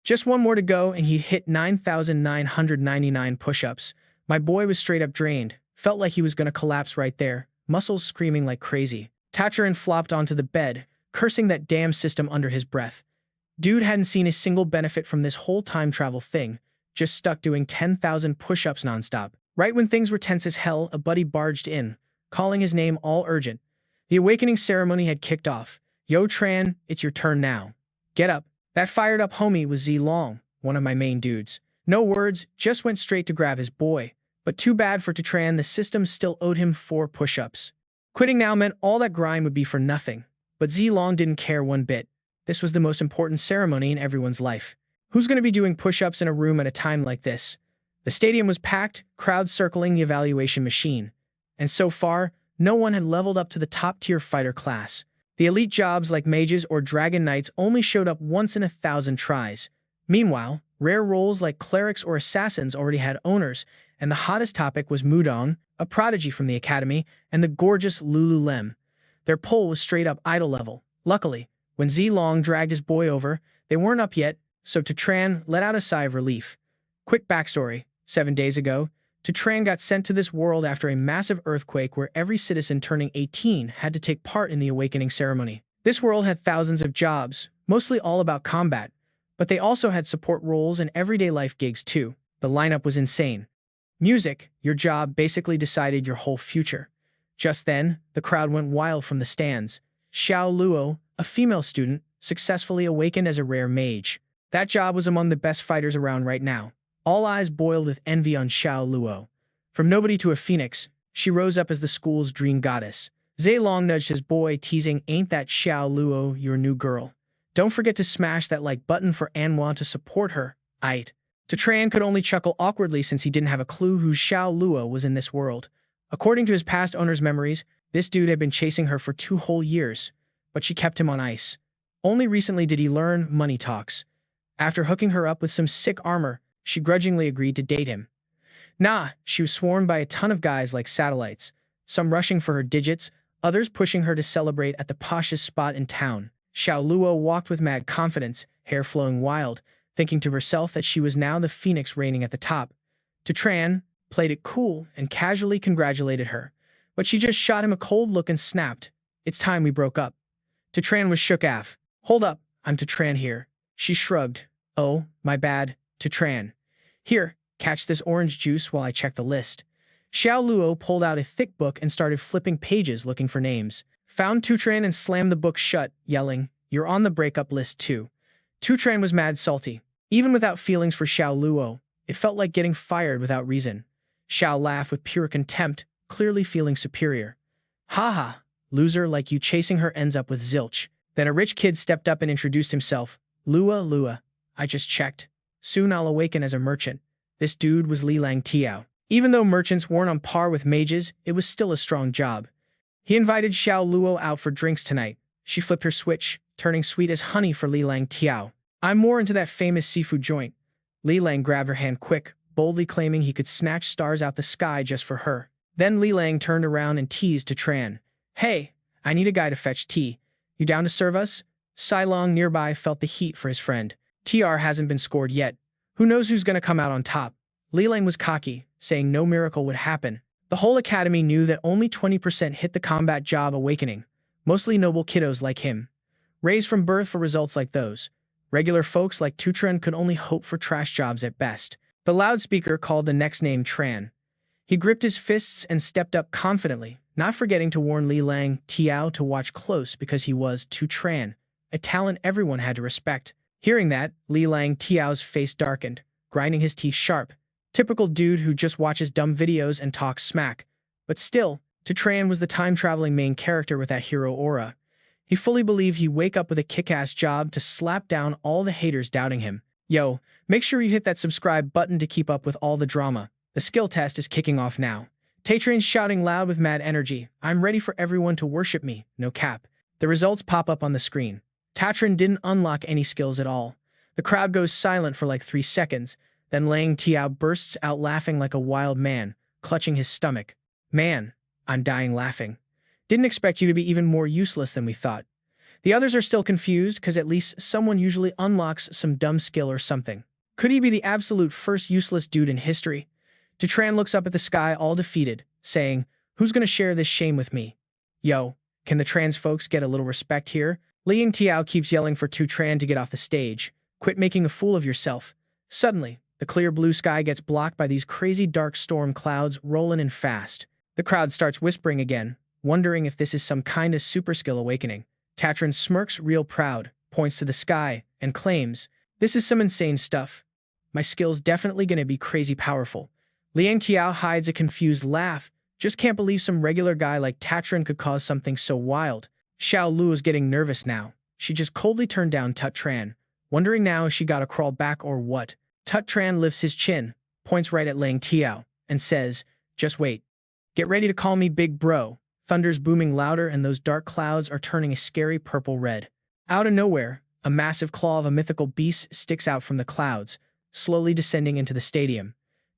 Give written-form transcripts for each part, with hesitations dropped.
Just one more to go, and he hit 9,999 push-ups. My boy was straight up drained. Felt like he was gonna collapse right there, muscles screaming like crazy. To Tran flopped onto the bed, cursing that damn system under his breath. Dude hadn't seen a single benefit from this whole time travel thing, just stuck doing 10,000 push-ups nonstop. Right when things were tense as hell, a buddy barged in, calling his name all urgent. The awakening ceremony had kicked off. Yo Tran, it's your turn now. Get up. That fired up homie was Z Long, one of my main dudes. No words, just went straight to grab his boy. But too bad for To Tran, the system still owed him 4 push-ups. Quitting now meant all that grind would be for nothing. But Z Long didn't care one bit. This was the most important ceremony in everyone's life. Who's going to be doing push-ups in a room at a time like this? The stadium was packed, crowds circling the evaluation machine. And so far, no one had leveled up to the top-tier fighter class. The elite jobs like mages or dragon knights only showed up once in 1,000 tries. Meanwhile, rare roles like clerics or assassins already had owners, and the hottest topic was Mudong, a prodigy from the academy, and the gorgeous Lu Liam. Their pull was straight up idol level. Luckily, when Z Long dragged his boy over, they weren't up yet, so To Tran let out a sigh of relief. Quick backstory: 7 days ago, To Tran got sent to this world after a massive earthquake where every citizen turning 18 had to take part in the awakening ceremony. This world had thousands of jobs, mostly all about combat, but they also had support roles and everyday life gigs too. The lineup was insane. Music, your job, basically decided your whole future. Just then, the crowd went wild from the stands. Xiao Luo, a female student, successfully awakened as a rare mage. That job was among the best fighters around right now. All eyes boiled with envy on Xiao Luo. From nobody to a phoenix, she rose up as the school's dream goddess. Zhe Long nudged his boy, teasing, "Ain't that Xiao Luo your new girl? Don't forget to smash that like button for Manhwa to support her, aight." To Tran could only chuckle awkwardly since he didn't have a clue who Xiao Luo was in this world. According to his past owner's memories, this dude had been chasing her for 2 whole years, but she kept him on ice. Only recently did he learn money talks. After hooking her up with some sick armor, she grudgingly agreed to date him. Nah, she was swarmed by a ton of guys like satellites, some rushing for her digits, others pushing her to celebrate at the poshest spot in town. Xiao Luo walked with mad confidence, hair flowing wild, thinking to herself that she was now the phoenix reigning at the top. To Tran played it cool and casually congratulated her, but she just shot him a cold look and snapped, "It's time we broke up." To Tran was shook af. "Hold up, I'm To Tran here." She shrugged. "Oh, my bad, To Tran. Here, catch this orange juice while I check the list." Xiao Luo pulled out a thick book and started flipping pages looking for names. Found To Tran and slammed the book shut, yelling, "You're on the breakup list too." To Tran was mad salty. Even without feelings for Xiao Luo, it felt like getting fired without reason. Xiao laughed with pure contempt, clearly feeling superior. "Haha, loser like you chasing her ends up with zilch." Then a rich kid stepped up and introduced himself. Lua, I just checked. Soon I'll awaken as a merchant." This dude was Lilang Tiao. Even though merchants weren't on par with mages, it was still a strong job. He invited Xiao Luo out for drinks tonight. She flipped her switch, turning sweet as honey for Lilang Tiao. "I'm more into that famous seafood joint." Lilang grabbed her hand quick, boldly claiming he could snatch stars out the sky just for her. Then Lilang turned around and teased To Tran. "Hey, I need a guy to fetch tea. You down to serve us?" Silong nearby felt the heat for his friend. TR hasn't been scored yet. Who knows who's going to come out on top? Lilang was cocky, saying no miracle would happen. The whole academy knew that only 20% hit the combat job awakening, mostly noble kiddos like him. Raised from birth for results like those. Regular folks like To Tran could only hope for trash jobs at best. The loudspeaker called the next name Tran. He gripped his fists and stepped up confidently, not forgetting to warn Lilang Tiao to watch close because he was To Tran, a talent everyone had to respect. Hearing that, Lilang Tiao's face darkened, grinding his teeth sharp. Typical dude who just watches dumb videos and talks smack. But still, To Tran was the time-traveling main character with that hero aura. He fully believed he'd wake up with a kick-ass job to slap down all the haters doubting him. Yo, make sure you hit that subscribe button to keep up with all the drama. The skill test is kicking off now. Tatran's shouting loud with mad energy, "I'm ready for everyone to worship me, no cap." The results pop up on the screen. Tatran didn't unlock any skills at all. The crowd goes silent for like 3 seconds, then Lang Tiao bursts out laughing like a wild man, clutching his stomach. "Man, I'm dying laughing. Didn't expect you to be even more useless than we thought." The others are still confused because at least someone usually unlocks some dumb skill or something. Could he be the absolute first useless dude in history? To Tran looks up at the sky all defeated, saying, "Who's gonna share this shame with me? Yo, can the trans folks get a little respect here?" Liang Tiao keeps yelling for To Tran to get off the stage. "Quit making a fool of yourself." Suddenly, the clear blue sky gets blocked by these crazy dark storm clouds rolling in fast. The crowd starts whispering again, wondering if this is some kind of super skill awakening. Tatran smirks real proud, points to the sky, and claims, "This is some insane stuff. My skill's definitely gonna be crazy powerful." Liang Tiao hides a confused laugh, just can't believe some regular guy like Tatran could cause something so wild. Xiao Lu is getting nervous now. She just coldly turned down Tut Tran, wondering now if she gotta crawl back or what. Tut Tran lifts his chin, points right at Liang Tiao, and says, "Just wait. Get ready to call me big bro." Thunder's booming louder and those dark clouds are turning a scary purple red. Out of nowhere, a massive claw of a mythical beast sticks out from the clouds, slowly descending into the stadium.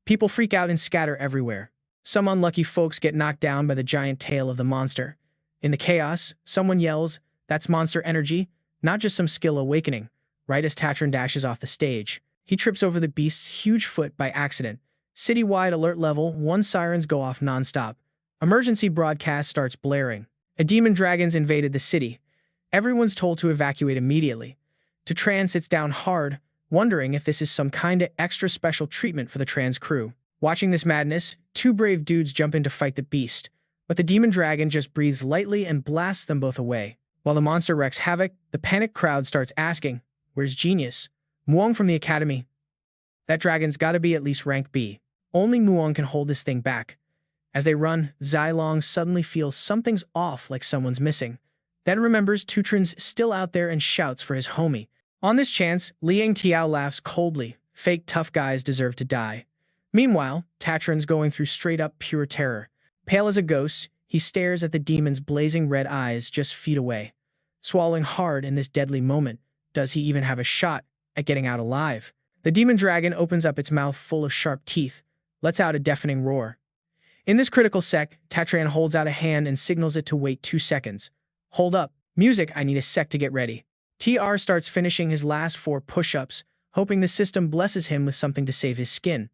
People freak out and scatter everywhere. Some unlucky folks get knocked down by the giant tail of the monster. In the chaos, someone yells, "That's monster energy, not just some skill awakening," right as Tatran dashes off the stage. He trips over the beast's huge foot by accident. Citywide alert level 1 sirens go off nonstop. Emergency broadcast starts blaring. A demon dragon's invaded the city. Everyone's told to evacuate immediately. To Tran sits down hard, wondering if this is some kinda extra special treatment for the trans crew. Watching this madness, two brave dudes jump in to fight the beast, but the demon dragon just breathes lightly and blasts them both away. While the monster wreaks havoc, the panicked crowd starts asking, "Where's Genius? Muong from the academy? That dragon's gotta be at least rank B. Only Muong can hold this thing back." As they run, Zilong suddenly feels something's off, like someone's missing. Then remembers Tutran's still out there and shouts for his homie. On this chance, Liang Tiao laughs coldly. Fake tough guys deserve to die. Meanwhile, Tatran's going through straight-up pure terror. Pale as a ghost, he stares at the demon's blazing red eyes just feet away. Swallowing hard in this deadly moment, does he even have a shot at getting out alive? The demon dragon opens up its mouth full of sharp teeth, lets out a deafening roar. In this critical sec, Tatran holds out a hand and signals it to wait 2 seconds. "Hold up. Music, I need a sec to get ready." TR starts finishing his last 4 push-ups, hoping the system blesses him with something to save his skin.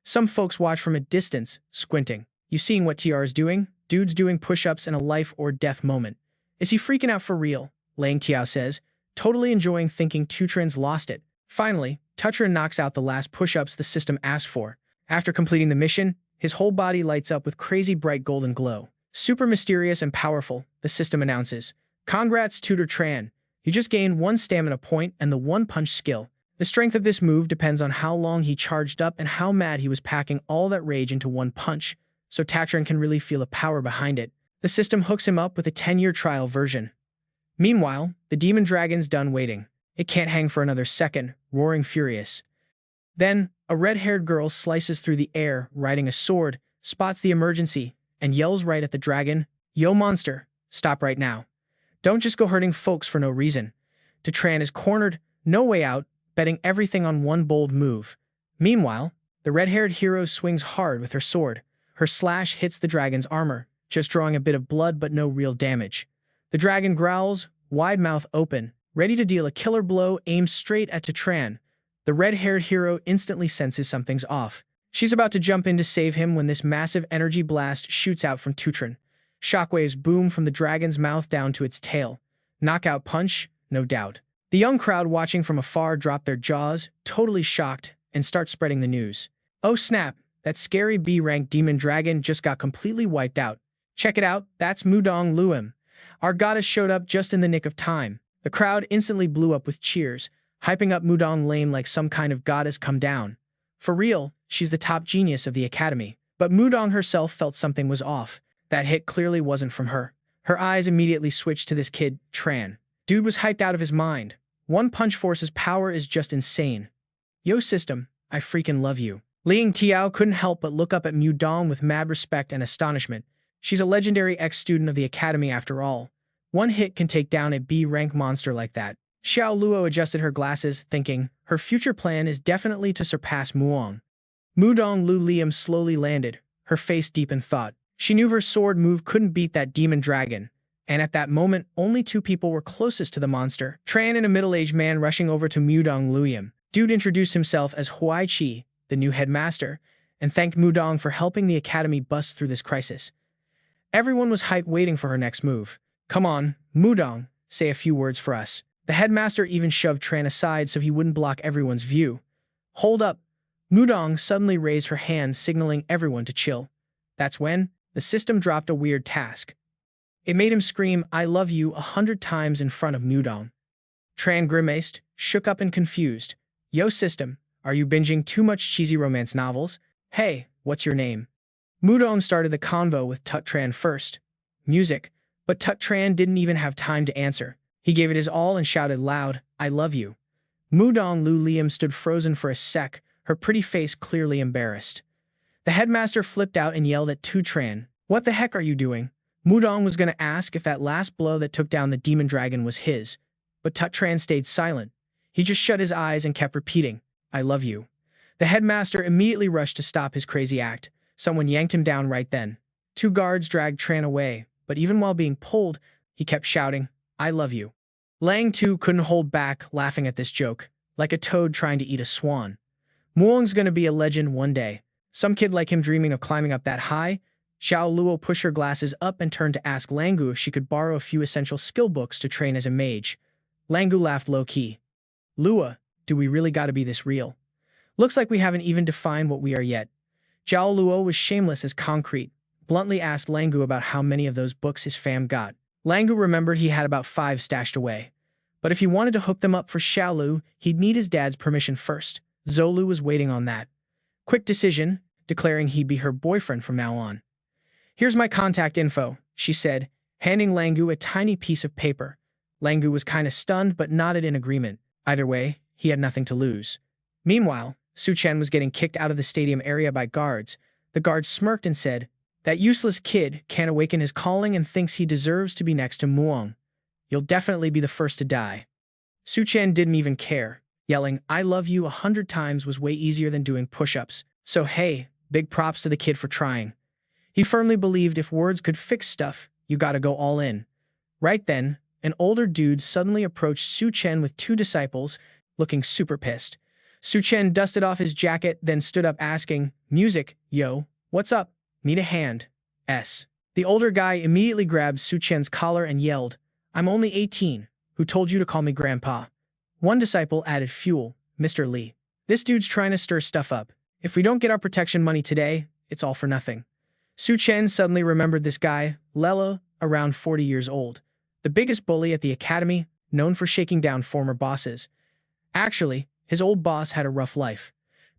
Some folks watch from a distance, squinting. "You seeing what TR is doing? Dude's doing push-ups in a life-or-death moment. Is he freaking out for real?" Liang Tiao says, totally enjoying thinking Tutran's lost it. Finally, Tutran knocks out the last push-ups the system asked for. After completing the mission, his whole body lights up with crazy bright golden glow. "Super mysterious and powerful," the system announces. "Congrats, Tutor Tran. You just gained 1 stamina point and the 1-punch skill." The strength of this move depends on how long he charged up and how mad he was packing all that rage into 1 punch, so Tatran can really feel the power behind it. The system hooks him up with a 10-year trial version. Meanwhile, the demon dragon's done waiting. It can't hang for another second, roaring furious. Then, a red-haired girl slices through the air, riding a sword, spots the emergency, and yells right at the dragon, "Yo monster, stop right now. Don't just go hurting folks for no reason." Tran is cornered, no way out, betting everything on one bold move. Meanwhile, the red-haired hero swings hard with her sword. Her slash hits the dragon's armor, just drawing a bit of blood but no real damage. The dragon growls, wide mouth open, ready to deal a killer blow aimed straight at Tran. The red-haired hero instantly senses something's off. She's about to jump in to save him when this massive energy blast shoots out from Tran. Shockwaves boom from the dragon's mouth down to its tail. Knockout punch, no doubt. The young crowd watching from afar drop their jaws, totally shocked, and start spreading the news. "Oh snap, that scary B-rank demon dragon just got completely wiped out. Check it out, that's Mudong Lu Liam. Our goddess showed up just in the nick of time." The crowd instantly blew up with cheers, hyping up Mudong Lame like some kind of goddess come down. For real, she's the top genius of the academy. But Mudong herself felt something was off. That hit clearly wasn't from her. Her eyes immediately switched to this kid, Tran. Dude was hyped out of his mind. 1-punch force's power is just insane. "Yo system, I freaking love you." Liang Tiao couldn't help but look up at Mudong with mad respect and astonishment. She's a legendary ex-student of the academy after all. 1 hit can take down a B-rank monster like that. Xiao Luo adjusted her glasses, thinking, her future plan is definitely to surpass Muong. Mudong Lu Liam slowly landed, her face deep in thought. She knew her sword move couldn't beat that demon dragon. And at that moment, only two people were closest to the monster. Tran and a middle-aged man rushing over to Mudong Lu Liam. Dude introduced himself as Huai Chi, the new headmaster, and thanked Mudong for helping the academy bust through this crisis. Everyone was hyped waiting for her next move. Come on, Mudong, say a few words for us. The headmaster even shoved Tran aside so he wouldn't block everyone's view. Hold up. Mudong suddenly raised her hand, signaling everyone to chill. That's when the system dropped a weird task. It made him scream, I love you 100 times in front of Mudong. Tran grimaced, shook up and confused. Yo system, are you binging too much cheesy romance novels? Hey, what's your name? Mudong started the convo with To Tran first. Music, but To Tran didn't even have time to answer. He gave it his all and shouted loud, I love you. Mudong Lu Liam stood frozen for a sec, her pretty face clearly embarrassed. The headmaster flipped out and yelled at To Tran, what the heck are you doing? Mudong was going to ask if that last blow that took down the demon dragon was his, but To Tran stayed silent. He just shut his eyes and kept repeating, I love you. The headmaster immediately rushed to stop his crazy act. Someone yanked him down right then. Two guards dragged Tran away, but even while being pulled, he kept shouting, I love you. Lang Tu couldn't hold back, laughing at this joke, like a toad trying to eat a swan. Muong's gonna be a legend one day. Some kid like him dreaming of climbing up that high. Xiao Luo pushed her glasses up and turned to ask Langu if she could borrow a few essential skill books to train as a mage. Langu laughed low-key. Lua, do we really gotta be this real? Looks like we haven't even defined what we are yet. Zhao Luo was shameless as concrete, bluntly asked Langu about how many of those books his fam got. Langu remembered he had about 5 stashed away. But if he wanted to hook them up for Xiaolu, he'd need his dad's permission first. Zolu was waiting on that. Quick decision, declaring he'd be her boyfriend from now on. Here's my contact info, she said, handing Langu a tiny piece of paper. Langu was kinda stunned but nodded in agreement. Either way, he had nothing to lose. Meanwhile, Su Chen was getting kicked out of the stadium area by guards. The guards smirked and said, that useless kid can't awaken his calling and thinks he deserves to be next to Muong. You'll definitely be the first to die. Su Chen didn't even care. Yelling, I love you 100 times was way easier than doing push-ups. So hey, big props to the kid for trying. He firmly believed if words could fix stuff, you gotta go all in. Right then, an older dude suddenly approached Su Chen with 2 disciples, looking super pissed. Su Chen dusted off his jacket, then stood up asking, Music, yo, what's up? Need a hand. S. The older guy immediately grabbed Su Chen's collar and yelled, I'm only 18. Who told you to call me grandpa? One disciple added fuel, Mr. Li. This dude's trying to stir stuff up. If we don't get our protection money today, it's all for nothing. Su Chen suddenly remembered this guy, Lelo, around 40 years old. The biggest bully at the academy, known for shaking down former bosses. Actually, his old boss had a rough life.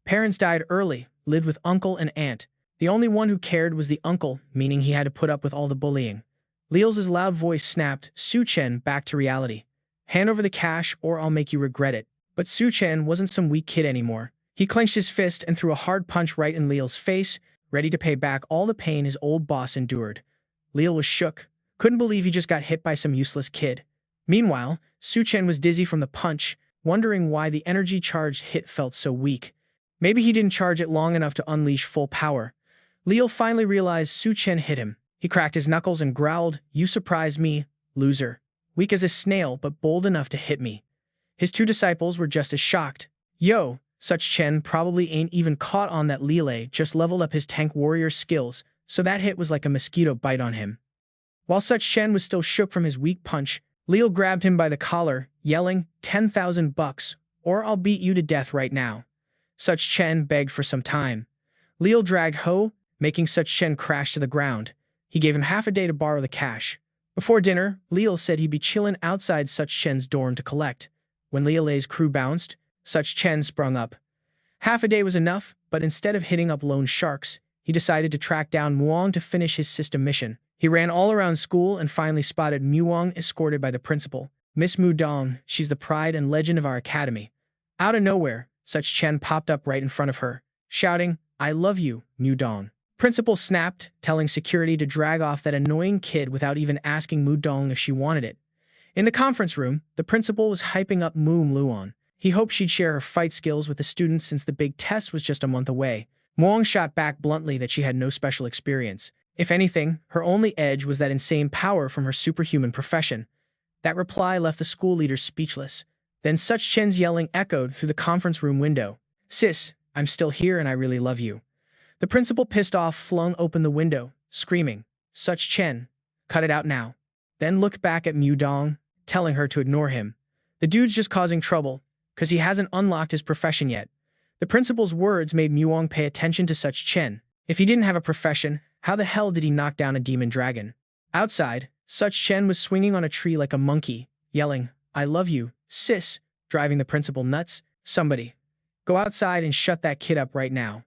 Parents died early, lived with uncle and aunt. The only one who cared was the uncle, meaning he had to put up with all the bullying. Liel's loud voice snapped Su Chen back to reality. Hand over the cash or I'll make you regret it. But Su Chen wasn't some weak kid anymore. He clenched his fist and threw a hard punch right in Liel's face, ready to pay back all the pain his old boss endured. Liel was shook. Couldn't believe he just got hit by some useless kid. Meanwhile, Su Chen was dizzy from the punch, wondering why the energy-charged hit felt so weak. Maybe he didn't charge it long enough to unleash full power. Liel finally realized Su Chen hit him. He cracked his knuckles and growled, You surprised me, loser. Weak as a snail, but bold enough to hit me. His 2 disciples were just as shocked. Yo, such Chen probably ain't even caught on that Lile just leveled up his tank warrior skills, so that hit was like a mosquito bite on him. While such Chen was still shook from his weak punch, Liel grabbed him by the collar, yelling, 10,000 bucks, or I'll beat you to death right now. Such Chen begged for some time. Liel dragged Ho, making such Chen crash to the ground. He gave him half a day to borrow the cash. Before dinner, Liel said he'd be chillin' outside such Chen's dorm to collect. When Liele's crew bounced, such Chen sprung up. Half a day was enough, but instead of hitting up lone sharks, he decided to track down Muong to finish his system mission. He ran all around school and finally spotted Muong escorted by the principal. Miss Mudong, she's the pride and legend of our academy. Out of nowhere, such Chen popped up right in front of her, shouting, I love you, Mudong. Principal snapped, telling security to drag off that annoying kid without even asking Mudong if she wanted it. In the conference room, the principal was hyping up Mudong Lu Liam. He hoped she'd share her fight skills with the students since the big test was just a month away. Muong shot back bluntly that she had no special experience. If anything, her only edge was that insane power from her superhuman profession. That reply left the school leaders speechless. Then Such Chen's yelling echoed through the conference room window. Sis, I'm still here and I really love you. The principal, pissed off, flung open the window, screaming, Such Chen, cut it out now. Then looked back at Mudong, telling her to ignore him. The dude's just causing trouble, 'cause he hasn't unlocked his profession yet. The principal's words made Muong pay attention to Such Chen. If he didn't have a profession, how the hell did he knock down a demon dragon? Outside, Such Chen was swinging on a tree like a monkey, yelling, I love you, sis, driving the principal nuts. Somebody, go outside and shut that kid up right now.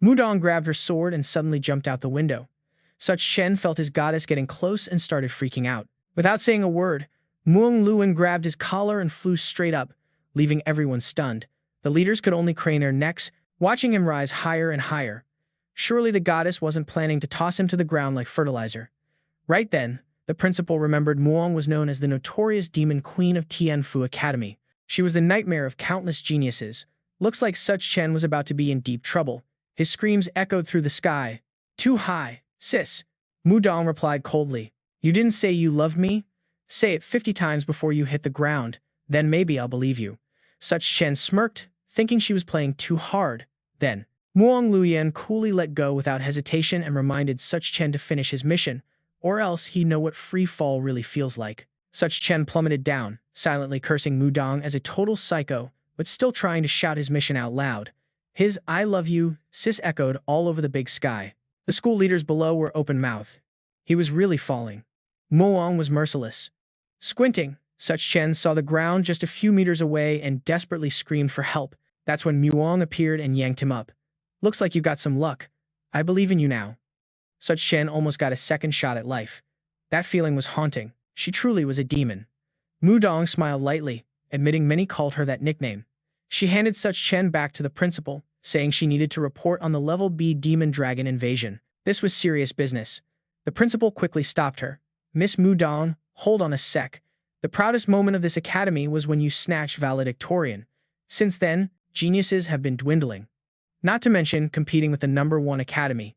Mudong grabbed her sword and suddenly jumped out the window. Such Chen felt his goddess getting close and started freaking out. Without saying a word, Mudong Lu grabbed his collar and flew straight up, leaving everyone stunned. The leaders could only crane their necks, watching him rise higher and higher. Surely the goddess wasn't planning to toss him to the ground like fertilizer. Right then, the principal remembered Muong was known as the notorious demon queen of Tianfu Academy. She was the nightmare of countless geniuses. Looks like Such Chen was about to be in deep trouble. His screams echoed through the sky. Too high, sis. Mudong replied coldly. You didn't say you loved me? Say it 50 times before you hit the ground. Then maybe I'll believe you. Such Chen smirked, thinking she was playing too hard. Then, Mudong Lu Liam coolly let go without hesitation and reminded Such Chen to finish his mission, or else he'd know what free fall really feels like. Such Chen plummeted down, silently cursing Mudong as a total psycho, but still trying to shout his mission out loud. His I love you, sis echoed all over the big sky. The school leaders below were open-mouthed. He was really falling. Mudong was merciless. Squinting, Such Chen saw the ground just a few meters away and desperately screamed for help. That's when Mudong appeared and yanked him up. Looks like you've got some luck. I believe in you now. Such Chen almost got a second shot at life. That feeling was haunting. She truly was a demon. Mudong smiled lightly, admitting many called her that nickname. She handed Such Chen back to the principal, saying she needed to report on the Level B demon dragon invasion. This was serious business. The principal quickly stopped her. Miss Mudong, hold on a sec. The proudest moment of this academy was when you snatched valedictorian. Since then, geniuses have been dwindling. Not to mention competing with the #1 academy.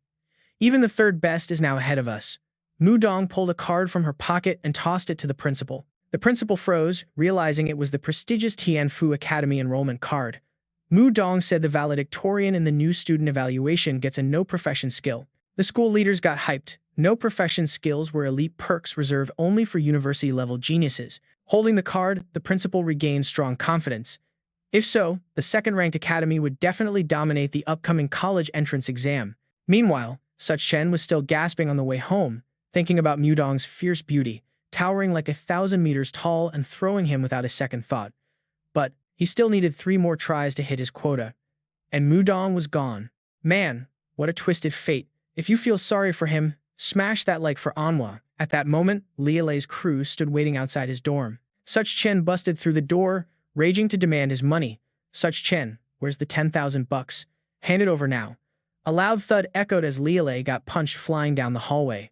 Even the third best is now ahead of us. Mudong pulled a card from her pocket and tossed it to the principal. The principal froze, realizing it was the prestigious Tianfu Academy enrollment card. Mudong said the valedictorian in the new student evaluation gets a no-profession skill. The school leaders got hyped. No-profession skills were elite perks reserved only for university-level geniuses. Holding the card, the principal regained strong confidence. If so, the second-ranked academy would definitely dominate the upcoming college entrance exam. Meanwhile, Such Chen was still gasping on the way home, thinking about Mudong's fierce beauty, towering like 1,000 meters tall and throwing him without a second thought. But he still needed 3 more tries to hit his quota. And Mudong was gone. Man, what a twisted fate. If you feel sorry for him, smash that like for Manhwa. At that moment, Lialei's crew stood waiting outside his dorm. Such Chen busted through the door, raging to demand his money. Such Chen, where's the 10,000 bucks? Hand it over now. A loud thud echoed as Lialei got punched flying down the hallway.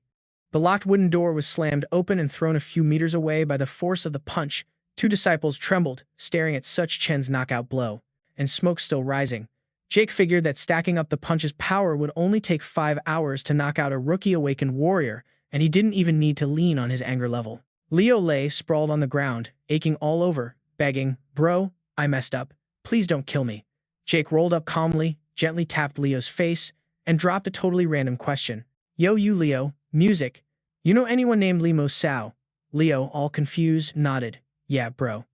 The locked wooden door was slammed open and thrown a few meters away by the force of the punch. 2 disciples trembled, staring at Such Chen's knockout blow. And smoke still rising. Jake figured that stacking up the punch's power would only take 5 hours to knock out a rookie awakened warrior, and he didn't even need to lean on his anger level. Leo lay sprawled on the ground, aching all over, begging, Bro, I messed up. Please don't kill me. Jake rolled up calmly, gently tapped Leo's face, and dropped a totally random question. Yo, you Leo, music. You know anyone named Limo Sao? Leo, all confused, nodded. Yeah, bro.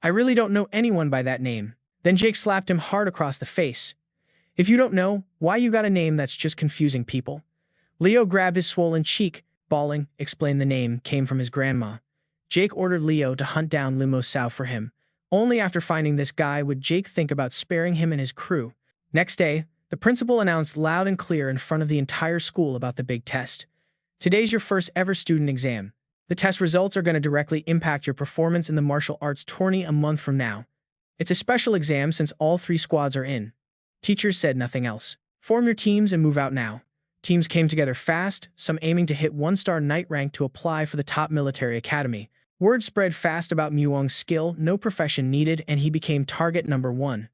I really don't know anyone by that name. Then Jake slapped him hard across the face. If you don't know, why you got a name that's just confusing people? Leo grabbed his swollen cheek, bawling, explained the name came from his grandma. Jake ordered Leo to hunt down Limo Sao for him. Only after finding this guy would Jake think about sparing him and his crew. Next day, the principal announced loud and clear in front of the entire school about the big test. Today's your first ever student exam. The test results are going to directly impact your performance in the martial arts tourney a month from now. It's a special exam since all 3 squads are in. Teachers said nothing else. Form your teams and move out now. Teams came together fast, some aiming to hit 1-star knight rank to apply for the top military academy. Word spread fast about Muong's skill, no profession needed, and he became target #1.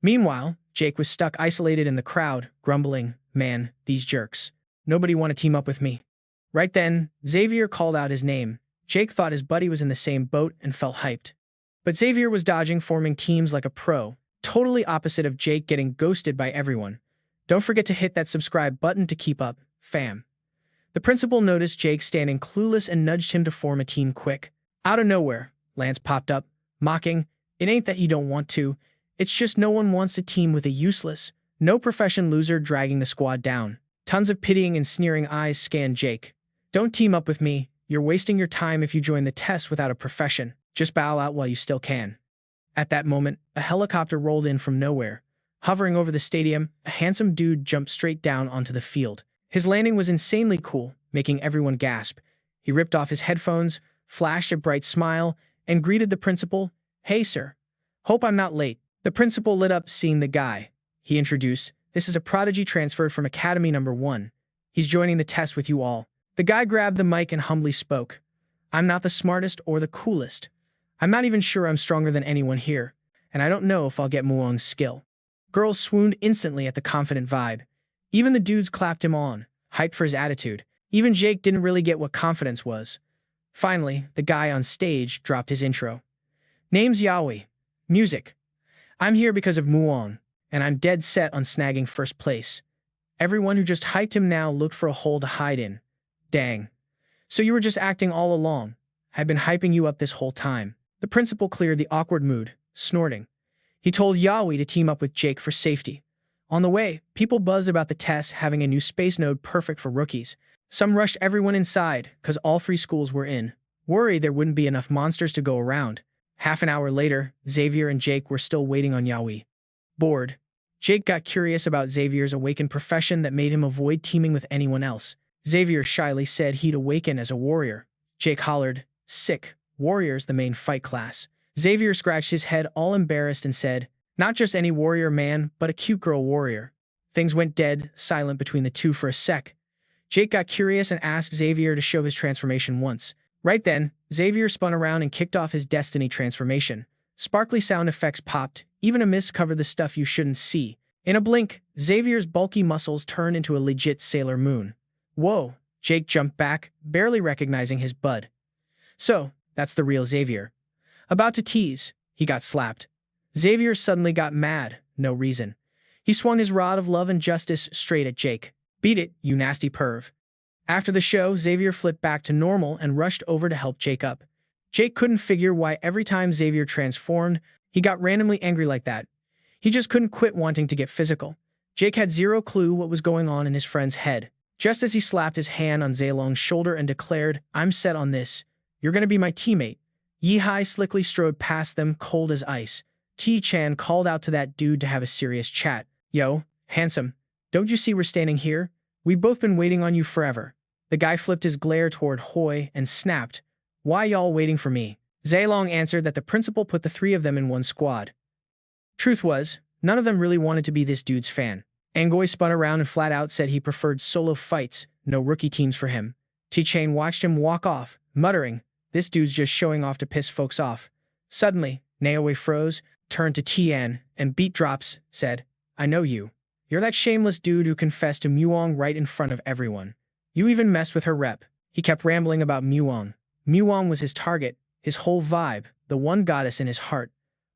Meanwhile, Jake was stuck isolated in the crowd, grumbling, Man, these jerks. Nobody want to team up with me. Right then, Xavier called out his name. Jake thought his buddy was in the same boat and felt hyped. But Xavier was dodging, forming teams like a pro, totally opposite of Jake getting ghosted by everyone. Don't forget to hit that subscribe button to keep up, fam. The principal noticed Jake standing clueless and nudged him to form a team quick. Out of nowhere, Lance popped up, mocking, "It ain't that you don't want to, it's just no one wants to team with a useless, no-profession loser dragging the squad down." Tons of pitying and sneering eyes scanned Jake. "Don't team up with me, you're wasting your time if you join the test without a profession. Just bow out while you still can." At that moment, a helicopter rolled in from nowhere. Hovering over the stadium, a handsome dude jumped straight down onto the field. His landing was insanely cool, making everyone gasp. He ripped off his headphones, flashed a bright smile, and greeted the principal. "Hey, sir. Hope I'm not late." The principal lit up seeing the guy. He introduced, "This is a prodigy transferred from Academy Number 1. He's joining the test with you all." The guy grabbed the mic and humbly spoke. "I'm not the smartest or the coolest. I'm not even sure I'm stronger than anyone here, and I don't know if I'll get Muong's skill." Girls swooned instantly at the confident vibe. Even the dudes clapped him on, hyped for his attitude. Even Jake didn't really get what confidence was. Finally, the guy on stage dropped his intro. "Name's Yaoi. Music. I'm here because of Muong, and I'm dead set on snagging first place." Everyone who just hyped him now looked for a hole to hide in. "Dang. So you were just acting all along. I've been hyping you up this whole time." The principal cleared the awkward mood, snorting. He told Yaoi to team up with Jake for safety. On the way, people buzzed about the test having a new space node perfect for rookies. Some rushed everyone inside, cause all 3 schools were in, worried there wouldn't be enough monsters to go around. Half an hour later, Xavier and Jake were still waiting on Yaoi. Bored, Jake got curious about Xavier's awakened profession that made him avoid teaming with anyone else. Xavier shyly said he'd awaken as a warrior. Jake hollered, "Sick, warrior's the main fight class." Xavier scratched his head all embarrassed and said, "Not just any warrior, man, but a cute girl warrior." Things went dead silent between the two for a sec. Jake got curious and asked Xavier to show his transformation once. Right then, Xavier spun around and kicked off his destiny transformation. Sparkly sound effects popped, even a mist covered the stuff you shouldn't see. In a blink, Xavier's bulky muscles turned into a legit Sailor Moon. "Whoa," Jake jumped back, barely recognizing his bud. "So, that's the real Xavier." About to tease, he got slapped. Xavier suddenly got mad, no reason. He swung his rod of love and justice straight at Jake. "Beat it, you nasty perv." After the show, Xavier flipped back to normal and rushed over to help Jake up. Jake couldn't figure why every time Xavier transformed, he got randomly angry like that. He just couldn't quit wanting to get physical. Jake had zero clue what was going on in his friend's head. Just as he slapped his hand on Zaylong's shoulder and declared, "I'm set on this. You're gonna be my teammate," Yihai slickly strode past them, cold as ice. T-Chan called out to that dude to have a serious chat. "Yo, handsome, don't you see we're standing here? We've both been waiting on you forever." The guy flipped his glare toward Hoi and snapped, "Why y'all waiting for me?" Zaylong answered that the principal put the 3 of them in one squad. Truth was, none of them really wanted to be this dude's fan. Angoy spun around and flat out said he preferred solo fights, no rookie teams for him. T-Chain watched him walk off, muttering, "This dude's just showing off to piss folks off." Suddenly, Naoe froze, turned to Tian, and beat drops, said, "I know you. You're that shameless dude who confessed to Muong right in front of everyone. You even messed with her rep." He kept rambling about Muong. Muong was his target, his whole vibe, the one goddess in his heart.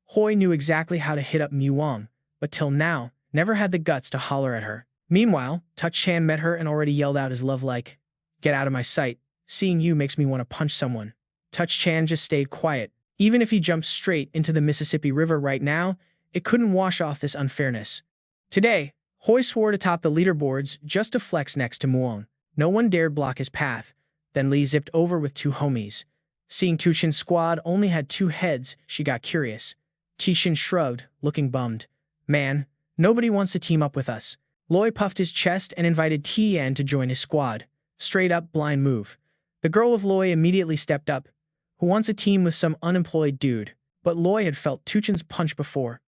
Hoi knew exactly how to hit up Muong, but till now, never had the guts to holler at her. Meanwhile, Touch Chan met her and already yelled out his love like, "Get out of my sight. Seeing you makes me want to punch someone." Touch Chan just stayed quiet. Even if he jumped straight into the Mississippi River right now, it couldn't wash off this unfairness. Today, Hoi swore to top the leaderboards just to flex next to Muong. No one dared block his path. Then Lee zipped over with 2 homies. Seeing Tuchin's squad only had 2 heads, she got curious. Tishin shrugged, looking bummed. "Man, nobody wants to team up with us." Loi puffed his chest and invited Tian to join his squad. Straight up blind move. The girl with Loi immediately stepped up. Who wants a team with some unemployed dude? But Loi had felt Tuchin's punch before.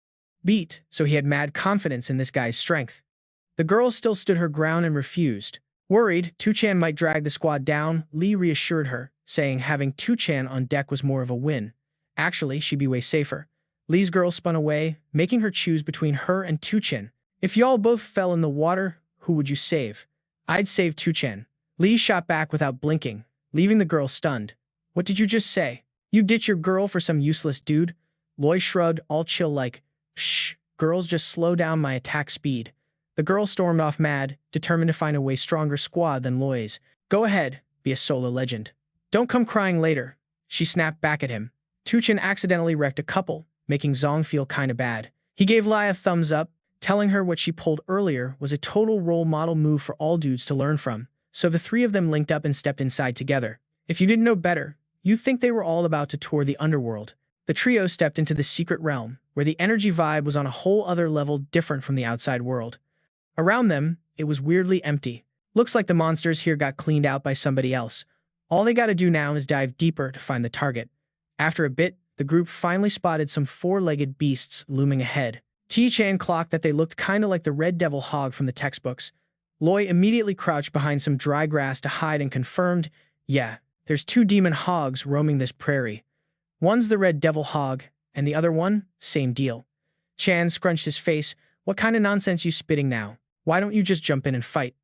Beat, so he had mad confidence in this guy's strength. The girl still stood her ground and refused. Worried Tuchan might drag the squad down, Lee reassured her, saying having Tuchan on deck was more of a win. Actually, she'd be way safer. Lee's girl spun away, making her choose between her and Tuchan. "If y'all both fell in the water, who would you save?" I'd save To Tran. Lee shot back without blinking, leaving the girl stunned. What did you just say? You ditch your girl for some useless dude? Loy shrugged, all chill like, shh, girls just slow down my attack speed. The girl stormed off mad, determined to find a way stronger squad than Loy's. Go ahead, be a solo legend. Don't come crying later. She snapped back at him. To Tran accidentally wrecked a couple, making Zong feel kinda bad. He gave Lai a thumbs up, telling her what she pulled earlier was a total role model move for all dudes to learn from. So the three of them linked up and stepped inside together. If you didn't know better, you'd think they were all about to tour the underworld. The trio stepped into the secret realm, where the energy vibe was on a whole other level different from the outside world. Around them, it was weirdly empty. Looks like the monsters here got cleaned out by somebody else. All they gotta do now is dive deeper to find the target. After a bit, the group finally spotted some four-legged beasts looming ahead. To Tran clocked that they looked kinda like the red devil hog from the textbooks. Loy immediately crouched behind some dry grass to hide and confirmed, yeah, there's two demon hogs roaming this prairie. One's the red devil hog, and the other one, same deal. Chan scrunched his face. What kind of nonsense you spitting now? Why don't you just jump in and fight?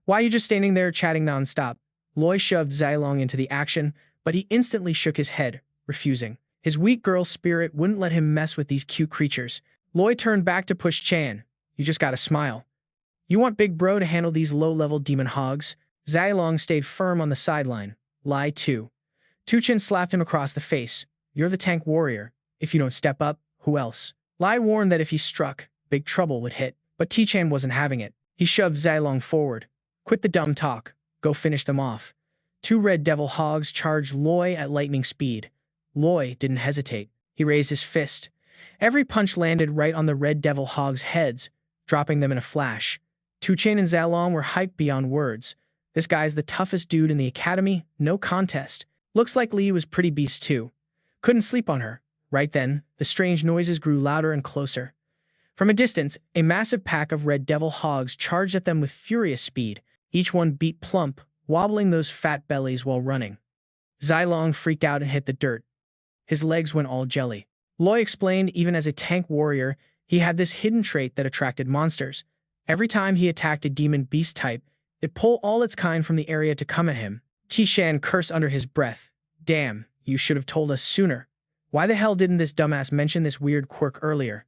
Why are you just standing there chatting nonstop? Loy shoved Zilong into the action, but he instantly shook his head, refusing. His weak girl spirit wouldn't let him mess with these cute creatures. Loy turned back to push Chan. You just gotta smile. You want Big Bro to handle these low-level demon hogs? Zilong stayed firm on the sideline. Lie too. To Tran slapped him across the face. You're the tank warrior. If you don't step up, who else? Lai warned that if he struck, big trouble would hit, but To Tran wasn't having it. He shoved Zilong forward. Quit the dumb talk. Go finish them off. Two red devil hogs charged Loy at lightning speed. Loy didn't hesitate. He raised his fist. Every punch landed right on the red devil hogs' heads, dropping them in a flash. To Tran and Zilong were hyped beyond words. This guy's the toughest dude in the academy, no contest. Looks like Lee was pretty beast too. Couldn't sleep on her. Right then, the strange noises grew louder and closer. From a distance, a massive pack of red devil hogs charged at them with furious speed. Each one beat plump, wobbling those fat bellies while running. Zilong freaked out and hit the dirt. His legs went all jelly. Loy explained even as a tank warrior, he had this hidden trait that attracted monsters. Every time he attacked a demon beast type, it'd pull all its kind from the area to come at him. To Tran cursed under his breath. Damn, you should have told us sooner. Why the hell didn't this dumbass mention this weird quirk earlier?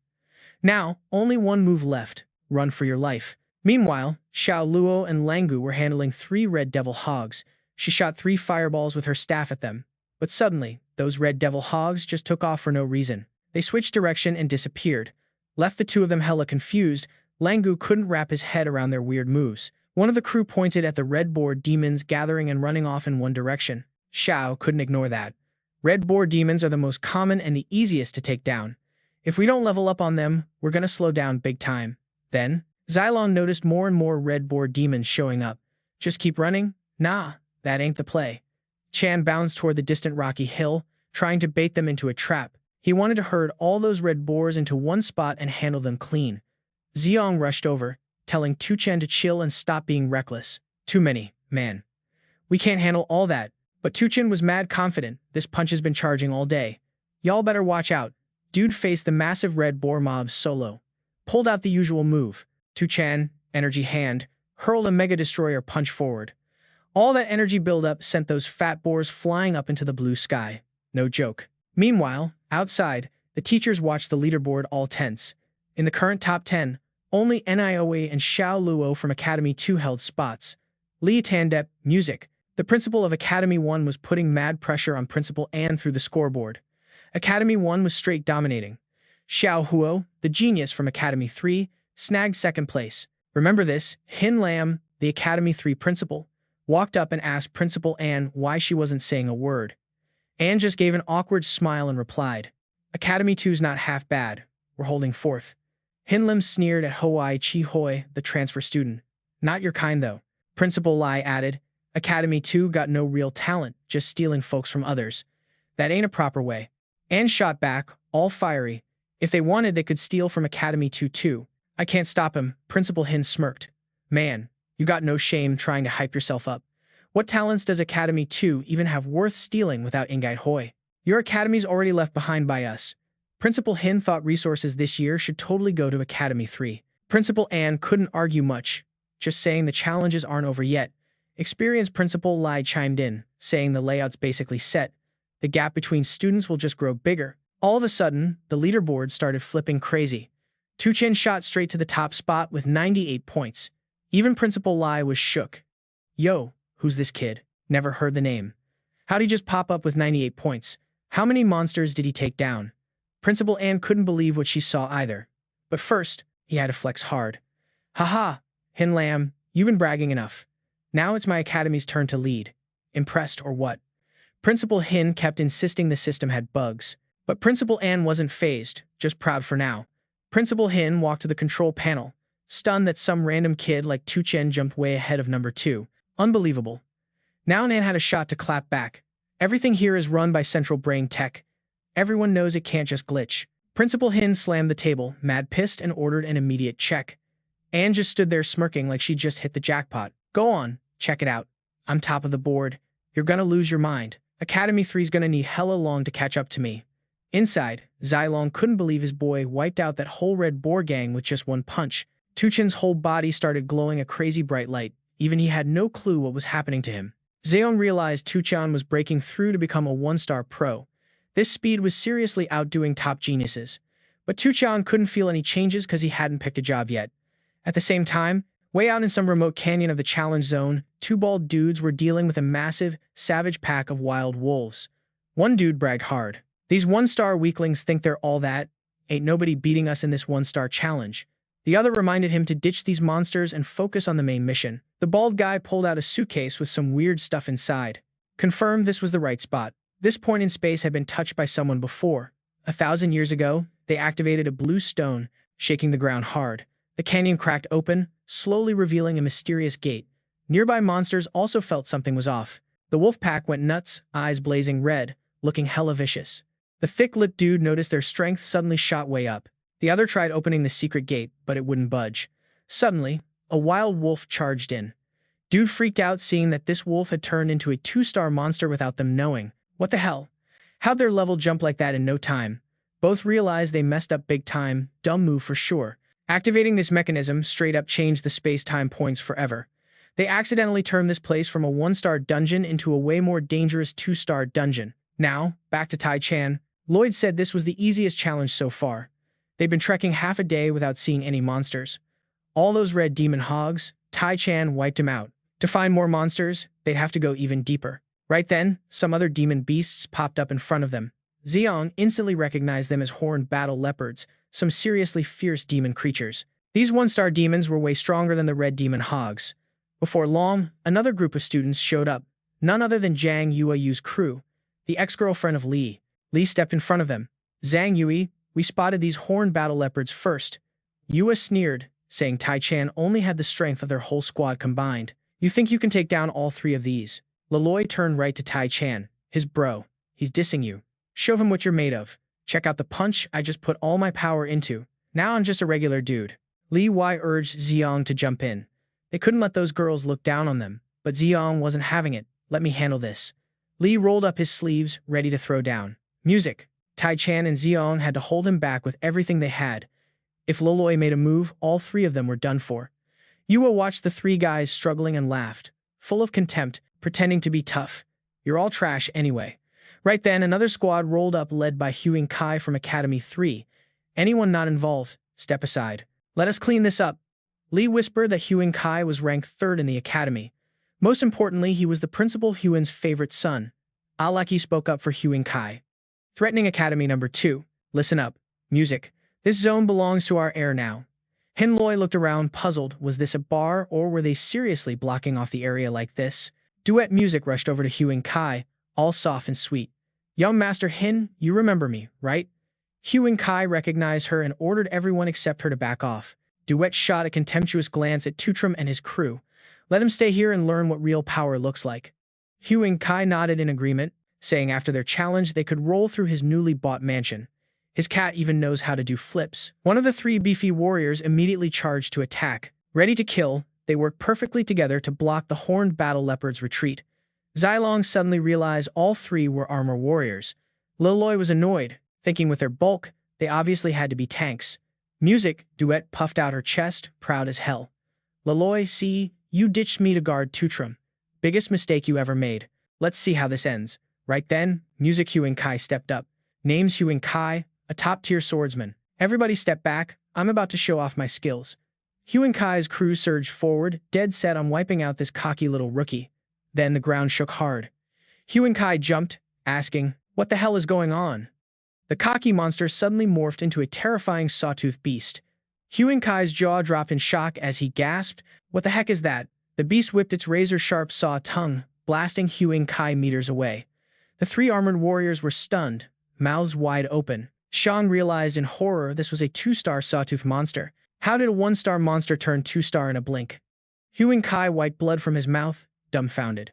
Now, only one move left. Run for your life. Meanwhile, Xiao Luo and Langu were handling three red devil hogs. She shot 3 fireballs with her staff at them. But suddenly, those red devil hogs just took off for no reason. They switched direction and disappeared. Left the two of them hella confused. Langu couldn't wrap his head around their weird moves. One of the crew pointed at the red boar demons gathering and running off in one direction. Xiao couldn't ignore that. Red boar demons are the most common and the easiest to take down. If we don't level up on them, we're gonna slow down big time. Then, Zilong noticed more and more red boar demons showing up. Just keep running? Nah, that ain't the play. Chan bounced toward the distant rocky hill, trying to bait them into a trap. He wanted to herd all those red boars into one spot and handle them clean. Zilong rushed over, telling To Tran to chill and stop being reckless. Too many, man. We can't handle all that. But To Tran was mad confident. This punch has been charging all day. Y'all better watch out. Dude faced the massive red boar mobs solo. Pulled out the usual move. To Tran, energy hand, hurled a mega destroyer punch forward. All that energy buildup sent those fat boars flying up into the blue sky. No joke. Meanwhile, outside, the teachers watched the leaderboard all tense. In the current top 10, only Nioe and Xiao Luo from Academy 2 held spots. Li Tandep, music. The principal of Academy 1 was putting mad pressure on Principal An through the scoreboard. Academy 1 was straight dominating. Xiao Huo, the genius from Academy 3, snagged second place. Remember this, Hin Lam, the Academy 3 principal, walked up and asked Principal An why she wasn't saying a word. An just gave an awkward smile and replied, Academy 2's not half bad. We're holding fourth. Hin Lam sneered at Hoai Chi Hoi, the transfer student. Not your kind, though. Principal Lai added, Academy 2 got no real talent, just stealing folks from others. That ain't a proper way. An shot back, all fiery. If they wanted, they could steal from Academy 2 too. I can't stop him, Principal Hin smirked. Man, you got no shame trying to hype yourself up. What talents does Academy 2 even have worth stealing without Ingai Hoi? Your academy's already left behind by us. Principal Hin thought resources this year should totally go to Academy 3. Principal An couldn't argue much. just saying the challenges aren't over yet. Experienced Principal Lai chimed in, saying the layout's basically set. The gap between students will just grow bigger. All of a sudden, the leaderboard started flipping crazy. To Tran shot straight to the top spot with 98 points. Even Principal Lai was shook. Yo, who's this kid? Never heard the name. How'd he just pop up with 98 points? How many monsters did he take down? Principal Ann couldn't believe what she saw either. But first, he had to flex hard. Haha, Hin Lam, you've been bragging enough. Now it's my academy's turn to lead. Impressed or what? Principal Hin kept insisting the system had bugs. But Principal Ann wasn't fazed, just proud for now. Principal Hin walked to the control panel, stunned that some random kid like To Tran jumped way ahead of number 2. Unbelievable. Now Nan had a shot to clap back. Everything here is run by Central Brain Tech. Everyone knows it can't just glitch. Principal Hin slammed the table, mad pissed, and ordered an immediate check. Anne just stood there smirking like she just hit the jackpot. Go on, check it out. I'm top of the board. You're gonna lose your mind. Academy 3's gonna need hella long to catch up to me. Inside, Zilong couldn't believe his boy wiped out that whole red boar gang with just one punch. To Tran's whole body started glowing a crazy bright light. Even he had no clue what was happening to him. Zeong realized To Tran was breaking through to become a one-star pro. This speed was seriously outdoing top geniuses. But To Tran couldn't feel any changes because he hadn't picked a job yet. At the same time, way out in some remote canyon of the challenge zone, two bald dudes were dealing with a massive, savage pack of wild wolves. One dude bragged hard. These one-star weaklings think they're all that. Ain't nobody beating us in this one-star challenge. The other reminded him to ditch these monsters and focus on the main mission. The bald guy pulled out a suitcase with some weird stuff inside. Confirmed this was the right spot. This point in space had been touched by someone before. 1,000 years ago, they activated a blue stone, shaking the ground hard. The canyon cracked open, slowly revealing a mysterious gate. Nearby monsters also felt something was off. The wolf pack went nuts, eyes blazing red, looking hella vicious. The thick-lipped dude noticed their strength suddenly shot way up. The other tried opening the secret gate, but it wouldn't budge. Suddenly, a wild wolf charged in. Dude freaked out seeing that this wolf had turned into a 2-star monster without them knowing. What the hell? How'd their level jump like that in no time? Both realized they messed up big time, dumb move for sure. Activating this mechanism straight up changed the space-time points forever. They accidentally turned this place from a 1-star dungeon into a way more dangerous 2-star dungeon. Now, back to Tai Chan. Lloyd said this was the easiest challenge so far. They'd been trekking half a day without seeing any monsters. All those red demon hogs, Tai Chan wiped them out. To find more monsters, they'd have to go even deeper. Right then, some other demon beasts popped up in front of them. Zeong instantly recognized them as horned battle leopards, some seriously fierce demon creatures. These 1-star demons were way stronger than the red demon hogs. Before long, another group of students showed up, none other than Zhang Yui's crew, the ex-girlfriend of Li. Li stepped in front of them. Zhang Yui, we spotted these horned battle leopards first. Yue sneered, saying Tai Chan only had the strength of their whole squad combined. You think you can take down all 3 of these? Leloy turned right to Tai Chan. His bro. He's dissing you. Show him what you're made of. Check out the punch I just put all my power into. Now I'm just a regular dude. Li Wai urged Zeong to jump in. They couldn't let those girls look down on them, but Zeong wasn't having it. Let me handle this. Li rolled up his sleeves, ready to throw down. Music. Tai Chan and Zeong had to hold him back with everything they had. If Leloy made a move, all 3 of them were done for. Yue watched the 3 guys struggling and laughed, full of contempt, pretending to be tough. You're all trash anyway. Right then, another squad rolled up led by Huing Kai from Academy 3. Anyone not involved, step aside. Let us clean this up. Li whispered that Huing Kai was ranked 3rd in the academy. Most importantly, he was the Principal Huin's favorite son. Alaki spoke up for Huing Kai. Threatening Academy number 2. Listen up. Music. This zone belongs to our heir now. Hin Loi looked around, puzzled. Was this a bar, or were they seriously blocking off the area like this? Duet music rushed over to Huing Kai, all soft and sweet. Young Master Hin, you remember me, right? Huing Kai recognized her and ordered everyone except her to back off. Duet shot a contemptuous glance at To Tran and his crew. Let him stay here and learn what real power looks like. Huing Kai nodded in agreement, saying after their challenge they could roll through his newly bought mansion. His cat even knows how to do flips. One of the 3 beefy warriors immediately charged to attack. Ready to kill, they worked perfectly together to block the horned battle leopard's retreat. Zilong suddenly realized all 3 were armor warriors. Leloy was annoyed, thinking with their bulk, they obviously had to be tanks. Music, Duet puffed out her chest, proud as hell. Laloy, see, you ditched me to guard To Tran. Biggest mistake you ever made. Let's see how this ends. Right then, Music Huing Kai stepped up. Name's Huing Kai, a top-tier swordsman. Everybody step back, I'm about to show off my skills. Huing Kai's crew surged forward, dead set on wiping out this cocky little rookie. Then the ground shook hard. Huing Kai jumped, asking, "What the hell is going on?" The cocky monster suddenly morphed into a terrifying sawtooth beast. Huing Kai's jaw dropped in shock as he gasped, "What the heck is that?" The beast whipped its razor-sharp saw tongue, blasting Huing Kai meters away. The three armored warriors were stunned, mouths wide open. Shang realized in horror this was a two-star sawtooth monster. How did a one-star monster turn two-star in a blink? Huing Kai wiped blood from his mouth, dumbfounded.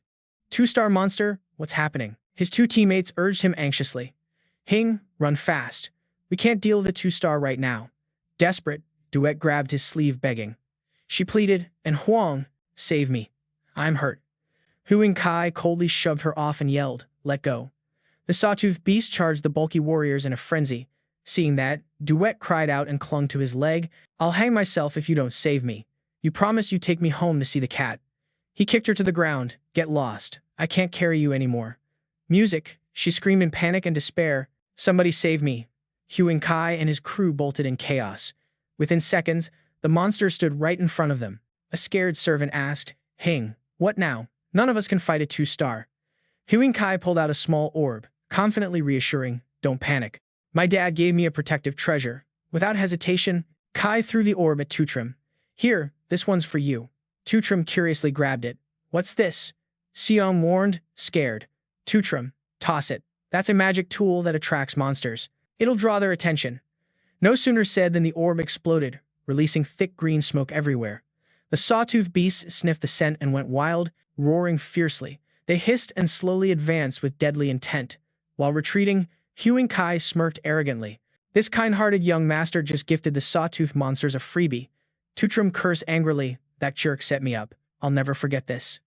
Two-star monster, what's happening? His two teammates urged him anxiously. Hing, run fast. We can't deal with a two-star right now. Desperate, Duet grabbed his sleeve begging. She pleaded, and Huang, save me. I'm hurt. Huing Kai coldly shoved her off and yelled, let go. The sawtooth beast charged the bulky warriors in a frenzy. Seeing that, Duet cried out and clung to his leg. I'll hang myself if you don't save me. You promise you take me home to see the cat. He kicked her to the ground. Get lost. I can't carry you anymore. Music, she screamed in panic and despair. Somebody save me. Huing Kai and his crew bolted in chaos. Within seconds, the monster stood right in front of them. A scared servant asked, Hing, what now? None of us can fight a two-star. Huing Kai pulled out a small orb, confidently reassuring, don't panic. My dad gave me a protective treasure. Without hesitation, Kai threw the orb at To Tran. Here, this one's for you. To Tran curiously grabbed it. What's this? Xiong warned, scared. To Tran, toss it. That's a magic tool that attracts monsters. It'll draw their attention. No sooner said than the orb exploded, releasing thick green smoke everywhere. The sawtooth beasts sniffed the scent and went wild, roaring fiercely. They hissed and slowly advanced with deadly intent. While retreating, Huing Kai smirked arrogantly. This kind-hearted young master just gifted the sawtooth monsters a freebie. To Tran cursed angrily, that jerk set me up. I'll never forget this.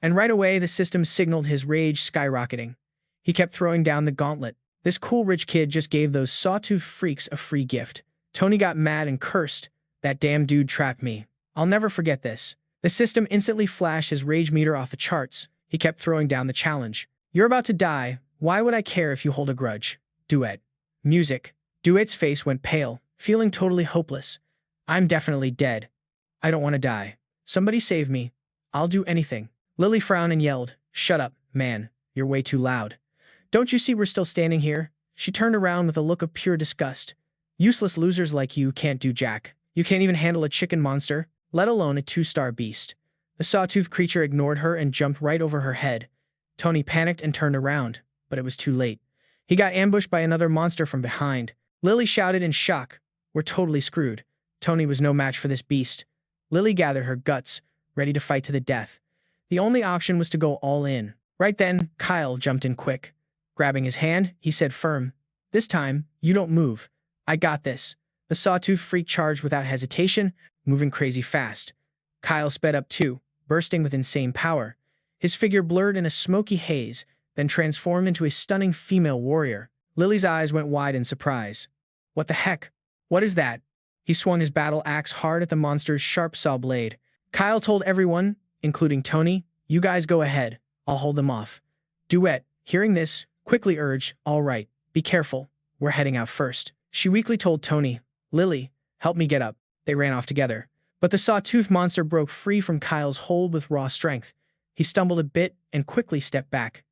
And right away, the system signaled his rage skyrocketing. He kept throwing down the gauntlet. This cool rich kid just gave those sawtooth freaks a free gift. Tony got mad and cursed. That damn dude trapped me. I'll never forget this. The system instantly flashed his rage meter off the charts. He kept throwing down the challenge. You're about to die. Why would I care if you hold a grudge? Duet. Music. Duet's face went pale, feeling totally hopeless. I'm definitely dead. I don't want to die. Somebody save me. I'll do anything. Lily frowned and yelled, shut up, man. You're way too loud. Don't you see we're still standing here? She turned around with a look of pure disgust. Useless losers like you can't do jack. You can't even handle a chicken monster, let alone a two-star beast. The sawtooth creature ignored her and jumped right over her head. Tony panicked and turned around, but it was too late. He got ambushed by another monster from behind. Lily shouted in shock, we're totally screwed. Tony was no match for this beast. Lily gathered her guts, ready to fight to the death. The only option was to go all in. Right then, Kyle jumped in quick. Grabbing his hand, he said firm, this time, you don't move. I got this. The sawtooth freak charged without hesitation, moving crazy fast. Kyle sped up too, bursting with insane power. His figure blurred in a smoky haze, then transformed into a stunning female warrior. Lily's eyes went wide in surprise. What the heck? What is that? He swung his battle axe hard at the monster's sharp saw blade. Kyle told everyone, including Tony, you guys go ahead. I'll hold them off. Duet, hearing this, quickly urged, all right, be careful. We're heading out first. She weakly told Tony, Lily, help me get up. They ran off together. But the sawtooth monster broke free from Kyle's hold with raw strength. He stumbled a bit and quickly stepped back.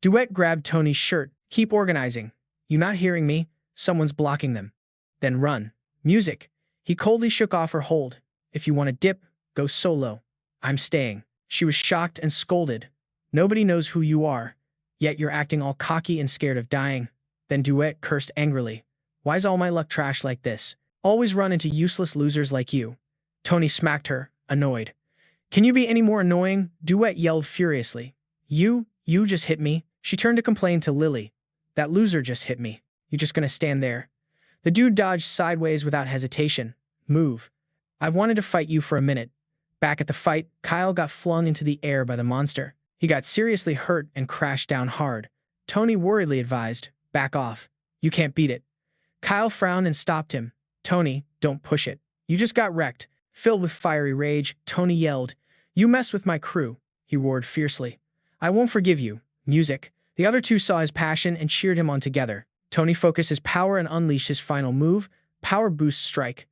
Duet grabbed Tony's shirt. Keep organizing. You not hearing me? Someone's blocking them. Then run. Music. He coldly shook off her hold. If you want to dip, go solo. I'm staying. She was shocked and scolded. Nobody knows who you are, yet you're acting all cocky and scared of dying. Then Duet cursed angrily. Why's all my luck trash like this? Always run into useless losers like you. Tony smacked her, annoyed. Can you be any more annoying? Duet yelled furiously. You just hit me. She turned to complain to Lily. That loser just hit me. You just gonna stand there? The dude dodged sideways without hesitation. Move. I've wanted to fight you for a minute. Back at the fight, Kyle got flung into the air by the monster. He got seriously hurt and crashed down hard. Tony worriedly advised, back off. You can't beat it. Kyle frowned and stopped him. Tony, don't push it. You just got wrecked. Filled with fiery rage, Tony yelled, "You mess with my crew," he roared fiercely. "I won't forgive you." Music. The other two saw his passion and cheered him on together. Tony focused his power and unleashed his final move, Power Boost Strike.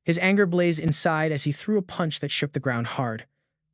His anger blazed inside as he threw a punch that shook the ground hard.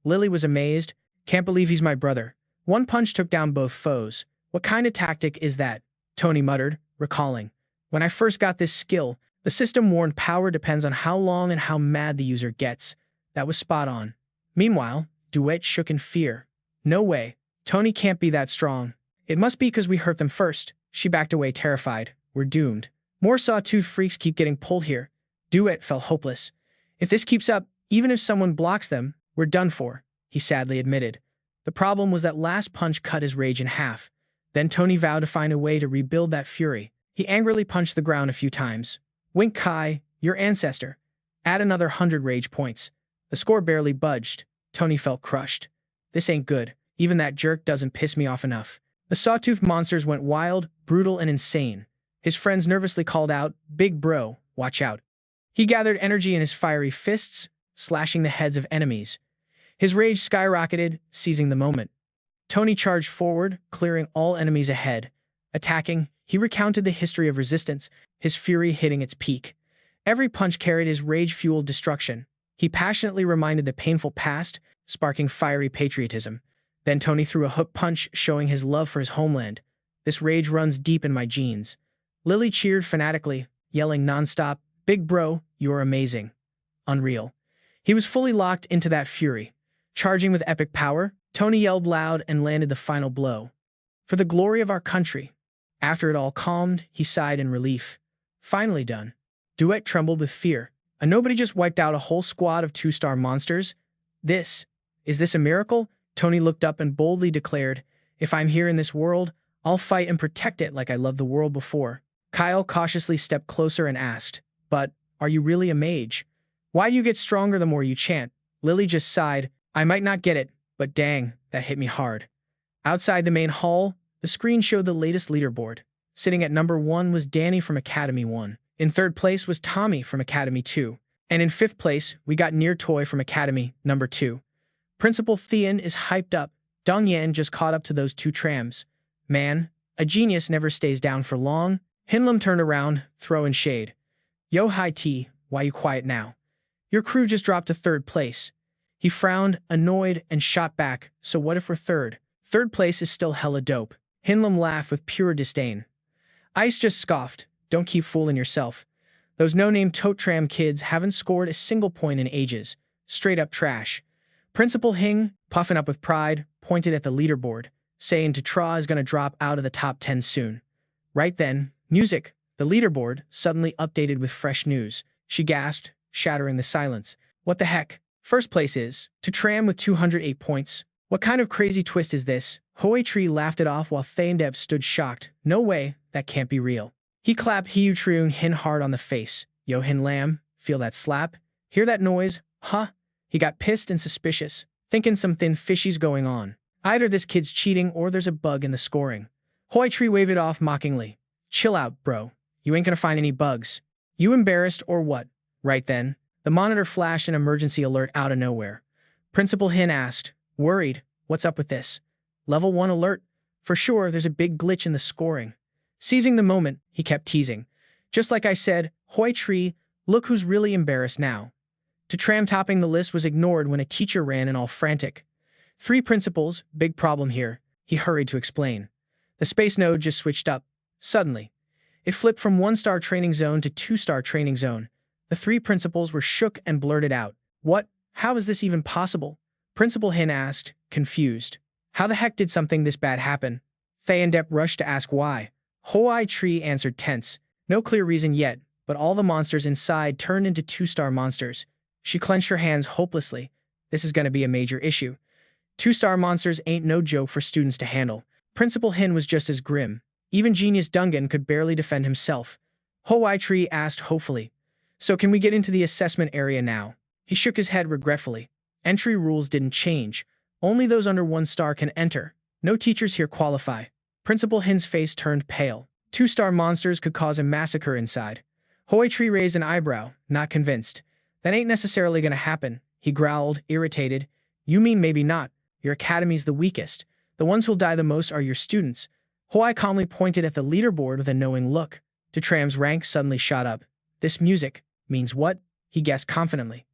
Lily was amazed. "Can't believe he's my brother." One punch took down both foes. "What kind of tactic is that?" Tony muttered, recalling. "When I first got this skill, the system warned power depends on how long and how mad the user gets." That was spot on. Meanwhile, Duet shook in fear. "No way. Tony can't be that strong. It must be because we hurt them first." She backed away terrified. "We're doomed. More sawtooth freaks keep getting pulled here." Duet felt hopeless. "If this keeps up, even if someone blocks them, we're done for," he sadly admitted. The problem was that last punch cut his rage in half. Then Tony vowed to find a way to rebuild that fury. He angrily punched the ground a few times. "Wink Kai, your ancestor. Add another 100 rage points." The score barely budged. Tony felt crushed. "This ain't good. Even that jerk doesn't piss me off enough." The sawtooth monsters went wild, brutal, and insane. His friends nervously called out, "Big bro, watch out." He gathered energy in his fiery fists, slashing the heads of enemies. His rage skyrocketed, seizing the moment. Tony charged forward, clearing all enemies ahead. Attacking, he recounted the history of resistance, his fury hitting its peak. Every punch carried his rage-fueled destruction. He passionately reminded the painful past, sparking fiery patriotism. Then Tony threw a hook punch, showing his love for his homeland. "This rage runs deep in my genes." Lily cheered fanatically, yelling nonstop, "Big bro, you're amazing." Unreal. He was fully locked into that fury. Charging with epic power, Tony yelled loud and landed the final blow. "For the glory of our country." After it all calmed, he sighed in relief. Finally done. Duet trembled with fear. A nobody just wiped out a whole squad of two-star monsters? Is this a miracle? Tony looked up and boldly declared, "If I'm here in this world, I'll fight and protect it like I loved the world before." Kyle cautiously stepped closer and asked, "But, are you really a mage? Why do you get stronger the more you chant?" Lily just sighed, "I might not get it, but dang, that hit me hard." Outside the main hall, the screen showed the latest leaderboard. Sitting at number 1 was Danny from Academy 1. In third place was Tommy from Academy 2. And in fifth place, we got Near Toy from Academy number 2. Principal Thean is hyped up. Dong Yan just caught up to those two trams. "Man, a genius never stays down for long." Hinlam turned around, throwing shade. "Yo, High T, why you quiet now? Your crew just dropped to third place." He frowned, annoyed, and shot back, "So what if we're third? Third place is still hella dope." Hinlam laughed with pure disdain. Ice just scoffed, "Don't keep fooling yourself. Those no-name To Tran kids haven't scored a single point in ages. Straight up trash." Principal Hing, puffing up with pride, pointed at the leaderboard, saying To Tran is going to drop out of the top 10 soon. Right then, music. The leaderboard suddenly updated with fresh news. She gasped, shattering the silence. "What the heck? First place is To Tran with 208 points. What kind of crazy twist is this?" Hoi Tree laughed it off while Thaindeb stood shocked. "No way, that can't be real." He clapped Hiu Triun Hin hard on the face. "Yo Hin Lam, feel that slap? Hear that noise? Huh?" He got pissed and suspicious, thinking something fishy's going on. Either this kid's cheating or there's a bug in the scoring. Hoi Tree waved it off mockingly. "Chill out, bro. You ain't gonna find any bugs. You embarrassed or what?" Right then, the monitor flashed an emergency alert out of nowhere. Principal Hin asked, "Worried? What's up with this?" "Level 1 alert. For sure, there's a big glitch in the scoring." Seizing the moment, he kept teasing. "Just like I said, Hoi Tree, look who's really embarrassed now." To Tram topping the list was ignored when a teacher ran in all frantic. "Three principals, big problem here," he hurried to explain. The space node just switched up. Suddenly, it flipped from 1-star training zone to 2-star training zone. The three principals were shook and blurted out. "What? How is this even possible?" Principal Hin asked, confused. "How the heck did something this bad happen?" Thaindep rushed to ask why. Hoi Tree answered tense. "No clear reason yet, but all the monsters inside turned into 2-star monsters." She clenched her hands hopelessly. This is going to be a major issue. 2-star monsters ain't no joke for students to handle. Principal Hin was just as grim. Even Genius Dungan could barely defend himself. Hoi Tree asked hopefully, "So can we get into the assessment area now?" He shook his head regretfully. Entry rules didn't change. Only those under 1 star can enter. No teachers here qualify. Principal Hin's face turned pale. 2-star monsters could cause a massacre inside. Hoi Tree raised an eyebrow, not convinced. That ain't necessarily gonna happen, he growled, irritated. You mean maybe not. Your academy's the weakest. The ones who'll die the most are your students. Huai calmly pointed at the leaderboard with a knowing look. To Tram's rank suddenly shot up. This music means what? He guessed confidently.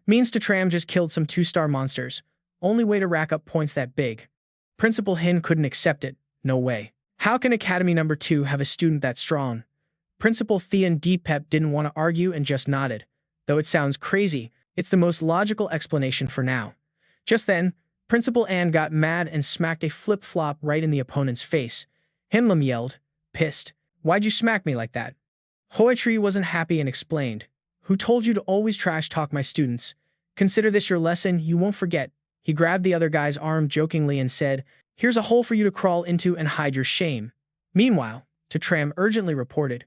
Means To Tram just killed some 2-star monsters. Only way to rack up points that big. Principal Hin couldn't accept it. No way. How can Academy number 2 have a student that strong? Principal Thean Deepep didn't want to argue and just nodded. Though it sounds crazy, it's the most logical explanation for now. Just then, Principal Ann got mad and smacked a flip-flop right in the opponent's face. Hinlam yelled, pissed. Why'd you smack me like that? Hoitree wasn't happy and explained. Who told you to always trash-talk my students? Consider this your lesson, you won't forget. He grabbed the other guy's arm jokingly and said, here's a hole for you to crawl into and hide your shame. Meanwhile, To Tram urgently reported.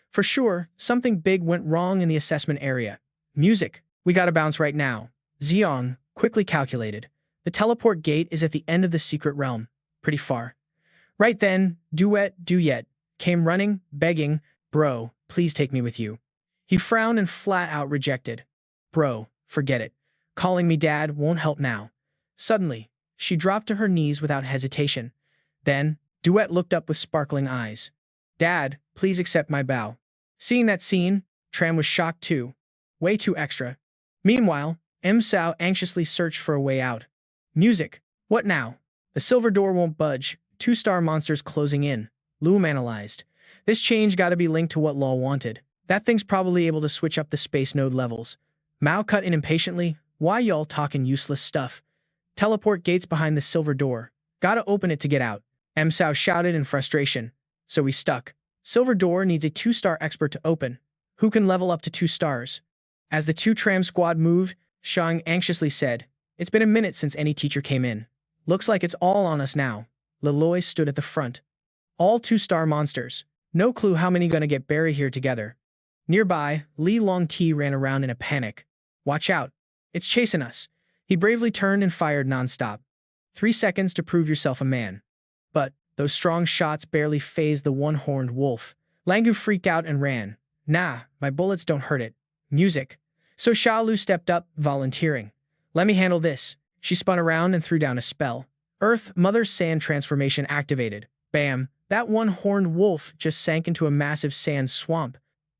For sure, something big went wrong in the assessment area. Music. We gotta bounce right now. Xiong quickly calculated. The teleport gate is at the end of the secret realm. Pretty far. Right then, Duet came running, begging, bro, please take me with you. He frowned and flat out rejected. Bro, forget it. Calling me dad won't help now. Suddenly, she dropped to her knees without hesitation. Then, Duet looked up with sparkling eyes. Dad, please accept my bow. Seeing that scene, Tram was shocked too. Way too extra. Meanwhile, Sao anxiously searched for a way out. Music. What now? The silver door won't budge. 2-star monsters closing in. Liam analyzed. This change gotta be linked to what Law wanted. That thing's probably able to switch up the space node levels. Mao cut in impatiently. Why y'all talking useless stuff? Teleport gates behind the silver door. Gotta open it to get out. Sao shouted in frustration. So we stuck. Silver door needs a 2-star expert to open. Who can level up to 2 stars? As the 2 Tram squad moved, Shang anxiously said, it's been a minute since any teacher came in. Looks like it's all on us now. Leloy stood at the front. All 2-star monsters. No clue how many gonna get buried here together. Nearby, Li Longti ran around in a panic. Watch out. It's chasing us. He bravely turned and fired nonstop. 3 seconds to prove yourself a man. But those strong shots barely phased the one-horned wolf. Langu freaked out and ran. Nah, my bullets don't hurt it. Music. So Xiaolu stepped up, volunteering. Let me handle this. She spun around and threw down a spell. Earth, Mother Sand transformation activated. Bam! That one-horned wolf just sank into a massive sand swamp.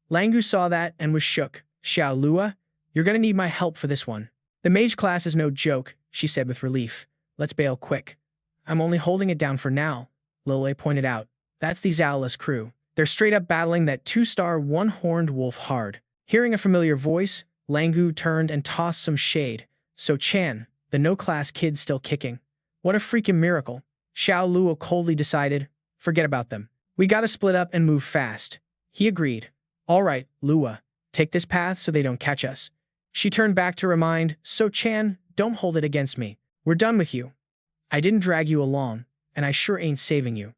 Langu saw that and was shook. Xiaolua, you're gonna need my help for this one. The mage class is no joke, she said with relief. Let's bail quick. I'm only holding it down for now, Lole pointed out. That's the Zowless crew. They're straight up battling that 2-star one-horned wolf hard. Hearing a familiar voice, Langu turned and tossed some shade. So Chan, the no-class kid still kicking. What a freaking miracle. Xiao Luo coldly decided, forget about them. We gotta split up and move fast. He agreed. All right, Lua, take this path so they don't catch us. She turned back to remind, So Chan, don't hold it against me. We're done with you. I didn't drag you along, and I sure ain't saving you.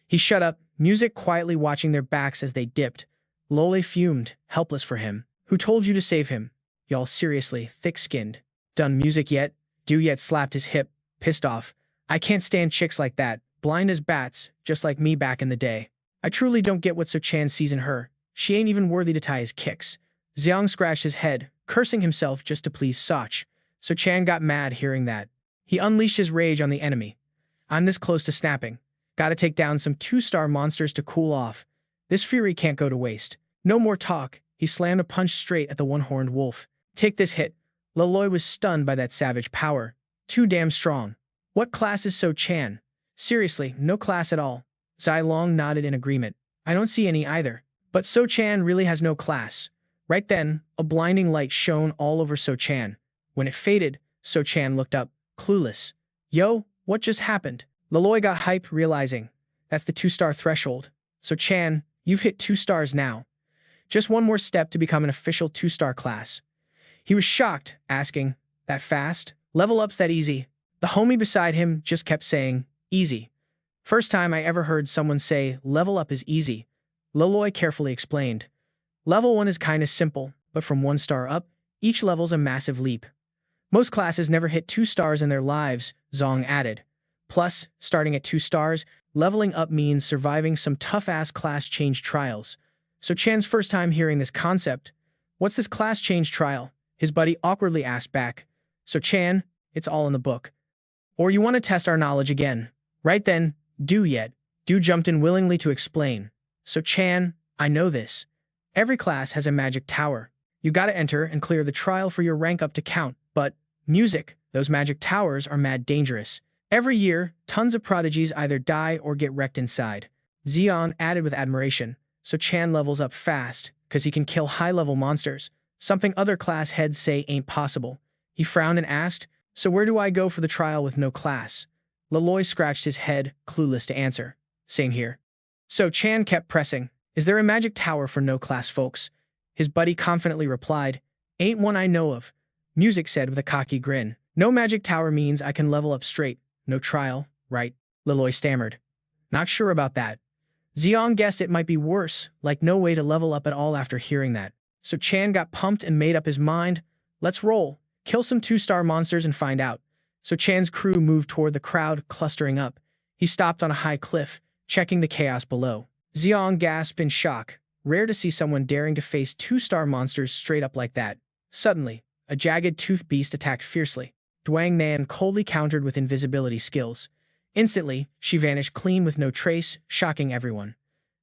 He shut up, music quietly watching their backs as they dipped. Lole fumed, helpless for him. Who told you to save him? Y'all seriously, thick-skinned. Done music yet? Duyet slapped his hip, pissed off. I can't stand chicks like that, blind as bats, just like me back in the day. I truly don't get what So Chan sees in her. She ain't even worthy to tie his kicks. Xiang scratched his head, cursing himself just to please Soch. So Chan got mad hearing that. He unleashed his rage on the enemy. I'm this close to snapping. Gotta take down some 2-star monsters to cool off. This fury can't go to waste. No more talk. He slammed a punch straight at the one-horned wolf. Take this hit. Leloy was stunned by that savage power. Too damn strong. What class is So Chan? Seriously, no class at all. Zai Long nodded in agreement. I don't see any either. But So Chan really has no class. Right then, a blinding light shone all over So Chan. When it faded, So Chan looked up, clueless. Yo, what just happened? Leloy got hype, realizing. That's the 2-star threshold. So Chan, you've hit 2 stars now. Just one more step to become an official 2-star class. He was shocked, asking, that fast? Level up's that easy? The homie beside him just kept saying, easy. First time I ever heard someone say level up is easy. Leloy carefully explained. Level 1 is kinda simple, but from 1 star up, each level's a massive leap. Most classes never hit 2 stars in their lives, Zong added. Plus, starting at 2 stars, leveling up means surviving some tough-ass class change trials. So Chan's first time hearing this concept. What's this class change trial? His buddy awkwardly asked back. So Chan, it's all in the book. Or you want to test our knowledge again? Right then, Du jumped in willingly to explain. So Chan, I know this. Every class has a magic tower. You gotta enter and clear the trial for your rank up to count. But, music, those magic towers are mad dangerous. Every year, tons of prodigies either die or get wrecked inside. Xion added with admiration. So Chan levels up fast, cause he can kill high-level monsters. Something other class heads say ain't possible. He frowned and asked, so where do I go for the trial with no class? Leloy scratched his head, clueless to answer. Same here. So Chan kept pressing. Is there a magic tower for no class folks? His buddy confidently replied, ain't one I know of. Music said with a cocky grin. No magic tower means I can level up straight. No trial, right? Leloy stammered. Not sure about that. Xiong guessed it might be worse, like no way to level up at all after hearing that. So Chan got pumped and made up his mind. Let's roll. Kill some 2-star monsters and find out. So Chan's crew moved toward the crowd, clustering up. He stopped on a high cliff, checking the chaos below. Xiong gasped in shock. Rare to see someone daring to face 2-star monsters straight up like that. Suddenly, a jagged tooth beast attacked fiercely. Duang Nan coldly countered with invisibility skills. Instantly, she vanished clean with no trace, shocking everyone.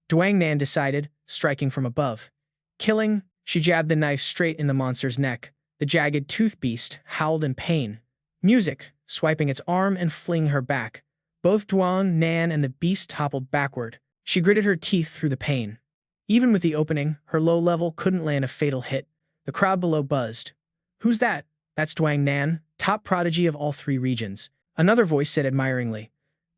Duang Nan decided, striking from above. Killing, she jabbed the knife straight in the monster's neck. The jagged tooth beast howled in pain. Music, swiping its arm and flinging her back. Both Duang Nan and the beast toppled backward. She gritted her teeth through the pain. Even with the opening, her low level couldn't land a fatal hit. The crowd below buzzed. Who's that? That's Duang Nan, top prodigy of all 3 regions. Another voice said admiringly.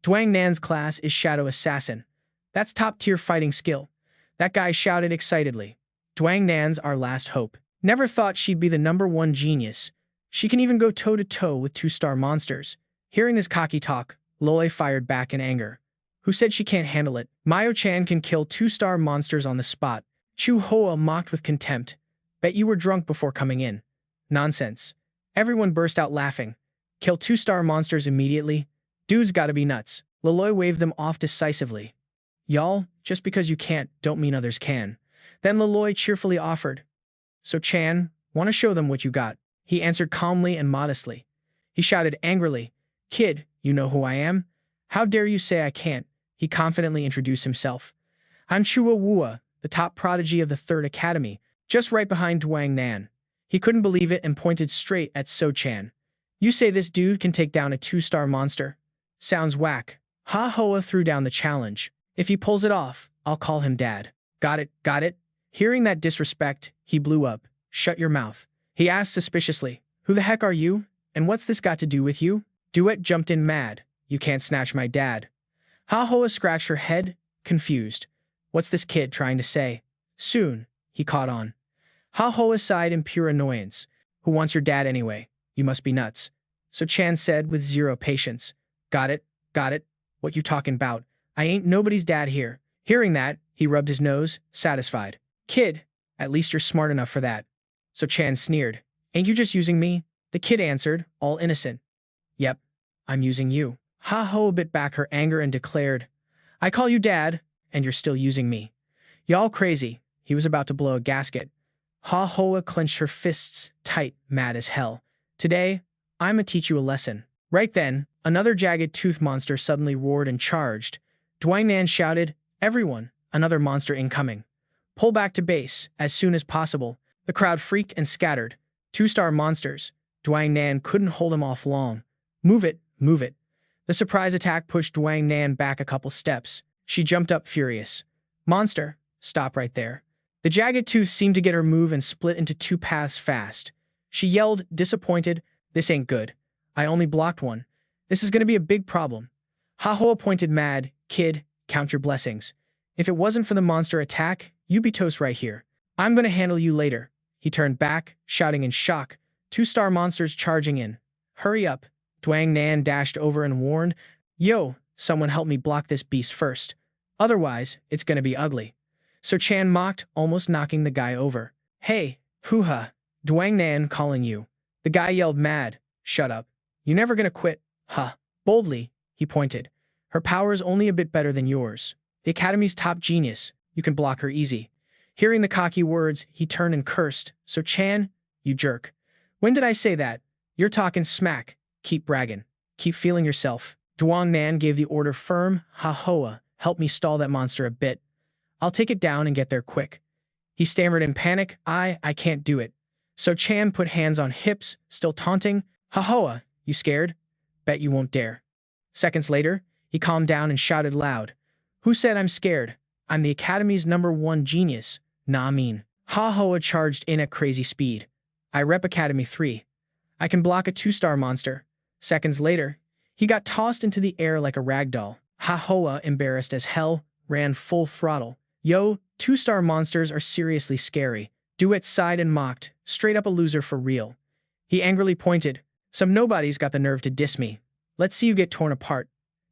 Duang Nan's class is Shadow Assassin. That's top-tier fighting skill. That guy shouted excitedly. Duang Nan's our last hope. Never thought she'd be the #1 genius. She can even go toe-to-toe with 2-star monsters. Hearing this cocky talk, Loi fired back in anger. Who said she can't handle it? Mayo-chan can kill 2-star monsters on the spot. Chu Hoa mocked with contempt. Bet you were drunk before coming in. Nonsense. Everyone burst out laughing. Kill 2-star monsters immediately? Dude's gotta be nuts. Leloy waved them off decisively. Y'all, just because you can't, don't mean others can. Then Leloy cheerfully offered. So Chan, wanna show them what you got? He answered calmly and modestly. He shouted angrily, Kid, you know who I am? How dare you say I can't? He confidently introduced himself. I'm Chua Wua, the top prodigy of the 3rd Academy, just right behind Duang Nan. He couldn't believe it and pointed straight at So Chan. You say this dude can take down a 2-star monster? Sounds whack. Ha Hoa threw down the challenge. If he pulls it off, I'll call him dad. Got it, got it? Hearing that disrespect, he blew up. Shut your mouth. He asked suspiciously, who the heck are you? And what's this got to do with you? Duet jumped in mad. You can't snatch my dad. Ha Hoa scratched her head, confused. What's this kid trying to say? Soon, he caught on. Ha Hoa sighed in pure annoyance. Who wants your dad anyway? You must be nuts. So Chan said with zero patience. Got it, got it. What you talking about? I ain't nobody's dad here. Hearing that, he rubbed his nose, satisfied. Kid, at least you're smart enough for that. So Chan sneered. Ain't you just using me? The kid answered, all innocent. Yep, I'm using you. Ha Ho bit back her anger and declared, I call you dad, and you're still using me. Y'all crazy. He was about to blow a gasket. Ha Hoa clenched her fists tight, mad as hell. Today, I'ma teach you a lesson. Right then, another jagged tooth monster suddenly roared and charged. Duang Nan shouted, Everyone, another monster incoming. Pull back to base, as soon as possible. The crowd freaked and scattered. 2-star monsters. Duang Nan couldn't hold him off long. Move it, move it. The surprise attack pushed Duang Nan back a couple steps. She jumped up furious. Monster, stop right there. The jagged tooth seemed to get her move and split into 2 paths fast. She yelled, disappointed, This ain't good. I only blocked one. This is gonna be a big problem. Ha Hoa pointed mad, Kid, count your blessings. If it wasn't for the monster attack, you'd be toast right here. I'm gonna handle you later. He turned back, shouting in shock. 2-star monsters charging in. Hurry up. Duang Nan dashed over and warned, Yo, someone help me block this beast first. Otherwise, it's gonna be ugly. So Chan mocked, almost knocking the guy over. Hey, hoo-ha, Duang Nan calling you. The guy yelled mad. Shut up. You never gonna quit. Huh. Boldly, he pointed. Her power's only a bit better than yours. The Academy's top genius. You can block her easy. Hearing the cocky words, he turned and cursed. So Chan, you jerk. When did I say that? You're talking smack. Keep bragging. Keep feeling yourself. Duong Nan gave the order firm. Ha hoa, help me stall that monster a bit. I'll take it down and get there quick. He stammered in panic. I can't do it. So Chan put hands on hips, still taunting. Ha hoa, you scared? Bet you won't dare. Seconds later, he calmed down and shouted loud. Who said I'm scared? I'm the Academy's #1 genius. Nah mean. Ha hoa charged in at crazy speed. I rep Academy 3. I can block a 2-star monster. Seconds later, he got tossed into the air like a rag doll. Ha hoa, embarrassed as hell, ran full throttle. Yo, 2-star monsters are seriously scary. Duet sighed and mocked, straight up a loser for real. He angrily pointed. Some nobody's got the nerve to diss me. Let's see you get torn apart.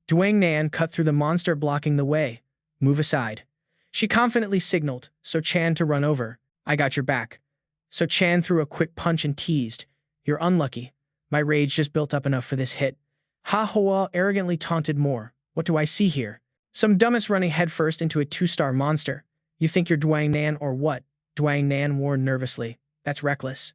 Duang Nan cut through the monster blocking the way. Move aside. She confidently signaled, So Chan to run over. I got your back. So Chan threw a quick punch and teased. You're unlucky. My rage just built up enough for this hit. Ha hoa arrogantly taunted more. What do I see here? Some dumbass running headfirst into a 2-star monster. You think you're Duang Nan or what? Duang Nan warned nervously. That's reckless.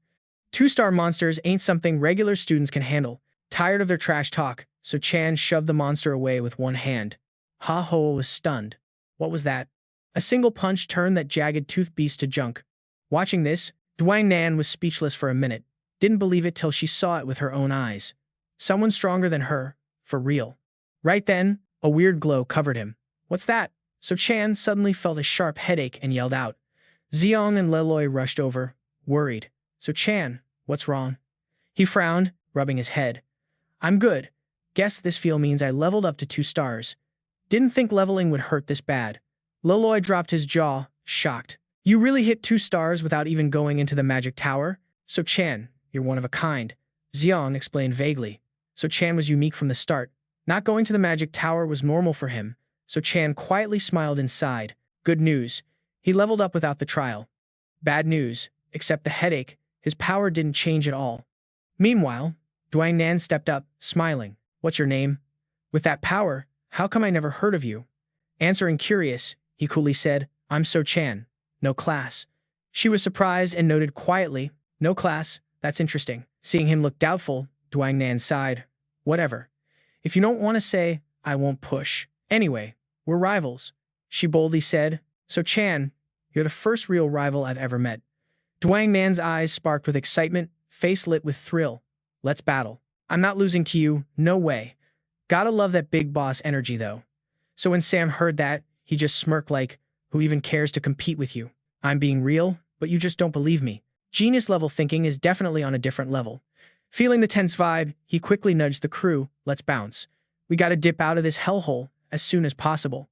2-star monsters ain't something regular students can handle. Tired of their trash talk, So Chan shoved the monster away with one hand. Ha hoa was stunned. What was that? A single punch turned that jagged tooth beast to junk. Watching this, Duang Nan was speechless for a minute. Didn't believe it till she saw it with her own eyes. Someone stronger than her, for real. Right then, a weird glow covered him. What's that? So Chan suddenly felt a sharp headache and yelled out. Xiong and Leloy rushed over, worried. So Chan, what's wrong? He frowned, rubbing his head. I'm good. Guess this feel means I leveled up to 2 stars. Didn't think leveling would hurt this bad. Leloy dropped his jaw, shocked. You really hit 2 stars without even going into the magic tower? So Chan, you're one of a kind. Xiong explained vaguely. So Chan was unique from the start. Not going to the magic tower was normal for him. So Chan quietly smiled inside. Good news. He leveled up without the trial. Bad news. Except the headache, his power didn't change at all. Meanwhile, Duang Nan stepped up, smiling. What's your name? With that power, how come I never heard of you? Answering curious, he coolly said, I'm So Chan. No class. She was surprised and noted quietly, no class, that's interesting. Seeing him look doubtful, Duang Nan sighed. Whatever. If you don't want to say, I won't push. Anyway, we're rivals. She boldly said, So Chan, you're the first real rival I've ever met. Duang Nan's eyes sparked with excitement, face lit with thrill. Let's battle. I'm not losing to you, no way. Gotta love that big boss energy though. So when Sam heard that, he just smirked like, who even cares to compete with you? I'm being real, but you just don't believe me. Genius level thinking is definitely on a different level. Feeling the tense vibe, he quickly nudged the crew, let's bounce. We gotta dip out of this hellhole as soon as possible.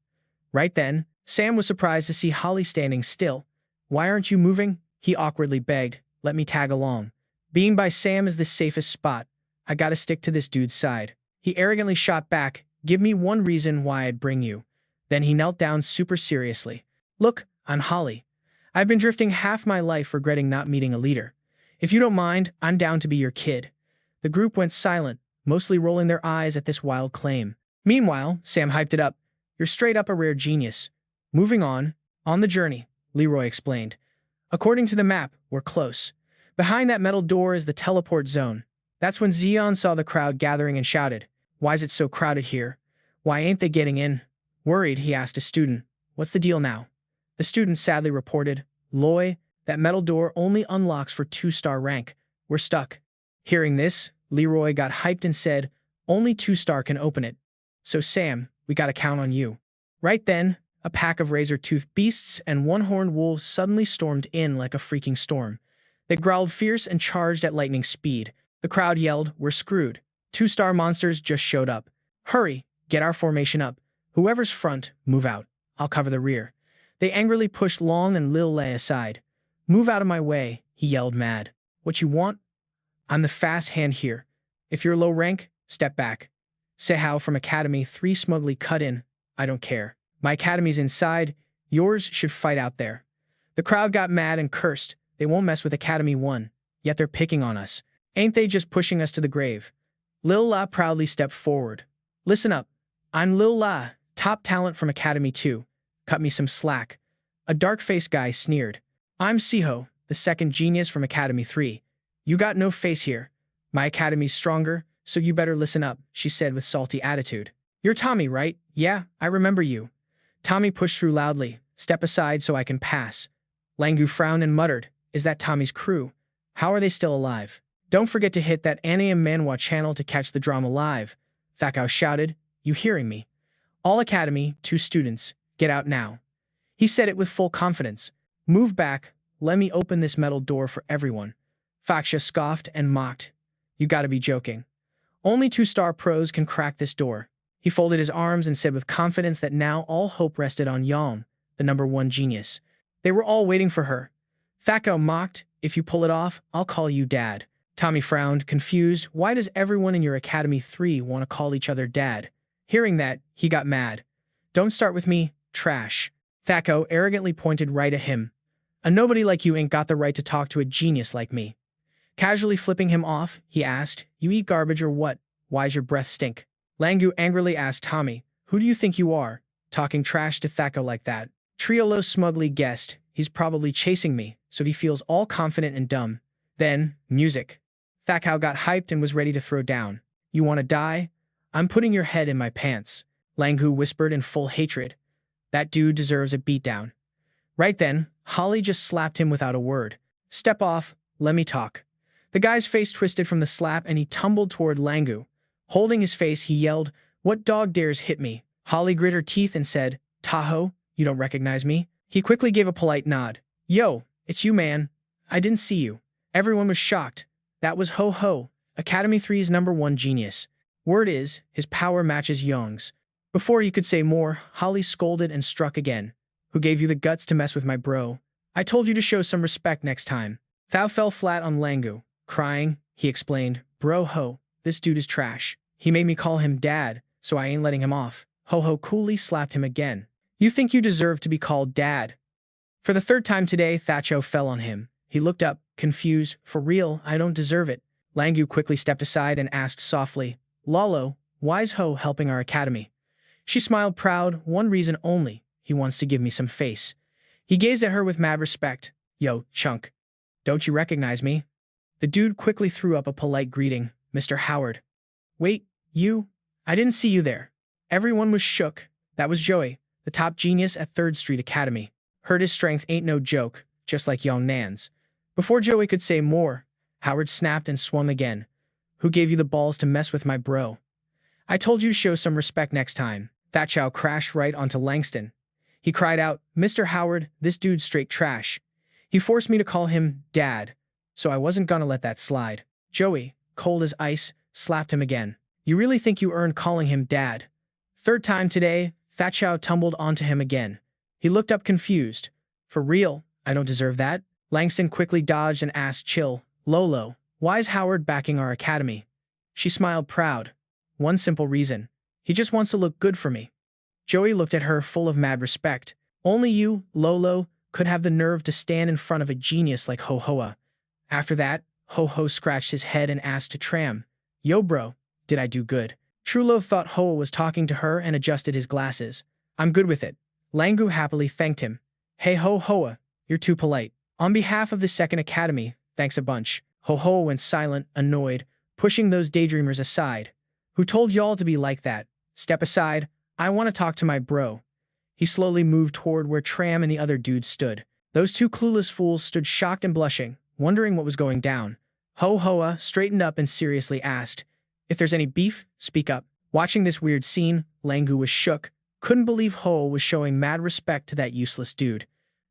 Right then, Sam was surprised to see Holly standing still. Why aren't you moving? He awkwardly begged, let me tag along. Being by Sam is the safest spot. I gotta stick to this dude's side. He arrogantly shot back, give me one reason why I'd bring you. Then he knelt down super seriously. Look, I'm Holly. I've been drifting half my life regretting not meeting a leader. If you don't mind, I'm down to be your kid. The group went silent, mostly rolling their eyes at this wild claim. Meanwhile, Sam hyped it up. You're straight up a rare genius. Moving on the journey, Leroy explained. According to the map, we're close. Behind that metal door is the teleport zone. That's when Xion saw the crowd gathering and shouted, Why is it so crowded here? Why ain't they getting in? Worried, he asked a student, What's the deal now? The student sadly reported, Loy, that metal door only unlocks for 2-star rank. We're stuck. Hearing this, Leroy got hyped and said, Only 2-star can open it. So Sam, we gotta count on you. Right then, a pack of razor-toothed beasts and one-horned wolves suddenly stormed in like a freaking storm. They growled fierce and charged at lightning speed. The crowd yelled, We're screwed. 2-star monsters just showed up. Hurry, get our formation up. Whoever's front, move out. I'll cover the rear. They angrily pushed Long and Lil Lei aside. Move out of my way, he yelled mad. What you want? I'm the fast hand here. If you're low rank, step back. Sehao from Academy 3 smugly cut in. I don't care. My academy's inside. Yours should fight out there. The crowd got mad and cursed. They won't mess with Academy 1. Yet they're picking on us. Ain't they just pushing us to the grave? Lil La proudly stepped forward. Listen up. I'm Lil La, top talent from Academy 2. Cut me some slack. A dark-faced guy sneered. I'm Siho, the second genius from Academy 3. You got no face here. My academy's stronger, so you better listen up, she said with salty attitude. You're Tommy, right? Yeah, I remember you. Tommy pushed through loudly. Step aside so I can pass. Langu frowned and muttered, is that Tommy's crew? How are they still alive? Don't forget to hit that anime Manhwa channel to catch the drama live. Thakao shouted, you hearing me? All academy, 2 students, get out now. He said it with full confidence. Move back, let me open this metal door for everyone. Faksha scoffed and mocked. You gotta be joking. Only 2-star pros can crack this door. He folded his arms and said with confidence that now all hope rested on Yang, the #1 genius. They were all waiting for her. Thakao mocked, if you pull it off, I'll call you Dad. Tommy frowned, confused. Why does everyone in your Academy 3 want to call each other Dad? Hearing that, he got mad. Don't start with me, trash. Thakao arrogantly pointed right at him. A nobody like you ain't got the right to talk to a genius like me. Casually flipping him off, he asked, you eat garbage or what? Why's your breath stink? Langu angrily asked Tommy, who do you think you are, talking trash to Thakao like that? Triolo smugly guessed, he's probably chasing me, so he feels all confident and dumb. Then, music. Thakao got hyped and was ready to throw down. You want to die? I'm putting your head in my pants. Langu whispered in full hatred. That dude deserves a beatdown. Right then, Holly just slapped him without a word. Step off, let me talk. The guy's face twisted from the slap and he tumbled toward Langu. Holding his face, he yelled, what dog dares hit me? Holly grit her teeth and said, Tahoe, you don't recognize me? He quickly gave a polite nod. Yo, it's you, man. I didn't see you. Everyone was shocked. That was Ho-Ho, Academy 3's #1 genius. Word is, his power matches Young's. Before he could say more, Holly scolded and struck again. Who gave you the guts to mess with my bro? I told you to show some respect next time. Thao fell flat on Langu. Crying, he explained, Bro Ho, this dude is trash. He made me call him Dad, so I ain't letting him off. Ho-Ho coolly slapped him again. You think you deserve to be called Dad? For the 3rd time today, Thatcho fell on him. He looked up, confused. For real, I don't deserve it. Langu quickly stepped aside and asked softly, Lalo, why's Ho helping our academy? She smiled proud, one reason only. He wants to give me some face. He gazed at her with mad respect. Yo, chunk. Don't you recognize me? The dude quickly threw up a polite greeting. Mr. Howard. Wait, you? I didn't see you there. Everyone was shook. That was Joey, the top genius at 3rd Street Academy. Heard his strength ain't no joke, just like Young Nan's. Before Joey could say more, Howard snapped and swung again. Who gave you the balls to mess with my bro? I told you to show some respect next time. That chow crashed right onto Langston. He cried out, Mr. Howard, this dude's straight trash. He forced me to call him Dad, so I wasn't gonna let that slide. Joey, cold as ice, slapped him again. You really think you earned calling him Dad? 3rd time today, Thatchow tumbled onto him again. He looked up confused. For real, I don't deserve that? Langston quickly dodged and asked chill, Lolo, why's Howard backing our academy? She smiled proud. One simple reason. He just wants to look good for me. Joey looked at her full of mad respect. Only you, Lolo, could have the nerve to stand in front of a genius like Ho-Hoa. After that, Ho-Ho scratched his head and asked To Tran, Yo bro, did I do good? Trulo thought Hoa was talking to her and adjusted his glasses. I'm good with it. Langu happily thanked him. Hey Ho-Hoa, you're too polite. On behalf of the 2nd Academy, thanks a bunch. Ho-Hoa went silent, annoyed, pushing those daydreamers aside. Who told y'all to be like that? Step aside, I want to talk to my bro. He slowly moved toward where Tram and the other dudes stood. Those 2 clueless fools stood shocked and blushing, wondering what was going down. Ho-Hoa straightened up and seriously asked, if there's any beef, speak up. Watching this weird scene, Langu was shook, couldn't believe Ho was showing mad respect to that useless dude.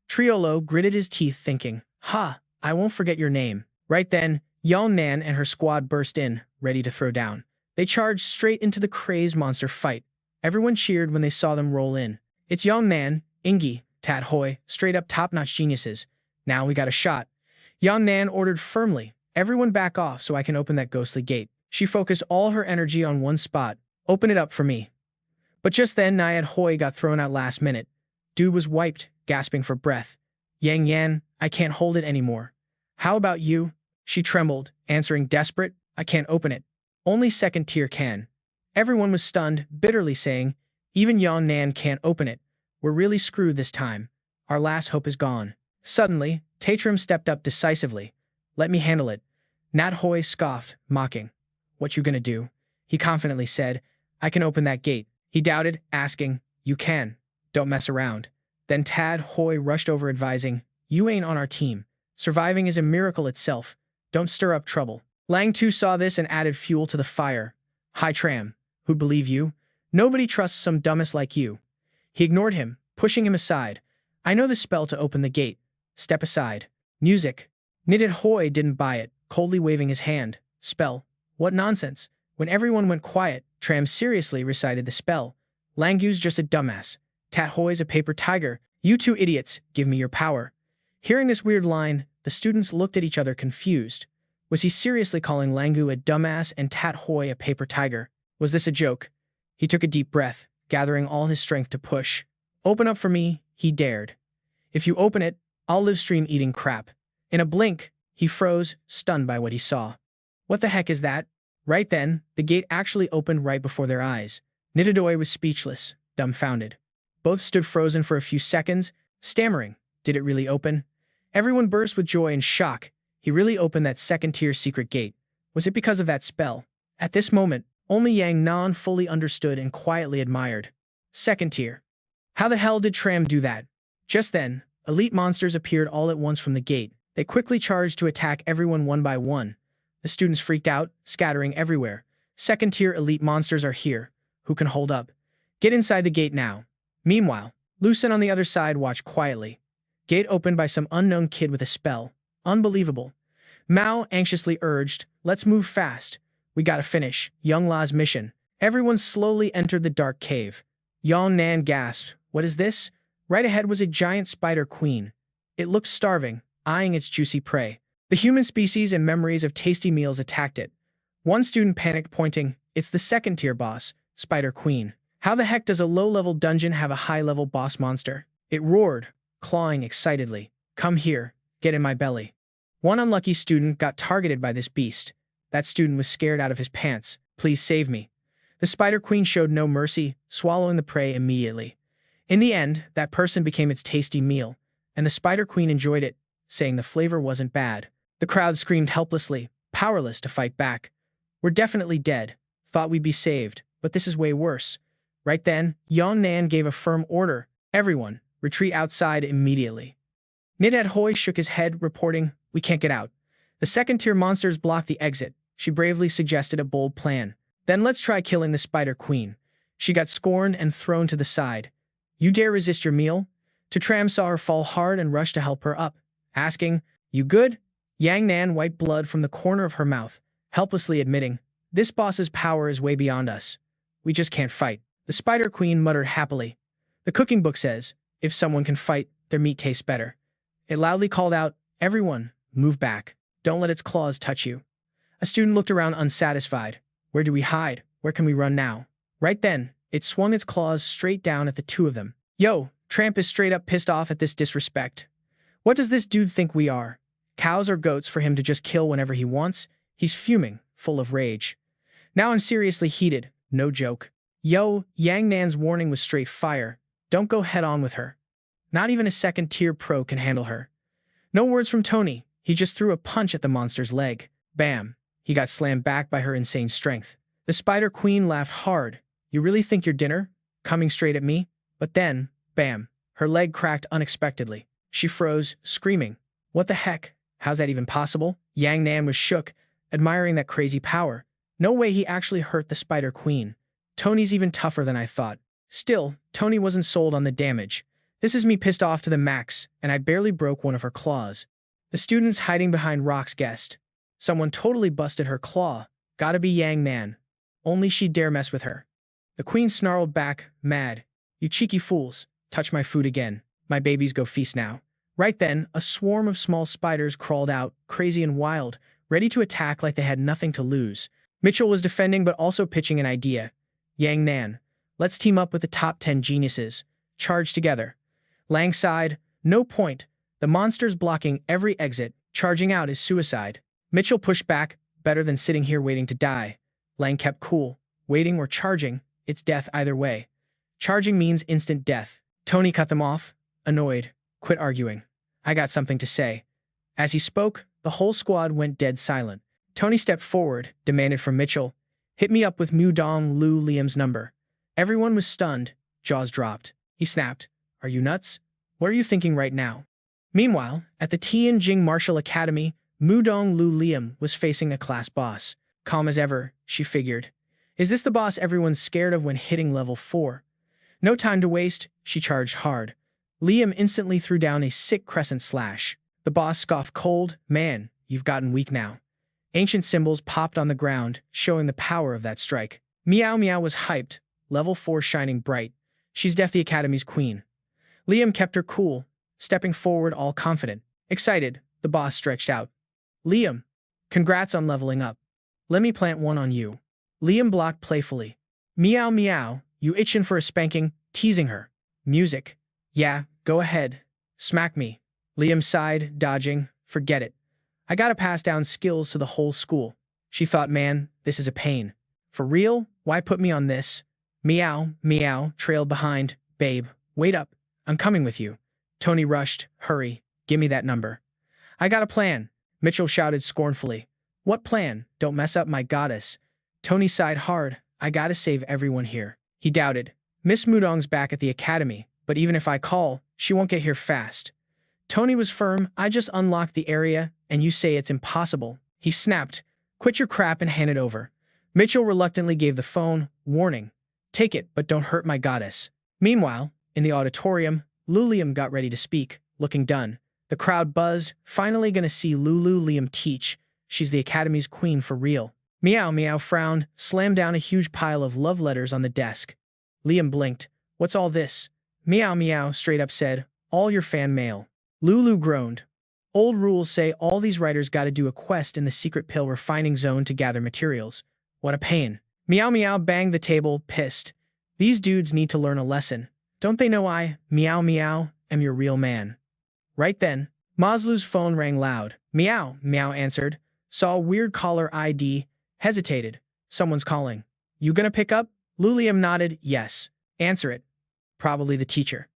Triolo gritted his teeth thinking, ha, I won't forget your name. Right then, Yon Nan and her squad burst in, ready to throw down. They charged straight into the crazed monster fight. Everyone cheered when they saw them roll in. It's Yon Nan, Ingi, Tat Hoi, straight up top-notch geniuses. Now we got a shot. Yon Nan ordered firmly, everyone back off so I can open that ghostly gate. She focused all her energy on one spot. Open it up for me. But just then, Nyad Hoi got thrown out last minute. Dude was wiped, gasping for breath. Yang Yan, I can't hold it anymore. How about you? She trembled, answering desperate, I can't open it. Only 2nd tier can. Everyone was stunned, bitterly saying, even Yon Nan can't open it. We're really screwed this time. Our last hope is gone. Suddenly, Tatram stepped up decisively. Let me handle it. Nat Hoy scoffed, mocking. What you gonna do? He confidently said, I can open that gate. He doubted, asking, You can. Don't mess around. Then Tad Hoy rushed over advising, You ain't on our team. Surviving is a miracle itself. Don't stir up trouble. Lang too saw this and added fuel to the fire. Hi Tram. Who'd believe you? Nobody trusts some dumbass like you. He ignored him, pushing him aside. I know the spell to open the gate. Step aside. Music. Knitted Hoy didn't buy it, coldly waving his hand. Spell. What nonsense. When everyone went quiet, Tram seriously recited the spell. Langu's just a dumbass. Tat Hoy's a paper tiger. You two idiots, give me your power. Hearing this weird line, the students looked at each other confused. Was he seriously calling Langu a dumbass and Tat Hoy a paper tiger? Was this a joke? He took a deep breath, gathering all his strength to push. Open up for me, he dared. If you open it, I'll live stream eating crap. In a blink, he froze, stunned by what he saw. What the heck is that? Right then, the gate actually opened right before their eyes. Nidadoy was speechless, dumbfounded. Both stood frozen for a few seconds, stammering. Did it really open? Everyone burst with joy and shock. He really opened that second-tier secret gate. Was it because of that spell? At this moment, only Yang Nan fully understood and quietly admired. Second tier. How the hell did Tram do that? Just then, elite monsters appeared all at once from the gate. They quickly charged to attack everyone one by one. The students freaked out, scattering everywhere. Second-tier elite monsters are here. Who can hold up? Get inside the gate now. Meanwhile, Lucen on the other side watched quietly. Gate opened by some unknown kid with a spell. Unbelievable. Mao anxiously urged, Let's move fast. We gotta finish Young La's mission. Everyone slowly entered the dark cave. Yang Nan gasped, What is this? Right ahead was a giant spider queen. It looked starving, eyeing its juicy prey. The human species and memories of tasty meals attacked it. One student panicked, pointing, It's the second-tier boss, Spider Queen. How the heck does a low-level dungeon have a high-level boss monster? It roared, clawing excitedly. Come here, get in my belly. One unlucky student got targeted by this beast. That student was scared out of his pants. Please save me. The Spider Queen showed no mercy, swallowing the prey immediately. In the end, that person became its tasty meal, and the Spider Queen enjoyed it, saying the flavor wasn't bad. The crowd screamed helplessly, powerless to fight back. We're definitely dead. Thought we'd be saved, but this is way worse. Right then, Yang Nan gave a firm order. Everyone, retreat outside immediately. Nidad Hoy shook his head, reporting, We can't get out. The second-tier monsters blocked the exit. She bravely suggested a bold plan. Then let's try killing the Spider Queen. She got scorned and thrown to the side. You dare resist your meal? To Tram saw her fall hard and rushed to help her up, asking, You good? Yang Nan wiped blood from the corner of her mouth, helplessly admitting, This boss's power is way beyond us. We just can't fight. The Spider Queen muttered happily. The cooking book says, if someone can fight, their meat tastes better. It loudly called out, Everyone, move back. Don't let its claws touch you. A student looked around unsatisfied. Where do we hide? Where can we run now? Right then, it swung its claws straight down at the two of them. Yo, Tramp is straight up pissed off at this disrespect. What does this dude think we are? Cows or goats for him to just kill whenever he wants? He's fuming, full of rage. Now I'm seriously heated, no joke. Yo, Yang Nan's warning was straight fire. Don't go head-on with her. Not even a second-tier pro can handle her. No words from Tony. He just threw a punch at the monster's leg. Bam. He got slammed back by her insane strength. The Spider Queen laughed hard. You really think you're dinner? Coming straight at me? But then, bam, her leg cracked unexpectedly. She froze, screaming. What the heck? How's that even possible? Yang Nan was shook, admiring that crazy power. No way he actually hurt the Spider Queen. Tony's even tougher than I thought. Still, Tony wasn't sold on the damage. This is me pissed off to the max, and I barely broke one of her claws. The students hiding behind rocks guessed. Someone totally busted her claw. Gotta be Yang Nan. Only she dare mess with her. The queen snarled back, mad. You cheeky fools. Touch my food again. My babies go feast now. Right then, a swarm of small spiders crawled out, crazy and wild, ready to attack like they had nothing to lose. Mitchell was defending but also pitching an idea. Yang Nan, let's team up with the top 10 geniuses. Charge together. Lang sighed, no point. The monster's blocking every exit. Charging out is suicide. Mitchell pushed back, better than sitting here waiting to die. Lang kept cool. Waiting or charging, it's death either way. Charging means instant death. Tony cut them off, annoyed. Quit arguing. I got something to say. As he spoke, the whole squad went dead silent. Tony stepped forward, demanded from Mitchell, "Hit me up with Mudong Lu Liam's number." Everyone was stunned, jaws dropped. He snapped, "Are you nuts? What are you thinking right now?" Meanwhile, at the Tianjing Martial Academy, Mudong Lu Liam was facing a class boss. Calm as ever, she figured. Is this the boss everyone's scared of when hitting level 4? No time to waste, she charged hard. Liam instantly threw down a sick crescent slash. The boss scoffed cold, "Man, you've gotten weak now." Ancient symbols popped on the ground, showing the power of that strike. Meow Meow was hyped, level 4 shining bright. She's Death the Academy's queen. Liam kept her cool, stepping forward all confident. Excited, the boss stretched out. "Liam, congrats on leveling up. Let me plant one on you." Liam blocked playfully. "Meow Meow, you itching for a spanking?" teasing her. Music. "Yeah, go ahead. Smack me." Liam sighed, dodging. "Forget it. I gotta pass down skills to the whole school." She thought, man, this is a pain. For real? Why put me on this? Meow, Meow, trailed behind. "Babe, wait up. I'm coming with you." Tony rushed. "Hurry. Give me that number." "I got a plan," Mitchell shouted scornfully. "What plan? Don't mess up my goddess." Tony sighed hard. "I gotta save everyone here." He doubted. "Miss Mudong's back at the academy, but even if I call, she won't get here fast." Tony was firm. "I just unlocked the area, and you say it's impossible." He snapped. "Quit your crap and hand it over." Mitchell reluctantly gave the phone, warning, "Take it, but don't hurt my goddess." Meanwhile, in the auditorium, Lu Liam got ready to speak, looking done. The crowd buzzed. Finally gonna see Lu Liam teach. She's the academy's queen for real. Meow Meow frowned, slammed down a huge pile of love letters on the desk. Liam blinked. "What's all this?" Meow Meow straight up said, "All your fan mail." Lulu groaned. "Old rules say all these writers gotta do a quest in the secret pill refining zone to gather materials. What a pain." Meow Meow banged the table, pissed. "These dudes need to learn a lesson. Don't they know I, Meow Meow, am your real man?" Right then, Maslu's phone rang loud. Meow Meow answered, saw a weird caller ID, hesitated. "Someone's calling. You gonna pick up?" Luliam nodded, "Yes." "Answer it." "Probably the teacher."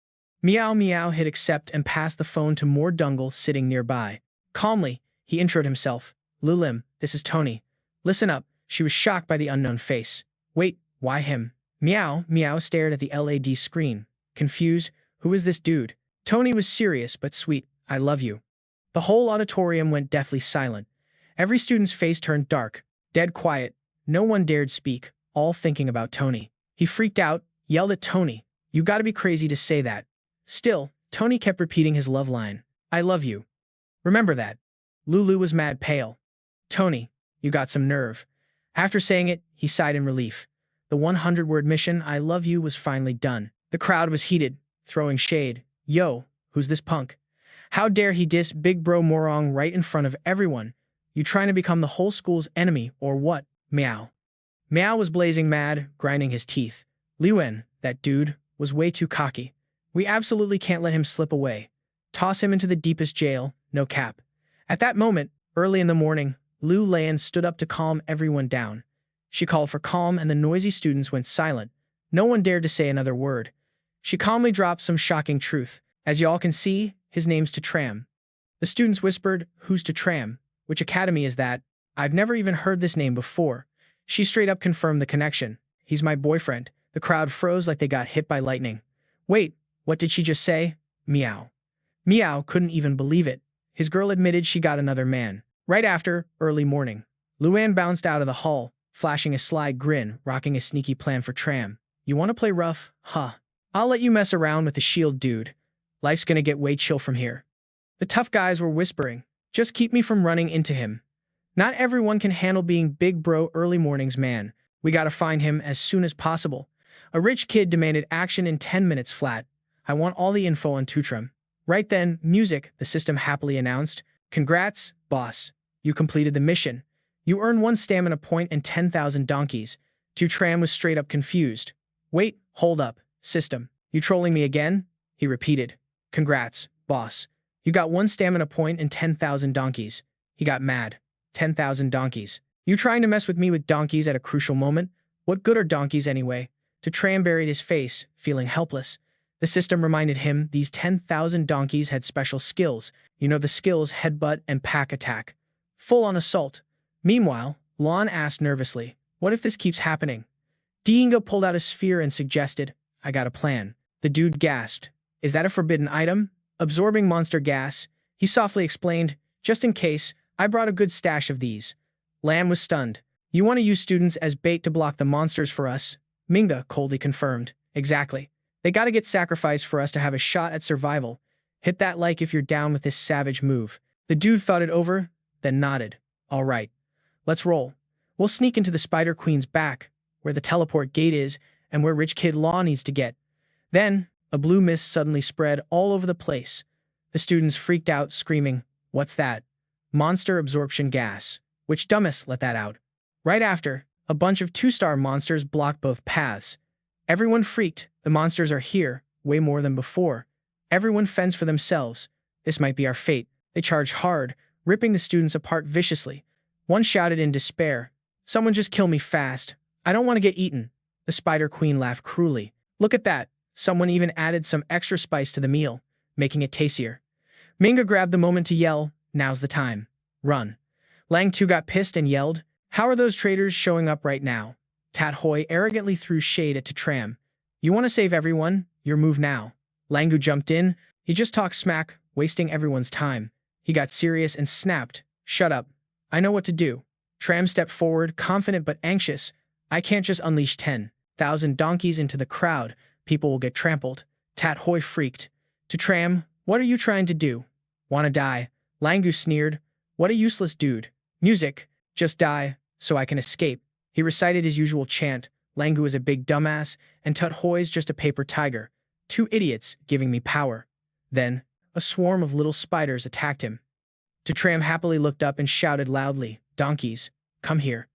Meow Meow hit accept and passed the phone to More Dungle sitting nearby. Calmly, he introed himself. "Lulim, this is Tony. Listen up." She was shocked by the unknown face. "Wait, why him?" Meow Meow stared at the LED screen. Confused, who is this dude? Tony was serious but sweet. "I love you." The whole auditorium went deathly silent. Every student's face turned dark, dead quiet. No one dared speak, all thinking about Tony. He freaked out, yelled at Tony, "You gotta be crazy to say that." Still, Tony kept repeating his love line. "I love you. Remember that." Lulu was mad pale. "Tony, you got some nerve." After saying it, he sighed in relief. The 100-word mission, "I love you," was finally done. The crowd was heated, throwing shade. "Yo, who's this punk? How dare he diss Big Bro Morong right in front of everyone? You trying to become the whole school's enemy, or what?" Meow. Meow was blazing mad, grinding his teeth. "Liwen, that dude, was way too cocky. We absolutely can't let him slip away. Toss him into the deepest jail, no cap." At that moment, early in the morning, Lu Lian stood up to calm everyone down. She called for calm and the noisy students went silent. No one dared to say another word. She calmly dropped some shocking truth. "As y'all can see, his name's To Tran." The students whispered, "Who's To Tran? Which academy is that? I've never even heard this name before." She straight up confirmed the connection. "He's my boyfriend." The crowd froze like they got hit by lightning. "Wait, what did she just say?" Meow. Meow couldn't even believe it. His girl admitted she got another man. Right after, early morning, Luann bounced out of the hall, flashing a sly grin, rocking a sneaky plan for Tram. "You want to play rough? Huh. I'll let you mess around with the shield dude. Life's gonna get way chill from here." The tough guys were whispering, "Just keep me from running into him. Not everyone can handle being big bro early mornings, man. We gotta find him as soon as possible." A rich kid demanded action in 10 minutes flat. "I want all the info on Tutram." Right then, music, the system happily announced. "Congrats, boss. You completed the mission. You earned 1 stamina point and 10,000 donkeys." Tutram was straight up confused. "Wait, hold up, system. You trolling me again?" He repeated. "Congrats, boss. You got 1 stamina point and 10,000 donkeys." He got mad. 10,000 donkeys. "You trying to mess with me with donkeys at a crucial moment? What good are donkeys anyway?" Tutram buried his face, feeling helpless. The system reminded him these 10,000 donkeys had special skills. You know the skills headbutt and pack attack. Full-on assault. Meanwhile, Lon asked nervously, what if this keeps happening? Diingo pulled out a sphere and suggested, I got a plan. The dude gasped. Is that a forbidden item? Absorbing monster gas. He softly explained, just in case, I brought a good stash of these. Lam was stunned. You want to use students as bait to block the monsters for us? Minga coldly confirmed. Exactly. They gotta get sacrificed for us to have a shot at survival. Hit that like if you're down with this savage move. The dude thought it over, then nodded. All right. Let's roll. We'll sneak into the Spider Queen's back, where the teleport gate is and where Rich Kid Law needs to get. Then, a blue mist suddenly spread all over the place. The students freaked out, screaming, What's that? Monster absorption gas. Which dumbass let that out? Right after, a bunch of 2-star monsters blocked both paths. Everyone freaked. The monsters are here, way more than before. Everyone fends for themselves. This might be our fate. They charged hard, ripping the students apart viciously. One shouted in despair, Someone just kill me fast. I don't want to get eaten. The Spider Queen laughed cruelly. Look at that. Someone even added some extra spice to the meal, making it tastier. Minga grabbed the moment to yell, Now's the time. Run. Lang Tu got pissed and yelled, How are those traitors showing up right now? Tat Hoi arrogantly threw shade at To Tran. You want to save everyone? Your move now. Langu jumped in. He just talked smack, wasting everyone's time. He got serious and snapped. Shut up. I know what to do. Tram stepped forward, confident but anxious. I can't just unleash 10,000 donkeys into the crowd. People will get trampled. Tat Hoi freaked. To Tram, what are you trying to do? Wanna die? Langu sneered. What a useless dude. Music. Just die, so I can escape. He recited his usual chant. Langu is a big dumbass, and Tut Hoi's just a paper tiger. 2 idiots giving me power. Then, a swarm of little spiders attacked him. To Tram happily looked up and shouted loudly, Donkeys, come here.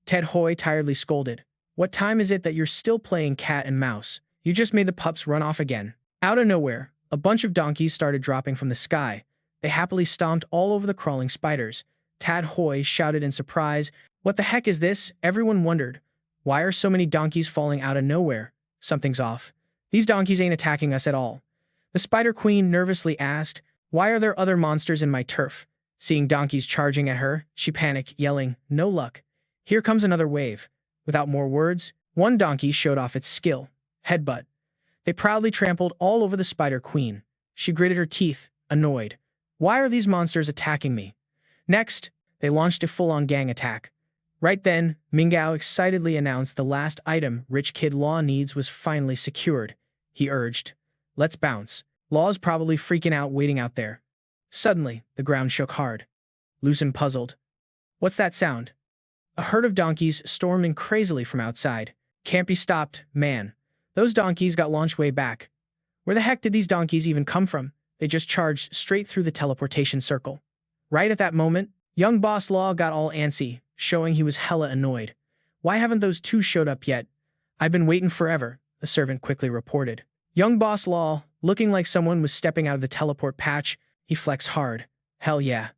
Ted Hoi tiredly scolded. What time is it that you're still playing cat and mouse? You just made the pups run off again. Out of nowhere, a bunch of donkeys started dropping from the sky. They happily stomped all over the crawling spiders. Tad Hoi shouted in surprise, What the heck is this? Everyone wondered. Why are so many donkeys falling out of nowhere? Something's off. These donkeys ain't attacking us at all. The Spider Queen nervously asked, Why are there other monsters in my turf? Seeing donkeys charging at her, she panicked, yelling, No luck. Here comes another wave. Without more words, one donkey showed off its skill. Headbutt. They proudly trampled all over the Spider Queen. She gritted her teeth, annoyed. Why are these monsters attacking me? Next, they launched a full-on gang attack. Right then, Mingao excitedly announced the last item Rich Kid Law needs was finally secured. He urged, Let's bounce. Law's probably freaking out waiting out there. Suddenly, the ground shook hard. Lucen puzzled. What's that sound? A herd of donkeys stormed in crazily from outside. Can't be stopped, man. Those donkeys got launched way back. Where the heck did these donkeys even come from? They just charged straight through the teleportation circle. Right at that moment, young Boss Law got all antsy, showing he was hella annoyed. Why haven't those 2 showed up yet? I've been waiting forever, the servant quickly reported. Young Boss Law, looking like someone was stepping out of the teleport patch, he flexed hard. Hell yeah.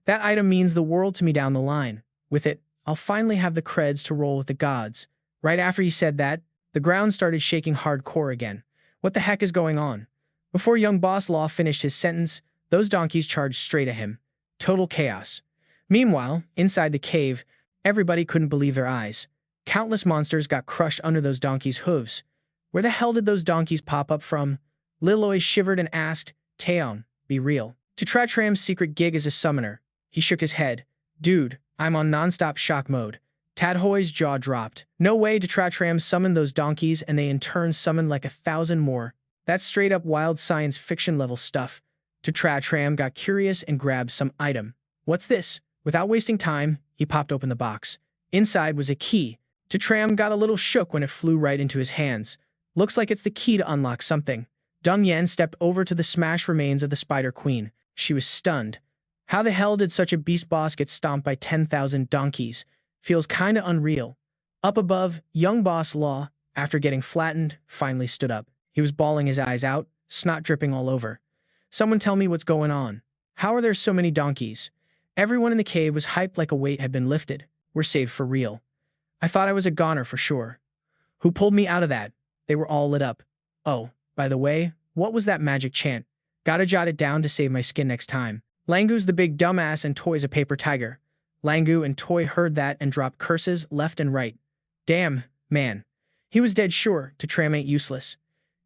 That item means the world to me down the line. With it, I'll finally have the creds to roll with the gods. Right after he said that, the ground started shaking hardcore again. What the heck is going on? Before young Boss Law finished his sentence, those donkeys charged straight at him. Total chaos. Meanwhile, inside the cave, everybody couldn't believe their eyes. Countless monsters got crushed under those donkeys' hooves. Where the hell did those donkeys pop up from? Liloy shivered and asked, Taeon, be real. To Tratram's secret gig as a summoner. He shook his head. Dude, I'm on non-stop shock mode. Tad Hoi's jaw dropped. No way to Tratram summoned those donkeys and they in turn summoned like 1,000 more. That's straight up wild science fiction level stuff. To Tratram got curious and grabbed some item. What's this? Without wasting time, he popped open the box. Inside was a key. To Tram got a little shook when it flew right into his hands. Looks like it's the key to unlock something. Dung Yen stepped over to the smashed remains of the Spider Queen. She was stunned. How the hell did such a beast boss get stomped by 10,000 donkeys? Feels kinda unreal. Up above, young Boss Law, after getting flattened, finally stood up. He was bawling his eyes out, snot dripping all over. Someone tell me what's going on. How are there so many donkeys? Everyone in the cave was hyped like a weight had been lifted. We're saved for real. I thought I was a goner for sure. Who pulled me out of that? They were all lit up. Oh, by the way, what was that magic chant? Gotta jot it down to save my skin next time. Langu's the big dumbass and Toy's a paper tiger. Langu and Toy heard that and dropped curses left and right. Damn, man. He was dead sure, To Tran ain't useless.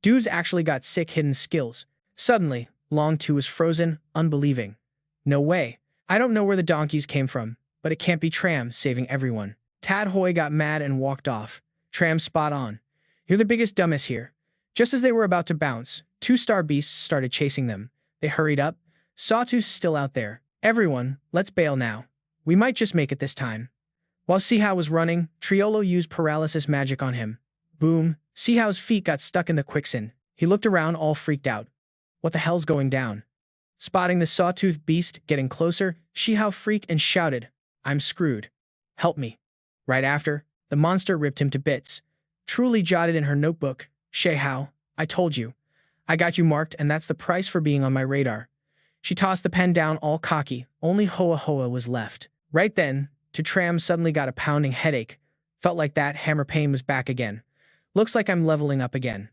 Dude's actually got sick hidden skills. Suddenly, Long Tu was frozen, unbelieving. No way. I don't know where the donkeys came from, but it can't be Tram saving everyone. Tad Hoy got mad and walked off. Tram spot on. You're the biggest dumbass here. Just as they were about to bounce, two star beasts started chasing them. They hurried up. Sawtooth's still out there. Everyone, let's bail now. We might just make it this time. While Sihao was running, Triolo used paralysis magic on him. Boom, Sihao's feet got stuck in the quicksand. He looked around all freaked out. What the hell's going down? Spotting the sawtooth beast getting closer, Sihao freaked and shouted, I'm screwed. Help me. Right after, the monster ripped him to bits. Truly jotted in her notebook, Shehao, I told you. I got you marked and that's the price for being on my radar. She tossed the pen down all cocky, only Hoa Hoa was left. Right then, To Tran suddenly got a pounding headache. Felt like that hammer pain was back again. Looks like I'm leveling up again.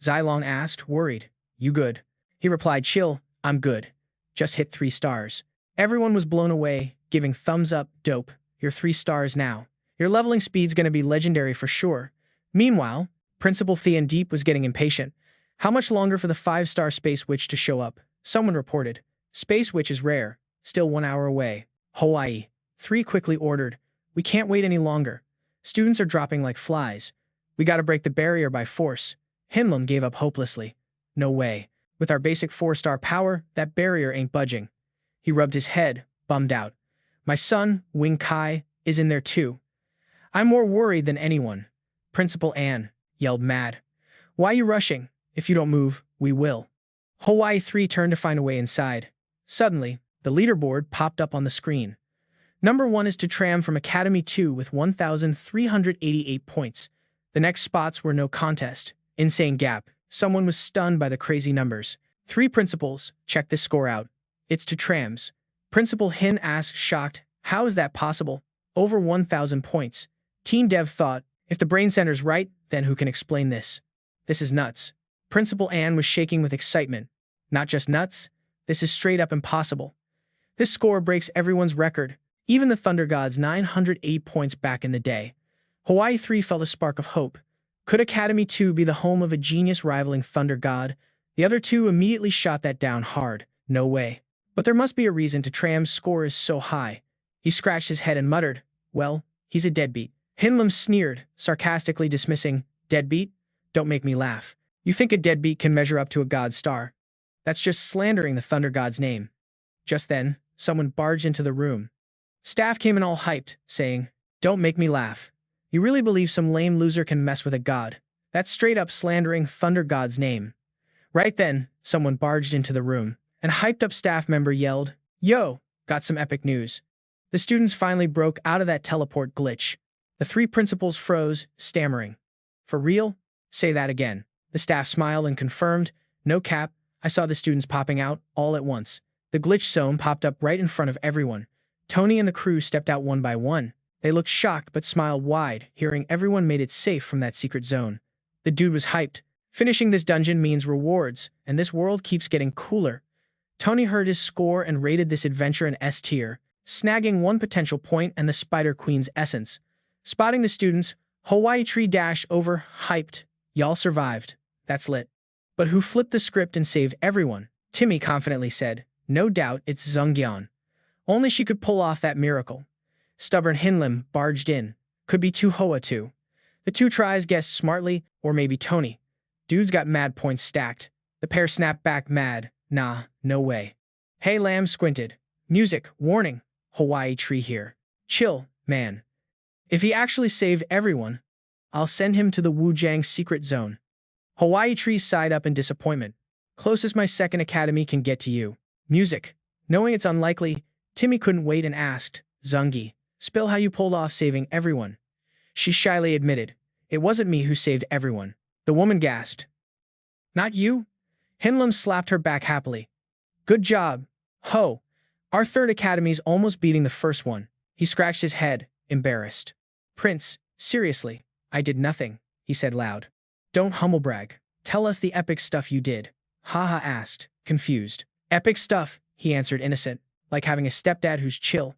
Zilong asked, worried. You good? He replied, chill, I'm good. Just hit 3 stars. Everyone was blown away, giving thumbs up, dope. You're 3 stars now. Your leveling speed's gonna be legendary for sure. Meanwhile, Principal Thean Deep was getting impatient. How much longer for the 5-star Space Witch to show up? Someone reported. Space Witch is rare. Still 1 hour away. Hawaii. 3 quickly ordered. We can't wait any longer. Students are dropping like flies. We gotta break the barrier by force. Hinlum gave up hopelessly. No way. With our basic 4-star power, that barrier ain't budging. He rubbed his head, bummed out. My son, Wing Kai, is in there too. I'm more worried than anyone. Principal Ann yelled mad. Why you rushing? If you don't move, we will. Hawaii 3 turned to find a way inside. Suddenly, the leaderboard popped up on the screen. Number 1 is To Tran from Academy 2 with 1,388 points. The next spots were no contest. Insane gap. Someone was stunned by the crazy numbers. 3 principals, check this score out. It's To Tran's. Principal Hin asked, shocked, how is that possible? Over 1,000 points. Teen Dev thought, if the brain center's right, then who can explain this? This is nuts. Principal Ann was shaking with excitement. Not just nuts, this is straight up impossible. This score breaks everyone's record, even the Thunder God's 908 points back in the day. Hawaii 3 felt a spark of hope. Could Academy 2 be the home of a genius rivaling Thunder God? The other 2 immediately shot that down hard. No way. But there must be a reason To Tran's score is so high. He scratched his head and muttered, well, he's a deadbeat. Hinlum sneered, sarcastically dismissing, deadbeat? Don't make me laugh. You think a deadbeat can measure up to a god star? That's just slandering the Thunder God's name. Just then, someone barged into the room. Staff came in all hyped, saying, don't make me laugh. You really believe some lame loser can mess with a god? That's straight up slandering Thunder God's name. Right then, someone barged into the room. An hyped-up staff member yelled, yo, got some epic news. The students finally broke out of that teleport glitch. The 3 principals froze, stammering. For real? Say that again. The staff smiled and confirmed, no cap, I saw the students popping out, all at once. The glitch zone popped up right in front of everyone. Tony and the crew stepped out one by one. They looked shocked but smiled wide, hearing everyone made it safe from that secret zone. The dude was hyped. Finishing this dungeon means rewards, and this world keeps getting cooler. Tony heard his score and rated this adventure an S tier, snagging 1 potential point and the Spider Queen's essence. Spotting the students, Hawaii Tree dash over, hyped. Y'all survived. That's lit. But who flipped the script and saved everyone? Timmy confidently said, no doubt it's Zungyan. Only she could pull off that miracle. Stubborn Hinlim barged in. Could be Tu Hoa too. The 2 tries guessed smartly, or maybe Tony. Dude's got mad points stacked. The pair snapped back mad. Nah, no way. Hey Lamb squinted. Music, warning. Hawaii Tree here. Chill, man. If he actually saved everyone, I'll send him to the Wujiang secret zone. Hawaii Tree sighed up in disappointment. Closest my second academy can get to you. Music. Knowing it's unlikely, Timmy couldn't wait and asked, Zungi, spill how you pulled off saving everyone. She shyly admitted, it wasn't me who saved everyone. The woman gasped. Not you? Hinlum slapped her back happily. Good job. Ho. Our third academy's almost beating the first one. He scratched his head, embarrassed. Prince, seriously, I did nothing, he said loud. Don't humblebrag. Tell us the epic stuff you did. Haha asked, confused. Epic stuff, he answered innocent, like having a stepdad who's chill.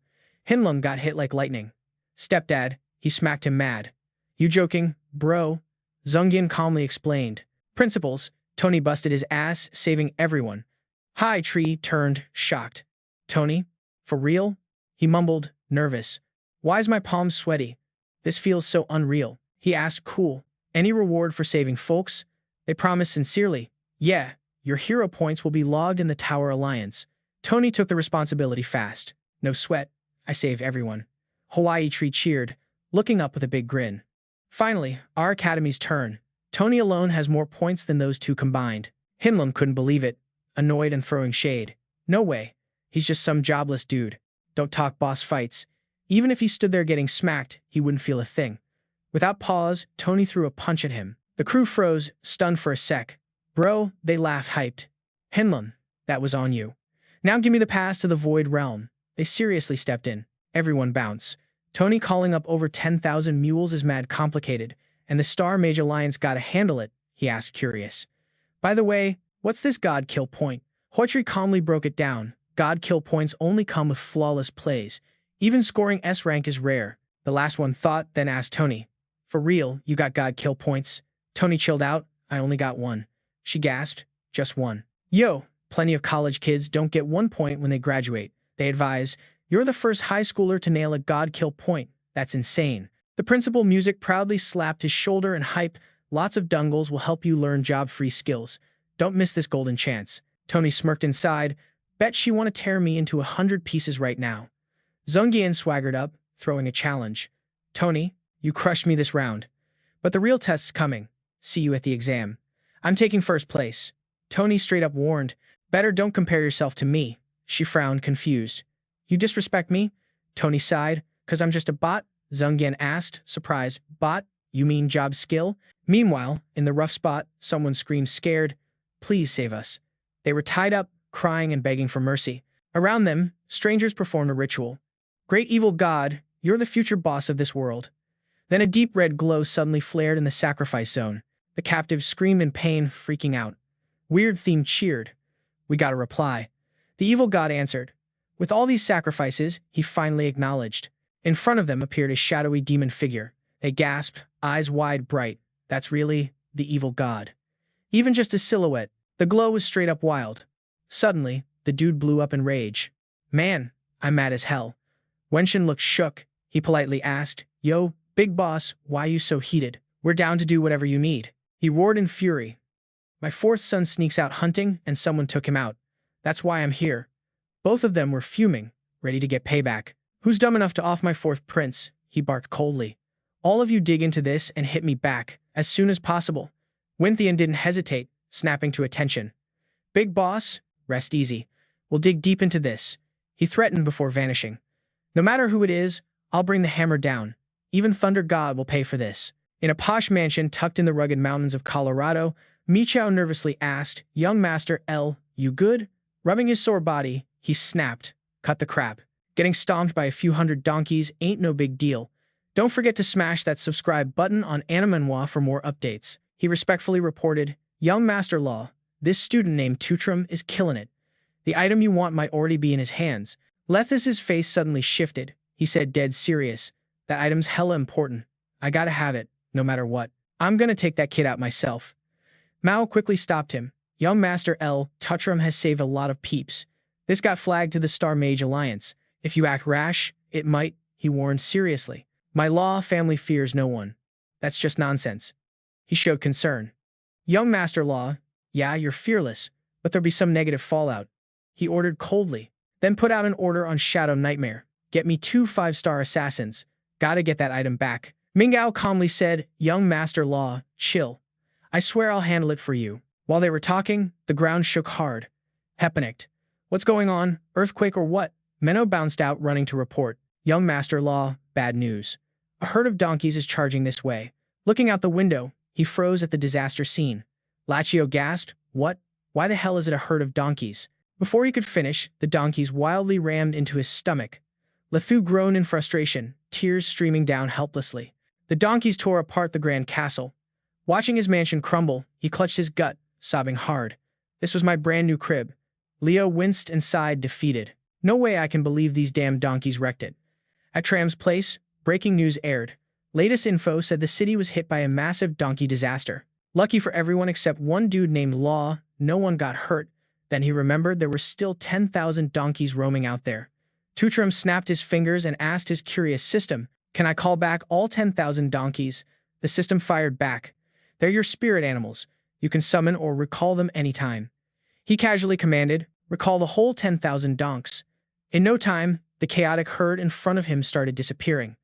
Hinlum got hit like lightning. Stepdad, he smacked him mad. You joking, bro? Zungyan calmly explained. Principals, Tony busted his ass, saving everyone. Hi Tree turned, shocked. Tony? For real? He mumbled, nervous. Why's my palms sweaty? This feels so unreal. He asked cool. Any reward for saving folks? They promised sincerely. Yeah, your hero points will be logged in the Tower Alliance. Tony took the responsibility fast. No sweat. I saved everyone. Hawaii Tree cheered, looking up with a big grin. Finally, our academy's turn. Tony alone has more points than those two combined. Hinlum couldn't believe it, annoyed and throwing shade. No way. He's just some jobless dude. Don't talk boss fights. Even if he stood there getting smacked, he wouldn't feel a thing. Without pause, Tony threw a punch at him. The crew froze, stunned for a sec. Bro, they laughed hyped. Hinlum, that was on you. Now give me the pass to the Void Realm. They seriously stepped in. Everyone bounce. Tony calling up over 10,000 mules is mad complicated, and the Star Mage Alliance gotta handle it, he asked curious. By the way, what's this God kill point? Hoitri calmly broke it down. God kill points only come with flawless plays. Even scoring S rank is rare. The last one thought, then asked Tony. For real, you got God kill points? Tony chilled out. I only got one. She gasped. Just one. Yo, plenty of college kids don't get 1 point when they graduate. They advise, you're the first high schooler to nail a God kill point. That's insane. The principal music proudly slapped his shoulder and hype. Lots of dungles will help you learn job-free skills. Don't miss this golden chance. Tony smirked inside. Bet she want to tear me into 100 pieces right now. Zungyan swaggered up, throwing a challenge. Tony, you crushed me this round. But the real test's coming. See you at the exam. I'm taking first place. Tony straight up warned. Better don't compare yourself to me. She frowned, confused. You disrespect me? Tony sighed. 'Cause I'm just a bot? Zungyan asked, surprised. Bot? You mean job skill? Meanwhile, in the rough spot, someone screamed scared. Please save us. They were tied up, crying and begging for mercy. Around them, strangers performed a ritual. Great evil God, you're the future boss of this world. Then a deep red glow suddenly flared in the sacrifice zone. The captives screamed in pain, freaking out. Weird Theme cheered. We got a reply. The evil god answered. With all these sacrifices, he finally acknowledged. In front of them appeared a shadowy demon figure. They gasped, eyes wide bright. That's really the evil god. Even just a silhouette, the glow was straight up wild. Suddenly, the dude blew up in rage. Man, I'm mad as hell. Wenshin looked shook. He politely asked, Yo, big boss, why you so heated? We're down to do whatever you need. He roared in fury. My fourth son sneaks out hunting and someone took him out. That's why I'm here. Both of them were fuming, ready to get payback. Who's dumb enough to off my fourth prince? He barked coldly. All of you dig into this and hit me back, as soon as possible. Winthian didn't hesitate, snapping to attention. Big boss, rest easy. We'll dig deep into this. He threatened before vanishing. No matter who it is, I'll bring the hammer down. Even Thunder God will pay for this. In a posh mansion tucked in the rugged mountains of Colorado, Michao nervously asked, Young Master L, you good? Rubbing his sore body, he snapped, cut the crap. Getting stomped by a few hundred donkeys ain't no big deal. Don't forget to smash that subscribe button on Manhwa for more updates. He respectfully reported, Young Master Law, this student named To Tran is killing it. The item you want might already be in his hands. Lethus's face suddenly shifted. He said dead serious. That item's hella important. I gotta have it, no matter what. I'm gonna take that kid out myself. Mao quickly stopped him. Young Master L, To Tran has saved a lot of peeps. This got flagged to the Star Mage Alliance. If you act rash, it might, he warned seriously. My law family fears no one. That's just nonsense. He showed concern. Young Master Law, yeah, you're fearless, but there'll be some negative fallout. He ordered coldly, then put out an order on Shadow Nightmare. Get me 2 5-star assassins. Gotta get that item back. Mingao calmly said, Young Master Law, chill. I swear I'll handle it for you. While they were talking, the ground shook hard. Hepanicked. What's going on? Earthquake or what? Menno bounced out, running to report. Young Master Law, bad news. A herd of donkeys is charging this way. Looking out the window, he froze at the disaster scene. Lachio gasped, What? Why the hell is it a herd of donkeys? Before he could finish, the donkeys wildly rammed into his stomach. Lethu groaned in frustration, tears streaming down helplessly. The donkeys tore apart the grand castle. Watching his mansion crumble, he clutched his gut, sobbing hard. This was my brand new crib. Leo winced and sighed, defeated. No way I can believe these damn donkeys wrecked it. At Tram's place, breaking news aired. Latest info said the city was hit by a massive donkey disaster. Lucky for everyone except one dude named Law, no one got hurt. Then he remembered there were still 10,000 donkeys roaming out there. To Tran snapped his fingers and asked his curious system, "Can I call back all 10,000 donkeys?" The system fired back. "They're your spirit animals. You can summon or recall them anytime." He casually commanded, "Recall the whole 10,000 donks." In no time, the chaotic herd in front of him started disappearing.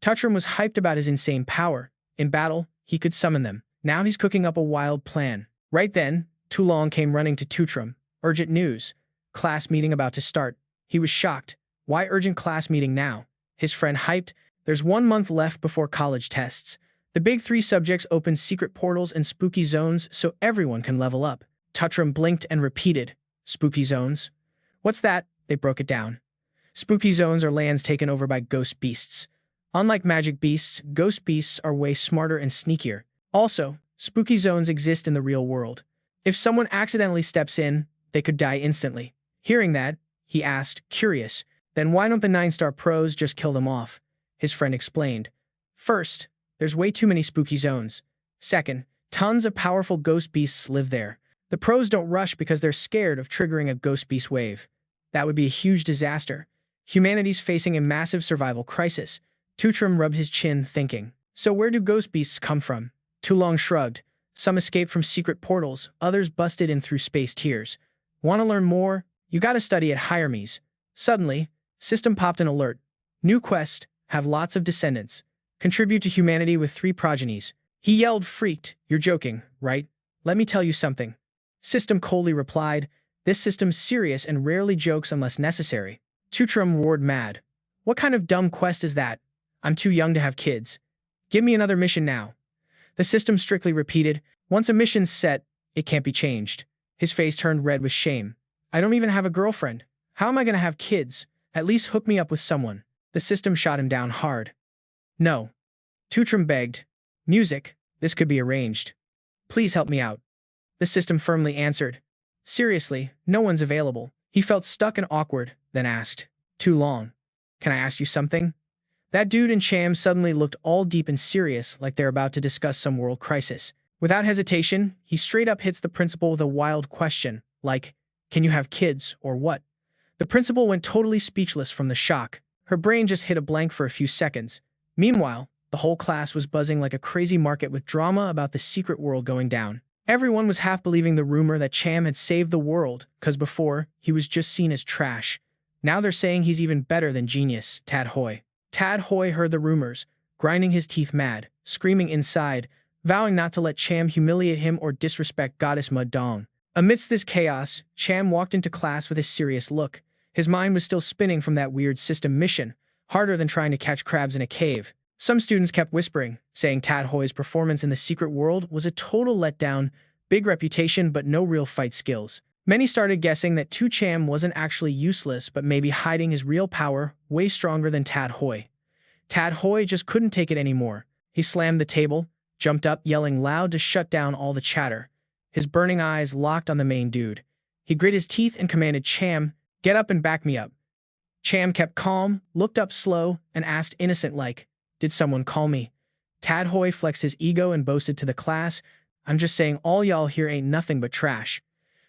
To Tran was hyped about his insane power. In battle, he could summon them. Now he's cooking up a wild plan. Right then, To Long came running to To Tran. "Urgent news. Class meeting about to start." He was shocked. Why urgent class meeting now? His friend hyped, "There's 1 month left before college tests. The big 3 subjects open secret portals and spooky zones so everyone can level up." To Tran blinked and repeated, "Spooky zones? What's that?" They broke it down. Spooky zones are lands taken over by ghost beasts. Unlike magic beasts, ghost beasts are way smarter and sneakier. Also, spooky zones exist in the real world. If someone accidentally steps in, they could die instantly. Hearing that, he asked, curious, "Then why don't the 9-star pros just kill them off?" His friend explained. "First, there's way too many spooky zones. Second, tons of powerful ghost beasts live there. The pros don't rush because they're scared of triggering a ghost beast wave. That would be a huge disaster. Humanity's facing a massive survival crisis." To Tran rubbed his chin, thinking. So where do ghost beasts come from? To Long shrugged. Some escaped from secret portals, others busted in through space tiers. Want to learn more? You gotta study at Hiermes. Suddenly, system popped an alert. New quest, have lots of descendants. Contribute to humanity with 3 progenies. He yelled, freaked. "You're joking, right? Let me tell you something." System coldly replied, "This system's serious and rarely jokes unless necessary." To Tran roared mad. "What kind of dumb quest is that? I'm too young to have kids. Give me another mission now." The system strictly repeated, "Once a mission's set, it can't be changed." His face turned red with shame. "I don't even have a girlfriend. How am I going to have kids? At least hook me up with someone." The system shot him down hard. "No." To Tran begged. "Music, this could be arranged. Please help me out." The system firmly answered. "Seriously, no one's available." He felt stuck and awkward, then asked, "Too long. Can I ask you something?" That dude and Cham suddenly looked all deep and serious, like they're about to discuss some world crisis. Without hesitation, he straight up hits the principal with a wild question, like, "Can you have kids, or what?" The principal went totally speechless from the shock. Her brain just hit a blank for a few seconds. Meanwhile, the whole class was buzzing like a crazy market with drama about the secret world going down. Everyone was half believing the rumor that Cham had saved the world, cause before, he was just seen as trash. Now they're saying he's even better than genius, Tad Hoi. Tad Hoi heard the rumors, grinding his teeth mad, screaming inside, vowing not to let Cham humiliate him or disrespect Goddess Mudong. Amidst this chaos, Cham walked into class with a serious look. His mind was still spinning from that weird system mission, harder than trying to catch crabs in a cave. Some students kept whispering, saying Tad Hoi's performance in the secret world was a total letdown, big reputation but no real fight skills. Many started guessing that To Tran wasn't actually useless but maybe hiding his real power, way stronger than Tad Hoi. Tad Hoi just couldn't take it anymore. He slammed the table, jumped up yelling loud to shut down all the chatter. His burning eyes locked on the main dude. He grit his teeth and commanded Cham, "Get up and back me up." Cham kept calm, looked up slow, and asked innocent-like, "Did someone call me?" Tad Hoi flexed his ego and boasted to the class, "I'm just saying all y'all here ain't nothing but trash."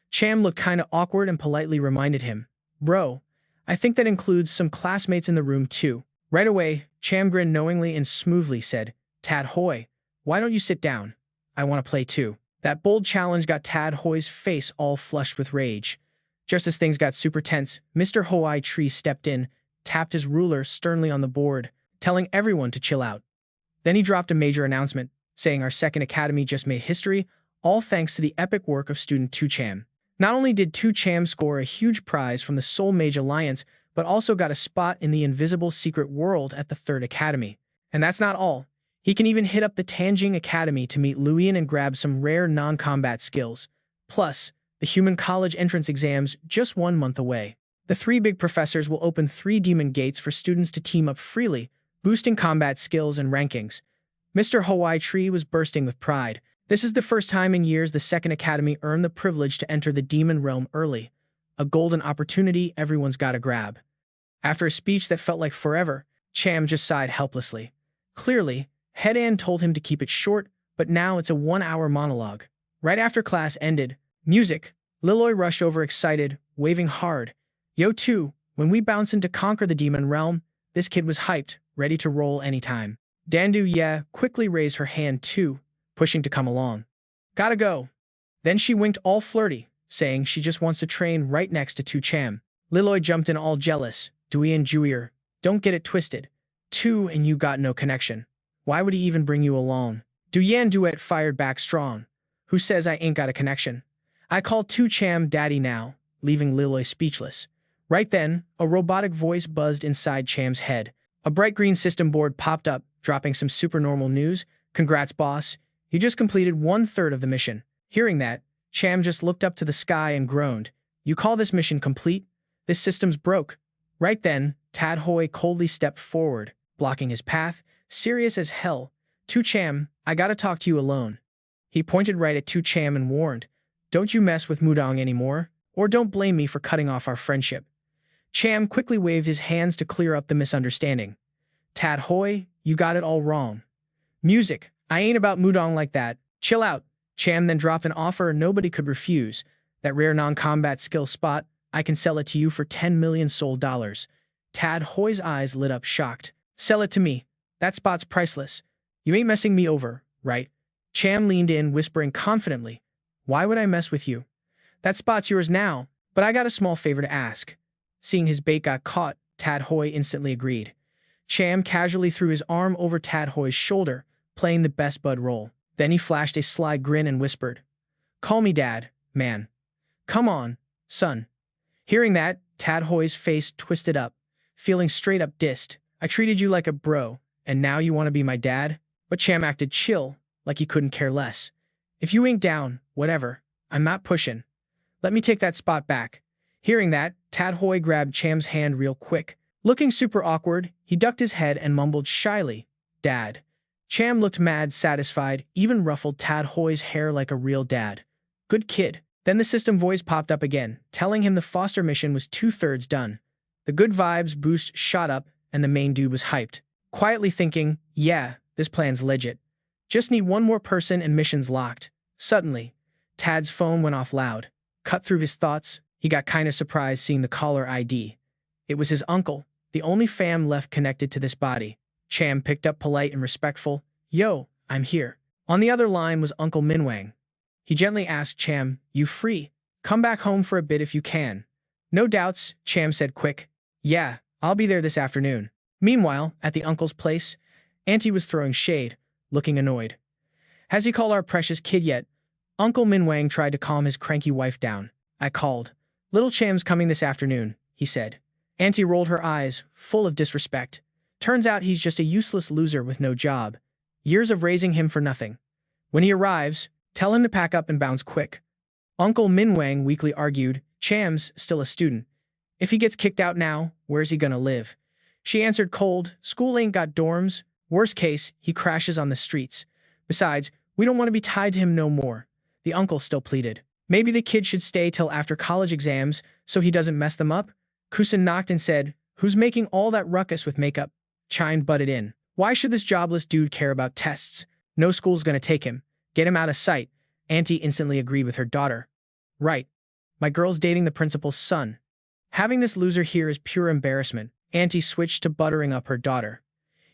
Cham looked kinda awkward and politely reminded him, "Bro, I think that includes some classmates in the room too." Right away, Cham grinned knowingly and smoothly said, "Tad Hoi, why don't you sit down? I want to play too." That bold challenge got Tad Hoi's face all flushed with rage. Just as things got super tense, Mr. Hoi Tree stepped in, tapped his ruler sternly on the board, telling everyone to chill out. Then he dropped a major announcement, saying our second academy just made history, all thanks to the epic work of student To Tran. Not only did To Tran score a huge prize from the Soul Mage Alliance, but also got a spot in the invisible secret world at the third academy. And that's not all. He can even hit up the Tanjing Academy to meet Luian and grab some rare non-combat skills. Plus, the human college entrance exams just 1 month away. The 3 big professors will open 3 demon gates for students to team up freely, boosting combat skills and rankings. Mr. Hoi Tree was bursting with pride. This is the first time in years the Second Academy earned the privilege to enter the demon realm early. A golden opportunity everyone's gotta grab. After a speech that felt like forever, Cham just sighed helplessly. Clearly, Head An told him to keep it short, but now it's a 1-hour monologue. Right after class ended, music, Liloy rushed over excited, waving hard. Yo too, when we bounced in to conquer the demon realm, this kid was hyped, ready to roll anytime. Dandu quickly raised her hand too, pushing to come along. Gotta go. Then she winked all flirty, saying she just wants to train right next to To Cham. Liloy jumped in all jealous. Dewey and Juier, don't get it twisted. Tu and you got no connection. Why would he even bring you along? Du Yan Duet fired back strong. Who says I ain't got a connection? I call Tu Cham daddy now, leaving Liloy speechless. Right then, a robotic voice buzzed inside Cham's head. A bright green system board popped up, dropping some supernormal news. Congrats, boss. You just completed 1/3 of the mission. Hearing that, Cham just looked up to the sky and groaned. You call this mission complete? This system's broke. Right then, Tad Hoi coldly stepped forward, blocking his path, serious as hell. Tu Cham, I gotta talk to you alone. He pointed right at Tu Cham and warned, don't you mess with Mudong anymore, or don't blame me for cutting off our friendship. Cham quickly waved his hands to clear up the misunderstanding. Tad Hoi, you got it all wrong. Music, I ain't about Mudong like that. Chill out. Cham then dropped an offer nobody could refuse. That rare non-combat skill spot, I can sell it to you for 10 million Sol dollars. Tad Hoi's eyes lit up shocked. Sell it to me. That spot's priceless. You ain't messing me over, right? Cham leaned in, whispering confidently. Why would I mess with you? That spot's yours now, but I got a small favor to ask. Seeing his bait got caught, Tad Hoi instantly agreed. Cham casually threw his arm over Tad Hoi's shoulder, playing the best bud role. Then he flashed a sly grin and whispered, call me dad, man. Come on, son. Hearing that, Tad Hoi's face twisted up, feeling straight up dissed. I treated you like a bro, and now you want to be my dad? But Cham acted chill, like he couldn't care less. If you ain't down, whatever. I'm not pushing. Let me take that spot back. Hearing that, Tad Hoi grabbed Cham's hand real quick. Looking super awkward, he ducked his head and mumbled shyly, Dad. Cham looked mad satisfied, even ruffled Tad Hoi's hair like a real dad. Good kid. Then the system voice popped up again, telling him the foster mission was 2/3 done. The good vibes boost shot up, and the main dude was hyped. Quietly thinking, yeah, this plan's legit. Just need one more person and mission's locked. Suddenly, Tad's phone went off loud. Cut through his thoughts, he got kinda surprised seeing the caller ID. It was his uncle, the only fam left connected to this body. Cham picked up polite and respectful. Yo, I'm here. On the other line was Uncle Minwang. He gently asked Cham, you free? Come back home for a bit if you can. No doubts, Cham said quick. Yeah, I'll be there this afternoon. Meanwhile, at the uncle's place, Auntie was throwing shade, looking annoyed. Has he called our precious kid yet? Uncle Minwang tried to calm his cranky wife down. I called. Little Cham's coming this afternoon, he said. Auntie rolled her eyes, full of disrespect. Turns out he's just a useless loser with no job. Years of raising him for nothing. When he arrives, tell him to pack up and bounce quick. Uncle Minwang weakly argued, Cham's still a student. If he gets kicked out now, where's he gonna live? She answered cold, school ain't got dorms. Worst case, he crashes on the streets. Besides, we don't want to be tied to him no more. The uncle still pleaded. Maybe the kid should stay till after college exams so he doesn't mess them up? Kusin knocked and said, who's making all that ruckus with makeup? Chine butted in. Why should this jobless dude care about tests? No school's gonna take him. Get him out of sight. Auntie instantly agreed with her daughter. Right. My girl's dating the principal's son. Having this loser here is pure embarrassment. Auntie switched to buttering up her daughter.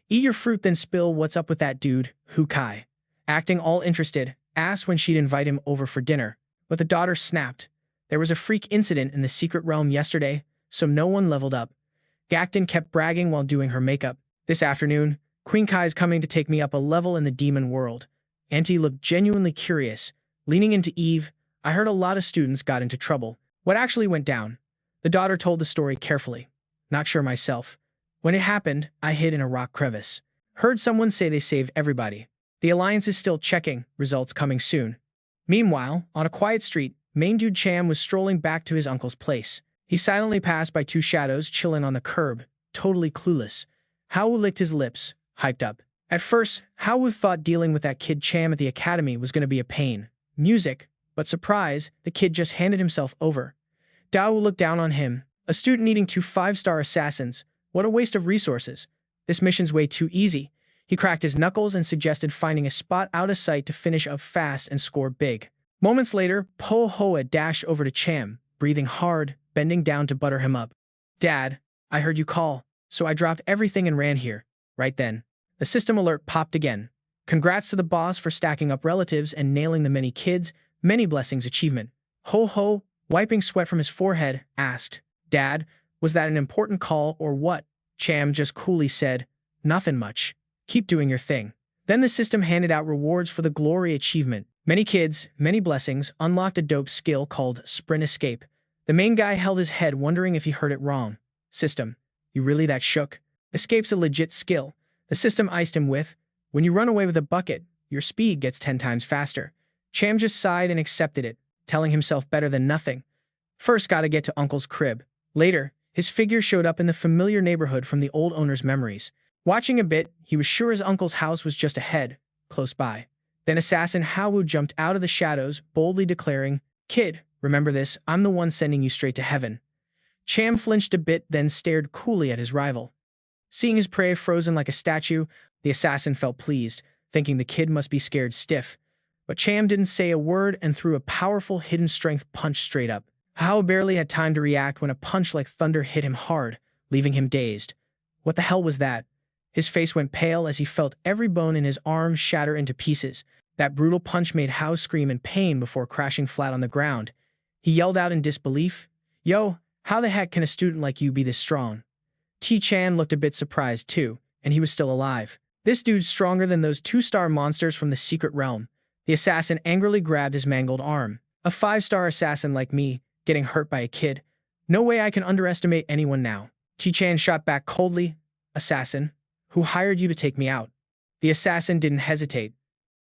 Eat your fruit then spill what's up with that dude, Hu Kai. Acting all interested, asked when she'd invite him over for dinner, but the daughter snapped. There was a freak incident in the secret realm yesterday, so no one leveled up. Gakton kept bragging while doing her makeup. This afternoon, Queen Kai's coming to take me up a level in the demon world. Auntie looked genuinely curious. Leaning into Eve, I heard a lot of students got into trouble. What actually went down? The daughter told the story carefully. Not sure myself. When it happened, I hid in a rock crevice. Heard someone say they saved everybody. The Alliance is still checking, results coming soon. Meanwhile, on a quiet street, main dude Cham was strolling back to his uncle's place. He silently passed by two shadows chilling on the curb, totally clueless. Hao licked his lips, hyped up. At first, Hao thought dealing with that kid Cham at the academy was going to be a pain. Music, but surprise, the kid just handed himself over. Dao looked down on him, a student needing 2 5-star assassins. What a waste of resources. This mission's way too easy. He cracked his knuckles and suggested finding a spot out of sight to finish up fast and score big. Moments later, Po Hoa dashed over to Cham, breathing hard, bending down to butter him up. Dad, I heard you call, so I dropped everything and ran here. Right then, the system alert popped again. Congrats to the boss for stacking up relatives and nailing the many kids, many blessings achievement. Ho Ho, wiping sweat from his forehead, asked, Dad, was that an important call or what? Cham just coolly said, nothing much. Keep doing your thing. Then the system handed out rewards for the glory achievement. Many kids, many blessings, unlocked a dope skill called Sprint Escape. The main guy held his head wondering if he heard it wrong. System, you really that shook? Escape's a legit skill. The system iced him with, when you run away with a bucket, your speed gets 10 times faster. Cham just sighed and accepted it, telling himself better than nothing. First gotta get to Uncle's crib. Later, his figure showed up in the familiar neighborhood from the old owner's memories. Watching a bit, he was sure his uncle's house was just ahead, close by. Then Assassin Hawu jumped out of the shadows, boldly declaring, Kid, remember this, I'm the one sending you straight to heaven. Cham flinched a bit, then stared coolly at his rival. Seeing his prey frozen like a statue, the assassin felt pleased, thinking the kid must be scared stiff. But Cham didn't say a word and threw a powerful hidden strength punch straight up. Hao barely had time to react when a punch like thunder hit him hard, leaving him dazed. What the hell was that? His face went pale as he felt every bone in his arm shatter into pieces. That brutal punch made Hao scream in pain before crashing flat on the ground. He yelled out in disbelief, Yo, how the heck can a student like you be this strong? T-Chan looked a bit surprised too, and he was still alive. This dude's stronger than those 2-star monsters from the secret realm. The assassin angrily grabbed his mangled arm. A 5-star assassin like me, getting hurt by a kid. No way I can underestimate anyone now. T-Chan shot back coldly, Assassin, who hired you to take me out? The assassin didn't hesitate.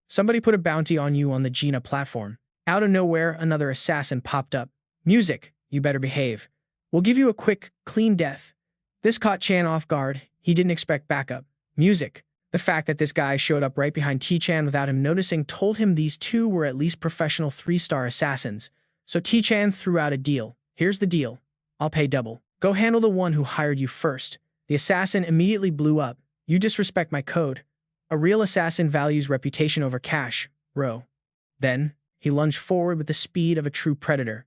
Somebody put a bounty on you on the Gina platform. Out of nowhere, another assassin popped up. Music, you better behave. We'll give you a quick, clean death. This caught Chan off guard. He didn't expect backup. Music. The fact that this guy showed up right behind T-Chan without him noticing told him these two were at least professional 3-star assassins. So T-Chan threw out a deal. Here's the deal. I'll pay double. Go handle the one who hired you first. The assassin immediately blew up. You disrespect my code. A real assassin values reputation over cash, bro. Then, he lunged forward with the speed of a true predator.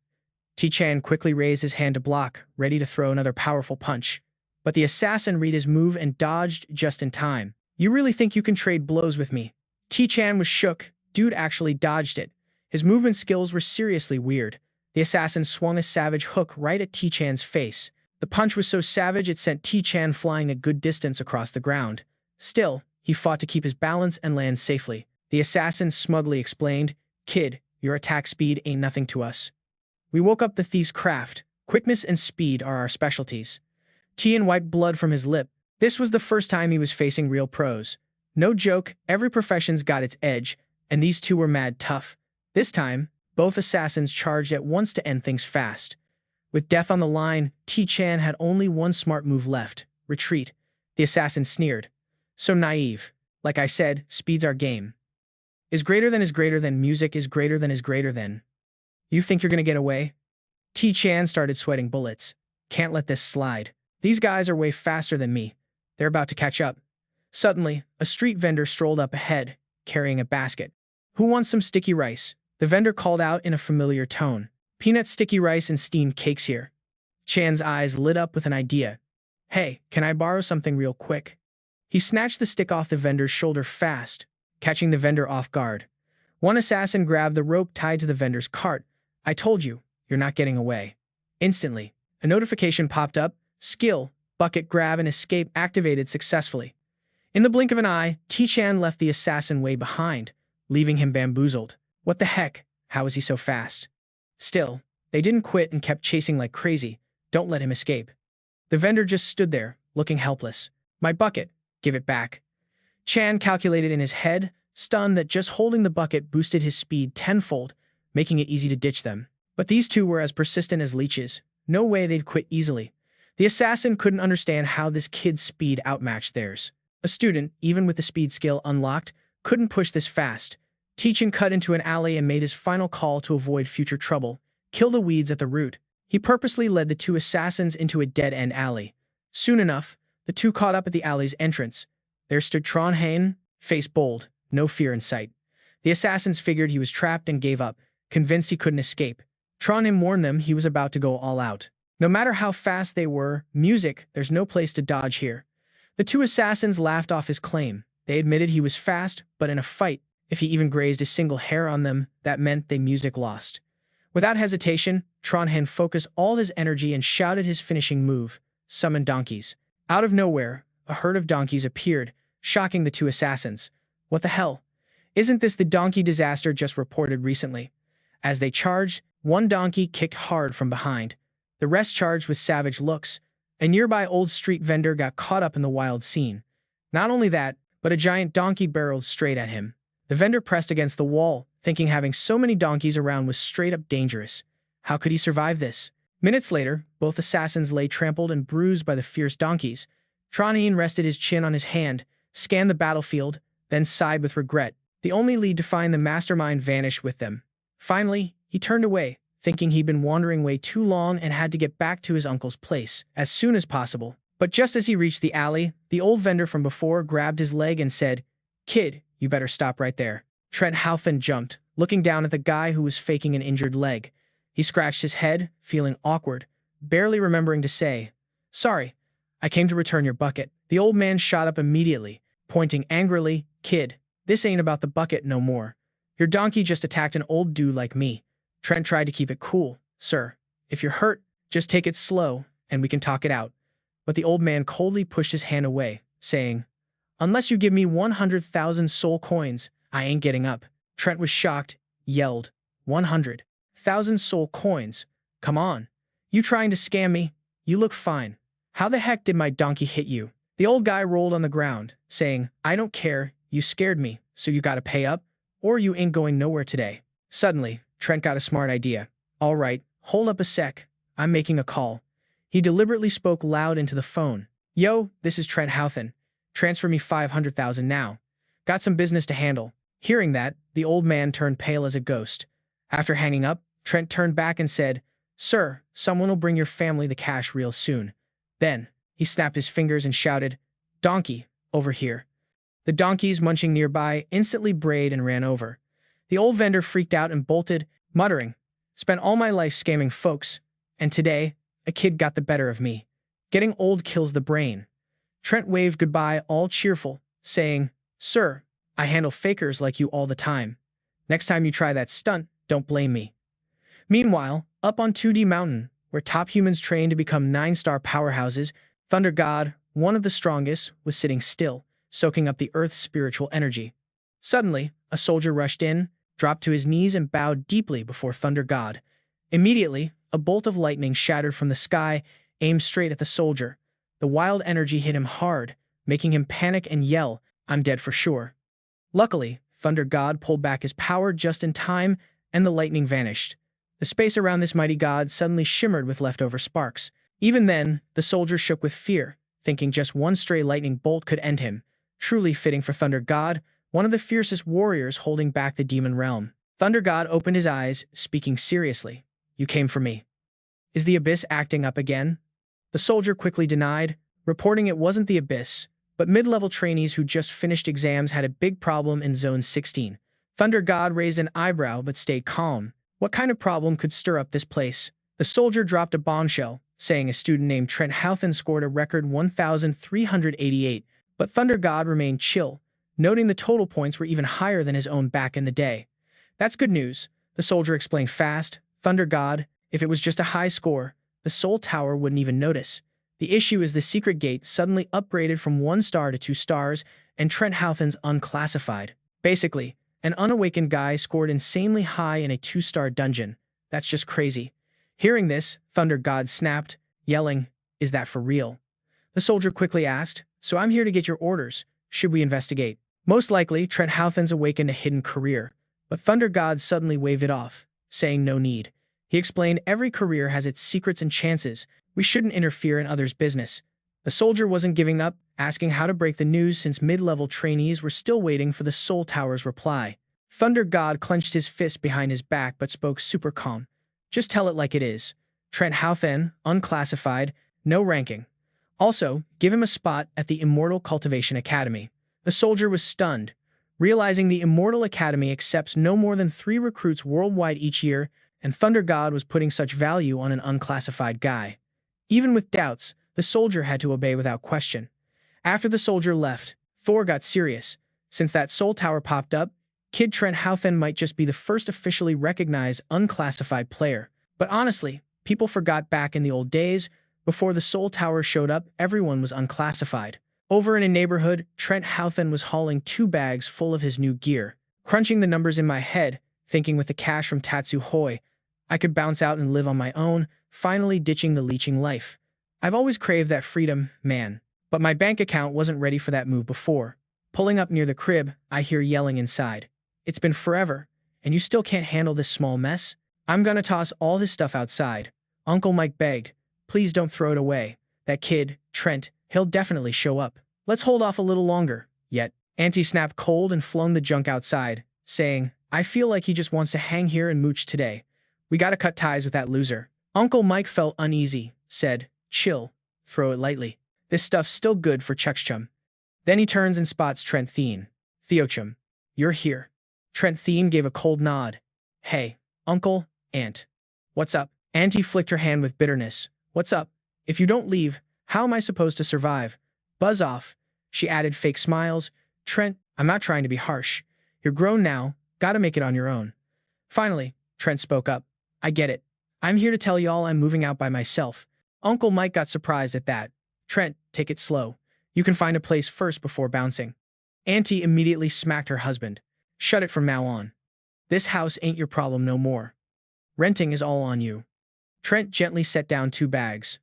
T-Chan quickly raised his hand to block, ready to throw another powerful punch. But the assassin read his move and dodged just in time. You really think you can trade blows with me? T-Chan was shook. Dude actually dodged it. His movement skills were seriously weird. The assassin swung a savage hook right at T-Chan's face. The punch was so savage it sent T-Chan flying a good distance across the ground. Still, he fought to keep his balance and land safely. The assassin smugly explained, Kid, your attack speed ain't nothing to us. We woke up the thief's craft. Quickness and speed are our specialties. Tian wiped blood from his lip. This was the first time he was facing real pros. No joke, every profession's got its edge, and these two were mad tough. This time, both assassins charged at once to end things fast. With death on the line, T-Chan had only one smart move left, retreat. The assassin sneered. So naive. Like I said, speed's our game. Is greater than music is greater than. You think you're gonna get away? T-Chan started sweating bullets. Can't let this slide. These guys are way faster than me. They're about to catch up. Suddenly, a street vendor strolled up ahead, carrying a basket. Who wants some sticky rice? The vendor called out in a familiar tone. Peanut sticky rice and steamed cakes here. Chan's eyes lit up with an idea. Hey, can I borrow something real quick? He snatched the stick off the vendor's shoulder fast, catching the vendor off guard. One assassin grabbed the rope tied to the vendor's cart. I told you, you're not getting away. Instantly, a notification popped up. Skill, bucket grab and escape activated successfully. In the blink of an eye, T-Chan left the assassin way behind, leaving him bamboozled. What the heck? How is he so fast? Still, they didn't quit and kept chasing like crazy. Don't let him escape. The vendor just stood there, looking helpless. My bucket, give it back. Chan calculated in his head, stunned that just holding the bucket boosted his speed tenfold, making it easy to ditch them. But these two were as persistent as leeches. No way they'd quit easily. The assassin couldn't understand how this kid's speed outmatched theirs. A student, even with the speed skill unlocked, couldn't push this fast. T-Chan cut into an alley and made his final call to avoid future trouble. Kill the weeds at the root. He purposely led the two assassins into a dead-end alley. Soon enough, The two caught up at the alley's entrance. There stood Tran, face bold, no fear in sight. The assassins figured he was trapped and gave up, convinced he couldn't escape. Tran warned them he was about to go all out. No matter how fast they were, music, there's no place to dodge here. The two assassins laughed off his claim. They admitted he was fast, but in a fight, if he even grazed a single hair on them, that meant they music lost. Without hesitation, Tran focused all his energy and shouted his finishing move, summon donkeys. Out of nowhere, a herd of donkeys appeared, shocking the two assassins. What the hell? Isn't this the donkey disaster just reported recently? As they charged, one donkey kicked hard from behind. The rest charged with savage looks. A nearby old street vendor got caught up in the wild scene. Not only that, but a giant donkey barreled straight at him. The vendor pressed against the wall, thinking having so many donkeys around was straight up dangerous. How could he survive this? Minutes later, both assassins lay trampled and bruised by the fierce donkeys. Tran rested his chin on his hand, scanned the battlefield, then sighed with regret. The only lead to find the mastermind vanished with them. Finally, he turned away, thinking he'd been wandering way too long and had to get back to his uncle's place as soon as possible. But just as he reached the alley, the old vendor from before grabbed his leg and said, "Kid, you better stop right there." Tran jumped, looking down at the guy who was faking an injured leg. He scratched his head, feeling awkward, barely remembering to say, "Sorry, I came to return your bucket." The old man shot up immediately, pointing angrily, "Kid, this ain't about the bucket no more. Your donkey just attacked an old dude like me." Trent tried to keep it cool. "Sir, if you're hurt, just take it slow, and we can talk it out." But the old man coldly pushed his hand away, saying, "Unless you give me 100,000 soul coins, I ain't getting up." Trent was shocked, yelled, "100,000 soul coins? Come on. You trying to scam me? You look fine. How the heck did my donkey hit you?" The old guy rolled on the ground, saying, "I don't care, you scared me, so you gotta pay up, or you ain't going nowhere today." Suddenly, Trent got a smart idea. "All right, hold up a sec. I'm making a call." He deliberately spoke loud into the phone. "Yo, this is Trent Houthen. Transfer me 500,000 now. Got some business to handle." Hearing that, the old man turned pale as a ghost. After hanging up, Trent turned back and said, "Sir, someone will bring your family the cash real soon." Then, he snapped his fingers and shouted, "Donkey, over here." The donkeys munching nearby instantly brayed and ran over. The old vendor freaked out and bolted, muttering, "Spent all my life scamming folks, and today, a kid got the better of me. Getting old kills the brain." Trent waved goodbye all cheerful, saying, "Sir, I handle fakers like you all the time. Next time you try that stunt, don't blame me." Meanwhile, up on 2D Mountain, where top humans train to become 9-star powerhouses, Thunder God, one of the strongest, was sitting still, soaking up the Earth's spiritual energy. Suddenly, a soldier rushed in, dropped to his knees and bowed deeply before Thunder God. Immediately, a bolt of lightning shattered from the sky, aimed straight at the soldier. The wild energy hit him hard, making him panic and yell, "I'm dead for sure." Luckily, Thunder God pulled back his power just in time, and the lightning vanished. The space around this mighty god suddenly shimmered with leftover sparks. Even then, the soldier shook with fear, thinking just one stray lightning bolt could end him. Truly fitting for Thunder God, one of the fiercest warriors holding back the demon realm. Thunder God opened his eyes, speaking seriously. "You came for me. Is the Abyss acting up again?" The soldier quickly denied, reporting it wasn't the Abyss, but mid-level trainees who just finished exams had a big problem in Zone 16. Thunder God raised an eyebrow but stayed calm. What kind of problem could stir up this place? The soldier dropped a bombshell, saying a student named Trent Houthen scored a record 1,388, but Thunder God remained chill, noting the total points were even higher than his own back in the day. "That's good news," the soldier explained fast. "Thunder God, if it was just a high score, the Soul Tower wouldn't even notice. The issue is the secret gate suddenly upgraded from 1 star to 2 stars, and Trent Houthen's unclassified. Basically, an unawakened guy scored insanely high in a 2-star dungeon. That's just crazy." Hearing this, Thunder God snapped, yelling, "Is that for real?" The soldier quickly asked, "So I'm here to get your orders. Should we investigate?" Most likely, Trent Houthen's awakened a hidden career, but Thunder God suddenly waved it off, saying no need. He explained every career has its secrets and chances. We shouldn't interfere in others' business. The soldier wasn't giving up, asking how to break the news since mid-level trainees were still waiting for the Soul Tower's reply. Thunder God clenched his fist behind his back but spoke super calm. "Just tell it like it is. Trent Houthen, unclassified, no ranking. Also, give him a spot at the Immortal Cultivation Academy. The soldier was stunned, realizing the Immortal Academy accepts no more than 3 recruits worldwide each year, and Thunder God was putting such value on an unclassified guy. Even with doubts, the soldier had to obey without question. After the soldier left, Thor got serious. Since that soul tower popped up, Kid Trent Houthen might just be the first officially recognized unclassified player. But honestly, people forgot back in the old days, before the soul tower showed up, everyone was unclassified. Over in a neighborhood, Trent Houthen was hauling 2 bags full of his new gear. Crunching the numbers in my head, thinking with the cash from Tatsu Hoi, I could bounce out and live on my own, finally ditching the leeching life. I've always craved that freedom, man. But my bank account wasn't ready for that move before. Pulling up near the crib, I hear yelling inside. It's been forever, and you still can't handle this small mess? I'm gonna toss all this stuff outside. Uncle Mike begged. Please don't throw it away. That kid, Trent, he'll definitely show up. Let's hold off a little longer. Yet, Auntie snapped cold and flung the junk outside, saying, I feel like he just wants to hang here and mooch today. We gotta cut ties with that loser. Uncle Mike felt uneasy, said, Chill, throw it lightly. This stuff's still good for Chukchum. Then he turns and spots Trent Thien. Theochum, you're here. Trent Thien gave a cold nod. Hey, Uncle, Aunt. What's up? Auntie flicked her hand with bitterness. What's up? If you don't leave, how am I supposed to survive? Buzz off. She added fake smiles. Trent, I'm not trying to be harsh. You're grown now, gotta make it on your own. Finally, Trent spoke up. I get it. I'm here to tell y'all I'm moving out by myself. Uncle Mike got surprised at that. Trent, take it slow. You can find a place first before bouncing. Auntie immediately smacked her husband. Shut it from now on. This house ain't your problem no more. Renting is all on you. Trent gently set down 2 bags.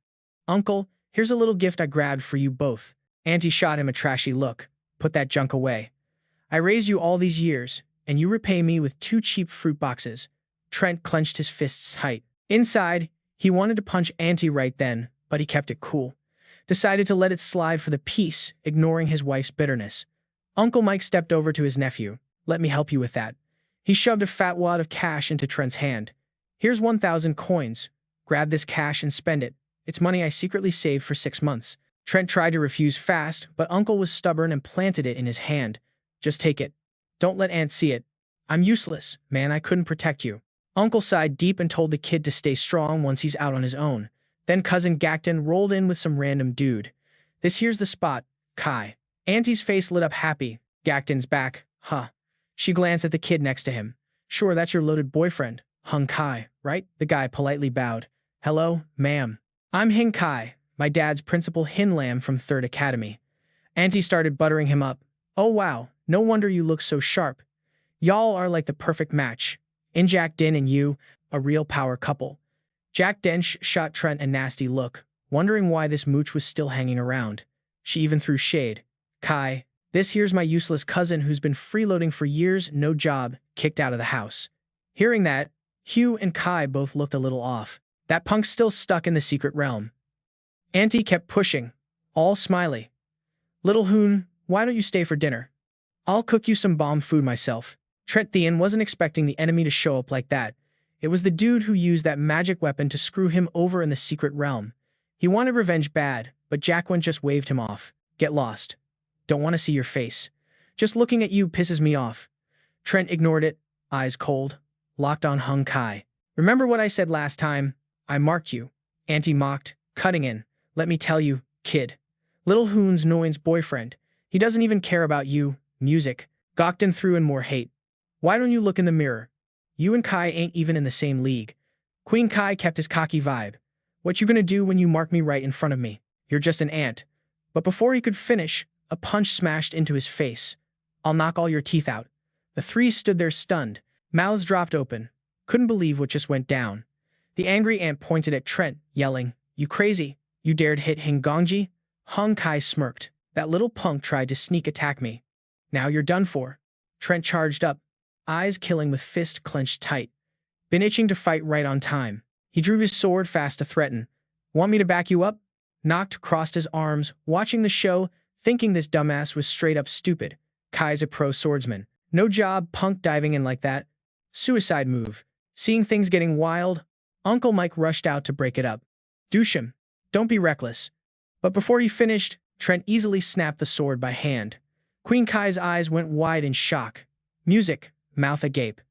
Uncle, here's a little gift I grabbed for you both. Auntie shot him a trashy look. Put that junk away. I raised you all these years, and you repay me with 2 cheap fruit boxes. Trent clenched his fists tight. Inside, he wanted to punch Auntie right then, but he kept it cool. Decided to let it slide for the peace, ignoring his wife's bitterness. Uncle Mike stepped over to his nephew. Let me help you with that. He shoved a fat wad of cash into Trent's hand. Here's 1,000 coins. Grab this cash and spend it. It's money I secretly saved for 6 months. Trent tried to refuse fast, but Uncle was stubborn and planted it in his hand. Just take it. Don't let Aunt see it. I'm useless, man, I couldn't protect you. Uncle sighed deep and told the kid to stay strong once he's out on his own. Then Cousin Gakton rolled in with some random dude. This here's the spot, Kai. Auntie's face lit up happy. Gakton's back, huh. She glanced at the kid next to him. Sure, that's your loaded boyfriend, Hung Kai, right? The guy politely bowed. Hello, ma'am. I'm Hing Kai, my dad's principal Hin Lam from 3rd Academy. Auntie started buttering him up. Oh wow, no wonder you look so sharp. Y'all are like the perfect match. In Jack Din and you, a real power couple. Jack Dench shot Trent a nasty look, wondering why this mooch was still hanging around. She even threw shade. Kai, this here's my useless cousin who's been freeloading for years, no job, kicked out of the house. Hearing that, Hugh and Kai both looked a little off. That punk's still stuck in the secret realm. Auntie kept pushing, all smiley. Little Hoon, why don't you stay for dinner? I'll cook you some bomb food myself. Trent Thien wasn't expecting the enemy to show up like that. It was the dude who used that magic weapon to screw him over in the secret realm. He wanted revenge bad, but Jacqueline just waved him off. Get lost. Don't want to see your face. Just looking at you pisses me off. Trent ignored it, eyes cold, locked on Hung Kai. Remember what I said last time? I marked you. Auntie mocked, cutting in. Let me tell you, kid. Little Hoon's Noin's boyfriend. He doesn't even care about you, music. Gokton threw in more hate. Why don't you look in the mirror? You and Kai ain't even in the same league. Queen Kai kept his cocky vibe. What you gonna do when you mark me right in front of me? You're just an ant. But before he could finish, a punch smashed into his face. I'll knock all your teeth out. The 3 stood there stunned, mouths dropped open. Couldn't believe what just went down. The angry ant pointed at Trent, yelling, You crazy? You dared hit Hingongji? Hung Kai smirked. That little punk tried to sneak attack me. Now you're done for. Trent charged up, eyes killing with fist clenched tight. Been itching to fight right on time. He drew his sword fast to threaten. Want me to back you up? Knocked crossed his arms, watching the show, thinking this dumbass was straight up stupid. Kai's a pro swordsman. No job, punk diving in like that. Suicide move. Seeing things getting wild, Uncle Mike rushed out to break it up. Douche him. Don't be reckless. But before he finished, Trent easily snapped the sword by hand. Queen Kai's eyes went wide in shock. Music, mouth agape.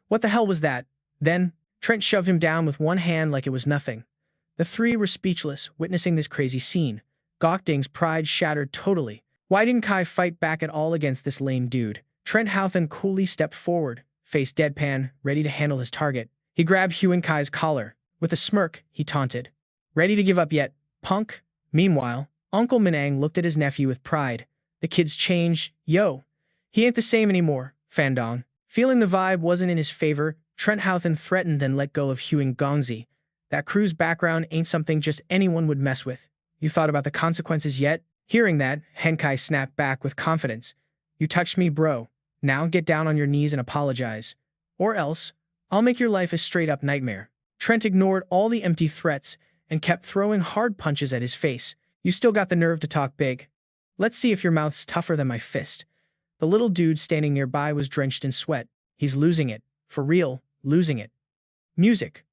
What the hell was that? Then, Trent shoved him down with one hand like it was nothing. The three were speechless, witnessing this crazy scene. Gokding's pride shattered totally. Why didn't Kai fight back at all against this lame dude? Trent Houghton coolly stepped forward, face deadpan, ready to handle his target. He grabbed Huan Kai's collar. With a smirk, he taunted. Ready to give up yet, punk? Meanwhile, Uncle Minang looked at his nephew with pride. The kid's changed. Yo, he ain't the same anymore, Fandong. Feeling the vibe wasn't in his favor, Trent Houghton threatened and let go of Huan Gongzi. That crew's background ain't something just anyone would mess with. You thought about the consequences yet? Hearing that, Henkai snapped back with confidence. You touched me, bro. Now get down on your knees and apologize. Or else, I'll make your life a straight-up nightmare. Trent ignored all the empty threats and kept throwing hard punches at his face. You still got the nerve to talk big. Let's see if your mouth's tougher than my fist. The little dude standing nearby was drenched in sweat. He's losing it. For real, losing it. Music.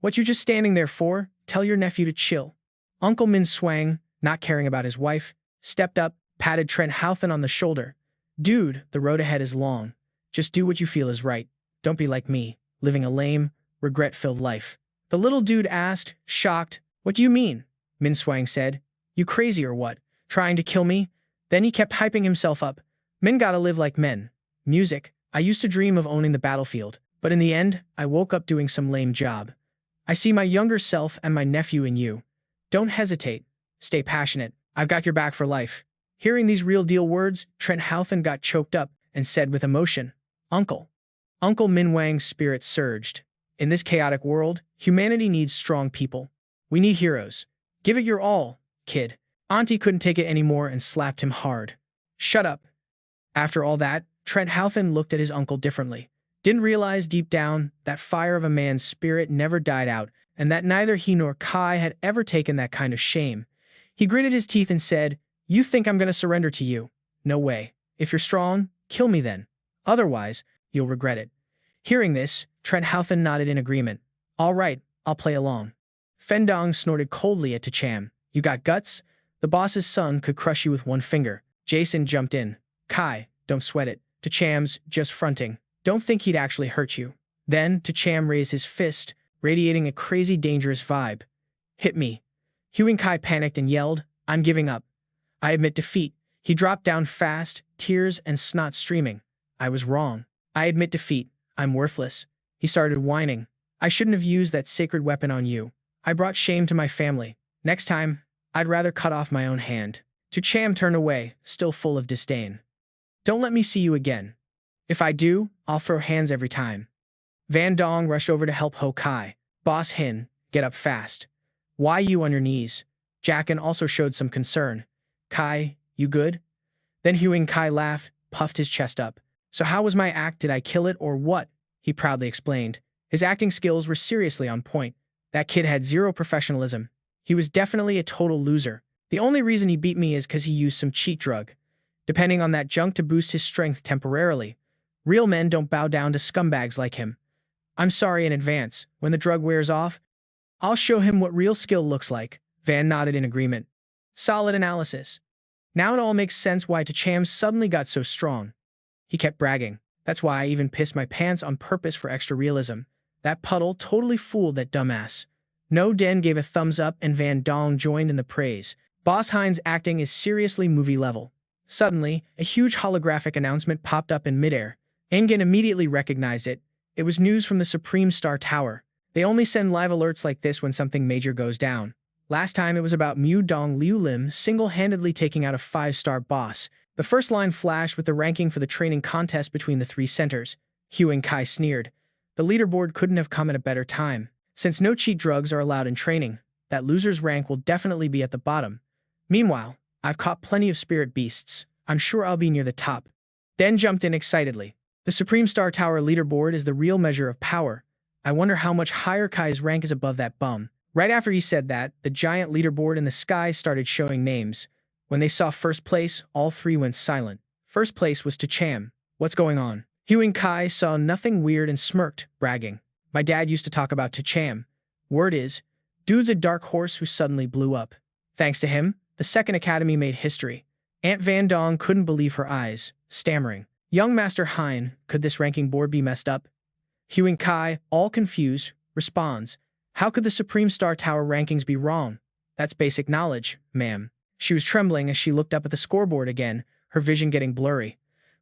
What you just standing there for? Tell your nephew to chill. Uncle Min Swang, not caring about his wife, stepped up, patted Trent Houghton on the shoulder. Dude, the road ahead is long. Just do what you feel is right. Don't be like me, living a lame, regret-filled life. The little dude asked, shocked. What do you mean? Min Swang said. You crazy or what? Trying to kill me? Then he kept hyping himself up. Men gotta live like men. Music. I used to dream of owning the battlefield, but in the end, I woke up doing some lame job. I see my younger self and my nephew in you. Don't hesitate. Stay passionate. I've got your back for life. Hearing these real-deal words, Trent Houghton got choked up and said with emotion, Uncle. Uncle Min Wang's spirit surged. In this chaotic world, humanity needs strong people. We need heroes. Give it your all, kid. Auntie couldn't take it anymore and slapped him hard. Shut up. After all that, Trent Houghton looked at his uncle differently. Didn't realize deep down that fire of a man's spirit never died out and that neither he nor Kai had ever taken that kind of shame. He gritted his teeth and said, You think I'm going to surrender to you? No way. If you're strong, kill me then. Otherwise, you'll regret it. Hearing this, Trent Houghton nodded in agreement. All right, I'll play along. Fendong snorted coldly at Tacham. You got guts? The boss's son could crush you with one finger. Jason jumped in. Kai, don't sweat it. Tacham's just fronting. Don't think he'd actually hurt you. Then, Tacham raised his fist, radiating a crazy dangerous vibe. Hit me. Huan Kai panicked and yelled, I'm giving up. I admit defeat. He dropped down fast, tears and snot streaming. I was wrong. I admit defeat. I'm worthless. He started whining. I shouldn't have used that sacred weapon on you. I brought shame to my family. Next time, I'd rather cut off my own hand. Tacham turned away, still full of disdain. Don't let me see you again. If I do, I'll throw hands every time. Van Dong rushed over to help Ho Kai. Boss Hin, get up fast. Why you on your knees? Jackin also showed some concern. Kai, you good? Then Huan Kai laughed, puffed his chest up. So how was my act? Did I kill it or what? He proudly explained. His acting skills were seriously on point. That kid had zero professionalism. He was definitely a total loser. The only reason he beat me is because he used some cheat drug. Depending on that junk to boost his strength temporarily. Real men don't bow down to scumbags like him. I'm sorry in advance. When the drug wears off, I'll show him what real skill looks like. Van nodded in agreement. Solid analysis. Now it all makes sense why Tacham suddenly got so strong. He kept bragging. That's why I even pissed my pants on purpose for extra realism. That puddle totally fooled that dumbass. No Den gave a thumbs up and Van Dong joined in the praise. Boss Hines' acting is seriously movie level. Suddenly, a huge holographic announcement popped up in midair. Engen immediately recognized it. It was news from the Supreme Star Tower. They only send live alerts like this when something major goes down. Last time it was about Mudong Lu Liam single-handedly taking out a 5-star boss. The first line flashed with the ranking for the training contest between the three centers. Huan Kai sneered. The leaderboard couldn't have come at a better time. Since no cheat drugs are allowed in training, that loser's rank will definitely be at the bottom. Meanwhile, I've caught plenty of spirit beasts. I'm sure I'll be near the top. Den jumped in excitedly. The Supreme Star Tower leaderboard is the real measure of power. I wonder how much higher Kai's rank is above that bum. Right after he said that, the giant leaderboard in the sky started showing names. When they saw first place, all three went silent. First place was Tacham. What's going on? Huan Kai saw nothing weird and smirked, bragging. My dad used to talk about Tacham. Word is, dude's a dark horse who suddenly blew up. Thanks to him, the second academy made history. Aunt Van Dong couldn't believe her eyes, stammering. Young Master Hein, could this ranking board be messed up? Huing Kai, all confused, responds, how could the Supreme Star Tower rankings be wrong? That's basic knowledge, ma'am. She was trembling as she looked up at the scoreboard again, her vision getting blurry.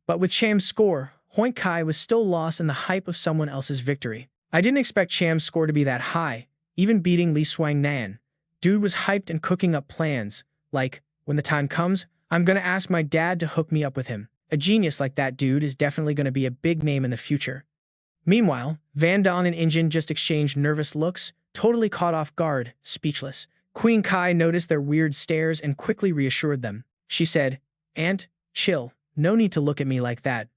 But with Cham's score, Huing Kai was still lost in the hype of someone else's victory. I didn't expect Cham's score to be that high, even beating Li Suang Nan. Dude was hyped and cooking up plans, like, when the time comes, I'm gonna ask my dad to hook me up with him. A genius like that dude is definitely gonna be a big name in the future. Meanwhile, Van Don and Injin just exchanged nervous looks, totally caught off guard, speechless. Queen Kai noticed their weird stares and quickly reassured them. She said, Aunt, chill, no need to look at me like that.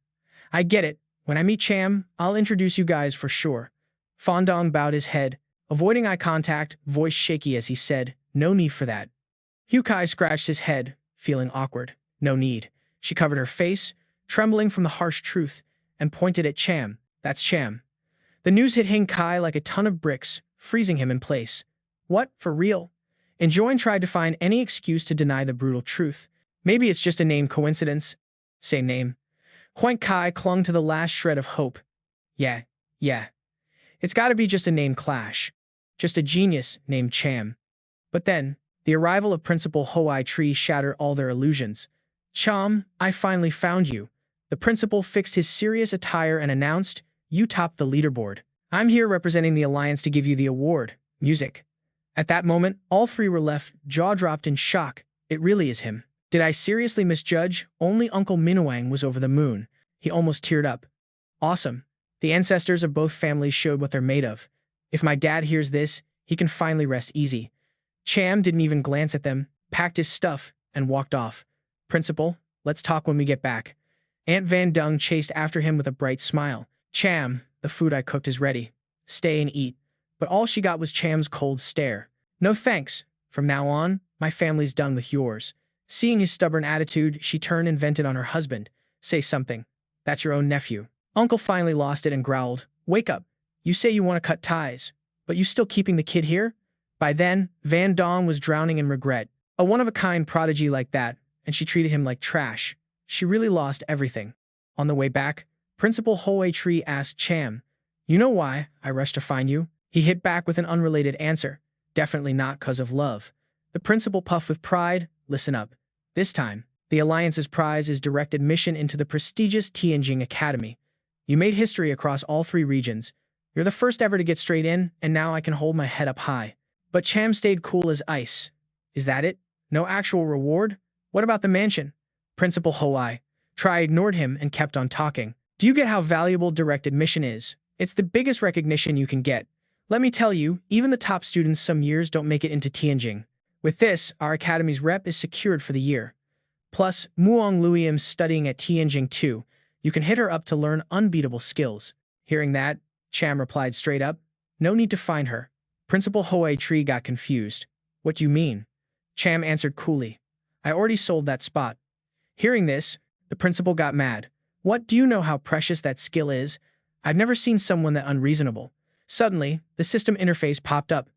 I get it, when I meet Cham, I'll introduce you guys for sure. Fondong bowed his head, avoiding eye contact, voice shaky as he said, no need for that. Hu Kai scratched his head, feeling awkward. No need. She covered her face, trembling from the harsh truth, and pointed at Cham. That's Cham. The news hit Hing Kai like a ton of bricks, freezing him in place. What, for real? Enjoin tried to find any excuse to deny the brutal truth. Maybe it's just a name coincidence. Same name. Huang Kai clung to the last shred of hope. Yeah. It's gotta be just a name clash. Just a genius named Cham. But then, the arrival of Principal Hoai Tree shattered all their illusions. Cham, I finally found you. The principal fixed his serious attire and announced, you topped the leaderboard. I'm here representing the Alliance to give you the award, music. At that moment, all three were left, jaw-dropped in shock. It really is him. Did I seriously misjudge? Only Uncle Minuang was over the moon. He almost teared up. Awesome. The ancestors of both families showed what they're made of. If my dad hears this, he can finally rest easy. Cham didn't even glance at them, packed his stuff, and walked off. Principal, let's talk when we get back. Aunt Van Dung chased after him with a bright smile. Cham, the food I cooked is ready. Stay and eat. But all she got was Cham's cold stare. No thanks. From now on, my family's done with yours. Seeing his stubborn attitude, she turned and vented on her husband. Say something. That's your own nephew. Uncle finally lost it and growled. Wake up. You say you want to cut ties, but you still keeping the kid here? By then, Van Dong was drowning in regret. A one-of-a-kind prodigy like that, and she treated him like trash. She really lost everything. On the way back, Principal Hoai Tree asked Cham, you know why I rushed to find you? He hit back with an unrelated answer. Definitely not 'cause of love. The principal puffed with pride. Listen up. This time, the Alliance's prize is direct admission into the prestigious Tianjing Academy. You made history across all three regions. You're the first ever to get straight in, and now I can hold my head up high. But Cham stayed cool as ice. Is that it? No actual reward? What about the mansion? Principal Hoai Tri ignored him and kept on talking. Do you get how valuable direct admission is? It's the biggest recognition you can get. Let me tell you, even the top students some years don't make it into Tianjing. With this, our academy's rep is secured for the year. Plus, Mudong Lu Liam studying at Tianjing too. You can hit her up to learn unbeatable skills. Hearing that, Cham replied straight up, no need to find her. Principal Hoai Tree got confused. What do you mean? Cham answered coolly. I already sold that spot. Hearing this, the principal got mad. What, do you know how precious that skill is? I've never seen someone that unreasonable. Suddenly, the system interface popped up.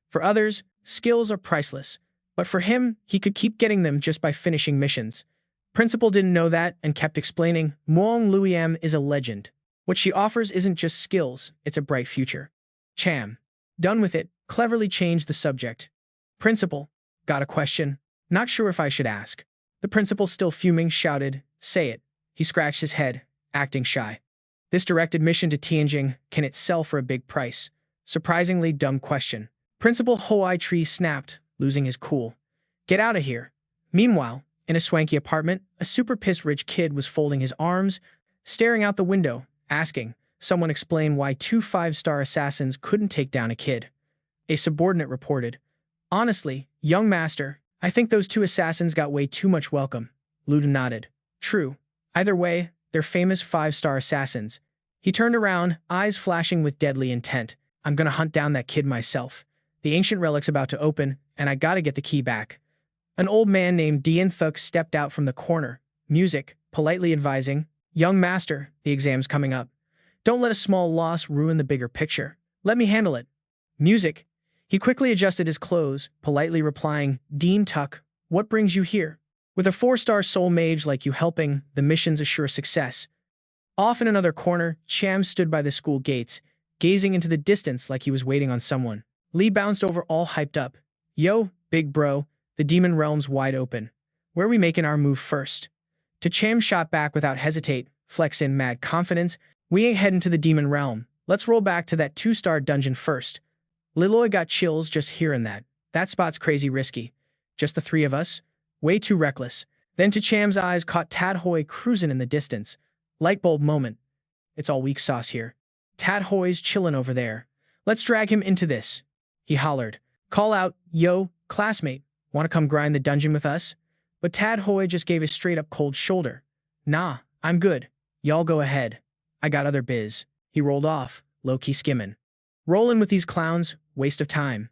For others, skills are priceless. But for him, he could keep getting them just by finishing missions. Principal didn't know that and kept explaining, Mudong Lu Liam is a legend. What she offers isn't just skills, it's a bright future. Cham, done with it, cleverly changed the subject. Principal, got a question? Not sure if I should ask. The principal, still fuming, shouted, say it. He scratched his head, acting shy. This direct admission to Tianjing, can it sell for a big price? Surprisingly dumb question. Principal Hoai Tree snapped, losing his cool. Get out of here. Meanwhile, in a swanky apartment, a super pissed rich kid was folding his arms, staring out the window, asking, someone explain why 2 5-star assassins couldn't take down a kid. A subordinate reported, honestly, young master, I think those 2 assassins got way too much welcome. Luda nodded. True. Either way, they're famous 5-star assassins. He turned around, eyes flashing with deadly intent. I'm gonna hunt down that kid myself. The ancient relic's about to open, and I gotta get the key back. An old man named Dien Thuk stepped out from the corner, music, politely advising, young master, the exam's coming up. Don't let a small loss ruin the bigger picture. Let me handle it. Music. He quickly adjusted his clothes, politely replying, Dien Thuk, What brings you here? With a 4-star soul mage like you helping, the mission's a sure success. Off in another corner, Cham stood by the school gates, gazing into the distance like he was waiting on someone. Lee bounced over all hyped up. Yo, big bro, the demon realm's wide open. Where we making our move first? To Cham shot back without hesitate, flex in mad confidence. We ain't heading to the demon realm. Let's roll back to that 2-star dungeon first. Liloy got chills just hearing that. That spot's crazy risky. Just the three of us? Way too reckless. Then to Cham's eyes caught Tadhoy cruising in the distance. Lightbulb moment. It's all weak sauce here. Tadhoy's chillin' over there. Let's drag him into this. He hollered. Call out, yo, classmate, wanna come grind the dungeon with us? But Tadhoy just gave a straight-up cold shoulder. Nah, I'm good. Y'all go ahead. I got other biz. He rolled off, low-key skimming. Rollin' with these clowns, waste of time.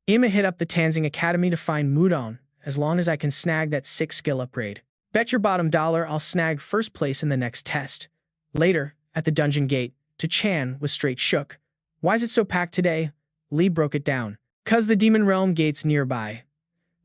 I'ma hit up the Tanzing Academy to find Mudong, as long as I can snag that 6 skill upgrade. Bet your bottom dollar I'll snag first place in the next test. Later, at the dungeon gate, To Chan was straight shook. Why's it so packed today? Lee broke it down. 'Cause the demon realm gate's nearby.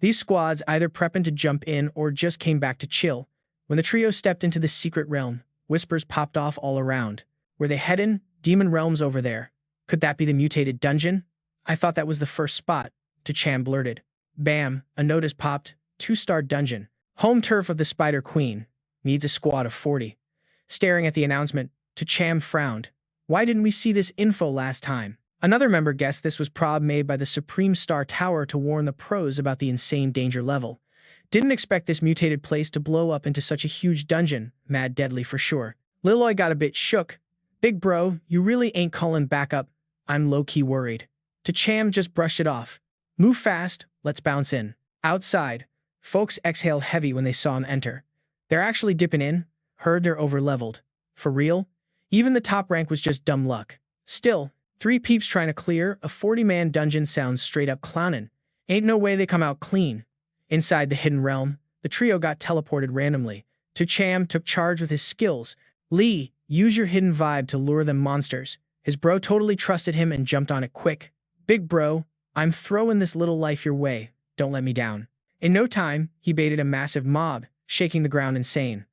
These squads either prepping to jump in or just came back to chill. When the trio stepped into the secret realm, whispers popped off all around. Were they headin'? Demon realm's over there. Could that be the mutated dungeon? I thought that was the first spot, To Chan blurted. Bam, a notice popped. 2-star dungeon. Home turf of the Spider Queen. Needs a squad of 40. Staring at the announcement, To Cham frowned. Why didn't we see this info last time? Another member guessed this was prob made by the Supreme Star Tower to warn the pros about the insane danger level. Didn't expect this mutated place to blow up into such a huge dungeon. Mad deadly for sure. Liloy got a bit shook. Big bro, you really ain't calling back up. I'm low-key worried. To Cham just brushed it off. Move fast, let's bounce in. Outside, folks exhaled heavy when they saw him enter. They're actually dipping in. Heard they're over-leveled. For real? Even the top rank was just dumb luck. Still, 3 peeps trying to clear a 40-man dungeon sounds straight-up clownin'. Ain't no way they come out clean. Inside the hidden realm, the trio got teleported randomly. To Cham took charge with his skills. Lee, use your hidden vibe to lure them monsters. His bro totally trusted him and jumped on it quick. Big bro, I'm throwing this little life your way. Don't let me down. In no time, he baited a massive mob, shaking the ground insane.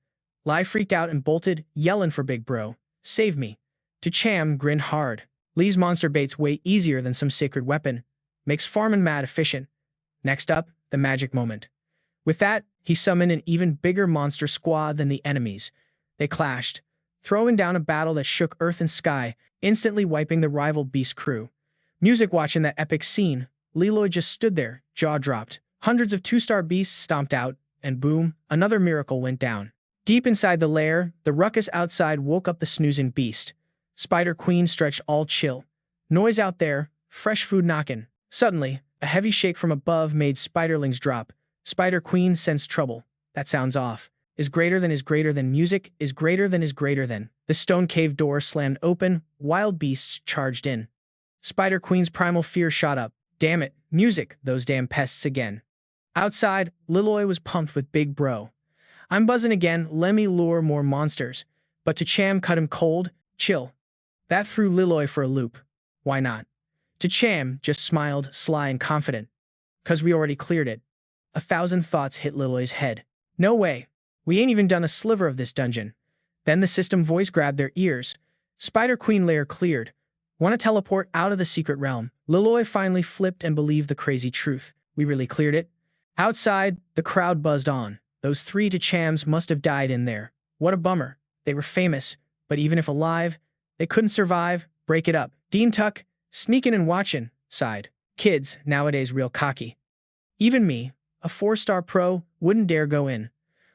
Lai freaked out and bolted, yelling for Big Bro. Save me. To Cham grinned hard. Lee's monster bait's way easier than some sacred weapon. Makes farmin' mad efficient. Next up, the magic moment. With that, he summoned an even bigger monster squad than the enemies. They clashed, throwing down a battle that shook earth and sky, instantly wiping the rival beast crew. Music watching that epic scene, Liloy just stood there, jaw dropped. Hundreds of 2-star beasts stomped out, and boom, another miracle went down. Deep inside the lair, the ruckus outside woke up the snoozing beast. Spider Queen stretched all chill. Noise out there, fresh food knockin'. Suddenly, a heavy shake from above made spiderlings drop. Spider Queen sensed trouble. That sounds off. Is greater than music, is greater than. The stone cave door slammed open, wild beasts charged in. Spider Queen's primal fear shot up. Damn it, music, those damn pests again. Outside, Liloy was pumped with Big Bro. I'm buzzing again, let me lure more monsters. But To Cham cut him cold, chill. That threw Liloy for a loop. Why not? To Cham just smiled, sly and confident. 'Cause we already cleared it. 1,000 thoughts hit Liloy's head. No way. We ain't even done a sliver of this dungeon. Then the system voice grabbed their ears. Spider Queen layer cleared. Want to teleport out of the secret realm? Liloy finally flipped and believed the crazy truth. We really cleared it. Outside, the crowd buzzed on. Those 3 To Chams must have died in there. What a bummer. They were famous, but even if alive, they couldn't survive. Break it up. Dean Tuck, sneaking and watching, sighed. Kids, nowadays real cocky. Even me, a 4-star pro, wouldn't dare go in.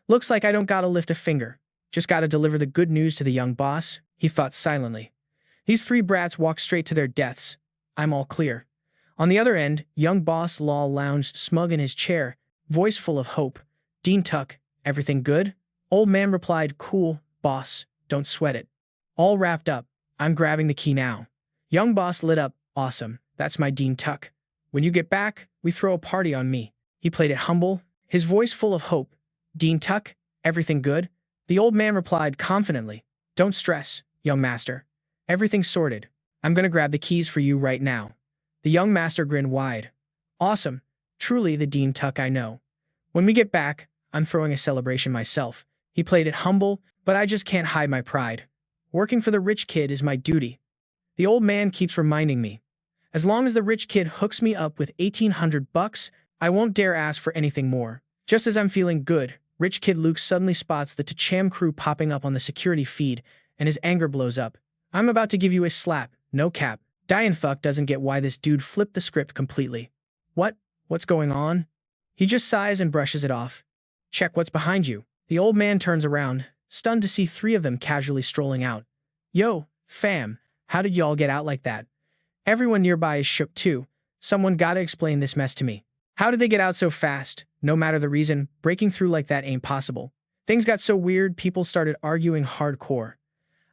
Looks like I don't gotta lift a finger. Just gotta deliver the good news to the young boss, he thought silently. These 3 brats walked straight to their deaths. I'm all clear. On the other end, young boss Law lounged smug in his chair, voice full of hope. Dean Tuck, everything good? Old man replied, cool, boss, don't sweat it. All wrapped up. I'm grabbing the key now. Young boss lit up, awesome, that's my Dean Tuck. When you get back, we throw a party on me. He played it humble, his voice full of hope. Dean Tuck, everything good? The old man replied confidently. Don't stress, young master. Everything's sorted. I'm gonna grab the keys for you right now. The young master grinned wide. Awesome. Truly the Dean Tuck I know. When we get back, I'm throwing a celebration myself. He played it humble, but I just can't hide my pride. Working for the rich kid is my duty. The old man keeps reminding me. As long as the rich kid hooks me up with 1,800 bucks, I won't dare ask for anything more. Just as I'm feeling good, rich kid Luke suddenly spots the To Tran crew popping up on the security feed, and his anger blows up. I'm about to give you a slap, no cap. Diane Fuck doesn't get why this dude flipped the script completely. What? What's going on? He just sighs and brushes it off. Check what's behind you. The old man turns around, stunned to see three of them casually strolling out. Yo, fam, how did y'all get out like that? Everyone nearby is shook too. Someone gotta explain this mess to me. How did they get out so fast? No matter the reason, breaking through like that ain't possible. Things got so weird, people started arguing hardcore.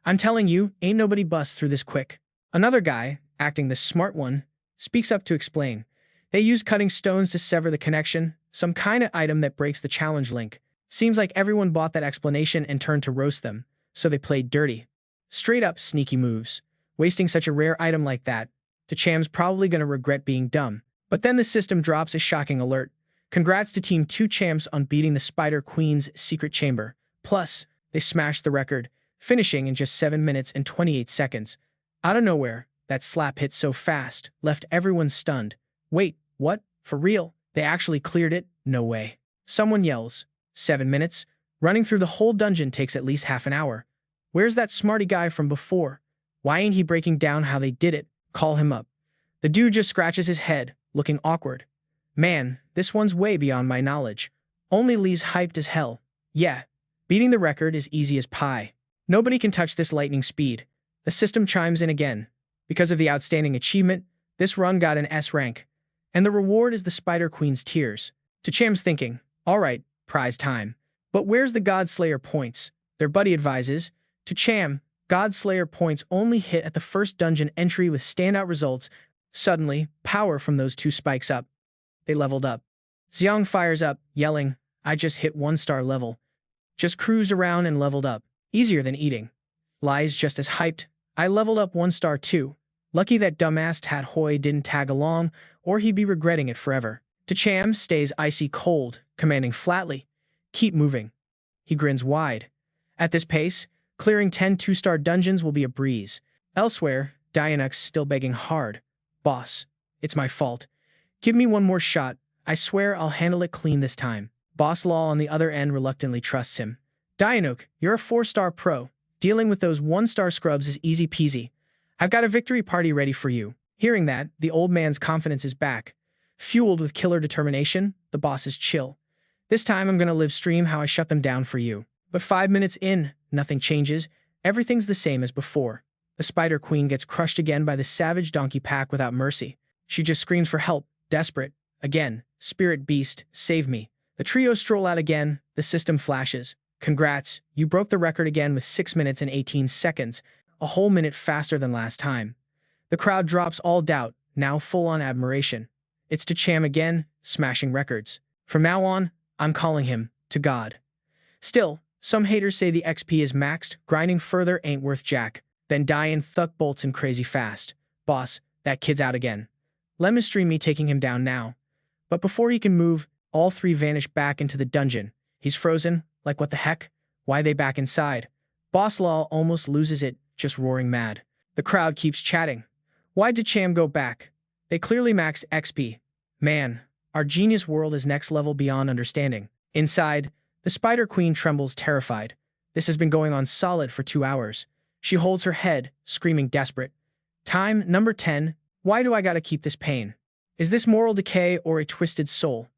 I'm telling you, ain't nobody bust through this quick. Another guy, acting the smart one, speaks up to explain. They use cutting stones to sever the connection, some kind of item that breaks the challenge link. Seems like everyone bought that explanation and turned to roast them, so they played dirty. Straight up sneaky moves. Wasting such a rare item like that. To Cham's probably gonna regret being dumb. But then the system drops a shocking alert. Congrats to Team 2 Champs on beating the Spider Queen's secret chamber. Plus, they smashed the record, finishing in just 7 minutes and 28 seconds. Out of nowhere, that slap hit so fast, left everyone stunned. Wait, what? For real? They actually cleared it? No way. Someone yells. 7 minutes? Running through the whole dungeon takes at least half an hour. Where's that smarty guy from before? Why ain't he breaking down how they did it? Call him up. The dude just scratches his head, looking awkward. Man, this one's way beyond my knowledge. Only Lee's hyped as hell. Yeah, beating the record is easy as pie. Nobody can touch this lightning speed. The system chimes in again. Because of the outstanding achievement, this run got an S rank. And the reward is the Spider Queen's tears. To Cham's thinking, alright, prize time. But where's the Godslayer points? Their buddy advises. To Cham, Godslayer points only hit at the first dungeon entry with standout results. Suddenly, power from those two spikes up. They leveled up. Xiang fires up, yelling, I just hit 1-star level. Just cruised around and leveled up. Easier than eating. Lai's just as hyped. I leveled up 1-star too. Lucky that dumbass Tat Hoi didn't tag along, or he'd be regretting it forever. To Cham stays icy cold, commanding flatly, keep moving. He grins wide. At this pace, clearing 10 2-star dungeons will be a breeze. Elsewhere, Dianux still begging hard. Boss, it's my fault. Give me one more shot. I swear I'll handle it clean this time. Boss Law on the other end reluctantly trusts him. Dianuk, you're a 4-star pro. Dealing with those 1-star scrubs is easy peasy. I've got a victory party ready for you. Hearing that, the old man's confidence is back. Fueled with killer determination, the boss is chill. This time I'm gonna live stream how I shut them down for you. But 5 minutes in, nothing changes. Everything's the same as before. The Spider Queen gets crushed again by the savage donkey pack without mercy. She just screams for help, desperate. Again, Spirit Beast, save me. The trio stroll out again, the system flashes. Congrats, you broke the record again with 6 minutes and 18 seconds, a whole minute faster than last time. The crowd drops all doubt, now full on admiration. It's To Cham again, smashing records. From now on, I'm calling him, to God. Still, some haters say the XP is maxed, grinding further ain't worth jack. Then Diane Thuck bolts in crazy fast. Boss, that kid's out again. Let me stream me taking him down now. But before he can move, all three vanish back into the dungeon. He's frozen, like what the heck? Why they back inside? Boss Law almost loses it, just roaring mad. The crowd keeps chatting. Why'd To Cham go back? They clearly maxed XP. Man, our genius world is next level beyond understanding. Inside, the Spider Queen trembles terrified. This has been going on solid for 2 hours. She holds her head, screaming desperate. Time, number 10. Why do I gotta keep this pain? Is this moral decay or a twisted soul?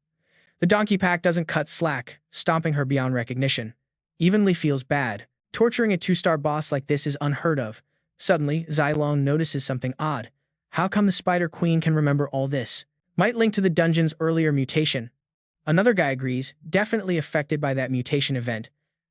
The donkey pack doesn't cut slack, stomping her beyond recognition. Evenly feels bad. Torturing a 2-star boss like this is unheard of. Suddenly, Xylong notices something odd. How come the Spider Queen can remember all this? Might link to the dungeon's earlier mutation. Another guy agrees, definitely affected by that mutation event.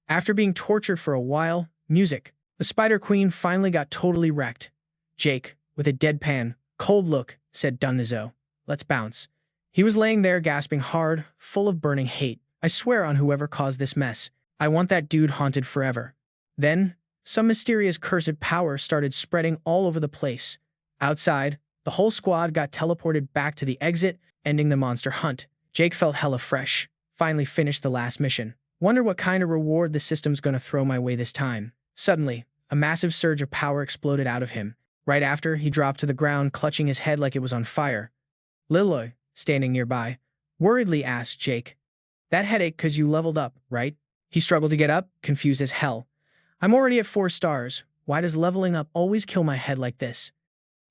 After being tortured for a while, music. The Spider Queen finally got totally wrecked. Jake, with a deadpan, cold look, said Dunnizo. Let's bounce. He was laying there gasping hard, full of burning hate. I swear on whoever caused this mess. I want that dude haunted forever. Then, some mysterious cursed power started spreading all over the place. Outside, the whole squad got teleported back to the exit, ending the monster hunt. Jake felt hella fresh. Finally finished the last mission. Wonder what kind of reward the system's gonna throw my way this time. Suddenly, a massive surge of power exploded out of him. Right after, he dropped to the ground, clutching his head like it was on fire. Liloy, standing nearby, worriedly asked Jake, "That headache 'cause you leveled up, right?" He struggled to get up, confused as hell. "I'm already at 4 stars. Why does leveling up always kill my head like this?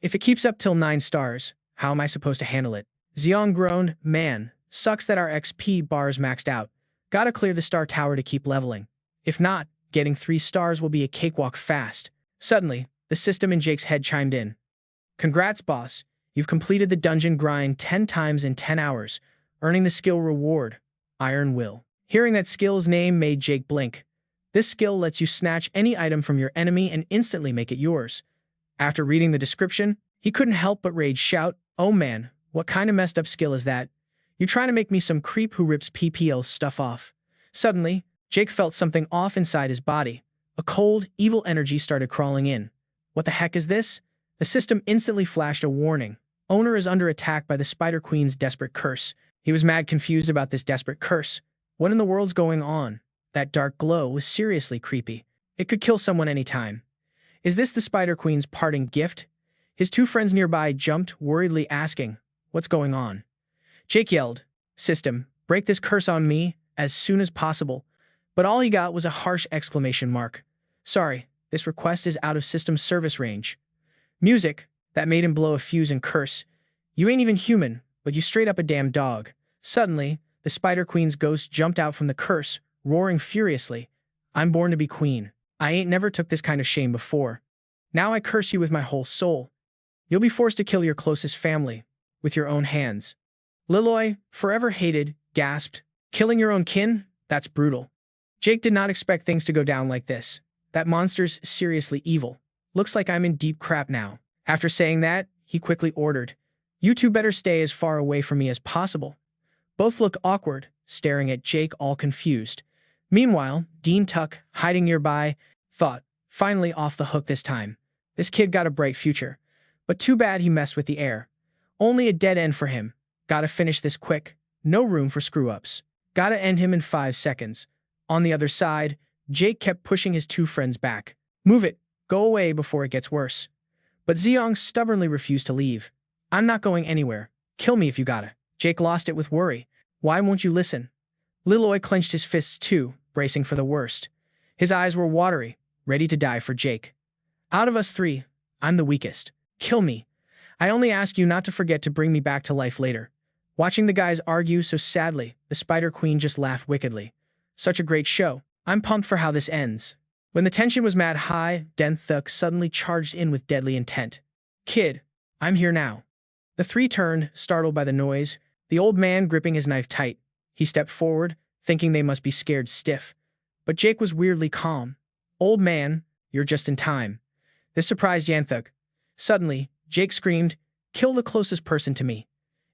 If it keeps up till 9 stars, how am I supposed to handle it?" Xiong groaned, "Man, sucks that our XP bar's maxed out. Gotta clear the star tower to keep leveling. If not, getting 3 stars will be a cakewalk fast." Suddenly, the system in Jake's head chimed in. "Congrats, boss. You've completed the dungeon grind 10 times in 10 hours, earning the skill reward, Iron Will." Hearing that skill's name made Jake blink. This skill lets you snatch any item from your enemy and instantly make it yours. After reading the description, he couldn't help but rage shout, "Oh man, what kind of messed up skill is that? You trying to make me some creep who rips PPL's stuff off?" Suddenly, Jake felt something off inside his body. A cold, evil energy started crawling in. What the heck is this? The system instantly flashed a warning. Owner is under attack by the Spider Queen's desperate curse. He was mad confused about this desperate curse. What in the world's going on? That dark glow was seriously creepy. It could kill someone anytime. Is this the Spider Queen's parting gift? His 2 friends nearby jumped, worriedly asking, "What's going on?" Jake yelled, "System, break this curse on me as soon as possible." But all he got was a harsh exclamation mark. "Sorry, this request is out of system service range." Music, that made him blow a fuse and curse. "You ain't even human, but you straight up a damn dog." Suddenly, the Spider Queen's ghost jumped out from the curse, roaring furiously, "I'm born to be queen. I ain't never took this kind of shame before. Now I curse you with my whole soul. You'll be forced to kill your closest family, with your own hands." Liloy, forever hated, gasped, "Killing your own kin? That's brutal." Jake did not expect things to go down like this. That monster's seriously evil. Looks like I'm in deep crap now. After saying that, he quickly ordered, "You two better stay as far away from me as possible." Both looked awkward, staring at Jake all confused. Meanwhile, Dean Tuck, hiding nearby, thought, "Finally off the hook this time. This kid got a bright future. But too bad he messed with the air. Only a dead end for him. Gotta finish this quick. No room for screw-ups. Gotta end him in 5 seconds." On the other side, Jake kept pushing his 2 friends back. "Move it. Go away before it gets worse." But Xiong stubbornly refused to leave. "I'm not going anywhere. Kill me if you gotta." Jake lost it with worry. "Why won't you listen?" Liloy clenched his fists too, bracing for the worst. His eyes were watery, ready to die for Jake. "Out of us 3, I'm the weakest. Kill me. I only ask you not to forget to bring me back to life later." Watching the guys argue so sadly, the Spider Queen just laughed wickedly. "Such a great show. I'm pumped for how this ends." When the tension was mad high, Den Thuk suddenly charged in with deadly intent. "Kid, I'm here now." The 3 turned, startled by the noise, the old man gripping his knife tight. He stepped forward, thinking they must be scared stiff. But Jake was weirdly calm. "Old man, you're just in time." This surprised Yanthuk. Suddenly, Jake screamed, "Kill the closest person to me."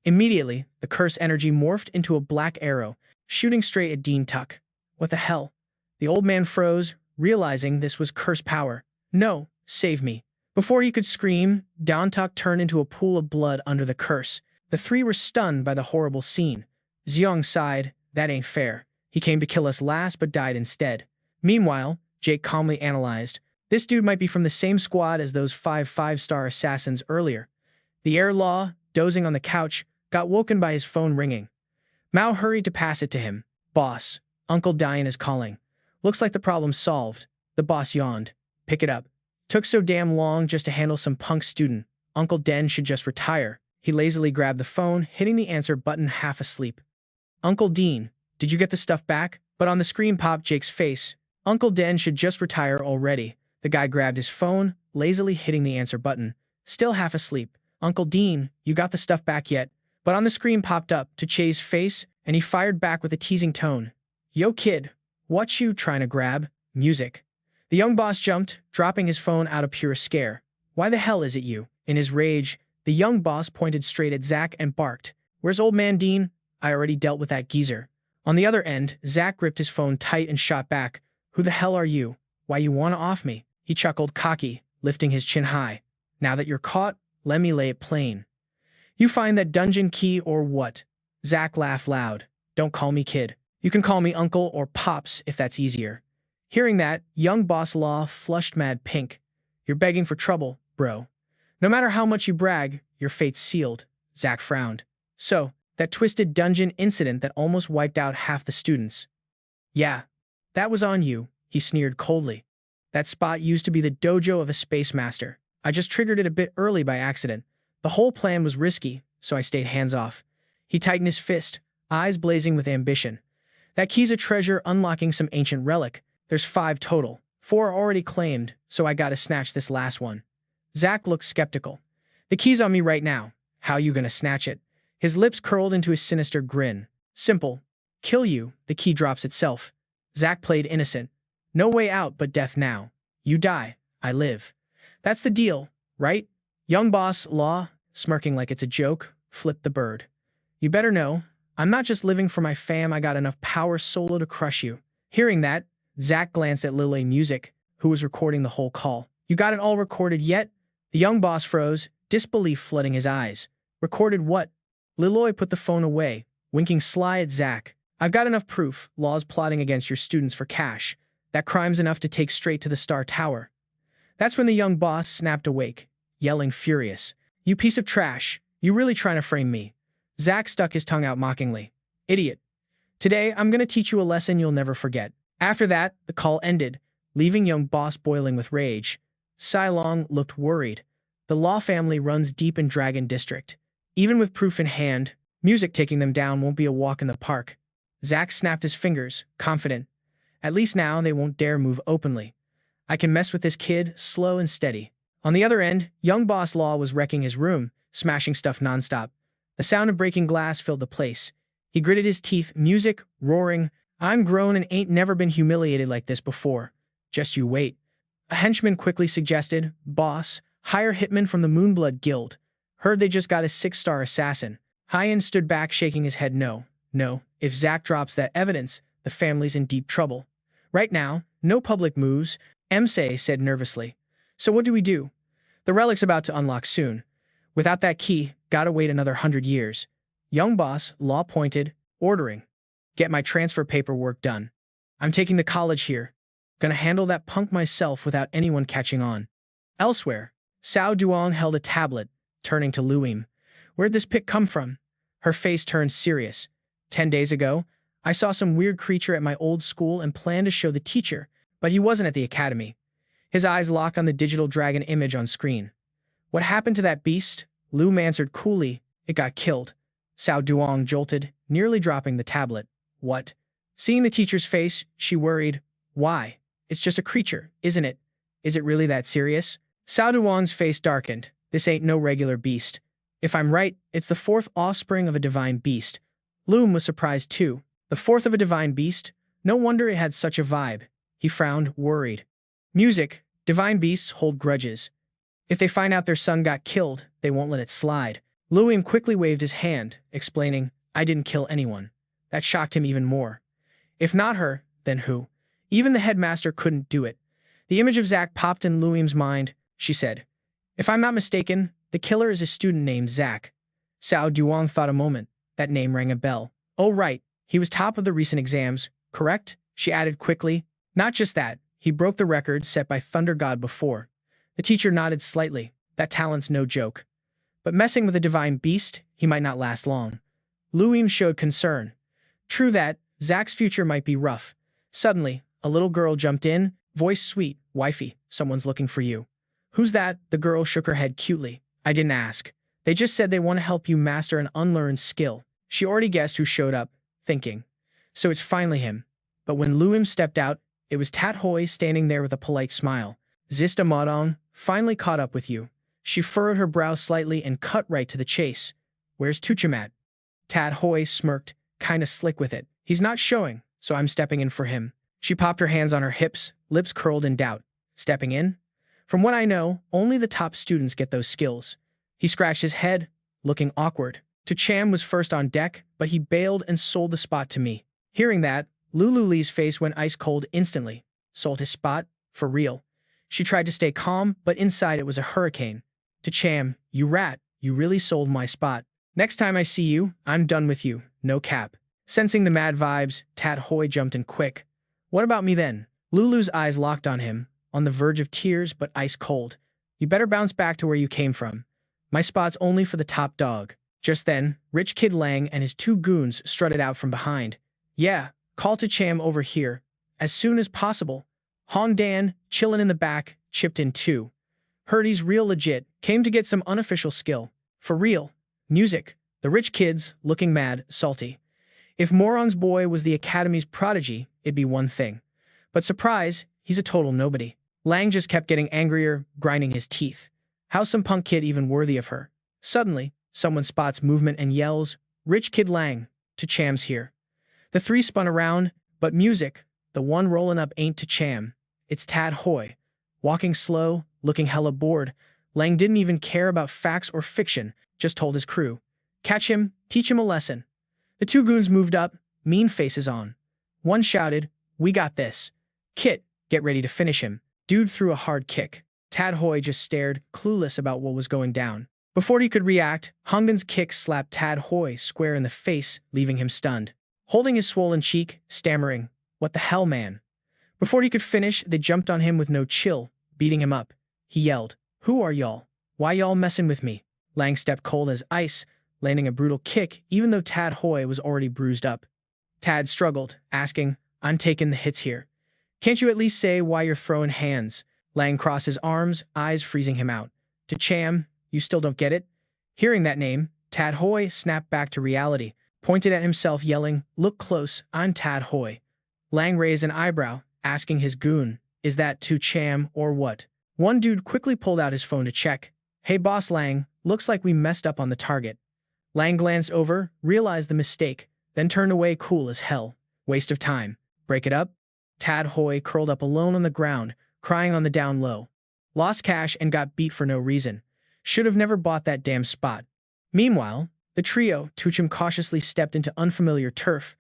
Immediately, the curse energy morphed into a black arrow, shooting straight at Dean Tuck. What the hell? The old man froze, realizing this was curse power. "No, save me." Before he could scream, Dean Tuck turned into a pool of blood under the curse. The 3 were stunned by the horrible scene. Xiong sighed, "That ain't fair. He came to kill us last but died instead." Meanwhile, Jake calmly analyzed, "This dude might be from the same squad as those 5 5-star assassins earlier." The air law, dozing on the couch, got woken by his phone ringing. Mao hurried to pass it to him. "Boss, Uncle Diane is calling. Looks like the problem's solved." The boss yawned. "Pick it up. Took so damn long just to handle some punk student. Uncle Den should just retire." He lazily grabbed the phone, hitting the answer button half asleep. "Uncle Dean, did you get the stuff back?" But on the screen popped Jake's face. "Uncle Den should just retire already." The guy grabbed his phone, lazily hitting the answer button. Still half asleep. "Uncle Dean, you got the stuff back yet?" But on the screen popped up to Che's face, and he fired back with a teasing tone. "Yo kid, what you trying to grab?" Music. The young boss jumped, dropping his phone out of pure scare. "Why the hell is it you?" In his rage, the young boss pointed straight at Zach and barked, "Where's old man Dean? I already dealt with that geezer." On the other end, Zach gripped his phone tight and shot back. "Who the hell are you? Why you wanna off me?" He chuckled cocky, lifting his chin high. "Now that you're caught, let me lay it plain. You find that dungeon key or what?" Zach laughed loud. "Don't call me kid. You can call me Uncle or Pops if that's easier. Hearing that, young boss Law flushed mad pink. You're begging for trouble, bro. No matter how much you brag, your fate's sealed. Zack frowned. So, that twisted dungeon incident that almost wiped out half the students. Yeah, that was on you, he sneered coldly. That spot used to be the dojo of a space master. I just triggered it a bit early by accident. The whole plan was risky, so I stayed hands off. He tightened his fist, eyes blazing with ambition. That key's a treasure unlocking some ancient relic. There's 5 total. 4 are already claimed, so I gotta snatch this last one. Zack looked skeptical. The key's on me right now. How you gonna snatch it? His lips curled into a sinister grin. Simple. Kill you, the key drops itself. Zack played innocent. No way out but death now. You die, I live. That's the deal, right? Young boss Law, smirking like it's a joke, flipped the bird. You better know, I'm not just living for my fam, I got enough power solo to crush you. Hearing that, Zack glanced at Lil Music, who was recording the whole call. You got it all recorded yet? The young boss froze, disbelief flooding his eyes. Recorded what? Liloy put the phone away, winking sly at Zack. I've got enough proof. Law's plotting against your students for cash. That crime's enough to take straight to the Star Tower. That's when the young boss snapped awake, yelling furious. You piece of trash. You really trying to frame me? Zack stuck his tongue out mockingly. Idiot. Today, I'm gonna teach you a lesson you'll never forget. After that, the call ended, leaving young boss boiling with rage. Silong looked worried. The Law family runs deep in Dragon District. Even with proof in hand, music taking them down won't be a walk in the park. Zack snapped his fingers, confident. At least now they won't dare move openly. I can mess with this kid, slow and steady. On the other end, young boss Law was wrecking his room, smashing stuff nonstop. The sound of breaking glass filled the place. He gritted his teeth, music, roaring. I'm grown and ain't never been humiliated like this before. Just you wait. A henchman quickly suggested, Boss, hire hitman from the Moonblood Guild. Heard they just got a 6-star assassin. Hyen stood back shaking his head no. No, if Zack drops that evidence, the family's in deep trouble. Right now, no public moves, Msei said nervously. So what do we do? The relic's about to unlock soon. Without that key, gotta wait another 100 years. Young boss, Law pointed, ordering. Get my transfer paperwork done. I'm taking the college here. Gonna handle that punk myself without anyone catching on. Elsewhere, Sao Duong held a tablet, turning to Luim. Where'd this pic come from? Her face turned serious. 10 days ago, I saw some weird creature at my old school and planned to show the teacher, but he wasn't at the academy. His eyes locked on the digital dragon image on screen. What happened to that beast? Lu answered coolly. It got killed. Sao Duong jolted, nearly dropping the tablet. What? Seeing the teacher's face, she worried. Why? It's just a creature, isn't it? Is it really that serious? Sao Duong's face darkened. This ain't no regular beast. If I'm right, it's the 4th offspring of a divine beast. Loom was surprised too. The 4th of a divine beast? No wonder it had such a vibe. He frowned, worried. Music. Divine beasts hold grudges. If they find out their son got killed, they won't let it slide. Luim quickly waved his hand, explaining, I didn't kill anyone. That shocked him even more. If not her, then who? Even the headmaster couldn't do it. The image of Zack popped in Luim's mind. She said, if I'm not mistaken, the killer is a student named Zack. Sao Duong thought a moment. That name rang a bell. Oh right, he was top of the recent exams, correct? She added quickly. Not just that, he broke the record set by Thunder God before. The teacher nodded slightly. That talent's no joke. But messing with a divine beast, he might not last long. Luim showed concern. True that, Zack's future might be rough. Suddenly, a little girl jumped in, voice sweet, wifey, someone's looking for you. Who's that? The girl shook her head cutely. I didn't ask. They just said they want to help you master an unlearned skill. She already guessed who showed up, thinking. So it's finally him. But when Luim stepped out, it was Tat Hoi standing there with a polite smile. Zista Modong, finally caught up with you. She furrowed her brow slightly and cut right to the chase. Where's Tuchamat? Tat Hoi smirked, kinda slick with it. He's not showing, so I'm stepping in for him. She popped her hands on her hips, lips curled in doubt. Stepping in? From what I know, only the top students get those skills. He scratched his head, looking awkward. Tucham was first on deck, but he bailed and sold the spot to me. Hearing that, Lulu Lee's face went ice cold instantly. Sold his spot? For real. She tried to stay calm, but inside it was a hurricane. Tucham, you rat, you really sold my spot. Next time I see you, I'm done with you, no cap. Sensing the mad vibes, Tat Hoi jumped in quick. What about me then? Lulu's eyes locked on him, on the verge of tears but ice cold. You better bounce back to where you came from. My spot's only for the top dog. Just then, Rich Kid Lang and his two goons strutted out from behind. Yeah, call to Cham over here. As soon as possible. Hong Dan, chillin' in the back, chipped in too. Heard he's real legit, came to get some unofficial skill. For real. Music. The rich kids, looking mad, salty. If Moron's boy was the Academy's prodigy, it'd be one thing. But surprise, he's a total nobody. Lang just kept getting angrier, grinding his teeth. How's some punk kid even worthy of her? Suddenly, someone spots movement and yells, Rich Kid Lang, To Cham's here. The three spun around, but music, the one rolling up ain't To Cham. It's Tat Hoi. Walking slow, looking hella bored, Lang didn't even care about facts or fiction, just told his crew. Catch him, teach him a lesson. The two goons moved up, mean faces on. One shouted, we got this. Kit, get ready to finish him. Dude threw a hard kick. Tat Hoi just stared, clueless about what was going down. Before he could react, Hongdan's kick slapped Tat Hoi square in the face, leaving him stunned. Holding his swollen cheek, stammering, what the hell, man? Before he could finish, they jumped on him with no chill, beating him up. He yelled, who are y'all? Why y'all messing with me? Lang stepped cold as ice, landing a brutal kick even though Tat Hoi was already bruised up. Tad struggled, asking, I'm taking the hits here. Can't you at least say why you're throwing hands? Lang crossed his arms, eyes freezing him out. To Cham, you still don't get it? Hearing that name, Tat Hoi snapped back to reality, pointed at himself yelling, look close, I'm Tat Hoi. Lang raised an eyebrow, asking his goon, is that To Cham or what? One dude quickly pulled out his phone to check. Hey boss Lang, looks like we messed up on the target. Lang glanced over, realized the mistake, then turned away cool as hell. Waste of time. Break it up? Tat Hoi curled up alone on the ground, crying on the down low. Lost cash and got beat for no reason. Should have never bought that damn spot. Meanwhile, the trio, To Cham cautiously stepped into unfamiliar turf,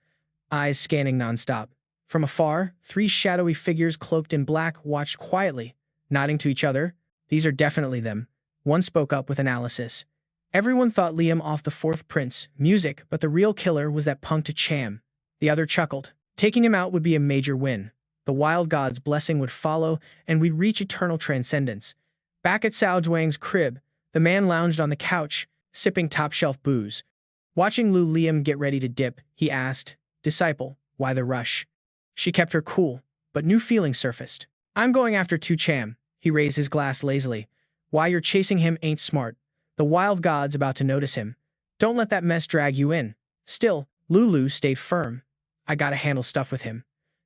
eyes scanning nonstop. From afar, three shadowy figures cloaked in black watched quietly, nodding to each other. These are definitely them. One spoke up with analysis. Everyone thought Liam off the Fourth Prince, music, but the real killer was that punk To Cham. The other chuckled. Taking him out would be a major win. The wild god's blessing would follow, and we'd reach eternal transcendence. Back at Sao Zhuang's crib, the man lounged on the couch, sipping top-shelf booze. Watching Lu Liam get ready to dip, he asked, Disciple, why the rush? She kept her cool, but new feelings surfaced. I'm going after To Cham. He raised his glass lazily. Why you're chasing him ain't smart. The wild god's about to notice him. Don't let that mess drag you in. Still, Lulu stayed firm. I gotta handle stuff with him.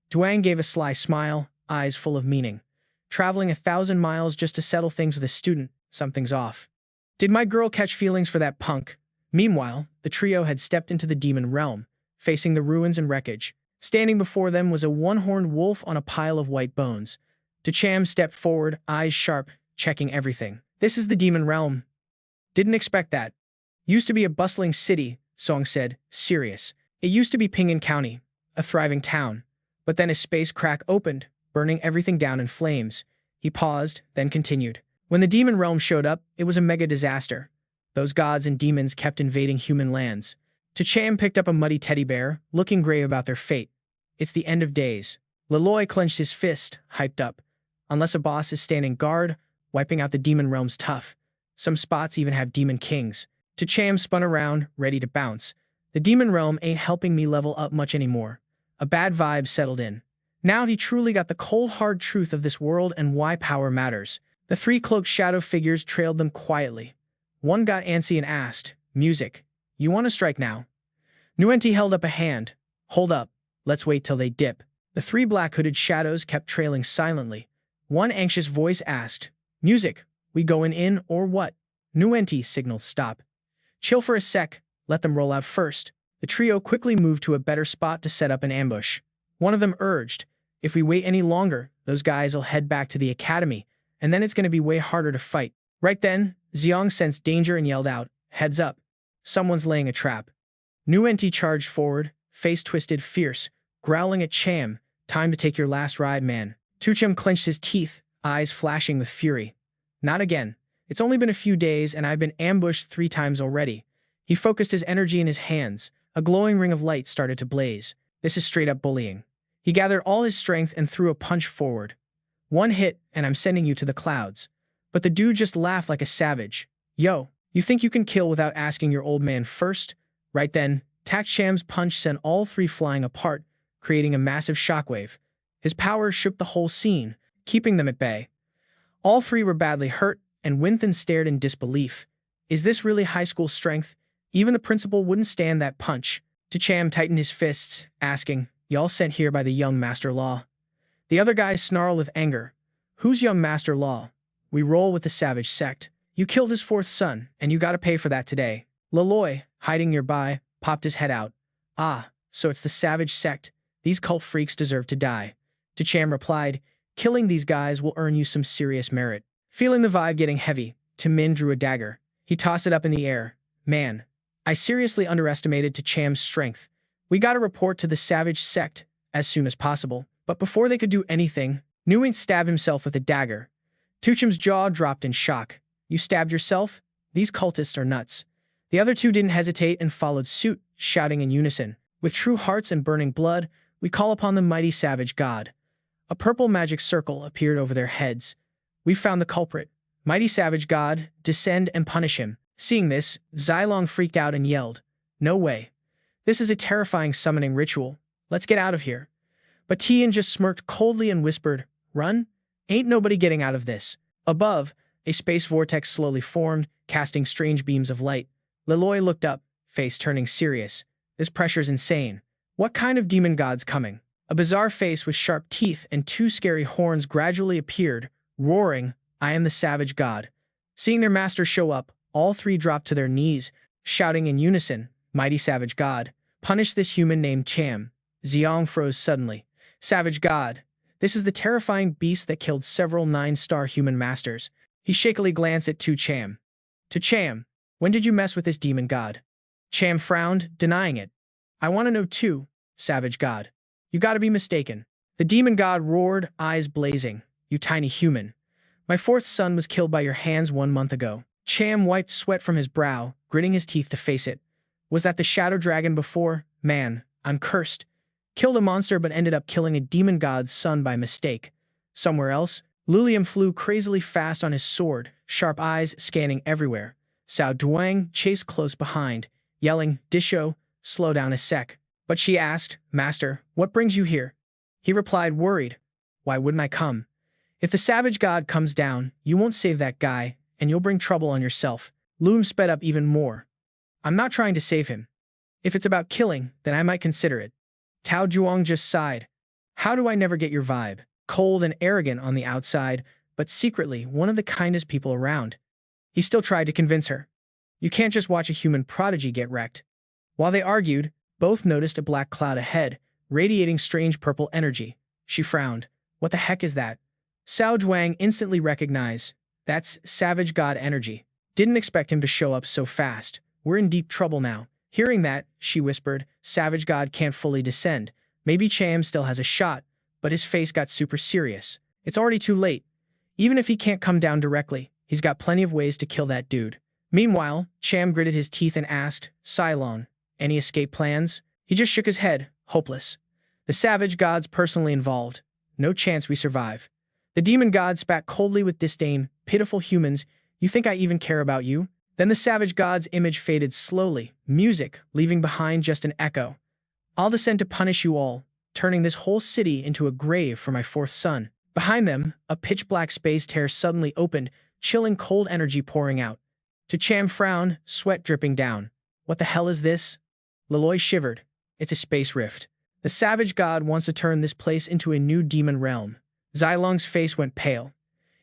Duang gave a sly smile, eyes full of meaning. Traveling 1,000 miles just to settle things with a student, something's off. Did my girl catch feelings for that punk? Meanwhile, the trio had stepped into the demon realm, facing the ruins and wreckage. Standing before them was a one-horned wolf on a pile of white bones. To Cham stepped forward, eyes sharp, checking everything. This is the demon realm. Didn't expect that. Used to be a bustling city, Song said, serious. It used to be Ping'an County, a thriving town. But then a space crack opened, burning everything down in flames. He paused, then continued. When the demon realm showed up, it was a mega disaster. Those gods and demons kept invading human lands. To Cham picked up a muddy teddy bear, looking grave about their fate. It's the end of days. Leloy clenched his fist, hyped up. Unless a boss is standing guard, wiping out the demon realm's tough. Some spots even have demon kings. To Cham spun around, ready to bounce. The demon realm ain't helping me level up much anymore. A bad vibe settled in. Now he truly got the cold hard truth of this world and why power matters. The three cloaked shadow figures trailed them quietly. One got antsy and asked, Music, you want to strike now? Nuenti held up a hand. Hold up, let's wait till they dip. The three black hooded shadows kept trailing silently. One anxious voice asked, Music, we going in or what? Nuenti signaled stop. Chill for a sec, let them roll out first. The trio quickly moved to a better spot to set up an ambush. One of them urged, if we wait any longer, those guys will head back to the academy, and then it's going to be way harder to fight. Right then, Xiong sensed danger and yelled out, heads up. Someone's laying a trap. Nuenti charged forward, face twisted fierce, growling at Cham, time to take your last ride, man. To Cham clenched his teeth, eyes flashing with fury. Not again. It's only been a few days and I've been ambushed 3 times already. He focused his energy in his hands, A glowing ring of light started to blaze. This is straight up bullying. He gathered all his strength and threw a punch forward. One hit, and I'm sending you to the clouds. But the dude just laughed like a savage. Yo, you think you can kill without asking your old man first? Right then, Taksham's punch sent all three flying apart, creating a massive shockwave. His power shook the whole scene, keeping them at bay. All three were badly hurt, and Winthan stared in disbelief. Is this really high school strength? Even the principal wouldn't stand that punch. Tacham tightened his fists, asking, Y'all sent here by the young Master Law? The other guys snarled with anger. Who's young Master Law? We roll with the savage sect. You killed his fourth son, and you gotta pay for that today. Laloy, hiding nearby, popped his head out. Ah, so it's the savage sect. These cult freaks deserve to die. Tacham replied, Killing these guys will earn you some serious merit. Feeling the vibe getting heavy, Tamin drew a dagger. He tossed it up in the air. Man, I seriously underestimated Tacham's strength. We gotta report to the savage sect as soon as possible. But before they could do anything, Nguyen stabbed himself with a dagger. Tucham's jaw dropped in shock. You stabbed yourself? These cultists are nuts. The other two didn't hesitate and followed suit, shouting in unison. With true hearts and burning blood, we call upon the mighty savage god. A purple magic circle appeared over their heads. We found the culprit. Mighty savage god, descend and punish him. Seeing this, Xylong freaked out and yelled, No way. This is a terrifying summoning ritual. Let's get out of here. But Tian just smirked coldly and whispered, Run? Ain't nobody getting out of this. Above, a space vortex slowly formed, casting strange beams of light. Laloy looked up, face turning serious. This pressure's insane. What kind of demon god's coming? A bizarre face with sharp teeth and two scary horns gradually appeared, roaring, I am the savage god. Seeing their master show up, all three dropped to their knees, shouting in unison, Mighty savage god, punish this human named Cham. Xiong froze suddenly. Savage god. This is the terrifying beast that killed several 9-star human masters. He shakily glanced at Cham. To Cham, when did you mess with this demon god? Cham frowned, denying it. I want to know too, savage god. You gotta be mistaken. The demon god roared, eyes blazing. You tiny human. My fourth son was killed by your hands 1 month ago. Cham wiped sweat from his brow, gritting his teeth to face it. Was that the shadow dragon before? Man, I'm cursed. Killed a monster but ended up killing a demon god's son by mistake. Somewhere else, Lu Liam flew crazily fast on his sword, sharp eyes scanning everywhere. Cao Duang chased close behind, yelling, Disho, slow down a sec. But she asked, Master, what brings you here? He replied, worried, Why wouldn't I come? If the savage god comes down, you won't save that guy, and you'll bring trouble on yourself. Loom sped up even more. I'm not trying to save him. If it's about killing, then I might consider it. Tao Zhuang just sighed. How do I never get your vibe? Cold and arrogant on the outside, but secretly one of the kindest people around. He still tried to convince her. You can't just watch a human prodigy get wrecked. While they argued, both noticed a black cloud ahead, radiating strange purple energy. She frowned. What the heck is that? Cao Zhuang instantly recognized. That's savage god energy. Didn't expect him to show up so fast. We're in deep trouble now. Hearing that, she whispered, Savage god can't fully descend. Maybe Cham still has a shot, but his face got super serious. It's already too late. Even if he can't come down directly, he's got plenty of ways to kill that dude. Meanwhile, Cham gritted his teeth and asked, Cylon, any escape plans? He just shook his head, hopeless. The savage god's personally involved. No chance we survive. The demon god spat coldly with disdain. Pitiful humans, you think I even care about you? Then the savage god's image faded slowly, music leaving behind just an echo. I'll descend to punish you all, turning this whole city into a grave for my fourth son. Behind them, a pitch-black space tear suddenly opened, chilling cold energy pouring out. To Cham frowned, sweat dripping down. What the hell is this? Laloy shivered. It's a space rift. The savage god wants to turn this place into a new demon realm. Xylong's face went pale.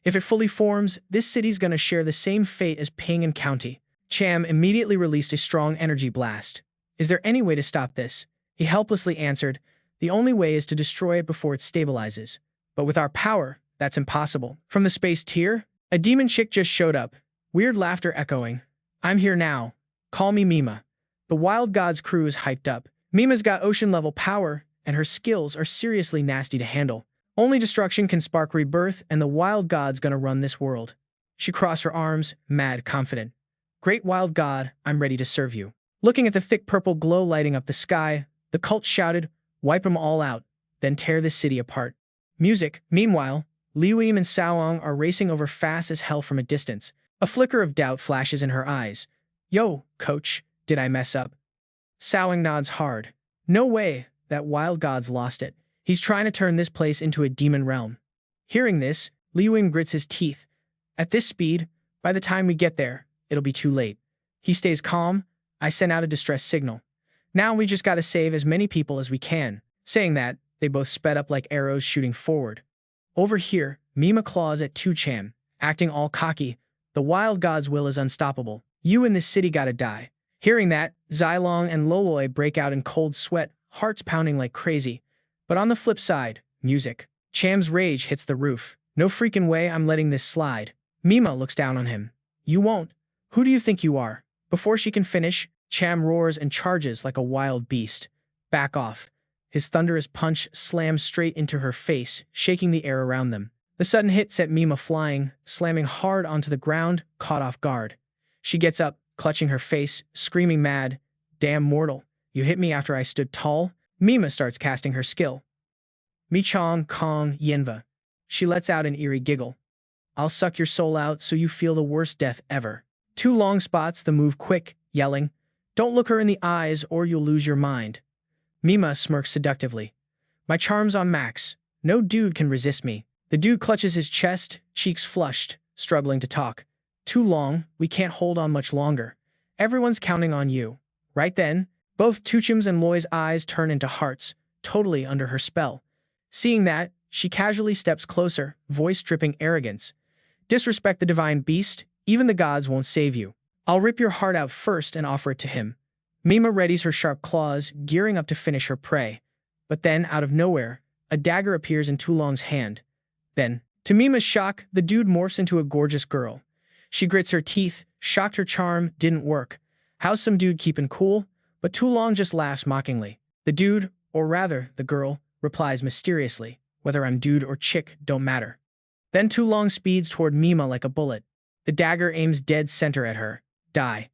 If it fully forms, this city's gonna share the same fate as Ping and County. Cham immediately released a strong energy blast. Is there any way to stop this? He helplessly answered, the only way is to destroy it before it stabilizes. But with our power, that's impossible. From the space tier, a demon chick just showed up, weird laughter echoing. I'm here now. Call me Mima. The Wild Gods crew is hyped up. Mima's got ocean-level power, and her skills are seriously nasty to handle. Only destruction can spark rebirth, and the Wild God's gonna run this world. She crossed her arms, mad, confident. Great Wild God, I'm ready to serve you. Looking at the thick purple glow lighting up the sky, the cult shouted, "Wipe 'em all out, then tear this city apart." Music. Meanwhile, Liu Yim and Saoang are racing over fast as hell from a distance. A flicker of doubt flashes in her eyes. "Yo, coach, did I mess up?" Saoang nods hard. "No way, that wild god's lost it. He's trying to turn this place into a demon realm." Hearing this, Liu Yim grits his teeth. "At this speed, by the time we get there, it'll be too late." He stays calm. I send out a distress signal. "Now we just gotta save as many people as we can." Saying that, they both sped up like arrows shooting forward. Over here, Mima claws at To Tran, acting all cocky. "The wild god's will is unstoppable. You and this city gotta die." Hearing that, Xylong and Loloi break out in cold sweat, hearts pounding like crazy. But on the flip side, music. Cham's rage hits the roof. "No freaking way I'm letting this slide." Mima looks down on him. "You won't. Who do you think you are?" Before she can finish, Cham roars and charges like a wild beast. "Back off." His thunderous punch slams straight into her face, shaking the air around them. The sudden hit set Mima flying, slamming hard onto the ground, caught off guard. She gets up, clutching her face, screaming mad. "Damn mortal, you hit me after I stood tall." Mima starts casting her skill. Mi Chong Kong Yinva. She lets out an eerie giggle. "I'll suck your soul out so you feel the worst death ever." Tu Long spots the move quick, yelling, "Don't look her in the eyes or you'll lose your mind." Mima smirks seductively. "My charm's on max. No dude can resist me." The dude clutches his chest, cheeks flushed, struggling to talk. "Too long, we can't hold on much longer. Everyone's counting on you." Right then, both Tuchim's and Loi's eyes turn into hearts, totally under her spell. Seeing that, she casually steps closer, voice dripping arrogance. "Disrespect the divine beast, even the gods won't save you. I'll rip your heart out first and offer it to him." Mima readies her sharp claws, gearing up to finish her prey. But then, out of nowhere, a dagger appears in Tu Long's hand. Then, to Mima's shock, the dude morphs into a gorgeous girl. She grits her teeth, shocked her charm didn't work. How's some dude keeping cool? But Tu Long just laughs mockingly. The dude, or rather, the girl, replies mysteriously, "Whether I'm dude or chick, don't matter." Then Tu Long speeds toward Mima like a bullet. The dagger aims dead center at her. "Die."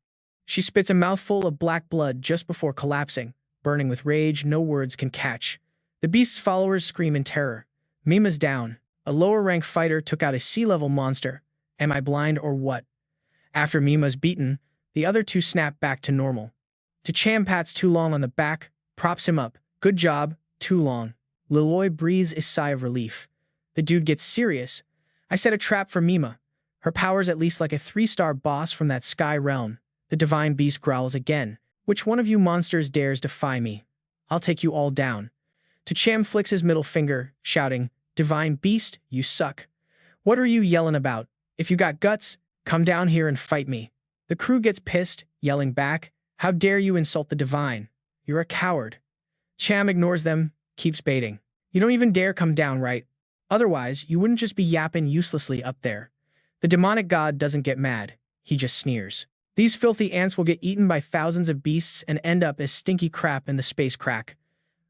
She spits a mouthful of black blood just before collapsing, burning with rage no words can catch. The beast's followers scream in terror. Mima's down. A lower-ranked fighter took out a sea-level monster. Am I blind or what? After Mima's beaten, the other two snap back to normal. To Cham pats Tu Long on the back, props him up. "Good job, Tu Long." Liloi breathes a sigh of relief. The dude gets serious. "I set a trap for Mima. Her power's at least like a 3-star boss from that sky realm." The divine beast growls again. "Which one of you monsters dares defy me? I'll take you all down." To Cham flicks his middle finger, shouting, "Divine beast, you suck. What are you yelling about? If you got guts, come down here and fight me." The crew gets pissed, yelling back, "How dare you insult the divine? You're a coward." Cham ignores them, keeps baiting. "You don't even dare come down, right? Otherwise, you wouldn't just be yapping uselessly up there." The demonic god doesn't get mad. He just sneers. "These filthy ants will get eaten by thousands of beasts and end up as stinky crap in the space crack."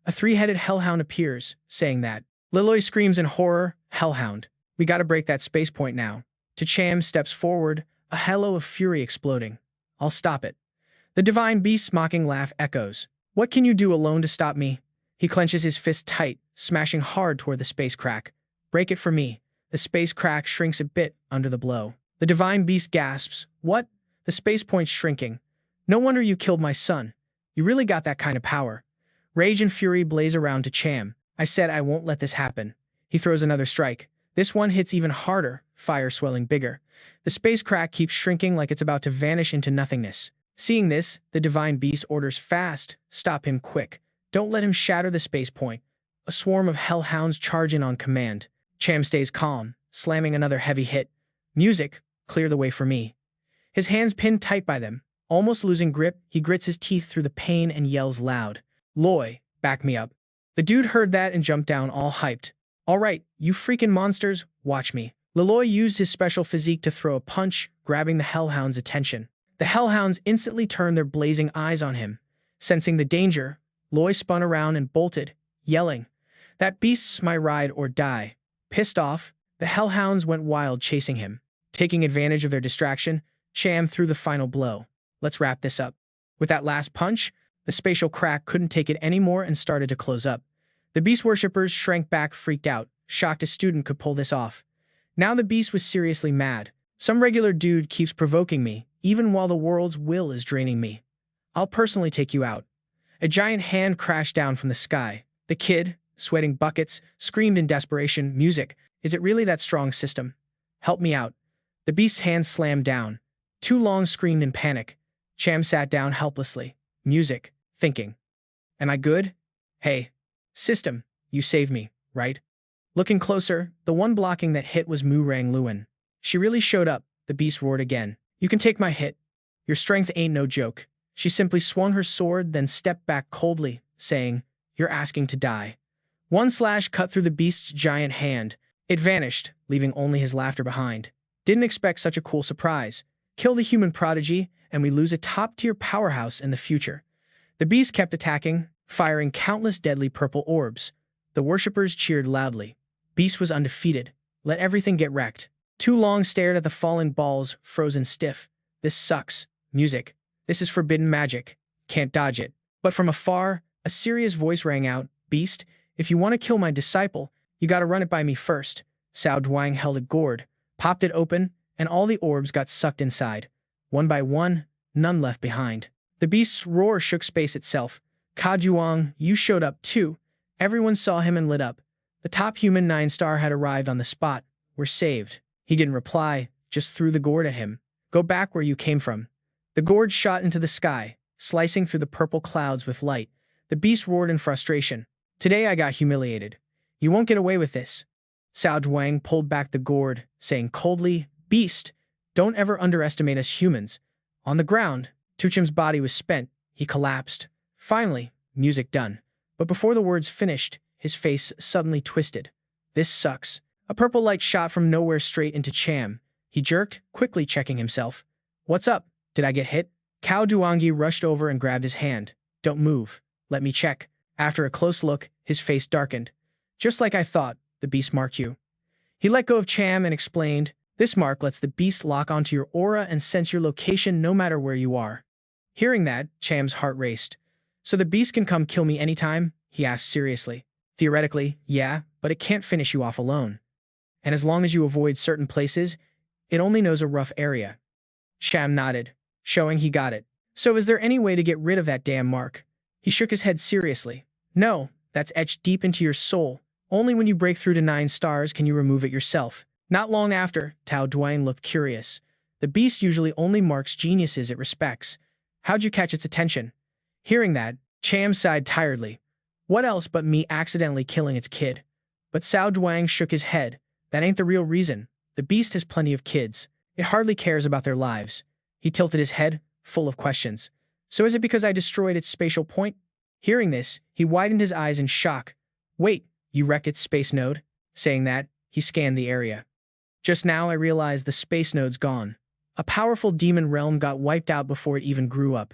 A 3-headed hellhound appears, saying that. Liloi screams in horror, "Hellhound. We gotta break that space point now." To Cham steps forward, a halo of fury exploding. "I'll stop it." The divine beast's mocking laugh echoes. "What can you do alone to stop me?" He clenches his fist tight, smashing hard toward the space crack. "Break it for me." The space crack shrinks a bit under the blow. The divine beast gasps, "What? The space point's shrinking. No wonder you killed my son. You really got that kind of power." Rage and fury blaze around to Cham. "I said I won't let this happen." He throws another strike. This one hits even harder, fire swelling bigger. The space crack keeps shrinking like it's about to vanish into nothingness. Seeing this, the divine beast orders fast, "Stop him quick. Don't let him shatter the space point." A swarm of hellhounds charge in on command. Cham stays calm, slamming another heavy hit. "Music, clear the way for me." His hands pinned tight by them. Almost losing grip, he grits his teeth through the pain and yells loud, "Loi, back me up." The dude heard that and jumped down all hyped. "All right, you freaking monsters, watch me." Liloi used his special physique to throw a punch, grabbing the hellhounds' attention. The hellhounds instantly turned their blazing eyes on him. Sensing the danger, Loi spun around and bolted, yelling, "That beast's my ride or die." Pissed off, the hellhounds went wild chasing him. Taking advantage of their distraction, Cham threw the final blow. "Let's wrap this up." With that last punch, the spatial crack couldn't take it anymore and started to close up. The beast worshippers shrank back, freaked out, shocked a student could pull this off. Now the beast was seriously mad. Some regular dude keeps provoking me, even while the world's will is draining me. I'll personally take you out. A giant hand crashed down from the sky. The kid, sweating buckets, screamed in desperation, "Music, is it really that strong, system? Help me out." The beast's hand slammed down. Tu Long screamed in panic. Cham sat down helplessly. Music, thinking. Am I good? Hey, system, you saved me, right? Looking closer, the one blocking that hit was Mudong Lu. She really showed up, the beast roared again. You can take my hit. Your strength ain't no joke. She simply swung her sword, then stepped back coldly, saying, You're asking to die. One slash cut through the beast's giant hand. It vanished, leaving only his laughter behind. Didn't expect such a cool surprise. Kill the human prodigy, and we lose a top-tier powerhouse in the future. The beast kept attacking, firing countless deadly purple orbs. The worshippers cheered loudly. Beast was undefeated. Let everything get wrecked. Tu Long stared at the falling balls, frozen stiff. This sucks. Music. This is forbidden magic. Can't dodge it. But from afar, a serious voice rang out. Beast, if you want to kill my disciple, you gotta run it by me first. Cao Duang held a gourd, popped it open, and all the orbs got sucked inside. One by one, none left behind. The beast's roar shook space itself. Ka Juang, you showed up too. Everyone saw him and lit up. The top human 9-star had arrived on the spot. We're saved. He didn't reply, just threw the gourd at him. Go back where you came from. The gourd shot into the sky, slicing through the purple clouds with light. The beast roared in frustration. Today I got humiliated. You won't get away with this. Cao Duang pulled back the gourd, saying coldly, Beast, don't ever underestimate us humans. On the ground, Tuchim's body was spent. He collapsed. Finally, music done. But before the words finished, his face suddenly twisted. This sucks. A purple light shot from nowhere straight into Cham. He jerked, quickly checking himself. What's up? Did I get hit? Cao Duangi rushed over and grabbed his hand. Don't move. Let me check. After a close look, his face darkened. Just like I thought, the beast marked you. He let go of Cham and explained, this mark lets the beast lock onto your aura and sense your location no matter where you are. Hearing that, Cham's heart raced. So the beast can come kill me anytime? He asked seriously. Theoretically, yeah, but it can't finish you off alone. And as long as you avoid certain places, it only knows a rough area. Cham nodded, showing he got it. So is there any way to get rid of that damn mark? He shook his head seriously. No, that's etched deep into your soul. Only when you break through to 9 stars can you remove it yourself. Not long after, Cao Duang looked curious. The beast usually only marks geniuses it respects. How'd you catch its attention? Hearing that, Cham sighed tiredly. What else but me accidentally killing its kid? But Cao Duang shook his head. That ain't the real reason. The beast has plenty of kids. It hardly cares about their lives. He tilted his head, full of questions. So is it because I destroyed its spatial point? Hearing this, he widened his eyes in shock. Wait, you wrecked its space node? Saying that, he scanned the area. Just now I realized the space node's gone. A powerful demon realm got wiped out before it even grew up.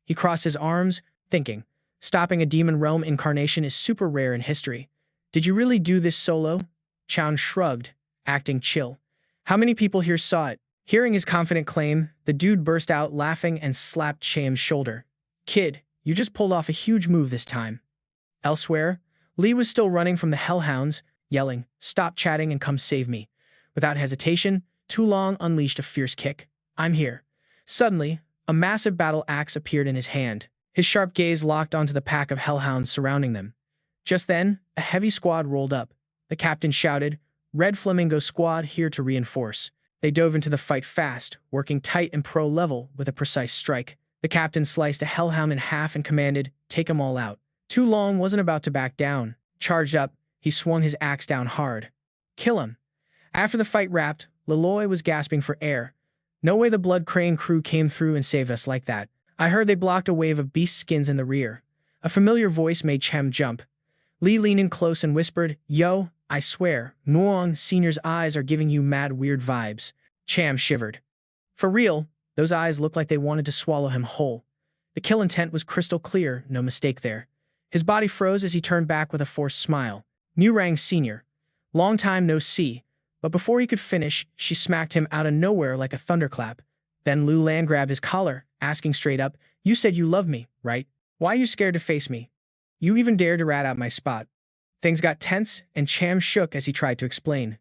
He crossed his arms, thinking, stopping a demon realm incarnation is super rare in history. Did you really do this solo? Chown shrugged, acting chill. How many people here saw it? Hearing his confident claim, the dude burst out laughing and slapped Cham's shoulder. Kid, you just pulled off a huge move this time. Elsewhere, Lee was still running from the hellhounds, yelling, Stop chatting and come save me. Without hesitation, Tu Long unleashed a fierce kick. I'm here. Suddenly, a massive battle axe appeared in his hand. His sharp gaze locked onto the pack of hellhounds surrounding them. Just then, a heavy squad rolled up. The captain shouted, Red Flamingo Squad here to reinforce. They dove into the fight fast, working tight and pro level with a precise strike. The captain sliced a hellhound in half and commanded, Take 'em all out. Tu Long wasn't about to back down. Charged up, he swung his axe down hard. Kill him. After the fight wrapped, Leloy was gasping for air. No way the Blood Crane crew came through and saved us like that. I heard they blocked a wave of beast skins in the rear. A familiar voice made Chem jump. Lee leaned in close and whispered, Yo, I swear, Muong Senior's eyes are giving you mad weird vibes. Cham shivered. For real, those eyes looked like they wanted to swallow him whole. The kill intent was crystal clear, no mistake there. His body froze as he turned back with a forced smile. Murang Senior. Long time no see. But before he could finish, she smacked him out of nowhere like a thunderclap. Then Lu Lan grabbed his collar, asking straight up, You said you love me, right? Why are you scared to face me? You even dared to rat out my spot. Things got tense, and Cham shook as he tried to explain.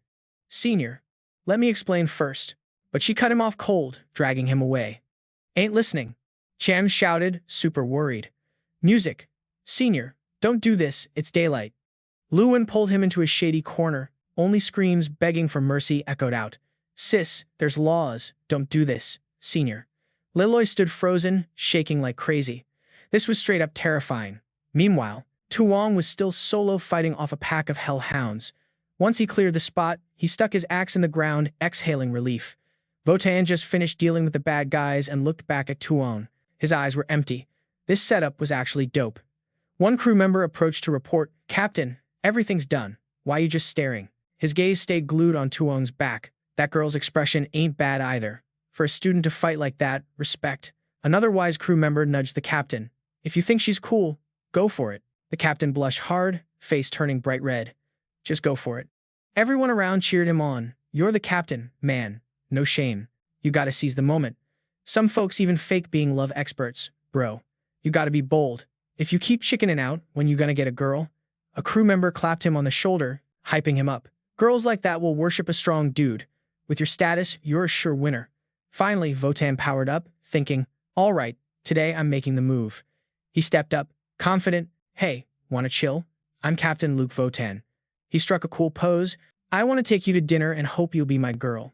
Senior, let me explain first. But she cut him off cold, dragging him away. Ain't listening. Cham shouted, super worried. Music. Senior, don't do this, it's daylight. Luan pulled him into a shady corner. Only screams begging for mercy echoed out. Sis, there's laws, don't do this, Senior. Liloy stood frozen, shaking like crazy. This was straight up terrifying. Meanwhile, Tuong was still solo fighting off a pack of hellhounds. Once he cleared the spot, he stuck his axe in the ground, exhaling relief. Votan just finished dealing with the bad guys and looked back at Tuong. His eyes were empty. This setup was actually dope. One crew member approached to report, Captain, everything's done. Why you just staring? His gaze stayed glued on Tuong's back. That girl's expression ain't bad either. For a student to fight like that, respect. Another wise crew member nudged the captain. If you think she's cool, go for it. The captain blushed hard, face turning bright red. Just go for it. Everyone around cheered him on. You're the captain, man. No shame. You gotta seize the moment. Some folks even fake being love experts. Bro, you gotta be bold. If you keep chickening out, when you gonna get a girl? A crew member clapped him on the shoulder, hyping him up. Girls like that will worship a strong dude. With your status, you're a sure winner. Finally, Votan powered up, thinking, all right, today I'm making the move. He stepped up, confident. Hey, wanna chill? I'm Captain Luke Votan. He struck a cool pose. I want to take you to dinner and hope you'll be my girl.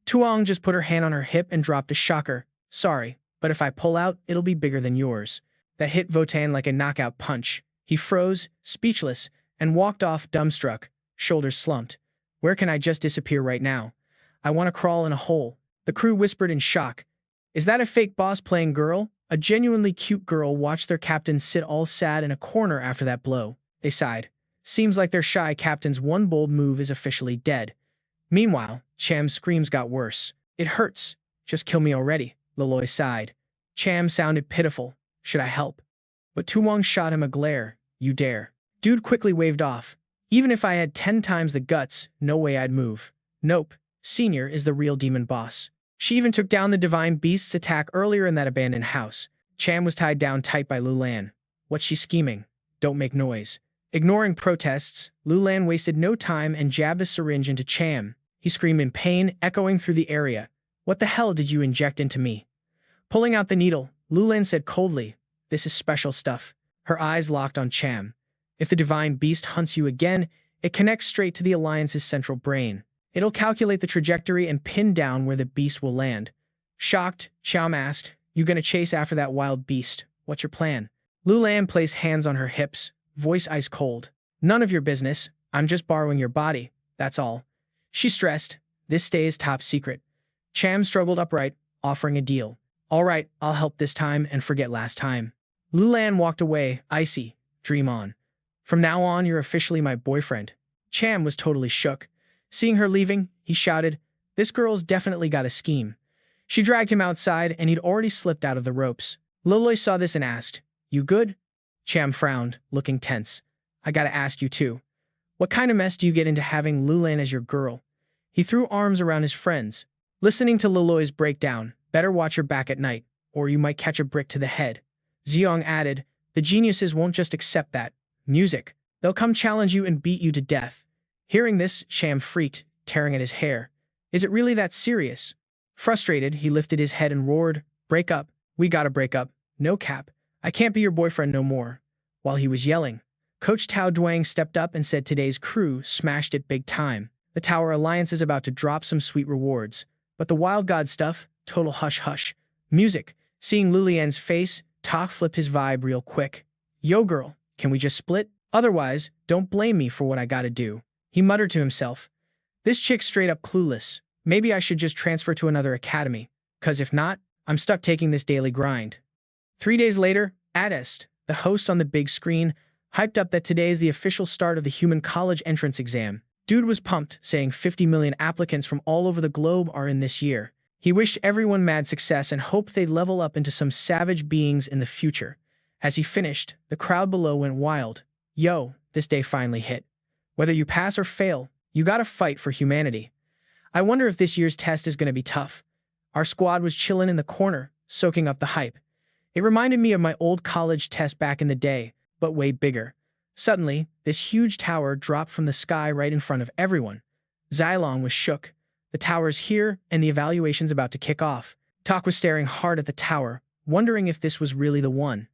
Tuong just put her hand on her hip and dropped a shocker. Sorry, but if I pull out, it'll be bigger than yours. That hit Votan like a knockout punch. He froze, speechless, and walked off dumbstruck, shoulders slumped. Where can I just disappear right now? I want to crawl in a hole. The crew whispered in shock. Is that a fake boss playing girl? A genuinely cute girl watched their captain sit all sad in a corner after that blow. They sighed. Seems like their shy captain's one bold move is officially dead. Meanwhile, Cham's screams got worse. It hurts. Just kill me already, Liloy sighed. Cham sounded pitiful. Should I help? But Tuong shot him a glare. You dare. Dude quickly waved off. Even if I had 10 times the guts, no way I'd move. Nope. Senior is the real demon boss. She even took down the divine beast's attack earlier in that abandoned house. Cham was tied down tight by Lulan. What's she scheming? Don't make noise. Ignoring protests, Lulan wasted no time and jabbed a syringe into Cham. He screamed in pain, echoing through the area. What the hell did you inject into me? Pulling out the needle, Lulan said coldly, this is special stuff. Her eyes locked on Cham. If the divine beast hunts you again, it connects straight to the Alliance's central brain. It'll calculate the trajectory and pin down where the beast will land. Shocked, Cham asked, you gonna chase after that wild beast? What's your plan? Lulan placed hands on her hips, voice ice cold. None of your business. I'm just borrowing your body. That's all. She stressed. This stays top secret. Cham struggled upright, offering a deal. All right, I'll help this time and forget last time. Lulan walked away, icy. Dream on. From now on, you're officially my boyfriend. Cham was totally shook. Seeing her leaving, he shouted, this girl's definitely got a scheme. She dragged him outside and he'd already slipped out of the ropes. Liloy saw this and asked, you good? Cham frowned, looking tense. I gotta ask you too. What kind of mess do you get into having Lulan as your girl? He threw arms around his friends. Listening to Liloy's breakdown, better watch your back at night, or you might catch a brick to the head. Xiong added, the geniuses won't just accept that. Music. They'll come challenge you and beat you to death. Hearing this, Cham freaked, tearing at his hair. Is it really that serious? Frustrated, he lifted his head and roared, break up. We gotta break up. No cap. I can't be your boyfriend no more. While he was yelling, Coach Tao Duang stepped up and said today's crew smashed it big time. The Tower Alliance is about to drop some sweet rewards. But the Wild God stuff, total hush-hush. Music. Seeing Lulian's face, Tak flipped his vibe real quick. Yo girl, can we just split? Otherwise, don't blame me for what I gotta do. He muttered to himself. This chick's straight up clueless. Maybe I should just transfer to another academy. 'Cause if not, I'm stuck taking this daily grind. 3 days later, Adest, the host on the big screen, hyped up that today is the official start of the human college entrance exam. Dude was pumped, saying 50 million applicants from all over the globe are in this year. He wished everyone mad success and hoped they'd level up into some savage beings in the future. As he finished, the crowd below went wild. Yo, this day finally hit. Whether you pass or fail, you gotta fight for humanity. I wonder if this year's test is gonna be tough. Our squad was chillin' in the corner, soaking up the hype. It reminded me of my old college test back in the day, but way bigger. Suddenly, this huge tower dropped from the sky right in front of everyone. Xylong was shook. The tower's here, and the evaluation's about to kick off. Tak was staring hard at the tower, wondering if this was really the one.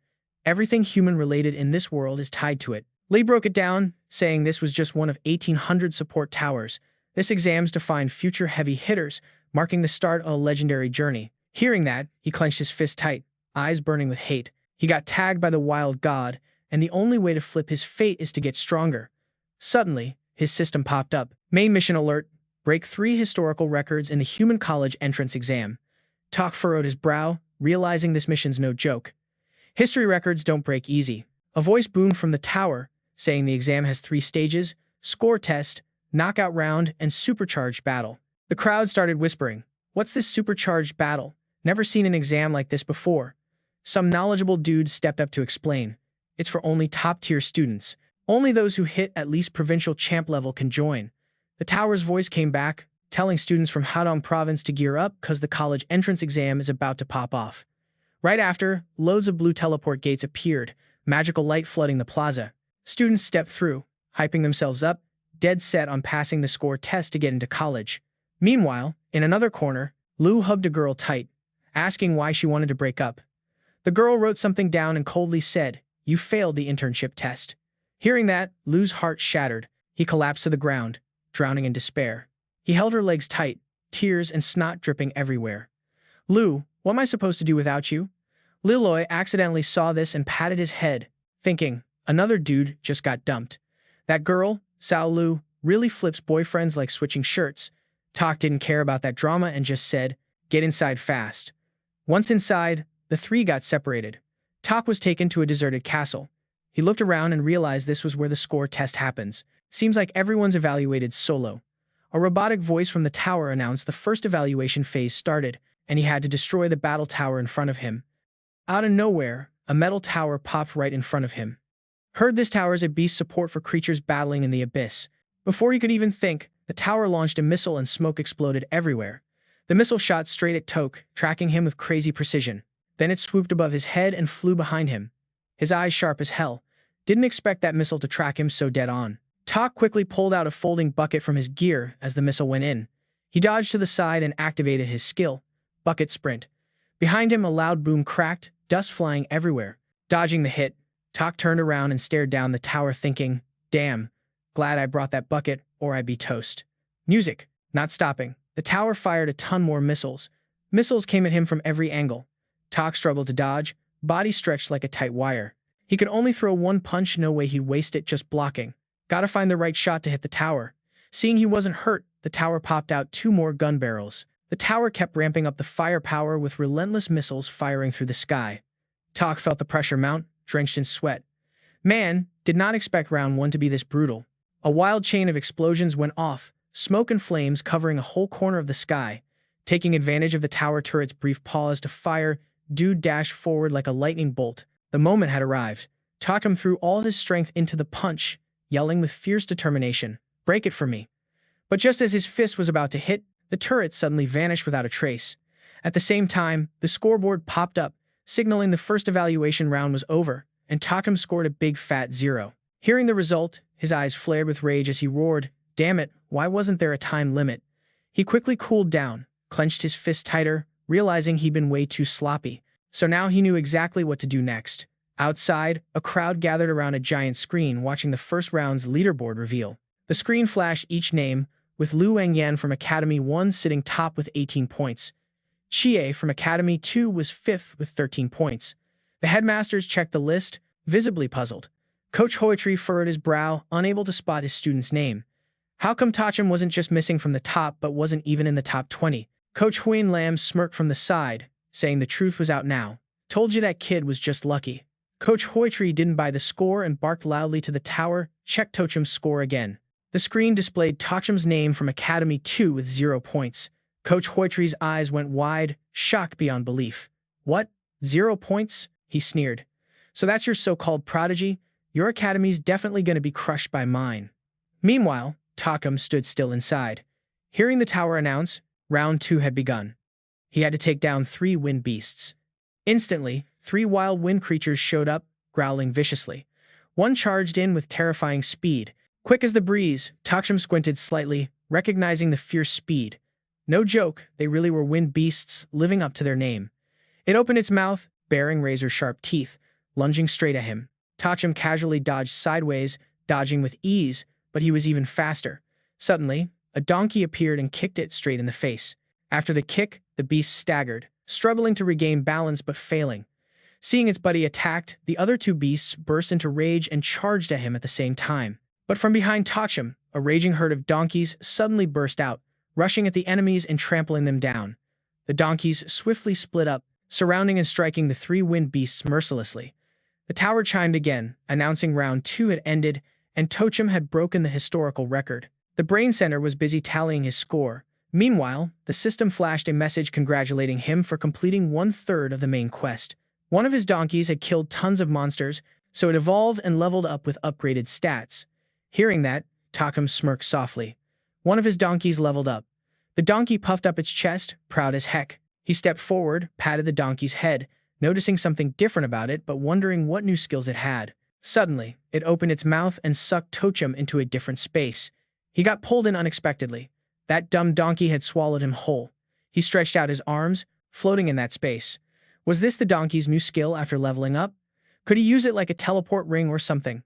Everything human-related in this world is tied to it. Lee broke it down, saying this was just one of 1,800 support towers. This exam's to find future heavy hitters, marking the start of a legendary journey. Hearing that, he clenched his fist tight, eyes burning with hate. He got tagged by the wild god, and the only way to flip his fate is to get stronger. Suddenly, his system popped up. Main mission alert. Break 3 historical records in the human college entrance exam. Tak furrowed his brow, realizing this mission's no joke. History records don't break easy. A voice boomed from the tower, saying the exam has 3 stages: score test, knockout round, and supercharged battle. The crowd started whispering, "What's this supercharged battle? Never seen an exam like this before." Some knowledgeable dude stepped up to explain. It's for only top-tier students. Only those who hit at least provincial champ level can join. The tower's voice came back, telling students from Hadong province to gear up because the college entrance exam is about to pop off. Right after, loads of blue teleport gates appeared, magical light flooding the plaza. Students stepped through, hyping themselves up, dead set on passing the score test to get into college. Meanwhile, in another corner, Lu hugged a girl tight, asking why she wanted to break up. The girl wrote something down and coldly said, "You failed the internship test." Hearing that, Lu's heart shattered. He collapsed to the ground, drowning in despair. He held her legs tight, tears and snot dripping everywhere. "Lu, what am I supposed to do without you?" Liloy accidentally saw this and patted his head, thinking, another dude just got dumped. That girl, Sao Lu, really flips boyfriends like switching shirts. Tak didn't care about that drama and just said, "Get inside fast." Once inside, the 3 got separated. Tak was taken to a deserted castle. He looked around and realized this was where the score test happens. Seems like everyone's evaluated solo. A robotic voice from the tower announced the first evaluation phase started, and he had to destroy the battle tower in front of him. Out of nowhere, a metal tower popped right in front of him. Heard this tower is a beast support for creatures battling in the abyss. Before he could even think, the tower launched a missile and smoke exploded everywhere. The missile shot straight at Tok, tracking him with crazy precision. Then it swooped above his head and flew behind him. His eyes sharp as hell. Didn't expect that missile to track him so dead on. Tak quickly pulled out a folding bucket from his gear as the missile went in. He dodged to the side and activated his skill, Bucket Sprint. Behind him, a loud boom cracked, dust flying everywhere. Dodging the hit, Tak turned around and stared down the tower thinking, "Damn, glad I brought that bucket or I'd be toast." Music, not stopping. The tower fired a ton more missiles. Missiles came at him from every angle. Tak struggled to dodge, body stretched like a tight wire. He could only throw one punch, no way he'd waste it just blocking. Gotta find the right shot to hit the tower. Seeing he wasn't hurt, the tower popped out 2 more gun barrels. The tower kept ramping up the firepower with relentless missiles firing through the sky. Tak felt the pressure mount, drenched in sweat. Man, did not expect round 1 to be this brutal. A wild chain of explosions went off, smoke and flames covering a whole corner of the sky. Taking advantage of the tower turret's brief pause to fire, dude dashed forward like a lightning bolt. The moment had arrived. Tak threw all his strength into the punch, yelling with fierce determination, "Break it for me." But just as his fist was about to hit, the turret suddenly vanished without a trace. At the same time, the scoreboard popped up, signaling the first evaluation round was over, and Tak scored a big fat 0. Hearing the result, his eyes flared with rage as he roared, "Damn it, why wasn't there a time limit?" He quickly cooled down, clenched his fist tighter, realizing he'd been way too sloppy. So now he knew exactly what to do next. Outside, a crowd gathered around a giant screen watching the first round's leaderboard reveal. The screen flashed each name, with Lu Wangyan from Academy 1 sitting top with 18 points. Chie from Academy 2 was 5th with 13 points. The headmasters checked the list, visibly puzzled. Coach Hoitree furrowed his brow, unable to spot his student's name. How come Tacham wasn't just missing from the top but wasn't even in the top 20? Coach Huyen Lam smirked from the side, saying the truth was out now. "Told you that kid was just lucky." Coach Hoitree didn't buy the score and barked loudly to the tower, "Check Tocham's score again." The screen displayed Tocham's name from Academy 2 with 0 points. Coach Hoitree's eyes went wide, shocked beyond belief. "What? 0 points?" he sneered. "So that's your so-called prodigy? Your academy's definitely going to be crushed by mine." Meanwhile, Toccham stood still inside. Hearing the tower announce, round 2 had begun. He had to take down 3 wind beasts. Instantly, 3 wild wind creatures showed up, growling viciously. One charged in with terrifying speed. Quick as the breeze, Taksham squinted slightly, recognizing the fierce speed. No joke, they really were wind beasts, living up to their name. It opened its mouth, baring razor-sharp teeth, lunging straight at him. Taksham casually dodged sideways, dodging with ease, but he was even faster. Suddenly, a donkey appeared and kicked it straight in the face. After the kick, the beast staggered, struggling to regain balance but failing. Seeing its buddy attacked, the other two beasts burst into rage and charged at him at the same time. But from behind Taksham, a raging herd of donkeys suddenly burst out, rushing at the enemies and trampling them down. The donkeys swiftly split up, surrounding and striking the 3 wind beasts mercilessly. The tower chimed again, announcing round 2 had ended, and Tocham had broken the historical record. The brain center was busy tallying his score. Meanwhile, the system flashed a message congratulating him for completing 1/3 of the main quest. One of his donkeys had killed tons of monsters, so it evolved and leveled up with upgraded stats. Hearing that, Takam smirked softly. One of his donkeys leveled up. The donkey puffed up its chest, proud as heck. He stepped forward, patted the donkey's head, noticing something different about it but wondering what new skills it had. Suddenly, it opened its mouth and sucked Tocham into a different space. He got pulled in unexpectedly. That dumb donkey had swallowed him whole. He stretched out his arms, floating in that space. Was this the donkey's new skill after leveling up? Could he use it like a teleport ring or something?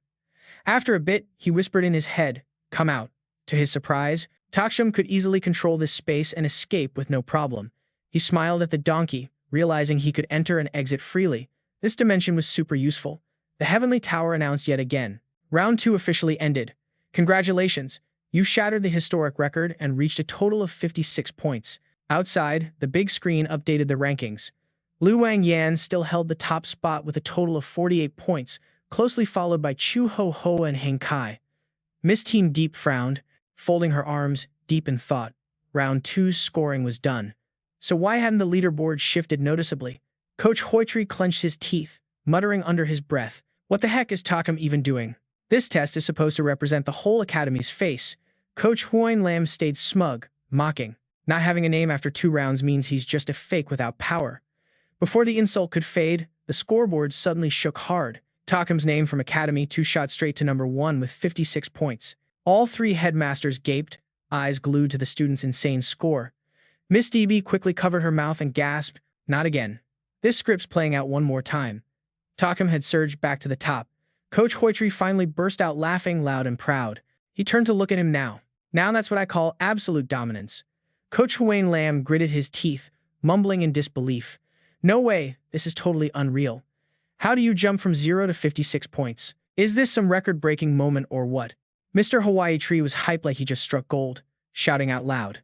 After a bit, he whispered in his head, "Come out." To his surprise, Taksham could easily control this space and escape with no problem. He smiled at the donkey, realizing he could enter and exit freely. This dimension was super useful. The Heavenly Tower announced yet again. Round 2 officially ended. Congratulations, you shattered the historic record and reached a total of 56 points. Outside, the big screen updated the rankings. Lu Wang Yan still held the top spot with a total of 48 points, closely followed by Chu Ho Ho and Heng Kai. Miss Team Deep frowned, folding her arms, deep in thought. Round 2's scoring was done. So why hadn't the leaderboard shifted noticeably? Coach Hoitri clenched his teeth, muttering under his breath, "What the heck is Takam even doing? This test is supposed to represent the whole academy's face." Coach Huain Lam stayed smug, mocking. Not having a name after 2 rounds means he's just a fake without power. Before the insult could fade, the scoreboard suddenly shook hard. Takam's name from Academy 2 shot straight to number 1 with 56 points. All 3 headmasters gaped, eyes glued to the student's insane score. Miss DB quickly covered her mouth and gasped, "Not again. This script's playing out one more time." Takam had surged back to the top. Coach Hoitri finally burst out laughing loud and proud. He turned to look at him now. Now that's what I call absolute dominance. Coach Huain Lam gritted his teeth, mumbling in disbelief. "No way, this is totally unreal. How do you jump from 0 to 56 points? Is this some record-breaking moment or what?" Mr. Hawaii Tree was hyped like he just struck gold, shouting out loud.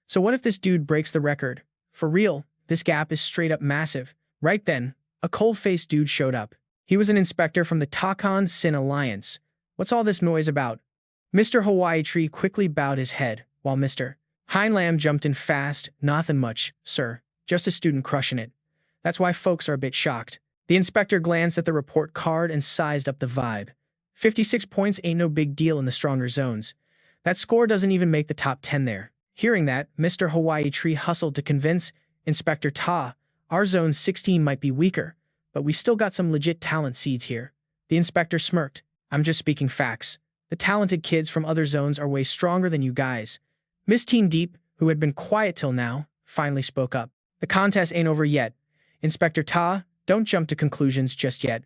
"So what if this dude breaks the record? For real, this gap is straight up massive." Right then, a cold-faced dude showed up. He was an inspector from the Takan Sin Alliance. "What's all this noise about?" Mr. Hawaii Tree quickly bowed his head, while Mr. Hein Lam jumped in fast. "Nothing much, sir. Just a student crushing it. That's why folks are a bit shocked." The inspector glanced at the report card and sized up the vibe. 56 points ain't no big deal in the stronger zones. That score doesn't even make the top 10 there. Hearing that, Mr. Hawaii Tree hustled to convince Inspector Ta, "Our zone 16 might be weaker, but we still got some legit talent seeds here." The inspector smirked. "I'm just speaking facts. The talented kids from other zones are way stronger than you guys." Miss Team Deep, who had been quiet till now, finally spoke up. "The contest ain't over yet. Inspector Ta, don't jump to conclusions just yet."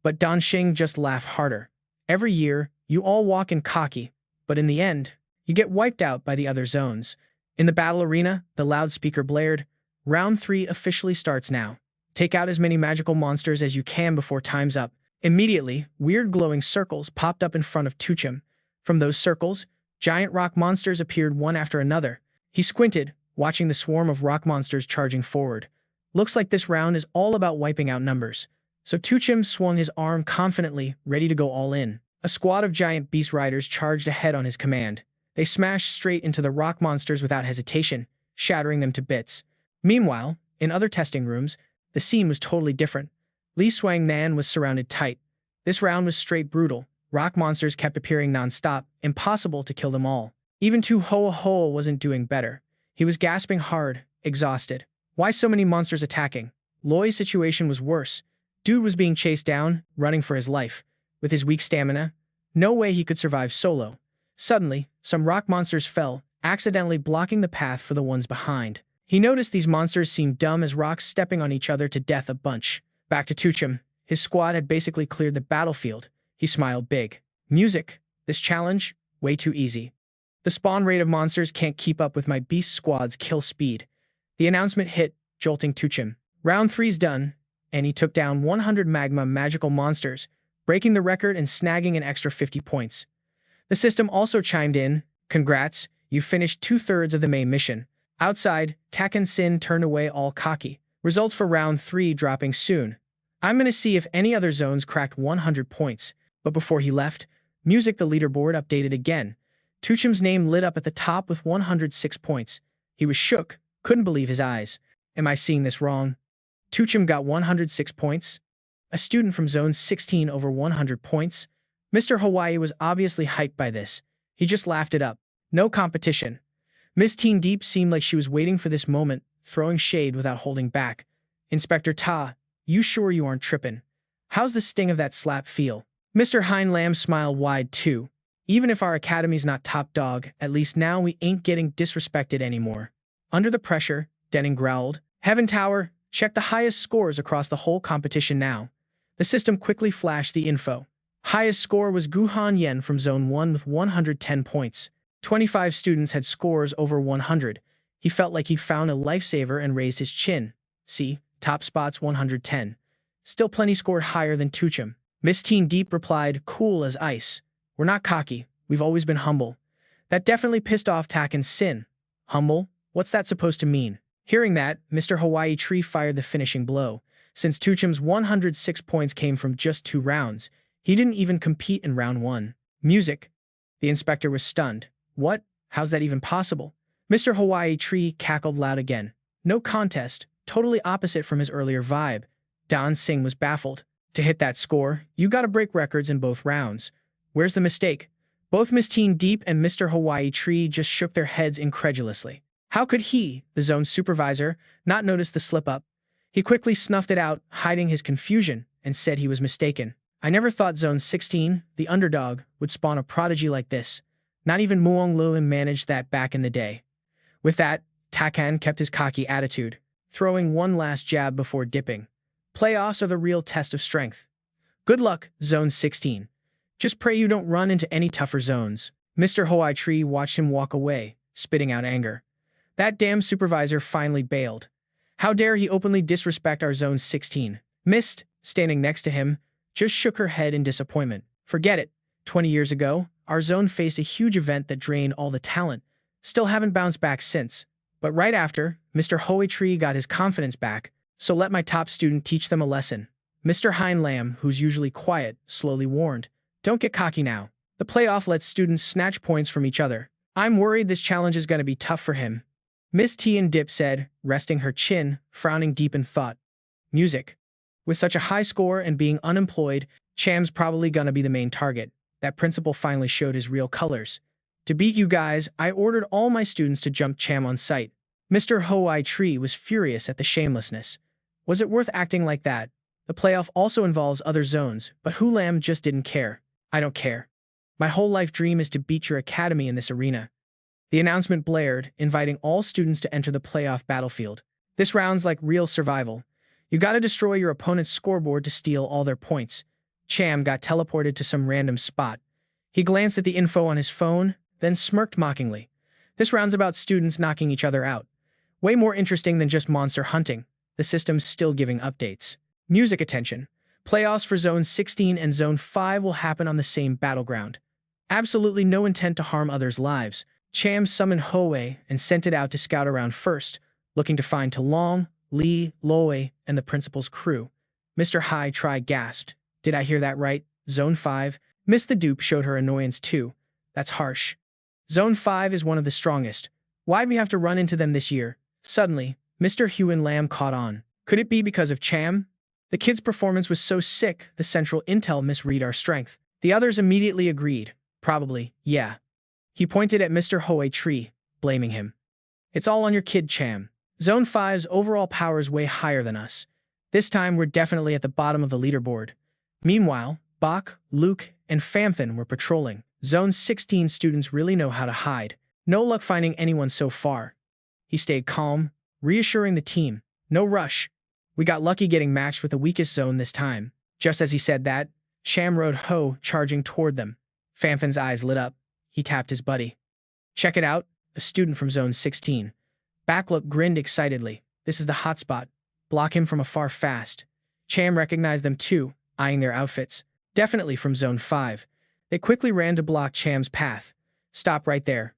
But Don Xing just laughed harder. "Every year, you all walk in cocky, but in the end, you get wiped out by the other zones." In the battle arena, the loudspeaker blared, "Round 3 officially starts now. Take out as many magical monsters as you can before time's up." Immediately, weird glowing circles popped up in front of Tucham. From those circles, giant rock monsters appeared one after another. He squinted, watching the swarm of rock monsters charging forward. Looks like this round is all about wiping out numbers. So Tuchim swung his arm confidently, ready to go all in. A squad of giant beast riders charged ahead on his command. They smashed straight into the rock monsters without hesitation, shattering them to bits. Meanwhile, in other testing rooms, the scene was totally different. Li Swang Nan was surrounded tight. This round was straight brutal. Rock monsters kept appearing non-stop, impossible to kill them all. Even Tu Hoa Hoa wasn't doing better. He was gasping hard, exhausted. Why so many monsters attacking? Loi's situation was worse. Dude was being chased down, running for his life. With his weak stamina, no way he could survive solo. Suddenly, some rock monsters fell, accidentally blocking the path for the ones behind. He noticed these monsters seemed dumb as rocks stepping on each other to death a bunch. Back to To Tran. His squad had basically cleared the battlefield. He smiled big. Music. This challenge? Way too easy. The spawn rate of monsters can't keep up with my beast squad's kill speed. The announcement hit, jolting To Tran. Round 3's done, and he took down 100 magma magical monsters, breaking the record and snagging an extra 50 points. The system also chimed in, "Congrats, you finished 2/3 of the main mission." Outside, Takan Sin turned away all cocky. Results for round 3 dropping soon. I'm gonna see if any other zones cracked 100 points. But before he left, Music the leaderboard updated again. To Tran's name lit up at the top with 106 points. He was shook, couldn't believe his eyes. Am I seeing this wrong? To Tran got 106 points? A student from Zone 16 over 100 points? Mr. Hawaii was obviously hyped by this. He just laughed it up. No competition. Miss Teen Deep seemed like she was waiting for this moment, throwing shade without holding back. Inspector Ta, you sure you aren't tripping? How's the sting of that slap feel? Mr. Hein Lam smiled wide too. Even if our academy's not top dog, at least now we ain't getting disrespected anymore. Under the pressure, Denning growled. Heaven Tower, check the highest scores across the whole competition now. The system quickly flashed the info. Highest score was Guhan Yen from Zone 1 with 110 points. 25 students had scores over 100. He felt like he'd found a lifesaver and raised his chin. See, top spots 110. Still plenty scored higher than To Tran. Miss Teen Deep replied, cool as ice. We're not cocky. We've always been humble. That definitely pissed off Takan Sin. Humble? What's that supposed to mean? Hearing that, Mr. Hawaii Tree fired the finishing blow. Since To Tran's 106 points came from just 2 rounds, he didn't even compete in round 1. Music. The inspector was stunned. What? How's that even possible? Mr. Hawaii Tree cackled loud again. No contest, totally opposite from his earlier vibe. Don Singh was baffled. To hit that score, you gotta break records in both rounds. Where's the mistake? Both Miss Teen Deep and Mr. Hawaii Tree just shook their heads incredulously. How could he, the zone's supervisor, not notice the slip-up? He quickly snuffed it out, hiding his confusion, and said he was mistaken. I never thought Zone 16, the underdog, would spawn a prodigy like this. Not even Mudong Lu Liam managed that back in the day. With that, Takan kept his cocky attitude, throwing one last jab before dipping. Playoffs are the real test of strength. Good luck, Zone 16. Just pray you don't run into any tougher zones. Mr. Hawaii Tree watched him walk away, spitting out anger. That damn supervisor finally bailed. How dare he openly disrespect our Zone 16? Mist, standing next to him, just shook her head in disappointment. Forget it. 20 years ago, our zone faced a huge event that drained all the talent. Still haven't bounced back since. But right after, Mr. Hawaii Tree got his confidence back, so let my top student teach them a lesson. Mr. Hein Lam, who's usually quiet, slowly warned. Don't get cocky now. The playoff lets students snatch points from each other. I'm worried this challenge is going to be tough for him. Miss Teen Dip said, resting her chin, frowning deep in thought. Music. With such a high score and being unemployed, Cham's probably gonna be the main target. That principal finally showed his real colors. To beat you guys, I ordered all my students to jump Cham on sight. Mr. Hawaii Tree was furious at the shamelessness. Was it worth acting like that? The playoff also involves other zones, but Hu Lam just didn't care. I don't care. My whole life dream is to beat your academy in this arena. The announcement blared, inviting all students to enter the playoff battlefield. This round's like real survival. You gotta destroy your opponent's scoreboard to steal all their points. Cham got teleported to some random spot. He glanced at the info on his phone, then smirked mockingly. This round's about students knocking each other out. Way more interesting than just monster hunting. The system's still giving updates. Music attention. Playoffs for Zone 16 and Zone 5 will happen on the same battleground. Absolutely no intent to harm others' lives. Cham summoned Hoei and sent it out to scout around first, looking to find Talong, Lee, Loe, and the principal's crew. Mr. Hai Tri gasped. Did I hear that right? Zone 5? Miss the Dupe showed her annoyance too. That's harsh. Zone 5 is one of the strongest. Why'd we have to run into them this year? Suddenly, Mr. Huan Lam caught on. Could it be because of Cham? The kid's performance was so sick, the central intel misread our strength. The others immediately agreed. Probably, yeah. He pointed at Mr. Hawaii Tree, blaming him. It's all on your kid, Cham. Zone 5's overall power is way higher than us. This time, we're definitely at the bottom of the leaderboard. Meanwhile, Bach, Luke, and Famfin were patrolling. Zone 16 students really know how to hide. No luck finding anyone so far. He stayed calm, reassuring the team. No rush. We got lucky getting matched with the weakest zone this time. Just as he said that, Sham rode Ho charging toward them. Famfin's eyes lit up. He tapped his buddy. Check it out, a student from Zone 16. Backlook grinned excitedly. This is the hotspot. Block him from afar fast. Cham recognized them too, eyeing their outfits. Definitely from Zone 5. They quickly ran to block Cham's path. Stop right there.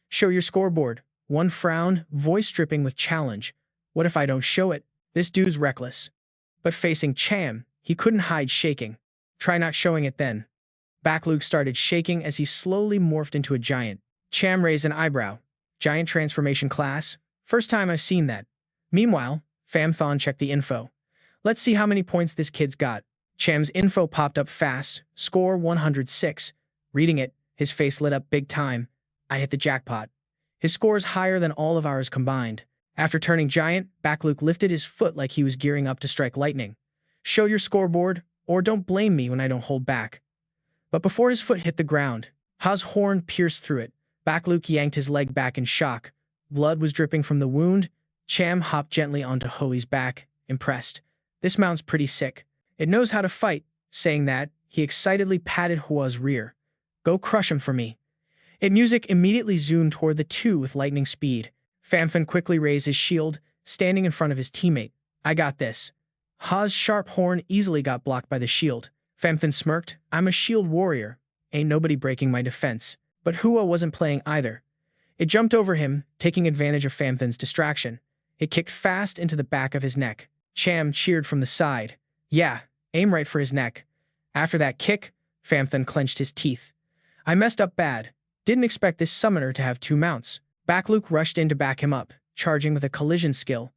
Show your scoreboard. One frowned, voice dripping with challenge. What if I don't show it? This dude's reckless. But facing Cham, he couldn't hide shaking. Try not showing it then. Backluke started shaking as he slowly morphed into a giant. Cham raised an eyebrow. Giant transformation class? First time I've seen that. Meanwhile, Famthon checked the info. Let's see how many points this kid's got. Cham's info popped up fast. Score 106. Reading it, his face lit up big time. I hit the jackpot. His score is higher than all of ours combined. After turning giant, Backluke lifted his foot like he was gearing up to strike lightning. Show your scoreboard, or don't blame me when I don't hold back. But before his foot hit the ground, Ha's horn pierced through it. Backluke yanked his leg back in shock. Blood was dripping from the wound. Cham hopped gently onto Hoi's back, impressed. This mount's pretty sick. It knows how to fight. Saying that, he excitedly patted Hua's rear. Go crush him for me. Music immediately zoomed toward the two with lightning speed. Famfin quickly raised his shield, standing in front of his teammate. I got this. Ha's sharp horn easily got blocked by the shield. Famfin smirked. I'm a shield warrior. Ain't nobody breaking my defense. But Hua wasn't playing either. It jumped over him, taking advantage of Famfin's distraction. It kicked fast into the back of his neck. Cham cheered from the side. Yeah, aim right for his neck. After that kick, Famfin clenched his teeth. I messed up bad. Didn't expect this summoner to have two mounts. Backluke rushed in to back him up, charging with a collision skill.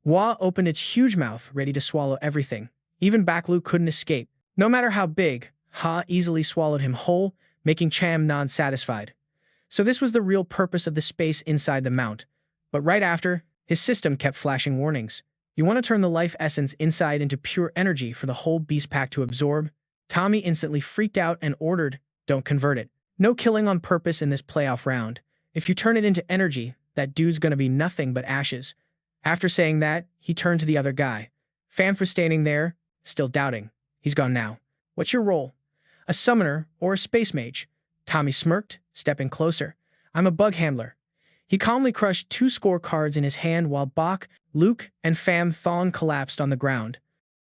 Hua opened its huge mouth, ready to swallow everything. Even Backluke couldn't escape. No matter how big, Ha easily swallowed him whole, making Cham non-satisfied. So this was the real purpose of the space inside the mount. But right after, his system kept flashing warnings. You want to turn the life essence inside into pure energy for the whole beast pack to absorb? Tommy instantly freaked out and ordered, don't convert it. No killing on purpose in this playoff round. If you turn it into energy, that dude's gonna be nothing but ashes. After saying that, he turned to the other guy. Famf was standing there, still doubting. He's gone now. What's your role? A summoner or a space mage? Tommy smirked, stepping closer. I'm a bug handler. He calmly crushed two scorecards in his hand while Bach, Luke, and Pham Thon collapsed on the ground.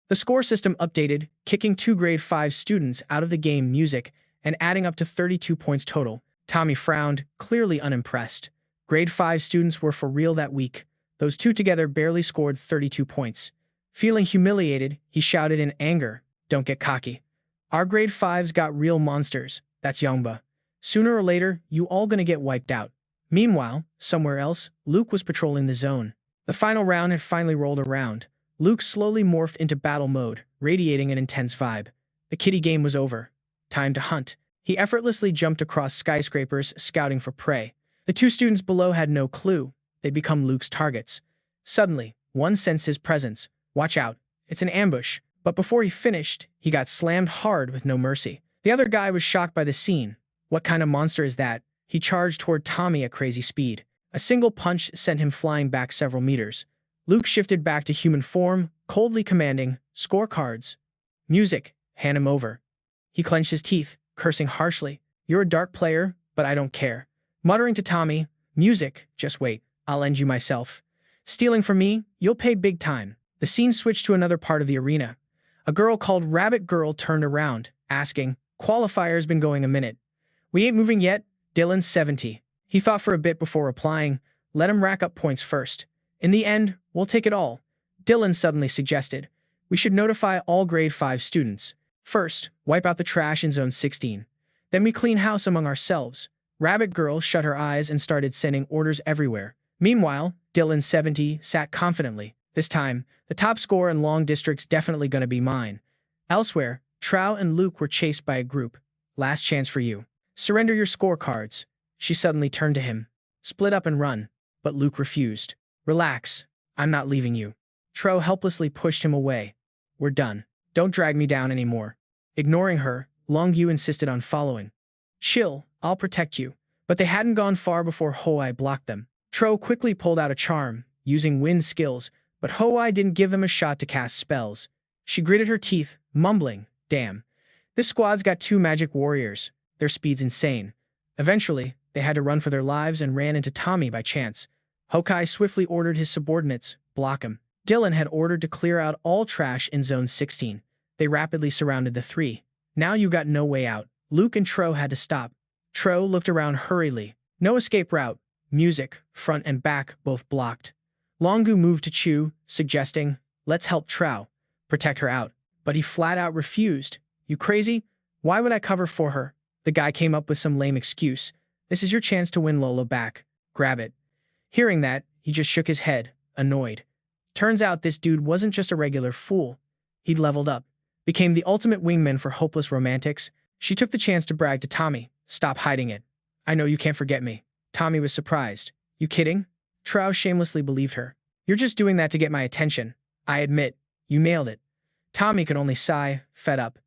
The score system updated, kicking two grade 5 students out of the game music and adding up to 32 points total. Tommy frowned, clearly unimpressed. Grade 5 students were for real that week. Those two together barely scored 32 points. Feeling humiliated, he shouted in anger, don't get cocky. Our grade 5s got real monsters. That's Yongba. Sooner or later, you all gonna get wiped out. Meanwhile, somewhere else, Luke was patrolling the zone. The final round had finally rolled around. Luke slowly morphed into battle mode, radiating an intense vibe. The kiddie game was over. Time to hunt. He effortlessly jumped across skyscrapers, scouting for prey. The two students below had no clue. They'd become Luke's targets. Suddenly, one sensed his presence. Watch out. It's an ambush. But before he finished, he got slammed hard with no mercy. The other guy was shocked by the scene. What kind of monster is that? He charged toward Tommy at crazy speed. A single punch sent him flying back several meters. Luke shifted back to human form, coldly commanding, scorecards. Music, hand him over. He clenched his teeth, cursing harshly. You're a dark player, but I don't care. Muttering to Tommy, music, just wait, I'll end you myself. Stealing from me, you'll pay big time. The scene switched to another part of the arena. A girl called Rabbit Girl turned around, asking, Qualifier's been going a minute. We ain't moving yet, Dylan 70. He thought for a bit before replying, let him rack up points first. In the end, we'll take it all. Dylan suddenly suggested, we should notify all grade 5 students. First, wipe out the trash in zone 16. Then we clean house among ourselves. Rabbit Girl shut her eyes and started sending orders everywhere. Meanwhile, Dylan 70 sat confidently. This time, the top score in long district's definitely gonna be mine. Elsewhere, Trow and Luke were chased by a group. Last chance for you. Surrender your scorecards. She suddenly turned to him. Split up and run. But Luke refused. Relax. I'm not leaving you. Tro helplessly pushed him away. we're done. Don't drag me down anymore. Ignoring her, Longyu insisted on following. Chill, I'll protect you. But they hadn't gone far before Hoai blocked them. Tro quickly pulled out a charm, using wind skills, but Hoai didn't give them a shot to cast spells. She gritted her teeth, mumbling, damn. This squad's got 2 magic warriors. Their speed's insane. Eventually, they had to run for their lives and ran into Tommy by chance. Hokai swiftly ordered his subordinates, block him. Dylan had ordered to clear out all trash in Zone 16. They rapidly surrounded the 3. Now you got no way out. Luke and Tro had to stop. Tro looked around hurriedly. No escape route. Music, front and back, both blocked. Longu moved to Chu, suggesting, let's help Trow. Protect her out. But he flat out refused. You crazy? Why would I cover for her? The guy came up with some lame excuse. This is your chance to win Lolo back. Grab it. Hearing that, he just shook his head, annoyed. Turns out this dude wasn't just a regular fool. He'd leveled up. Became the ultimate wingman for hopeless romantics. She took the chance to brag to Tommy. Stop hiding it. I know you can't forget me. Tommy was surprised. You kidding? Trow shamelessly believed her. You're just doing that to get my attention. I admit, you nailed it. Tommy could only sigh, fed up.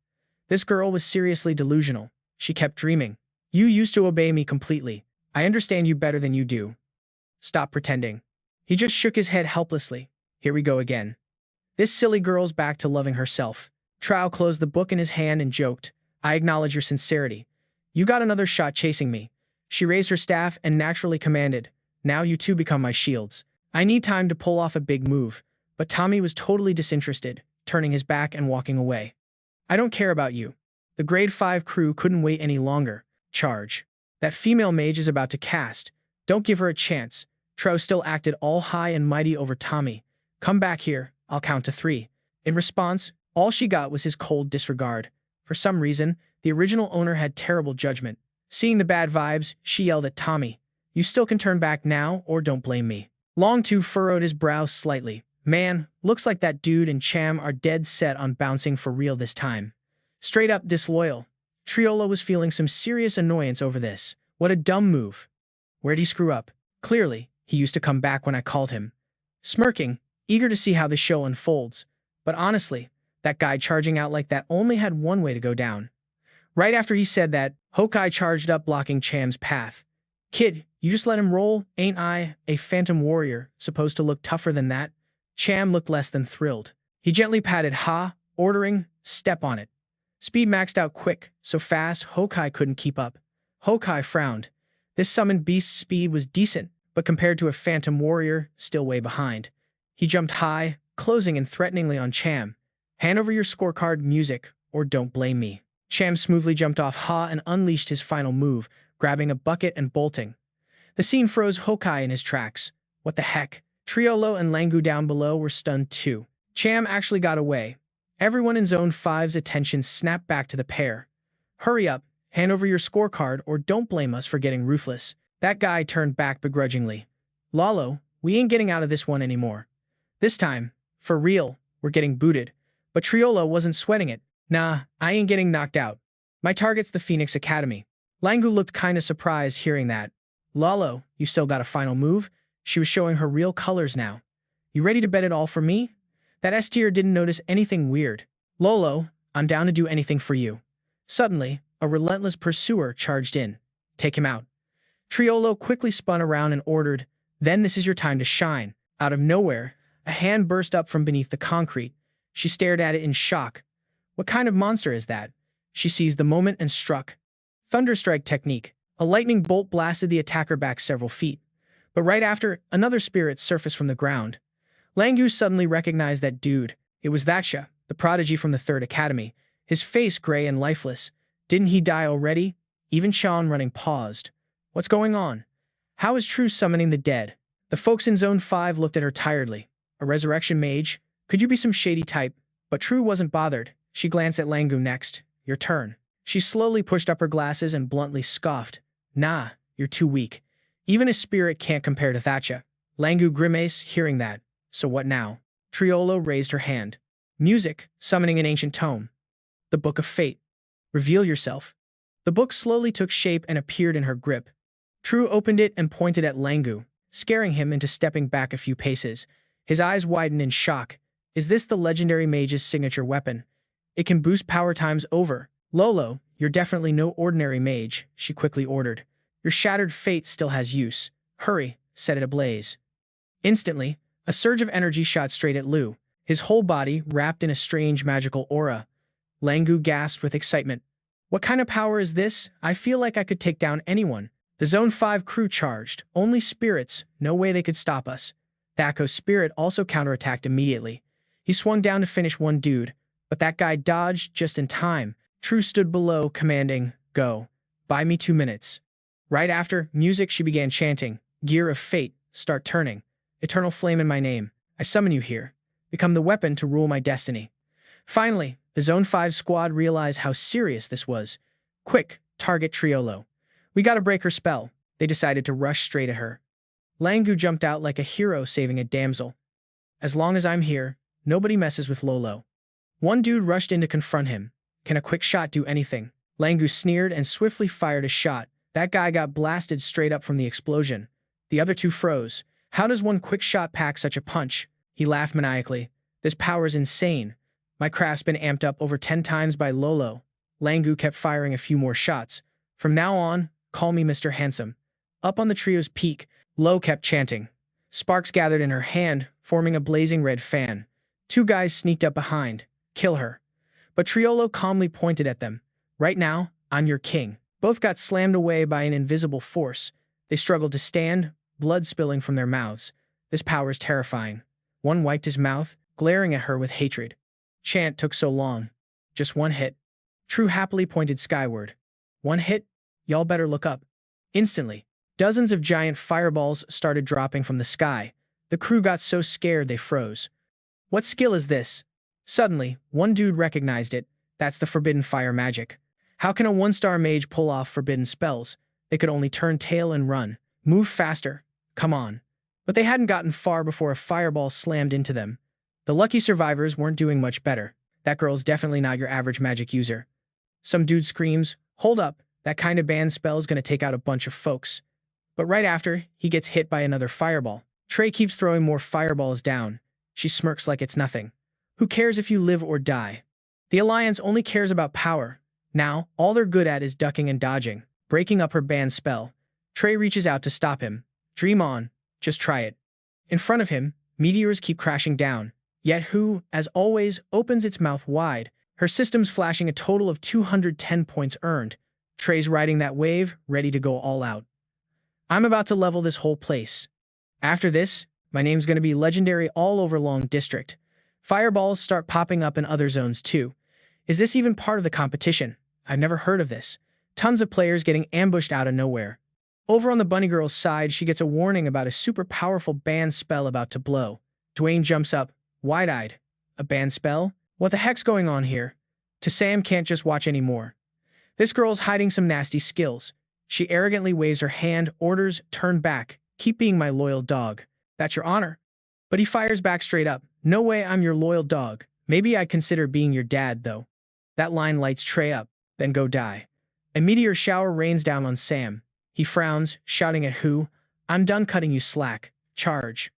This girl was seriously delusional. She kept dreaming. You used to obey me completely. I understand you better than you do. Stop pretending. He just shook his head helplessly. Here we go again. This silly girl's back to loving herself. Trow closed the book in his hand and joked. I acknowledge your sincerity. You got another shot chasing me. She raised her staff and naturally commanded. Now you two become my shields. I need time to pull off a big move. But Tommy was totally disinterested, turning his back and walking away. I don't care about you. The grade 5 crew couldn't wait any longer. Charge. That female mage is about to cast. Don't give her a chance. Tro still acted all high and mighty over Tommy. Come back here. I'll count to 3. In response, all she got was his cold disregard. For some reason, the original owner had terrible judgment. Seeing the bad vibes, she yelled at Tommy. You still can turn back now, or don't blame me. Longtu furrowed his brows slightly. Man, looks like that dude and Cham are dead set on bouncing for real this time. Straight up disloyal. Triola was feeling some serious annoyance over this. What a dumb move. Where'd he screw up? Clearly, he used to come back when I called him. Smirking, eager to see how the show unfolds. But honestly, that guy charging out like that only had one way to go down. Right after he said that, Hokai charged up blocking Cham's path. Kid, you just let him roll, ain't I, a phantom warrior, supposed to look tougher than that? Cham looked less than thrilled. He gently patted Ha, ordering, step on it. Speed maxed out quick, so fast Hokai couldn't keep up. Hokai frowned. This summoned beast's speed was decent, but compared to a phantom warrior, still way behind. He jumped high, closing in threateningly on Cham. Hand over your scorecard, music, or don't blame me. Cham smoothly jumped off Ha and unleashed his final move, grabbing a bucket and bolting. The scene froze Hokai in his tracks. What the heck? Triolo and Langu down below were stunned too. Cham actually got away. Everyone in Zone 5's attention snapped back to the pair. Hurry up, hand over your scorecard or don't blame us for getting ruthless. That guy turned back begrudgingly. Lalo, we ain't getting out of this one anymore. This time, for real, we're getting booted. But Triolo wasn't sweating it. Nah, I ain't getting knocked out. My target's the Phoenix Academy. Langu looked kinda surprised hearing that. Lalo, you still got a final move? She was showing her real colors now. You ready to bet it all for me? That S-tier didn't notice anything weird. Lolo, I'm down to do anything for you. Suddenly, a relentless pursuer charged in. Take him out. Triolo quickly spun around and ordered, then this is your time to shine. Out of nowhere, a hand burst up from beneath the concrete. She stared at it in shock. What kind of monster is that? She seized the moment and struck. Thunderstrike technique. A lightning bolt blasted the attacker back several feet. But right after, another spirit surfaced from the ground. Langu suddenly recognized that dude. It was Thatcha, the prodigy from the 3rd Academy, his face gray and lifeless. Didn't he die already? Even Sean running paused. What's going on? How is True summoning the dead? The folks in Zone 5 looked at her tiredly. A resurrection mage? Could you be some shady type? But True wasn't bothered. She glanced at Langu next. Your turn. She slowly pushed up her glasses and bluntly scoffed. Nah, you're too weak. Even a spirit can't compare to Thatcha. Langu grimaced, hearing that. So what now? Triolo raised her hand. Music, summoning an ancient tome. The Book of Fate. Reveal yourself. The book slowly took shape and appeared in her grip. True opened it and pointed at Langu, scaring him into stepping back a few paces. His eyes widened in shock. Is this the legendary mage's signature weapon? It can boost power times over. Lolo, you're definitely no ordinary mage, she quickly ordered. Your shattered fate still has use. Hurry, set it ablaze. Instantly, a surge of energy shot straight at Lu, his whole body wrapped in a strange magical aura. Langu gasped with excitement. What kind of power is this? I feel like I could take down anyone. The Zone 5 crew charged. Only spirits, no way they could stop us. Thako's spirit also counterattacked immediately. He swung down to finish one dude, but that guy dodged just in time. True stood below, commanding, "Go. Buy me 2 minutes." Right after, music she began chanting, "Gear of fate, start turning. Eternal flame in my name. I summon you here. Become the weapon to rule my destiny." Finally, the Zone 5 squad realized how serious this was. "Quick, target Triolo. We gotta break her spell." They decided to rush straight at her. Langu jumped out like a hero saving a damsel. "As long as I'm here, nobody messes with Lolo." One dude rushed in to confront him. "Can a quick shot do anything?" Langu sneered and swiftly fired a shot. That guy got blasted straight up from the explosion. The other two froze. "How does one quick shot pack such a punch?" He laughed maniacally. "This power is insane. My craft's been amped up over 10 times by Lolo." Langu kept firing a few more shots. "From now on, call me Mr. Handsome." Up on the trio's peak, Lo kept chanting. Sparks gathered in her hand, forming a blazing red fan. Two guys sneaked up behind. "Kill her." But Triolo calmly pointed at them. "Right now, I'm your king." Both got slammed away by an invisible force. They struggled to stand, blood spilling from their mouths. This power is terrifying. One wiped his mouth, glaring at her with hatred. "Chant took so long. Just one hit." True happily pointed skyward. "One hit? Y'all better look up." Instantly, dozens of giant fireballs started dropping from the sky. The crew got so scared they froze. "What skill is this?" Suddenly, one dude recognized it. "That's the forbidden fire magic." How can a one-star mage pull off forbidden spells? They could only turn tail and run. "Move faster. Come on." But they hadn't gotten far before a fireball slammed into them. The lucky survivors weren't doing much better. "That girl's definitely not your average magic user." Some dude screams, "Hold up, that kind of banned spell's gonna take out a bunch of folks." But right after, he gets hit by another fireball. Trey keeps throwing more fireballs down. She smirks like it's nothing. "Who cares if you live or die? The Alliance only cares about power." Now, all they're good at is ducking and dodging, breaking up her banned spell. Trey reaches out to stop him. "Dream on. Just try it." In front of him, meteors keep crashing down. Yet who, as always, opens its mouth wide, her systems flashing a total of 210 points earned. Trey's riding that wave, ready to go all out. "I'm about to level this whole place. After this, my name's gonna be legendary all over Long District." Fireballs start popping up in other zones too. Is this even part of the competition? I've never heard of this. Tons of players getting ambushed out of nowhere. Over on the bunny girl's side, she gets a warning about a super powerful banned spell about to blow. Dwayne jumps up, wide-eyed. "A banned spell? What the heck's going on here?" To Sam can't just watch anymore. This girl's hiding some nasty skills. She arrogantly waves her hand, orders, "Turn back. Keep being my loyal dog. That's your honor." But he fires back straight up. "No way I'm your loyal dog. Maybe I'd consider being your dad, though." That line lights Trey up. "Then go die." A meteor shower rains down on Sam. He frowns, shouting at Who. "I'm done cutting you slack. Charge."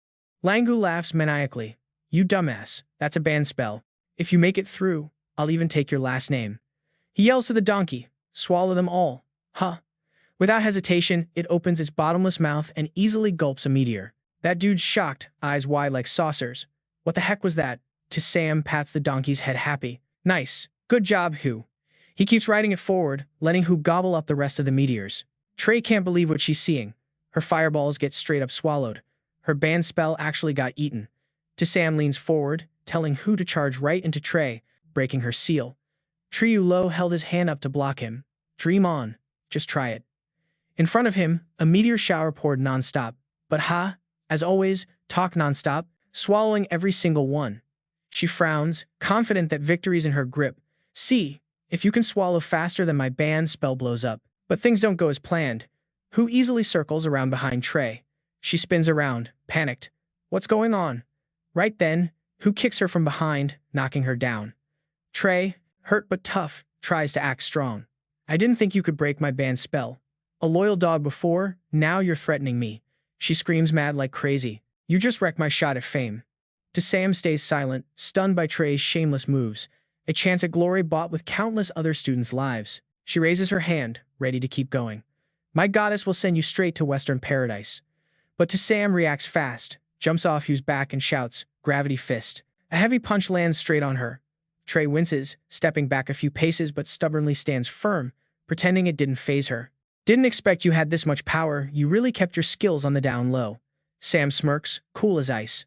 Langu laughs maniacally. "You dumbass. That's a banned spell. If you make it through, I'll even take your last name." He yells to the donkey. "Swallow them all." Huh. Without hesitation, it opens its bottomless mouth and easily gulps a meteor. That dude's shocked, eyes wide like saucers. "What the heck was that?" To Sam pats the donkey's head happy. "Nice. Good job, Who." He keeps riding it forward, letting Who gobble up the rest of the meteors. Trey can't believe what she's seeing. Her fireballs get straight up swallowed. Her banned spell actually got eaten. To Sam leans forward, telling Who to charge right into Trey, breaking her seal. Triulo held his hand up to block him. "Dream on. Just try it." In front of him, a meteor shower poured nonstop. But Ha, as always, talked nonstop, swallowing every single one. She frowns, confident that victory's in her grip. "See, if you can swallow faster than my banned spell blows up." But things don't go as planned. Who easily circles around behind Trey. She spins around, panicked. What's going on? Right then, Who kicks her from behind, knocking her down. Trey, hurt but tough, tries to act strong. "I didn't think you could break my banned spell. A loyal dog before, now you're threatening me." She screams mad like crazy. "You just wrecked my shot at fame." To Sam stays silent, stunned by Trey's shameless moves, a chance at glory bought with countless other students' lives. She raises her hand, ready to keep going. My goddess will send you straight to Western Paradise. But To Sam reacts fast, jumps off Hugh's back and shouts, "Gravity fist." A heavy punch lands straight on her. Trey winces, stepping back a few paces but stubbornly stands firm, pretending it didn't faze her. Didn't expect you had this much power, you really kept your skills on the down low. Sam smirks, cool as ice.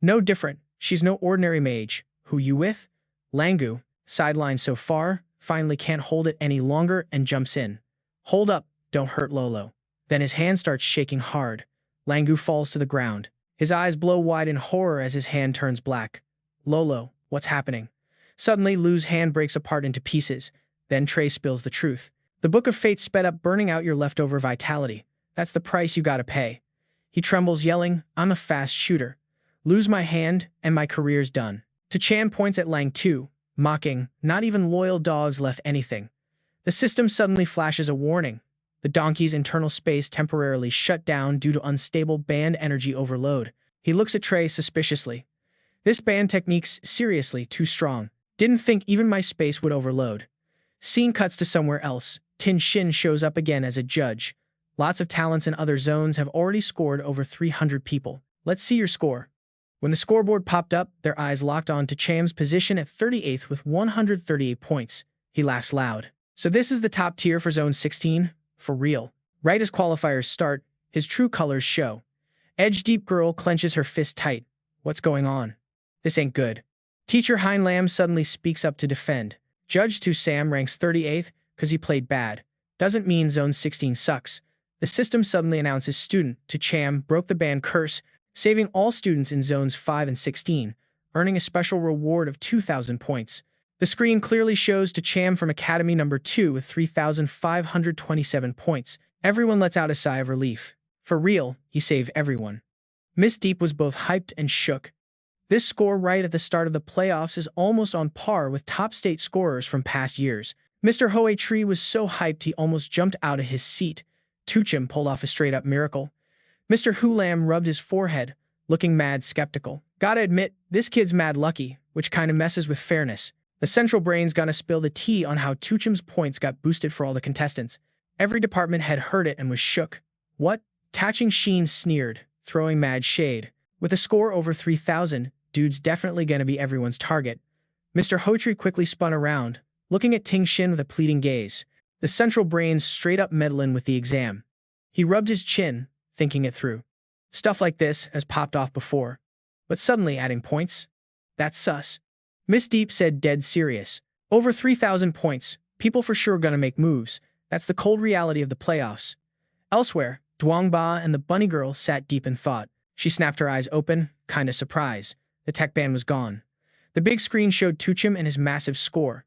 No different, she's no ordinary mage. Who you with? Langu, sidelined so far, finally can't hold it any longer and jumps in. Hold up, don't hurt Lolo. Then his hand starts shaking hard. Langu falls to the ground. His eyes blow wide in horror as his hand turns black. Lolo, what's happening? Suddenly, Lu's hand breaks apart into pieces. Then Trey spills the truth. The Book of Fate sped up, burning out your leftover vitality. That's the price you gotta pay. He trembles, yelling, I'm a fast shooter. Lose my hand, and my career's done. To Chan points at Lang too, mocking, not even loyal dogs left anything. The system suddenly flashes a warning. The donkey's internal space temporarily shut down due to unstable band energy overload. He looks at Trey suspiciously. This band technique's seriously too strong. Didn't think even my space would overload. Scene cuts to somewhere else. Tin Shin shows up again as a judge. Lots of talents in other zones have already scored over 300 people. Let's see your score. When the scoreboard popped up, their eyes locked on to Cham's position at 38th with 138 points. He laughs loud. So this is the top tier for Zone 16? For real. Right as qualifiers start, his true colors show. Edge Deep Girl clenches her fist tight. What's going on? This ain't good. Teacher Hein Lam suddenly speaks up to defend. Judge To Sam ranks 38th because he played bad. Doesn't mean Zone 16 sucks. The system suddenly announces student To Cham broke the ban curse, saving all students in Zones 5 and 16, earning a special reward of 2,000 points. The screen clearly shows To Cham from Academy number 2 with 3,527 points. Everyone lets out a sigh of relief. For real, he saved everyone. Miss Deep was both hyped and shook. This score right at the start of the playoffs is almost on par with top state scorers from past years. Mr. Hoe Tree was so hyped he almost jumped out of his seat. Tuchim pulled off a straight-up miracle. Mr. Hulam rubbed his forehead, looking mad skeptical. Gotta admit, this kid's mad lucky, which kinda messes with fairness. The central brain's gonna spill the tea on how Tuchim's points got boosted for all the contestants. Every department had heard it and was shook. What? Taching Sheen sneered, throwing mad shade. With a score over 3,000, dude's definitely gonna be everyone's target. Mr. Hotri quickly spun around, looking at Ting Shin with a pleading gaze. The central brain's straight up meddling with the exam. He rubbed his chin, thinking it through. Stuff like this has popped off before. But suddenly adding points? That's sus. Miss Deep said dead serious. Over 3,000 points. People for sure gonna make moves. That's the cold reality of the playoffs. Elsewhere, Duong Ba and the bunny girl sat deep in thought. She snapped her eyes open, kinda surprised. The tech ban was gone. The big screen showed Tuchim and his massive score.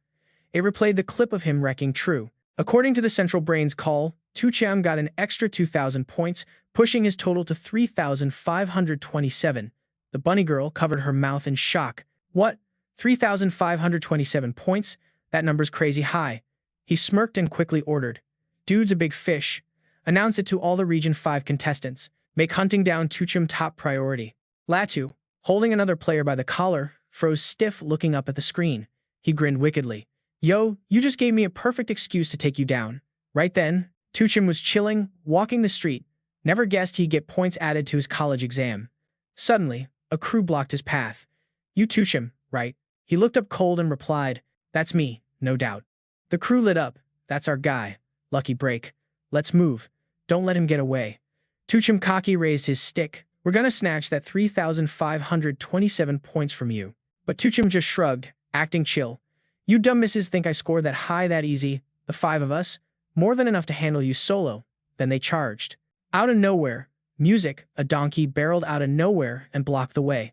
It replayed the clip of him wrecking True. According to the central brain's call, Tuchim got an extra 2,000 points, pushing his total to 3,527. The bunny girl covered her mouth in shock. What? 3,527 points? That number's crazy high. He smirked and quickly ordered. Dude's a big fish. Announce it to all the Region 5 contestants. Make hunting down Tuchim top priority. Latu, holding another player by the collar, froze stiff looking up at the screen. He grinned wickedly. Yo, you just gave me a perfect excuse to take you down. Right then, Tuchim was chilling, walking the street. Never guessed he'd get points added to his college exam. Suddenly, a crew blocked his path. You Tuchim, right? He looked up cold and replied, That's me, no doubt. The crew lit up. That's our guy. Lucky break. Let's move. Don't let him get away. Tuchim cocky raised his stick. We're gonna snatch that 3,527 points from you. But Tuchim just shrugged, acting chill. You dumb misses think I scored that high that easy, the 5 of us? More than enough to handle you solo. Then they charged. Out of nowhere, music, a donkey barreled out of nowhere and blocked the way.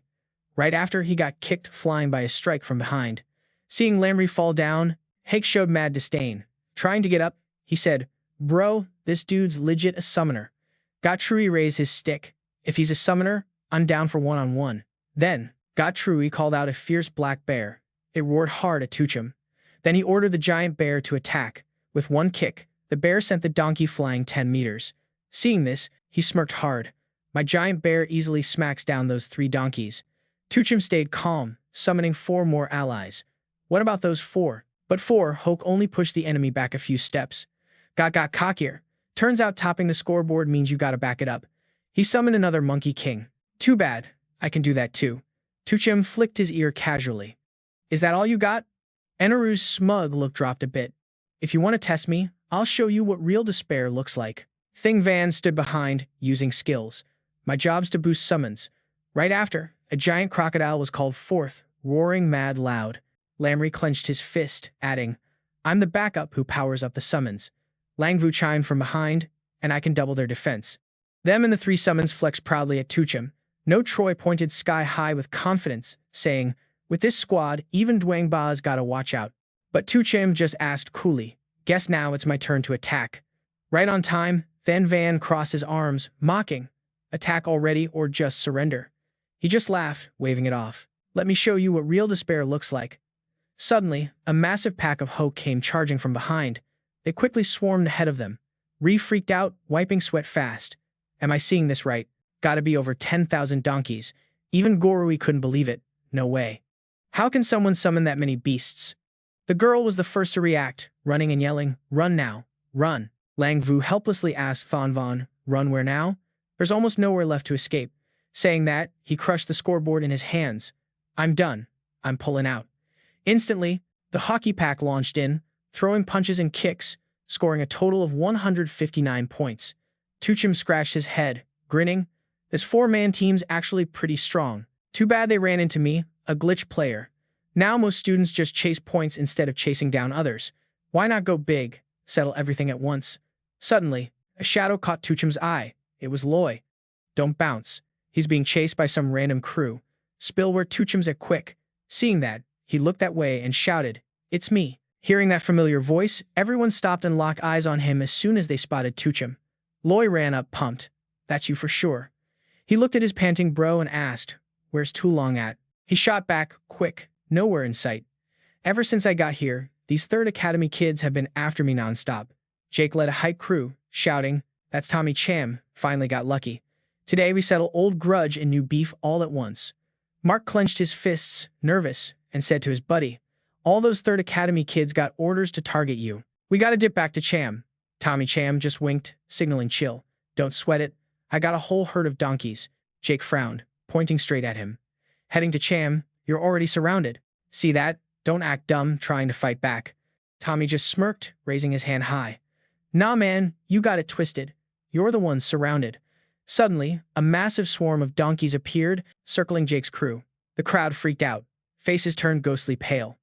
Right after, he got kicked flying by a strike from behind. Seeing Lamry fall down, Hake showed mad disdain. Trying to get up, he said, Bro, this dude's legit a summoner. Gotrui raised his stick. If he's a summoner, I'm down for one-on-one. Then, Gotrui called out a fierce black bear. It roared hard at Tuchim. Then he ordered the giant bear to attack. With one kick, the bear sent the donkey flying 10 meters. Seeing this, he smirked hard. My giant bear easily smacks down those 3 donkeys. Tuchim stayed calm, summoning 4 more allies. What about those 4? But 4, Hoke only pushed the enemy back a few steps. Got cockier. Turns out topping the scoreboard means you gotta back it up. He summoned another Monkey King. Too bad. I can do that too. Tuchim flicked his ear casually. Is that all you got? Enaru's smug look dropped a bit. If you want to test me, I'll show you what real despair looks like. Thing Van stood behind, using skills. My job's to boost summons. Right after, a giant crocodile was called forth, roaring mad loud. Lamry clenched his fist, adding, I'm the backup who powers up the summons. Langvu chimed from behind, and I can double their defense. Them and the 3 summons flexed proudly at Tuchim. No Troy pointed sky high with confidence, saying, with this squad, even Dwang Ba's gotta watch out. But Tuchim just asked coolly, guess now it's my turn to attack. Right on time, then Van crossed his arms, mocking, attack already or just surrender. He just laughed, waving it off. Let me show you what real despair looks like. Suddenly, a massive pack of Hoke came charging from behind. They quickly swarmed ahead of them. Ree freaked out, wiping sweat fast. Am I seeing this right? Gotta be over 10,000 donkeys. Even Gorui couldn't believe it. No way. How can someone summon that many beasts? The girl was the first to react, running and yelling, run now, run. Lang Vu helplessly asked Fan Van, run where now? There's almost nowhere left to escape. Saying that, he crushed the scoreboard in his hands. I'm done. I'm pulling out. Instantly, the hockey pack launched in, throwing punches and kicks, scoring a total of 159 points. Tuchim scratched his head, grinning. This 4-man team's actually pretty strong. Too bad they ran into me, a glitch player. Now most students just chase points instead of chasing down others. Why not go big, settle everything at once? Suddenly, a shadow caught Tuchim's eye. It was Loy. Don't bounce. He's being chased by some random crew. Spill where Tuchim's at quick. Seeing that, he looked that way and shouted, it's me. Hearing that familiar voice, everyone stopped and locked eyes on him as soon as they spotted Tuchim. Loy ran up, pumped. That's you for sure. He looked at his panting bro and asked, where's Too Long at? He shot back, quick, nowhere in sight. Ever since I got here, these 3rd Academy kids have been after me nonstop. Jake led a hype crew, shouting, that's Tommy Cham, finally got lucky. Today we settle old grudge and new beef all at once. Mark clenched his fists, nervous, and said to his buddy, all those 3rd Academy kids got orders to target you. We gotta dip back to Cham. Tommy Cham just winked, signaling chill. Don't sweat it. I got a whole herd of donkeys. Jake frowned, pointing straight at him. Heading to Cham, you're already surrounded. See that? Don't act dumb trying to fight back. Tommy just smirked, raising his hand high. Nah man, you got it twisted. You're the one surrounded. Suddenly, a massive swarm of donkeys appeared, circling Jake's crew. The crowd freaked out. Faces turned ghostly pale.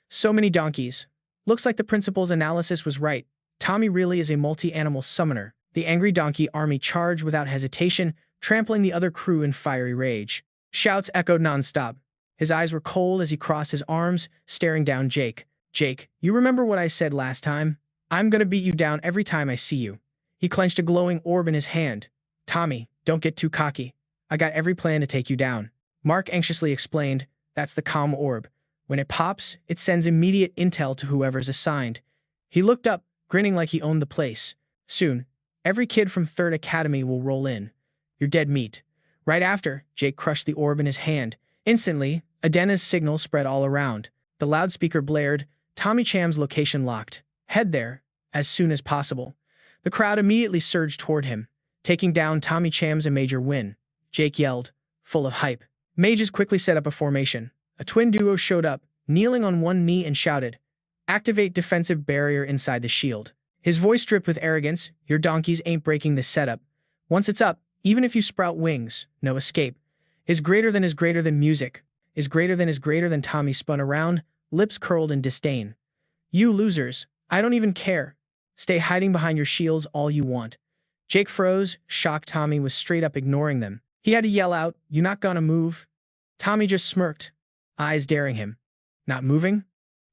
So many donkeys. Looks like the principal's analysis was right. Tommy really is a multi-animal summoner. The angry donkey army charged without hesitation, trampling the other crew in fiery rage. Shouts echoed nonstop. His eyes were cold as he crossed his arms, staring down Jake. Jake, you remember what I said last time? I'm gonna beat you down every time I see you. He clenched a glowing orb in his hand. Tommy, don't get too cocky. I got every plan to take you down. Mark anxiously explained, that's the calm orb. When it pops, it sends immediate intel to whoever's assigned. He looked up, grinning like he owned the place. Soon, every kid from 3rd Academy will roll in. You're dead meat. Right after, Jake crushed the orb in his hand. Instantly, Adena's signal spread all around. The loudspeaker blared, Tommy Cham's location locked. Head there, as soon as possible. The crowd immediately surged toward him. Taking down Tommy Cham's a major win. Jake yelled, full of hype. Mages quickly set up a formation. A twin duo showed up, kneeling on one knee and shouted, activate defensive barrier inside the shield. His voice dripped with arrogance, your donkeys ain't breaking this setup. Once it's up, even if you sprout wings, no escape. Is greater than music. Is greater than Tommy spun around, lips curled in disdain. You losers, I don't even care. Stay hiding behind your shields all you want. Jake froze, shocked. Tommy was straight up ignoring them. He had to yell out, you not gonna move? Tommy just smirked, eyes daring him. Not moving?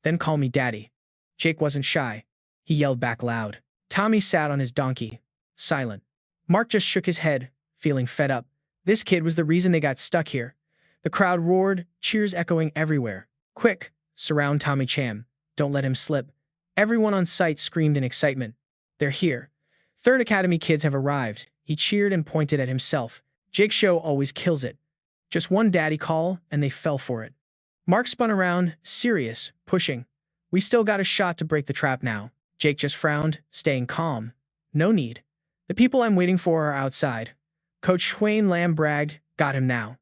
Then call me daddy. Jake wasn't shy. He yelled back loud. Tommy sat on his donkey, silent. Mark just shook his head, feeling fed up. This kid was the reason they got stuck here. The crowd roared, cheers echoing everywhere. Quick, surround Tommy Cham. Don't let him slip. Everyone on site screamed in excitement. They're here. 3rd Academy kids have arrived. He cheered and pointed at himself. Jake's show always kills it. Just one daddy call, and they fell for it. Mark spun around, serious, pushing. We still got a shot to break the trap now. Jake just frowned, staying calm. No need. The people I'm waiting for are outside. Coach Huane Lam bragged, got him now.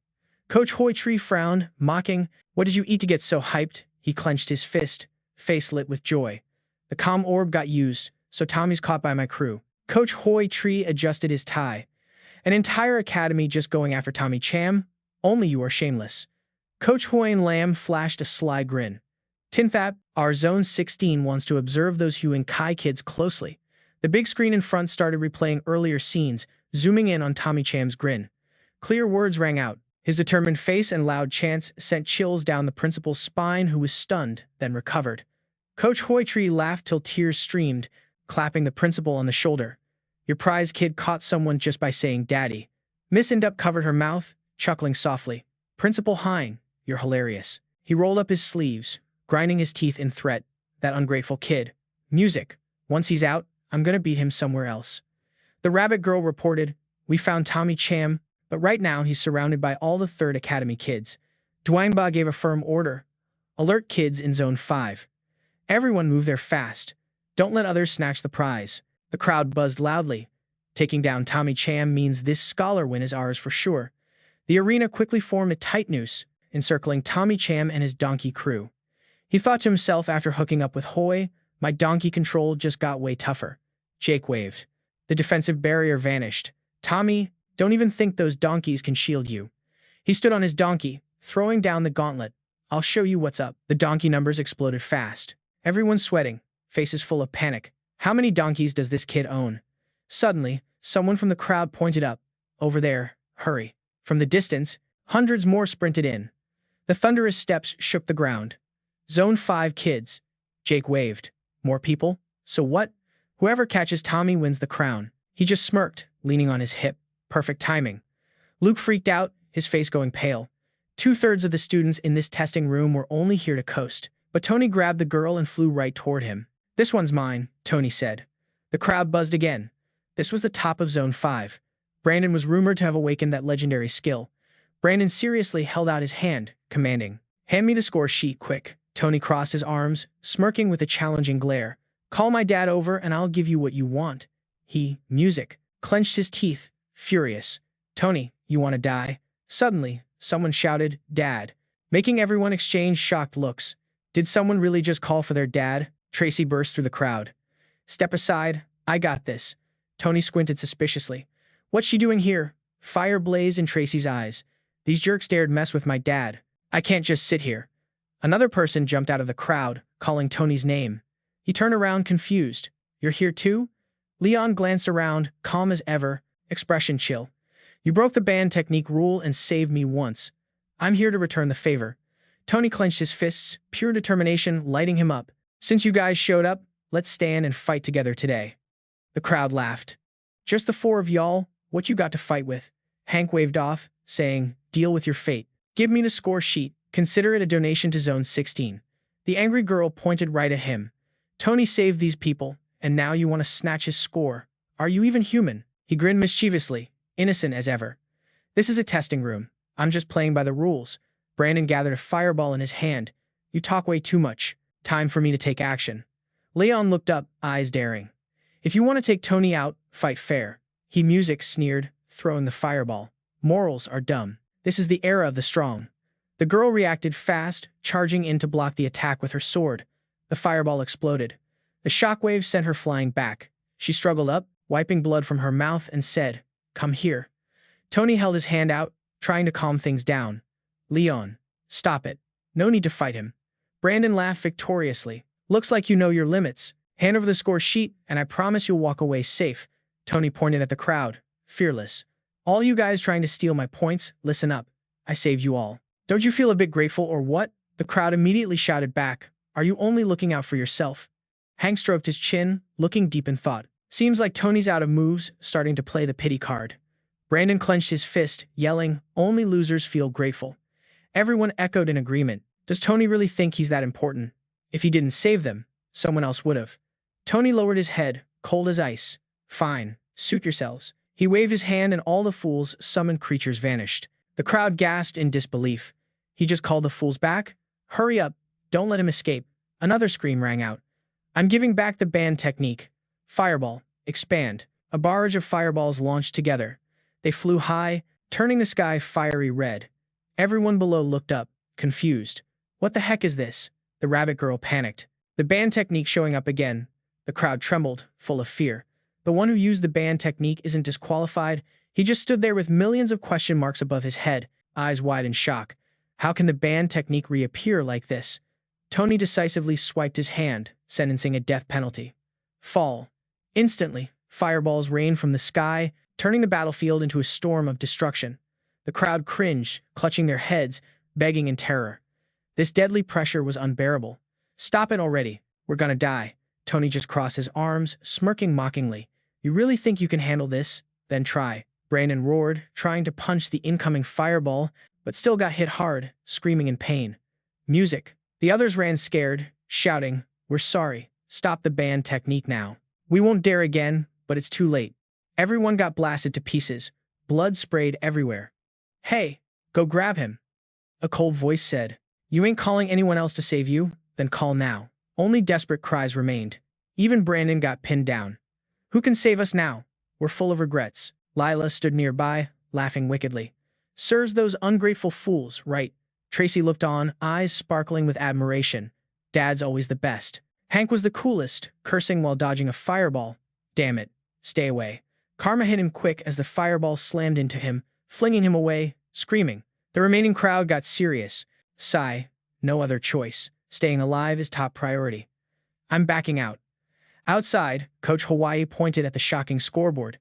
Coach Hoi Tree frowned, mocking, what did you eat to get so hyped? He clenched his fist, face lit with joy. The calm orb got used, so Tommy's caught by my crew. Coach Hoi Tree adjusted his tie. An entire academy just going after Tommy Cham? Only you are shameless. Coach Huane Lam flashed a sly grin. Tinthap, our Zone 16 wants to observe those Hue and Kai kids closely. The big screen in front started replaying earlier scenes, zooming in on Tommy Cham's grin. Clear words rang out. His determined face and loud chants sent chills down the principal's spine, who was stunned, then recovered. Coach Hoitree laughed till tears streamed, clapping the principal on the shoulder. Your prize kid caught someone just by saying daddy. Miss Indup covered her mouth, chuckling softly. Principal Hine, you're hilarious. He rolled up his sleeves, grinding his teeth in threat. That ungrateful kid. Music. Once he's out, I'm gonna beat him somewhere else. The rabbit girl reported, we found Tommy Cham, but right now he's surrounded by all the 3rd Academy kids. Dwangba gave a firm order. Alert kids in Zone 5. Everyone move there fast. Don't let others snatch the prize. The crowd buzzed loudly. Taking down Tommy Cham means this scholar win is ours for sure. The arena quickly formed a tight noose, encircling Tommy Cham and his donkey crew. He thought to himself after hooking up with Hoy, my donkey control just got way tougher. Jake waved. The defensive barrier vanished. Tommy, don't even think those donkeys can shield you. He stood on his donkey, throwing down the gauntlet. I'll show you what's up. The donkey numbers exploded fast. Everyone's sweating, faces full of panic. How many donkeys does this kid own? Suddenly, someone from the crowd pointed up. Over there, hurry. From the distance, hundreds more sprinted in. The thunderous steps shook the ground. Zone 5 kids. Jake waved. More people? So what? Whoever catches Tommy wins the crown. He just smirked, leaning on his hip. Perfect timing. Luke freaked out, his face going pale. 2/3 of the students in this testing room were only here to coast. But Tony grabbed the girl and flew right toward him. This one's mine, Tony said. The crowd buzzed again. This was the top of Zone 5. Brandon was rumored to have awakened that legendary skill. Brandon seriously held out his hand, commanding, hand me the score sheet, quick. Tony crossed his arms, smirking with a challenging glare. Call my dad over and I'll give you what you want. He, music, clenched his teeth, furious. Tony, you want to die? Suddenly, someone shouted, Dad, making everyone exchange shocked looks. Did someone really just call for their dad? Tracy burst through the crowd. Step aside, I got this. Tony squinted suspiciously. What's she doing here? Fire blazed in Tracy's eyes. These jerks dared mess with my dad. I can't just sit here. Another person jumped out of the crowd, calling Tony's name. He turned around confused. You're here too? Leon glanced around, calm as ever, expression chill. You broke the band technique rule and saved me once. I'm here to return the favor. Tony clenched his fists, pure determination lighting him up. Since you guys showed up, let's stand and fight together today. The crowd laughed. Just the 4 of y'all? What you got to fight with? Hank waved off, saying, deal with your fate. Give me the score sheet. Consider it a donation to Zone 16. The angry girl pointed right at him. Tony saved these people, and now you want to snatch his score. Are you even human? He grinned mischievously, innocent as ever. This is a testing room. I'm just playing by the rules. Brandon gathered a fireball in his hand. You talk way too much. Time for me to take action. Leon looked up, eyes daring. If you want to take Tony out, fight fair. He music sneered, throwing the fireball. Morals are dumb. This is the era of the strong. The girl reacted fast, charging in to block the attack with her sword. The fireball exploded. The shockwave sent her flying back. She struggled up, wiping blood from her mouth, and said, Come here. Tony held his hand out, trying to calm things down. Leon, stop it. No need to fight him. Brandon laughed victoriously. Looks like you know your limits. Hand over the score sheet, and I promise you'll walk away safe. Tony pointed at the crowd, fearless. All you guys trying to steal my points, listen up. I saved you all. Don't you feel a bit grateful or what? The crowd immediately shouted back. Are you only looking out for yourself? Hank stroked his chin, looking deep in thought. Seems like Tony's out of moves, starting to play the pity card. Brandon clenched his fist, yelling, only losers feel grateful. Everyone echoed in agreement. Does Tony really think he's that important? If he didn't save them, someone else would have. Tony lowered his head, cold as ice. Fine, suit yourselves. He waved his hand and all the fools summoned creatures vanished. The crowd gasped in disbelief. He just called the fools back? Hurry up, don't let him escape. Another scream rang out. I'm giving back the band technique. Fireball, expand. A barrage of fireballs launched together. They flew high, turning the sky fiery red. Everyone below looked up, confused. What the heck is this? The rabbit girl panicked. The band technique showing up again. The crowd trembled, full of fear. The one who used the band technique isn't disqualified. He just stood there with millions of question marks above his head, eyes wide in shock. How can the band technique reappear like this? Tony decisively swiped his hand, sentencing a death penalty. Fall. Instantly, fireballs rained from the sky, turning the battlefield into a storm of destruction. The crowd cringed, clutching their heads, begging in terror. This deadly pressure was unbearable. Stop it already. We're gonna die. Tony just crossed his arms, smirking mockingly. You really think you can handle this? Then try. Brandon roared, trying to punch the incoming fireball, but still got hit hard, screaming in pain. Music. The others ran scared, shouting, We're sorry. Stop the band technique now. We won't dare again, but it's too late. Everyone got blasted to pieces. Blood sprayed everywhere. Hey, go grab him. A cold voice said. You ain't calling anyone else to save you? Then call now. Only desperate cries remained. Even Brandon got pinned down. Who can save us now? We're full of regrets. Lila stood nearby, laughing wickedly. Serves those ungrateful fools, right? Tracy looked on, eyes sparkling with admiration. Dad's always the best. Hank was the coolest, cursing while dodging a fireball. Damn it. Stay away. Karma hit him quick as the fireball slammed into him, flinging him away, screaming. The remaining crowd got serious. Sigh. No other choice. Staying alive is top priority. I'm backing out. Outside, Coach Hawaii pointed at the shocking scoreboard.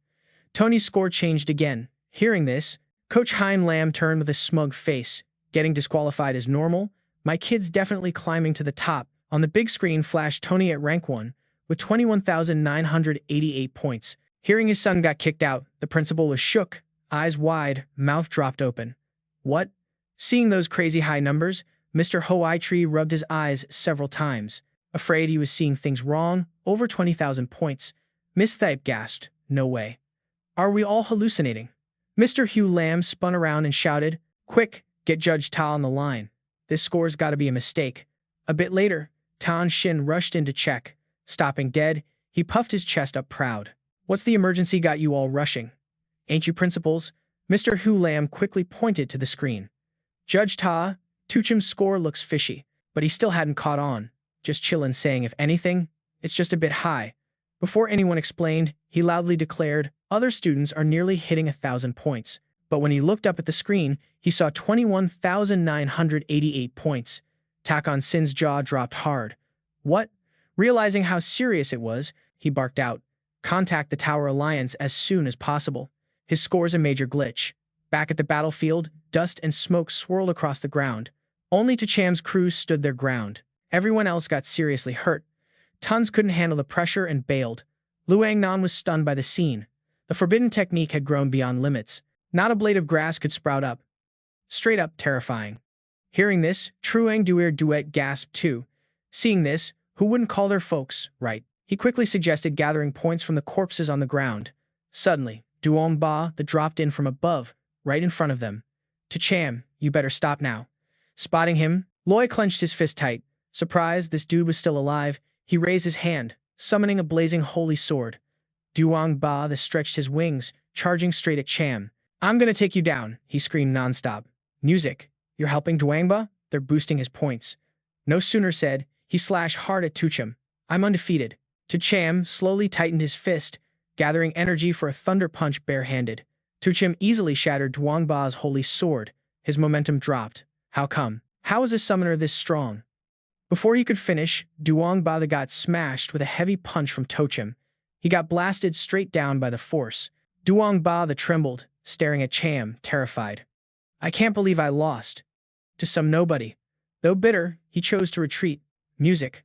Tony's score changed again. Hearing this, Coach Hein Lam turned with a smug face. Getting disqualified is normal. My kid's definitely climbing to the top. On the big screen flashed Tony at rank 1, with 21,988 points. Hearing his son got kicked out, the principal was shook, eyes wide, mouth dropped open. What? Seeing those crazy high numbers, Mr. Hawaii rubbed his eyes several times. Afraid he was seeing things wrong, over 20,000 points. Miss Thipe gasped, No way. Are we all hallucinating? Mr. Hugh Lamb spun around and shouted, Quick, get Judge Ta on the line. This score's gotta be a mistake. A bit later, Tan Shin rushed in to check. Stopping dead, he puffed his chest up proud. What's the emergency got you all rushing? Ain't you principals? Mr. Hugh Lamb quickly pointed to the screen. Judge Ta, Tuchim's score looks fishy, but he still hadn't caught on. Just chillin', saying if anything, it's just a bit high. Before anyone explained, he loudly declared, other students are nearly hitting 1,000 points. But when he looked up at the screen, he saw 21,988 points. Takon Sin's jaw dropped hard. What? Realizing how serious it was, he barked out, Contact the Tower Alliance as soon as possible. His score's a major glitch. Back at the battlefield, dust and smoke swirled across the ground. Only To Cham's crew stood their ground. Everyone else got seriously hurt. Tons couldn't handle the pressure and bailed. Luang Nan was stunned by the scene. The forbidden technique had grown beyond limits. Not a blade of grass could sprout up. Straight up terrifying. Hearing this, Truang Duer Duet gasped too. Seeing this, who wouldn't call their folks, right? He quickly suggested gathering points from the corpses on the ground. Suddenly, Duong Ba the dropped in from above, right in front of them. To Cham, you better stop now. Spotting him, Loy clenched his fist tight. Surprised this dude was still alive, he raised his hand, summoning a blazing holy sword. Duong Ba the stretched his wings, charging straight at Cham. I'm gonna take you down, he screamed nonstop. Music. You're helping Duong Ba? They're boosting his points. No sooner said, he slashed hard at Tuchim. I'm undefeated. To Cham slowly tightened his fist, gathering energy for a thunder punch barehanded. Tuchim easily shattered Duong Ba's holy sword. His momentum dropped. How come? How is a summoner this strong? Before he could finish, Duong Ba got smashed with a heavy punch from Tochim. He got blasted straight down by the force. Duong Ba trembled, staring at Cham, terrified. I can't believe I lost. To some nobody. Though bitter, he chose to retreat. Music.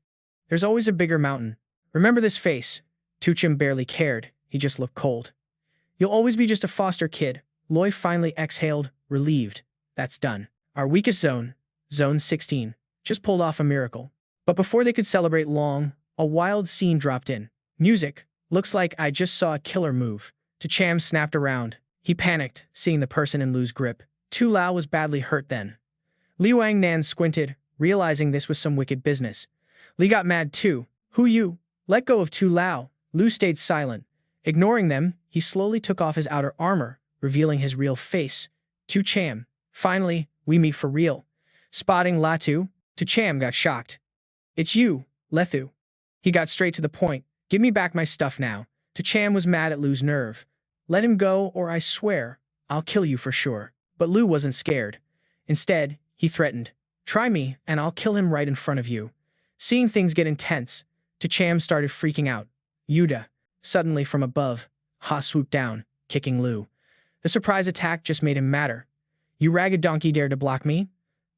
There's always a bigger mountain. Remember this face. Tuchim barely cared. He just looked cold. You'll always be just a foster kid. Loy finally exhaled, relieved. That's done. Our weakest zone, Zone 16, just pulled off a miracle. But before they could celebrate long, a wild scene dropped in. Music. Looks like I just saw a killer move. To Cham snapped around. He panicked, seeing the person in Lu's grip. Tu Lao was badly hurt then. Liu Nan squinted, realizing this was some wicked business. Li got mad too. Who you? Let go of Tu Lao. Lu stayed silent. Ignoring them, he slowly took off his outer armor, revealing his real face. Tu Cham. Finally, we meet for real. Spotting Latu, Tu Cham got shocked. It's you, Lethu. He got straight to the point. Give me back my stuff now. Tu Cham was mad at Lu's nerve. Let him go or I swear, I'll kill you for sure. But Lu wasn't scared. Instead, he threatened. Try me, and I'll kill him right in front of you. Seeing things get intense, Tu Cham started freaking out. Yuda. Suddenly from above, Ha swooped down, kicking Lu. The surprise attack just made him madder. You ragged donkey dared to block me?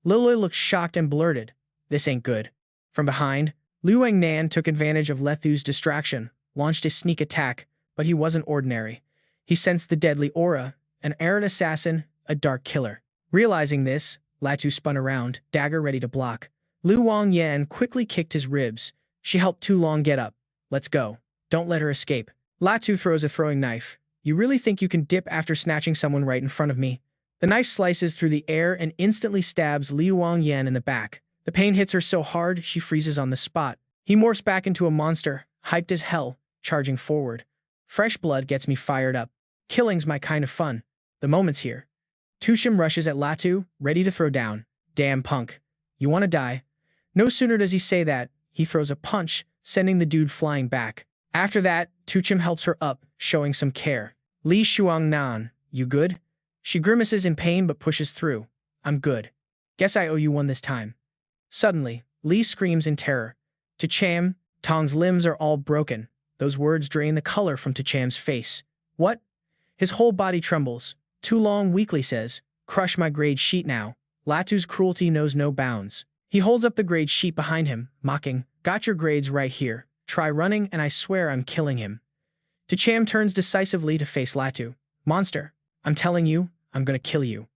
Liloy looked shocked and blurted. This ain't good. From behind, Liu Nan took advantage of Lethu's distraction, launched his sneak attack, but he wasn't ordinary. He sensed the deadly aura, an errant assassin, a dark killer. Realizing this, Latu spun around, dagger ready to block. Lu Wangyan quickly kicked his ribs. She helped Tu Long get up. Let's go. Don't let her escape. Latu throws a throwing knife. You really think you can dip after snatching someone right in front of me? The knife slices through the air and instantly stabs Liu Wangyan in the back. The pain hits her so hard, she freezes on the spot. He morphs back into a monster, hyped as hell, charging forward. Fresh blood gets me fired up. Killing's my kind of fun. The moment's here. Tushim rushes at Latu, ready to throw down. Damn punk. You want to die? No sooner does he say that, he throws a punch, sending the dude flying back. After that, Tuchim helps her up, showing some care. Li Shuangnan, you good? She grimaces in pain but pushes through. I'm good. Guess I owe you one this time. Suddenly, Li screams in terror. Tu Cham, Tong's limbs are all broken. Those words drain the color from Tu Cham's face. What? His whole body trembles. Tu Long weakly says, crush my grade sheet now. Latu's cruelty knows no bounds. He holds up the grade sheet behind him, mocking, got your grades right here. Try running and I swear I'm killing him. Tu Cham turns decisively to face Latu. Monster, I'm telling you, I'm gonna kill you.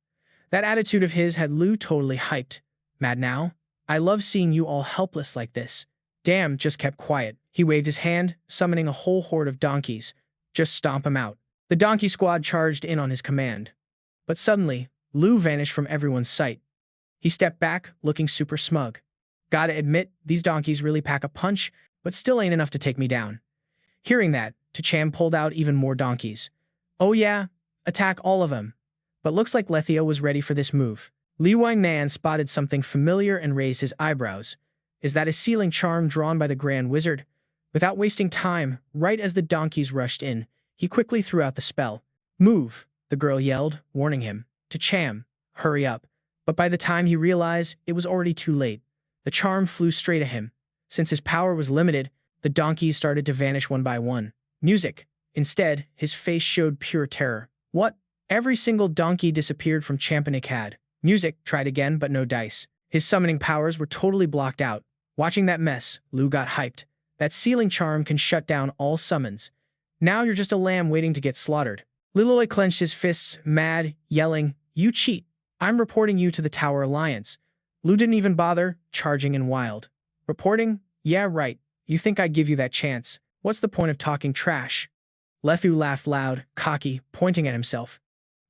That attitude of his had Lu totally hyped. Mad now? I love seeing you all helpless like this. Damn, just kept quiet. He waved his hand, summoning a whole horde of donkeys. Just stomp him out. The donkey squad charged in on his command. But suddenly, Lu vanished from everyone's sight. He stepped back, looking super smug. Gotta admit, these donkeys really pack a punch, but still ain't enough to take me down. Hearing that, Tu Cham pulled out even more donkeys. Oh yeah, attack all of them. But looks like Lethio was ready for this move. Li Nan spotted something familiar and raised his eyebrows. Is that a sealing charm drawn by the Grand Wizard? Without wasting time, right as the donkeys rushed in, he quickly threw out the spell. Move, the girl yelled, warning him. Tu Cham, hurry up. But by the time he realized, it was already too late. The charm flew straight at him. Since his power was limited, the donkeys started to vanish one by one. Music. Instead, his face showed pure terror. What? Every single donkey disappeared from Champanicad. Music tried again, but no dice. His summoning powers were totally blocked out. Watching that mess, Lu got hyped. That sealing charm can shut down all summons. Now you're just a lamb waiting to get slaughtered. Liloy clenched his fists, mad, yelling, You cheat. I'm reporting you to the Tower Alliance. Lu didn't even bother, charging in wild. Reporting? Yeah, right. You think I'd give you that chance. What's the point of talking trash? Lethu laughed loud, cocky, pointing at himself.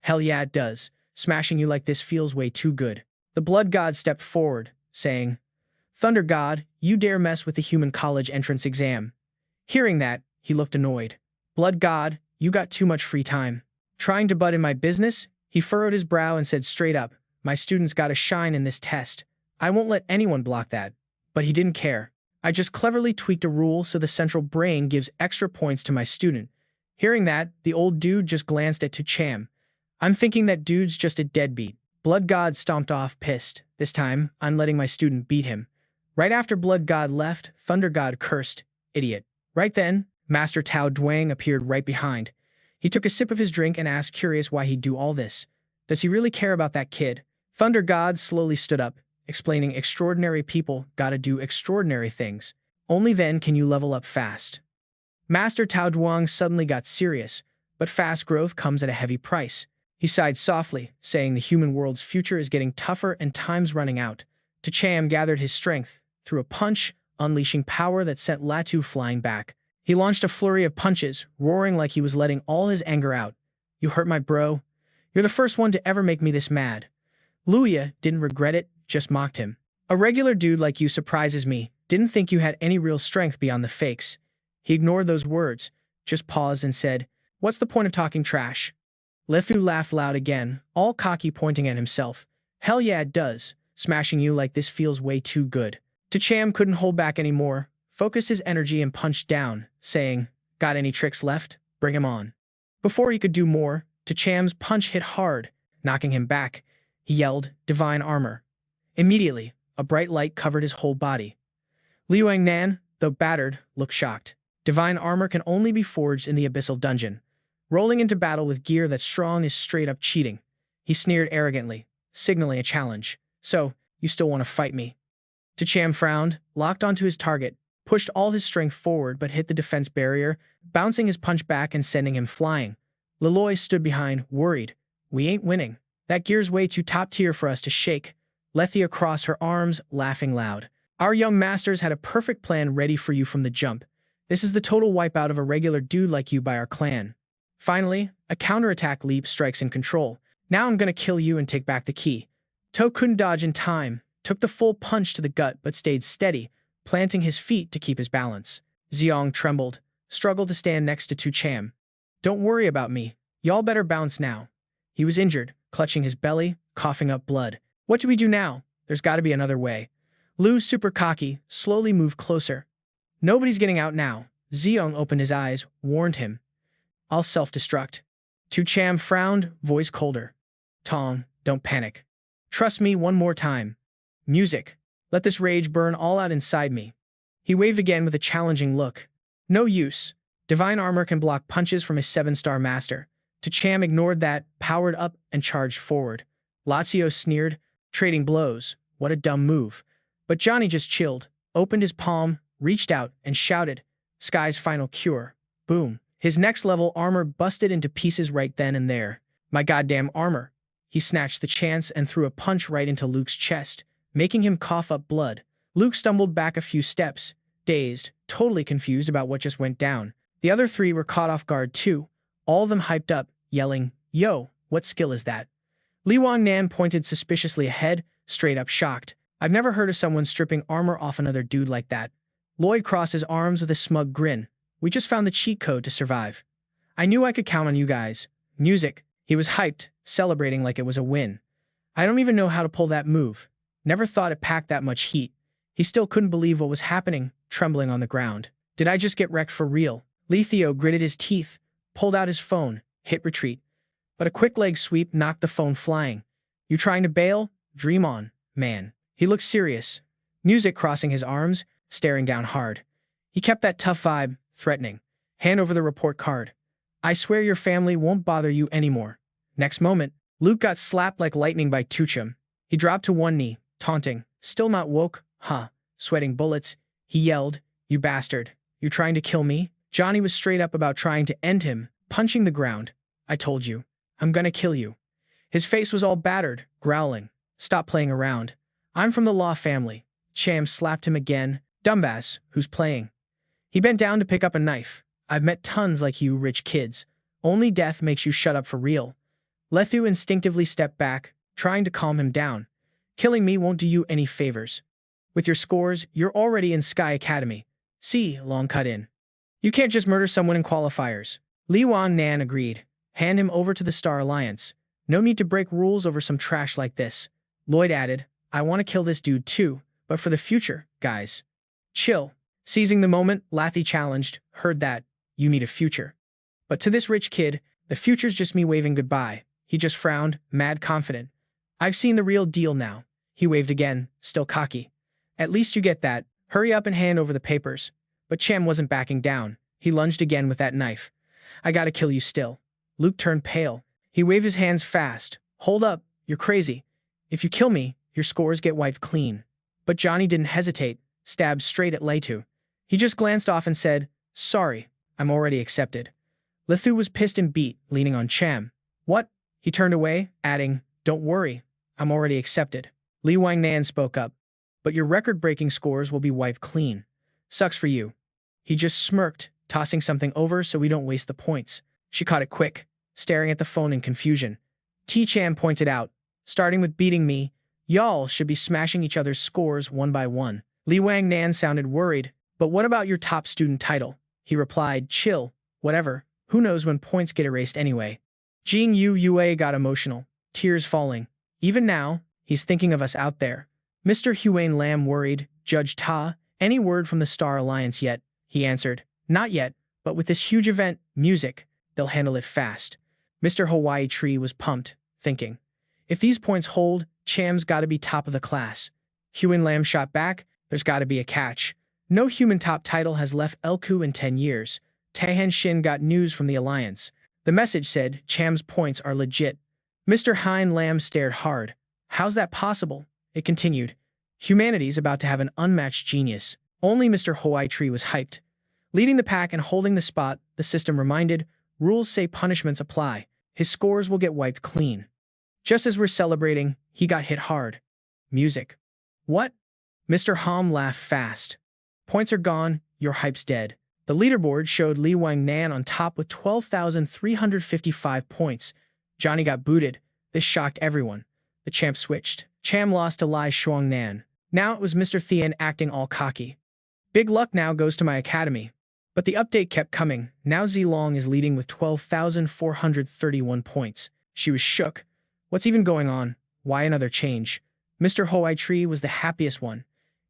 Hell yeah, it does. Smashing you like this feels way too good. The Blood God stepped forward, saying, Thunder God, you dare mess with the human college entrance exam. Hearing that, he looked annoyed. Blood God, you got too much free time. Trying to butt in my business? He furrowed his brow and said straight up, my students gotta shine in this test. I won't let anyone block that. But he didn't care. I just cleverly tweaked a rule so the central brain gives extra points to my student. Hearing that, the old dude just glanced at Tu Cham. I'm thinking that dude's just a deadbeat. Blood God stomped off, pissed. This time, I'm letting my student beat him. Right after Blood God left, Thunder God cursed, idiot. Right then, Master Tao Duang appeared right behind. He took a sip of his drink and asked curious why he'd do all this. Does he really care about that kid? Thunder God slowly stood up, explaining extraordinary people gotta do extraordinary things. Only then can you level up fast. Master Tao Duang suddenly got serious, but fast growth comes at a heavy price. He sighed softly, saying the human world's future is getting tougher and time's running out. Tu Cham gathered his strength, threw a punch, unleashing power that sent Latu flying back. He launched a flurry of punches, roaring like he was letting all his anger out. You hurt my bro. You're the first one to ever make me this mad. Luya didn't regret it, just mocked him. A regular dude like you surprises me. Didn't think you had any real strength beyond the fakes. He ignored those words, just paused and said, "What's the point of talking trash?" Lethu laughed loud again, all cocky, pointing at himself. "Hell yeah it does. Smashing you like this feels way too good." To Cham couldn't hold back anymore, focused his energy and punched down, saying, "Got any tricks left? Bring him on." Before he could do more, To Cham's punch hit hard, knocking him back. He yelled, "Divine armor." Immediately, a bright light covered his whole body. Liu Nan, though battered, looked shocked. Divine armor can only be forged in the abyssal dungeon. Rolling into battle with gear that's strong is straight-up cheating. He sneered arrogantly, signaling a challenge. "So, you still want to fight me?" To Cham frowned, locked onto his target, pushed all his strength forward but hit the defense barrier, bouncing his punch back and sending him flying. Leloy stood behind, worried. "We ain't winning. That gear's way too top-tier for us to shake." Lethia crossed her arms, laughing loud. "Our young masters had a perfect plan ready for you from the jump. This is the total wipeout of a regular dude like you by our clan." Finally, a counterattack leap strikes in control. "Now I'm gonna kill you and take back the key." To couldn't dodge in time, took the full punch to the gut but stayed steady, planting his feet to keep his balance. Xiong trembled, struggled to stand next to Tu Cham. "Don't worry about me. Y'all better bounce now." He was injured, clutching his belly, coughing up blood. "What do we do now? There's got to be another way." Lu, super cocky, slowly moved closer. "Nobody's getting out now." Xiong opened his eyes, warned him. "I'll self-destruct." Tu Cham frowned, voice colder. "Tong, don't panic. Trust me one more time. Music. Let this rage burn all out inside me." He waved again with a challenging look. "No use. Divine armor can block punches from his 7-star master." Tu Cham ignored that, powered up, and charged forward. Lazio sneered, trading blows. What a dumb move. But Johnny just chilled, opened his palm, reached out, and shouted, "Sky's final cure." Boom. His next-level armor busted into pieces right then and there. "My goddamn armor." He snatched the chance and threw a punch right into Luke's chest, making him cough up blood. Luke stumbled back a few steps, dazed, totally confused about what just went down. The other three were caught off guard too, all of them hyped up, yelling, "Yo, what skill is that?" Li Nan pointed suspiciously ahead, straight up shocked. "I've never heard of someone stripping armor off another dude like that." Lloyd crossed his arms with a smug grin. "We just found the cheat code to survive. I knew I could count on you guys." Music. He was hyped, celebrating like it was a win. "I don't even know how to pull that move. Never thought it packed that much heat." He still couldn't believe what was happening, trembling on the ground. "Did I just get wrecked for real?" Lethio gritted his teeth, pulled out his phone, hit retreat. But a quick leg sweep knocked the phone flying. "You trying to bail? Dream on, man." He looked serious, music crossing his arms, staring down hard. He kept that tough vibe, threatening. "Hand over the report card. I swear your family won't bother you anymore." Next moment, Luke got slapped like lightning by Tuchum. He dropped to one knee, taunting. "Still not woke? Huh?" Sweating bullets, he yelled, "You bastard. You trying to kill me?" Johnny was straight up about trying to end him, punching the ground. "I told you. I'm gonna kill you." His face was all battered, growling. "Stop playing around. I'm from the Law family." Cham slapped him again. "Dumbass, who's playing?" He bent down to pick up a knife. "I've met tons like you rich kids. Only death makes you shut up for real." Lethu instinctively stepped back, trying to calm him down. "Killing me won't do you any favors. With your scores, you're already in Sky Academy." See, long cut in. "You can't just murder someone in qualifiers." Li Nan agreed. "Hand him over to the Star Alliance. No need to break rules over some trash like this." Lloyd added, "I want to kill this dude too, but for the future, guys. Chill." Seizing the moment, Lathy challenged, "Heard that. You need a future." But to this rich kid, the future's just me waving goodbye. He just frowned, mad confident. "I've seen the real deal now." He waved again, still cocky. "At least you get that. Hurry up and hand over the papers." But Cham wasn't backing down. He lunged again with that knife. "I gotta kill you still." Luke turned pale. He waved his hands fast. "Hold up, you're crazy. If you kill me, your scores get wiped clean." But Johnny didn't hesitate, stabbed straight at Letu. He just glanced off and said, "Sorry, I'm already accepted." Lethu was pissed and beat, leaning on Cham. "What?" He turned away, adding, "Don't worry, I'm already accepted." Li Nan spoke up. "But your record-breaking scores will be wiped clean. Sucks for you." He just smirked, tossing something over so we don't waste the points. She caught it quick, staring at the phone in confusion. T-Chan pointed out. Starting with beating me, y'all should be smashing each other's scores one by one. Li Wang Nan sounded worried. But what about your top student title? He replied, chill, whatever. Who knows when points get erased anyway. Jing Yu Yue got emotional, tears falling. Even now, he's thinking of us out there. Mr. Huane Lam worried. Judge Ta, any word from the Star Alliance yet? He answered, not yet, but with this huge event, music, they'll handle it fast. Mr. Hawaii Tree was pumped, thinking, if these points hold, Cham's gotta be top of the class. Huane Lam shot back, there's gotta be a catch. No human top title has left Elku in 10 years. Tahan Shin got news from the Alliance. The message said, Cham's points are legit. Mr. Hein Lam stared hard. How's that possible? It continued. Humanity's about to have an unmatched genius. Only Mr. Hawaii Tree was hyped. Leading the pack and holding the spot, the system reminded, rules say punishments apply. His scores will get wiped clean. Just as we're celebrating, he got hit hard. Music. What? Mr. Hom laughed fast. Points are gone, your hype's dead. The leaderboard showed Li Wang Nan on top with 12,355 points. Johnny got booted. This shocked everyone. The champ switched. Cham lost to Lai Shuang Nan. Now it was Mr. Thian acting all cocky. Big luck now goes to my academy. But the update kept coming. Now Zilong is leading with 12,431 points. She was shook. What's even going on? Why another change? Mr. Hawaii Tree was the happiest one.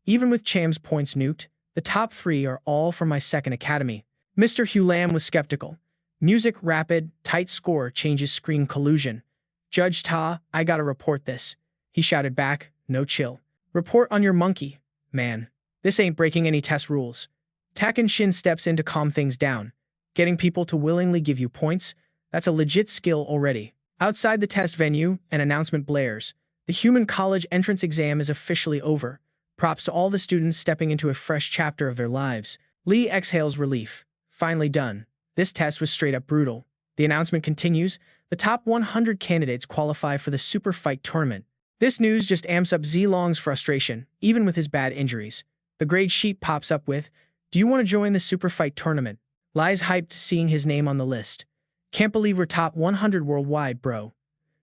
Even with Cham's points nuked, the top 3 are all from my second academy. Mr. Hugh Lam was skeptical. Music, rapid, tight score changes screen collusion. Judge Ta, I gotta report this. He shouted back, no chill. Report on your monkey. Man, this ain't breaking any test rules. Taken Shin steps in to calm things down. Getting people to willingly give you points, that's a legit skill already. Outside the test venue, an announcement blares. The human college entrance exam is officially over. Props to all the students stepping into a fresh chapter of their lives. Lee exhales relief. Finally done. This test was straight up brutal. The announcement continues. The top 100 candidates qualify for the Super Fight tournament. This news just amps up Zilong's frustration, even with his bad injuries. The grade sheet pops up with, do you want to join the Super Fight tournament? Lai's hyped seeing his name on the list. Can't believe we're top 100 worldwide, bro.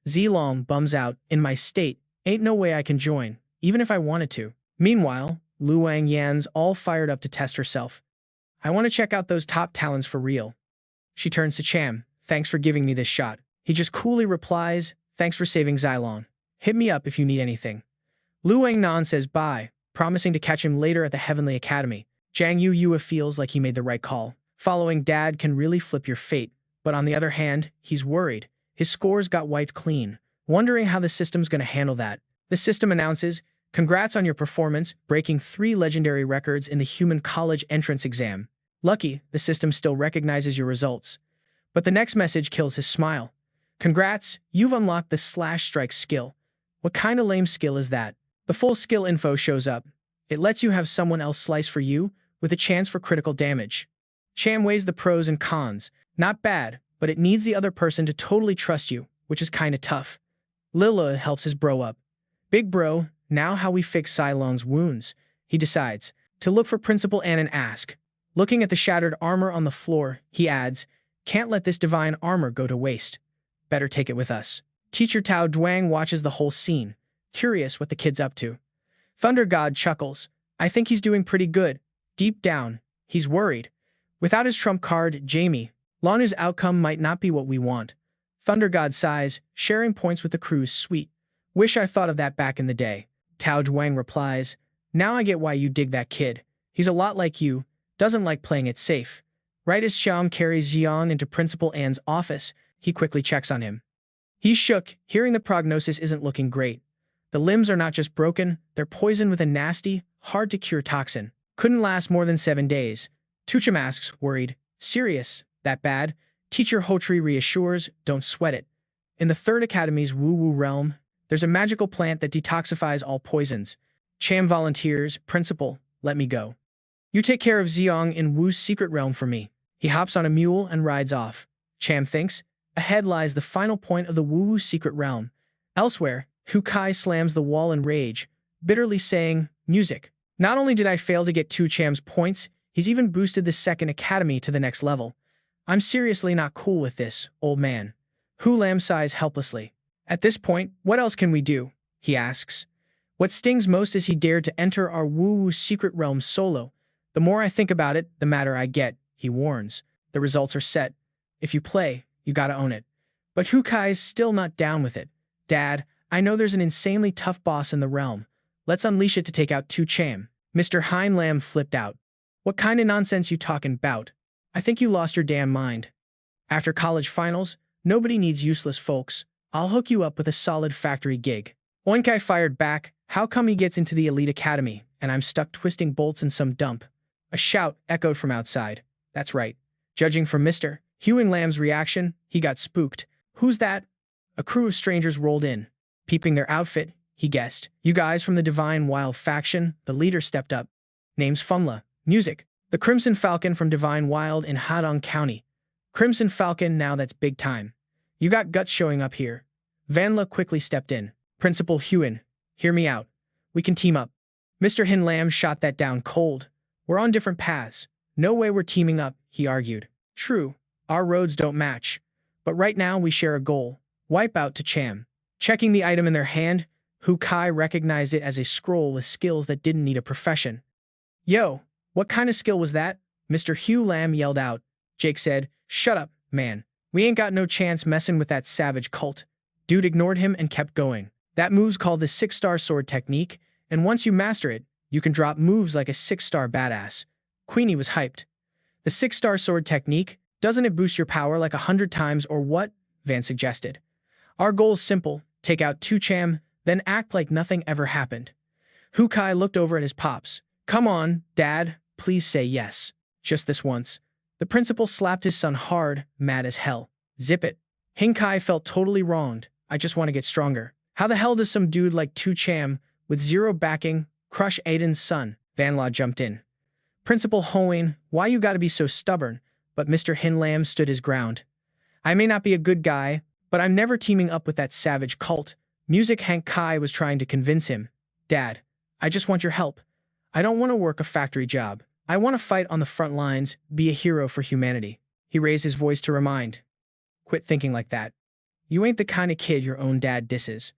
Zilong bums out, in my state, ain't no way I can join, even if I wanted to. Meanwhile, Lu Wang Yan's all fired up to test herself. I want to check out those top talents for real. She turns to Cham, thanks for giving me this shot. He just coolly replies, thanks for saving Zilong. Hit me up if you need anything. Lu Wang Nan says bye, promising to catch him later at the Heavenly Academy. Zhang Yu Yue feels like he made the right call. Following dad can really flip your fate, but on the other hand, he's worried. His scores got wiped clean, wondering how the system's gonna handle that. The system announces, congrats on your performance, breaking 3 legendary records in the human college entrance exam. Lucky, the system still recognizes your results. But the next message kills his smile. Congrats, you've unlocked the slash strike skill. What kind of lame skill is that? The full skill info shows up. It lets you have someone else slice for you, with a chance for critical damage. Cham weighs the pros and cons. Not bad, but it needs the other person to totally trust you, which is kinda tough. Lila helps his bro up. Big bro, now how we fix Zilong's wounds? He decides. To look for Principal An and ask. Looking at the shattered armor on the floor, he adds, can't let this divine armor go to waste. Better take it with us. Teacher Tao Duang watches the whole scene, curious what the kid's up to. Thunder God chuckles. I think he's doing pretty good. Deep down, he's worried. Without his trump card, Jamie, Lanu's outcome might not be what we want. Thunder God sighs, sharing points with the crew's sweet. Wish I thought of that back in the day. Tao Duang replies, now I get why you dig that kid. He's a lot like you, doesn't like playing it safe. Right as Xiam carries Xiang into Principal An's office, he quickly checks on him. He's shook, hearing the prognosis isn't looking great. The limbs are not just broken, they're poisoned with a nasty, hard-to-cure toxin. Couldn't last more than 7 days. Tucham asks, worried, serious, that bad? Teacher Hotri reassures, don't sweat it. In the Third Academy's woo-woo realm, there's a magical plant that detoxifies all poisons. Cham volunteers, Principal, let me go. You take care of Xiang in Wu's secret realm for me. He hops on a mule and rides off. Cham thinks, ahead lies the final point of the Wu secret realm. Elsewhere, Hu Kai slams the wall in rage, bitterly saying, music. Not only did I fail to get 2 Cham's points, he's even boosted the second academy to the next level. I'm seriously not cool with this, old man. Hu Lam sighs helplessly. At this point, what else can we do? He asks. What stings most is he dared to enter our woo-woo secret realm solo. The more I think about it, the madder I get, he warns. The results are set. If you play, you gotta own it. But Hukai's still not down with it. Dad, I know there's an insanely tough boss in the realm. Let's unleash it to take out To Tran. Mr. Hein Lam flipped out. What kind of nonsense you talking bout? I think you lost your damn mind. After college finals, nobody needs useless folks. I'll hook you up with a solid factory gig. Oinkai fired back. How come he gets into the elite academy, and I'm stuck twisting bolts in some dump? A shout echoed from outside. That's right. Judging from Mr. Hugh Lam's reaction, he got spooked. Who's that? A crew of strangers rolled in. Peeping their outfit, he guessed. You guys from the Divine Wild faction, the leader stepped up. Name's Fumla. Music. The Crimson Falcon from Divine Wild in Hadong County. Crimson Falcon, now that's big time. You got guts showing up here. Vanla quickly stepped in. Principal Huan, hear me out. We can team up. Mr. Hin Lam shot that down cold. We're on different paths. No way we're teaming up, he argued. True, our roads don't match. But right now we share a goal. Wipe out To Tran. Checking the item in their hand, Hu Kai recognized it as a scroll with skills that didn't need a profession. Yo, what kind of skill was that? Mr. Hugh Lam yelled out. Jake said, shut up, man. We ain't got no chance messing with that savage cult. Dude ignored him and kept going. That move's called the 6-star sword technique, and once you master it, you can drop moves like a 6-star badass. Queenie was hyped. The 6-star sword technique, doesn't it boost your power like 100 times or what? Van suggested. Our goal's simple, take out To Tran, then act like nothing ever happened. Hu Kai looked over at his pops. Come on, Dad, please say yes. Just this once. The principal slapped his son hard, mad as hell. Zip it. Hin Kai felt totally wronged. I just want to get stronger. How the hell does some dude like To Tran, with zero backing, crush Aiden's son? Van Law jumped in. Principal Hoen, why you gotta be so stubborn? But Mr. Hin Lam stood his ground. I may not be a good guy, but I'm never teaming up with that savage cult. Music Hank Kai was trying to convince him. Dad, I just want your help. I don't want to work a factory job. I want to fight on the front lines, be a hero for humanity. He raised his voice to remind. Quit thinking like that. You ain't the kind of kid your own dad disses.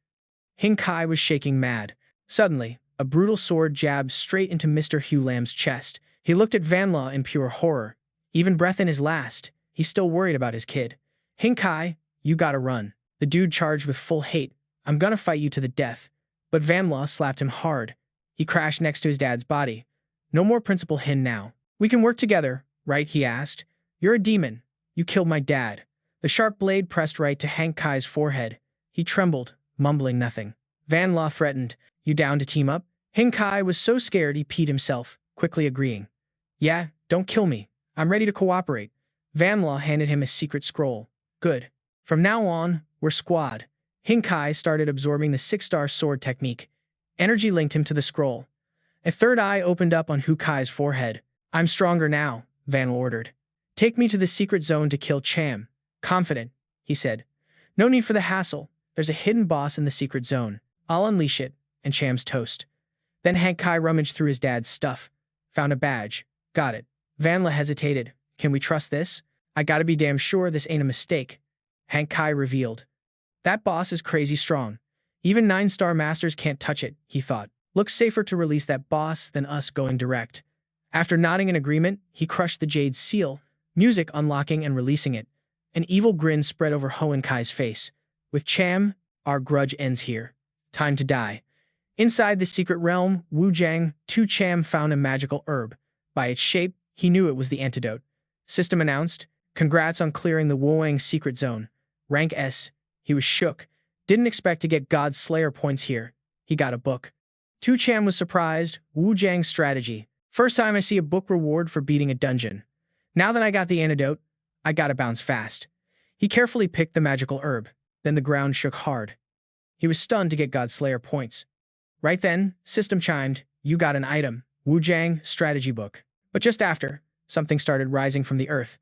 Hin Kai was shaking mad. Suddenly, a brutal sword jabbed straight into Mr. Hugh Lam's chest. He looked at Van Law in pure horror. Even breath in his last, he's still worried about his kid. Hin Kai, you gotta run. The dude charged with full hate. I'm gonna fight you to the death. But Van Law slapped him hard. He crashed next to his dad's body. No more Principal Hin now. We can work together, right? He asked. You're a demon. You killed my dad. The sharp blade pressed right to Hank Kai's forehead. He trembled, mumbling nothing. Van Law threatened, you down to team up? Hin Kai was so scared he peed himself, quickly agreeing. Yeah, don't kill me. I'm ready to cooperate. Van Law handed him a secret scroll. Good. From now on, we're squad. Hin Kai started absorbing the 6-star sword technique. Energy linked him to the scroll. A third eye opened up on Hu Kai's forehead. I'm stronger now, Van ordered. Take me to the secret zone to kill Tran. Confident, he said. No need for the hassle. There's a hidden boss in the secret zone. I'll unleash it, and Cham's toast. Then Hank Kai rummaged through his dad's stuff. Found a badge. Got it. Vanla hesitated. Can we trust this? I gotta be damn sure this ain't a mistake. Hank Kai revealed. That boss is crazy strong. Even 9-star masters can't touch it, he thought. Looks safer to release that boss than us going direct. After nodding in agreement, he crushed the jade seal, music unlocking and releasing it. An evil grin spread over Hoen Kai's face. With Cham, our grudge ends here. Time to die. Inside the secret realm, Wu Jiang, To Tran found a magical herb. By its shape, he knew it was the antidote. System announced, congrats on clearing the Wuang secret zone. Rank S. He was shook. Didn't expect to get God's Slayer points here. He got a book. To Tran was surprised. Wu Jiang's strategy. First time I see a book reward for beating a dungeon. Now that I got the antidote, I gotta bounce fast. He carefully picked the magical herb. Then the ground shook hard. He was stunned to get God's Slayer points. Right then, system chimed, you got an item. Wu Jiang, strategy book. But just after, something started rising from the earth.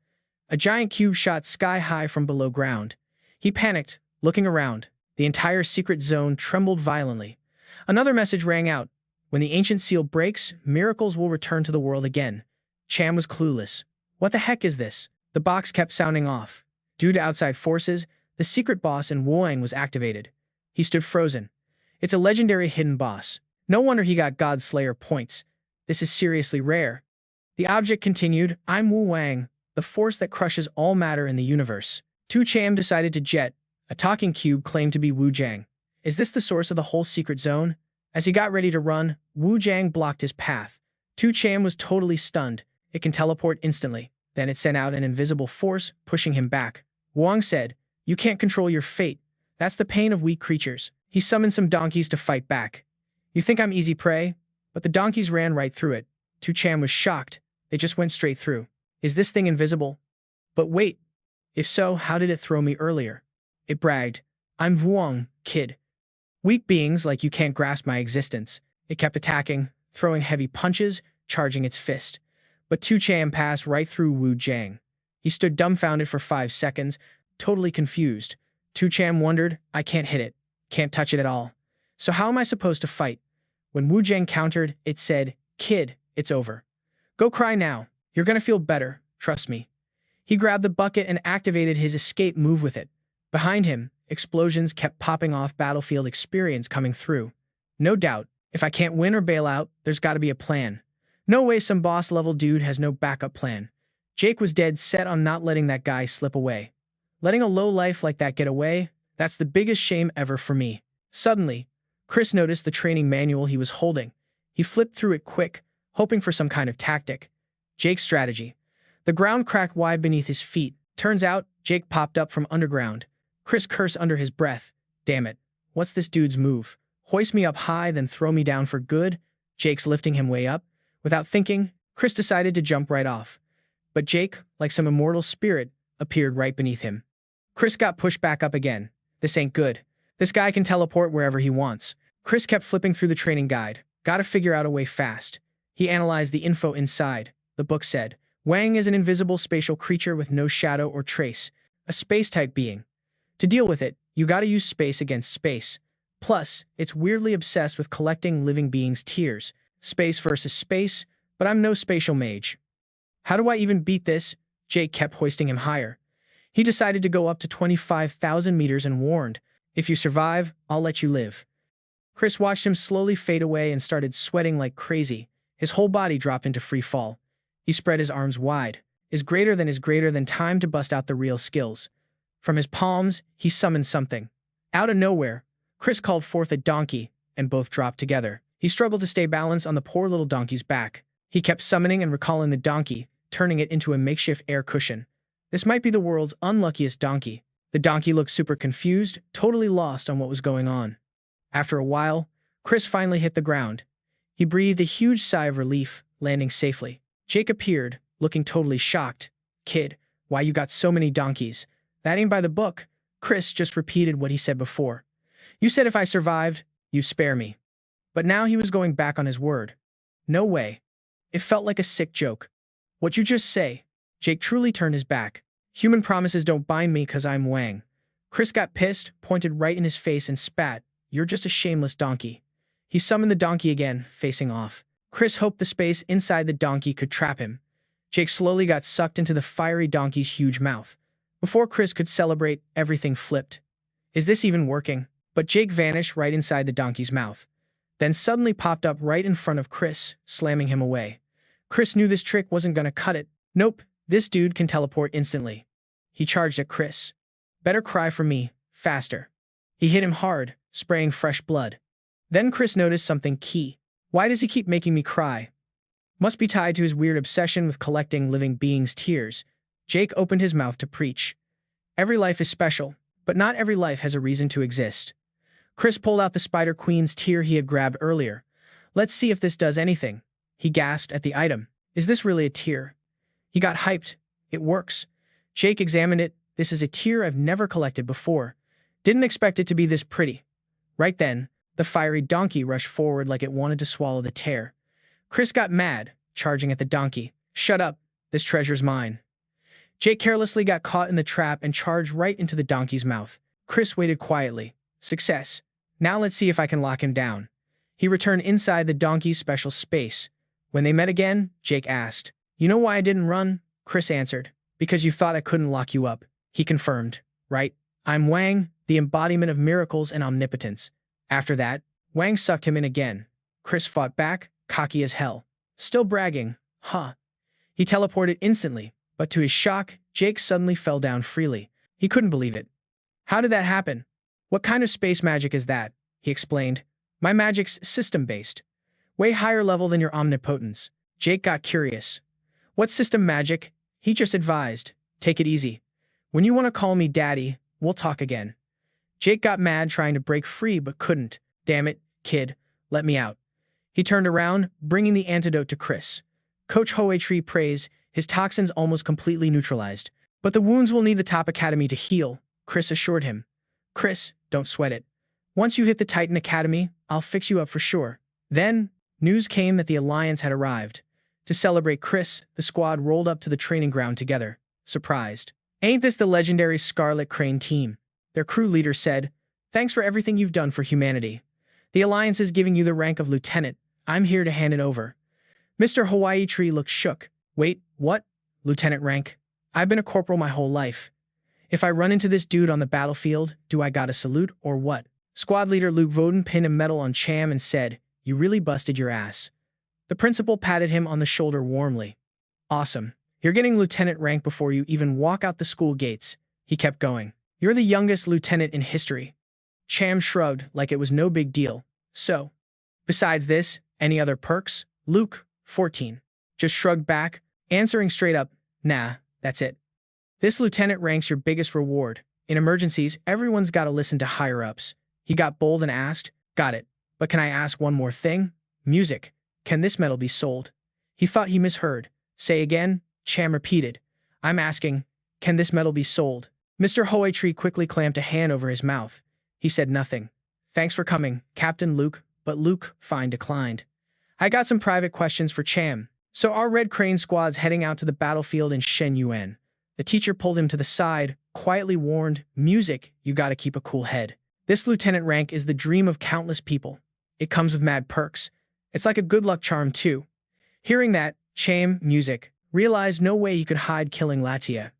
A giant cube shot sky high from below ground. He panicked, looking around. The entire secret zone trembled violently. Another message rang out. When the ancient seal breaks, miracles will return to the world again. Cham was clueless. What the heck is this? The box kept sounding off. Due to outside forces, the secret boss in Wuang was activated. He stood frozen. It's a legendary hidden boss. No wonder he got God Slayer points. This is seriously rare. The object continued, I'm Wu Wang, the force that crushes all matter in the universe. Tu Cham decided to jet. A talking cube claimed to be Wu Jiang. Is this the source of the whole secret zone? As he got ready to run, Wu Jiang blocked his path. Tu Cham was totally stunned. It can teleport instantly. Then it sent out an invisible force, pushing him back. Wang said, you can't control your fate. That's the pain of weak creatures. He summoned some donkeys to fight back. You think I'm easy prey? But the donkeys ran right through it. Tu Cham was shocked. They just went straight through. Is this thing invisible? But wait. If so, how did it throw me earlier? It bragged. I'm Vuong, kid. Weak beings like you can't grasp my existence. It kept attacking, throwing heavy punches, charging its fist. But Tu Cham passed right through Wu Jiang. He stood dumbfounded for 5 seconds, totally confused. Tu Cham wondered, I can't hit it. Can't touch it at all. So how am I supposed to fight? When Wu Jiang countered, it said, kid, it's over. Go cry now. You're gonna feel better. Trust me. He grabbed the bucket and activated his escape move with it. Behind him, explosions kept popping off, battlefield experience coming through. No doubt, if I can't win or bail out, there's gotta be a plan. No way some boss-level dude has no backup plan. Jake was dead set on not letting that guy slip away. Letting a low-life like that get away, that's the biggest shame ever for me. Suddenly, Chris noticed the training manual he was holding. He flipped through it quick, hoping for some kind of tactic. Jake's strategy. The ground cracked wide beneath his feet. Turns out, Jake popped up from underground. Chris cursed under his breath. Damn it. What's this dude's move? Hoist me up high, then throw me down for good? Jake's lifting him way up. Without thinking, Chris decided to jump right off. But Jake, like some immortal spirit, appeared right beneath him. Chris got pushed back up again. This ain't good. This guy can teleport wherever he wants. Chris kept flipping through the training guide. Gotta figure out a way fast. He analyzed the info inside. The book said, Wang is an invisible spatial creature with no shadow or trace. A space-type being. To deal with it, you gotta use space against space. Plus, it's weirdly obsessed with collecting living beings' tears. Space versus space, but I'm no spatial mage. How do I even beat this? Jake kept hoisting him higher. He decided to go up to 25,000 meters and warned, if you survive, I'll let you live. Chris watched him slowly fade away and started sweating like crazy. His whole body dropped into free fall. He spread his arms wide. Is greater than time to bust out the real skills. From his palms, he summoned something. Out of nowhere, Chris called forth a donkey, and both dropped together. He struggled to stay balanced on the poor little donkey's back. He kept summoning and recalling the donkey, turning it into a makeshift air cushion. This might be the world's unluckiest donkey. The donkey looked super confused, totally lost on what was going on. After a while, Chris finally hit the ground. He breathed a huge sigh of relief, landing safely. Jake appeared, looking totally shocked. Kid, why you got so many donkeys? That ain't by the book. Chris just repeated what he said before. You said if I survived, you'd spare me. But now he was going back on his word. No way. It felt like a sick joke. What'd you just say? Jake truly turned his back. Human promises don't bind me 'cause I'm Wang. Chris got pissed, pointed right in his face and spat. You're just a shameless donkey. He summoned the donkey again, facing off. Chris hoped the space inside the donkey could trap him. Jake slowly got sucked into the fiery donkey's huge mouth. Before Chris could celebrate, everything flipped. Is this even working? But Jake vanished right inside the donkey's mouth. Then suddenly popped up right in front of Chris, slamming him away. Chris knew this trick wasn't gonna cut it. Nope, this dude can teleport instantly. He charged at Chris. Better cry for me, faster. He hit him hard, spraying fresh blood. Then Chris noticed something key. Why does he keep making me cry? Must be tied to his weird obsession with collecting living beings' tears. Jake opened his mouth to preach. Every life is special, but not every life has a reason to exist. Chris pulled out the Spider Queen's tear he had grabbed earlier. Let's see if this does anything. He gasped at the item. Is this really a tear? He got hyped. It works. Jake examined it. This is a tear I've never collected before. Didn't expect it to be this pretty. Right then, the fiery donkey rushed forward like it wanted to swallow the tear. Chris got mad, charging at the donkey. Shut up. This treasure's mine. Jake carelessly got caught in the trap and charged right into the donkey's mouth. Chris waited quietly. Success. Now let's see if I can lock him down. He returned inside the donkey's special space. When they met again, Jake asked, You know why I didn't run? Chris answered, Because you thought I couldn't lock you up. He confirmed, Right? I'm Wang, the embodiment of miracles and omnipotence. After that, Wang sucked him in again. Chris fought back, cocky as hell. Still bragging, huh? He teleported instantly, but to his shock, Jake suddenly fell down freely. He couldn't believe it. How did that happen? What kind of space magic is that? He explained. My magic's system-based. Way higher level than your omnipotence. Jake got curious. What system magic? He just advised. Take it easy. When you want to call me daddy, we'll talk again. Jake got mad trying to break free but couldn't. Damn it, kid, let me out. He turned around, bringing the antidote to Chris. Coach Hoitree praised, his toxins almost completely neutralized. But the wounds will need the top academy to heal, Chris assured him. Chris, don't sweat it. Once you hit the Titan Academy, I'll fix you up for sure. Then, news came that the Alliance had arrived. To celebrate Chris, the squad rolled up to the training ground together, surprised. Ain't this the legendary Scarlet Crane team? Their crew leader said, thanks for everything you've done for humanity. The Alliance is giving you the rank of lieutenant. I'm here to hand it over. Mr. Hawaii Tree looked shook. Wait, what? Lieutenant rank? I've been a corporal my whole life. If I run into this dude on the battlefield, do I gotta salute or what? Squad leader Luke Voden pinned a medal on Cham and said, you really busted your ass. The principal patted him on the shoulder warmly. Awesome. You're getting lieutenant rank before you even walk out the school gates. He kept going. You're the youngest lieutenant in history. Cham shrugged like it was no big deal. So, besides this, any other perks? Luke, 14. Just shrugged back, answering straight up, nah, that's it. This lieutenant rank's your biggest reward. In emergencies, everyone's gotta listen to higher-ups. He got bold and asked, got it. But can I ask one more thing? Music. Can this medal be sold? He thought he misheard. Say again? Cham repeated. I'm asking, can this medal be sold? Mr. Hoitree quickly clamped a hand over his mouth. He said nothing. Thanks for coming, Captain Luke, but Luke, fine, declined. I got some private questions for Cham. So our Red Crane squad's heading out to the battlefield in Shenyuan. The teacher pulled him to the side, quietly warned, music, you gotta keep a cool head. This lieutenant rank is the dream of countless people. It comes with mad perks. It's like a good luck charm too. Hearing that, Cham, music, realized no way he could hide killing Latia.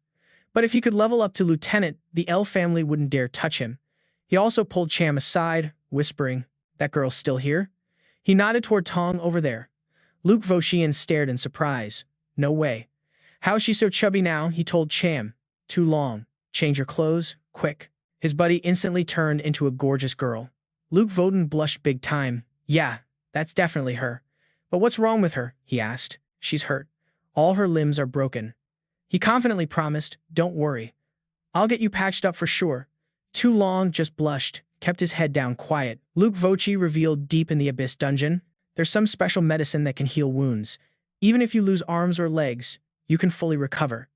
But if he could level up to lieutenant, the L family wouldn't dare touch him. He also pulled Cham aside, whispering, that girl's still here? He nodded toward Tong over there. Luke Voshian stared in surprise. No way. How's she so chubby now? He told Cham. Too long. Change your clothes, quick. His buddy instantly turned into a gorgeous girl. Luke Voden blushed big time. Yeah, that's definitely her. But what's wrong with her? He asked. She's hurt. All her limbs are broken. He confidently promised, don't worry. I'll get you patched up for sure. Too long just blushed, kept his head down quiet. Luke Vochi revealed deep in the Abyss dungeon, there's some special medicine that can heal wounds. Even if you lose arms or legs, you can fully recover.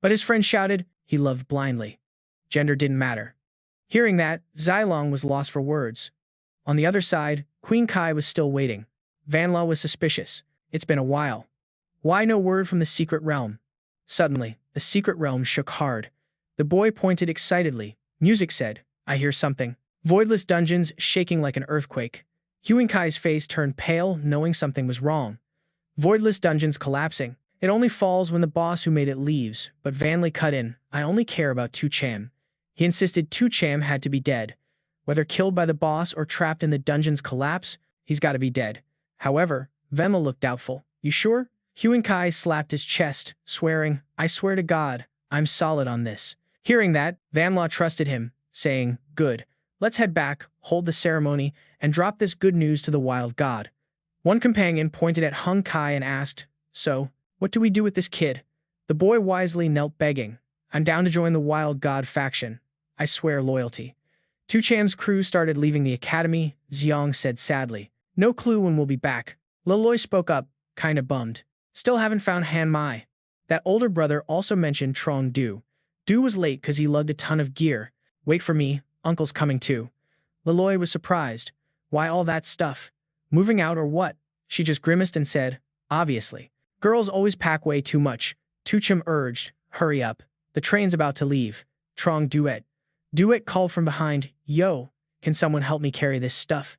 But his friend shouted, he loved blindly. Gender didn't matter. Hearing that, Xylong was lost for words. On the other side, Queen Kai was still waiting. Vanlaw was suspicious. It's been a while. Why no word from the secret realm? Suddenly, the secret realm shook hard. The boy pointed excitedly. Music said, I hear something. Voidless dungeons shaking like an earthquake. Huing Kai's face turned pale, knowing something was wrong. Voidless dungeons collapsing. It only falls when the boss who made it leaves, but Vanley cut in. I only care about Tu Cham. He insisted Tu Cham had to be dead. Whether killed by the boss or trapped in the dungeon's collapse, he's got to be dead. However, Venla looked doubtful. You sure? Huing Kai slapped his chest, swearing, I swear to God, I'm solid on this. Hearing that, Vanlaw trusted him, saying, good. Let's head back, hold the ceremony, and drop this good news to the wild god. One companion pointed at Hung Kai and asked, so, what do we do with this kid? The boy wisely knelt begging. I'm down to join the wild god faction. I swear loyalty. Tu Cham's crew started leaving the academy, Xiong said sadly. No clue when we'll be back. Leloy spoke up, kinda bummed. Still haven't found Han Mai. That older brother also mentioned Trong Du. Du was late cause he lugged a ton of gear. Wait for me, uncle's coming too. Leloy was surprised. Why all that stuff? Moving out or what? She just grimaced and said, obviously. Girls always pack way too much. Tu Cham urged, hurry up. The train's about to leave. Trong Duet. Duet called from behind, yo, can someone help me carry this stuff?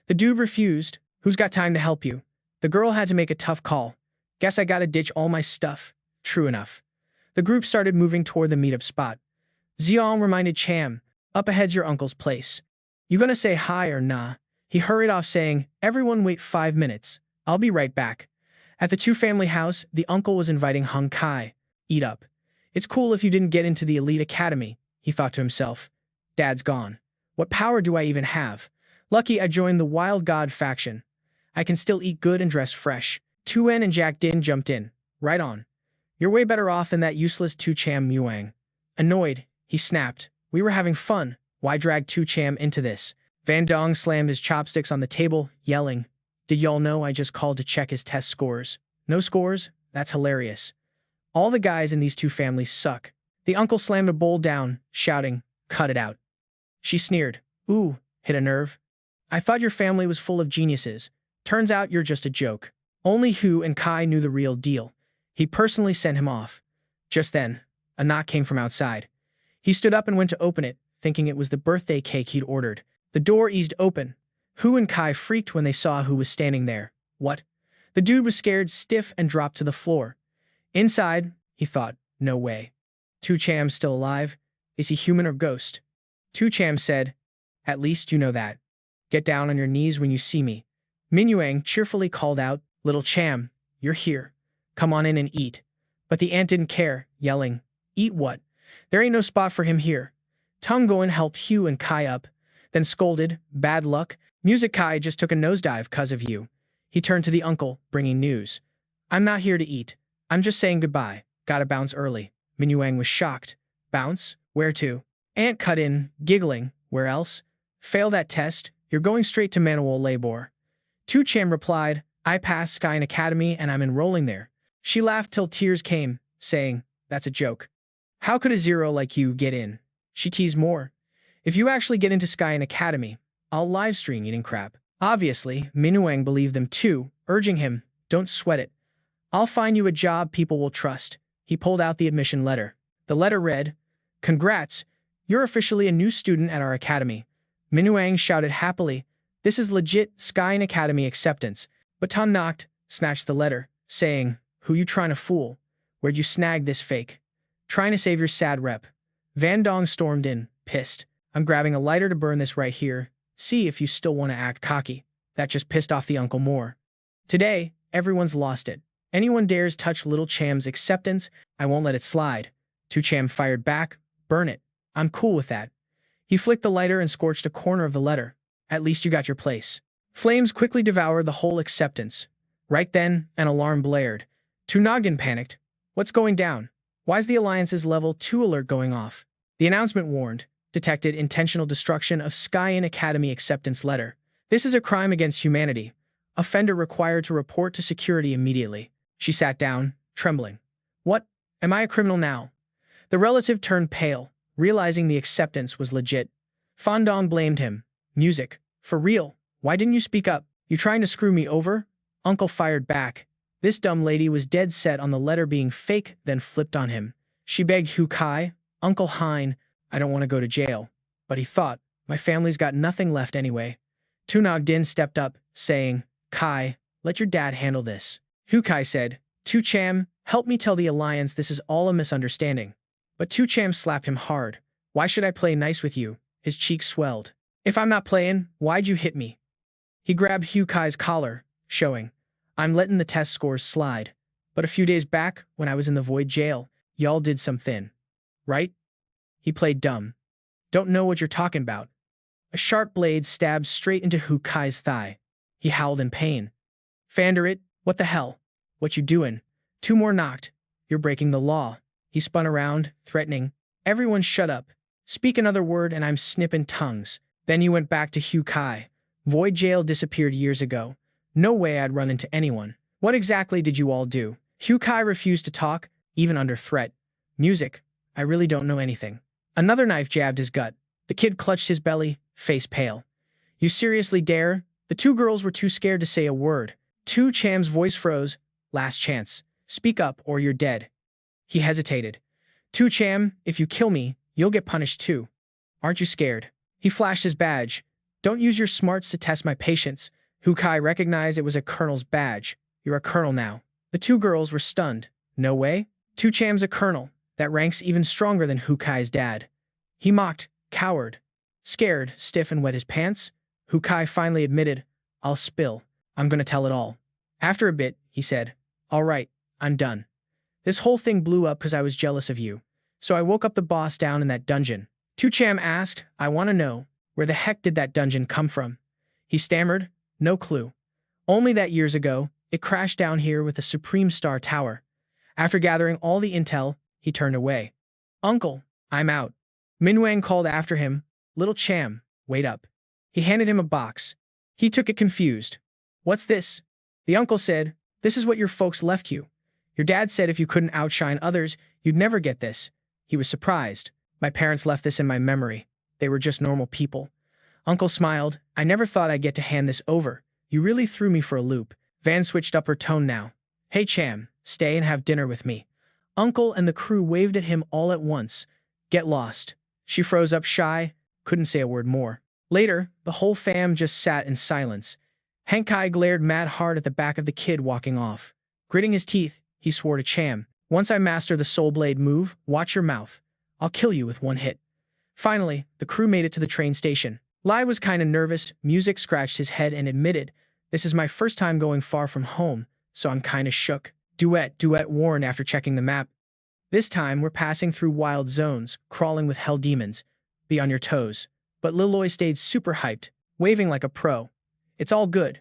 The dude refused. Who's got time to help you? The girl had to make a tough call. Guess I gotta ditch all my stuff. True enough. The group started moving toward the meetup spot. Xiong reminded Cham, up ahead's your uncle's place. You gonna say hi or nah? He hurried off saying, everyone wait 5 minutes. I'll be right back. At the two-family house, the uncle was inviting Hung Kai. Eat up. It's cool if you didn't get into the elite academy, he thought to himself. Dad's gone. What power do I even have? Lucky I joined the Wild God faction. I can still eat good and dress fresh. Tu-En and Jack Din jumped in. Right on. You're way better off than that useless Tu-Cham Muang. Annoyed, he snapped. We were having fun. Why drag Tu-Cham into this? Van Dong slammed his chopsticks on the table, yelling, Did y'all know I just called to check his test scores? No scores? That's hilarious. All the guys in these two families suck. The uncle slammed a bowl down, shouting, Cut it out. She sneered. Ooh, hit a nerve. I thought your family was full of geniuses. Turns out you're just a joke. Only Hu and Kai knew the real deal. He personally sent him off. Just then, a knock came from outside. He stood up and went to open it, thinking it was the birthday cake he'd ordered. The door eased open. Hu and Kai freaked when they saw who was standing there. What? The dude was scared stiff and dropped to the floor. Inside, he thought, no way. Tu-Cham's still alive? Is he human or ghost? Tu-Cham said, At least you know that. Get down on your knees when you see me. Minuang cheerfully called out, Little Cham, you're here. Come on in and eat. But the ant didn't care, yelling, Eat what? There ain't no spot for him here. Tunggoen helped Hugh and Kai up, then scolded, Bad luck. Music Kai just took a nosedive 'cause of you. He turned to the uncle, bringing news. I'm not here to eat. I'm just saying goodbye. Gotta bounce early. Minuang was shocked. Bounce? Where to? Ant cut in, giggling. Where else? Fail that test. You're going straight to Manhwa Labor. Tu-Cham replied, I passed Skyen Academy and I'm enrolling there. She laughed till tears came, saying, That's a joke. How could a zero like you get in? She teased more. If you actually get into Skyen Academy, I'll livestream eating crap. Obviously, Minuang believed them too, urging him, Don't sweat it. I'll find you a job people will trust. He pulled out the admission letter. The letter read, Congrats, you're officially a new student at our academy. Minuang shouted happily, This is legit Skyen Academy acceptance. But Tan knocked, snatched the letter, saying, Who you trying to fool? Where'd you snag this fake? Trying to save your sad rep. Van Dong stormed in, pissed. I'm grabbing a lighter to burn this right here. See if you still want to act cocky. That just pissed off the uncle more. Today, everyone's lost it. Anyone dares touch Little Cham's acceptance, I won't let it slide. Tu-Cham fired back, Burn it. I'm cool with that. He flicked the lighter and scorched a corner of the letter. At least you got your place. Flames quickly devoured the whole acceptance. Right then, an alarm blared. Tu-Nogden panicked. What's going down? Why's the Alliance's level 2 alert going off? The announcement warned, detected intentional destruction of Skyen Academy acceptance letter. This is a crime against humanity. Offender required to report to security immediately. She sat down, trembling. What? Am I a criminal now? The relative turned pale, realizing the acceptance was legit. Fandong blamed him. Music. For real. Why didn't you speak up? You trying to screw me over? Uncle fired back. This dumb lady was dead set on the letter being fake, then flipped on him. She begged Hu Kai, Uncle Hein, I don't want to go to jail. But he thought, my family's got nothing left anyway. Tu-Nogden stepped up, saying, Kai, let your dad handle this. Hu Kai said, Tu-Cham, help me tell the Alliance this is all a misunderstanding. But Tu-Cham slapped him hard. Why should I play nice with you? His cheeks swelled. If I'm not playing, why'd you hit me? He grabbed Hu Kai's collar, showing, I'm letting the test scores slide. But a few days back, when I was in the Void Jail, y'all did something. Right? He played dumb. Don't know what you're talking about. A sharp blade stabbed straight into Hu Kai's thigh. He howled in pain. Fander it, what the hell? What you doing? 2 more knocked. You're breaking the law. He spun around, threatening. Everyone shut up. Speak another word and I'm snipping tongues. Then he went back to Hu Kai. Void Jail disappeared years ago. No way I'd run into anyone. What exactly did you all do? Hu Kai refused to talk, even under threat. Music. I really don't know anything. Another knife jabbed his gut. The kid clutched his belly, face pale. You seriously dare? The 2 girls were too scared to say a word. Tu-Cham's voice froze. Last chance. Speak up or you're dead. He hesitated. Tu-Cham, if you kill me, you'll get punished too. Aren't you scared? He flashed his badge. Don't use your smarts to test my patience. Hu Kai recognized it was a colonel's badge. You're a colonel now. The 2 girls were stunned. No way? Tu-Cham's a colonel. That ranks even stronger than Hu Kai's dad. He mocked, cowered, scared, stiff and wet his pants. Hukai finally admitted, I'll spill. I'm gonna tell it all. After a bit, he said, all right, I'm done. This whole thing blew up because I was jealous of you. So I woke up the boss down in that dungeon. To Tran asked, I want to know, where the heck did that dungeon come from? He stammered, no clue. Only that years ago, it crashed down here with the Supreme Star Tower. After gathering all the intel, he turned away. Uncle, I'm out. Minwang called after him, little Cham, wait up. He handed him a box. He took it confused. What's this? The uncle said, this is what your folks left you. Your dad said if you couldn't outshine others, you'd never get this. He was surprised. My parents left this in my memory. They were just normal people. Uncle smiled. I never thought I'd get to hand this over. You really threw me for a loop. Van switched up her tone now. Hey Cham, stay and have dinner with me. Uncle and the crew waved at him all at once. Get lost. She froze up shy, couldn't say a word more. Later, the whole fam just sat in silence. Hankai glared mad hard at the back of the kid walking off. Gritting his teeth, he swore to Cham, once I master the soul blade move, watch your mouth. I'll kill you with one hit. Finally, the crew made it to the train station. Lai was kinda nervous, Music scratched his head and admitted, this is my first time going far from home, so I'm kinda shook. Duet warned after checking the map. This time, we're passing through wild zones, crawling with hell demons. Be on your toes. But Liloy stayed super hyped, waving like a pro. It's all good.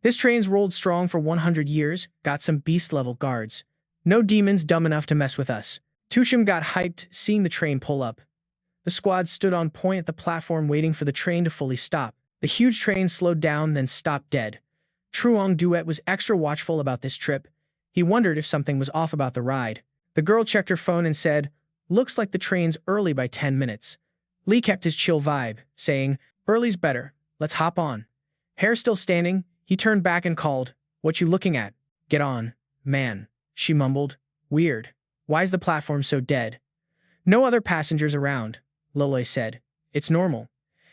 This train's rolled strong for 100 years, got some beast-level guards. No demons dumb enough to mess with us. Tushim got hyped, seeing the train pull up. The squad stood on point at the platform waiting for the train to fully stop. The huge train slowed down, then stopped dead. Truong Duet was extra watchful about this trip. He wondered if something was off about the ride. The girl checked her phone and said, looks like the train's early by 10 minutes. Lee kept his chill vibe, saying, early's better, let's hop on. Hair still standing, he turned back and called, what you looking at? Get on, man. She mumbled, weird. Why's the platform so dead? No other passengers around, Liloy said. It's normal.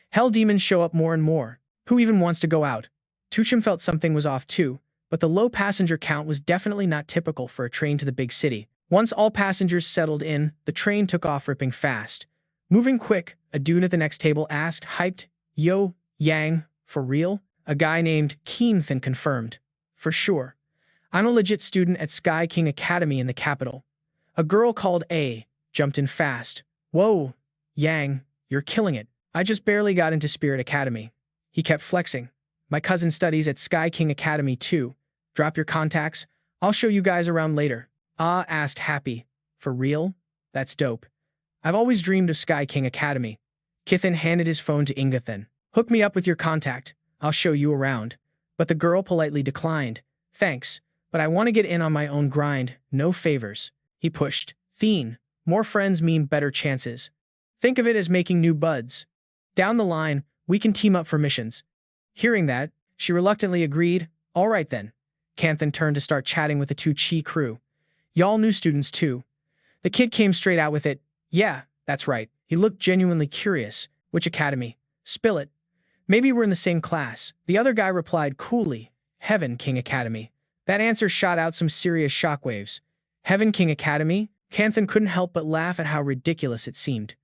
Hell demons show up more and more. Who even wants to go out? Tuchim felt something was off too, but the low passenger count was definitely not typical for a train to the big city. Once all passengers settled in, the train took off ripping fast. Moving quick, a dude at the next table asked, hyped, yo, Yang, for real? A guy named Keenthan confirmed. For sure. I'm a legit student at Sky King Academy in the capital. A girl called A jumped in fast. Whoa, Yang, you're killing it. I just barely got into Spirit Academy. He kept flexing. My cousin studies at Sky King Academy too. Drop your contacts. I'll show you guys around later. Ah asked happy. For real? That's dope. I've always dreamed of Sky King Academy. Kithan handed his phone to Ingathan. Hook me up with your contact. I'll show you around. But the girl politely declined. Thanks, but I want to get in on my own grind. No favors. He pushed. Theen. More friends mean better chances. Think of it as making new buds. Down the line, we can team up for missions. Hearing that, she reluctantly agreed. All right then. Kanthan turned to start chatting with the two Chi crew. Y'all new students too. The kid came straight out with it. Yeah, that's right. He looked genuinely curious. Which academy? Spill it. Maybe we're in the same class. The other guy replied coolly. Heaven King Academy. That answer shot out some serious shockwaves. Heaven King Academy? Kanthan couldn't help but laugh at how ridiculous it seemed.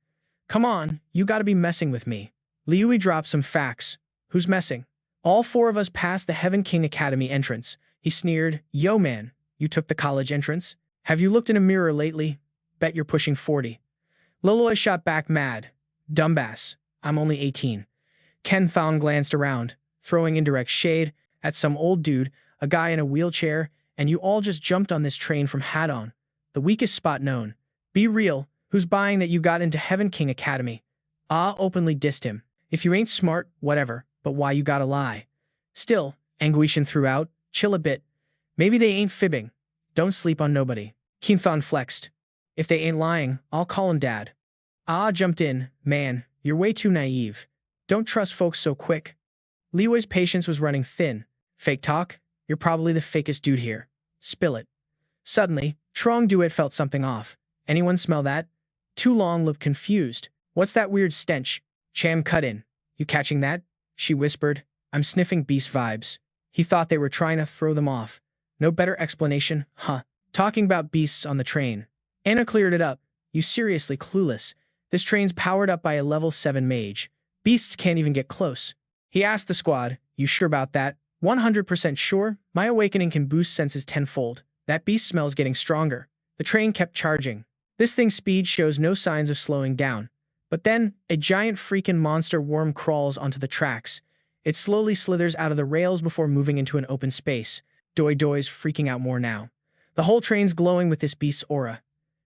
Come on, you gotta be messing with me. Liui dropped some facts. Who's messing? All four of us passed the Heaven King Academy entrance. He sneered, yo man, you took the college entrance? Have you looked in a mirror lately? Bet you're pushing 40. Liloy shot back mad. Dumbass, I'm only 18. Ken Thong glanced around, throwing indirect shade at some old dude, a guy in a wheelchair, and you all just jumped on this train from Hadon, the weakest spot known. Be real, who's buying that you got into Heaven King Academy? Ah openly dissed him. If you ain't smart, whatever, but why you gotta lie? Still, Anguishan threw out, chill a bit. Maybe they ain't fibbing. Don't sleep on nobody. Keemthon flexed. If they ain't lying, I'll call him dad. Ah jumped in, man, you're way too naive. Don't trust folks so quick. Liwei's patience was running thin. Fake talk? You're probably the fakest dude here. Spill it. Suddenly, Trong Duet felt something off. Anyone smell that? Tu Long looked confused. What's that weird stench? Cham cut in. You catching that? She whispered. I'm sniffing beast vibes. He thought they were trying to throw them off. No better explanation, huh? Talking about beasts on the train. Anna cleared it up. You seriously clueless. This train's powered up by a level 7 mage. Beasts can't even get close. He asked the squad, "You sure about that?" 100% sure. My awakening can boost senses tenfold. That beast smell's getting stronger. The train kept charging. This thing's speed shows no signs of slowing down. But then, a giant freaking monster worm crawls onto the tracks. It slowly slithers out of the rails before moving into an open space. Doi's freaking out more now. The whole train's glowing with this beast's aura.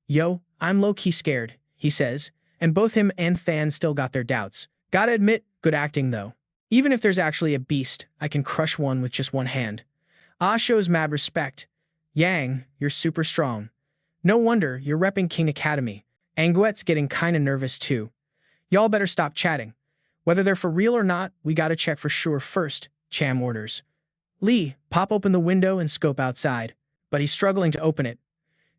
"Yo, I'm low-key scared," he says, and both him and Than still got their doubts. Gotta admit, good acting though. Even if there's actually a beast, I can crush one with just one hand. Ah shows mad respect. "Yang, you're super strong. No wonder you're repping King Academy." Anguette's getting kinda nervous too. "Y'all better stop chatting. Whether they're for real or not, we gotta check for sure first," Cham orders. "Lee, pop open the window and scope outside." But he's struggling to open it.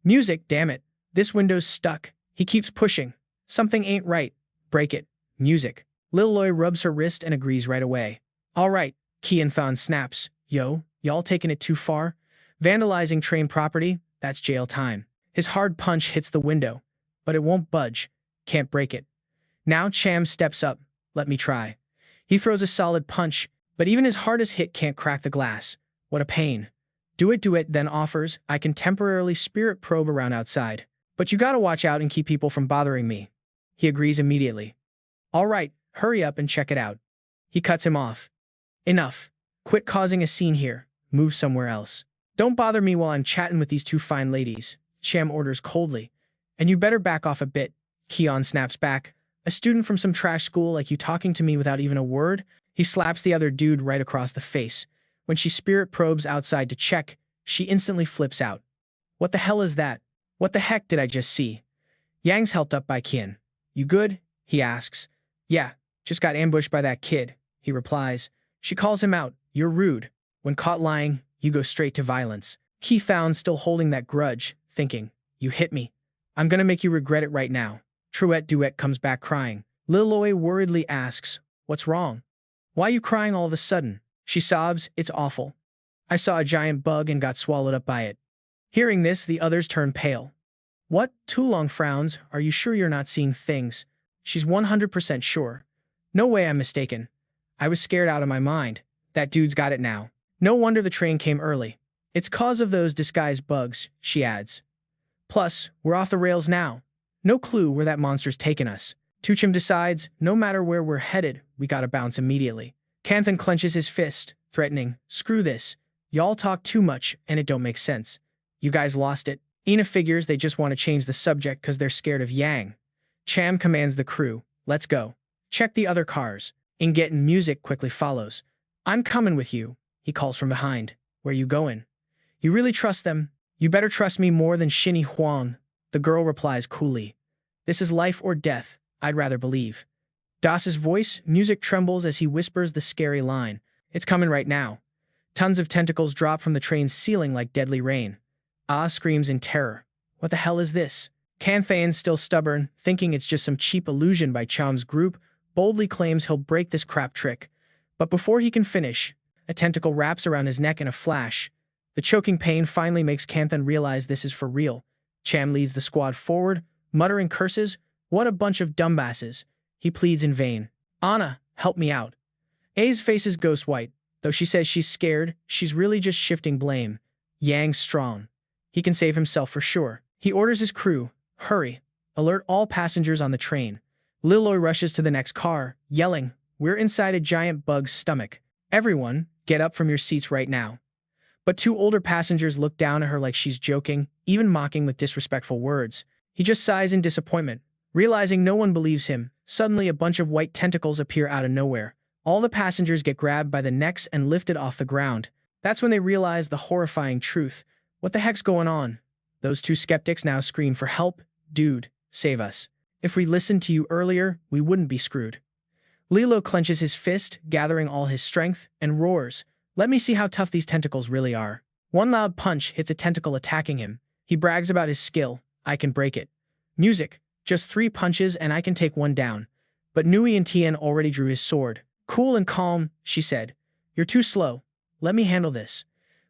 "Music, damn it. This window's stuck." He keeps pushing. "Something ain't right. Break it. Music." Lil Loy rubs her wrist and agrees right away. "All right," Kian Fan snaps. "Yo, y'all taking it too far? Vandalizing train property? That's jail time." His hard punch hits the window, but it won't budge. Can't break it. Now Cham steps up. "Let me try." He throws a solid punch, but even his hardest hit can't crack the glass. What a pain. Do it, then offers, "I can temporarily spirit probe around outside. But you gotta watch out and keep people from bothering me." He agrees immediately. "All right, hurry up and check it out." He cuts him off. "Enough. Quit causing a scene here. Move somewhere else. Don't bother me while I'm chatting with these two fine ladies," Cham orders coldly. "And you better back off a bit." Kion snaps back. "A student from some trash school like you talking to me without even a word?" He slaps the other dude right across the face. When she spirit probes outside to check, she instantly flips out. "What the hell is that? What the heck did I just see?" Yang's helped up by Kian. "You good?" he asks. "Yeah, just got ambushed by that kid," he replies. She calls him out. "You're rude. When caught lying, you go straight to violence." Ki found still holding that grudge, thinking, "You hit me. I'm gonna make you regret it right now." Truette Duet comes back crying. Lil Loy worriedly asks, "What's wrong? Why you crying all of a sudden?" She sobs, "It's awful. I saw a giant bug and got swallowed up by it." Hearing this, the others turn pale. "What?" Tulong frowns. "Are you sure you're not seeing things?" She's 100% sure. "No way I'm mistaken. I was scared out of my mind. That dude's got it now. No wonder the train came early. It's cause of those disguised bugs," she adds. "Plus, we're off the rails now. No clue where that monster's taken us." Tuchim decides, no matter where we're headed, we gotta bounce immediately. Canthan clenches his fist, threatening, "Screw this. Y'all talk too much, and it don't make sense. You guys lost it." Ina figures they just want to change the subject because they're scared of Yang. Cham commands the crew, "Let's go. Check the other cars." Inget and Music quickly follows. "I'm coming with you," he calls from behind. "Where you going?" "You really trust them?" "You better trust me more than Shinny Huang," the girl replies coolly. "This is life or death. I'd rather believe." Das's voice, Music trembles as he whispers the scary line. "It's coming right now." Tons of tentacles drop from the train's ceiling like deadly rain. Ah screams in terror. "What the hell is this?" Canthan, still stubborn, thinking it's just some cheap illusion by Cham's group, boldly claims he'll break this crap trick. But before he can finish, a tentacle wraps around his neck in a flash. The choking pain finally makes Canthan realize this is for real. Cham leads the squad forward, muttering curses. "What a bunch of dumbasses." He pleads in vain. "Anna, help me out." A's face is ghost white. Though she says she's scared, she's really just shifting blame. Yang's strong. He can save himself for sure. He orders his crew, "Hurry. Alert all passengers on the train." Liloy rushes to the next car, yelling, "We're inside a giant bug's stomach. Everyone, get up from your seats right now." But two older passengers look down at her like she's joking, even mocking with disrespectful words. He just sighs in disappointment. Realizing no one believes him, suddenly a bunch of white tentacles appear out of nowhere. All the passengers get grabbed by the necks and lifted off the ground. That's when they realize the horrifying truth. What the heck's going on? Those two skeptics now scream for help. "Dude, save us. If we listened to you earlier, we wouldn't be screwed." Lilo clenches his fist, gathering all his strength, and roars, "Let me see how tough these tentacles really are." One loud punch hits a tentacle attacking him. He brags about his skill. "I can break it." Music, "Just 3 punches and I can take one down." But Nui and Tian already drew his sword. "Cool and calm," she said. "You're too slow. Let me handle this."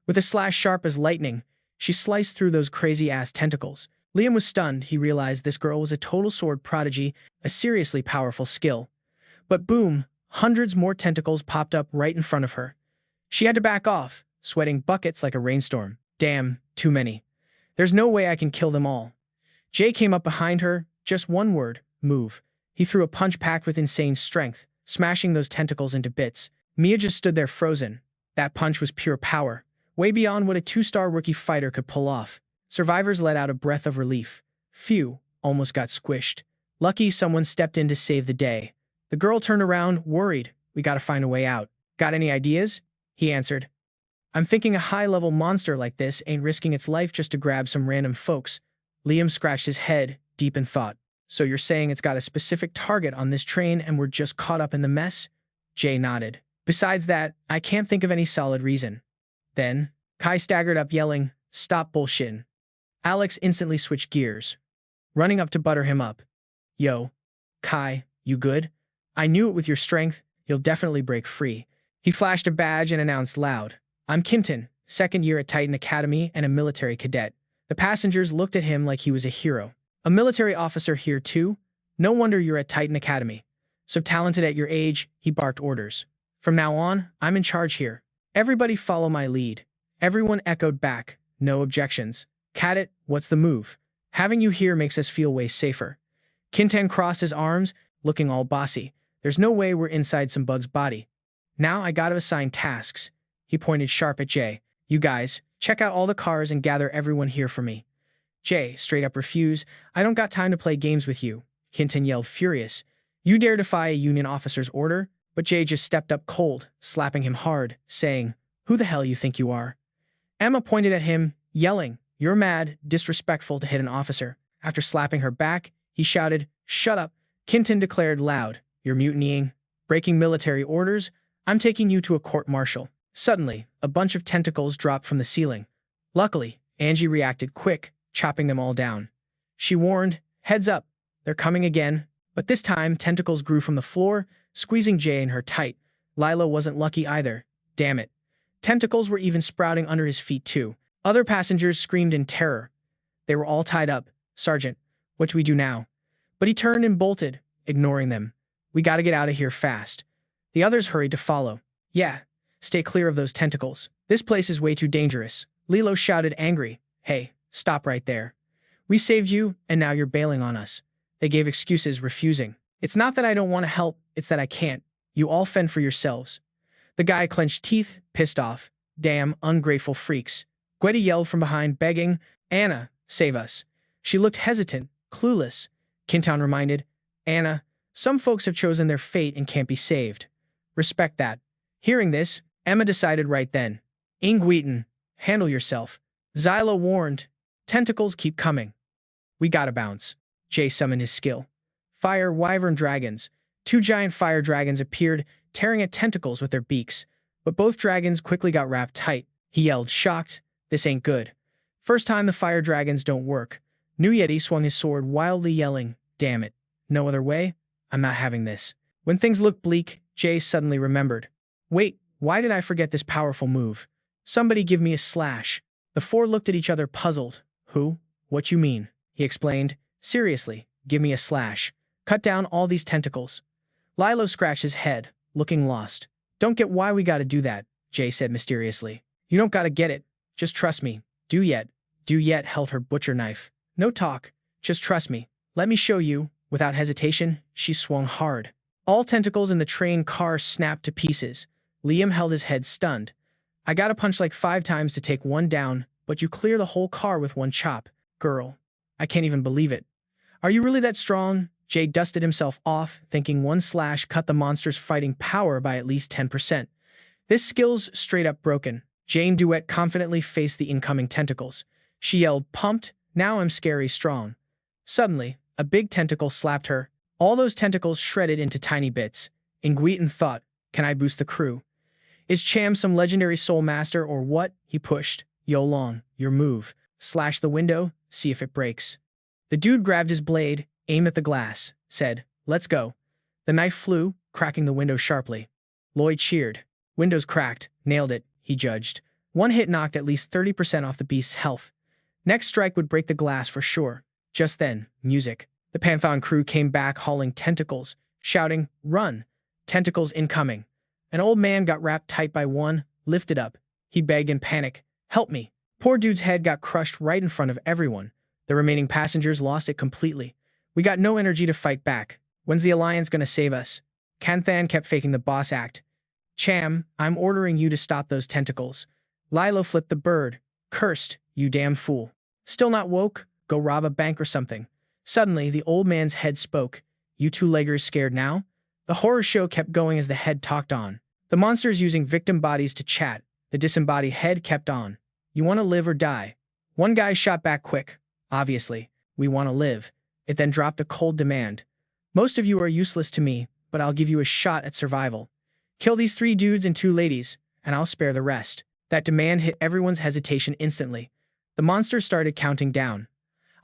With a slash sharp as lightning, she sliced through those crazy-ass tentacles. Liam was stunned. He realized this girl was a total sword prodigy, a seriously powerful skill. But boom, hundreds more tentacles popped up right in front of her. She had to back off, sweating buckets like a rainstorm. Damn, too many. There's no way I can kill them all. Jay came up behind her, just one word, move. He threw a punch packed with insane strength, smashing those tentacles into bits. Mia just stood there frozen. That punch was pure power, way beyond what a two-star rookie fighter could pull off. Survivors let out a breath of relief. Phew, almost got squished. Lucky someone stepped in to save the day. The girl turned around, worried. We gotta find a way out. Got any ideas? He answered. I'm thinking a high-level monster like this ain't risking its life just to grab some random folks. Liam scratched his head, deep in thought. So you're saying it's got a specific target on this train and we're just caught up in the mess? Jay nodded. Besides that, I can't think of any solid reason. Then, Kai staggered up yelling, stop bullshitting. Alex instantly switched gears, running up to butter him up. Yo, Kai, you good? I knew it with your strength, you'll definitely break free. He flashed a badge and announced loud, I'm Kinton, second year at Titan Academy and a military cadet. The passengers looked at him like he was a hero. A military officer here too? No wonder you're at Titan Academy. So talented at your age, he barked orders. From now on, I'm in charge here. Everybody follow my lead. Everyone echoed back, no objections. Cadet, what's the move? Having you here makes us feel way safer. Kintan crossed his arms, looking all bossy. There's no way we're inside some bug's body. Now I gotta assign tasks. He pointed sharp at Jay. You guys, check out all the cars and gather everyone here for me. Jay straight up refused. I don't got time to play games with you. Kintan yelled furious. You dare defy a Union officer's order? But Jay just stepped up cold, slapping him hard, saying, Who the hell you think you are? Emma pointed at him, yelling, You're mad, disrespectful to hit an officer. After slapping her back, he shouted, Shut up. Kintan declared loud, You're mutinying, breaking military orders. I'm taking you to a court-martial. Suddenly, a bunch of tentacles dropped from the ceiling. Luckily, Angie reacted quick, chopping them all down. She warned, Heads up, they're coming again. But this time, tentacles grew from the floor, squeezing Jay and her tight. Lilo wasn't lucky either. Damn it. Tentacles were even sprouting under his feet too. Other passengers screamed in terror. They were all tied up. Sergeant, what do we do now? But he turned and bolted, ignoring them. We gotta get out of here fast. The others hurried to follow. Yeah, stay clear of those tentacles. This place is way too dangerous. Lilo shouted angry. Hey, stop right there. We saved you, and now you're bailing on us. They gave excuses, refusing. It's not that I don't want to help, it's that I can't. You all fend for yourselves. The guy clenched teeth, pissed off. Damn, ungrateful freaks. Gwetty yelled from behind, begging, Anna, save us. She looked hesitant, clueless. Kintown reminded, Anna, some folks have chosen their fate and can't be saved. Respect that. Hearing this, Emma decided right then. Ingweeton, handle yourself. Xylo warned, tentacles keep coming. We gotta bounce. Jay summoned his skill. Fire wyvern dragons. 2 giant fire dragons appeared, tearing at tentacles with their beaks. But both dragons quickly got wrapped tight. He yelled, shocked, this ain't good. First time the fire dragons don't work. New Yeti swung his sword wildly, yelling, damn it. No other way? I'm not having this. When things looked bleak, Jay suddenly remembered. Wait, why did I forget this powerful move? Somebody give me a slash. The 4 looked at each other puzzled. Who? What you mean? He explained. Seriously, give me a slash. Cut down all these tentacles. Lilo scratched his head, looking lost. Don't get why we gotta do that, Jay said mysteriously. You don't gotta get it. Just trust me. Do yet. Do yet held her butcher knife. No talk. Just trust me. Let me show you. Without hesitation, she swung hard. All tentacles in the train car snapped to pieces. Liam held his head stunned. I gotta punch like 5 times to take one down, but you clear the whole car with one chop. Girl. I can't even believe it. Are you really that strong? Jay dusted himself off, thinking one slash cut the monster's fighting power by at least 10%. This skill's straight up broken. Jane Duet confidently faced the incoming tentacles. She yelled, pumped, now I'm scary strong. Suddenly, a big tentacle slapped her. All those tentacles shredded into tiny bits. Ingweeton thought, can I boost the crew? Is Cham some legendary soul master or what? He pushed. Yo Long, your move. Slash the window, see if it breaks. The dude grabbed his blade, aimed at the glass, said, let's go. The knife flew, cracking the window sharply. Lloyd cheered. Windows cracked, nailed it, he judged. One hit knocked at least 30% off the beast's health. Next strike would break the glass for sure. Just then, music. The Pantheon crew came back hauling tentacles, shouting, "Run! Tentacles incoming!" An old man got wrapped tight by one, lifted up. He begged in panic, "Help me!" Poor dude's head got crushed right in front of everyone. The remaining passengers lost it completely. We got no energy to fight back. When's the Alliance gonna save us? Kanthan kept faking the boss act. Cham, I'm ordering you to stop those tentacles. Lilo flipped the bird. Cursed, you damn fool. Still not woke? Go rob a bank or something. Suddenly, the old man's head spoke. You two-leggers scared now? The horror show kept going as the head talked on. The monsters using victim bodies to chat. The disembodied head kept on. You want to live or die? One guy shot back quick. Obviously, we want to live. It then dropped a cold demand. Most of you are useless to me, but I'll give you a shot at survival. Kill these 3 dudes and 2 ladies, and I'll spare the rest. That demand hit everyone's hesitation instantly. The monster started counting down.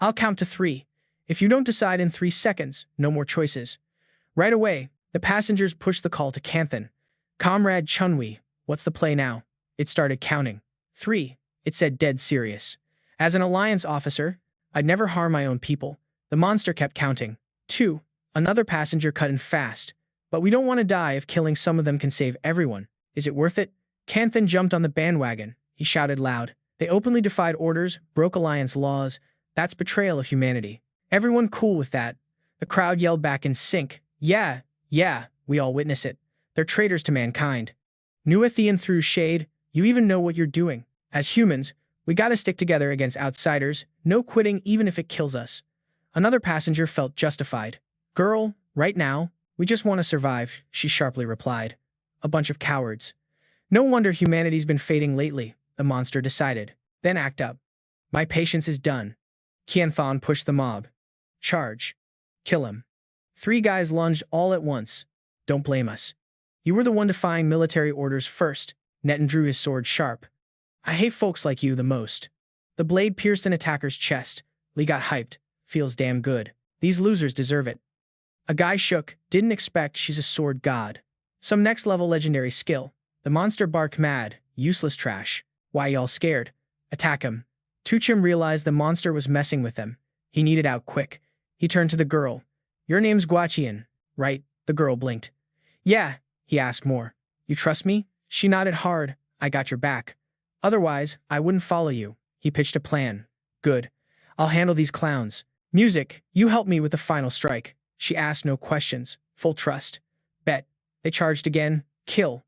I'll count to 3. If you don't decide in 3 seconds, no more choices. Right away, the passengers pushed the call to Kanthan. Comrade Chunwi, what's the play now? It started counting. 3. It said dead serious. As an Alliance officer, I'd never harm my own people. The monster kept counting. 2. Another passenger cut in fast. But we don't want to die if killing some of them can save everyone. Is it worth it? Kanthan jumped on the bandwagon. He shouted loud. They openly defied orders, broke Alliance laws. That's betrayal of humanity. Everyone cool with that. The crowd yelled back in sync. Yeah, we all witness it. They're traitors to mankind. Nuathian threw shade. You even know what you're doing. As humans, we gotta stick together against outsiders. No quitting even if it kills us. Another passenger felt justified. Girl, right now, we just want to survive, she sharply replied. A bunch of cowards. No wonder humanity's been fading lately, the monster decided. Then act up. My patience is done. Kianthon pushed the mob. Charge. Kill him. 3 guys lunged all at once. Don't blame us. You were the one defying military orders first. Netten drew his sword sharp. I hate folks like you the most. The blade pierced an attacker's chest. Lee got hyped. Feels damn good. These losers deserve it. A guy shook. Didn't expect she's a sword god. Some next-level legendary skill. The monster barked mad. Useless trash. Why y'all scared? Attack him. Tuchim realized the monster was messing with them. He needed out quick. He turned to the girl. Your name's Guachian, right? The girl blinked. Yeah, he asked more. You trust me? She nodded hard. I got your back. Otherwise, I wouldn't follow you. He pitched a plan. Good. I'll handle these clowns. Music, you help me with the final strike. She asked no questions. Full trust. Bet. They charged again. Kill.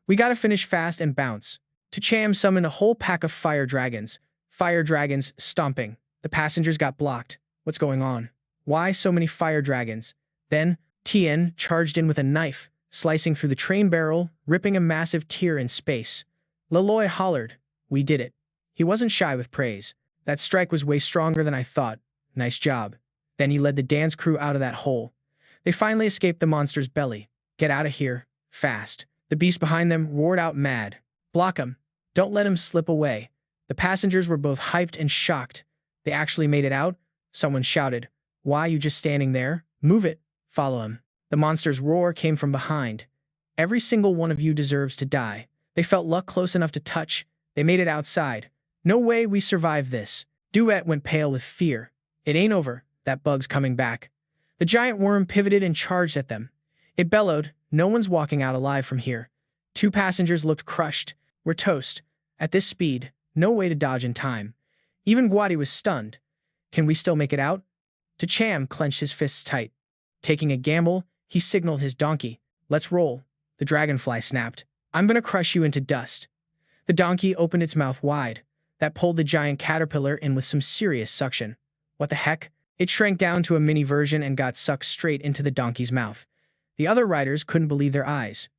We gotta finish fast and bounce. Tucham summoned a whole pack of fire dragons. Fire dragons stomping. The passengers got blocked. What's going on? Why so many fire dragons? Then, Tien charged in with a knife, slicing through the train barrel, ripping a massive tear in space. Leloy hollered. We did it. He wasn't shy with praise. That strike was way stronger than I thought. Nice job. Then he led the dance crew out of that hole. They finally escaped the monster's belly. Get out of here. Fast. The beast behind them roared out mad. Block him. Don't let him slip away. The passengers were both hyped and shocked. They actually made it out? Someone shouted. Why you just standing there? Move it. Follow him. The monster's roar came from behind. Every single one of you deserves to die. They felt luck close enough to touch. They made it outside. No way we survive this. Duet went pale with fear. It ain't over. That bug's coming back. The giant worm pivoted and charged at them. It bellowed. No one's walking out alive from here. 2 passengers looked crushed. We're toast. At this speed, no way to dodge in time. Even Guadi was stunned. Can we still make it out? Tucham clenched his fists tight. Taking a gamble, he signaled his donkey. Let's roll. The dragonfly snapped. I'm gonna crush you into dust. The donkey opened its mouth wide. That pulled the giant caterpillar in with some serious suction. What the heck? It shrank down to a mini version and got sucked straight into the donkey's mouth. The other riders couldn't believe their eyes.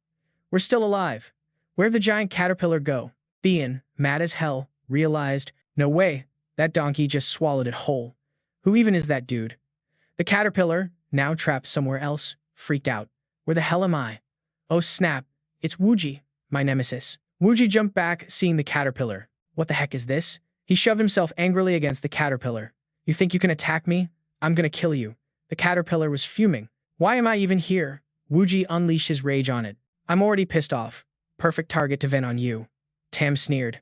We're still alive. Where'd the giant caterpillar go? Theon, mad as hell, realized, no way, that donkey just swallowed it whole. Who even is that dude? The caterpillar, now trapped somewhere else, freaked out. Where the hell am I? Oh snap, it's Wuji, my nemesis. Wuji jumped back, seeing the caterpillar. What the heck is this? He shoved himself angrily against the caterpillar. You think you can attack me? I'm gonna kill you. The caterpillar was fuming. Why am I even here? Wuji unleashed his rage on it. I'm already pissed off. Perfect target to vent on you. Tam sneered.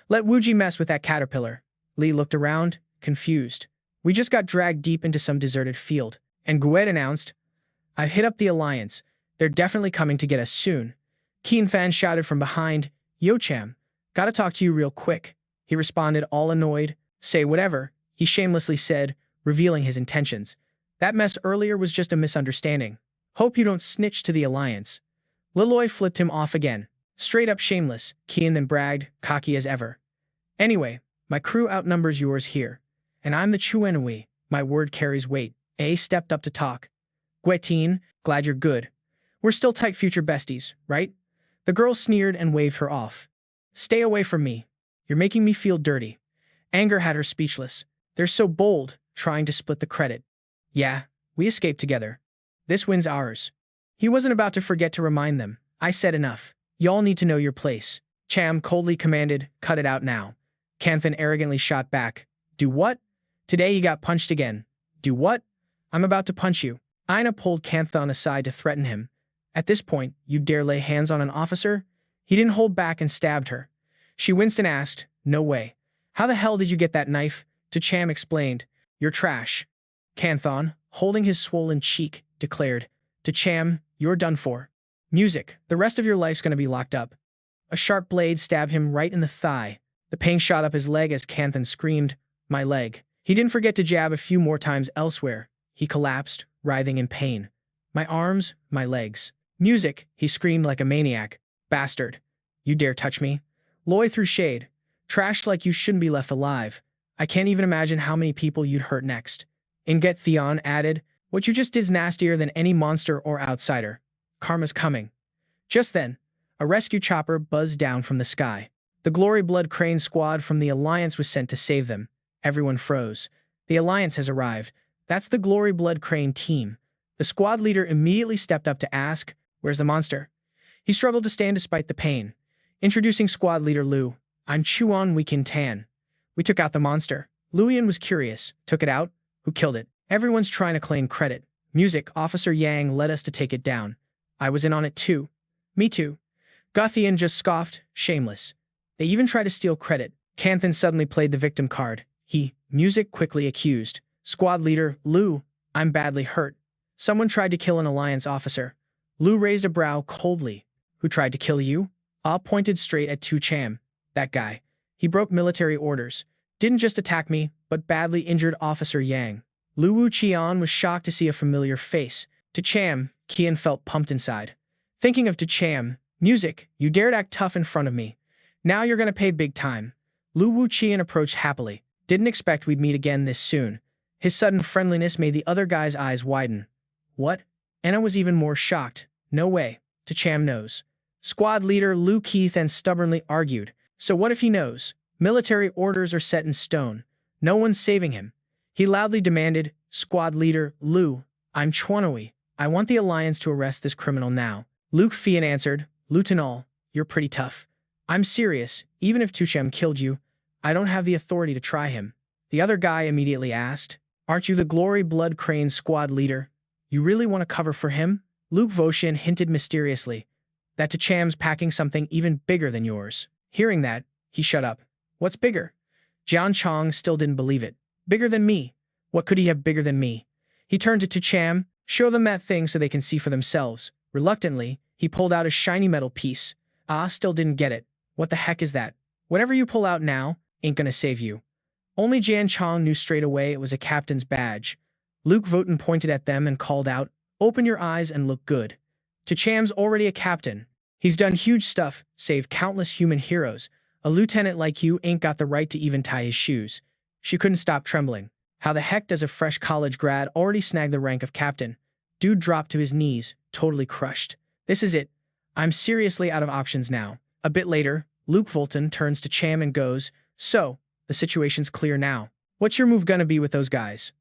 Let Wuji mess with that caterpillar. Lee looked around, confused. We just got dragged deep into some deserted field. And Guet announced, I've hit up the Alliance. They're definitely coming to get us soon. Keen Fan shouted from behind, Yo Cham, gotta talk to you real quick. He responded, all annoyed. Say whatever, he shamelessly said, revealing his intentions. That mess earlier was just a misunderstanding. Hope you don't snitch to the Alliance. Liloy flipped him off again. Straight up shameless, Keen then bragged, cocky as ever. Anyway, my crew outnumbers yours here. And I'm the Chuenui. My word carries weight. A stepped up to talk. Guetine, glad you're good. We're still tight future besties, right? The girl sneered and waved her off. Stay away from me. You're making me feel dirty. Anger had her speechless. They're so bold, trying to split the credit. Yeah, we escaped together. This win's ours. He wasn't about to forget to remind them. I said enough. Y'all need to know your place. Cham coldly commanded, cut it out now. Canthan arrogantly shot back. Do what? Today he got punched again. Do what? I'm about to punch you. Ina pulled Canthan aside to threaten him. At this point, you dare lay hands on an officer? He didn't hold back and stabbed her. She winced and asked, no way. How the hell did you get that knife? To Cham explained, you're trash. Canthan, holding his swollen cheek, declared, to Cham, you're done for. Music, the rest of your life's gonna be locked up. A sharp blade stabbed him right in the thigh. The pain shot up his leg as Canthan screamed, my leg. He didn't forget to jab a few more times elsewhere. He collapsed, writhing in pain. My arms, my legs. Music, he screamed like a maniac. Bastard. You dare touch me? Loy threw shade. Trashed like you shouldn't be left alive. I can't even imagine how many people you'd hurt next. Inget Theon added, what you just did's nastier than any monster or outsider. Karma's coming. Just then, a rescue chopper buzzed down from the sky. The Glory Blood Crane squad from the Alliance was sent to save them. Everyone froze. The Alliance has arrived. That's the Glory Blood Crane team. The squad leader immediately stepped up to ask, where's the monster? He struggled to stand despite the pain. Introducing squad leader Lu, I'm Chuan Weekin Tan. We took out the monster. Luian was curious. Took it out? Who killed it? Everyone's trying to claim credit. Music, Officer Yang led us to take it down. I was in on it too. Me too. Guthian just scoffed, shameless. They even tried to steal credit. Canthan suddenly played the victim card. Music quickly accused. Squad leader, Lu, I'm badly hurt. Someone tried to kill an Alliance officer. Lu raised a brow coldly. Who tried to kill you? Ah pointed straight at Tu Cham. That guy. He broke military orders. Didn't just attack me, but badly injured Officer Yang. Lu Wu Qian was shocked to see a familiar face. To Cham, Qian felt pumped inside. Thinking of To Cham, music, you dared act tough in front of me. Now you're gonna pay big time. Lu Wu Qian approached happily. Didn't expect we'd meet again this soon. His sudden friendliness made the other guy's eyes widen. What? Anna was even more shocked. No way. To Cham knows. Squad leader Lu Keith then stubbornly argued. So what if he knows? Military orders are set in stone. No one's saving him. He loudly demanded, Squad leader Lu, I'm Chuanui. I want the Alliance to arrest this criminal now. Luke Fian answered, Lieutenant, you're pretty tough. I'm serious. Even if Tuchem killed you, I don't have the authority to try him. The other guy immediately asked, aren't you the Glory Blood Crane squad leader? You really want to cover for him? Luke Voshin hinted mysteriously that Tucham's packing something even bigger than yours. Hearing that, he shut up. What's bigger? Jian Chong still didn't believe it. Bigger than me? What could he have bigger than me? He turned to Tucham, show them that thing so they can see for themselves. Reluctantly, he pulled out a shiny metal piece. Still didn't get it. What the heck is that? Whatever you pull out now, ain't gonna save you. Only Jian Chong knew straight away it was a captain's badge. Luke Voten pointed at them and called out, open your eyes and look good. Tucham's already a captain. He's done huge stuff, saved countless human heroes. A lieutenant like you ain't got the right to even tie his shoes. She couldn't stop trembling. How the heck does a fresh college grad already snag the rank of captain? Dude dropped to his knees, totally crushed. This is it. I'm seriously out of options now. A bit later, Luke Fulton turns to Cham and goes, so, the situation's clear now. What's your move gonna be with those guys?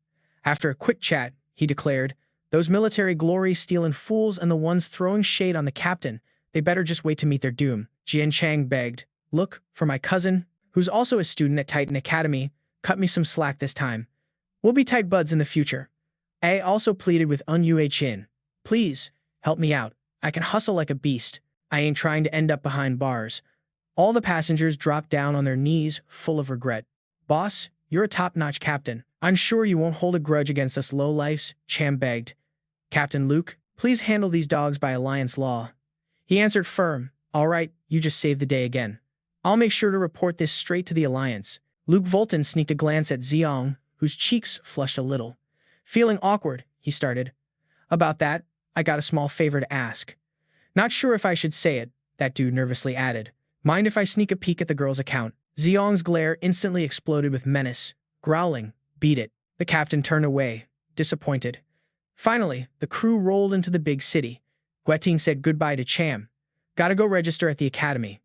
After a quick chat, he declared, those military glory-stealing fools and the ones throwing shade on the captain, they better just wait to meet their doom. Jian Chang begged, look, for my cousin, who's also a student at Titan Academy, cut me some slack this time. We'll be tight buds in the future. A also pleaded with Yue Chin. Please, help me out. I can hustle like a beast. I ain't trying to end up behind bars. All the passengers dropped down on their knees, full of regret. Boss, you're a top-notch captain. I'm sure you won't hold a grudge against us lowlifes, Cham begged. Captain Luke, please handle these dogs by Alliance law. He answered firm. All right, you just saved the day again. I'll make sure to report this straight to the Alliance. Luke Volton sneaked a glance at Xiong, whose cheeks flushed a little. Feeling awkward, he started. About that, I got a small favor to ask. Not sure if I should say it, that dude nervously added. Mind if I sneak a peek at the girl's account? Xiong's glare instantly exploded with menace. Growling, beat it. The captain turned away, disappointed. Finally, the crew rolled into the big city. Gueting said goodbye to Cham. Gotta go register at the academy.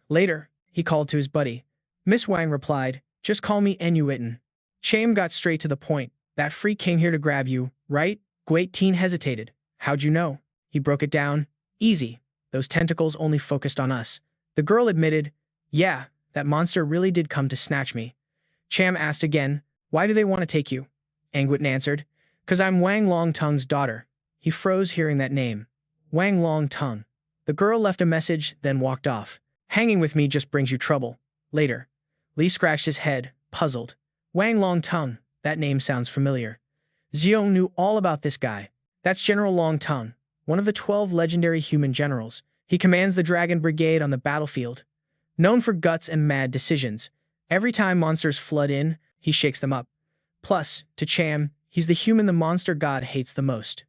Later, he called to his buddy. Miss Wang replied, just call me Enuitan. Cham got straight to the point. That freak came here to grab you, right? Gueting hesitated. How'd you know? He broke it down. Easy. Those tentacles only focused on us. The girl admitted, yeah, that monster really did come to snatch me. Cham asked again, why do they want to take you? Anguitan answered, 'cause I'm Wang Longtong's daughter. He froze hearing that name. Wang Longtong. The girl left a message, then walked off. Hanging with me just brings you trouble. Later. Li scratched his head, puzzled. Wang Longtong, that name sounds familiar. Xiong knew all about this guy. That's General Longtong, one of the 12 legendary human generals. He commands the Dragon Brigade on the battlefield. Known for guts and mad decisions, every time monsters flood in, he shakes them up. Plus, to Cham, he's the human the monster god hates the most.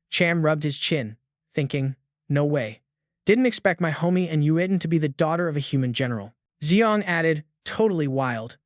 Cham rubbed his chin, thinking, no way. Didn't expect my homie Enuitan to be the daughter of a human general. Xiong added, totally wild.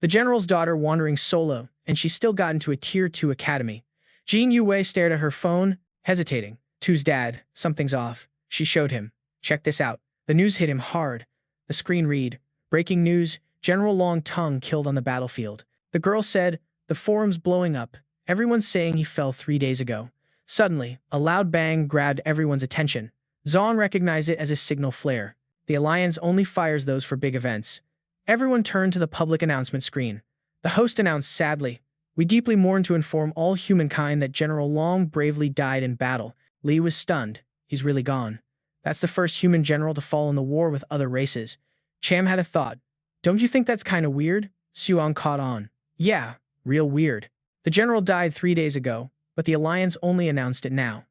The general's daughter wandering solo, and she still got into a Tier 2 academy. Jing Yue stared at her phone, hesitating. Tu's dad, something's off. She showed him. Check this out. The news hit him hard. The screen read, breaking news, General Longtong killed on the battlefield. The girl said, the forum's blowing up. Everyone's saying he fell 3 days ago. Suddenly, a loud bang grabbed everyone's attention. Zong recognized it as a signal flare. The Alliance only fires those for big events. Everyone turned to the public announcement screen. The host announced sadly, we deeply mourn to inform all humankind that General Long bravely died in battle. Li was stunned. He's really gone. That's the first human general to fall in the war with other races. Cham had a thought. Don't you think that's kind of weird? Suong caught on. Yeah, real weird. The general died 3 days ago, but the Alliance only announced it now.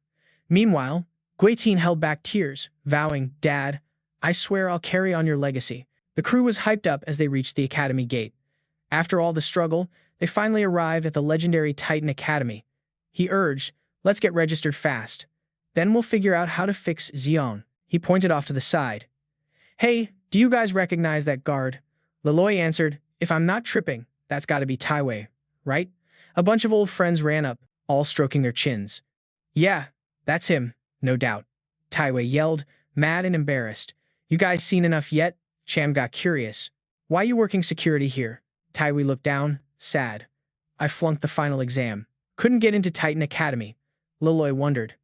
Meanwhile, Gueting held back tears, vowing, Dad, I swear I'll carry on your legacy. The crew was hyped up as they reached the academy gate. After all the struggle, they finally arrived at the legendary Titan Academy. He urged, let's get registered fast. Then we'll figure out how to fix Xiong. He pointed off to the side. Hey, do you guys recognize that guard? Leloy answered, if I'm not tripping, that's gotta be Taiwei, right? A bunch of old friends ran up, all stroking their chins. Yeah, that's him, no doubt. Taiwei yelled, mad and embarrassed. You guys seen enough yet? Cham got curious. Why you working security here? Taiwei looked down, sad. I flunked the final exam. Couldn't get into Titan Academy. Leloy wondered.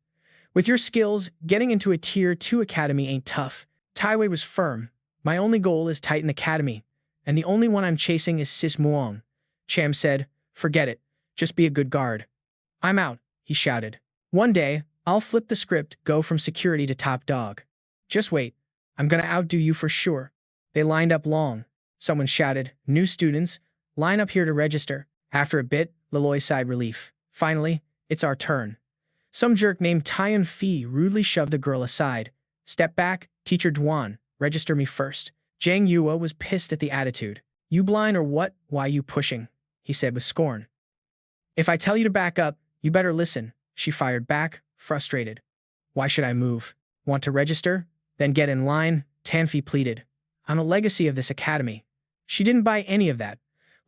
With your skills, getting into a Tier 2 academy ain't tough. Taiwei was firm. My only goal is Titan Academy, and the only one I'm chasing is Sis Muong. Cham said, forget it. Just be a good guard. I'm out, he shouted. One day, I'll flip the script, go from security to top dog. Just wait. I'm gonna outdo you for sure. They lined up long. Someone shouted, new students, line up here to register. After a bit, Leloy sighed relief. Finally, it's our turn. Some jerk named Taiyan Fi rudely shoved a girl aside. Step back, Teacher Duan, register me first. Zhang Yue was pissed at the attitude. You blind or what? Why you pushing? He said with scorn. If I tell you to back up, you better listen, she fired back, frustrated. Why should I move? Want to register? Then get in line, Tanfi pleaded. I'm a legacy of this academy. She didn't buy any of that.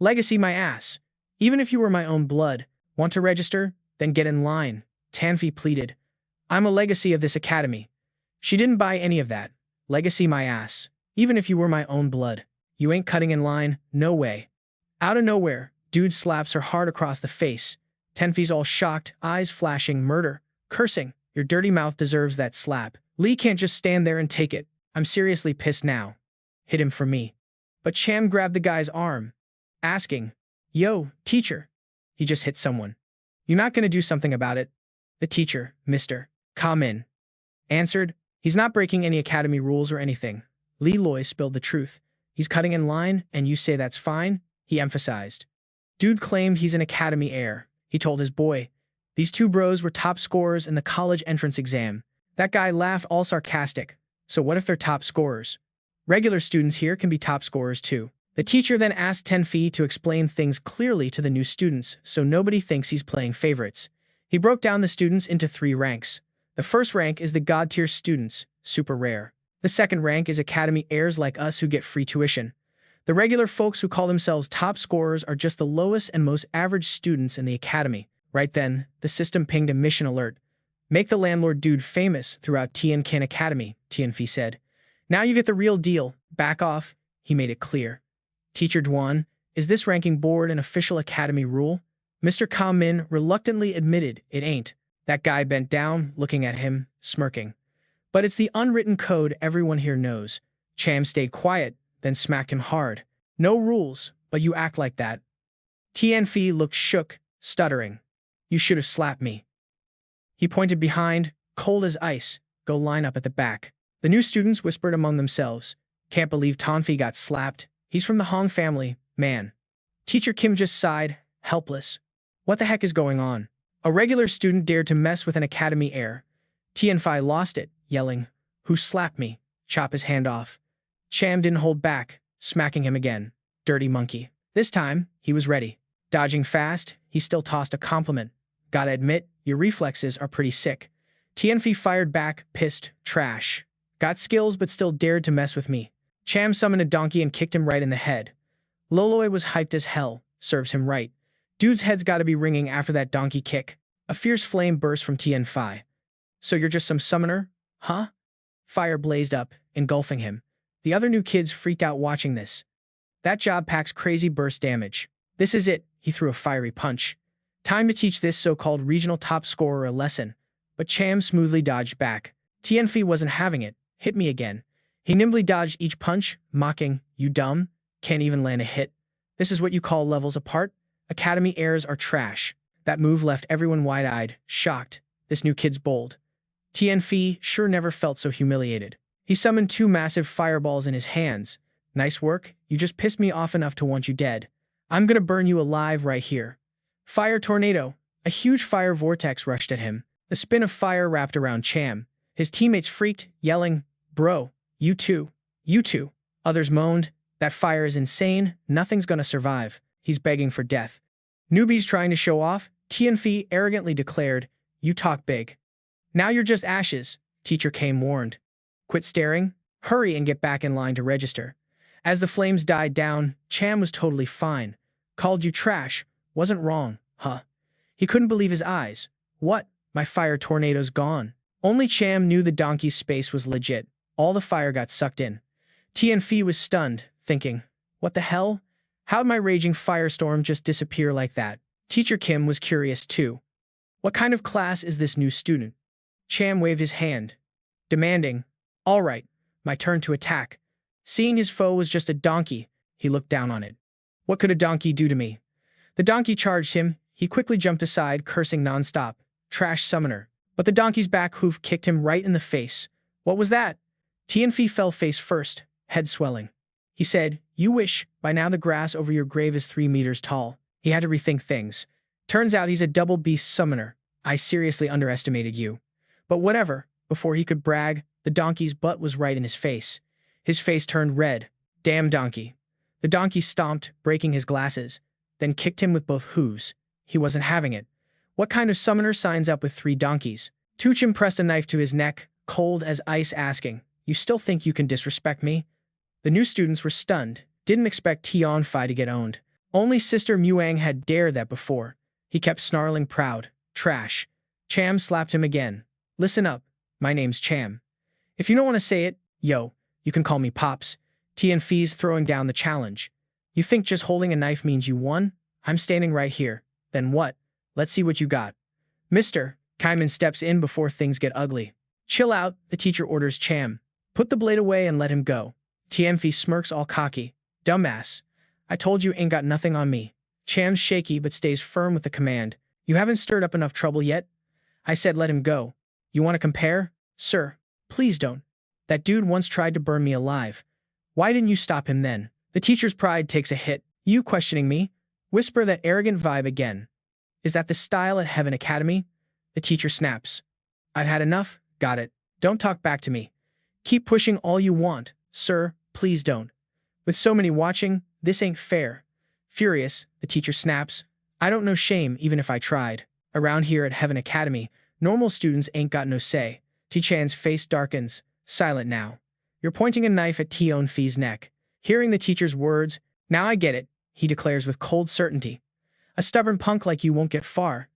Legacy my ass. Even if you were my own blood. Want to register? Then get in line, Tanfi pleaded. I'm a legacy of this academy. She didn't buy any of that. Legacy my ass. Even if you were my own blood. You ain't cutting in line, no way. Out of nowhere, dude slaps her hard across the face. Tenfi's all shocked, eyes flashing, murder, cursing. Your dirty mouth deserves that slap. Li can't just stand there and take it. I'm seriously pissed now. Hit him for me. But Cham grabbed the guy's arm, asking, yo, teacher. He just hit someone. You're not gonna do something about it? The teacher, Mr. Kamin, answered, he's not breaking any academy rules or anything. Li Loi spilled the truth. He's cutting in line, and you say that's fine? he emphasized. Dude claimed he's an academy heir. He told his boy. These two bros were top scorers in the college entrance exam. That guy laughed all sarcastic. So what if they're top scorers? Regular students here can be top scorers too. The teacher then asked Tenfi to explain things clearly to the new students so nobody thinks he's playing favorites. He broke down the students into 3 ranks. The first rank is the god-tier students, super rare. The second rank is academy heirs like us who get free tuition. The regular folks who call themselves top scorers are just the lowest and most average students in the academy. Right then, the system pinged a mission alert. Make the landlord dude famous throughout Tiankin Academy, Tianfi said. Now you get the real deal. Back off, he made it clear. Teacher Duan, is this ranking board an official academy rule? Mr. Ka Min reluctantly admitted it ain't. That guy bent down, looking at him, smirking. But it's the unwritten code everyone here knows. Cham stayed quiet, then smacked him hard. No rules, but you act like that. Tianfi looked shook, stuttering. You should have slapped me. He pointed behind, cold as ice. Go line up at the back. The new students whispered among themselves. Can't believe Tanfi got slapped. He's from the Hong family, man. Teacher Kim just sighed, helpless. What the heck is going on? A regular student dared to mess with an academy heir. Tianfi lost it, yelling, Who slapped me? Chop his hand off. Cham didn't hold back, smacking him again. Dirty monkey. This time, he was ready. Dodging fast, he still tossed a compliment. Gotta admit, your reflexes are pretty sick. Tianfi fired back, pissed, trash. Got skills but still dared to mess with me. Cham summoned a donkey and kicked him right in the head. Loloi was hyped as hell, serves him right. Dude's head's gotta be ringing after that donkey kick. A fierce flame burst from Tianfi. So you're just some summoner? Huh? Fire blazed up, engulfing him. The other new kids freaked out watching this. That job packs crazy burst damage. This is it, he threw a fiery punch. Time to teach this so-called regional top scorer a lesson. But Cham smoothly dodged back. Tianfi wasn't having it. Hit me again. He nimbly dodged each punch, mocking, You dumb? Can't even land a hit. This is what you call levels apart? Academy heirs are trash. That move left everyone wide-eyed, shocked. This new kid's bold. Tianfi sure never felt so humiliated. He summoned 2 massive fireballs in his hands. Nice work, you just pissed me off enough to want you dead. I'm gonna burn you alive right here. Fire tornado. A huge fire vortex rushed at him. The spin of fire wrapped around Cham. His teammates freaked, yelling, Bro, you too. You too. Others moaned, That fire is insane, nothing's gonna survive. He's begging for death. Newbies trying to show off, Tianfi arrogantly declared, You talk big. Now you're just ashes, Teacher Kame warned. Quit staring, hurry and get back in line to register. As the flames died down, Cham was totally fine. Called you trash, wasn't wrong, huh? He couldn't believe his eyes. What? My fire tornado's gone. Only Cham knew the donkey's space was legit. All the fire got sucked in. Tianfi was stunned, thinking, What the hell? How'd my raging firestorm just disappear like that? Teacher Kim was curious too. What kind of class is this new student? Cham waved his hand, demanding, All right, my turn to attack. Seeing his foe was just a donkey, he looked down on it. What could a donkey do to me? The donkey charged him. He quickly jumped aside, cursing nonstop. Trash summoner. But the donkey's back hoof kicked him right in the face. What was that? Tianfi fell face first, head swelling. He said, You wish, by now the grass over your grave is 3 meters tall. He had to rethink things. Turns out he's a double beast summoner. I seriously underestimated you. But whatever, before he could brag, the donkey's butt was right in his face. His face turned red. Damn donkey. The donkey stomped, breaking his glasses, then kicked him with both hooves. He wasn't having it. What kind of summoner signs up with 3 donkeys? Tuchim pressed a knife to his neck, cold as ice, asking, You still think you can disrespect me? The new students were stunned, didn't expect Tianfi to get owned. Only Sister Muang had dared that before. He kept snarling proud. Trash. Cham slapped him again. Listen up. My name's Cham. If you don't want to say it, yo, you can call me Pops. Tianfi's throwing down the challenge. You think just holding a knife means you won? I'm standing right here. Then what? Let's see what you got. Mister, Kaiman steps in before things get ugly. Chill out, the teacher orders Cham. Put the blade away and let him go. Tianfi smirks all cocky. Dumbass. I told you ain't got nothing on me. Cham's shaky but stays firm with the command. You haven't stirred up enough trouble yet? I said let him go. You want to compare? Sir, please don't. That dude once tried to burn me alive. Why didn't you stop him then? The teacher's pride takes a hit. You questioning me? Whisper that arrogant vibe again. Is that the style at Heaven Academy? The teacher snaps. I've had enough. Got it. Don't talk back to me. Keep pushing all you want, sir. Please don't. With so many watching, this ain't fair. Furious, the teacher snaps. I don't know shame even if I tried. Around here at Heaven Academy, normal students ain't got no say. T-Chan's face darkens. Silent now. You're pointing a knife at T-On-Fee's neck. Hearing the teacher's words, now I get it, he declares with cold certainty. A stubborn punk like you won't get far.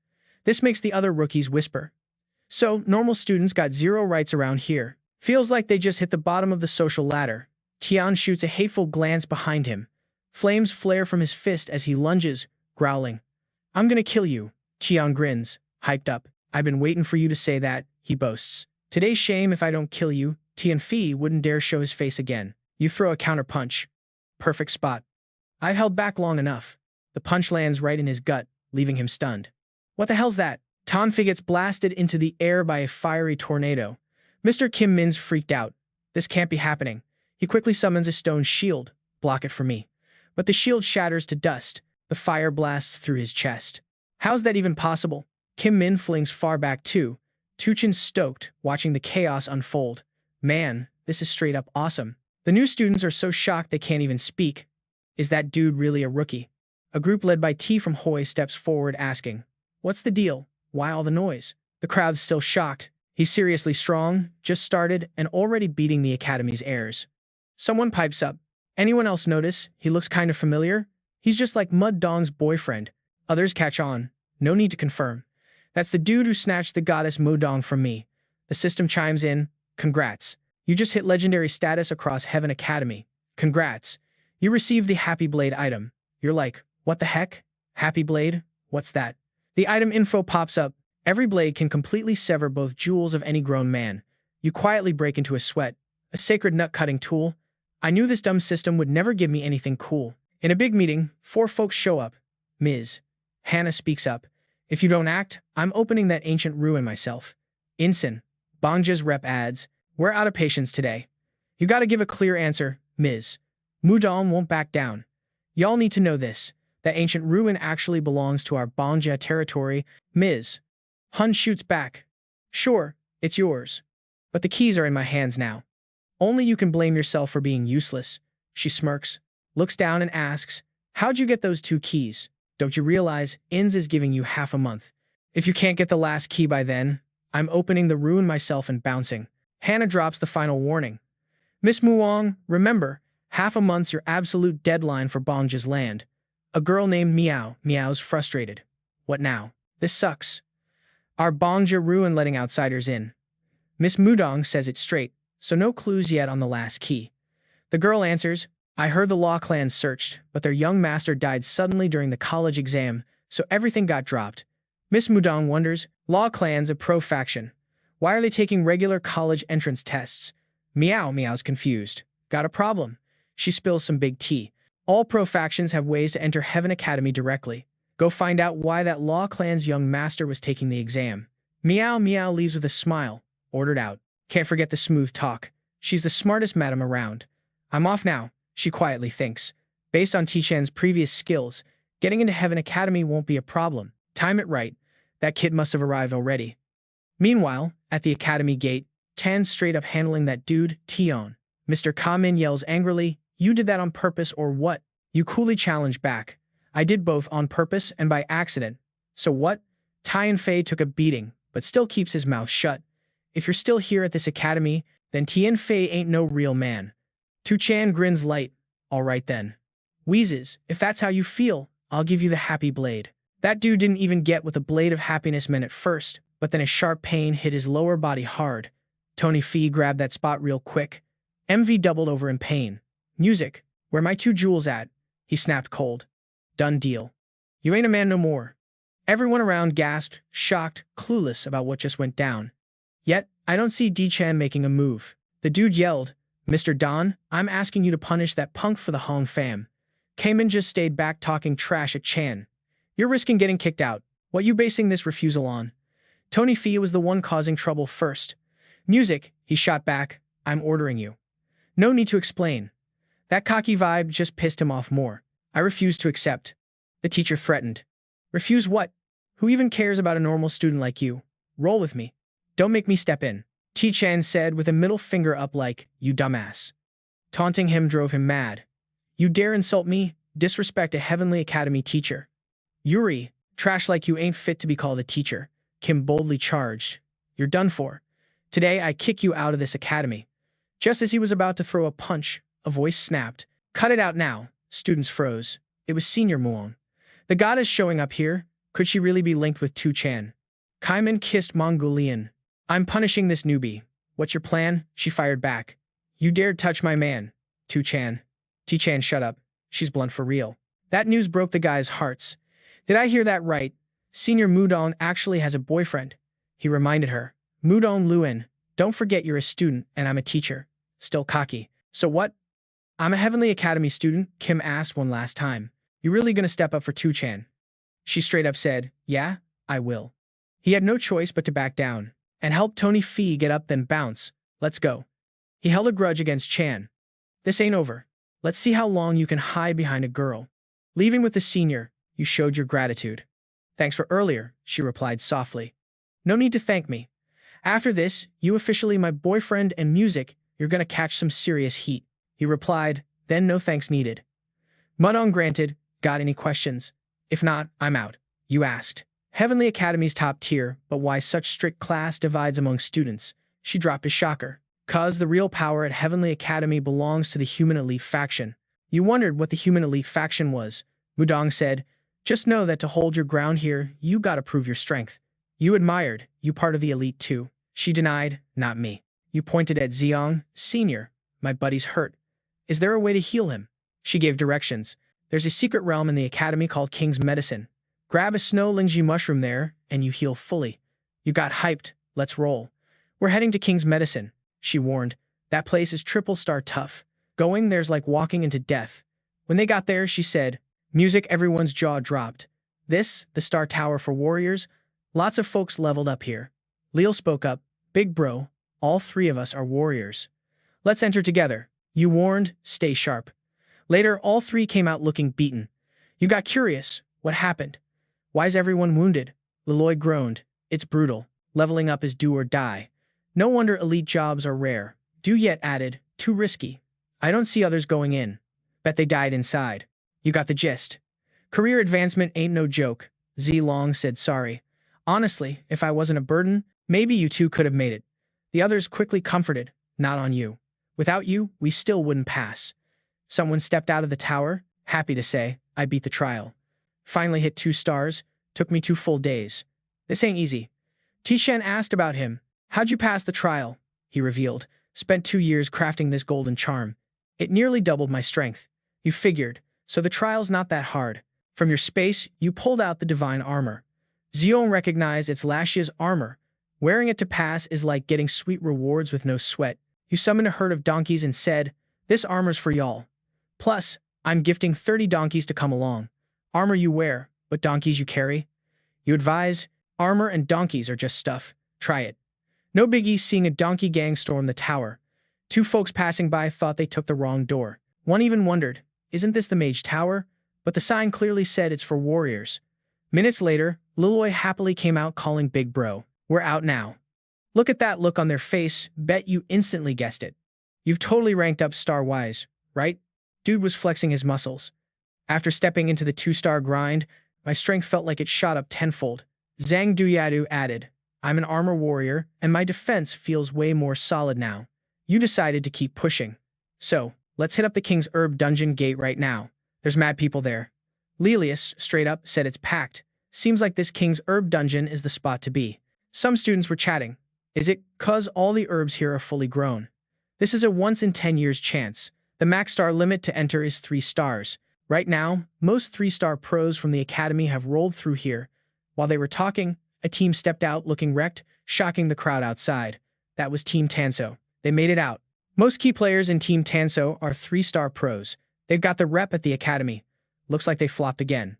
This makes the other rookies whisper. So, normal students got zero rights around here. Feels like they just hit the bottom of the social ladder. Tian shoots a hateful glance behind him. Flames flare from his fist as he lunges, growling. I'm gonna kill you. Tian grins, hyped up. I've been waiting for you to say that, he boasts. Today's shame if I don't kill you. Tian-Fei wouldn't dare show his face again. You throw a counterpunch. Perfect spot. I've held back long enough. The punch lands right in his gut, leaving him stunned. What the hell's that? Tan-Fei gets blasted into the air by a fiery tornado. Mr. Kim Min's freaked out. This can't be happening. He quickly summons a stone shield. Block it for me. But the shield shatters to dust. The fire blasts through his chest. How's that even possible? Kim Min flings far back too. Tuchin's stoked, watching the chaos unfold. Man, this is straight up awesome. The new students are so shocked they can't even speak. Is that dude really a rookie? A group led by T from Hoi steps forward asking, what's the deal? Why all the noise? The crowd's still shocked. He's seriously strong, just started, and already beating the Academy's airs. Someone pipes up. Anyone else notice? He looks kind of familiar. He's just like Mudong's boyfriend. Others catch on. No need to confirm. That's the dude who snatched the goddess Mudong from me. The system chimes in. Congrats. You just hit legendary status across Heaven Academy. Congrats. You received the Happy Blade item. You're like, what the heck? Happy Blade? What's that? The item info pops up. Every blade can completely sever both jewels of any grown man. You quietly break into a sweat. A sacred nut-cutting tool. I knew this dumb system would never give me anything cool. In a big meeting, 4 folks show up. Ms. Hannah speaks up. If you don't act, I'm opening that ancient ruin myself. Insin. Bangja's rep adds. We're out of patience today. You gotta give a clear answer, Ms. Mudong won't back down. Y'all need to know this. That ancient ruin actually belongs to our Bangja territory, Ms. Hun shoots back. Sure, it's yours. But the keys are in my hands now. Only you can blame yourself for being useless. She smirks, looks down and asks, how'd you get those 2 keys? Don't you realize Inz is giving you half a month? If you can't get the last key by then, I'm opening the ruin myself and bouncing. Hannah drops the final warning. Miss Muong, remember, half a month's your absolute deadline for Bangja's land. A girl named Meow. Meow's frustrated. What now? This sucks. Our Bangja ruin letting outsiders in. Miss Mudong says it straight, so no clues yet on the last key. The girl answers, I heard the law clans searched, but their young master died suddenly during the college exam, so everything got dropped. Miss Mudong wonders, law clans a pro-faction. Why are they taking regular college entrance tests? Meow's confused. Got a problem. She spills some big tea. All pro-factions have ways to enter Heaven Academy directly. Go find out why that law clan's young master was taking the exam. Meow leaves with a smile. Ordered out. Can't forget the smooth talk. She's the smartest madam around. I'm off now, she quietly thinks. Based on T-Chan's previous skills, getting into Heaven Academy won't be a problem. Time it right. That kid must have arrived already. Meanwhile, at the academy gate, Tan's straight up handling that dude, Tion. Mr. Kamin yells angrily, you did that on purpose or what? You coolly challenge back. I did both on purpose and by accident. So what? Tian-Fei took a beating, but still keeps his mouth shut. If you're still here at this academy, then Tian-Fei ain't no real man. To Tran grins light. All right then. Wheezes, if that's how you feel, I'll give you the happy blade. That dude didn't even get what the blade of happiness meant at first, but then a sharp pain hit his lower body hard. Tony Fee grabbed that spot real quick. MV doubled over in pain. Music, where my 2 jewels at? He snapped cold. Done deal. You ain't a man no more. Everyone around gasped, shocked, clueless about what just went down. Yet, I don't see D-Chan making a move. The dude yelled, Mr. Don, I'm asking you to punish that punk for the Hong fam. Cayman just stayed back talking trash at Chan. You're risking getting kicked out. What you basing this refusal on? Tony Fee was the one causing trouble first. Music, he shot back, I'm ordering you. No need to explain. That cocky vibe just pissed him off more. I refuse to accept. The teacher threatened. Refuse what? Who even cares about a normal student like you? Roll with me. Don't make me step in. To Tran said with a middle finger up like, you dumbass. Taunting him drove him mad. You dare insult me? Disrespect a Heavenly Academy teacher. Yuri, trash like you ain't fit to be called a teacher, Kim boldly charged. You're done for. Today I kick you out of this academy. Just as he was about to throw a punch, a voice snapped. Cut it out now. Students froze. It was Senior Muon. The goddess showing up here. Could she really be linked with To Tran? Kaiman kissed Mongolian. I'm punishing this newbie. What's your plan? She fired back. You dared touch my man. To Tran. T-Chan, shut up. She's blunt for real. That news broke the guy's hearts. Did I hear that right? Senior Mudong actually has a boyfriend. He reminded her. Mudong Lu Liam, don't forget you're a student and I'm a teacher. Still cocky. So what? I'm a Heavenly Academy student, Kim asked one last time. You really gonna step up for To Tran? She straight up said, yeah, I will. He had no choice but to back down and help Tony Fee get up then bounce. Let's go. He held a grudge against Chan. This ain't over. Let's see how long you can hide behind a girl. Leaving with the senior, you showed your gratitude. Thanks for earlier, she replied softly. No need to thank me. After this, you officially my boyfriend and music, you're gonna catch some serious heat. He replied, then no thanks needed. Mudong granted, got any questions? If not, I'm out. You asked. Heavenly Academy's top tier, but why such strict class divides among students? She dropped a shocker. 'Cause the real power at Heavenly Academy belongs to the human elite faction. You wondered what the human elite faction was. Mudong said, just know that to hold your ground here, you gotta prove your strength. You admired, you part of the elite too. She denied, not me. You pointed at Xiong, senior. My buddy's hurt. Is there a way to heal him? She gave directions. There's a secret realm in the academy called King's Medicine. Grab a snow lingji mushroom there, and you heal fully. You got hyped. Let's roll. We're heading to King's Medicine, she warned. That place is triple star tough. Going there's like walking into death. When they got there, she said, music, everyone's jaw dropped. This, the Star Tower for warriors? Lots of folks leveled up here. Leo spoke up. Big bro, all three of us are warriors. Let's enter together. You warned, stay sharp. Later, all three came out looking beaten. You got curious. What happened? Why's everyone wounded? Leloy groaned. It's brutal. Leveling up is do or die. No wonder elite jobs are rare. Du Yet added, too risky. I don't see others going in. Bet they died inside. You got the gist. Career advancement ain't no joke. Z Long said sorry. Honestly, if I wasn't a burden, maybe you two could have made it. The others quickly comforted, not on you. Without you, we still wouldn't pass. Someone stepped out of the tower, happy to say, I beat the trial. Finally hit 2 stars, took me 2 full days. This ain't easy. Tishan asked about him. How'd you pass the trial? He revealed. Spent 2 years crafting this golden charm. It nearly doubled my strength. You figured, so the trial's not that hard. From your space, you pulled out the divine armor. Xiong recognized it's Lashia's armor. Wearing it to pass is like getting sweet rewards with no sweat. You summoned a herd of donkeys and said, this armor's for y'all. Plus, I'm gifting 30 donkeys to come along. Armor you wear, but donkeys you carry? You advise, armor and donkeys are just stuff. Try it. No biggie seeing a donkey gang storm the tower. 2 folks passing by thought they took the wrong door. One even wondered, isn't this the mage tower? But the sign clearly said it's for warriors. Minutes later, Liloy happily came out calling Big Bro. We're out now. Look at that look on their face, bet you instantly guessed it. You've totally ranked up star-wise, right? Dude was flexing his muscles. After stepping into the 2-star grind, my strength felt like it shot up tenfold. Zhang Duyadu added, I'm an armor warrior, and my defense feels way more solid now. You decided to keep pushing. So, let's hit up the King's Herb Dungeon gate right now. There's mad people there. Lelius, straight up, said it's packed. Seems like this King's Herb Dungeon is the spot to be. Some students were chatting. Is it 'cause all the herbs here are fully grown? This is a once in 10 years chance. The max star limit to enter is 3 stars. Right now, most 3-star pros from the academy have rolled through here. While they were talking, a team stepped out looking wrecked, shocking the crowd outside. That was Team Tanso. They made it out. Most key players in Team Tanso are 3-star pros. They've got the rep at the academy. Looks like they flopped again.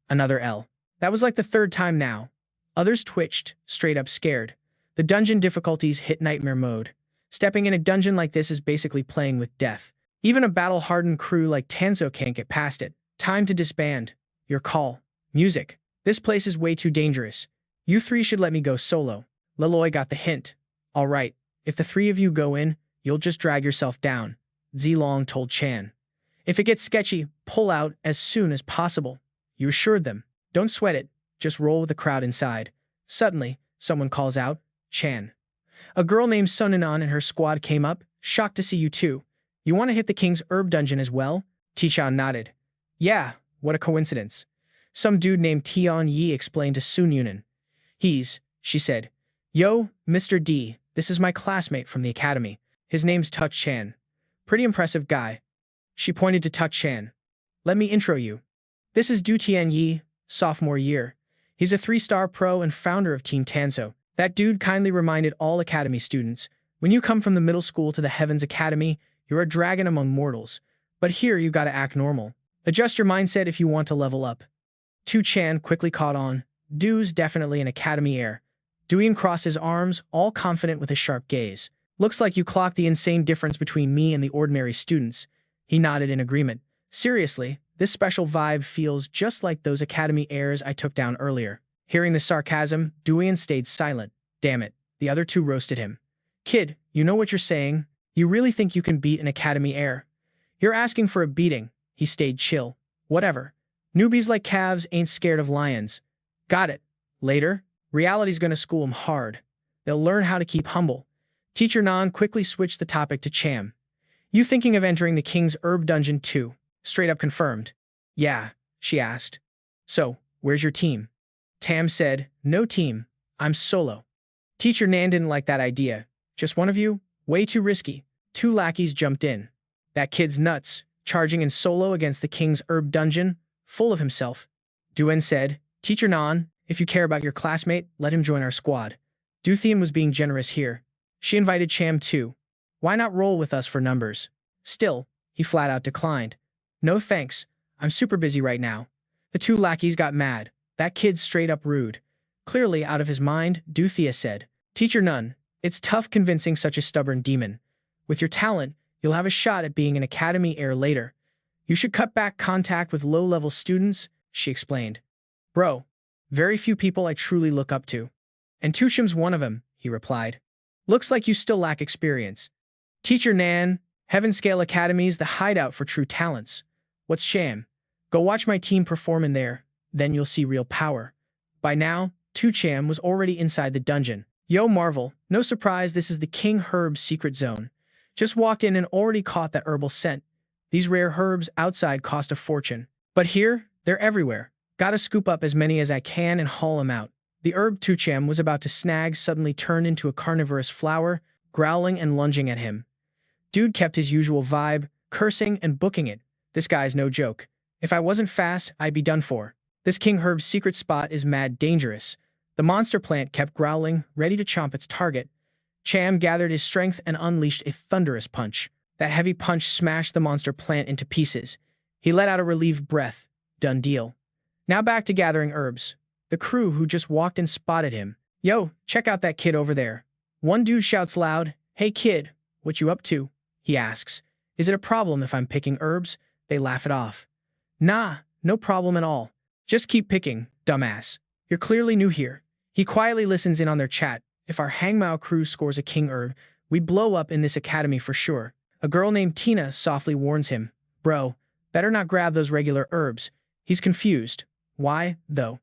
Another L. That was like the 3rd time now. Others twitched, straight up scared. The dungeon difficulties hit nightmare mode. Stepping in a dungeon like this is basically playing with death. Even a battle-hardened crew like Tanso can't get past it. Time to disband. Your call. Music. This place is way too dangerous. You three should let me go solo. Leloy got the hint. All right, if the three of you go in, you'll just drag yourself down, Zilong told Chan. If it gets sketchy, pull out as soon as possible. You assured them. Don't sweat it, just roll with the crowd inside. Suddenly, someone calls out, Chan. A girl named Sunanon and her squad came up, shocked to see you too. You want to hit the king's herb dungeon as well? Tichan nodded. Yeah, what a coincidence. Some dude named Tian Yi explained to Sun Yunan. She said. Yo, Mr. D, this is my classmate from the academy. His name's Tuck Chan. Pretty impressive guy. She pointed to Tuck Chan. Let me intro you. This is Du Tian Yi, sophomore year. He's a 3-star pro and founder of Team Tanso. That dude kindly reminded all academy students, when you come from the middle school to the Heavens Academy, you're a dragon among mortals. But here you gotta act normal. Adjust your mindset if you want to level up. Tu Chan quickly caught on. Du's definitely an academy heir. Duyan crossed his arms, all confident with his sharp gaze. Looks like you clocked the insane difference between me and the ordinary students. He nodded in agreement. Seriously, this special vibe feels just like those academy heirs I took down earlier. Hearing the sarcasm, Duyan stayed silent. Damn it, the other two roasted him. Kid, you know what you're saying? You really think you can beat an academy heir? You're asking for a beating. He stayed chill. Whatever. Newbies like calves ain't scared of lions. Got it. Later, reality's gonna school 'em hard. They'll learn how to keep humble. Teacher Nan quickly switched the topic to Cham. You thinking of entering the king's herb dungeon too? Straight up confirmed. Yeah, she asked. So, where's your team? Tam said, no team. I'm solo. Teacher Nan didn't like that idea. Just one of you? Way too risky. 2 lackeys jumped in. That kid's nuts, charging in solo against the king's herb dungeon, full of himself. Duen said, Teacher Nan, if you care about your classmate, let him join our squad. Duthian was being generous here. She invited Cham too. Why not roll with us for numbers? Still, he flat out declined. No thanks, I'm super busy right now. The 2 lackeys got mad. That kid's straight up rude. Clearly out of his mind, Duthia said, Teacher Nun, it's tough convincing such a stubborn demon. With your talent, you'll have a shot at being an academy heir later. You should cut back contact with low-level students, she explained. Bro, very few people I truly look up to. And Tusham's one of them, he replied. Looks like you still lack experience. Teacher Nan, Heaven Scale Academy's the hideout for true talents. What's sham? Go watch my team perform in there, then you'll see real power. By now, Tu Cham was already inside the dungeon. Yo Marvel, no surprise this is the King Herb's secret zone. Just walked in and already caught that herbal scent. These rare herbs outside cost a fortune. But here, they're everywhere. Gotta scoop up as many as I can and haul them out. The herb Tu Cham was about to snag suddenly turned into a carnivorous flower, growling and lunging at him. Dude kept his usual vibe, cursing and booking it. This guy's no joke. If I wasn't fast, I'd be done for. This King Herb's secret spot is mad dangerous. The monster plant kept growling, ready to chomp its target. Cham gathered his strength and unleashed a thunderous punch. That heavy punch smashed the monster plant into pieces. He let out a relieved breath. Done deal. Now back to gathering herbs. The crew who just walked in spotted him. Yo, check out that kid over there. One dude shouts loud, Hey kid, what you up to? He asks. Is it a problem if I'm picking herbs? They laugh it off. Nah, no problem at all. Just keep picking, dumbass. You're clearly new here. He quietly listens in on their chat. If our Hangmao crew scores a king herb, we blow up in this academy for sure. A girl named Tina softly warns him. Bro, better not grab those regular herbs. He's confused. Why, though?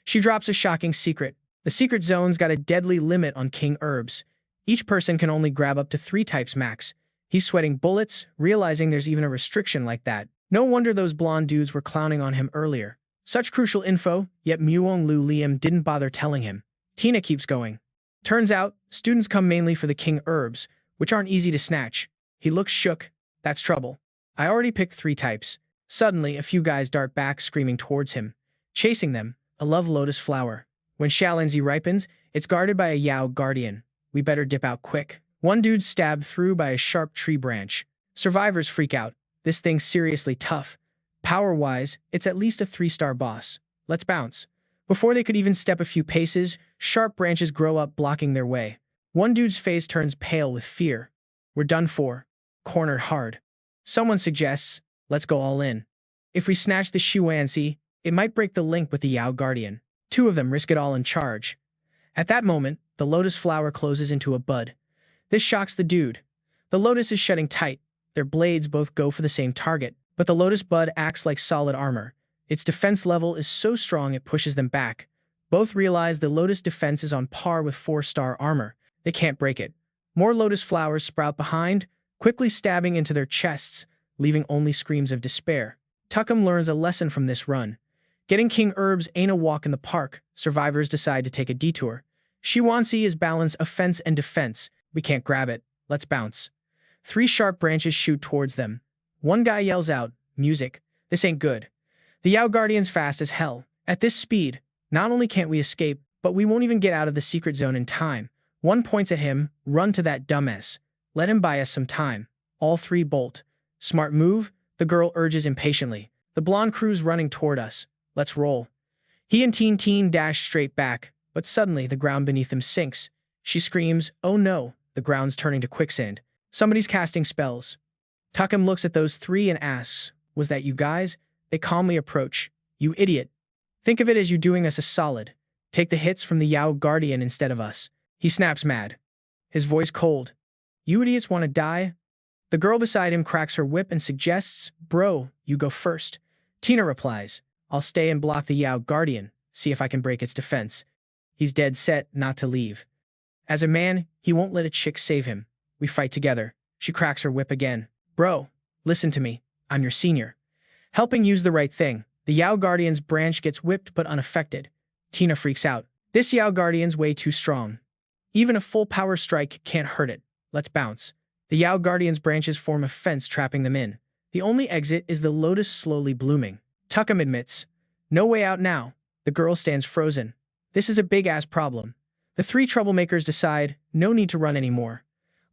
She drops a shocking secret. The secret zone's got a deadly limit on king herbs. Each person can only grab up to 3 types max. He's sweating bullets, realizing there's even a restriction like that. No wonder those blonde dudes were clowning on him earlier. Such crucial info, yet Mudong Lu Liam didn't bother telling him. Tina keeps going. Turns out, students come mainly for the king herbs, which aren't easy to snatch. He looks shook. That's trouble. I already picked 3 types. Suddenly, a few guys dart back screaming towards him. Chasing them, a love lotus flower. When Shalinzi ripens, it's guarded by a Yao guardian. We better dip out quick. One dude's stabbed through by a sharp tree branch. Survivors freak out. This thing's seriously tough. Power-wise, it's at least a 3-star boss. Let's bounce. Before they could even step a few paces, sharp branches grow up blocking their way. One dude's face turns pale with fear. We're done for. Cornered hard. Someone suggests, let's go all in. If we snatch the Shuanzi, it might break the link with the Yao Guardian. Two of them risk it all in charge. At that moment, the lotus flower closes into a bud. This shocks the dude. The lotus is shutting tight. Their blades both go for the same target, but the lotus bud acts like solid armor. Its defense level is so strong it pushes them back. Both realize the lotus defense is on par with 4-star armor. They can't break it. More lotus flowers sprout behind, quickly stabbing into their chests, leaving only screams of despair. Tuckum learns a lesson from this run. Getting king herbs ain't a walk in the park. Survivors decide to take a detour. Shiwansi is balanced offense and defense. We can't grab it. Let's bounce. 3 sharp branches shoot towards them. One guy yells out, "Music. This ain't good." The Yao Guardian's fast as hell. At this speed, not only can't we escape, but we won't even get out of the secret zone in time. One points at him, "Run to that dumbass. Let him buy us some time." All 3 bolt. "Smart move," the girl urges impatiently. The blonde crew's running toward us. "Let's roll." He and Teen dash straight back, but suddenly the ground beneath them sinks. She screams, "Oh no," the ground's turning to quicksand. Somebody's casting spells. Tuckum looks at those 3 and asks, "Was that you guys?" They calmly approach. "You idiot. Think of it as you doing us a solid. Take the hits from the Yao Guardian instead of us." He snaps mad. His voice cold. "You idiots want to die?" The girl beside him cracks her whip and suggests, "Bro, you go first." Tina replies, "I'll stay and block the Yao Guardian, see if I can break its defense." He's dead set not to leave. As a man, he won't let a chick save him. We fight together. She cracks her whip again. "Bro, listen to me. I'm your senior." Helping use the right thing, the Yao Guardian's branch gets whipped but unaffected. Tina freaks out. This Yao Guardian's way too strong. Even a full power strike can't hurt it. Let's bounce. The Yao Guardian's branches form a fence trapping them in. The only exit is the lotus slowly blooming. Tuckum admits, "No way out now." The girl stands frozen. This is a big-ass problem. The 3 troublemakers decide, no need to run anymore.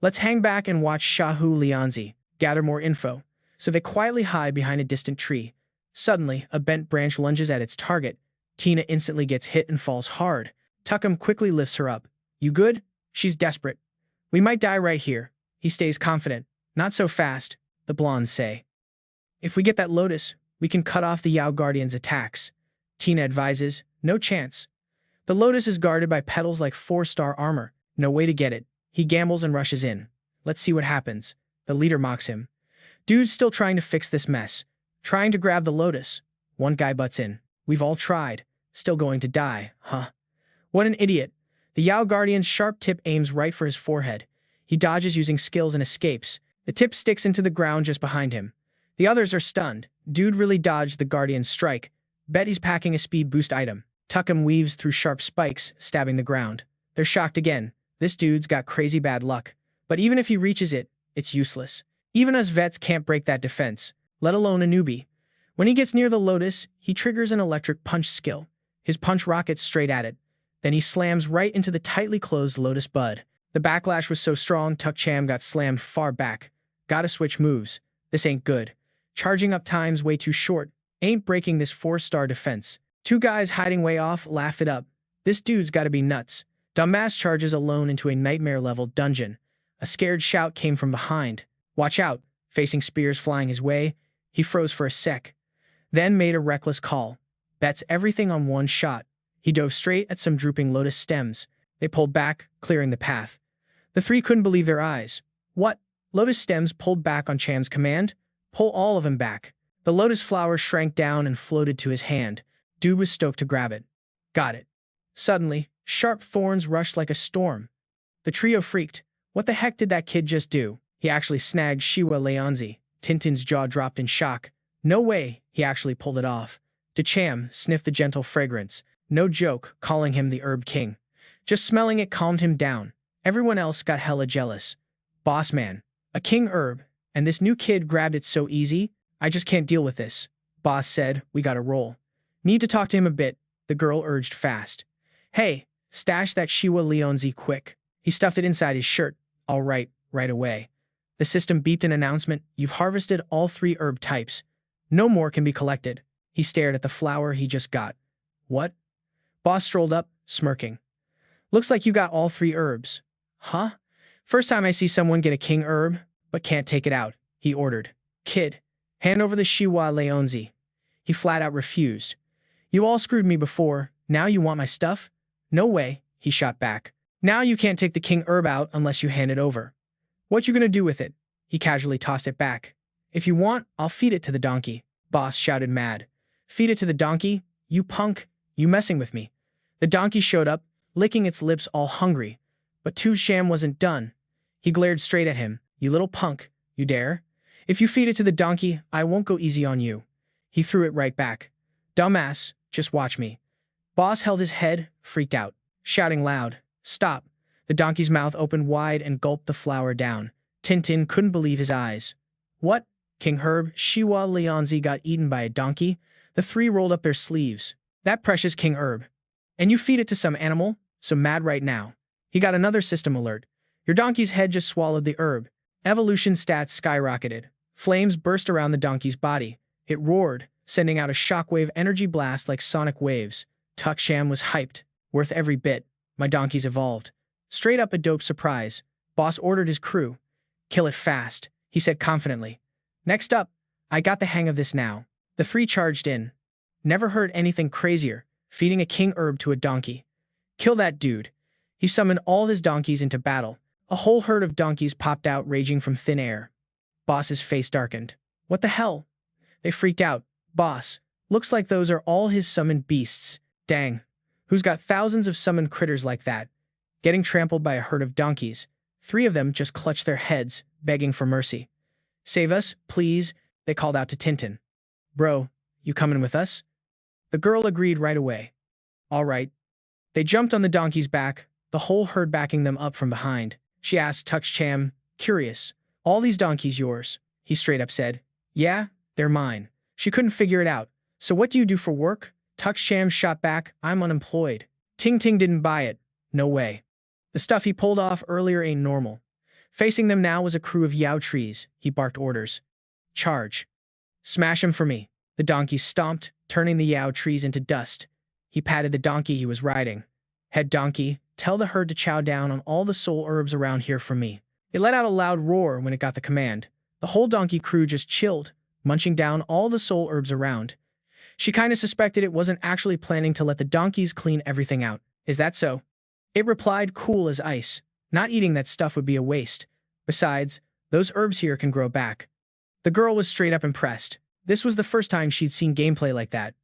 Let's hang back and watch Shahu Lianzi gather more info. So they quietly hide behind a distant tree. Suddenly, a bent branch lunges at its target. Tina instantly gets hit and falls hard. Tuckum quickly lifts her up. "You good?" She's desperate. "We might die right here." He stays confident. "Not so fast," the blondes say. "If we get that lotus, we can cut off the Yao Guardian's attacks." Tina advises, "No chance. The lotus is guarded by petals like 4-star armor. No way to get it." He gambles and rushes in. "Let's see what happens." The leader mocks him. Dude's still trying to fix this mess. Trying to grab the lotus. One guy butts in. "We've all tried. Still going to die, huh?" What an idiot. The Yao Guardian's sharp tip aims right for his forehead. He dodges using skills and escapes. The tip sticks into the ground just behind him. The others are stunned. Dude really dodged the Guardian's strike. Bet he's packing a speed boost item. Tuckum weaves through sharp spikes, stabbing the ground. They're shocked again. This dude's got crazy bad luck. But even if he reaches it, it's useless. Even us vets can't break that defense, let alone a newbie. When he gets near the lotus, he triggers an electric punch skill. His punch rockets straight at it. Then he slams right into the tightly closed lotus bud. The backlash was so strong, Tuck Cham got slammed far back. Gotta switch moves. This ain't good. Charging up time's way too short. Ain't breaking this 4-star defense. 2 guys hiding way off laugh it up. This dude's gotta be nuts. Dumbass charges alone into a nightmare-level dungeon. A scared shout came from behind. "Watch out," facing spears flying his way. He froze for a sec. Then made a reckless call. Bets everything on one shot. He dove straight at some drooping lotus stems. They pulled back, clearing the path. The 3 couldn't believe their eyes. What? Lotus stems pulled back on Cham's command? Pull all of them back. The lotus flower shrank down and floated to his hand. Dude was stoked to grab it. Got it. Suddenly, sharp thorns rushed like a storm. The trio freaked. What the heck did that kid just do? He actually snagged Shiwa Leonzi. Tintin's jaw dropped in shock. No way, he actually pulled it off. Cham sniffed the gentle fragrance. No joke, calling him the herb king. Just smelling it calmed him down. Everyone else got hella jealous. Boss man, a king herb, and this new kid grabbed it so easy? I just can't deal with this. Boss said, "We gotta roll." "Need to talk to him a bit," the girl urged fast. "Hey, stash that Shiwa Leonzi quick." He stuffed it inside his shirt. "All right, right away." The system beeped an announcement. "You've harvested all 3 herb types. No more can be collected." He stared at the flower he just got. "What?" Boss strolled up, smirking. "Looks like you got all 3 herbs." "Huh? First time I see someone get a king herb, but can't take it out," he ordered. "Kid, hand over the Shiwa Leonzi." He flat out refused. You all screwed me before, now you want my stuff? No way, he shot back. Now you can't take the king herb out unless you hand it over. What you gonna do with it? He casually tossed it back. If you want, I'll feed it to the donkey. Boss shouted mad. Feed it to the donkey? You punk, you messing with me. The donkey showed up, licking its lips all hungry. But To Tran wasn't done. He glared straight at him. You little punk, you dare? If you feed it to the donkey, I won't go easy on you. He threw it right back. Dumbass, just watch me. Boss held his head, freaked out, shouting loud. Stop. The donkey's mouth opened wide and gulped the flour down. Tintin couldn't believe his eyes. What? King Herb, Shiwa Lianzi got eaten by a donkey? The three rolled up their sleeves. That precious King Herb. And you feed it to some animal? So mad right now. He got another system alert. Your donkey's head just swallowed the herb. Evolution stats skyrocketed. Flames burst around the donkey's body. It roared, sending out a shockwave energy blast like sonic waves. To Tran was hyped. Worth every bit. My donkey's evolved. Straight up a dope surprise. Boss ordered his crew. Kill it fast, he said confidently. Next up, I got the hang of this now. The three charged in. Never heard anything crazier, feeding a king herb to a donkey. Kill that dude. He summoned all his donkeys into battle. A whole herd of donkeys popped out raging from thin air. Boss's face darkened. What the hell? They freaked out. Boss, looks like those are all his summoned beasts. Dang. Who's got thousands of summoned critters like that? Getting trampled by a herd of donkeys. Three of them just clutched their heads, begging for mercy. Save us, please, they called out to Tintin. Bro, you coming with us? The girl agreed right away. All right. They jumped on the donkey's back, the whole herd backing them up from behind. She asked To Tran, curious. All these donkeys yours? He straight up said. Yeah, they're mine. She couldn't figure it out. So what do you do for work? To Tran shot back, I'm unemployed. Ting Ting didn't buy it. No way. The stuff he pulled off earlier ain't normal. Facing them now was a crew of Yao trees. He barked orders. Charge. Smash him for me. The donkey stomped, turning the Yao trees into dust. He patted the donkey he was riding. Head donkey, tell the herd to chow down on all the soul herbs around here for me. It let out a loud roar when it got the command. The whole donkey crew just chilled, munching down all the soul herbs around. She kinda suspected it wasn't actually planning to let the donkeys clean everything out. Is that so? It replied cool as ice. Not eating that stuff would be a waste. Besides, those herbs here can grow back. The girl was straight up impressed. This was the first time she'd seen gameplay like that.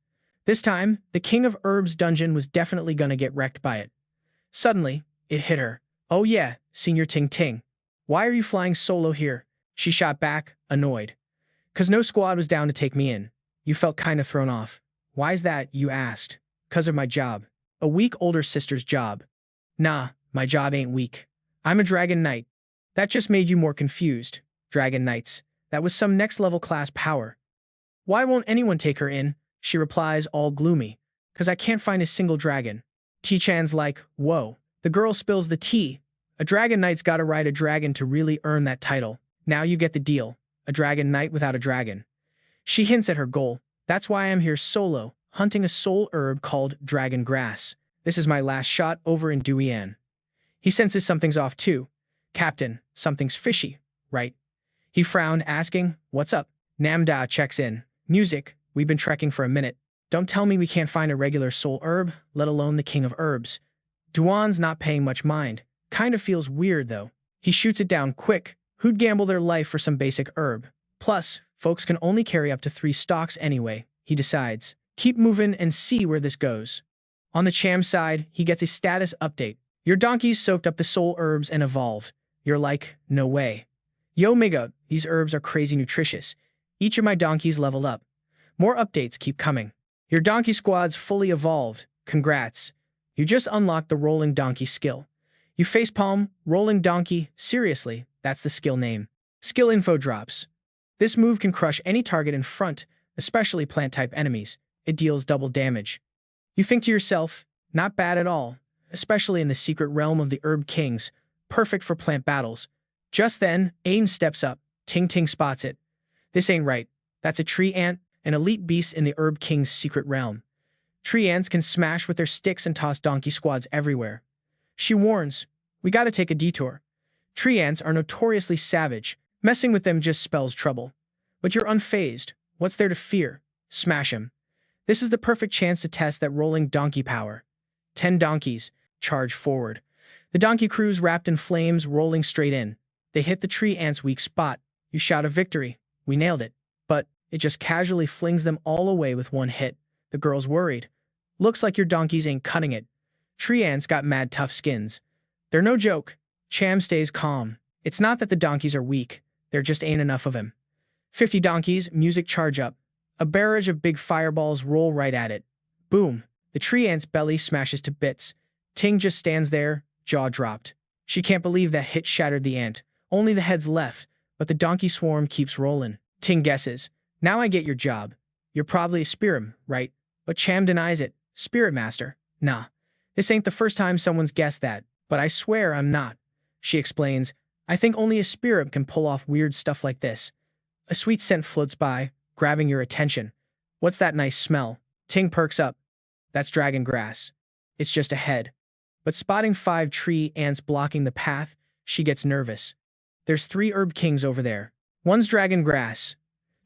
This time, the King of Herbs dungeon was definitely gonna get wrecked by it. Suddenly, it hit her. Oh yeah, Senior Ting Ting. Why are you flying solo here? She shot back, annoyed. 'Cause no squad was down to take me in. You felt kinda thrown off. Why's that, you asked? 'Cause of my job. A weak older sister's job. Nah, my job ain't weak. I'm a Dragon Knight. That just made you more confused. Dragon Knights. That was some next-level class power. Why won't anyone take her in? She replies, all gloomy. 'Cause I can't find a single dragon. To Tran's like, whoa. The girl spills the tea. A Dragon Knight's gotta ride a dragon to really earn that title. Now you get the deal. A Dragon Knight without a dragon. She hints at her goal. That's why I'm here solo, hunting a soul herb called dragon grass. This is my last shot over in Duyan. He senses something's off too. Captain, something's fishy, right? He frowned, asking, what's up? Namda checks in. Music, we've been trekking for a minute. Don't tell me we can't find a regular soul herb, let alone the king of herbs. Duan's not paying much mind. Kind of feels weird though. He shoots it down quick. Who'd gamble their life for some basic herb? Plus, folks can only carry up to 3 stocks anyway, he decides. Keep moving and see where this goes. On the Cham side, he gets a status update. Your donkeys soaked up the soul herbs and evolved. You're like, no way. Yo Miga, these herbs are crazy nutritious. Each of my donkeys leveled up. More updates keep coming. Your donkey squad's fully evolved. Congrats. You just unlocked the rolling donkey skill. You facepalm, rolling donkey, seriously, that's the skill name. Skill info drops. This move can crush any target in front, especially plant-type enemies. It deals double damage. You think to yourself, not bad at all, especially in the secret realm of the Herb Kings, perfect for plant battles. Just then, Aim steps up. Ting Ting spots it. This ain't right. That's a tree ant, an elite beast in the Herb King's secret realm. Tree ants can smash with their sticks and toss donkey squads everywhere. She warns, we gotta take a detour. Tree ants are notoriously savage. Messing with them just spells trouble. But you're unfazed. What's there to fear? Smash him. This is the perfect chance to test that rolling donkey power. 10 donkeys charge forward. The donkey crews wrapped in flames rolling straight in. They hit the tree ant's weak spot. You shout a victory. We nailed it. But it just casually flings them all away with one hit. The girl's worried. Looks like your donkeys ain't cutting it. Tree ants got mad tough skins. They're no joke. Cham stays calm. It's not that the donkeys are weak. There just ain't enough of him. 50 donkeys, music charge up. A barrage of big fireballs roll right at it. Boom. The tree ant's belly smashes to bits. Ting just stands there, jaw dropped. She can't believe that hit shattered the ant. Only the head's left, but the donkey swarm keeps rolling. Ting guesses. Now I get your job. You're probably a spirit, right? But Cham denies it. Spirit master. Nah. This ain't the first time someone's guessed that, but I swear I'm not. She explains. I think only a spirit can pull off weird stuff like this. A sweet scent floats by, grabbing your attention. What's that nice smell? Ting perks up. That's dragon grass. It's just ahead. But spotting 5 tree ants blocking the path, she gets nervous. There's 3 herb kings over there. One's dragon grass.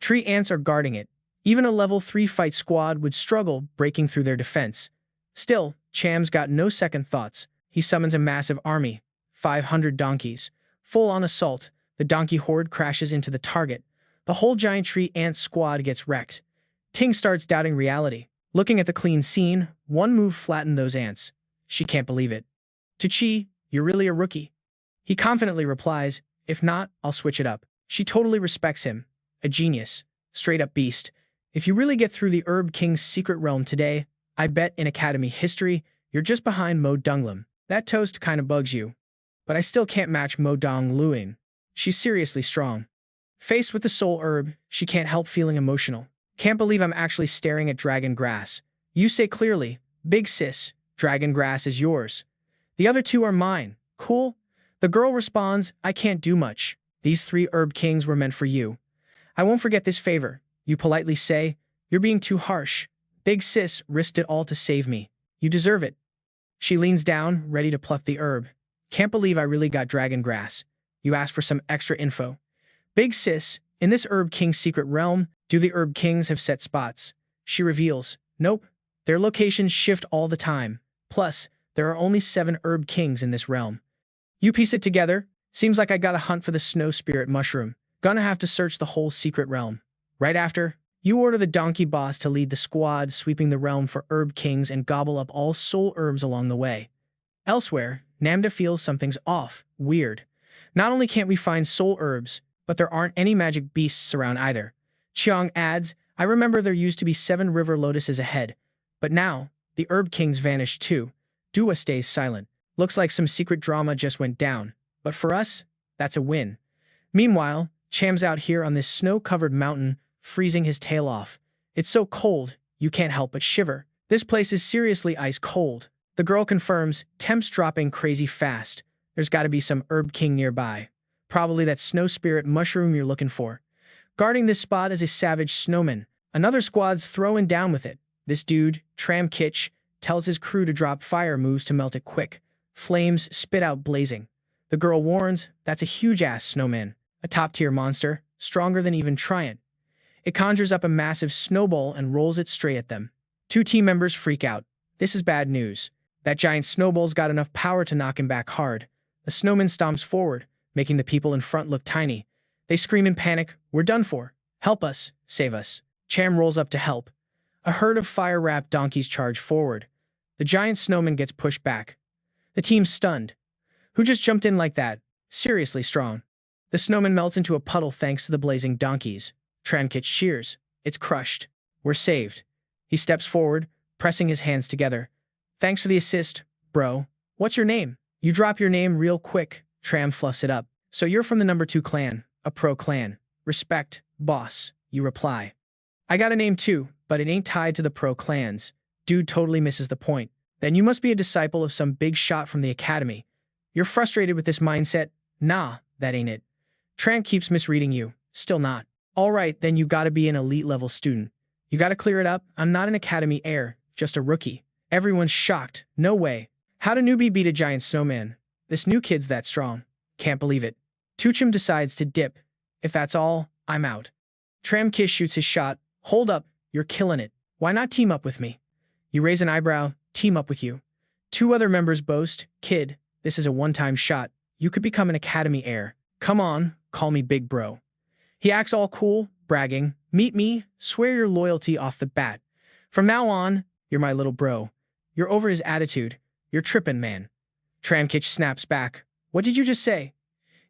Tree ants are guarding it. Even a level 3 fight squad would struggle breaking through their defense. Still, Cham's got no second thoughts. He summons a massive army. 500 donkeys. Full-on assault, the donkey horde crashes into the target. The whole giant tree ant squad gets wrecked. Ting starts doubting reality. Looking at the clean scene, one move flattened those ants. She can't believe it. To Chi, you're really a rookie. He confidently replies, if not, I'll switch it up. She totally respects him. A genius. Straight up beast. If you really get through the Herb King's secret realm today, I bet in Academy history, you're just behind Mudong Lu Liam. That toast kinda bugs you. But I still can't match Mudong Lu Liam. She's seriously strong. Faced with the soul herb, she can't help feeling emotional. Can't believe I'm actually staring at dragon grass. You say clearly, big sis, dragon grass is yours. The other 2 are mine. Cool? The girl responds, I can't do much. These 3 herb kings were meant for you. I won't forget this favor. You politely say, you're being too harsh. Big sis risked it all to save me. You deserve it. She leans down, ready to pluck the herb. Can't believe I really got dragon grass. You ask for some extra info. Big sis, in this herb king's secret realm, do the herb kings have set spots? She reveals, nope. Their locations shift all the time. Plus, there are only 7 herb kings in this realm. You piece it together. Seems like I gotta hunt for the snow spirit mushroom. Gonna have to search the whole secret realm. Right after, you order the donkey boss to lead the squad sweeping the realm for herb kings and gobble up all soul herbs along the way. Elsewhere, Namda feels something's off, weird. Not only can't we find soul herbs, but there aren't any magic beasts around either. Chiang adds, I remember there used to be 7 river lotuses ahead, but now, the herb kings vanished too. Dua stays silent. Looks like some secret drama just went down, but for us, that's a win. Meanwhile, Cham's out here on this snow-covered mountain, freezing his tail off. It's so cold, you can't help but shiver. This place is seriously ice cold. The girl confirms, temps dropping crazy fast. There's gotta be some herb king nearby. Probably that snow spirit mushroom you're looking for. Guarding this spot is a savage snowman. Another squad's throwing down with it. This dude, Tram Kitch, tells his crew to drop fire moves to melt it quick. Flames spit out blazing. The girl warns, that's a huge-ass snowman. A top-tier monster, stronger than even Triant. It conjures up a massive snowball and rolls it straight at them. 2 team members freak out. This is bad news. That giant snowball's got enough power to knock him back hard. The snowman stomps forward, making the people in front look tiny. They scream in panic, we're done for. Help us, save us. Cham rolls up to help. A herd of fire-wrapped donkeys charge forward. The giant snowman gets pushed back. The team's stunned. Who just jumped in like that? Seriously strong. The snowman melts into a puddle thanks to the blazing donkeys. Trankich cheers. It's crushed. We're saved. He steps forward, pressing his hands together. Thanks for the assist, bro. What's your name? You drop your name real quick. Tram fluffs it up. So you're from the number 2 clan, a pro clan. Respect, boss, you reply. I got a name too, but it ain't tied to the pro clans. Dude totally misses the point. Then you must be a disciple of some big shot from the academy. You're frustrated with this mindset? Nah, that ain't it. Tram keeps misreading you. Still not. Alright, then you gotta be an elite level student. You gotta clear it up. I'm not an academy heir, just a rookie. Everyone's shocked. No way. How'd a newbie beat a giant snowman? This new kid's that strong. Can't believe it. Tuchim decides to dip. If that's all, I'm out. Tram Kish shoots his shot. Hold up, you're killing it. Why not team up with me? You raise an eyebrow, team up with you. Two other members boast, kid, this is a one-time shot. You could become an academy heir. Come on, call me big bro. He acts all cool, bragging, meet me, swear your loyalty off the bat. From now on, you're my little bro. You're over his attitude. You're trippin', man. Tramkich snaps back. What did you just say?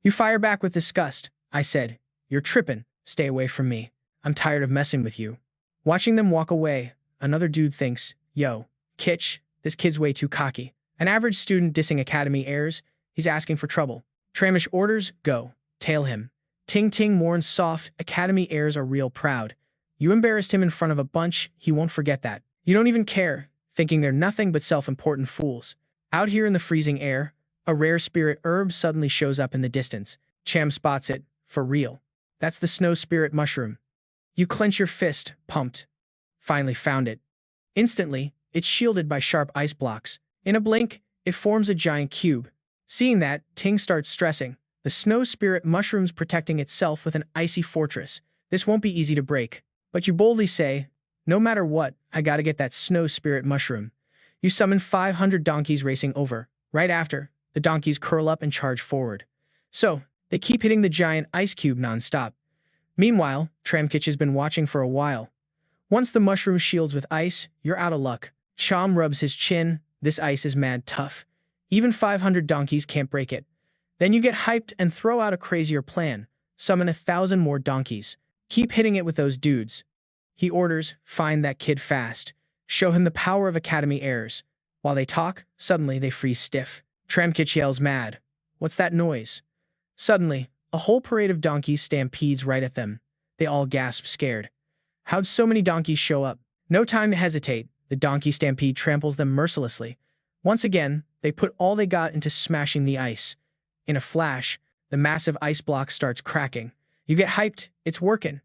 You fire back with disgust. I said, you're trippin'. Stay away from me. I'm tired of messing with you. Watching them walk away, another dude thinks, yo, Kitch, this kid's way too cocky. An average student dissing academy heirs, he's asking for trouble. Tramish orders, go. Tail him. Ting Ting mourns soft, academy heirs are real proud. You embarrassed him in front of a bunch, he won't forget that. You don't even care, thinking they're nothing but self-important fools. Out here in the freezing air, a rare spirit herb suddenly shows up in the distance. Cham spots it, for real. That's the snow spirit mushroom. You clench your fist, pumped. Finally found it. Instantly, it's shielded by sharp ice blocks. In a blink, it forms a giant cube. Seeing that, Ting starts stressing. The snow spirit mushroom's protecting itself with an icy fortress. This won't be easy to break. But you boldly say, no matter what, I gotta get that snow spirit mushroom. You summon 500 donkeys racing over. Right after, the donkeys curl up and charge forward. So, they keep hitting the giant ice cube non-stop. Meanwhile, Tramkich has been watching for a while. Once the mushroom shields with ice, you're out of luck. Cham rubs his chin. This ice is mad tough. Even 500 donkeys can't break it. Then you get hyped and throw out a crazier plan. Summon 1,000 more donkeys. Keep hitting it with those dudes. He orders, find that kid fast. Show him the power of academy heirs. While they talk, suddenly they freeze stiff. Tramkich yells mad. What's that noise? Suddenly, a whole parade of donkeys stampedes right at them. They all gasp scared. How'd so many donkeys show up? No time to hesitate. The donkey stampede tramples them mercilessly. Once again, they put all they got into smashing the ice. In a flash, the massive ice block starts cracking. You get hyped. It's working.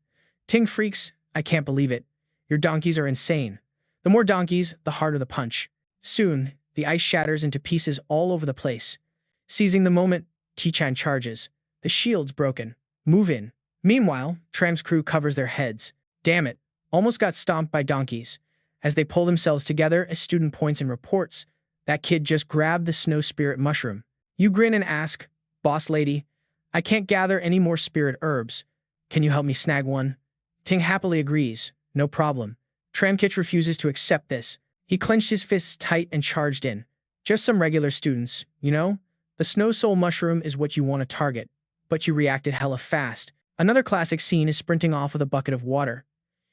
Ting freaks. I can't believe it. Your donkeys are insane. The more donkeys, the harder the punch. Soon, the ice shatters into pieces all over the place. Seizing the moment, T-Chan charges. The shield's broken. Move in. Meanwhile, Tram's crew covers their heads. Damn it. Almost got stomped by donkeys. As they pull themselves together, a student points and reports. That kid just grabbed the snow spirit mushroom. You grin and ask, boss lady, I can't gather any more spirit herbs. Can you help me snag one? Ting happily agrees. No problem. Tramkich refuses to accept this. He clenched his fists tight and charged in. Just some regular students, you know? The snow soul mushroom is what you want to target. But you reacted hella fast. Another classic scene is sprinting off with a bucket of water.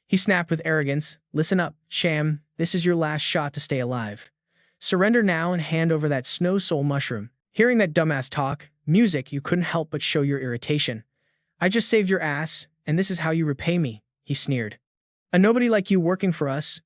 He snapped with arrogance. Listen up, Cham. This is your last shot to stay alive. Surrender now and hand over that snow soul mushroom. Hearing that dumbass talk, music, you couldn't help but show your irritation. I just saved your ass, and this is how you repay me, he sneered. A nobody like you working for us?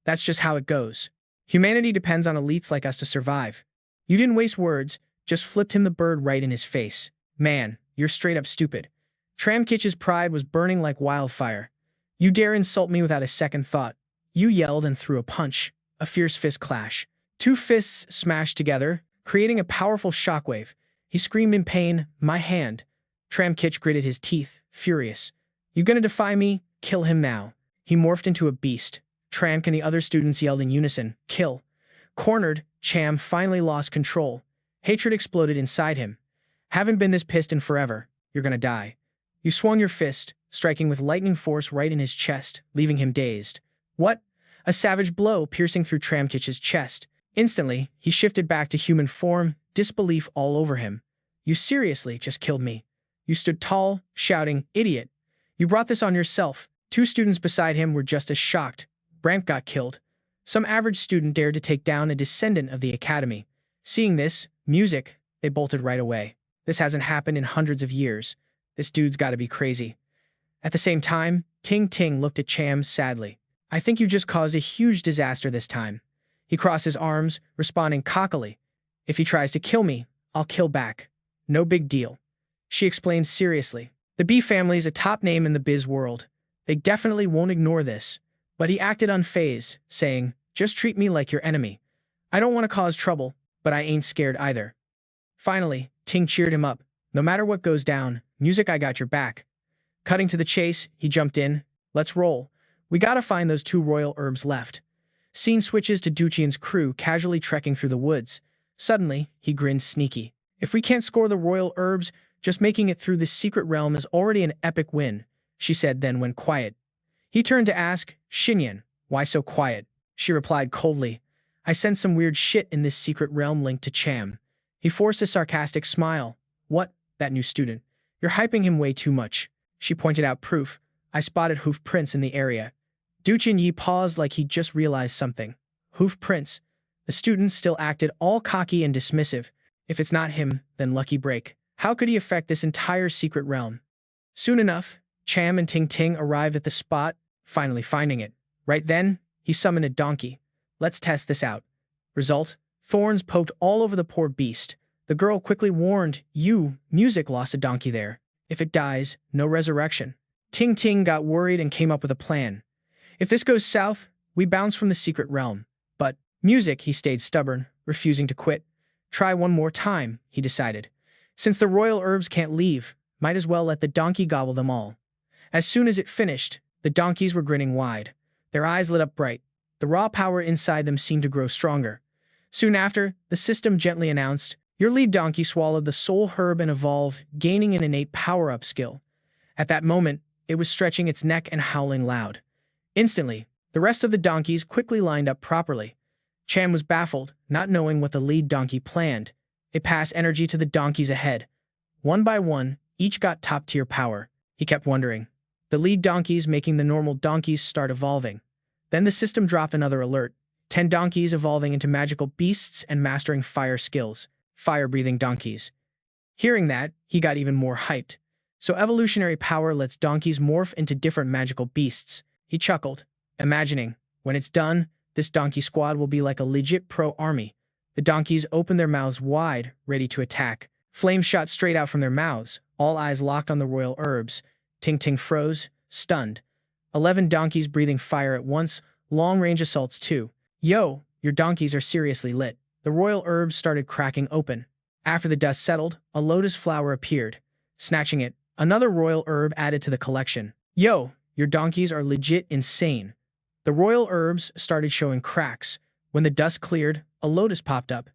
That's just how it goes. Humanity depends on elites like us to survive. You didn't waste words, just flipped him the bird right in his face. Man, you're straight up stupid. Tramkich's pride was burning like wildfire. You dare insult me without a second thought. You yelled and threw a punch. A fierce fist clash. Two fists smashed together, creating a powerful shockwave. He screamed in pain, my hand. Tramkich gritted his teeth, furious. You gonna defy me? Kill him now. He morphed into a beast. Tramk and the other students yelled in unison, kill. Cornered, Cham finally lost control. Hatred exploded inside him. Haven't been this pissed in forever. You're gonna die. You swung your fist, striking with lightning force right in his chest, leaving him dazed. What? A savage blow piercing through Tramkich's chest. Instantly, he shifted back to human form, disbelief all over him. You seriously just killed me. You stood tall, shouting, idiot. You brought this on yourself. Two students beside him were just as shocked. Brandt got killed. Some average student dared to take down a descendant of the academy. Seeing this, music, they bolted right away. This hasn't happened in hundreds of years. This dude's gotta be crazy. At the same time, Ting Ting looked at Cham sadly. I think you just caused a huge disaster this time. He crossed his arms, responding cockily. If he tries to kill me, I'll kill back. No big deal. She explained seriously. The B family is a top name in the biz world. They definitely won't ignore this. But he acted unfazed, saying, just treat me like your enemy. I don't want to cause trouble, but I ain't scared either. Finally, Ting cheered him up. No matter what goes down, music, I got your back. Cutting to the chase, he jumped in. Let's roll. We gotta find those 2 royal herbs left. Scene switches to Duchian's crew casually trekking through the woods. Suddenly, he grinned sneaky. If we can't score the royal herbs, just making it through this secret realm is already an epic win, she said, then went quiet. He turned to ask, Xinyan, why so quiet? She replied coldly, I sense some weird shit in this secret realm linked to Cham. He forced a sarcastic smile. What? That new student. You're hyping him way too much. She pointed out proof. I spotted hoof prints in the area. Duchin Yi paused like he'd just realized something. Hoof prints. The student still acted all cocky and dismissive. If it's not him, then lucky break. How could he affect this entire secret realm? Soon enough, Cham and Ting Ting arrived at the spot, finally finding it. Right then, he summoned a donkey. Let's test this out. Result, thorns poked all over the poor beast. The girl quickly warned, music lost a donkey there. If it dies, no resurrection. Ting Ting got worried and came up with a plan. If this goes south, we bounce from the secret realm. But, music, he stayed stubborn, refusing to quit. Try one more time, he decided. Since the royal herbs can't leave, might as well let the donkey gobble them all. As soon as it finished, the donkeys were grinning wide. Their eyes lit up bright. The raw power inside them seemed to grow stronger. Soon after, the system gently announced, your lead donkey swallowed the soul herb and evolved, gaining an innate power-up skill. At that moment, it was stretching its neck and howling loud. Instantly, the rest of the donkeys quickly lined up properly. Cham was baffled, not knowing what the lead donkey planned. It passed energy to the donkeys ahead. One by one, each got top-tier power. He kept wondering. The lead donkeys making the normal donkeys start evolving. Then the system dropped another alert. 10 donkeys evolving into magical beasts and mastering fire skills. Fire-breathing donkeys. Hearing that, he got even more hyped. So evolutionary power lets donkeys morph into different magical beasts. He chuckled, imagining, when it's done, this donkey squad will be like a legit pro army. The donkeys opened their mouths wide, ready to attack. Flames shot straight out from their mouths, all eyes locked on the royal herbs. Ting Ting froze, stunned. 11 donkeys breathing fire at once, long-range assaults too. Yo, your donkeys are seriously lit. The royal herbs started cracking open. After the dust settled, a lotus flower appeared. Snatching it, another royal herb added to the collection. Yo, your donkeys are legit insane. The royal herbs started showing cracks. When the dust cleared, a lotus popped up.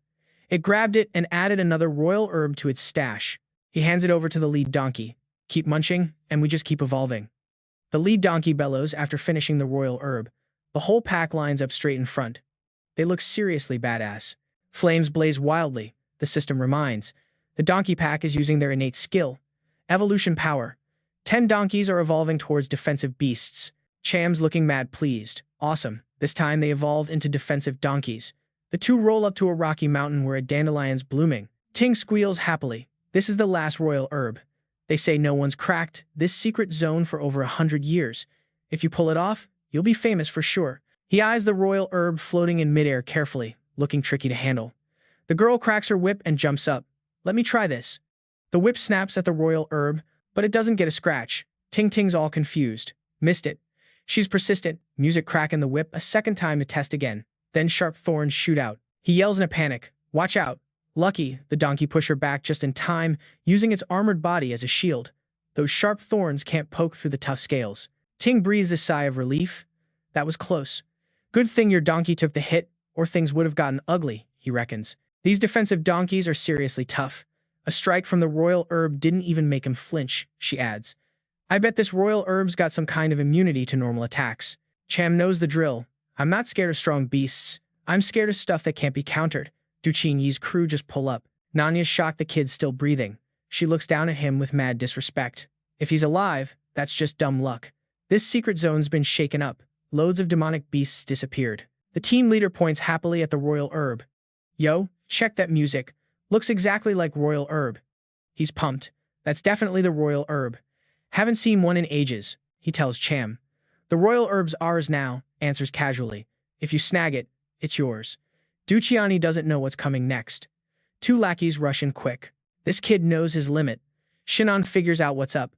It grabbed it and added another royal herb to its stash. He hands it over to the lead donkey. Keep munching, and we just keep evolving. The lead donkey bellows after finishing the royal herb. The whole pack lines up straight in front. They look seriously badass. Flames blaze wildly, the system reminds. The donkey pack is using their innate skill. Evolution power. 10 donkeys are evolving towards defensive beasts. Cham's looking mad pleased. Awesome. This time they evolved into defensive donkeys. The two roll up to a rocky mountain where a dandelion's blooming. Ting squeals happily. This is the last royal herb. They say no one's cracked this secret zone for over 100 years. If you pull it off, you'll be famous for sure. He eyes the royal herb floating in midair carefully, looking tricky to handle. The girl cracks her whip and jumps up. Let me try this. The whip snaps at the royal herb, but it doesn't get a scratch. Ting Ting's all confused. Missed it. She's persistent, music cracking the whip a second time to test again. Then sharp thorns shoot out. He yells in a panic. Watch out. Lucky, the donkey pushed her back just in time, using its armored body as a shield. Those sharp thorns can't poke through the tough scales. Ting breathes a sigh of relief. That was close. Good thing your donkey took the hit, or things would have gotten ugly, he reckons. These defensive donkeys are seriously tough. A strike from the royal herb didn't even make him flinch, she adds. I bet this royal herb's got some kind of immunity to normal attacks. Cham knows the drill. I'm not scared of strong beasts. I'm scared of stuff that can't be countered. Duchin Yi's crew just pull up. Nanya's shocked the kid's still breathing. She looks down at him with mad disrespect. If he's alive, that's just dumb luck. This secret zone's been shaken up. Loads of demonic beasts disappeared. The team leader points happily at the royal herb. Yo, check that music. Looks exactly like royal herb. He's pumped. That's definitely the royal herb. Haven't seen one in ages, he tells Cham. The royal herb's ours now, answers casually. If you snag it, it's yours. Duchiani doesn't know what's coming next. 2 lackeys rush in quick. This kid knows his limit. Shinan figures out what's up.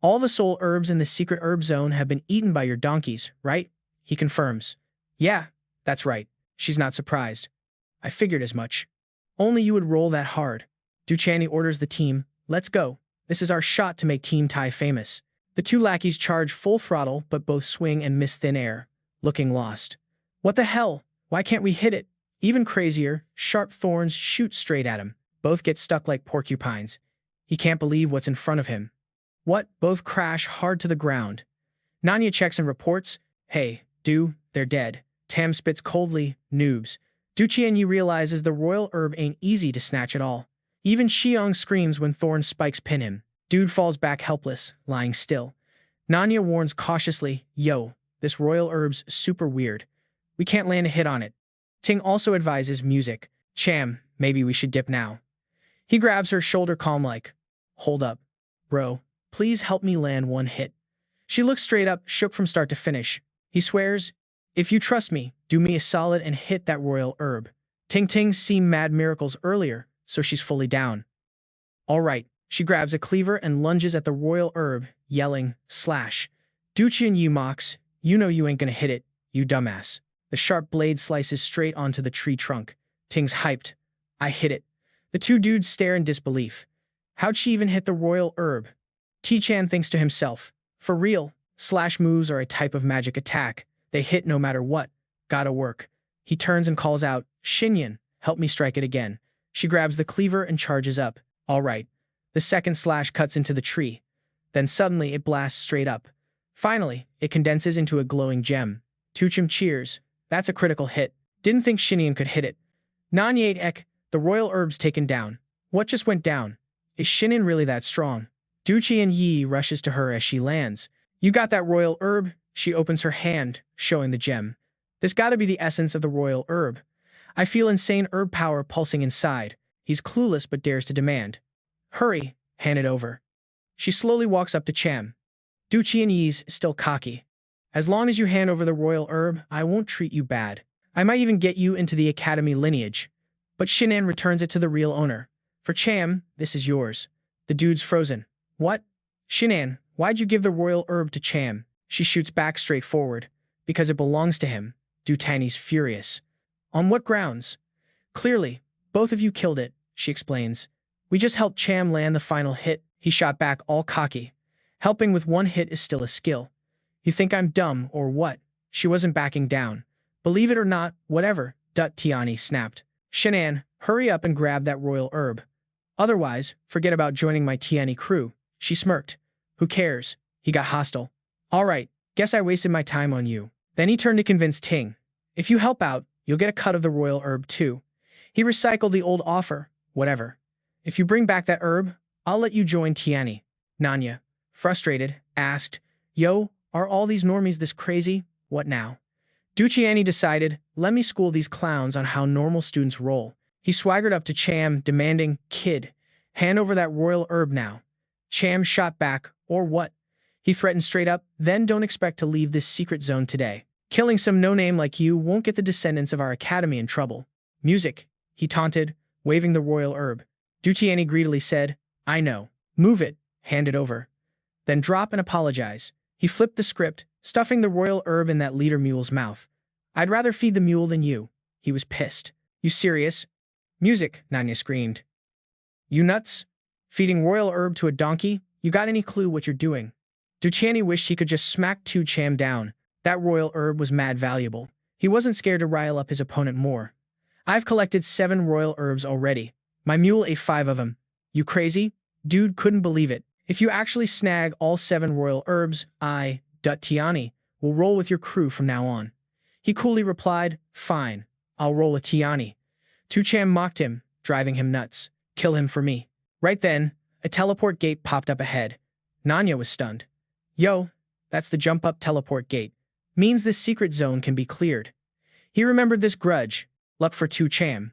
All the soul herbs in the secret herb zone have been eaten by your donkeys, right? He confirms. Yeah, that's right. She's not surprised. I figured as much. Only you would roll that hard. Duchani orders the team. Let's go. This is our shot to make Team Tai famous. The two lackeys charge full throttle, but both swing and miss thin air, looking lost. What the hell? Why can't we hit it? Even crazier, sharp thorns shoot straight at him. Both get stuck like porcupines. He can't believe what's in front of him. What? Both crash hard to the ground. Nanya checks and reports, "Hey, they're dead." Tam spits coldly, "Noobs." Du Qianyi realizes the royal herb ain't easy to snatch at all. Even Xiong screams when thorn spikes pin him. Dude falls back helpless, lying still. Nanya warns cautiously, "Yo, this royal herb's super weird. We can't land a hit on it." Ting also advises music. "Cham, maybe we should dip now." He grabs her shoulder calm like, "Hold up, bro. Please help me land one hit." She looks straight up, shook from start to finish. He swears, "If you trust me, do me a solid and hit that royal herb." Ting's seen mad miracles earlier, so she's fully down. All right, she grabs a cleaver and lunges at the royal herb, yelling, "Slash." Du Qianyi mocks, "You know you ain't gonna hit it, you dumbass." The sharp blade slices straight onto the tree trunk. Ting's hyped. "I hit it." The two dudes stare in disbelief. How'd she even hit the royal herb? T-Chan thinks to himself, "For real, slash moves are a type of magic attack. They hit no matter what. Gotta work." He turns and calls out, "Xinyan, help me strike it again." She grabs the cleaver and charges up. All right. The second slash cuts into the tree. Then suddenly it blasts straight up. Finally, it condenses into a glowing gem. Tuchim cheers. That's a critical hit. Didn't think Xinyan could hit it. Nanyate ek, the royal herb's taken down. What just went down? Is Xinyan really that strong? Du Qianyi rushes to her as she lands. "You got that royal herb?" She opens her hand, showing the gem. "This gotta be the essence of the royal herb." I feel insane herb power pulsing inside. He's clueless but dares to demand. "Hurry, hand it over." She slowly walks up to Cham. Du Qianyi's still cocky. "As long as you hand over the royal herb, I won't treat you bad. I might even get you into the academy lineage." But Shinan returns it to the real owner. "For Cham, this is yours." The dude's frozen. "What? Shinan, why'd you give the royal herb to Cham?" She shoots back straightforward. "Because it belongs to him." Du Tanny's furious. "On what grounds?" "Clearly, both of you killed it," she explains. "We just helped Cham land the final hit." He shot back all cocky. "Helping with one hit is still a skill. You think I'm dumb or what?" She wasn't backing down. "Believe it or not, whatever," Tiani snapped. "Shinan, hurry up and grab that royal herb. Otherwise, forget about joining my Tiani crew." She smirked. "Who cares?" He got hostile. "All right, guess I wasted my time on you." Then he turned to convince Ting. "If you help out, you'll get a cut of the royal herb too." He recycled the old offer. "Whatever. If you bring back that herb, I'll let you join Tiani." Nanya, frustrated, asked, "Yo, are all these normies this crazy? What now?" Du Qianyi decided, "Let me school these clowns on how normal students roll." He swaggered up to Cham, demanding, "Kid, hand over that royal herb now." Cham shot back, "Or what?" He threatened straight up, "Then don't expect to leave this secret zone today. Killing some no-name like you won't get the descendants of our academy in trouble." "Music," he taunted, waving the royal herb. Du Qianyi greedily said, "I know. Move it, hand it over. Then drop and apologize." He flipped the script, stuffing the royal herb in that leader mule's mouth. "I'd rather feed the mule than you." He was pissed. "You serious?" "Music," Nanya screamed. "You nuts? Feeding royal herb to a donkey? You got any clue what you're doing?" Du Qianyi wished he could just smack Tu Cham down. That royal herb was mad valuable. He wasn't scared to rile up his opponent more. "I've collected 7 royal herbs already. My mule ate 5 of them. You crazy?" Dude couldn't believe it. "If you actually snag all 7 royal herbs, I, Tiani, will roll with your crew from now on." He coolly replied, "Fine, I'll roll with Tiani." Tu Cham mocked him, driving him nuts. "Kill him for me." Right then, a teleport gate popped up ahead. Nanya was stunned. "Yo, that's the jump-up teleport gate. Means this secret zone can be cleared." He remembered this grudge. Luck for Tu Cham.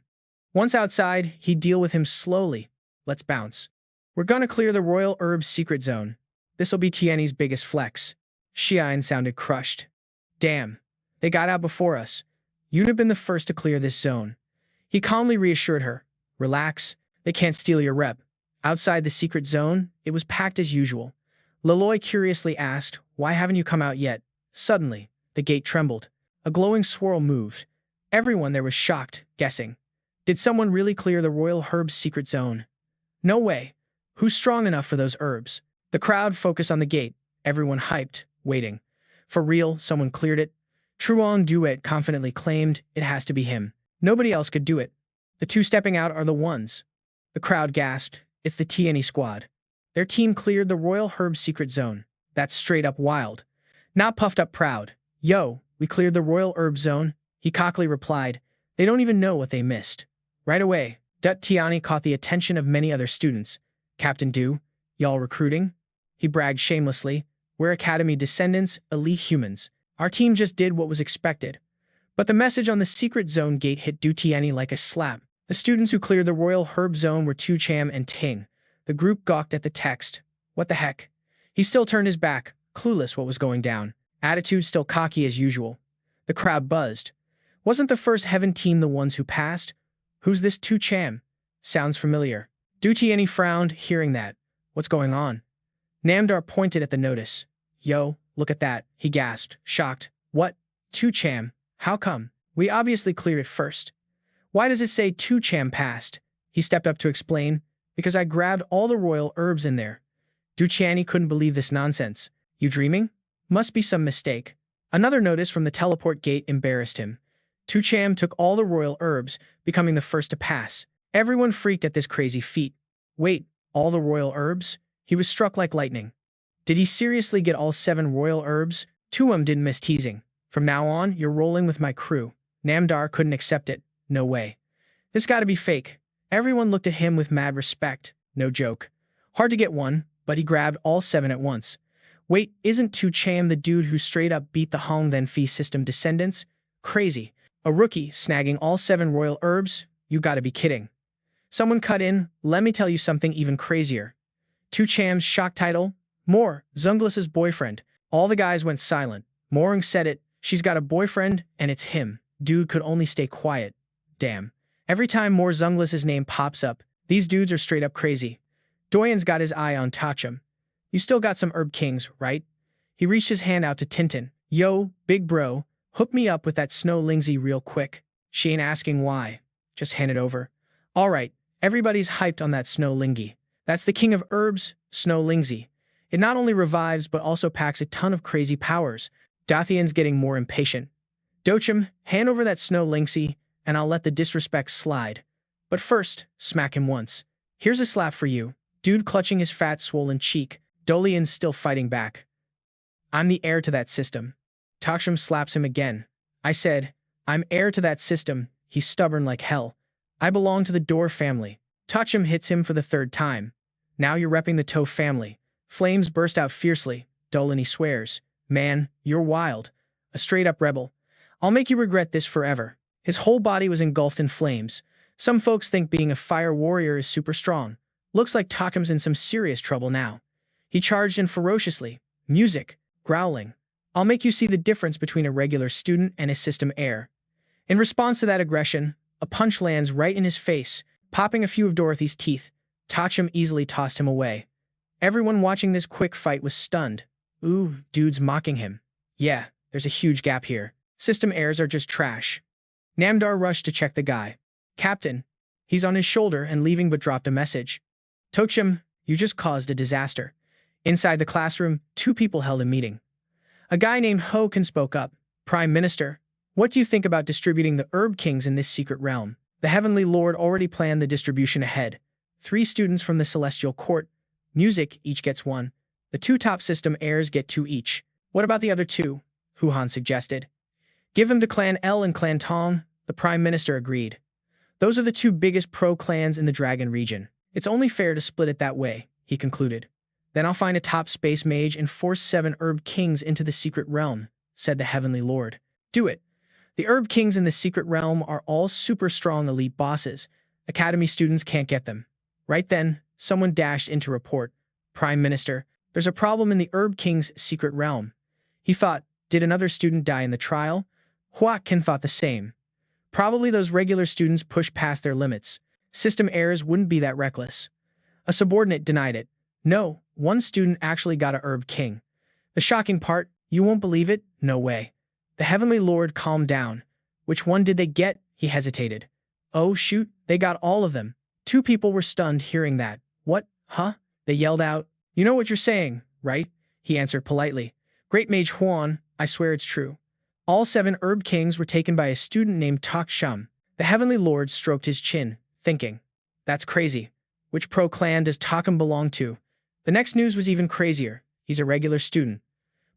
Once outside, he'd deal with him slowly. Let's bounce. "We're gonna clear the royal herbs secret zone. This'll be Tiani's biggest flex." Xian sounded crushed. "Damn, they got out before us. You'd have been the first to clear this zone." He calmly reassured her. "Relax, they can't steal your rep." Outside the secret zone, it was packed as usual. Laloy curiously asked, "Why haven't you come out yet?" Suddenly, the gate trembled. A glowing swirl moved. Everyone there was shocked, guessing. Did someone really clear the royal herbs secret zone? No way. Who's strong enough for those herbs? The crowd focused on the gate. Everyone hyped, waiting. For real, someone cleared it. Truong Duet confidently claimed it has to be him. Nobody else could do it. The two stepping out are the ones. The crowd gasped. It's the TNE squad. Their team cleared the Royal Herb secret zone. That's straight up wild. Not puffed up proud. Yo, we cleared the Royal Herb zone, he cockily replied. They don't even know what they missed. Right away, Dut Tiani caught the attention of many other students. Captain Du, y'all recruiting? He bragged shamelessly. We're Academy descendants, elite humans. Our team just did what was expected. But the message on the secret zone gate hit Du Tiani like a slap. The students who cleared the Royal Herb zone were Tu Cham and Ting. The group gawked at the text. What the heck? He still turned his back, clueless what was going down. Attitude still cocky as usual. The crowd buzzed. Wasn't the first heaven team the ones who passed? Who's this Tu Cham? Sounds familiar. Du Tiani frowned, hearing that. What's going on? Namdar pointed at the notice. Yo, look at that, he gasped, shocked. What? Tu Cham? How come? We obviously cleared it first. Why does it say Tu Cham passed? He stepped up to explain. Because I grabbed all the royal herbs in there. Du Tiani couldn't believe this nonsense. You dreaming? Must be some mistake. Another notice from the teleport gate embarrassed him. Tu Cham took all the royal herbs, becoming the first to pass. Everyone freaked at this crazy feat. Wait, all the royal herbs? He was struck like lightning. Did he seriously get all 7 royal herbs? Tuum didn't miss teasing. From now on, you're rolling with my crew. Namdar couldn't accept it. No way. This gotta be fake. Everyone looked at him with mad respect. No joke. Hard to get one, but he grabbed all 7 at once. Wait, isn't Tu Cham the dude who straight up beat the Hong Then Fee system descendants? Crazy. A rookie snagging all 7 royal herbs? You gotta be kidding. Someone cut in. Let me tell you something even crazier. Tu Cham's shock title? More, Zunglis's boyfriend. All the guys went silent. Morung said it. She's got a boyfriend, and it's him. Dude could only stay quiet. Damn. Every time more Zunglis's name pops up, these dudes are straight up crazy. Doyen's got his eye on Tachum. You still got some herb kings, right? He reached his hand out to Tintin. Yo, big bro, hook me up with that Snow Lingzi real quick. She ain't asking why. Just hand it over. Alright, everybody's hyped on that Snow Lingi. That's the king of herbs, Snow Lingzi. It not only revives but also packs a ton of crazy powers. Dathian's getting more impatient. Dochum, hand over that Snow Lingzi, and I'll let the disrespect slide. But first, smack him once. Here's a slap for you. Dude clutching his fat, swollen cheek. Dolian's still fighting back. I'm the heir to that system. Taksham slaps him again. I said, I'm heir to that system. He's stubborn like hell. I belong to the Dor family. Taksham hits him for the 3rd time. Now you're repping the To family. Flames burst out fiercely. Dolani swears. Man, you're wild. A straight-up rebel. I'll make you regret this forever. His whole body was engulfed in flames. Some folks think being a fire warrior is super strong. Looks like Takum's in some serious trouble now. He charged in ferociously. Music. Growling. I'll make you see the difference between a regular student and a system heir. In response to that aggression, a punch lands right in his face, popping a few of Dorothy's teeth. Tachum easily tossed him away. Everyone watching this quick fight was stunned. Ooh, dude's mocking him. Yeah, there's a huge gap here. System heirs are just trash. Namdar rushed to check the guy. Captain. He's on his shoulder and leaving but dropped a message. Toksham, you just caused a disaster. Inside the classroom, 2 people held a meeting. A guy named Hokan spoke up. Prime Minister, what do you think about distributing the herb kings in this secret realm? The Heavenly Lord already planned the distribution ahead. 3 students from the Celestial Court. Music, each gets 1. The 2 top system heirs get 2 each. What about the other 2? Huhan suggested. Give them to Clan L and Clan Tong, the Prime Minister agreed. Those are the 2 biggest pro-clans in the Dragon region. It's only fair to split it that way, he concluded. Then I'll find a top space mage and force 7 herb kings into the secret realm, said the Heavenly Lord. Do it. The herb kings in the secret realm are all super strong elite bosses. Academy students can't get them. Right then, someone dashed in to report. Prime Minister, there's a problem in the herb king's secret realm. He thought, did another student die in the trial? Huakin thought the same. Probably those regular students pushed past their limits. System heirs wouldn't be that reckless. A subordinate denied it. No, one student actually got a herb king. The shocking part, you won't believe it? No way. The Heavenly Lord calmed down. Which one did they get? He hesitated. Oh shoot, they got all of them. 2 people were stunned hearing that. What? Huh? They yelled out. You know what you're saying, right? he answered politely. Great Mage Huan, I swear it's true. All 7 herb kings were taken by a student named To Tran. The Heavenly Lord stroked his chin, thinking, that's crazy. Which pro-clan does Takam belong to? The next news was even crazier. He's a regular student.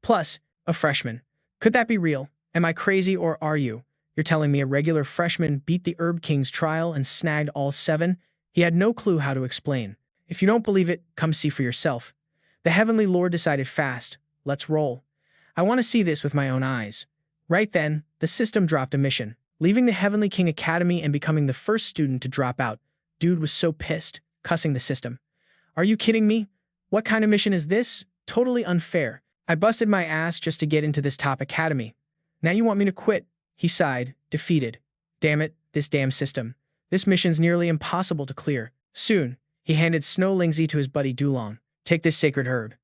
Plus, a freshman. Could that be real? Am I crazy or are you? You're telling me a regular freshman beat the Herb King's trial and snagged all 7? He had no clue how to explain. If you don't believe it, come see for yourself. The Heavenly Lord decided fast. Let's roll. I want to see this with my own eyes. Right then, the system dropped a mission, leaving the Heavenly King Academy and becoming the first student to drop out. Dude was so pissed, cussing the system. Are you kidding me? What kind of mission is this? Totally unfair. I busted my ass just to get into this top academy. Now you want me to quit? He sighed, defeated. Damn it, this damn system. This mission's nearly impossible to clear. Soon, he handed Snow Lingzi to his buddy Dulong. Take this sacred herb.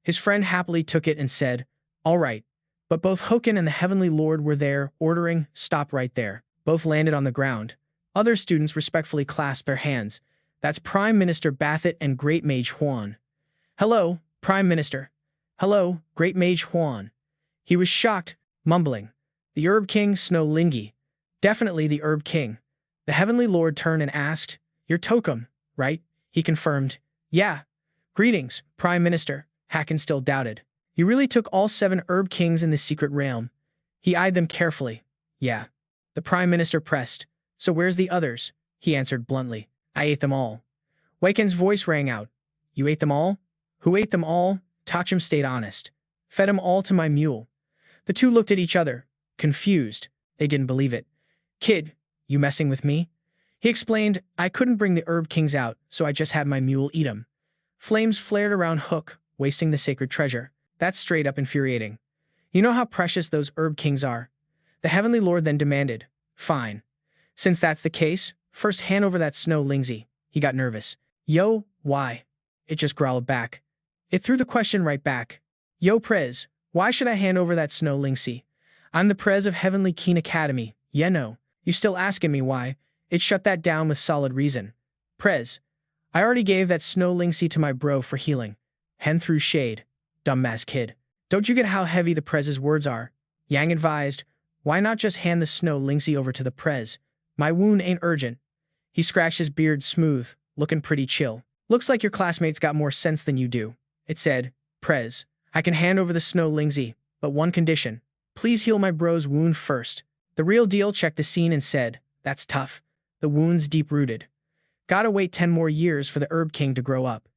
His friend happily took it and said, all right. But both Hoken and the Heavenly Lord were there, ordering, stop right there. Both landed on the ground. Other students respectfully clasped their hands. That's Prime Minister Bathet and Great Mage Huan. Hello, Prime Minister. Hello, Great Mage Huan. He was shocked, mumbling. The Herb King, Snow Lingzi. Definitely the Herb King. The Heavenly Lord turned and asked, you're Tokum, right? He confirmed, yeah. Greetings, Prime Minister. Haken still doubted. He really took all 7 Herb Kings in the secret realm. He eyed them carefully. Yeah. The Prime Minister pressed. So where's the others? He answered bluntly. I ate them all. Waken's voice rang out. You ate them all? Who ate them all? Tachim stayed honest. Fed them all to my mule. The two looked at each other, confused. They didn't believe it. Kid, you messing with me? He explained, I couldn't bring the Herb Kings out, so I just had my mule eat 'em. Flames flared around Hook, wasting the sacred treasure. That's straight up infuriating. You know how precious those Herb Kings are? The Heavenly Lord then demanded, fine. Since that's the case, first hand over that Snow Lingzi. He got nervous. Yo, why? It just growled back. It threw the question right back. Yo, Prez, why should I hand over that Snow Lingzi? I'm the Prez of Heavenly Keen Academy. Yeah, no. You still asking me why? It shut that down with solid reason. Prez, I already gave that Snow Lingzi to my bro for healing. Hen threw shade. Dumbass kid. Don't you get how heavy the Prez's words are? Yang advised, why not just hand the Snow Lingzi over to the Prez? My wound ain't urgent. He scratched his beard smooth, looking pretty chill. Looks like your classmates got more sense than you do. It said, Prez, I can hand over the Snow Lingzi, but one condition. Please heal my bro's wound first. The real deal checked the scene and said, that's tough. The wound's deep-rooted. Gotta wait 10 more years for the Herb King to grow up.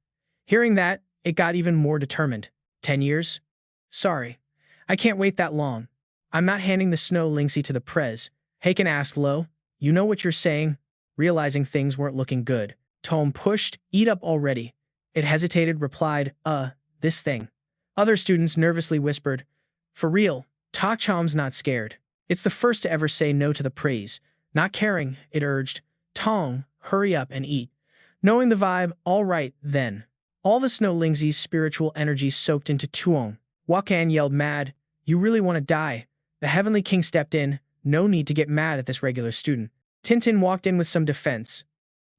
Hearing that, it got even more determined. 10 years? Sorry. I can't wait that long. I'm not handing the Snow Lingzi to the Prez. Haken asked low. You know what you're saying? Realizing things weren't looking good. Tom pushed, eat up already. It hesitated, replied, this thing. Other students nervously whispered, for real, Takcham's not scared. It's the first to ever say no to the praise. Not caring, it urged. Tong, hurry up and eat. Knowing the vibe, all right, then. All the Snow Lingzi's spiritual energy soaked into Tuong. Wakan yelled mad, you really want to die? The Heavenly King stepped in, no need to get mad at this regular student. Tintin walked in with some defense.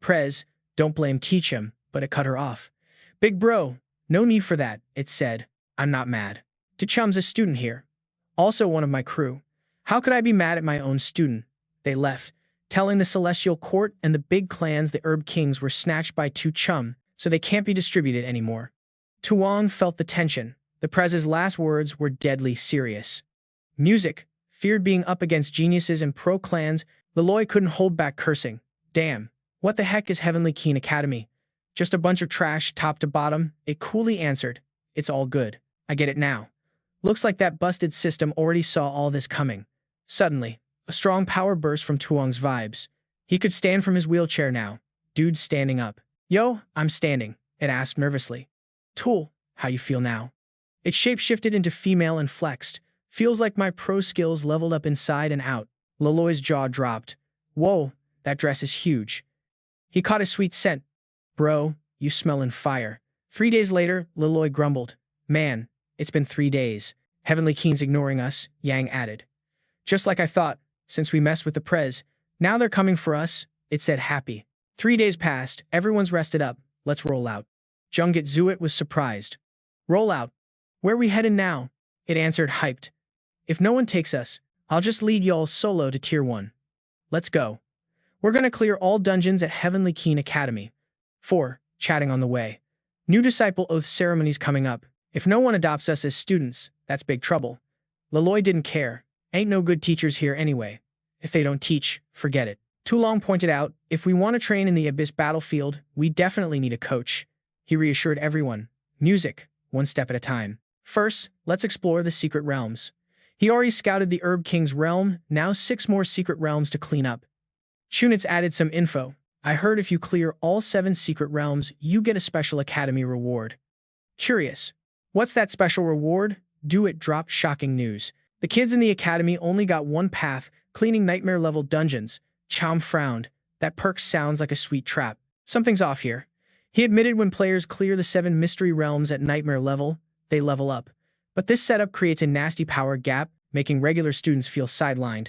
Prez, don't blame Teachum, but it cut her off. Big bro, no need for that, it said. I'm not mad. Teachum's a student here. Also one of my crew. How could I be mad at my own student? They left, telling the Celestial Court and the big clans the Herb Kings were snatched by Teachum, so they can't be distributed anymore. Tuong felt the tension. The Prez's last words were deadly serious. Music, feared being up against geniuses and pro-clans, Leloy couldn't hold back cursing. Damn, what the heck is Heavenly Keen Academy? Just a bunch of trash top to bottom, it coolly answered. It's all good. I get it now. Looks like that busted system already saw all this coming. Suddenly, a strong power burst from Tuong's vibes. He could stand from his wheelchair now. Dude standing up. Yo, I'm standing, it asked nervously. Tool, how you feel now? It shape-shifted into female and flexed. Feels like my pro skills leveled up inside and out. Leloy's jaw dropped. Whoa, that dress is huge. He caught a sweet scent. Bro, you smellin' fire. 3 days later, Leloy grumbled. Man, it's been 3 days. Heavenly Keen's ignoring us, Yang added. Just like I thought, since we messed with the Prez. Now they're coming for us, it said happy. 3 days passed, everyone's rested up. Let's roll out. Jungit Zuit was surprised. Roll out. Where we headed now? It answered, hyped. If no one takes us, I'll just lead y'all solo to Tier 1. Let's go. We're gonna clear all dungeons at Heavenly Keen Academy. 4. Chatting on the way. New disciple oath ceremonies coming up. If no one adopts us as students, that's big trouble. Leloy didn't care. Ain't no good teachers here anyway. If they don't teach, forget it. Tu Long pointed out, if we want to train in the Abyss battlefield, we definitely need a coach. He reassured everyone. Music, one step at a time. First, let's explore the secret realms. He already scouted the Herb King's realm, now 6 more secret realms to clean up. Chunitz added some info. I heard if you clear all 7 secret realms, you get a special academy reward. Curious. What's that special reward? Do it dropped shocking news. The kids in the academy only got one path, cleaning nightmare-level dungeons. Cham frowned. That perk sounds like a sweet trap. Something's off here. He admitted when players clear the 7 mystery realms at nightmare level, they level up. But this setup creates a nasty power gap, making regular students feel sidelined.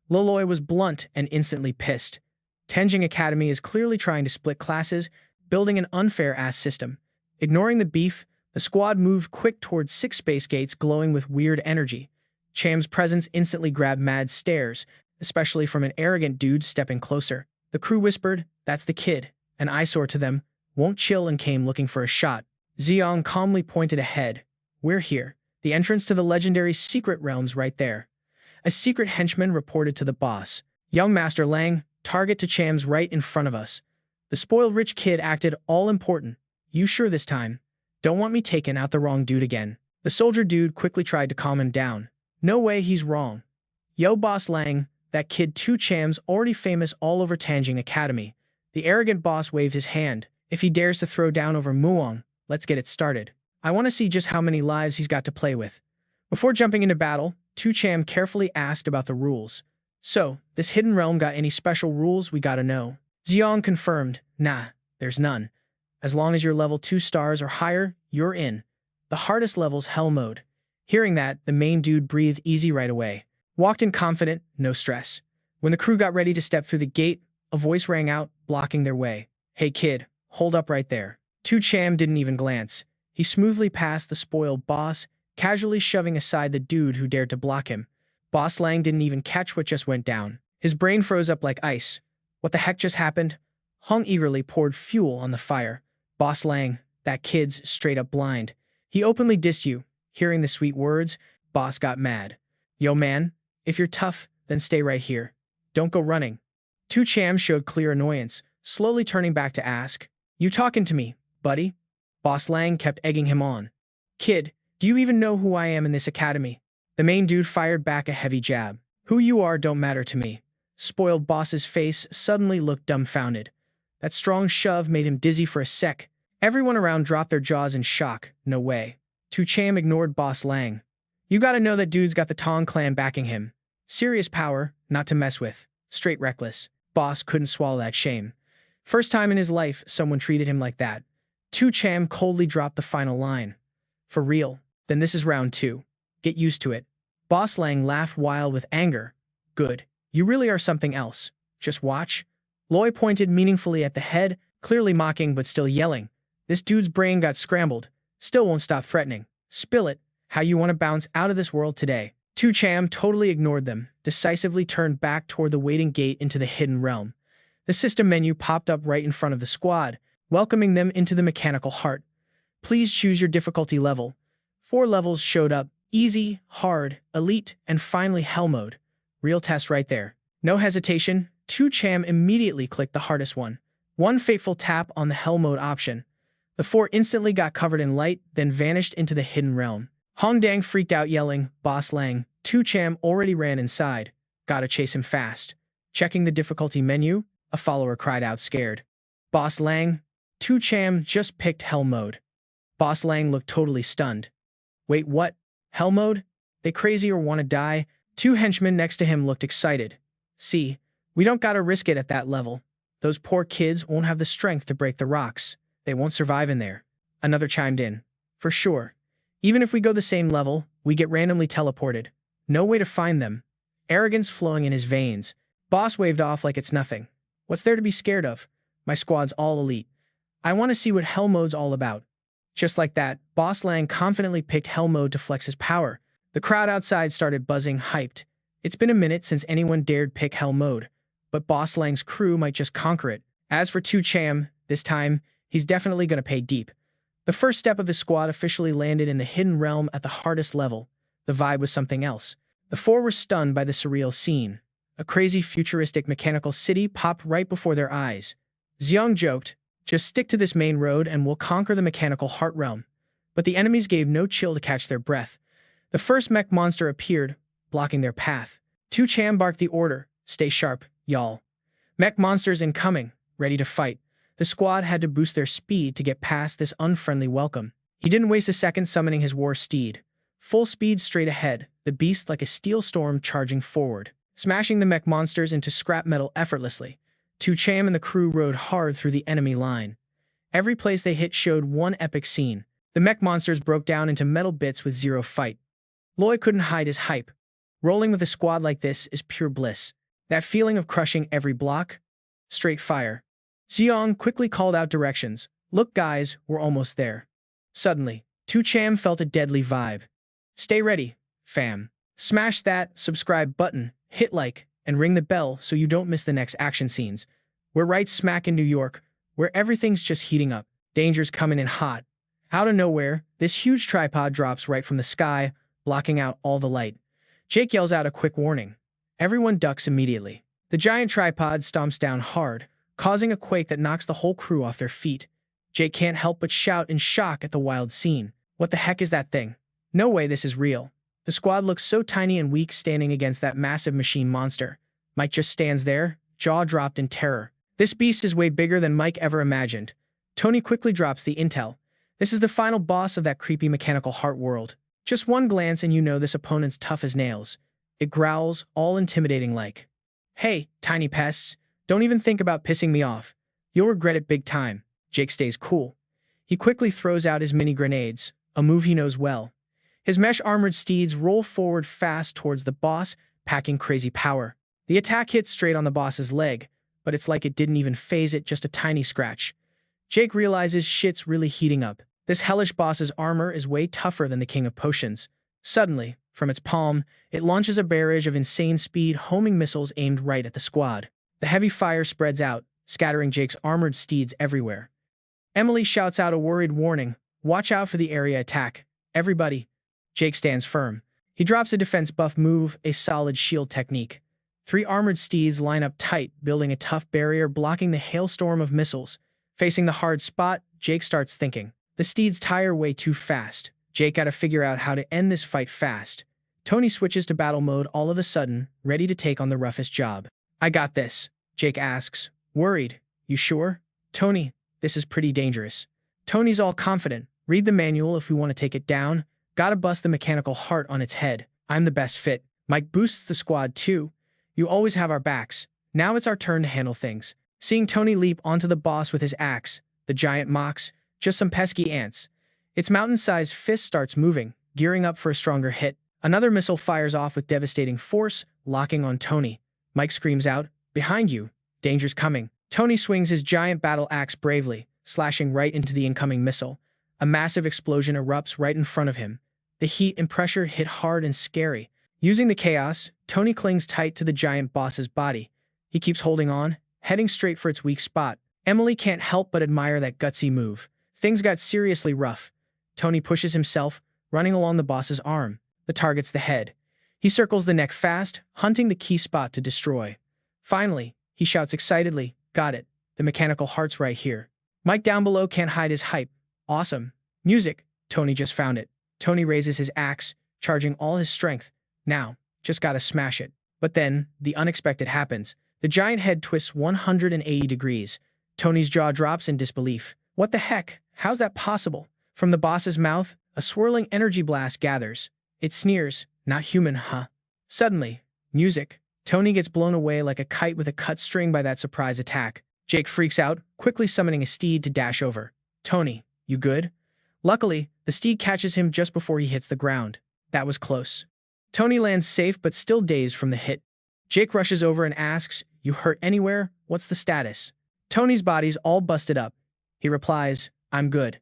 Loloy was blunt and instantly pissed. Tenjing Academy is clearly trying to split classes, building an unfair-ass system. Ignoring the beef, the squad moved quick towards 6 space gates glowing with weird energy. Cham's presence instantly grabbed mad stares, especially from an arrogant dude stepping closer. The crew whispered, "That's the kid," an eyesore to them, won't chill and came looking for a shot. Xiong calmly pointed ahead. "We're here. The entrance to the legendary secret realms right there." A secret henchman reported to the boss. "Young Master Lang, target to Cham's right in front of us." The spoiled rich kid acted all important. "You sure this time? Don't want me taking out the wrong dude again." The soldier dude quickly tried to calm him down. "No way he's wrong. Yo, Boss Lang, that kid Tu Cham's already famous all over Tanjing Academy." The arrogant boss waved his hand. "If he dares to throw down over Muong, let's get it started. I want to see just how many lives he's got to play with." Before jumping into battle, Tu Cham carefully asked about the rules. "So, this hidden realm got any special rules we gotta know?" Xiong confirmed, "Nah, there's none. As long as you're level 2 stars or higher, you're in. The hardest level's Hell Mode." Hearing that, the main dude breathed easy right away. Walked in confident, no stress. When the crew got ready to step through the gate, a voice rang out, blocking their way. "Hey kid, hold up right there." Tu Cham didn't even glance. He smoothly passed the spoiled boss, casually shoving aside the dude who dared to block him. Boss Lang didn't even catch what just went down. His brain froze up like ice. What the heck just happened? Hung eagerly poured fuel on the fire. "Boss Lang, that kid's straight up blind. He openly dissed you." Hearing the sweet words, Boss got mad. "Yo man, if you're tough, then stay right here. Don't go running." Tu Cham showed clear annoyance, slowly turning back to ask, "You talking to me, buddy?" Boss Lang kept egging him on. "Kid, do you even know who I am in this academy?" The main dude fired back a heavy jab. "Who you are don't matter to me." Spoiled boss's face suddenly looked dumbfounded. That strong shove made him dizzy for a sec. Everyone around dropped their jaws in shock. No way. Tu Cham ignored Boss Lang. "You gotta know that dude's got the Tong clan backing him. Serious power, not to mess with. Straight reckless." Boss couldn't swallow that shame. First time in his life someone treated him like that. Tu Cham coldly dropped the final line. "For real? Then this is round 2. Get used to it." Boss Lang laughed wild with anger. "Good. You really are something else. Just watch." Loy pointed meaningfully at the head, clearly mocking but still yelling. This dude's brain got scrambled. Still won't stop threatening. "Spill it. How you want to bounce out of this world today?" Tu Cham totally ignored them, decisively turned back toward the waiting gate into the hidden realm. The system menu popped up right in front of the squad, welcoming them into the mechanical heart. "Please choose your difficulty level." 4 levels showed up: easy, hard, elite, and finally hell mode. Real test right there. No hesitation, Tu Cham immediately clicked the hardest one. One fateful tap on the hell mode option. The 4 instantly got covered in light, then vanished into the hidden realm. Hong Dang freaked out yelling, "Boss Lang." Tu Cham already ran inside. Gotta chase him fast. Checking the difficulty menu, a follower cried out scared. "Boss Lang?" Tu Cham just picked hell mode. Boss Lang looked totally stunned. "Wait, what? Hell mode? They crazy or wanna die?" 2 henchmen next to him looked excited. "See, we don't gotta risk it at that level. Those poor kids won't have the strength to break the rocks. They won't survive in there." Another chimed in. "For sure. Even if we go the same level, we get randomly teleported. No way to find them." Arrogance flowing in his veins. Boss waved off like it's nothing. "What's there to be scared of? My squad's all elite. I want to see what hell mode's all about." Just like that, Boss Lang confidently picked Hell Mode to flex his power. The crowd outside started buzzing, hyped. It's been a minute since anyone dared pick Hell Mode, but Boss Lang's crew might just conquer it. As for To Tran, this time, he's definitely going to pay deep. The first step of his squad officially landed in the hidden realm at the hardest level. The vibe was something else. The four were stunned by the surreal scene. A crazy futuristic mechanical city popped right before their eyes. Xiong joked, "Just stick to this main road and we'll conquer the mechanical heart realm." But the enemies gave no chill to catch their breath. The first mech monster appeared, blocking their path. To Tran barked the order, "Stay sharp, y'all. Mech monsters incoming, ready to fight." The squad had to boost their speed to get past this unfriendly welcome. He didn't waste a second summoning his war steed. Full speed straight ahead, the beast like a steel storm charging forward, smashing the mech monsters into scrap metal effortlessly. To Tran and the crew rode hard through the enemy line. Every place they hit showed one epic scene. The mech monsters broke down into metal bits with zero fight. Loy couldn't hide his hype. Rolling with a squad like this is pure bliss. That feeling of crushing every block? Straight fire. Xiong quickly called out directions. "Look guys, we're almost there." Suddenly, To Tran felt a deadly vibe. "Stay ready, fam. Smash that subscribe button, hit like, and ring the bell so you don't miss the next action scenes. We're right smack in New York, where everything's just heating up. Danger's coming in hot." Out of nowhere, this huge tripod drops right from the sky, blocking out all the light. Jake yells out a quick warning. Everyone ducks immediately. The giant tripod stomps down hard, causing a quake that knocks the whole crew off their feet. Jake can't help but shout in shock at the wild scene. What the heck is that thing? No way this is real. The squad looks so tiny and weak standing against that massive machine monster. Mike just stands there, jaw dropped in terror. This beast is way bigger than Mike ever imagined. Tony quickly drops the intel. This is the final boss of that creepy mechanical heart world. Just one glance and you know this opponent's tough as nails. It growls, all intimidating like, "Hey, tiny pests, don't even think about pissing me off. You'll regret it big time." Jake stays cool. He quickly throws out his mini grenades, a move he knows well. His mesh-armored steeds roll forward fast towards the boss, packing crazy power. The attack hits straight on the boss's leg, but it's like it didn't even phase it, just a tiny scratch. Jake realizes shit's really heating up. This hellish boss's armor is way tougher than the King of Potions. Suddenly, from its palm, it launches a barrage of insane speed homing missiles aimed right at the squad. The heavy fire spreads out, scattering Jake's armored steeds everywhere. Emily shouts out a worried warning, "Watch out for the area attack. Everybody." Jake stands firm. He drops a defense buff move, a solid shield technique. 3 armored steeds line up tight, building a tough barrier blocking the hailstorm of missiles. Facing the hard spot, Jake starts thinking. The steeds tire way too fast. Jake gotta figure out how to end this fight fast. Tony switches to battle mode all of a sudden, ready to take on the roughest job. "I got this," Jake asks, worried. "You sure?" "Tony, this is pretty dangerous." Tony's all confident. "Read the manual if we want to take it down. Gotta bust the mechanical heart on its head. I'm the best fit." Mike boosts the squad too. "You always have our backs. Now it's our turn to handle things." Seeing Tony leap onto the boss with his axe, the giant mocks, "Just some pesky ants." Its mountain-sized fist starts moving, gearing up for a stronger hit. Another missile fires off with devastating force, locking on Tony. Mike screams out, "Behind you! Danger's coming." Tony swings his giant battle axe bravely, slashing right into the incoming missile. A massive explosion erupts right in front of him. The heat and pressure hit hard and scary. Using the chaos, Tony clings tight to the giant boss's body. He keeps holding on, heading straight for its weak spot. Emily can't help but admire that gutsy move. Things got seriously rough. Tony pushes himself, running along the boss's arm. The target's the head. He circles the neck fast, hunting the key spot to destroy. Finally, he shouts excitedly, "Got it. The mechanical heart's right here." Mike down below can't hide his hype. "Awesome. Music." Tony just found it. Tony raises his axe, charging all his strength. Now, just gotta smash it. But then, the unexpected happens. The giant head twists 180 degrees. Tony's jaw drops in disbelief. What the heck? How's that possible? From the boss's mouth, a swirling energy blast gathers. It sneers, "Not human, huh?" Suddenly, music. Tony gets blown away like a kite with a cut string by that surprise attack. Jake freaks out, quickly summoning a steed to dash over. "Tony, you good?" Luckily, the steed catches him just before he hits the ground. That was close. Tony lands safe but still dazed from the hit. Jake rushes over and asks, "You hurt anywhere? What's the status?" Tony's body's all busted up. He replies, "I'm good."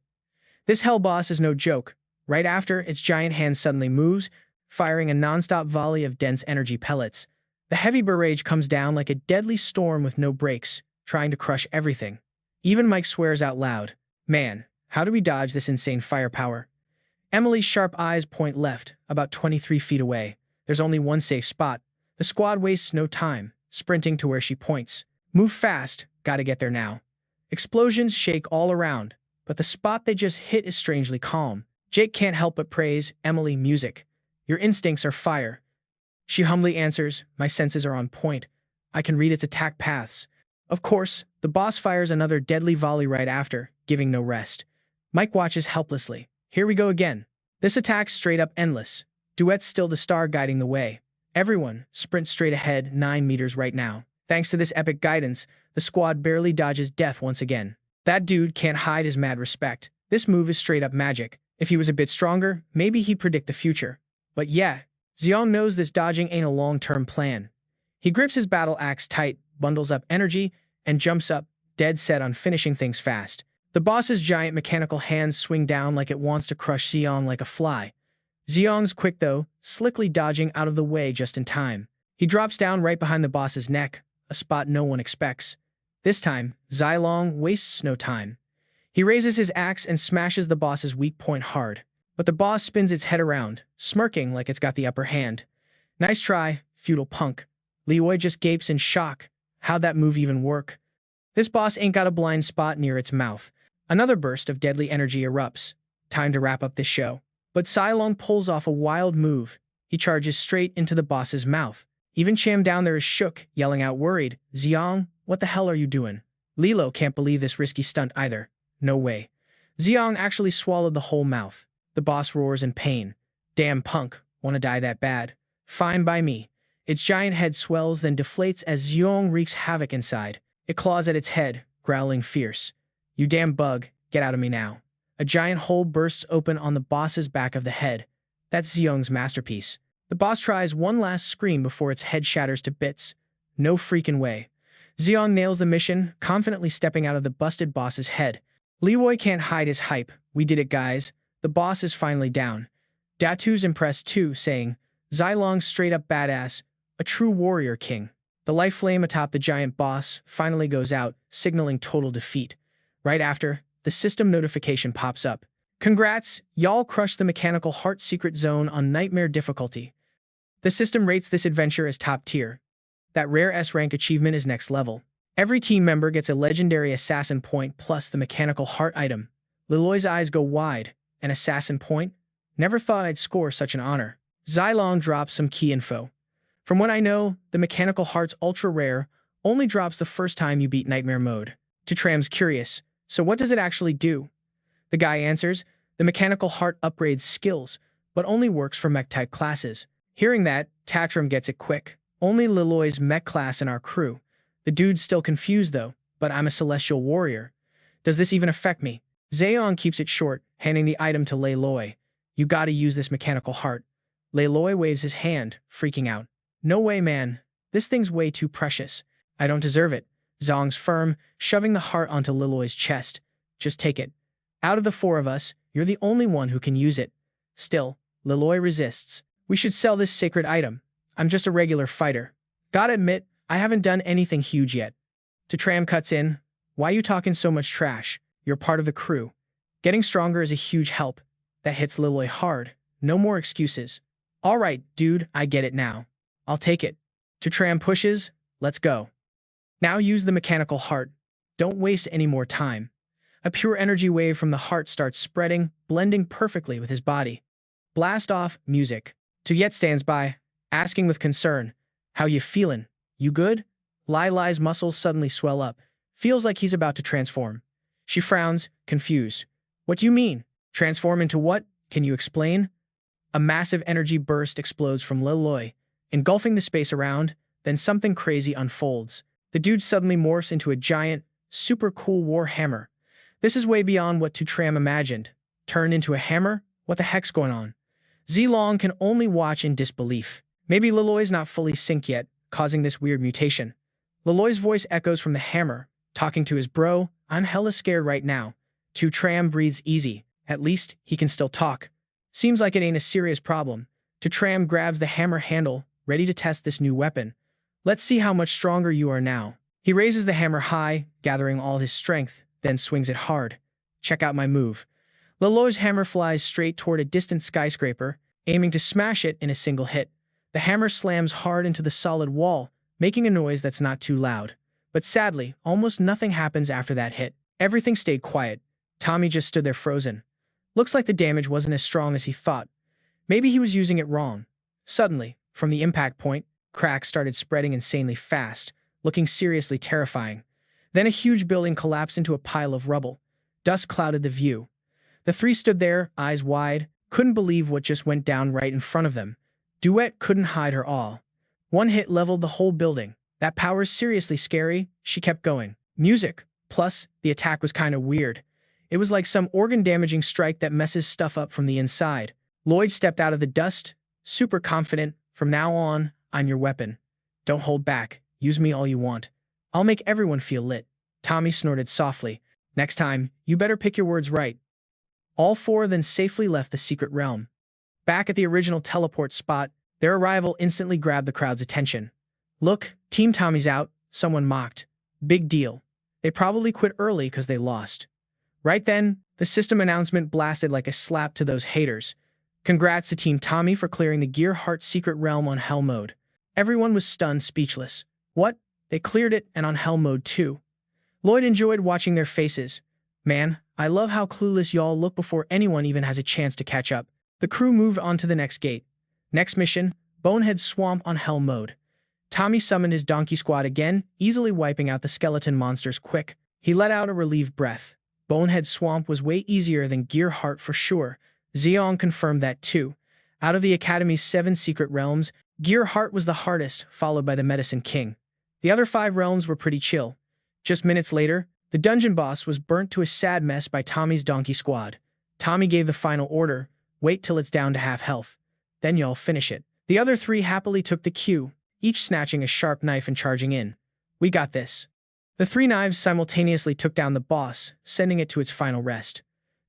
This hell boss is no joke. Right after, its giant hand suddenly moves, firing a non-stop volley of dense energy pellets. The heavy barrage comes down like a deadly storm with no brakes, trying to crush everything. Even Mike swears out loud, "Man, how do we dodge this insane firepower?" Emily's sharp eyes point left, about 23 feet away. There's only one safe spot. The squad wastes no time, sprinting to where she points. Move fast, gotta get there now. Explosions shake all around, but the spot they just hit is strangely calm. Jake can't help but praise Emily music. Your instincts are fire. She humbly answers, my senses are on point. I can read its attack paths. Of course, the boss fires another deadly volley right after, giving no rest. Mike watches helplessly. Here we go again. This attack's straight up endless. Duet's still the star guiding the way. Everyone, sprint straight ahead 9 meters right now. Thanks to this epic guidance, the squad barely dodges death once again. That dude can't hide his mad respect. This move is straight up magic. If he was a bit stronger, maybe he'd predict the future. But yeah, Xiong knows this dodging ain't a long-term plan. He grips his battle axe tight, bundles up energy, and jumps up, dead set on finishing things fast. The boss's giant mechanical hands swing down like it wants to crush Xiong like a fly. Xiong's quick though, slickly dodging out of the way just in time. He drops down right behind the boss's neck, a spot no one expects. This time, Xilong wastes no time. He raises his axe and smashes the boss's weak point hard. But the boss spins its head around, smirking like it's got the upper hand. Nice try, feudal punk. Lioi just gapes in shock. How'd that move even work? This boss ain't got a blind spot near its mouth. Another burst of deadly energy erupts. Time to wrap up this show. But Xilong pulls off a wild move. He charges straight into the boss's mouth. Even Cham down there is shook, yelling out worried, Xiong, what the hell are you doing? Lilo can't believe this risky stunt either. No way. Xiong actually swallowed the whole mouth. The boss roars in pain. Damn punk, wanna die that bad? Fine by me. Its giant head swells then deflates as Xiong wreaks havoc inside. It claws at its head, growling fierce. You damn bug, get out of me now. A giant hole bursts open on the boss's back of the head. That's Xiong's masterpiece. The boss tries one last scream before its head shatters to bits. No freaking way. Xiong nails the mission, confidently stepping out of the busted boss's head. Leroy can't hide his hype. We did it, guys. The boss is finally down. Datu's impressed too, saying, Xilong's straight up badass, a true warrior king. The life flame atop the giant boss finally goes out, signaling total defeat. Right after, the system notification pops up. Congrats, y'all crushed the mechanical heart secret zone on nightmare difficulty. The system rates this adventure as top tier. That rare S-rank achievement is next level. Every team member gets a legendary assassin point plus the mechanical heart item. Liloi's eyes go wide. An assassin point? Never thought I'd score such an honor. Xilong drops some key info. From what I know, the mechanical heart's ultra rare, only drops the first time you beat nightmare mode. To Tram's curious, so what does it actually do? The guy answers, the mechanical heart upgrades skills, but only works for mech-type classes. Hearing that, Tatram gets it quick. Only Liloi's mech class in our crew. The dude's still confused though, but I'm a celestial warrior. Does this even affect me? Zayon keeps it short, handing the item to Leiloi. You gotta use this mechanical heart. Leiloi waves his hand, freaking out. No way, man. This thing's way too precious. I don't deserve it. Zong's firm, shoving the heart onto Liloi's chest. Just take it. Out of the 4 of us, you're the only one who can use it. Still, Liloi resists. We should sell this sacred item. I'm just a regular fighter. Gotta admit, I haven't done anything huge yet. To Tram cuts in. Why you talking so much trash? You're part of the crew. Getting stronger is a huge help. That hits Liloi hard. No more excuses. All right, dude, I get it now. I'll take it. To Tram pushes. Let's go. Now use the mechanical heart. Don't waste any more time. A pure energy wave from the heart starts spreading, blending perfectly with his body. Blast off, music. To Yet stands by, asking with concern, how you feelin'? You good? Lai's muscles suddenly swell up. Feels like he's about to transform. She frowns, confused. What do you mean? Transform into what? Can you explain? A massive energy burst explodes from Liloi, engulfing the space around, then something crazy unfolds. The dude suddenly morphs into a giant, super cool war hammer. This is way beyond what To Tram imagined. Turned into a hammer? What the heck's going on? Xilong can only watch in disbelief. Maybe Liloi's not fully synced yet, causing this weird mutation. Liloi's voice echoes from the hammer, talking to his bro, I'm hella scared right now. To Tram breathes easy. At least, he can still talk. Seems like it ain't a serious problem. To Tran grabs the hammer handle, ready to test this new weapon. Let's see how much stronger you are now. He raises the hammer high, gathering all his strength, then swings it hard. Check out my move. Lelouch's hammer flies straight toward a distant skyscraper, aiming to smash it in a single hit. The hammer slams hard into the solid wall, making a noise that's not too loud. But sadly, almost nothing happens after that hit. Everything stayed quiet. Tommy just stood there frozen. Looks like the damage wasn't as strong as he thought. Maybe he was using it wrong. Suddenly, from the impact point, cracks started spreading insanely fast, looking seriously terrifying. Then a huge building collapsed into a pile of rubble. Dust clouded the view. The three stood there, eyes wide, couldn't believe what just went down right in front of them. Duet couldn't hide her awe. One hit leveled the whole building. That power's seriously scary, she kept going. Music. Plus, the attack was kinda weird. It was like some organ-damaging strike that messes stuff up from the inside. Lloyd stepped out of the dust, super confident. From now on, I'm your weapon. Don't hold back. Use me all you want. I'll make everyone feel lit. Tommy snorted softly. Next time, you better pick your words right. All four then safely left the secret realm. Back at the original teleport spot, their arrival instantly grabbed the crowd's attention. Look, Team Tommy's out, someone mocked. Big deal. They probably quit early because they lost. Right then, the system announcement blasted like a slap to those haters. Congrats to Team Tommy for clearing the Gear Heart secret realm on Hell mode. Everyone was stunned, speechless. What? They cleared it, and on Hell mode too. Lloyd enjoyed watching their faces. Man, I love how clueless y'all look before anyone even has a chance to catch up. The crew moved on to the next gate. Next mission, Bonehead Swamp on Hell mode. Tommy summoned his donkey squad again, easily wiping out the skeleton monsters quick. He let out a relieved breath. Bonehead Swamp was way easier than Gear Heart for sure. Zeong confirmed that too. Out of the Academy's 7 secret realms, Gear Heart was the hardest, followed by the Medicine King. The other 5 realms were pretty chill. Just minutes later, the dungeon boss was burnt to a sad mess by Tommy's donkey squad. Tommy gave the final order, wait till it's down to half health. Then y'all finish it. The other 3 happily took the cue, each snatching a sharp knife and charging in. We got this. The 3 knives simultaneously took down the boss, sending it to its final rest.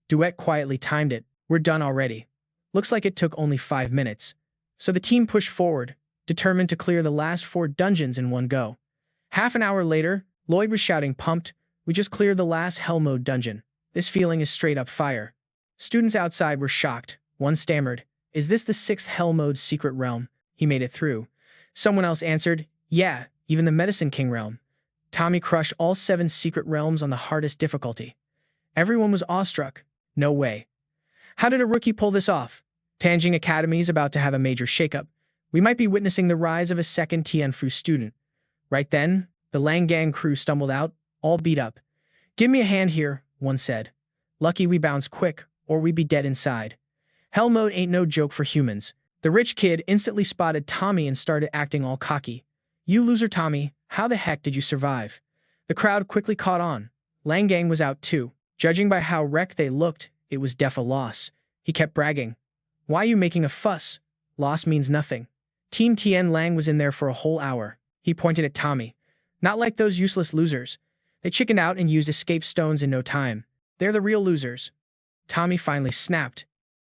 Duet quietly timed it. We're done already. Looks like it took only 5 minutes. So the team pushed forward, determined to clear the last 4 dungeons in one go. Half an hour later, Lloyd was shouting pumped, we just cleared the last Hell mode dungeon. This feeling is straight up fire. Students outside were shocked. One stammered, is this the 6th Hell mode secret realm? He made it through. Someone else answered, yeah, even the Medicine King realm. Tommy crushed all 7 secret realms on the hardest difficulty. Everyone was awestruck. No way. How did a rookie pull this off? Tanjing Academy is about to have a major shakeup. We might be witnessing the rise of a second Tianfu student. Right then, the Lang Gang crew stumbled out, all beat up. Give me a hand here, one said. Lucky we bounced quick, or we'd be dead inside. Hell mode ain't no joke for humans. The rich kid instantly spotted Tommy and started acting all cocky. You loser Tommy, how the heck did you survive? The crowd quickly caught on. Lang Gang was out too. Judging by how wrecked they looked, it was def a loss. He kept bragging. Why are you making a fuss? Loss means nothing. Team Tien Lang was in there for a whole hour. He pointed at Tommy. Not like those useless losers. They chickened out and used escape stones in no time. They're the real losers. Tommy finally snapped.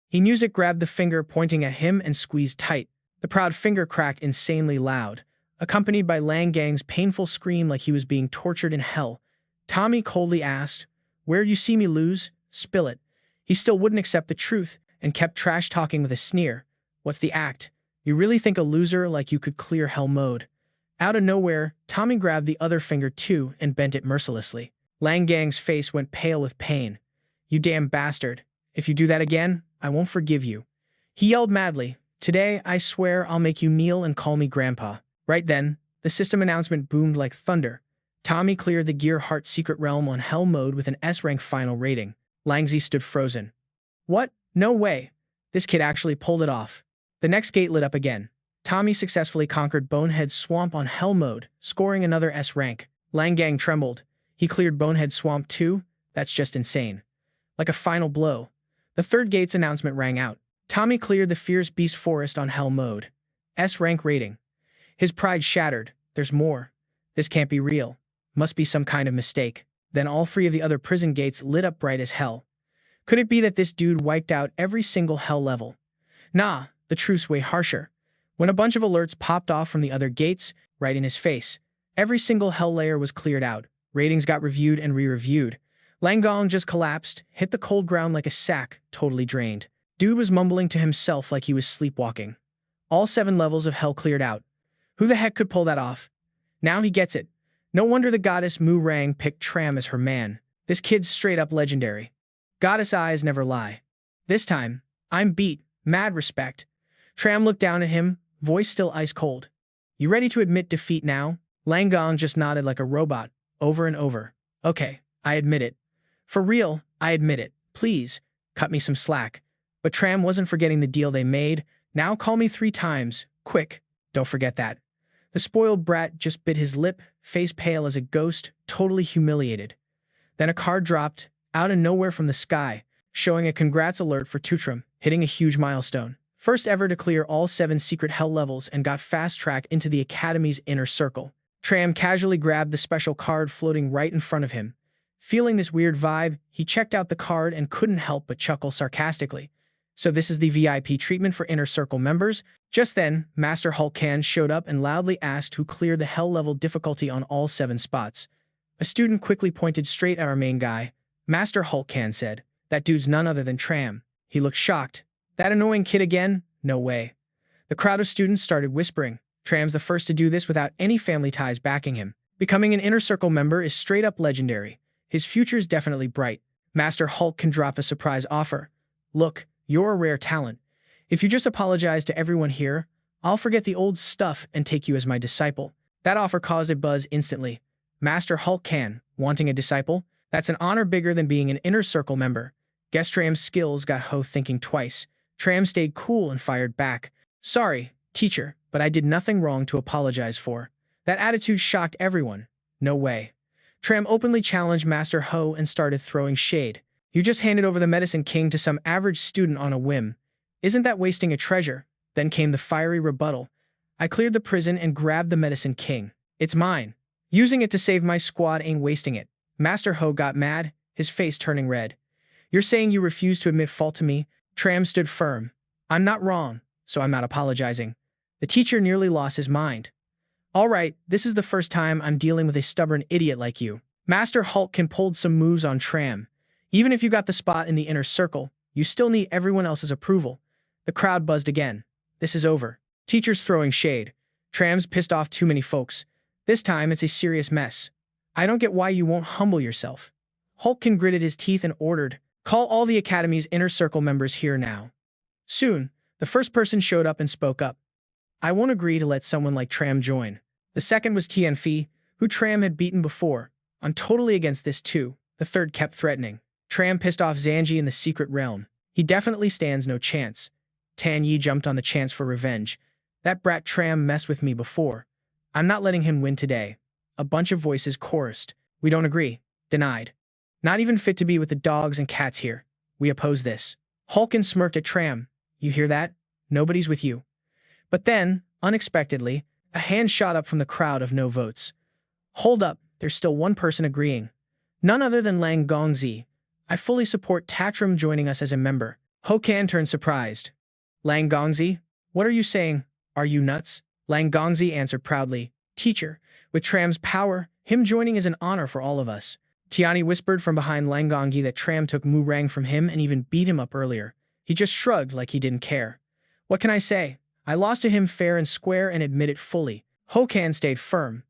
He music grabbed the finger pointing at him and squeezed tight. The proud finger cracked insanely loud, accompanied by Lang Gang's painful scream like he was being tortured in hell. Tommy coldly asked, Where'd you see me lose? Spill it. He still wouldn't accept the truth and kept trash-talking with a sneer. What's the act? You really think a loser like you could clear Hell mode? Out of nowhere, Tommy grabbed the other finger too and bent it mercilessly. Lang Gang's face went pale with pain. You damn bastard. If you do that again, I won't forgive you. He yelled madly. Today, I swear I'll make you kneel and call me Grandpa. Right then, the system announcement boomed like thunder. Tommy cleared the Gear Heart secret realm on Hell mode with an S-rank final rating. Langzi stood frozen. What? No way. This kid actually pulled it off. The next gate lit up again. Tommy successfully conquered Bonehead Swamp on Hell mode, scoring another S rank. Lang Gang trembled. He cleared Bonehead Swamp too? That's just insane. Like a final blow. The third gate's announcement rang out. Tommy cleared the Fierce Beast Forest on Hell mode. S rank rating. His pride shattered. There's more. This can't be real. Must be some kind of mistake. Then all 3 of the other prison gates lit up bright as hell. Could it be that this dude wiped out every single hell level? Nah, the truth's way harsher. When a bunch of alerts popped off from the other gates, right in his face, every single hell layer was cleared out. Ratings got reviewed and re-reviewed. Langong just collapsed, hit the cold ground like a sack, totally drained. Dude was mumbling to himself like he was sleepwalking. All 7 levels of hell cleared out. Who the heck could pull that off? Now he gets it. No wonder the goddess Mu Rang picked Tram as her man. This kid's straight up legendary. Goddess eyes never lie. This time, I'm beat. Mad respect. Tram looked down at him, voice still ice cold. You ready to admit defeat now? Langong just nodded like a robot, over and over. Okay, I admit it. For real, I admit it. Please, cut me some slack. But Tram wasn't forgetting the deal they made. Now call me 3 times. Quick, don't forget that. The spoiled brat just bit his lip, face pale as a ghost, totally humiliated. Then a card dropped, out of nowhere from the sky, showing a congrats alert for To Tran, hitting a huge milestone. First ever to clear all 7 secret hell levels and got fast-tracked into the Academy's inner circle. Tram casually grabbed the special card floating right in front of him. Feeling this weird vibe, he checked out the card and couldn't help but chuckle sarcastically. So this is the VIP treatment for Inner Circle members? Just then, Master Hulkan showed up and loudly asked who cleared the hell level difficulty on all 7 spots. A student quickly pointed straight at our main guy. Master Hulkan said, "That dude's none other than Tram." He looked shocked. That annoying kid again? No way. The crowd of students started whispering. Tram's the first to do this without any family ties backing him. Becoming an Inner Circle member is straight up legendary. His future's definitely bright. Master Hulk can drop a surprise offer. Look, you're a rare talent. If you just apologize to everyone here, I'll forget the old stuff and take you as my disciple. That offer caused a buzz instantly. Master Hulk wanting a disciple? That's an honor bigger than being an Inner Circle member. Guess Tram's skills got Ho thinking twice. Tram stayed cool and fired back. Sorry, teacher, but I did nothing wrong to apologize for. That attitude shocked everyone. No way. Tram openly challenged Master Ho and started throwing shade. You just handed over the Medicine King to some average student on a whim. Isn't that wasting a treasure? Then came the fiery rebuttal. I cleared the prison and grabbed the Medicine King. It's mine. Using it to save my squad ain't wasting it. Master Ho got mad, his face turning red. You're saying you refuse to admit fault to me? Tram stood firm. I'm not wrong, so I'm not apologizing. The teacher nearly lost his mind. All right, this is the first time I'm dealing with a stubborn idiot like you. Master Hulk can pull some moves on Tram. Even if you got the spot in the Inner Circle, you still need everyone else's approval. The crowd buzzed again. This is over. Teachers throwing shade. Tram's pissed off too many folks. This time it's a serious mess. I don't get why you won't humble yourself. Hulkkin gritted his teeth and ordered, call all the Academy's Inner Circle members here now. Soon, the first person showed up and spoke up. I won't agree to let someone like Tram join. The second was Tianfi, who Tram had beaten before. I'm totally against this too. The third kept threatening. Tram pissed off Zanji in the secret realm. He definitely stands no chance. Tan Yi jumped on the chance for revenge. That brat Tram messed with me before. I'm not letting him win today. A bunch of voices chorused. We don't agree. Denied. Not even fit to be with the dogs and cats here. We oppose this. Hulkin smirked at Tram. You hear that? Nobody's with you. But then, unexpectedly, a hand shot up from the crowd of no votes. Hold up, there's still one person agreeing. None other than Lang Gongzi. I fully support Tatram joining us as a member. Hokan turned surprised. Lang Gongzi? What are you saying? Are you nuts? Lang Gongzi answered proudly. Teacher, with Tram's power, him joining is an honor for all of us. Tiani whispered from behind Lang Gongzi that Tram took Mu Rang from him and even beat him up earlier. He just shrugged like he didn't care. What can I say? I lost to him fair and square and admit it fully. Hokan stayed firm.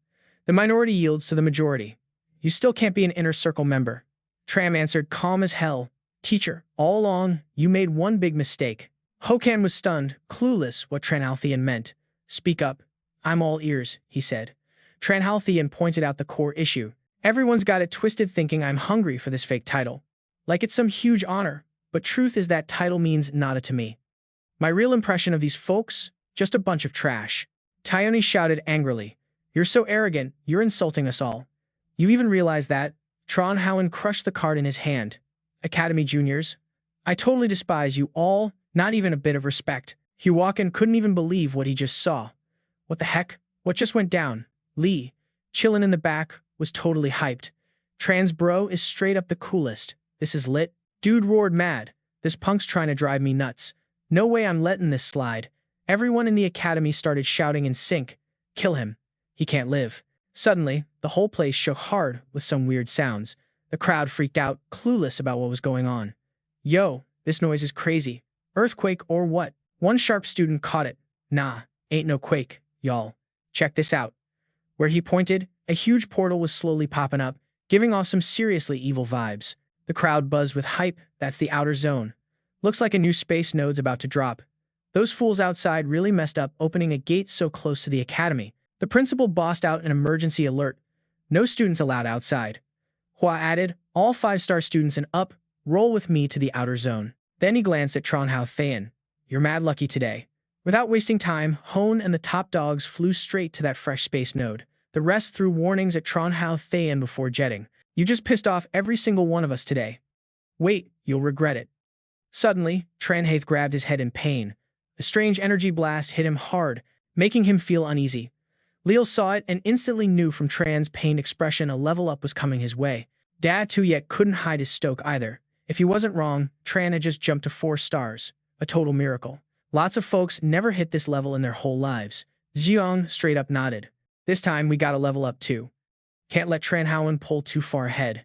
The minority yields to the majority. You still can't be an Inner Circle member. Tram answered calm as hell. Teacher, all along, you made one big mistake. Hokan was stunned, clueless what Tranhalthian meant. Speak up. I'm all ears, he said. Tranhalthian pointed out the core issue. Everyone's got it twisted thinking I'm hungry for this fake title. Like it's some huge honor, but truth is that title means nada to me. My real impression of these folks? Just a bunch of trash. Tyone shouted angrily. You're so arrogant, you're insulting us all. You even realize that? Tran Howen crushed the card in his hand. Academy Juniors? I totally despise you all, not even a bit of respect. Huwakin couldn't even believe what he just saw. What the heck? What just went down? Lee, chillin' in the back, was totally hyped. Trans bro is straight up the coolest. This is lit. Dude roared mad. This punk's trying to drive me nuts. No way I'm letting this slide. Everyone in the academy started shouting in sync. Kill him. He can't live. Suddenly, the whole place shook hard with some weird sounds. The crowd freaked out, clueless about what was going on. Yo, this noise is crazy. Earthquake or what? One sharp student caught it. Nah, ain't no quake, y'all. Check this out. Where he pointed, a huge portal was slowly popping up, giving off some seriously evil vibes. The crowd buzzed with hype. That's the outer zone. Looks like a new space node's about to drop. Those fools outside really messed up opening a gate so close to the academy. The principal bossed out an emergency alert. No students allowed outside. Hua added, all 5-star students and up, roll with me to the outer zone. Then he glanced at Tran Hao Thayan. You're mad lucky today. Without wasting time, Hone and the top dogs flew straight to that fresh space node. The rest threw warnings at Tran Hao Thayan before jetting. You just pissed off every single one of us today. Wait, you'll regret it. Suddenly, Tran Haith grabbed his head in pain. A strange energy blast hit him hard, making him feel uneasy. Leo saw it and instantly knew from Tran's pained expression a level up was coming his way. Dad too yet couldn't hide his stoke either. If he wasn't wrong, Tran had just jumped to 4 stars. A total miracle. Lots of folks never hit this level in their whole lives. Xiong straight up nodded. This time we gotta level up too. Can't let Tran Haoen pull too far ahead.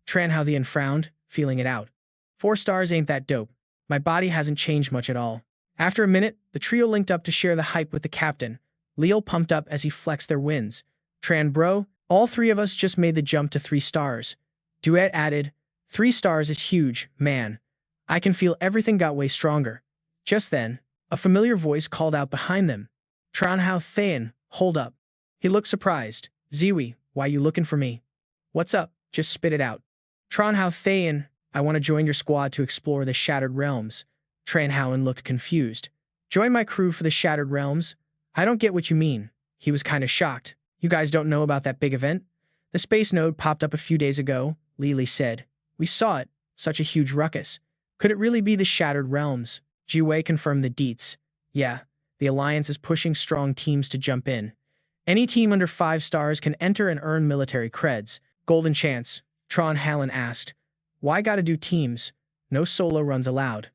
Tran Haoen frowned, feeling it out. 4 stars ain't that dope. My body hasn't changed much at all. After a minute, the trio linked up to share the hype with the captain. Leo pumped up as he flexed their wins. Tran bro, all 3 of us just made the jump to 3 stars. Duet added, 3 stars is huge, man. I can feel everything got way stronger. Just then, a familiar voice called out behind them. Tran Hao Thayan, hold up. He looked surprised. Ziwi, why you looking for me? What's up? Just spit it out. Tran Hao Thayan, I want to join your squad to explore the Shattered Realms. Tran Haoen looked confused. Join my crew for the Shattered Realms? I don't get what you mean. He was kind of shocked. You guys don't know about that big event? The space node popped up a few days ago, Lili said. We saw it. Such a huge ruckus. Could it really be the Shattered Realms? Jiwei confirmed the deets. Yeah, the Alliance is pushing strong teams to jump in. Any team under 5 stars can enter and earn military creds. Golden chance, Tran Haoen asked. Why gotta do teams? No solo runs allowed.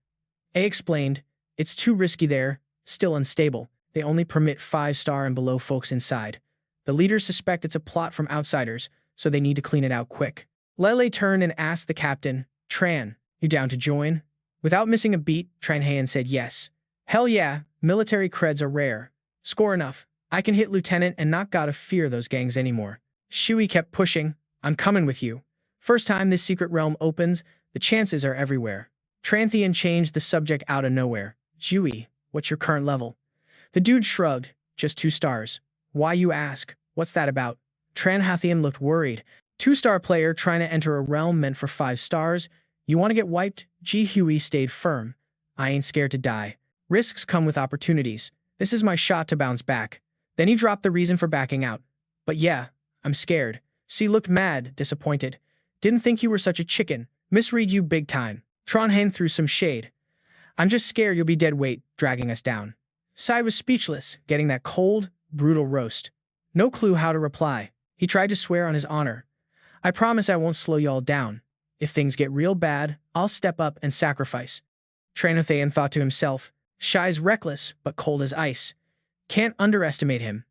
A explained, it's too risky there, still unstable. They only permit 5-star and below folks inside. The leaders suspect it's a plot from outsiders, so they need to clean it out quick. Lele turned and asked the captain, Tran, you down to join? Without missing a beat, Tran Haoen said yes. Hell yeah, military creds are rare. Score enough. I can hit lieutenant and not gotta fear those gangs anymore. Shui kept pushing. I'm coming with you. First time this secret realm opens, the chances are everywhere. Tranthian changed the subject out of nowhere. Shui, what's your current level? The dude shrugged. Just 2 stars. Why you ask? What's that about? Tran Hathian looked worried. 2-star player trying to enter a realm meant for 5 stars. You want to get wiped? Ji Hui stayed firm. I ain't scared to die. Risks come with opportunities. This is my shot to bounce back. Then he dropped the reason for backing out. But yeah, I'm scared. C looked mad, disappointed. Didn't think you were such a chicken. Misread you big time. Tran Haoen threw some shade. I'm just scared you'll be dead weight, dragging us down. Sai was speechless, getting that cold, brutal roast. No clue how to reply. He tried to swear on his honor. I promise I won't slow y'all down. If things get real bad, I'll step up and sacrifice. Tranothaean thought to himself, Shai's reckless, but cold as ice. Can't underestimate him.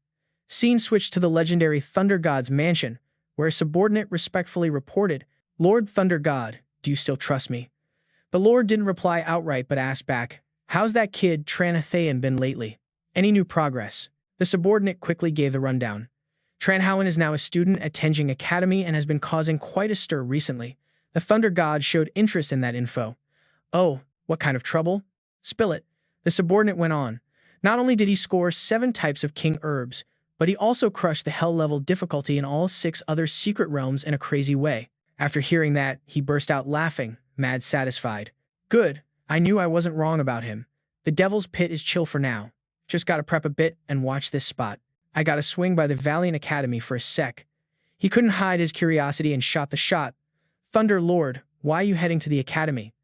Scene switched to the legendary Thunder God's mansion, where a subordinate respectfully reported, Lord Thunder God, do you still trust me? The Lord didn't reply outright but asked back, how's that kid Tranothaean been lately? Any new progress? The subordinate quickly gave the rundown. Tran Haoen is now a student at Tenjing Academy and has been causing quite a stir recently. The Thunder God showed interest in that info. Oh, what kind of trouble? Spill it. The subordinate went on. Not only did he score 7 types of king herbs, but he also crushed the hell-level difficulty in all 6 other secret realms in a crazy way. After hearing that, he burst out laughing, mad satisfied. Good, I knew I wasn't wrong about him. The Devil's Pit is chill for now. Just gotta prep a bit and watch this spot. I gotta swing by the Valiant Academy for a sec. He couldn't hide his curiosity and shot the shot. Thunder Lord, why are you heading to the academy?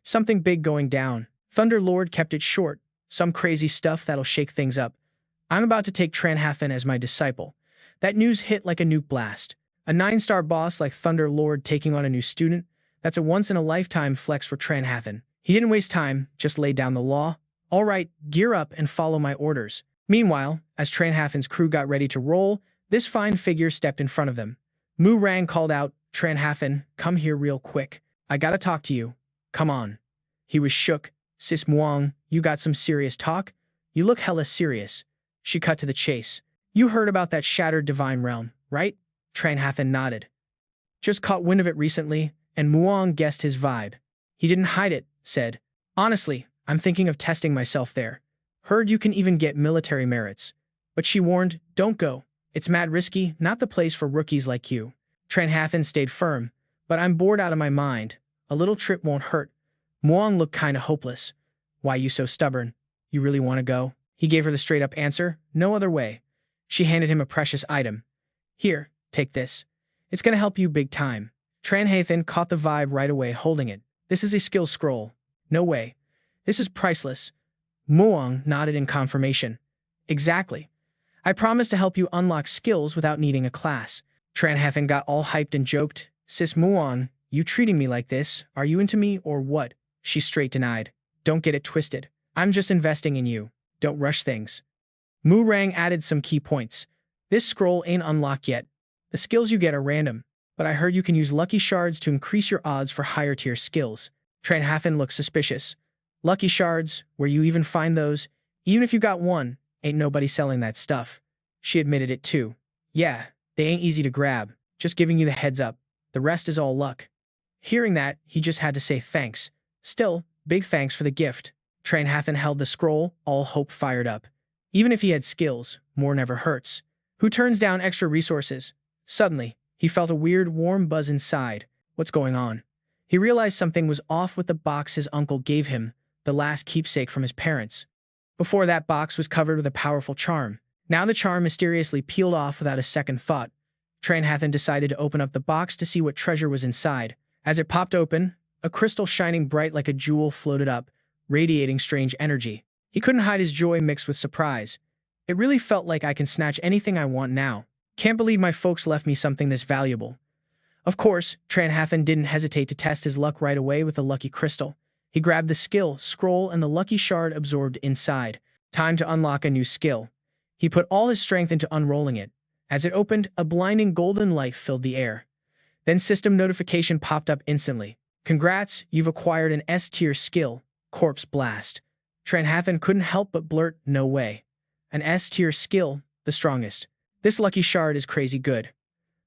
Something big going down. Thunder Lord kept it short. Some crazy stuff that'll shake things up. I'm about to take Tran Haoen as my disciple. That news hit like a nuke blast. A 9-star boss like Thunder Lord taking on a new student? That's a once-in-a-lifetime flex for Tranhathan. He didn't waste time, just laid down the law. All right, gear up and follow my orders. Meanwhile, as Tranhathan's crew got ready to roll, this fine figure stepped in front of them. Mu Rang called out, Tranhathan, come here real quick. I gotta talk to you. Come on. He was shook. Sis Muang, you got some serious talk? You look hella serious. She cut to the chase. You heard about that shattered divine realm, right? Tranhathan nodded. Just caught wind of it recently, and Muang guessed his vibe. He didn't hide it, said, honestly, I'm thinking of testing myself there. Heard you can even get military merits. But she warned, don't go. It's mad risky, not the place for rookies like you. Tranhathan stayed firm, but I'm bored out of my mind. A little trip won't hurt. Muang looked kinda hopeless. Why you so stubborn? You really want to go? He gave her the straight-up answer, no other way. She handed him a precious item. Here, take this. It's gonna help you big time. Tranhathan caught the vibe right away, holding it. This is a skill scroll. No way. This is priceless. Muang nodded in confirmation. Exactly. I promise to help you unlock skills without needing a class. Tranhathan got all hyped and joked. Sis Muang, you treating me like this? Are you into me or what? She straight denied. Don't get it twisted. I'm just investing in you. Don't rush things. Mu Rang added some key points. This scroll ain't unlocked yet. The skills you get are random, but I heard you can use lucky shards to increase your odds for higher tier skills. Tranhathan looked suspicious. Lucky shards, where you even find those? Even if you got one, ain't nobody selling that stuff. She admitted it too. Yeah, they ain't easy to grab. Just giving you the heads up. The rest is all luck. Hearing that, he just had to say thanks. Still, big thanks for the gift. Tranhathan held the scroll, all hope fired up. Even if he had skills, more never hurts. Who turns down extra resources? Suddenly, he felt a weird warm buzz inside. What's going on? He realized something was off with the box his uncle gave him, the last keepsake from his parents. Before that box was covered with a powerful charm. Now the charm mysteriously peeled off without a second thought. Tranhathan decided to open up the box to see what treasure was inside. As it popped open, a crystal shining bright like a jewel floated up, radiating strange energy. He couldn't hide his joy mixed with surprise. It really felt like I can snatch anything I want now. Can't believe my folks left me something this valuable. Of course, Tranhathan didn't hesitate to test his luck right away with the lucky crystal. He grabbed the skill, scroll, and the lucky shard absorbed inside. Time to unlock a new skill. He put all his strength into unrolling it. As it opened, a blinding golden light filled the air. Then system notification popped up instantly. Congrats, you've acquired an S-tier skill, Corpse Blast. Tranhathan couldn't help but blurt, no way. An S-tier skill, the strongest. This lucky shard is crazy good.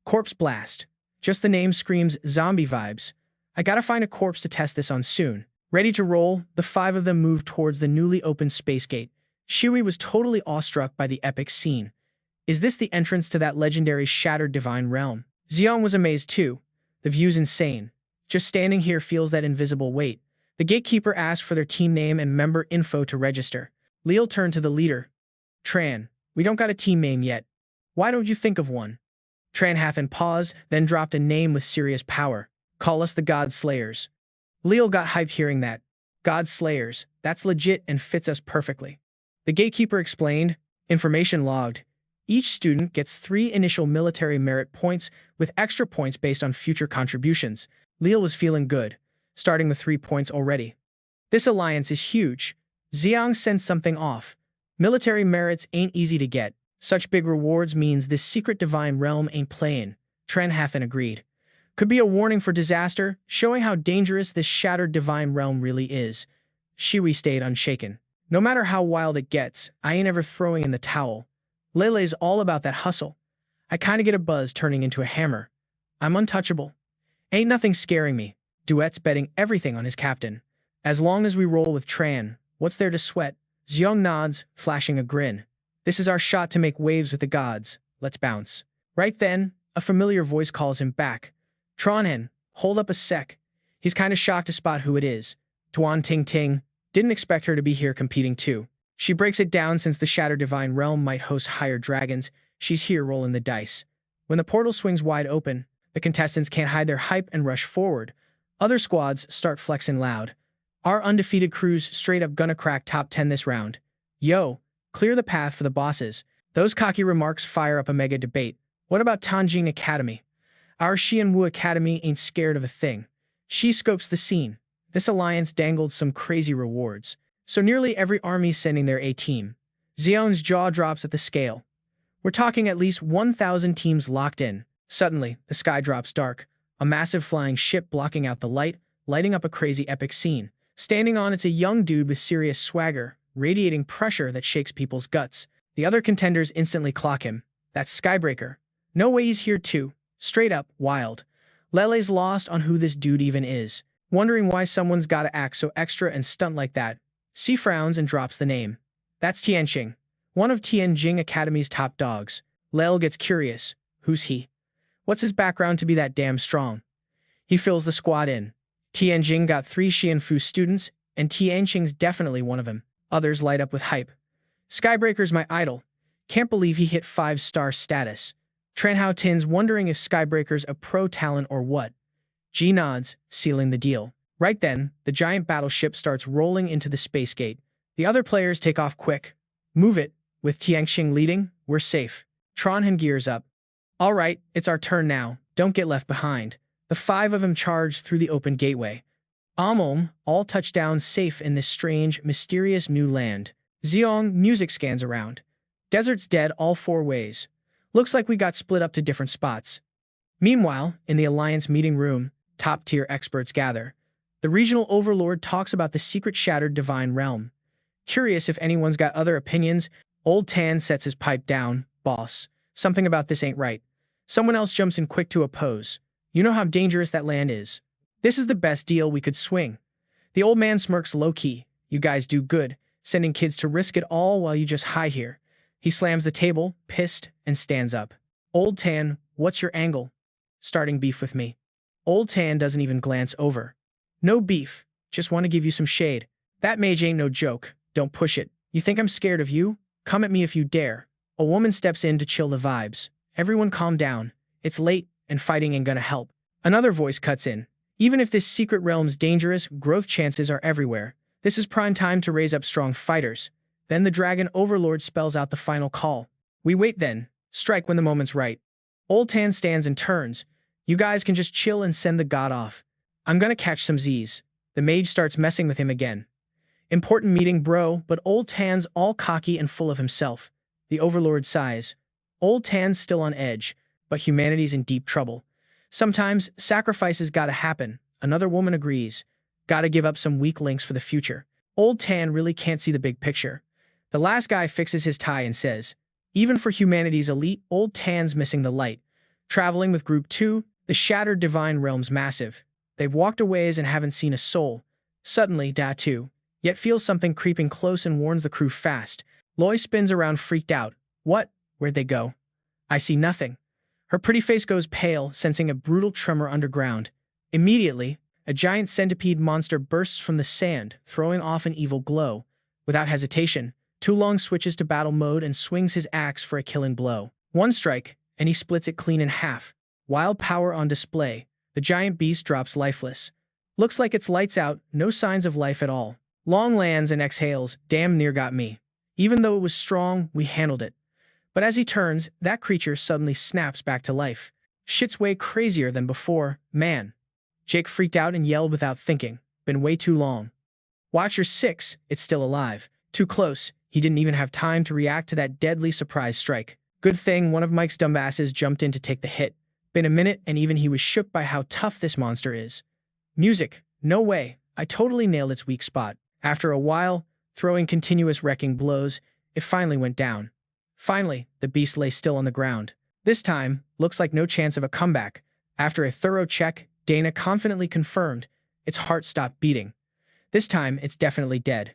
Corpse Blast. Just the name screams zombie vibes. I gotta find a corpse to test this on soon. Ready to roll, the five of them moved towards the newly opened space gate. Shiwi was totally awestruck by the epic scene. Is this the entrance to that legendary shattered divine realm? Xiong was amazed too. The view's insane. Just standing here feels that invisible weight. The gatekeeper asked for their team name and member info to register. Leo turned to the leader. Tran, we don't got a team name yet. Why don't you think of one? Tranhathan paused, then dropped a name with serious power. Call us the God Slayers. Leo got hyped hearing that. God Slayers, that's legit and fits us perfectly. The gatekeeper explained, information logged. Each student gets 3 initial military merit points with extra points based on future contributions. Leo was feeling good, starting with 3 points already. This alliance is huge. Xiang sensed something off. Military merits ain't easy to get. Such big rewards means this secret divine realm ain't playin'. Tranhathan agreed. Could be a warning for disaster, showing how dangerous this shattered divine realm really is. Shiwi stayed unshaken. No matter how wild it gets, I ain't ever throwing in the towel. Lele's all about that hustle. I kinda get a buzz turning into a hammer. I'm untouchable. Ain't nothing scaring me. Duet's betting everything on his captain. As long as we roll with Tran, what's there to sweat? Xiong nods, flashing a grin. This is our shot to make waves with the gods. Let's bounce. Right then, a familiar voice calls him back. Tronhen, hold up a sec. He's kinda shocked to spot who it is. Tuan Ting Ting. Didn't expect her to be here competing too. She breaks it down since the Shattered Divine Realm might host higher dragons. She's here rolling the dice. When the portal swings wide open, the contestants can't hide their hype and rush forward. Other squads start flexing loud. Our undefeated crew's straight up gonna crack top 10 this round. Yo, clear the path for the bosses. Those cocky remarks fire up a mega debate. What about Tanjing Academy? Our Xianwu Academy ain't scared of a thing. She scopes the scene. This alliance dangled some crazy rewards. So nearly every army's sending their A-team. Xion's jaw drops at the scale. We're talking at least 1,000 teams locked in. Suddenly, the sky drops dark. A massive flying ship blocking out the light, lighting up a crazy epic scene. Standing on it's a young dude with serious swagger, radiating pressure that shakes people's guts. The other contenders instantly clock him. That's Skybreaker. No way he's here too. Straight up, wild. Lele's lost on who this dude even is, wondering why someone's gotta act so extra and stunt like that. C frowns and drops the name. That's Tianqing, one of Tianjing Academy's top dogs. Lel gets curious. Who's he? What's his background to be that damn strong? He fills the squad in. Tianjing got 3 Xianfu students, and Tianqing's definitely one of them. Others light up with hype. Skybreaker's my idol. Can't believe he hit 5-star status. Tran Hao Tin's wondering if Skybreaker's a pro talent or what. G nods, sealing the deal. Right then, the giant battleship starts rolling into the space gate. The other players take off quick. Move it. With Tianqing leading, we're safe. Tran gears up. All right, it's our turn now. Don't get left behind. The 5 of them charge through the open gateway. All touch down safe in this strange, mysterious new land. Xiong music scans around. Desert's dead all 4 ways. Looks like we got split up to different spots. Meanwhile, in the Alliance meeting room, top-tier experts gather. The regional overlord talks about the secret shattered divine realm. Curious if anyone's got other opinions, Old Tan sets his pipe down. Boss, something about this ain't right. Someone else jumps in quick to oppose. You know how dangerous that land is. This is the best deal we could swing. The old man smirks low-key. You guys do good, sending kids to risk it all while you just hide here. He slams the table, pissed, and stands up. Old Tan, what's your angle? Starting beef with me. Old Tan doesn't even glance over. No beef, just want to give you some shade. That mage ain't no joke, don't push it. You think I'm scared of you? Come at me if you dare. A woman steps in to chill the vibes. Everyone calm down. It's late, and fighting ain't gonna help. Another voice cuts in. Even if this secret realm's dangerous, growth chances are everywhere. This is prime time to raise up strong fighters. Then the dragon overlord spells out the final call. We wait then. Strike when the moment's right. Old Tan stands and turns. You guys can just chill and send the god off. I'm gonna catch some Z's. The mage starts messing with him again. Important meeting, bro, but Old Tan's all cocky and full of himself. The overlord sighs. Old Tan's still on edge, but humanity's in deep trouble. Sometimes sacrifices gotta happen. Another woman agrees. Gotta give up some weak links for the future. Old Tan really can't see the big picture. The last guy fixes his tie and says, even for humanity's elite, Old Tan's missing the light. Traveling with Group 2, the shattered divine realm's massive. They've walked a ways and haven't seen a soul. Suddenly, Da 2, yet feels something creeping close and warns the crew fast. Loy spins around freaked out. What? Where'd they go? I see nothing. Her pretty face goes pale, sensing a brutal tremor underground. Immediately, a giant centipede monster bursts from the sand, throwing off an evil glow. Without hesitation, Tu Long switches to battle mode and swings his axe for a killing blow. One strike, and he splits it clean in half. Wild power on display. The giant beast drops lifeless. Looks like it's lights out, no signs of life at all. Long lands and exhales, damn near got me. Even though it was strong, we handled it. But as he turns, that creature suddenly snaps back to life. Shit's way crazier than before, man. Jake freaked out and yelled without thinking. Been way too long. Watch your 6, it's still alive. Too close, he didn't even have time to react to that deadly surprise strike. Good thing one of Mike's dumbasses jumped in to take the hit. Been a minute and even he was shook by how tough this monster is. Music, no way, I totally nailed its weak spot. After a while, throwing continuous wrecking blows, it finally went down. Finally, the beast lay still on the ground. This time, looks like no chance of a comeback. After a thorough check, Dana confidently confirmed, its heart stopped beating. This time, it's definitely dead.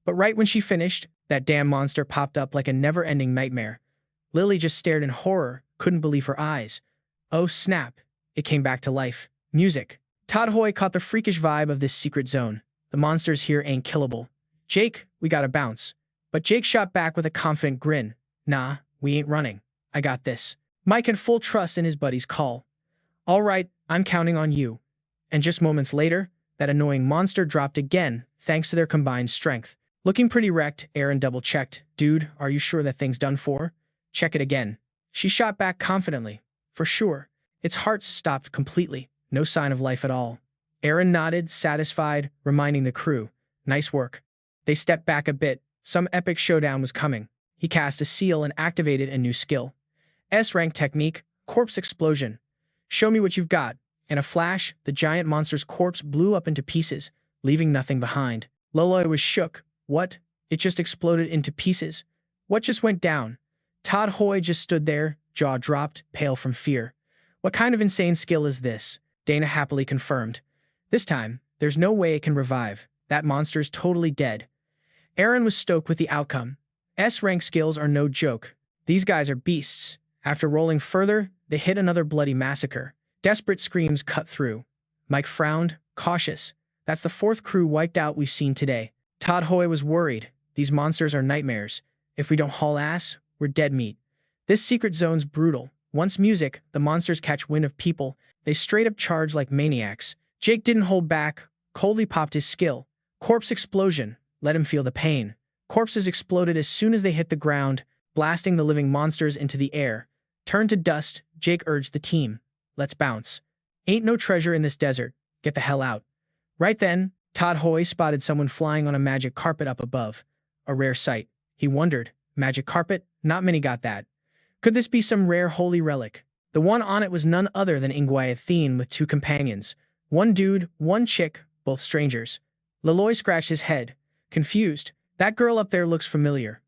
But right when she finished, that damn monster popped up like a never-ending nightmare. Lily just stared in horror, couldn't believe her eyes. Oh snap, it came back to life. Music. Todd Hoy caught the freakish vibe of this secret zone. The monsters here ain't killable. Jake, we gotta bounce. But Jake shot back with a confident grin. Nah, we ain't running. I got this. Mike had full trust in his buddy's call. All right, I'm counting on you. And just moments later, that annoying monster dropped again, thanks to their combined strength. Looking pretty wrecked, Aaron double-checked. Dude, are you sure that thing's done for? Check it again. She shot back confidently. For sure. Its heart stopped completely. No sign of life at all. Aaron nodded, satisfied, reminding the crew, "Nice work." They stepped back a bit. Some epic showdown was coming. He cast a seal and activated a new skill. S-rank technique, corpse explosion. "Show me what you've got." In a flash, the giant monster's corpse blew up into pieces, leaving nothing behind. Loloy was shook. What? It just exploded into pieces. What just went down? Todd Hoy just stood there, jaw dropped, pale from fear. What kind of insane skill is this? Dana happily confirmed. This time, there's no way it can revive. That monster's totally dead. Aaron was stoked with the outcome. S-rank skills are no joke. These guys are beasts. After rolling further, they hit another bloody massacre. Desperate screams cut through. Mike frowned, cautious. That's the fourth crew wiped out we've seen today. Todd Hoy was worried. These monsters are nightmares. If we don't haul ass, we're dead meat. This secret zone's brutal. Once music, the monsters catch wind of people. They straight up charge like maniacs. Jake didn't hold back, coldly popped his skill. Corpse explosion. Let him feel the pain. Corpses exploded as soon as they hit the ground, blasting the living monsters into the air. Turned to dust, Jake urged the team. "Let's bounce. Ain't no treasure in this desert. Get the hell out." Right then, Todd Hoy spotted someone flying on a magic carpet up above. A rare sight. He wondered, magic carpet? Not many got that. Could this be some rare holy relic? The one on it was none other than Ingwayathene with two companions. One dude, one chick, both strangers. Laloy scratched his head, confused. "That girl up there looks familiar.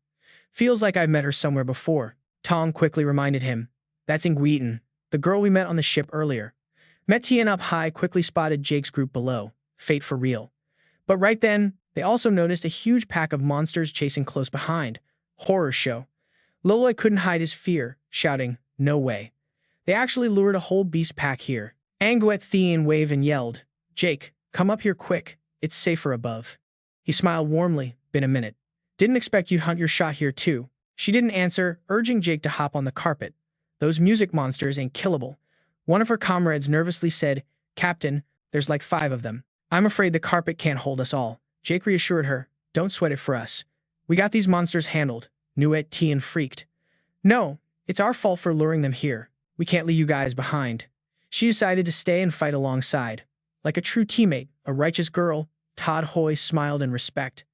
Feels like I've met her somewhere before." Tong quickly reminded him. "That's Ingweeton, the girl we met on the ship earlier." Metian up high quickly spotted Jake's group below. Fate for real. But right then, they also noticed a huge pack of monsters chasing close behind. Horror show. Loloy couldn't hide his fear, shouting, "No way. They actually lured a whole beast pack here." Ingwayathene waved and yelled, "Jake, come up here quick. It's safer above." He smiled warmly. "Been a minute. Didn't expect you'd hunt your shot here too." She didn't answer, urging Jake to hop on the carpet. "Those music monsters ain't killable." One of her comrades nervously said, "Captain, there's like 5 of them." "I'm afraid the carpet can't hold us all." Jake reassured her, "Don't sweat it for us. We got these monsters handled." Nuet-Tian freaked. "No, it's our fault for luring them here. We can't leave you guys behind." She decided to stay and fight alongside. Like a true teammate, a righteous girl, Todd Hoy smiled in respect.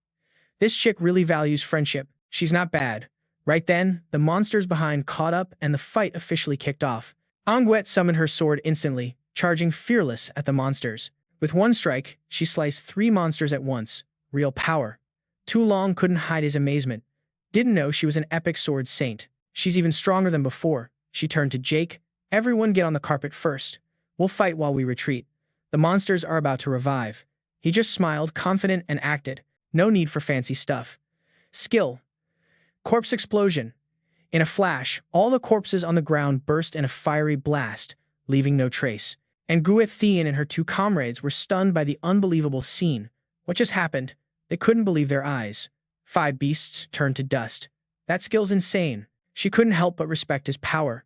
This chick really values friendship. She's not bad. Right then, the monsters behind caught up and the fight officially kicked off. Angwet summoned her sword instantly, charging fearless at the monsters. With one strike, she sliced 3 monsters at once. Real power. Tu Long couldn't hide his amazement. Didn't know she was an epic sword saint. She's even stronger than before. She turned to Jake. "Everyone get on the carpet first. We'll fight while we retreat. The monsters are about to revive." He just smiled, confident, and acted. No need for fancy stuff. Skill. Corpse explosion. In a flash, all the corpses on the ground burst in a fiery blast, leaving no trace. And Nguyen and her 2 comrades were stunned by the unbelievable scene. What just happened? They couldn't believe their eyes. 5 beasts turned to dust. That skill's insane. She couldn't help but respect his power.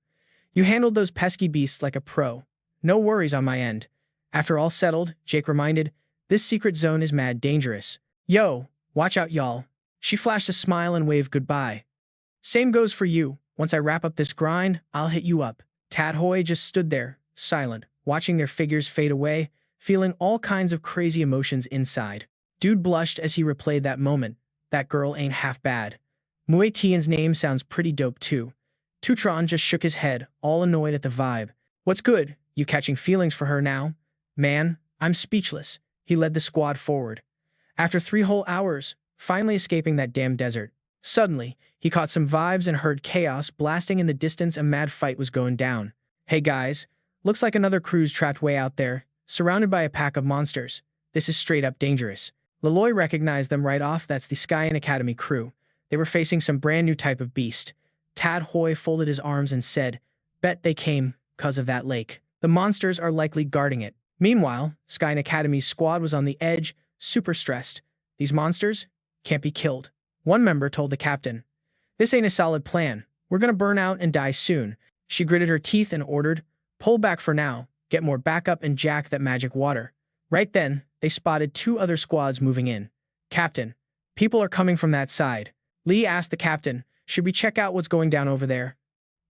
"You handled those pesky beasts like a pro. No worries on my end." After all settled, Jake reminded, "This secret zone is mad dangerous. Yo, watch out y'all." She flashed a smile and waved goodbye. "Same goes for you. Once I wrap up this grind, I'll hit you up." Tad Hoy just stood there, silent, watching their figures fade away, feeling all kinds of crazy emotions inside. Dude blushed as he replayed that moment. That girl ain't half bad. Mue Tian's name sounds pretty dope too. To Tran just shook his head, all annoyed at the vibe. "What's good? You catching feelings for her now?" "Man, I'm speechless." He led the squad forward. After 3 whole hours, finally escaping that damn desert. Suddenly, he caught some vibes and heard chaos blasting in the distance. A mad fight was going down. "Hey guys, looks like another crew's trapped way out there, surrounded by a pack of monsters. This is straight up dangerous." Laloy recognized them right off. That's the Skyan Academy crew. They were facing some brand new type of beast. Tad Hoy folded his arms and said, "Bet they came 'cause of that lake. The monsters are likely guarding it." Meanwhile, Skyan Academy's squad was on the edge, super stressed. "These monsters can't be killed." One member told the captain. "This ain't a solid plan. We're gonna burn out and die soon." She gritted her teeth and ordered, "Pull back for now, get more backup and jack that magic water." Right then, they spotted 2 other squads moving in. "Captain, people are coming from that side." Lee asked the captain, "Should we check out what's going down over there?"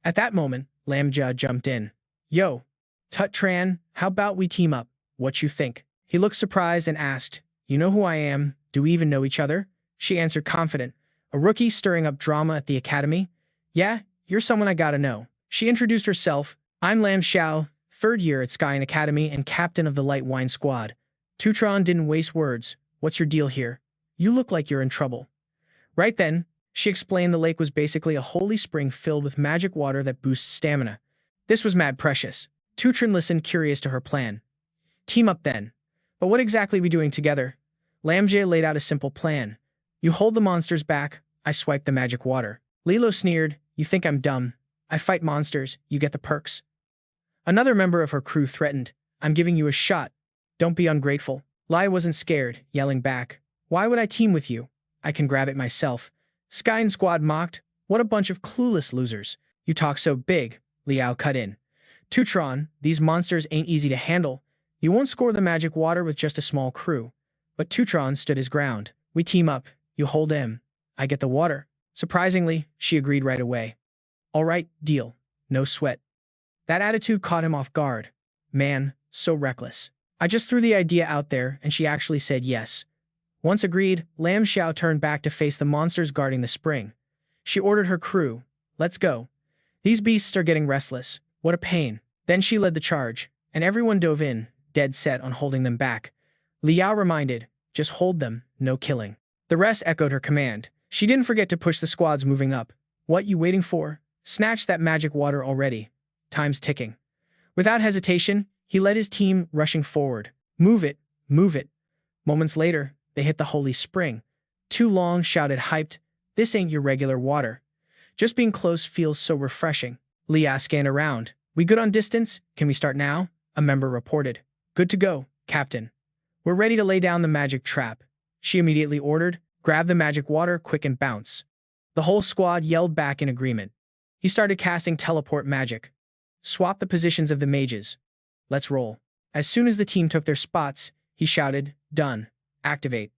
At that moment, Lamja jumped in. "Yo, To Tran, how about we team up? What you think?" He looked surprised and asked, "You know who I am? Do we even know each other?" She answered confident, "A rookie stirring up drama at the academy? Yeah, you're someone I gotta know." She introduced herself. "I'm Lam Xiao, third year at Skyen Academy and captain of the Light Wine Squad." To Tran didn't waste words. "What's your deal here? You look like you're in trouble." Right then, she explained the lake was basically a holy spring filled with magic water that boosts stamina. This was mad precious. To Tran listened, curious to her plan. "Team up then. But what exactly are we doing together?" Lamjay laid out a simple plan. "You hold the monsters back, I swipe the magic water." Lilo sneered, "You think I'm dumb? I fight monsters, you get the perks." Another member of her crew threatened, "I'm giving you a shot. Don't be ungrateful." Lai wasn't scared, yelling back, "Why would I team with you? I can grab it myself." Sky and Squad mocked, "What a bunch of clueless losers. You talk so big." Liao cut in. "Tutron, these monsters ain't easy to handle. You won't score the magic water with just a small crew." But Tutron stood his ground. "We team up. You hold him. I get the water." Surprisingly, she agreed right away. "All right, deal. No sweat." That attitude caught him off guard. Man, so reckless. I just threw the idea out there and she actually said yes. Once agreed, Lam Xiao turned back to face the monsters guarding the spring. She ordered her crew, "Let's go. These beasts are getting restless. What a pain." Then she led the charge, and everyone dove in, dead set on holding them back. Liao reminded, "Just hold them, no killing." The rest echoed her command. She didn't forget to push the squads moving up. "What you waiting for? Snatch that magic water already. Time's ticking." Without hesitation, he led his team rushing forward. "Move it, move it." Moments later, they hit the holy spring. Tu Long shouted hyped, "This ain't your regular water. Just being close feels so refreshing." Lia scanned around. "We good on distance? Can we start now?" A member reported. "Good to go, Captain. We're ready to lay down the magic trap." She immediately ordered, "Grab the magic water quick and bounce." The whole squad yelled back in agreement. He started casting teleport magic. "Swap the positions of the mages. Let's roll." As soon as the team took their spots, he shouted, "Done. Activate."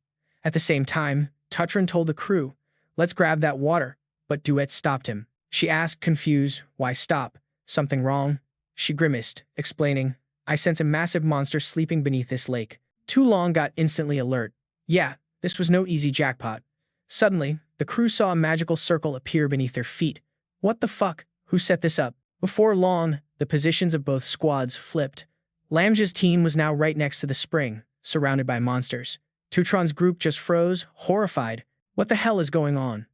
At the same time, Tutran told the crew, "Let's grab that water." But Duet stopped him. She asked, confused, "Why stop? Something wrong?" She grimaced, explaining, "I sense a massive monster sleeping beneath this lake." Tu Long got instantly alert. Yeah, this was no easy jackpot. Suddenly, the crew saw a magical circle appear beneath their feet. What the fuck? Who set this up? Before long, the positions of both squads flipped. Lamja's team was now right next to the spring, surrounded by monsters. Tutron's group just froze, horrified. What the hell is going on?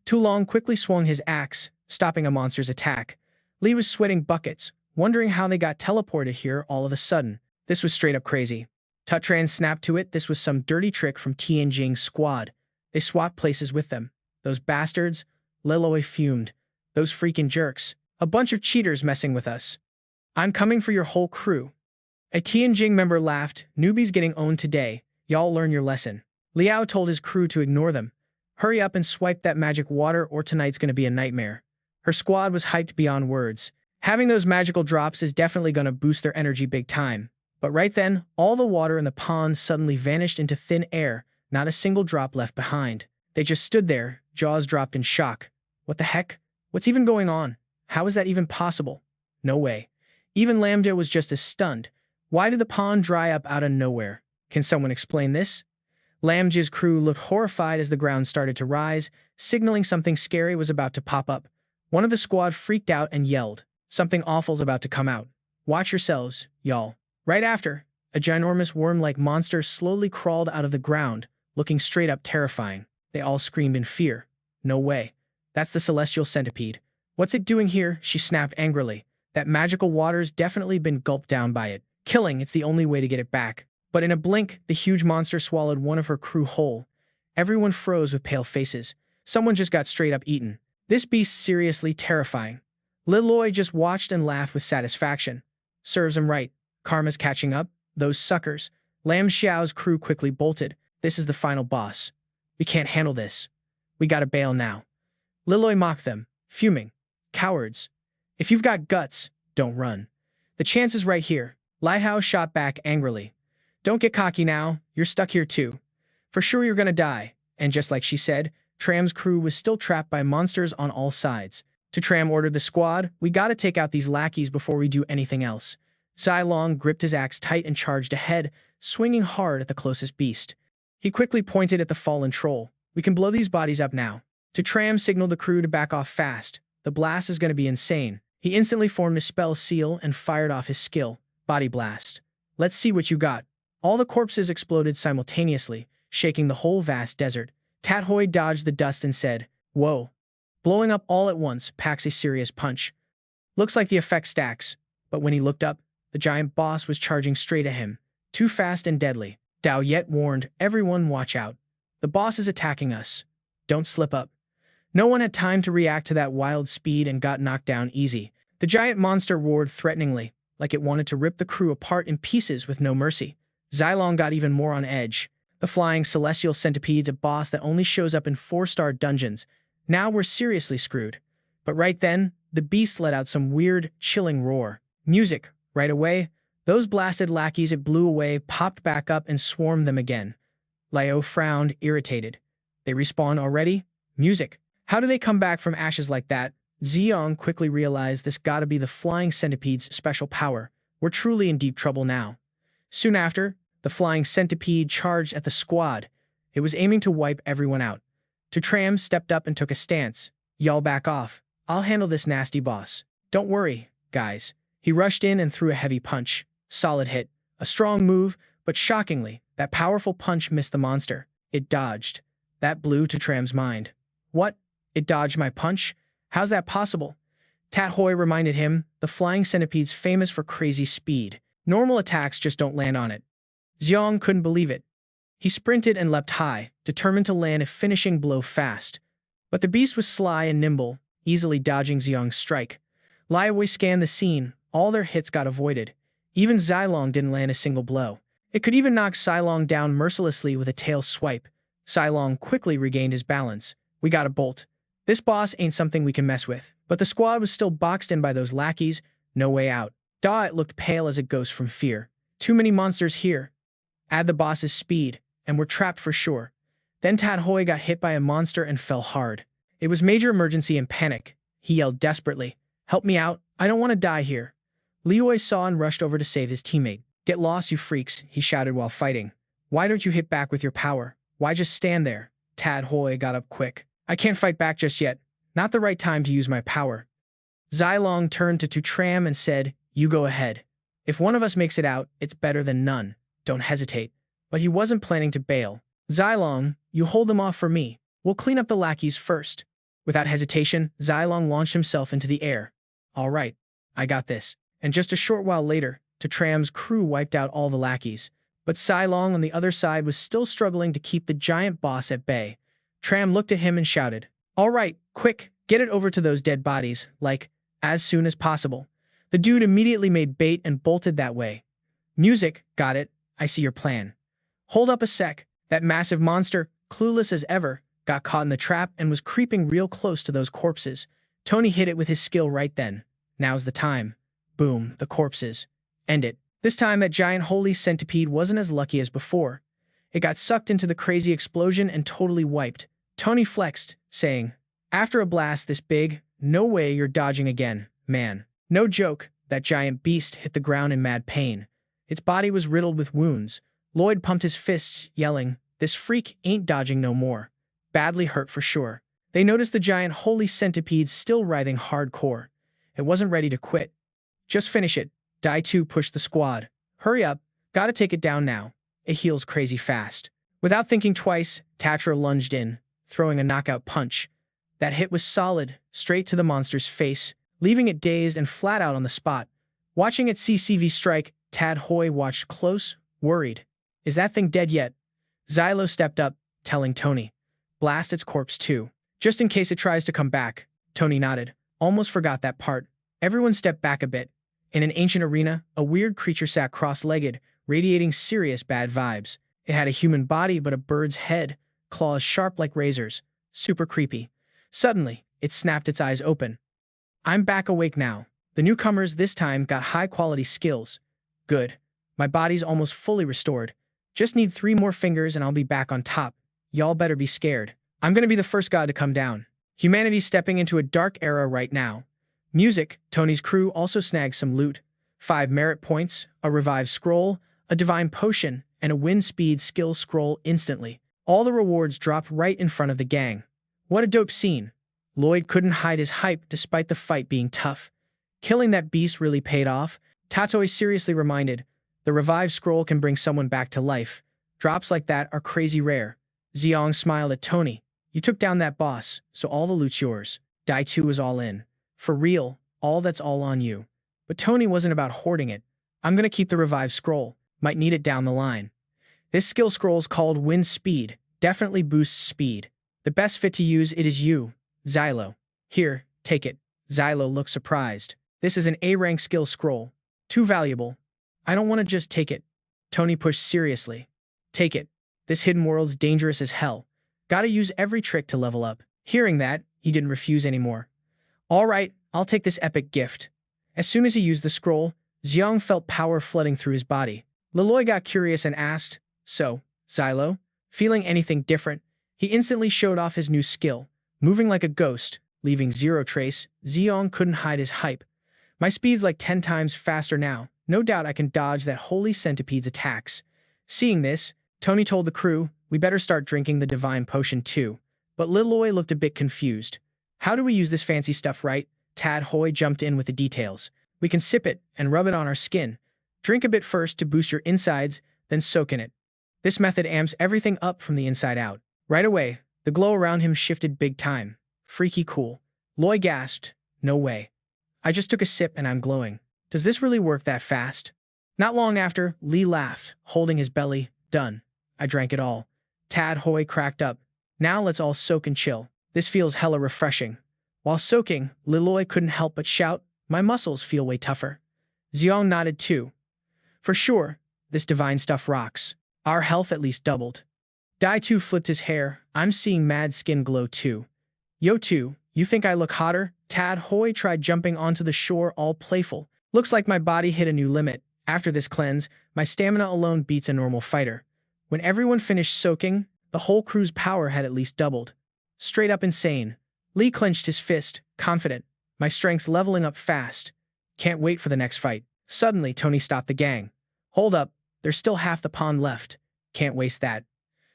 Tu Long quickly swung his axe, stopping a monster's attack. Li was sweating buckets, wondering how they got teleported here all of a sudden. This was straight up crazy. Tutran snapped to it this was some dirty trick from Tianjing's squad. They swapped places with them. Those bastards. Liloi fumed. Those freaking jerks. A bunch of cheaters messing with us. "I'm coming for your whole crew." A Tianjing member laughed, "Newbies getting owned today. Y'all learn your lesson." Liao told his crew to ignore them. "Hurry up and swipe that magic water or tonight's gonna be a nightmare." Her squad was hyped beyond words. Having those magical drops is definitely gonna boost their energy big time. But right then, all the water in the pond suddenly vanished into thin air, not a single drop left behind. They just stood there, jaws dropped in shock. What the heck? What's even going on? How is that even possible? No way. Even Lambda was just as stunned. Why did the pond dry up out of nowhere? Can someone explain this? Lambda's crew looked horrified as the ground started to rise, signaling something scary was about to pop up. One of the squad freaked out and yelled, "Something awful's about to come out. Watch yourselves, y'all." Right after, a ginormous worm-like monster slowly crawled out of the ground, looking straight up terrifying. They all screamed in fear. "No way. That's the celestial centipede. What's it doing here?" She snapped angrily. "That magical water's definitely been gulped down by it. Killing, it's the only way to get it back." But in a blink, the huge monster swallowed one of her crew whole. Everyone froze with pale faces. Someone just got straight up eaten. This beast's seriously terrifying. Liloi just watched and laughed with satisfaction. Serves him right. Karma's catching up. Those suckers. Lam Xiao's crew quickly bolted. This is the final boss. We can't handle this. We gotta bail now. Liloi mocked them, fuming. Cowards. If you've got guts, don't run. The chance is right here. Lai Hao shot back angrily. Don't get cocky now. You're stuck here too. For sure you're gonna die. And just like she said, Tram's crew was still trapped by monsters on all sides. To Tram ordered the squad, "We gotta take out these lackeys before we do anything else." Long gripped his axe tight and charged ahead, swinging hard at the closest beast. He quickly pointed at the fallen troll. We can blow these bodies up now. To Tran signaled the crew to back off fast. The blast is going to be insane. He instantly formed his spell seal and fired off his skill, Body Blast. Let's see what you got. All the corpses exploded simultaneously, shaking the whole vast desert. Tat Hoi dodged the dust and said, "Whoa." Blowing up all at once packs a serious punch. Looks like the effect stacks, but when he looked up, the giant boss was charging straight at him, too fast and deadly. Dao Yet warned, "Everyone watch out. The boss is attacking us. Don't slip up." No one had time to react to that wild speed and got knocked down easy. The giant monster roared threateningly, like it wanted to rip the crew apart in pieces with no mercy. Xylong got even more on edge. The flying celestial centipede's a boss that only shows up in 4-star dungeons. Now we're seriously screwed. But right then, the beast let out some weird, chilling roar. Music. Right away, those blasted lackeys it blew away popped back up and swarmed them again. Liao frowned, irritated. They respawn already? Music. How do they come back from ashes like that? Xiong quickly realized this gotta be the flying centipede's special power. We're truly in deep trouble now. Soon after, the flying centipede charged at the squad. It was aiming to wipe everyone out. To Tran stepped up and took a stance. "Y'all back off. I'll handle this nasty boss. Don't worry, guys." He rushed in and threw a heavy punch. Solid hit. A strong move, but shockingly, that powerful punch missed the monster. It dodged. That blew to Tran's mind. "What? It dodged my punch? How's that possible?" Tat Hoi reminded him, "The flying centipede's famous for crazy speed. Normal attacks just don't land on it." Xiong couldn't believe it. He sprinted and leapt high, determined to land a finishing blow fast. But the beast was sly and nimble, easily dodging Xiong's strike. Liawei scanned the scene. All their hits got avoided. Even Xylong didn't land a single blow. It could even knock Xylong down mercilessly with a tail swipe. Xylong quickly regained his balance. "We gotta bolt. This boss ain't something we can mess with." But the squad was still boxed in by those lackeys. No way out. Daet looked pale as a ghost from fear. "Too many monsters here. Add the boss's speed, and we're trapped for sure." Then Tat Hoi got hit by a monster and fell hard. It was major emergency and panic. He yelled desperately, "Help me out. I don't want to die here." Lioi saw and rushed over to save his teammate. "Get lost, you freaks," he shouted while fighting. "Why don't you hit back with your power? Why just stand there?" Tat Hoi got up quick. "I can't fight back just yet. Not the right time to use my power." Xylong turned to Tran and said, "You go ahead. If one of us makes it out, it's better than none. Don't hesitate." But he wasn't planning to bail. "Xylong, you hold them off for me. We'll clean up the lackeys first." Without hesitation, Xylong launched himself into the air. "All right, I got this." And just a short while later, Tran's crew wiped out all the lackeys. But Xylong on the other side was still struggling to keep the giant boss at bay. Tran looked at him and shouted, "All right, quick, get it over to those dead bodies, like, as soon as possible." The dude immediately made bait and bolted that way. "Music, got it. I see your plan. Hold up a sec." That massive monster, clueless as ever, got caught in the trap and was creeping real close to those corpses. Tony hit it with his skill right then. Now's the time. Boom, the corpses. End it. This time that giant holy centipede wasn't as lucky as before. It got sucked into the crazy explosion and totally wiped. Tony flexed, saying, "After a blast this big, no way you're dodging again, man." No joke, that giant beast hit the ground in mad pain. Its body was riddled with wounds. Lloyd pumped his fists, yelling, "This freak ain't dodging no more. Badly hurt for sure." They noticed the giant holy centipede still writhing hardcore. It wasn't ready to quit. "Just finish it." Dai 2 pushed the squad. "Hurry up. Gotta take it down now. It heals crazy fast." Without thinking twice, Tatra lunged in, throwing a knockout punch. That hit was solid, straight to the monster's face, leaving it dazed and flat out on the spot. Watching it CCV strike, Tad Hoi watched close, worried. "Is that thing dead yet?" Xylo stepped up, telling Tony, "Blast its corpse too, just in case it tries to come back." Tony nodded. "Almost forgot that part." Everyone stepped back a bit. In an ancient arena, a weird creature sat cross-legged, radiating serious bad vibes. It had a human body but a bird's head, claws sharp like razors. Super creepy. Suddenly, it snapped its eyes open. "I'm back awake now." The newcomers this time got high-quality skills. "Good. My body's almost fully restored. Just need 3 more fingers and I'll be back on top. Y'all better be scared. I'm gonna be the first god to come down. Humanity's stepping into a dark era right now." Music. Tony's crew also snagged some loot. 5 merit points, a revived scroll, a divine potion, and a wind speed skill scroll instantly. All the rewards dropped right in front of the gang. What a dope scene. Lloyd couldn't hide his hype despite the fight being tough. Killing that beast really paid off. Tatoi seriously reminded, the revive scroll can bring someone back to life. Drops like that are crazy rare. Xiong smiled at Tony. You took down that boss, so all the loot's yours. Dai 2 was all in. For real, all that's all on you. But Tony wasn't about hoarding it. I'm gonna keep the revive scroll. Might need it down the line. This skill scroll's called Wind Speed. Definitely boosts speed. The best fit to use it is you, Xylo. Here, take it. Xylo looked surprised. This is an A-rank skill scroll. Too valuable. I don't want to just take it. Tony pushed seriously. Take it. This hidden world's dangerous as hell. Gotta use every trick to level up. Hearing that, he didn't refuse anymore. All right, I'll take this epic gift. As soon as he used the scroll, Xiong felt power flooding through his body. Leloy got curious and asked, so, Xylo, feeling anything different? He instantly showed off his new skill, moving like a ghost, leaving zero trace. Xiong couldn't hide his hype. My speed's like 10 times faster now. No doubt I can dodge that holy centipede's attacks. Seeing this, Tony told the crew, we better start drinking the divine potion too. But Leloy looked a bit confused. How do we use this fancy stuff, right? Tad Hoy jumped in with the details. We can sip it and rub it on our skin. Drink a bit first to boost your insides, then soak in it. This method amps everything up from the inside out. Right away, the glow around him shifted big time. Freaky cool. Loy gasped, no way. I just took a sip and I'm glowing. Does this really work that fast? Not long after, Lee laughed, holding his belly. Done. I drank it all. Tad Hoy cracked up. Now let's all soak and chill. This feels hella refreshing. While soaking, Leloy couldn't help but shout, my muscles feel way tougher. Xiong nodded too. For sure, this divine stuff rocks. Our health at least doubled. Dai 2 flipped his hair. I'm seeing mad skin glow too. Yo 2, you think I look hotter? Tad Hoy tried jumping onto the shore all playful. Looks like my body hit a new limit. After this cleanse, my stamina alone beats a normal fighter. When everyone finished soaking, the whole crew's power had at least doubled. Straight up insane. Lee clenched his fist, confident. My strength's leveling up fast. Can't wait for the next fight. Suddenly, Tony stopped the gang. Hold up, there's still half the pond left. Can't waste that.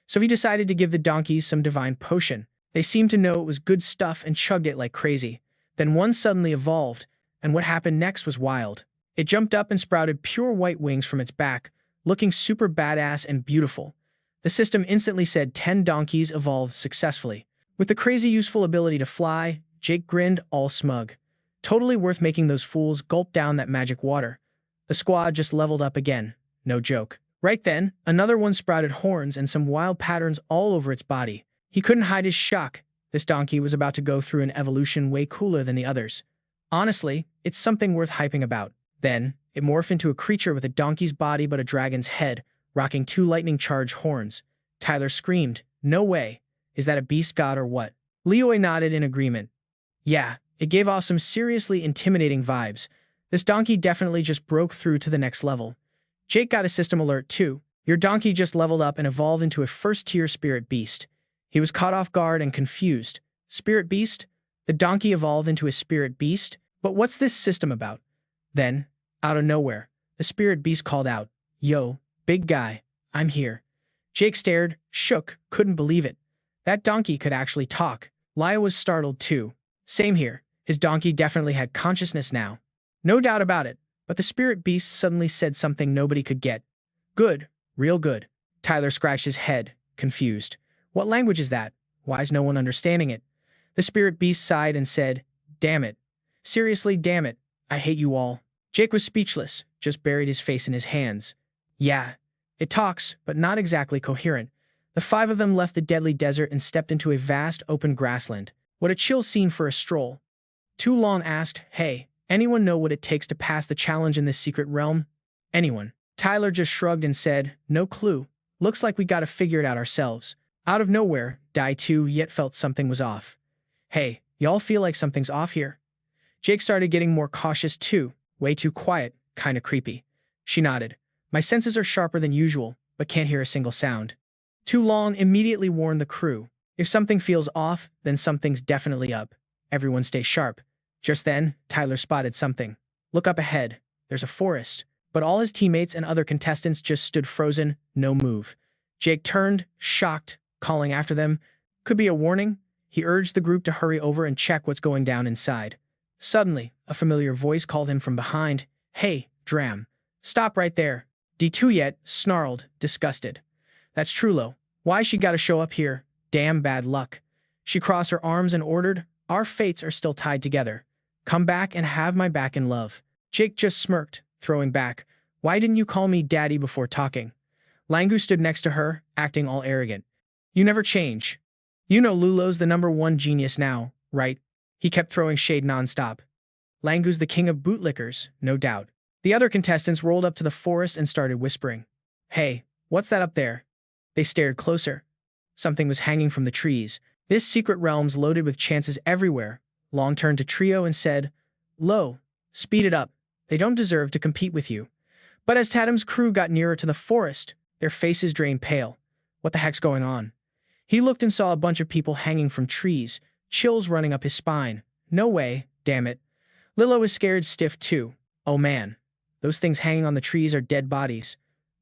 So he decided to give the donkeys some divine potion. They seemed to know it was good stuff and chugged it like crazy. Then one suddenly evolved, and what happened next was wild. It jumped up and sprouted pure white wings from its back, looking super badass and beautiful. The system instantly said 10 donkeys evolved successfully. With the crazy useful ability to fly, Jake grinned all smug. Totally worth making those fools gulp down that magic water. The squad just leveled up again. No joke. Right then, another one sprouted horns and some wild patterns all over its body. He couldn't hide his shock. This donkey was about to go through an evolution way cooler than the others. Honestly, it's something worth hyping about. Then, it morphed into a creature with a donkey's body but a dragon's head, rocking 2 lightning-charged horns. Tyler screamed, no way. Is that a beast god or what? Leoy nodded in agreement. Yeah, it gave off some seriously intimidating vibes. This donkey definitely just broke through to the next level. Jake got a system alert too. Your donkey just leveled up and evolved into a first-tier spirit beast. He was caught off guard and confused. Spirit beast? The donkey evolved into a spirit beast? But what's this system about? Then, out of nowhere, the spirit beast called out, yo, big guy, I'm here. Jake stared, shook, couldn't believe it. That donkey could actually talk. Laya was startled too. Same here. His donkey definitely had consciousness now. No doubt about it, but the spirit beast suddenly said something nobody could get. Good, real good. Tyler scratched his head, confused. What language is that? Why is no one understanding it? The spirit beast sighed and said, damn it. Seriously, damn it. I hate you all. Jake was speechless, just buried his face in his hands. Yeah, it talks, but not exactly coherent. The 5 of them left the deadly desert and stepped into a vast open grassland. What a chill scene for a stroll. Too Long asked, hey, anyone know what it takes to pass the challenge in this secret realm? Anyone? Tyler just shrugged and said, no clue. Looks like we gotta figure it out ourselves. Out of nowhere, Dai 2 yet felt something was off. Hey, y'all feel like something's off here? Jake started getting more cautious too. Way too quiet, kinda creepy. She nodded. My senses are sharper than usual, but can't hear a single sound. Too Long immediately warned the crew. If something feels off, then something's definitely up. Everyone stay sharp. Just then, Tyler spotted something. Look up ahead. There's a forest. but all his teammates and other contestants just stood frozen, no move. Jake turned, shocked, calling after them. Could be a warning? He urged the group to hurry over and check what's going down inside. Suddenly, a familiar voice called him from behind. Hey, Dram. Stop right there. D2 yet, snarled, disgusted. That's Trullo. Why she gotta show up here? Damn bad luck. She crossed her arms and ordered, our fates are still tied together. Come back and have my back in love. Jake just smirked, throwing back. Why didn't you call me daddy before talking? Langu stood next to her, acting all arrogant. You never change. You know Lulo's the #1 genius now, right? He kept throwing shade nonstop. Langu's the king of bootlickers, no doubt. The other contestants rolled up to the forest and started whispering. Hey, what's that up there? They stared closer. Something was hanging from the trees. This secret realm's loaded with chances everywhere. Long turned to Trio and said, Lo, speed it up. They don't deserve to compete with you. But as Tatum's crew got nearer to the forest, their faces drained pale. What the heck's going on? He looked and saw a bunch of people hanging from trees, chills running up his spine. No way, damn it. Lilo was scared stiff too. Oh man, those things hanging on the trees are dead bodies.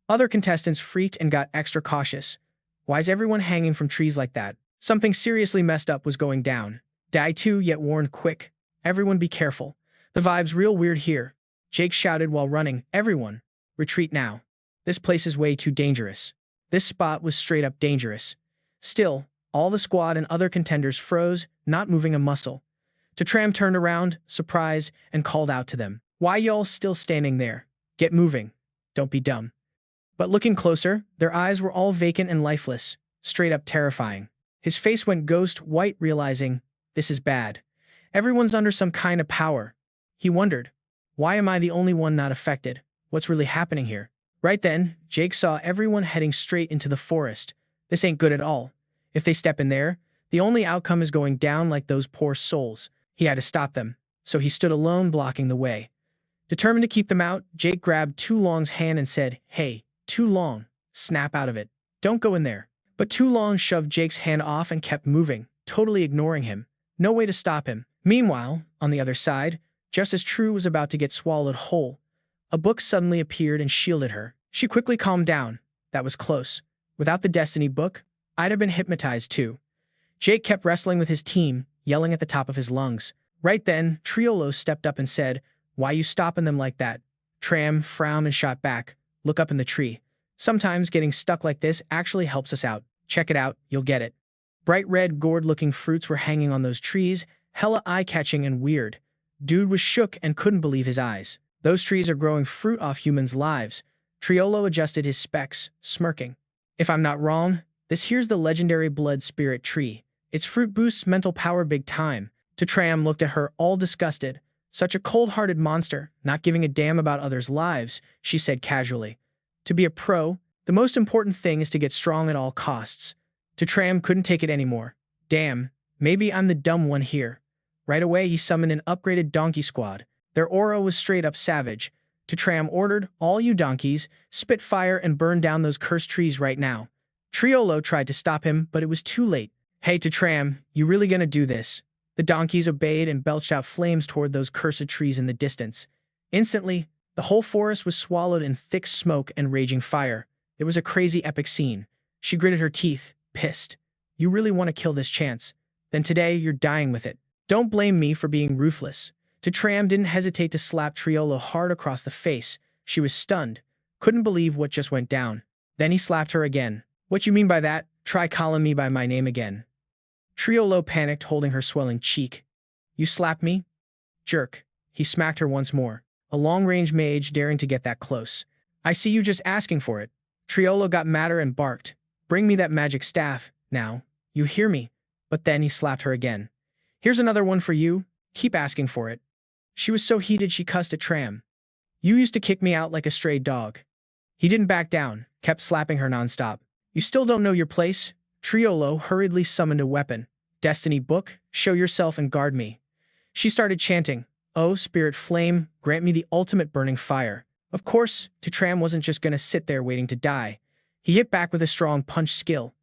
Other contestants freaked and got extra cautious. Why's everyone hanging from trees like that? Something seriously messed up was going down. Dai too yet warned quick. Everyone be careful. The vibe's real weird here. Jake shouted while running. Everyone, retreat now. This place is way too dangerous. This spot was straight up dangerous. Still, all the squad and other contenders froze, not moving a muscle. To Tran turned around, surprised, and called out to them. Why y'all still standing there? Get moving. Don't be dumb. But looking closer, their eyes were all vacant and lifeless, straight up terrifying. His face went ghost white, realizing, this is bad. Everyone's under some kind of power. He wondered, why am I the only one not affected? What's really happening here? Right then, Jake saw everyone heading straight into the forest. This ain't good at all. If they step in there, the only outcome is going down like those poor souls. He had to stop them, so he stood alone blocking the way. Determined to keep them out, Jake grabbed Tu Long's hand and said, Hey, Tu Long, snap out of it. Don't go in there. But Tu Long shoved Jake's hand off and kept moving, totally ignoring him. No way to stop him. Meanwhile, on the other side, just as True was about to get swallowed whole, a book suddenly appeared and shielded her. She quickly calmed down. That was close. Without the Destiny book, I'd have been hypnotized too. Jake kept wrestling with his team, yelling at the top of his lungs. Right then, Triolo stepped up and said, Why you stopping them like that? Tram frowned and shot back. Look up in the tree. Sometimes getting stuck like this actually helps us out. Check it out, you'll get it. Bright red gourd-looking fruits were hanging on those trees, hella eye-catching and weird. Dude was shook and couldn't believe his eyes. Those trees are growing fruit off humans' lives. Triolo adjusted his specs, smirking. If I'm not wrong, this here's the legendary blood spirit tree. Its fruit boosts mental power big time. Tram looked at her all disgusted. Such a cold-hearted monster, not giving a damn about others' lives, she said casually. To be a pro, the most important thing is to get strong at all costs. Tram couldn't take it anymore. Damn, maybe I'm the dumb one here. Right away he summoned an upgraded donkey squad. Their aura was straight up savage. Tram ordered, all you donkeys, spit fire and burn down those cursed trees right now. Triolo tried to stop him, but it was too late. Hey Tram, you really gonna do this? The donkeys obeyed and belched out flames toward those cursed trees in the distance. Instantly, the whole forest was swallowed in thick smoke and raging fire. It was a crazy epic scene. She gritted her teeth, pissed. You really want to kill this chance? Then today you're dying with it. Don't blame me for being ruthless. Tram didn't hesitate to slap Triolo hard across the face. She was stunned, couldn't believe what just went down. Then he slapped her again. What you mean by that? Try calling me by my name again. Triolo panicked, holding her swelling cheek. You slapped me? Jerk. He smacked her once more. A long-range mage daring to get that close. I see you just asking for it. Triolo got madder and barked. Bring me that magic staff, now. You hear me? But then he slapped her again. Here's another one for you. Keep asking for it. She was so heated she cussed at Tram. You used to kick me out like a stray dog. He didn't back down, kept slapping her nonstop. You still don't know your place? Triolo hurriedly summoned a weapon. Destiny book, show yourself and guard me. She started chanting, Oh, spirit flame, grant me the ultimate burning fire. Of course, Tram wasn't just gonna sit there waiting to die. He hit back with a strong punch skill.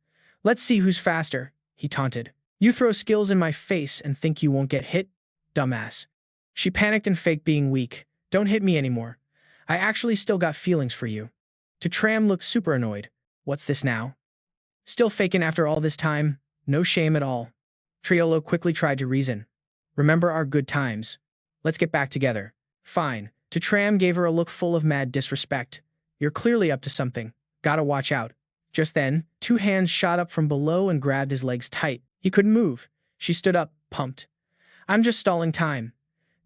Let's see who's faster, he taunted. You throw skills in my face and think you won't get hit? Dumbass. She panicked and faked being weak. Don't hit me anymore. I actually still got feelings for you. To Tran looked super annoyed. What's this now? Still faking after all this time? No shame at all. Triolo quickly tried to reason. Remember our good times. Let's get back together. Fine. To Tram gave her a look full of mad disrespect. You're clearly up to something. Gotta watch out. Just then, two hands shot up from below and grabbed his legs tight. He couldn't move. She stood up, pumped. I'm just stalling time.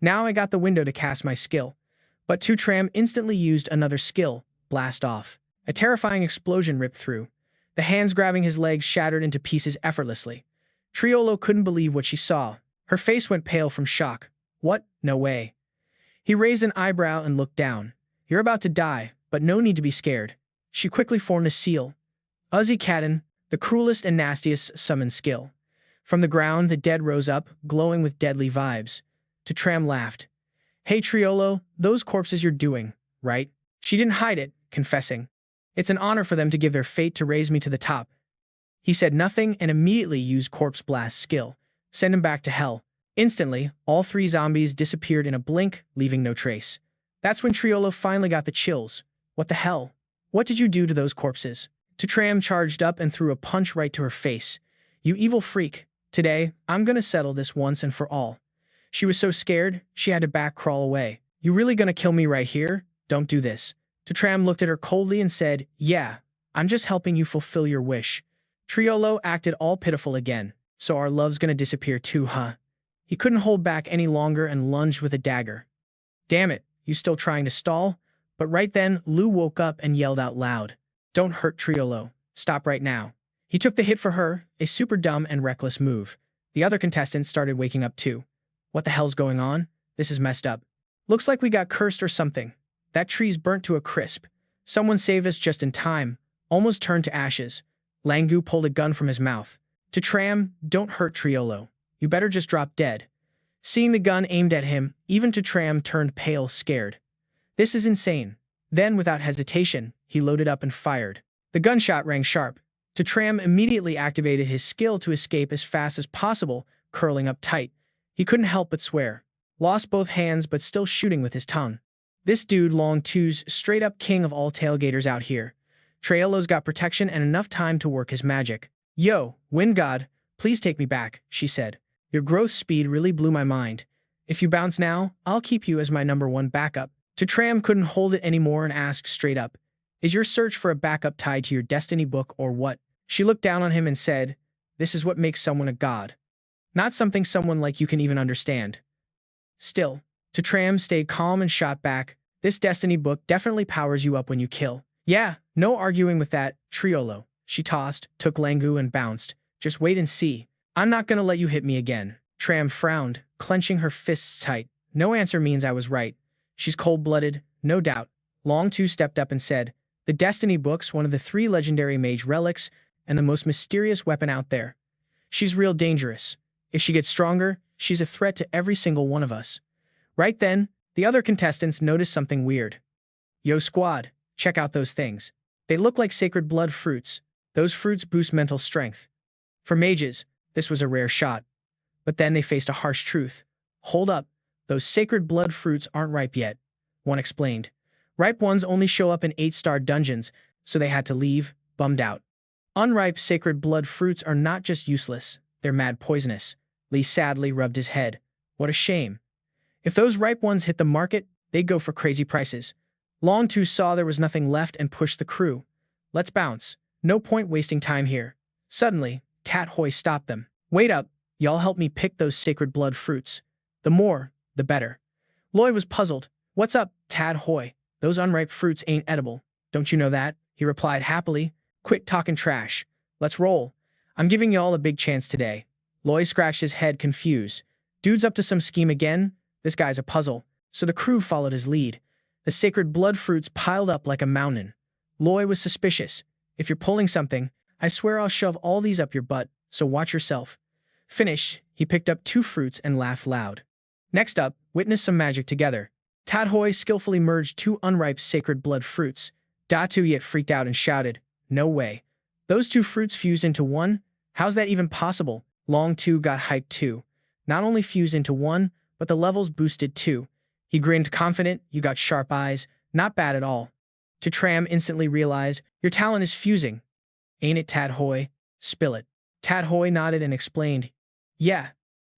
Now I got the window to cast my skill. But Tu Tram instantly used another skill, blast off. A terrifying explosion ripped through. The hands grabbing his legs shattered into pieces effortlessly. Triolo couldn't believe what she saw. Her face went pale from shock. What? No way. He raised an eyebrow and looked down. You're about to die, but no need to be scared. She quickly formed a seal. Uzi Katan, the cruelest and nastiest summon skill. From the ground, the dead rose up, glowing with deadly vibes. To Tram laughed. Hey Triolo, those corpses you're doing, right? She didn't hide it, confessing. It's an honor for them to give their fate to raise me to the top. He said nothing and immediately used Corpse Blast skill. Send him back to hell. Instantly, all three zombies disappeared in a blink, leaving no trace. That's when Triolo finally got the chills. What the hell? What did you do to those corpses? Tram charged up and threw a punch right to her face. You evil freak. Today, I'm gonna settle this once and for all. She was so scared, she had to back crawl away. You really gonna kill me right here? Don't do this. Tram looked at her coldly and said, Yeah, I'm just helping you fulfill your wish. Triolo acted all pitiful again. So our love's gonna disappear too, huh? He couldn't hold back any longer and lunged with a dagger. Damn it, you still trying to stall? But right then, Lu woke up and yelled out loud. Don't hurt Triolo. Stop right now. He took the hit for her, a super dumb and reckless move. The other contestants started waking up too. What the hell's going on? This is messed up. Looks like we got cursed or something. That tree's burnt to a crisp. Someone saved us just in time. Almost turned to ashes. Langu pulled a gun from his mouth. To Tram, don't hurt Triolo. You better just drop dead. Seeing the gun aimed at him, even To Tram turned pale, scared. This is insane. Then, without hesitation, he loaded up and fired. The gunshot rang sharp. To Tram immediately activated his skill to escape as fast as possible, curling up tight. He couldn't help but swear. Lost both hands but still shooting with his tongue. This dude Long Two's straight up king of all tailgaters out here. Triolo's got protection and enough time to work his magic. Yo, Wind God, please take me back, she said. Your growth speed really blew my mind. If you bounce now, I'll keep you as my #1 backup. To Tram couldn't hold it anymore and asked straight up, Is your search for a backup tied to your destiny book or what? She looked down on him and said, This is what makes someone a god. Not something someone like you can even understand. Still, To Tram stayed calm and shot back. This destiny book definitely powers you up when you kill. Yeah, no arguing with that, Triolo. She tossed, took Langu and bounced. Just wait and see. I'm not gonna let you hit me again. Tram frowned, clenching her fists tight. No answer means I was right. She's cold-blooded, no doubt. Long Two stepped up and said, The Destiny Book's one of the 3 legendary mage relics and the most mysterious weapon out there. She's real dangerous. If she gets stronger, she's a threat to every single one of us. Right then, the other contestants noticed something weird. Yo squad, check out those things. They look like sacred blood fruits. Those fruits boost mental strength. For mages, this was a rare shot. But then they faced a harsh truth. Hold up, those sacred blood fruits aren't ripe yet. One explained. Ripe ones only show up in 8-star dungeons, so they had to leave, bummed out. Unripe sacred blood fruits are not just useless, they're mad poisonous. Lee sadly rubbed his head. What a shame. If those ripe ones hit the market, they'd go for crazy prices. Long Two saw there was nothing left and pushed the crew. Let's bounce. No point wasting time here. Suddenly, Tat Hoi stopped them. Wait up, y'all help me pick those sacred blood fruits. The more, the better. Loy was puzzled. What's up, Tad Hoi? Those unripe fruits ain't edible. Don't you know that? He replied happily. Quit talking trash. Let's roll. I'm giving y'all a big chance today. Loy scratched his head confused. Dude's up to some scheme again? This guy's a puzzle. So the crew followed his lead. The sacred blood fruits piled up like a mountain. Loy was suspicious. If you're pulling something, I swear I'll shove all these up your butt, so watch yourself. Finished, he picked up 2 fruits and laughed loud. Next up, witness some magic together. Tadhoi skillfully merged 2 unripe sacred blood fruits. Datu yet freaked out and shouted, No way. Those 2 fruits fused into one? How's that even possible? Long Two got hyped too. Not only fused into one, but the levels boosted too. He grinned confident, You got sharp eyes. Not bad at all. To Tran instantly realized, your talent is fusing. Ain't it, Tad Hoy? Spill it. Tad Hoy nodded and explained, yeah,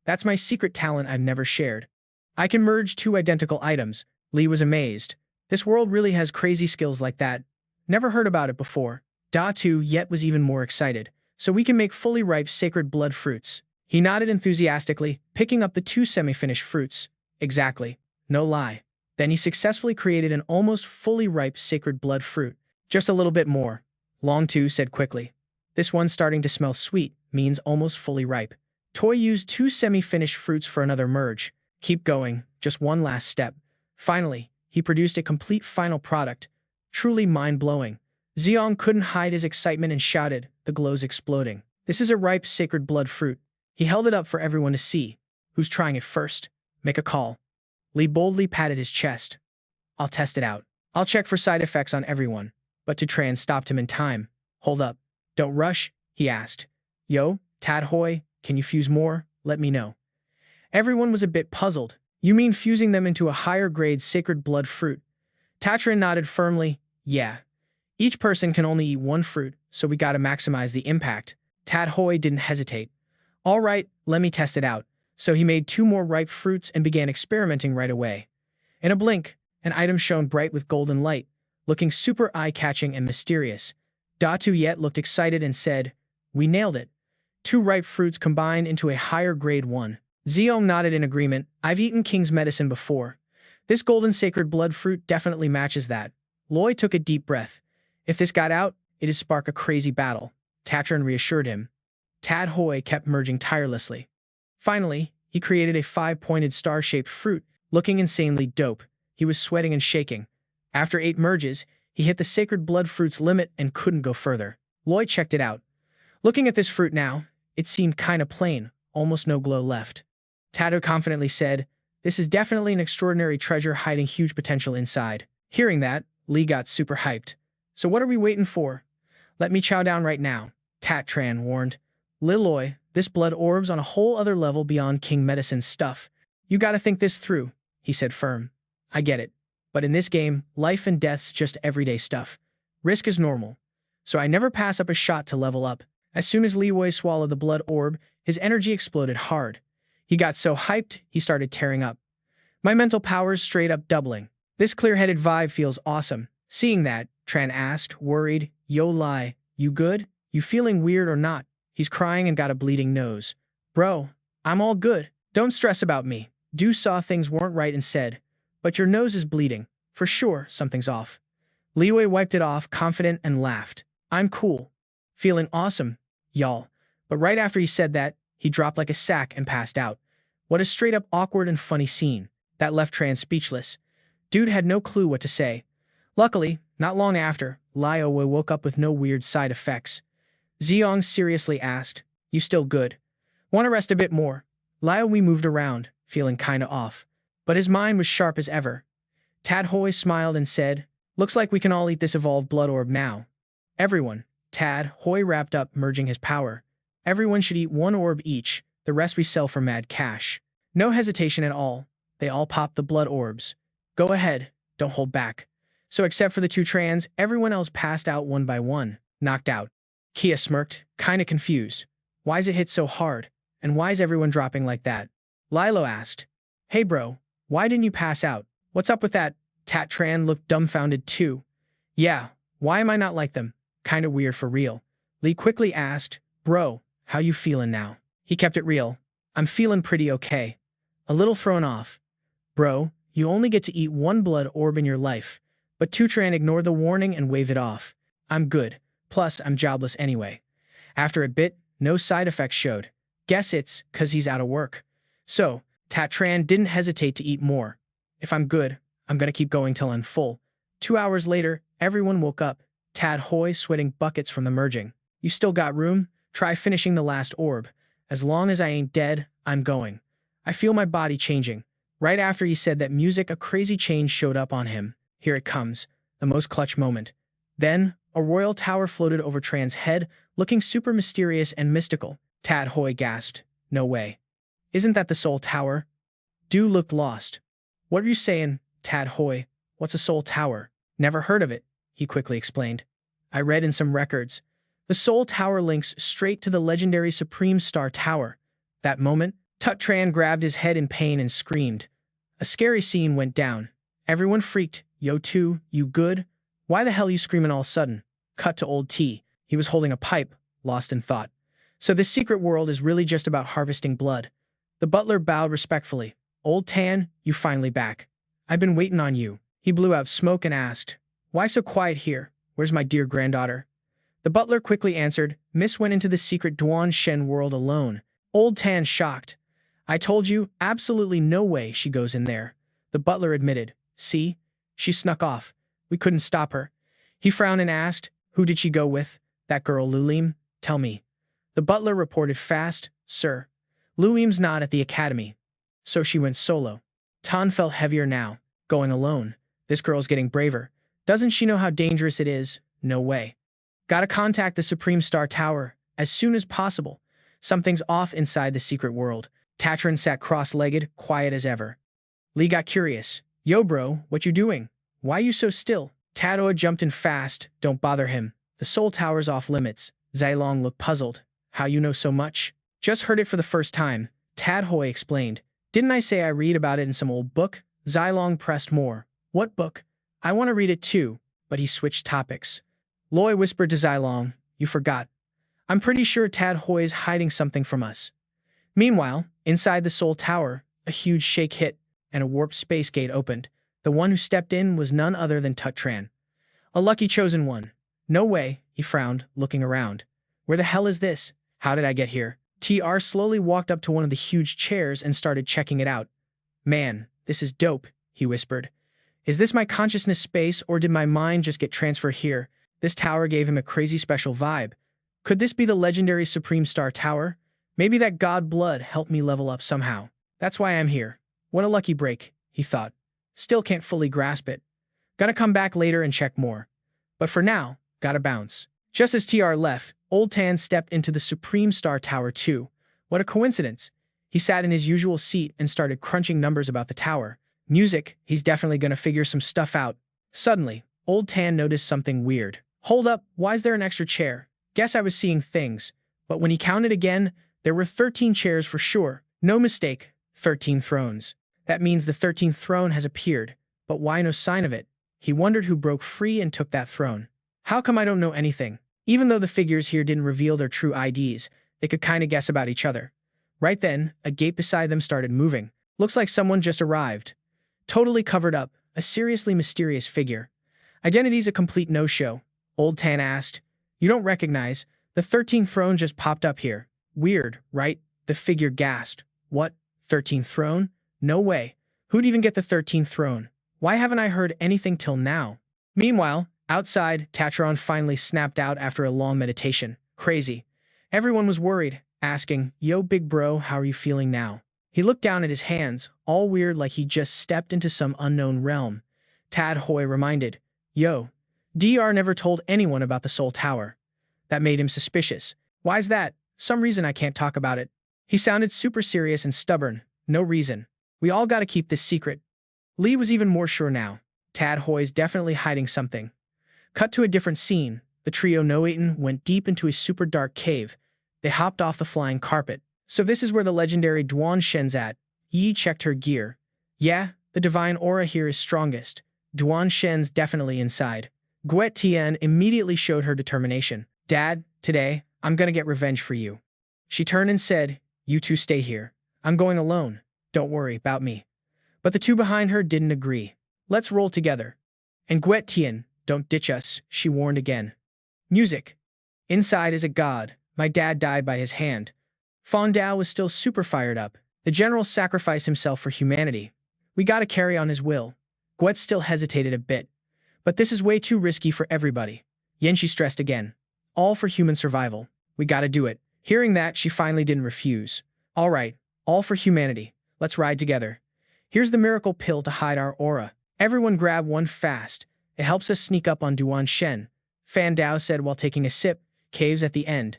that's my secret talent I've never shared. I can merge two identical items. Lee was amazed. This world really has crazy skills like that. Never heard about it before. Da Tu yet was even more excited. So we can make fully ripe sacred blood fruits. He nodded enthusiastically, picking up the two semi-finished fruits. Exactly. No lie. Then he successfully created an almost fully ripe sacred blood fruit. Just a little bit more. Long Tu said quickly. This one's starting to smell sweet, means almost fully ripe. Toy used two semi-finished fruits for another merge. Keep going, just one last step. Finally, he produced a complete final product. Truly mind-blowing. Xiong couldn't hide his excitement and shouted, the glows exploding. This is a ripe sacred blood fruit. He held it up for everyone to see. Who's trying it first? Make a call. Lee boldly patted his chest. I'll test it out. I'll check for side effects on everyone. But To Tran stopped him in time. Hold up. Don't rush, he asked. Yo, Tad Hoy, can you fuse more? Let me know. Everyone was a bit puzzled. You mean fusing them into a higher grade sacred blood fruit? Tatran nodded firmly. Yeah. Each person can only eat one fruit, so we gotta maximize the impact. Tad Hoy didn't hesitate. All right, let me test it out. So he made two more ripe fruits and began experimenting right away. In a blink, an item shone bright with golden light, looking super eye-catching and mysterious. Datu Yet looked excited and said, we nailed it. Two ripe fruits combined into a higher grade one. Xiong nodded in agreement. I've eaten king's medicine before. This golden sacred blood fruit definitely matches that. Loy took a deep breath. If this got out, it'd spark a crazy battle. Tatran reassured him. Tad Hoy kept merging tirelessly. Finally, he created a five-pointed star-shaped fruit, looking insanely dope. He was sweating and shaking. After 8 merges, he hit the sacred blood fruit's limit and couldn't go further. Loy checked it out. Looking at this fruit now, it seemed kinda plain, almost no glow left. Tado confidently said, this is definitely an extraordinary treasure hiding huge potential inside. Hearing that, Lee got super hyped. So what are we waiting for? Let me chow down right now, Tat Tran warned. Liloy, this blood orb's on a whole other level beyond King Medicine's stuff. You gotta think this through, he said firm. I get it. But in this game, life and death's just everyday stuff. Risk is normal. So I never pass up a shot to level up. As soon as Liloy swallowed the blood orb, his energy exploded hard. He got so hyped, he started tearing up. My mental powers straight up doubling. This clear-headed vibe feels awesome. Seeing that, Tran asked, worried, Yo Lai, you good? You feeling weird or not? He's crying and got a bleeding nose. Bro, I'm all good. Don't stress about me. Du saw things weren't right and said, but your nose is bleeding. For sure, something's off. Liwei wiped it off, confident, and laughed. I'm cool. Feeling awesome, y'all. But right after he said that, he dropped like a sack and passed out. What a straight-up awkward and funny scene. That left Tran speechless. Dude had no clue what to say. Luckily, not long after, Liao woke up with no weird side effects. Xiong seriously asked, you still good? Want to rest a bit more? Liao moved around, feeling kinda off. But his mind was sharp as ever. Tad Hoy smiled and said, looks like we can all eat this evolved blood orb now. Everyone, Tad Hoy wrapped up, merging his power. Everyone should eat one orb each, the rest we sell for mad cash. No hesitation at all. They all popped the blood orbs. Go ahead, don't hold back. So except for the two Trans, everyone else passed out one by one, knocked out. Kia smirked, kinda confused. Why's it hit so hard? And why's everyone dropping like that? Lilo asked. Hey bro, why didn't you pass out? What's up with that? Tat Tran looked dumbfounded too. Yeah, why am I not like them? Kinda weird for real. Lee quickly asked, bro, how you feeling now? He kept it real. I'm feeling pretty okay. A little thrown off. Bro, you only get to eat one blood orb in your life. But Tutran ignored the warning and waved it off. I'm good. Plus, I'm jobless anyway. After a bit, no side effects showed. Guess it's 'cause he's out of work. So, Tatran didn't hesitate to eat more. If I'm good, I'm gonna keep going till I'm full. 2 hours later, everyone woke up. Tad Hoy sweating buckets from the merging. You still got room? Try finishing the last orb. As long as I ain't dead, I'm going. I feel my body changing. Right after he said that music, a crazy change showed up on him. Here it comes, the most clutch moment. Then, a royal tower floated over Tran's head, looking super mysterious and mystical. Tad Hoy gasped. No way. Isn't that the Soul Tower? Du looked lost. What are you saying, Tad Hoy? What's a soul tower? Never heard of it, he quickly explained. I read in some records. The soul tower links straight to the legendary Supreme Star Tower. That moment, To Tran grabbed his head in pain and screamed. A scary scene went down. Everyone freaked. Yo, too, you good? Why the hell you screaming all sudden? Cut to old T. He was holding a pipe, lost in thought. So this secret world is really just about harvesting blood. The butler bowed respectfully. Old Tan, you finally back. I've been waiting on you. He blew out smoke and asked, why so quiet here? Where's my dear granddaughter? The butler quickly answered, Miss went into the secret Duan Shen world alone. Old Tan shocked. I told you, absolutely no way she goes in there. The butler admitted. See? She snuck off. We couldn't stop her. He frowned and asked, who did she go with? That girl Lu Liam? Tell me. The butler reported fast, sir. Lu Liam's not at the academy. So she went solo. Tan felt heavier now. Going alone. This girl's getting braver. Doesn't she know how dangerous it is? No way. Gotta contact the Supreme Star Tower as soon as possible. Something's off inside the secret world. To Tran sat cross-legged, quiet as ever. Lee got curious. Yo bro, what you doing? Why you so still? Tadoa jumped in fast. Don't bother him. The soul tower's off limits. Zilong looked puzzled. How you know so much? Just heard it for the first time. Tadhoi explained. Didn't I say I read about it in some old book? Zilong pressed more. What book? I want to read it too, but he switched topics. Loy whispered to Zilong, you forgot. I'm pretty sure Tadhoi is hiding something from us. Meanwhile, inside the Soul Tower, a huge shake hit, and a warped space gate opened. The one who stepped in was none other than To Tran. A lucky chosen one. No way, he frowned, looking around. Where the hell is this? How did I get here? TR slowly walked up to one of the huge chairs and started checking it out. Man, this is dope, he whispered. Is this my consciousness space or did my mind just get transferred here? This tower gave him a crazy special vibe. Could this be the legendary Supreme Star Tower? Maybe that god blood helped me level up somehow. That's why I'm here. What a lucky break, he thought. Still can't fully grasp it. Gotta come back later and check more. But for now, gotta bounce. Just as TR left, Old Tan stepped into the Supreme Star Tower too. What a coincidence. He sat in his usual seat and started crunching numbers about the tower. Music, he's definitely gonna figure some stuff out. Suddenly, Old Tan noticed something weird. Hold up, why's there an extra chair? Guess I was seeing things. But when he counted again, there were 13 chairs for sure. No mistake, 13 thrones. That means the 13th throne has appeared. But why no sign of it? He wondered who broke free and took that throne. How come I don't know anything? Even though the figures here didn't reveal their true IDs, they could kinda guess about each other. Right then, a gate beside them started moving. Looks like someone just arrived. Totally covered up, a seriously mysterious figure. Identity's a complete no-show. Old Tan asked. You don't recognize? The 13th throne just popped up here. Weird, right? The figure gasped. What? 13th throne? No way. Who'd even get the 13th throne? Why haven't I heard anything till now? Meanwhile, outside, To Tran finally snapped out after a long meditation. Crazy. Everyone was worried, asking, Yo big bro, how are you feeling now? He looked down at his hands, all weird like he just stepped into some unknown realm. Tadhoi reminded, Yo, DR never told anyone about the Soul Tower. That made him suspicious. Why's that? Some reason I can't talk about it. He sounded super serious and stubborn. No reason. We all gotta keep this secret. Lee was even more sure now. Tadhoi's definitely hiding something. Cut to a different scene. The trio Noaten went deep into a super dark cave. They hopped off the flying carpet. So this is where the legendary Duan Shen's at. Yi checked her gear. Yeah, the divine aura here is strongest. Duan Shen's definitely inside. Guet Tian immediately showed her determination. Dad, today, I'm gonna get revenge for you. She turned and said, You two stay here. I'm going alone. Don't worry about me. But the two behind her didn't agree. Let's roll together. And Guet Tian, don't ditch us, she warned again. Music. Inside is a god. My dad died by his hand. Fon Dao was still super fired up. The general sacrificed himself for humanity. We gotta carry on his will. Guet still hesitated a bit. But this is way too risky for everybody. Yenshi stressed again. All for human survival. We gotta do it. Hearing that, she finally didn't refuse. All right, all for humanity. Let's ride together. Here's the miracle pill to hide our aura. Everyone grab one fast. It helps us sneak up on Duan Shen. Fan Dao said while taking a sip, caves at the end.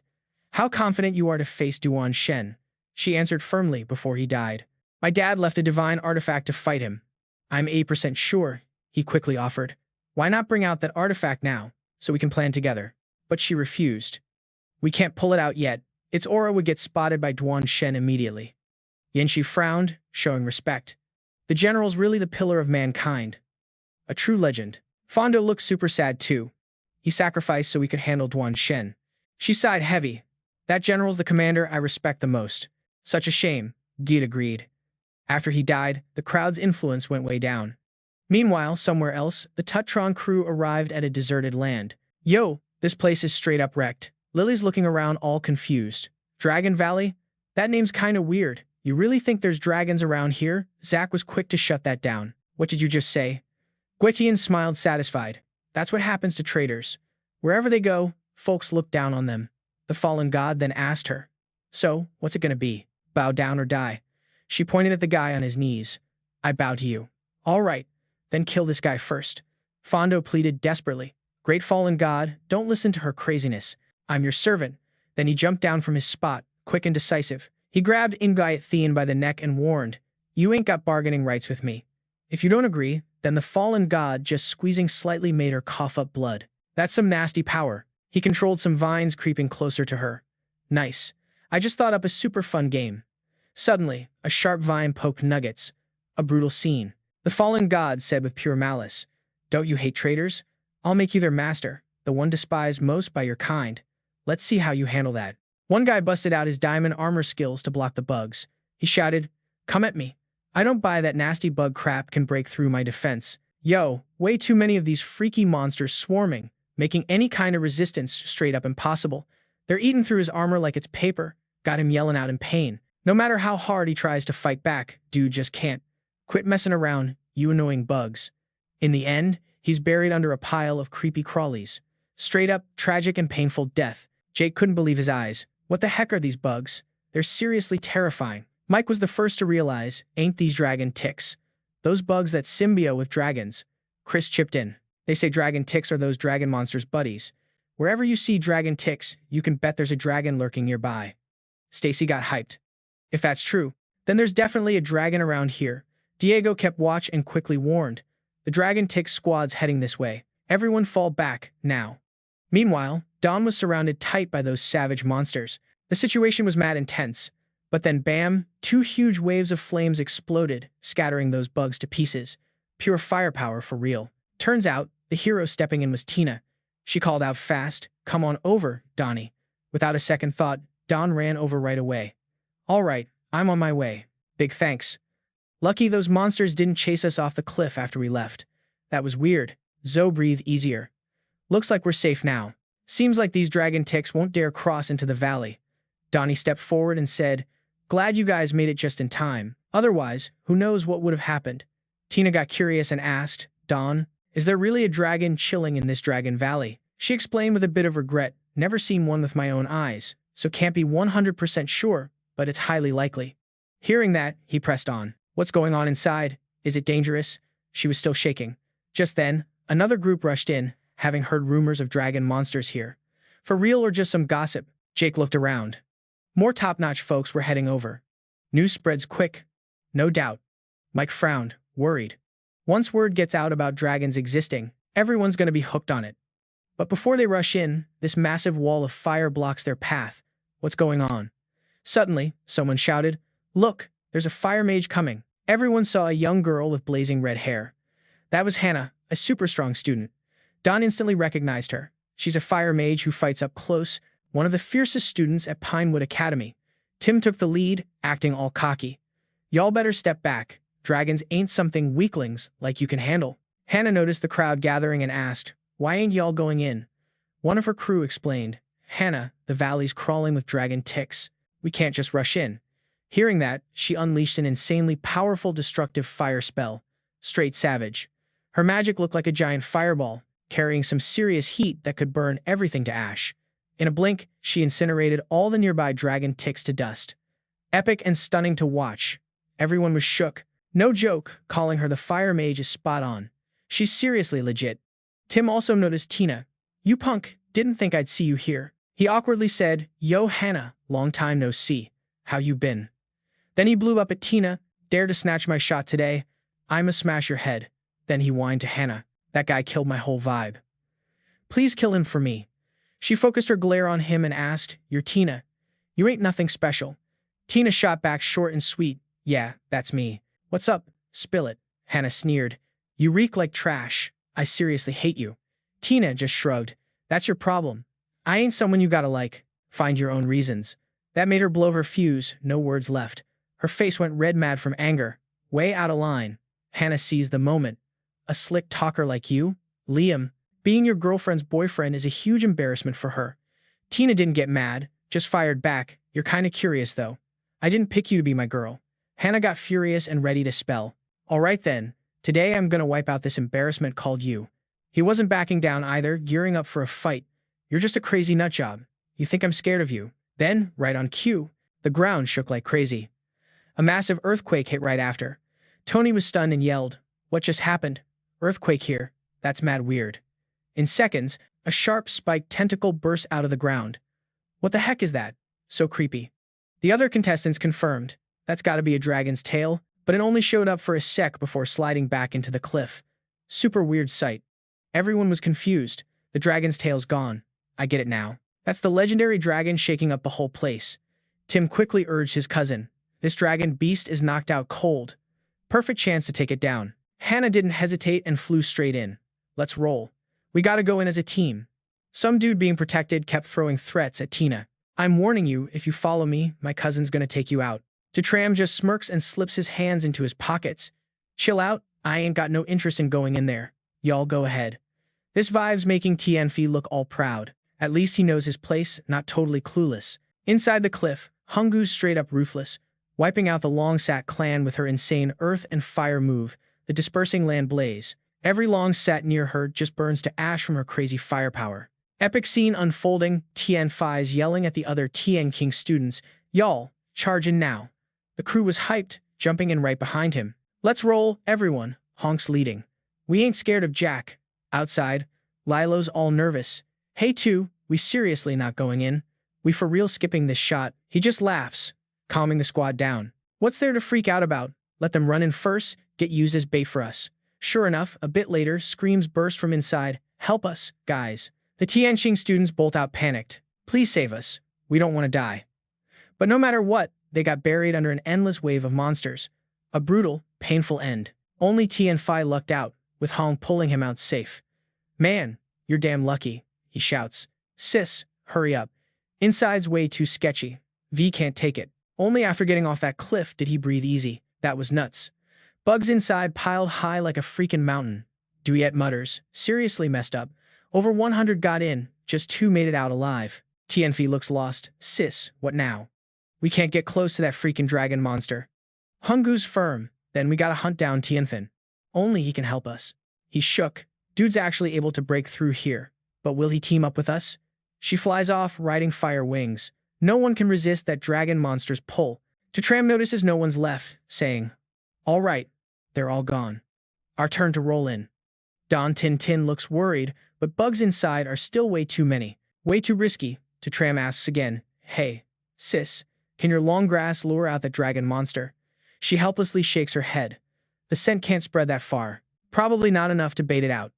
How confident you are to face Duan Shen? She answered firmly before he died. My dad left a divine artifact to fight him. I'm 8% sure. he quickly offered. Why not bring out that artifact now, so we can plan together? But she refused. We can't pull it out yet. Its aura would get spotted by Duan Shen immediately. Yanxi frowned, showing respect. The general's really the pillar of mankind. A true legend. Fondo looked super sad too. He sacrificed so we could handle Duan Shen. She sighed heavy. That general's the commander I respect the most. Such a shame, Geet agreed. After he died, the crowd's influence went way down. Meanwhile, somewhere else, the To Tran crew arrived at a deserted land. Yo, this place is straight up wrecked. Lily's looking around all confused. Dragon Valley? That name's kinda weird. You really think there's dragons around here? Zack was quick to shut that down. What did you just say? Guetian smiled satisfied. That's what happens to traitors. Wherever they go, folks look down on them. The fallen god then asked her. So, what's it gonna be? Bow down or die? She pointed at the guy on his knees. I bow to you. All right, then kill this guy first. Fondo pleaded desperately. Great fallen god, don't listen to her craziness. I'm your servant. Then he jumped down from his spot, quick and decisive. He grabbed Ingayat Thien by the neck and warned, You ain't got bargaining rights with me. If you don't agree, then the fallen god just squeezing slightly made her cough up blood. That's some nasty power. He controlled some vines creeping closer to her. Nice. I just thought up a super fun game. Suddenly, a sharp vine poked Nuggets. A brutal scene. The fallen god said with pure malice, Don't you hate traitors? I'll make you their master, the one despised most by your kind. Let's see how you handle that. One guy busted out his diamond armor skills to block the bugs. He shouted, Come at me. I don't buy that nasty bug crap can break through my defense. Yo, way too many of these freaky monsters swarming, making any kind of resistance straight up impossible. They're eating through his armor like it's paper. Got him yelling out in pain. No matter how hard he tries to fight back, dude just can't. Quit messing around, you annoying bugs. In the end, he's buried under a pile of creepy crawlies. Straight up, tragic and painful death. Jake couldn't believe his eyes. What the heck are these bugs? They're seriously terrifying. Mike was the first to realize, ain't these dragon ticks? Those bugs that symbiote with dragons. Chris chipped in. They say dragon ticks are those dragon monsters' buddies. Wherever you see dragon ticks, you can bet there's a dragon lurking nearby. Stacy got hyped. If that's true, then there's definitely a dragon around here. Diego kept watch and quickly warned. The dragon tick squad's heading this way. Everyone fall back, now. Meanwhile, Dawn was surrounded tight by those savage monsters. The situation was mad intense. But then bam, two huge waves of flames exploded, scattering those bugs to pieces. Pure firepower for real. Turns out, the hero stepping in was Tina. She called out fast, Come on over, Donnie. Without a second thought, Dawn ran over right away. All right, I'm on my way. Big thanks. Lucky those monsters didn't chase us off the cliff after we left. That was weird. Zoe breathed easier. Looks like we're safe now. Seems like these dragon ticks won't dare cross into the valley. Donnie stepped forward and said, Glad you guys made it just in time. Otherwise, who knows what would have happened. Tina got curious and asked, Dawn, is there really a dragon chilling in this dragon valley? She explained with a bit of regret, never seen one with my own eyes, so can't be 100% sure, but it's highly likely. Hearing that, he pressed on. What's going on inside? Is it dangerous? She was still shaking. Just then, another group rushed in, having heard rumors of dragon monsters here. For real or just some gossip? Jake looked around. More top-notch folks were heading over. News spreads quick. No doubt. Mike frowned, worried. Once word gets out about dragons existing, everyone's going to be hooked on it. But before they rush in, this massive wall of fire blocks their path. What's going on? Suddenly, someone shouted, Look, there's a fire mage coming. Everyone saw a young girl with blazing red hair. That was Hannah, a super strong student. Don instantly recognized her. She's a fire mage who fights up close, one of the fiercest students at Pinewood Academy. Tim took the lead, acting all cocky. Y'all better step back. Dragons ain't something weaklings like you can handle. Hannah noticed the crowd gathering and asked, Why ain't y'all going in? One of her crew explained, Hannah, the valley's crawling with dragon ticks. We can't just rush in. Hearing that, she unleashed an insanely powerful destructive fire spell. Straight savage. Her magic looked like a giant fireball, carrying some serious heat that could burn everything to ash. In a blink, she incinerated all the nearby dragon ticks to dust. Epic and stunning to watch. Everyone was shook. No joke, calling her the fire mage is spot on. She's seriously legit. Tim also noticed Tina. You punk, didn't think I'd see you here. He awkwardly said, Yo Hannah, long time no see. How you been? Then he blew up at Tina. Dare to snatch my shot today? I'ma smash your head. Then he whined to Hannah. That guy killed my whole vibe. Please kill him for me. She focused her glare on him and asked, You're Tina. You ain't nothing special. Tina shot back short and sweet. Yeah, that's me. What's up? Spill it. Hannah sneered. You reek like trash. I seriously hate you. Tina just shrugged. That's your problem. I ain't someone you gotta like. Find your own reasons. That made her blow her fuse, no words left. Her face went red mad from anger. Way out of line. Hannah seized the moment. A slick talker like you? Liam, being your girlfriend's boyfriend is a huge embarrassment for her. Tina didn't get mad, just fired back. You're kinda curious, though. I didn't pick you to be my girl. Hannah got furious and ready to spell. All right then. Today I'm gonna wipe out this embarrassment called you. He wasn't backing down either, gearing up for a fight. You're just a crazy nutjob. You think I'm scared of you. Then, right on cue, the ground shook like crazy. A massive earthquake hit right after. Tony was stunned and yelled, What just happened? Earthquake here. That's mad weird. In seconds, a sharp spiked tentacle burst out of the ground. What the heck is that? So creepy. The other contestants confirmed. That's gotta be a dragon's tail, but it only showed up for a sec before sliding back into the cliff. Super weird sight. Everyone was confused. The dragon's tail's gone. I get it now. That's the legendary dragon shaking up the whole place. Tim quickly urged his cousin. This dragon beast is knocked out cold. Perfect chance to take it down. Hannah didn't hesitate and flew straight in. Let's roll. We gotta go in as a team. Some dude being protected kept throwing threats at Tina. I'm warning you, if you follow me, my cousin's gonna take you out. To Tran just smirks and slips his hands into his pockets. Chill out, I ain't got no interest in going in there. Y'all go ahead. This vibe's making Tianfi look all proud. At least he knows his place, not totally clueless. Inside the cliff, Hunggu's straight up ruthless, wiping out the Longsat clan with her insane earth and fire move, the dispersing land blaze. Every Longsat near her just burns to ash from her crazy firepower. Epic scene unfolding, Tianfi's yelling at the other Tian King students, Y'all, charge in now. The crew was hyped, jumping in right behind him. Let's roll, everyone, Honks leading. We ain't scared of Jack. Outside, Lilo's all nervous. Hey two, we seriously not going in? We for real skipping this shot? He just laughs, calming the squad down. What's there to freak out about? Let them run in first, get used as bait for us. Sure enough, a bit later, screams burst from inside. Help us, guys. The Tianqing students bolt out panicked. Please save us. We don't want to die. But no matter what, they got buried under an endless wave of monsters. A brutal, painful end. Only Tianfi lucked out, with Hong pulling him out safe. Man, you're damn lucky, he shouts. Sis, hurry up. Inside's way too sketchy. V can't take it. Only after getting off that cliff did he breathe easy. That was nuts. Bugs inside piled high like a freaking mountain. Duyet mutters, seriously messed up. Over 100 got in, just 2 made it out alive. Tianfi looks lost. Sis, what now? We can't get close to that freaking dragon monster. Hunggu's firm. Then we gotta hunt down Tianfin. Only he can help us. He shook. Dude's actually able to break through here. But will he team up with us? She flies off, riding fire wings. No one can resist that dragon monster's pull. To Tran notices no one's left, saying, All right, they're all gone. Our turn to roll in. Don Tin looks worried, but bugs inside are still way too many. Way too risky. To Tram asks again, Hey, sis, can your long grass lure out the dragon monster? She helplessly shakes her head. The scent can't spread that far. Probably not enough to bait it out.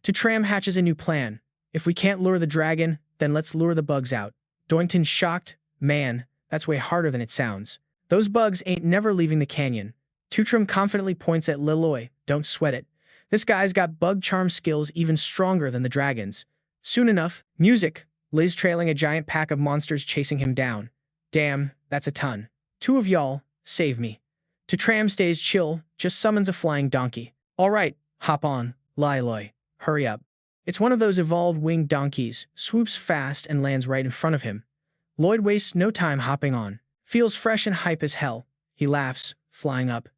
To Tram hatches a new plan. If we can't lure the dragon, then let's lure the bugs out. Doington's shocked. Man, that's way harder than it sounds. Those bugs ain't never leaving the canyon. Tutram confidently points at Liloy. Don't sweat it. This guy's got bug charm skills even stronger than the dragon's. Soon enough, music. Liz trailing a giant pack of monsters chasing him down. Damn, that's a ton. 2 of y'all, save me. To Tram stays chill, just summons a flying donkey. All right, hop on, Liloy. Hurry up. It's one of those evolved winged donkeys, swoops fast and lands right in front of him. Lloyd wastes no time hopping on. Feels fresh and hype as hell. He laughs, flying up.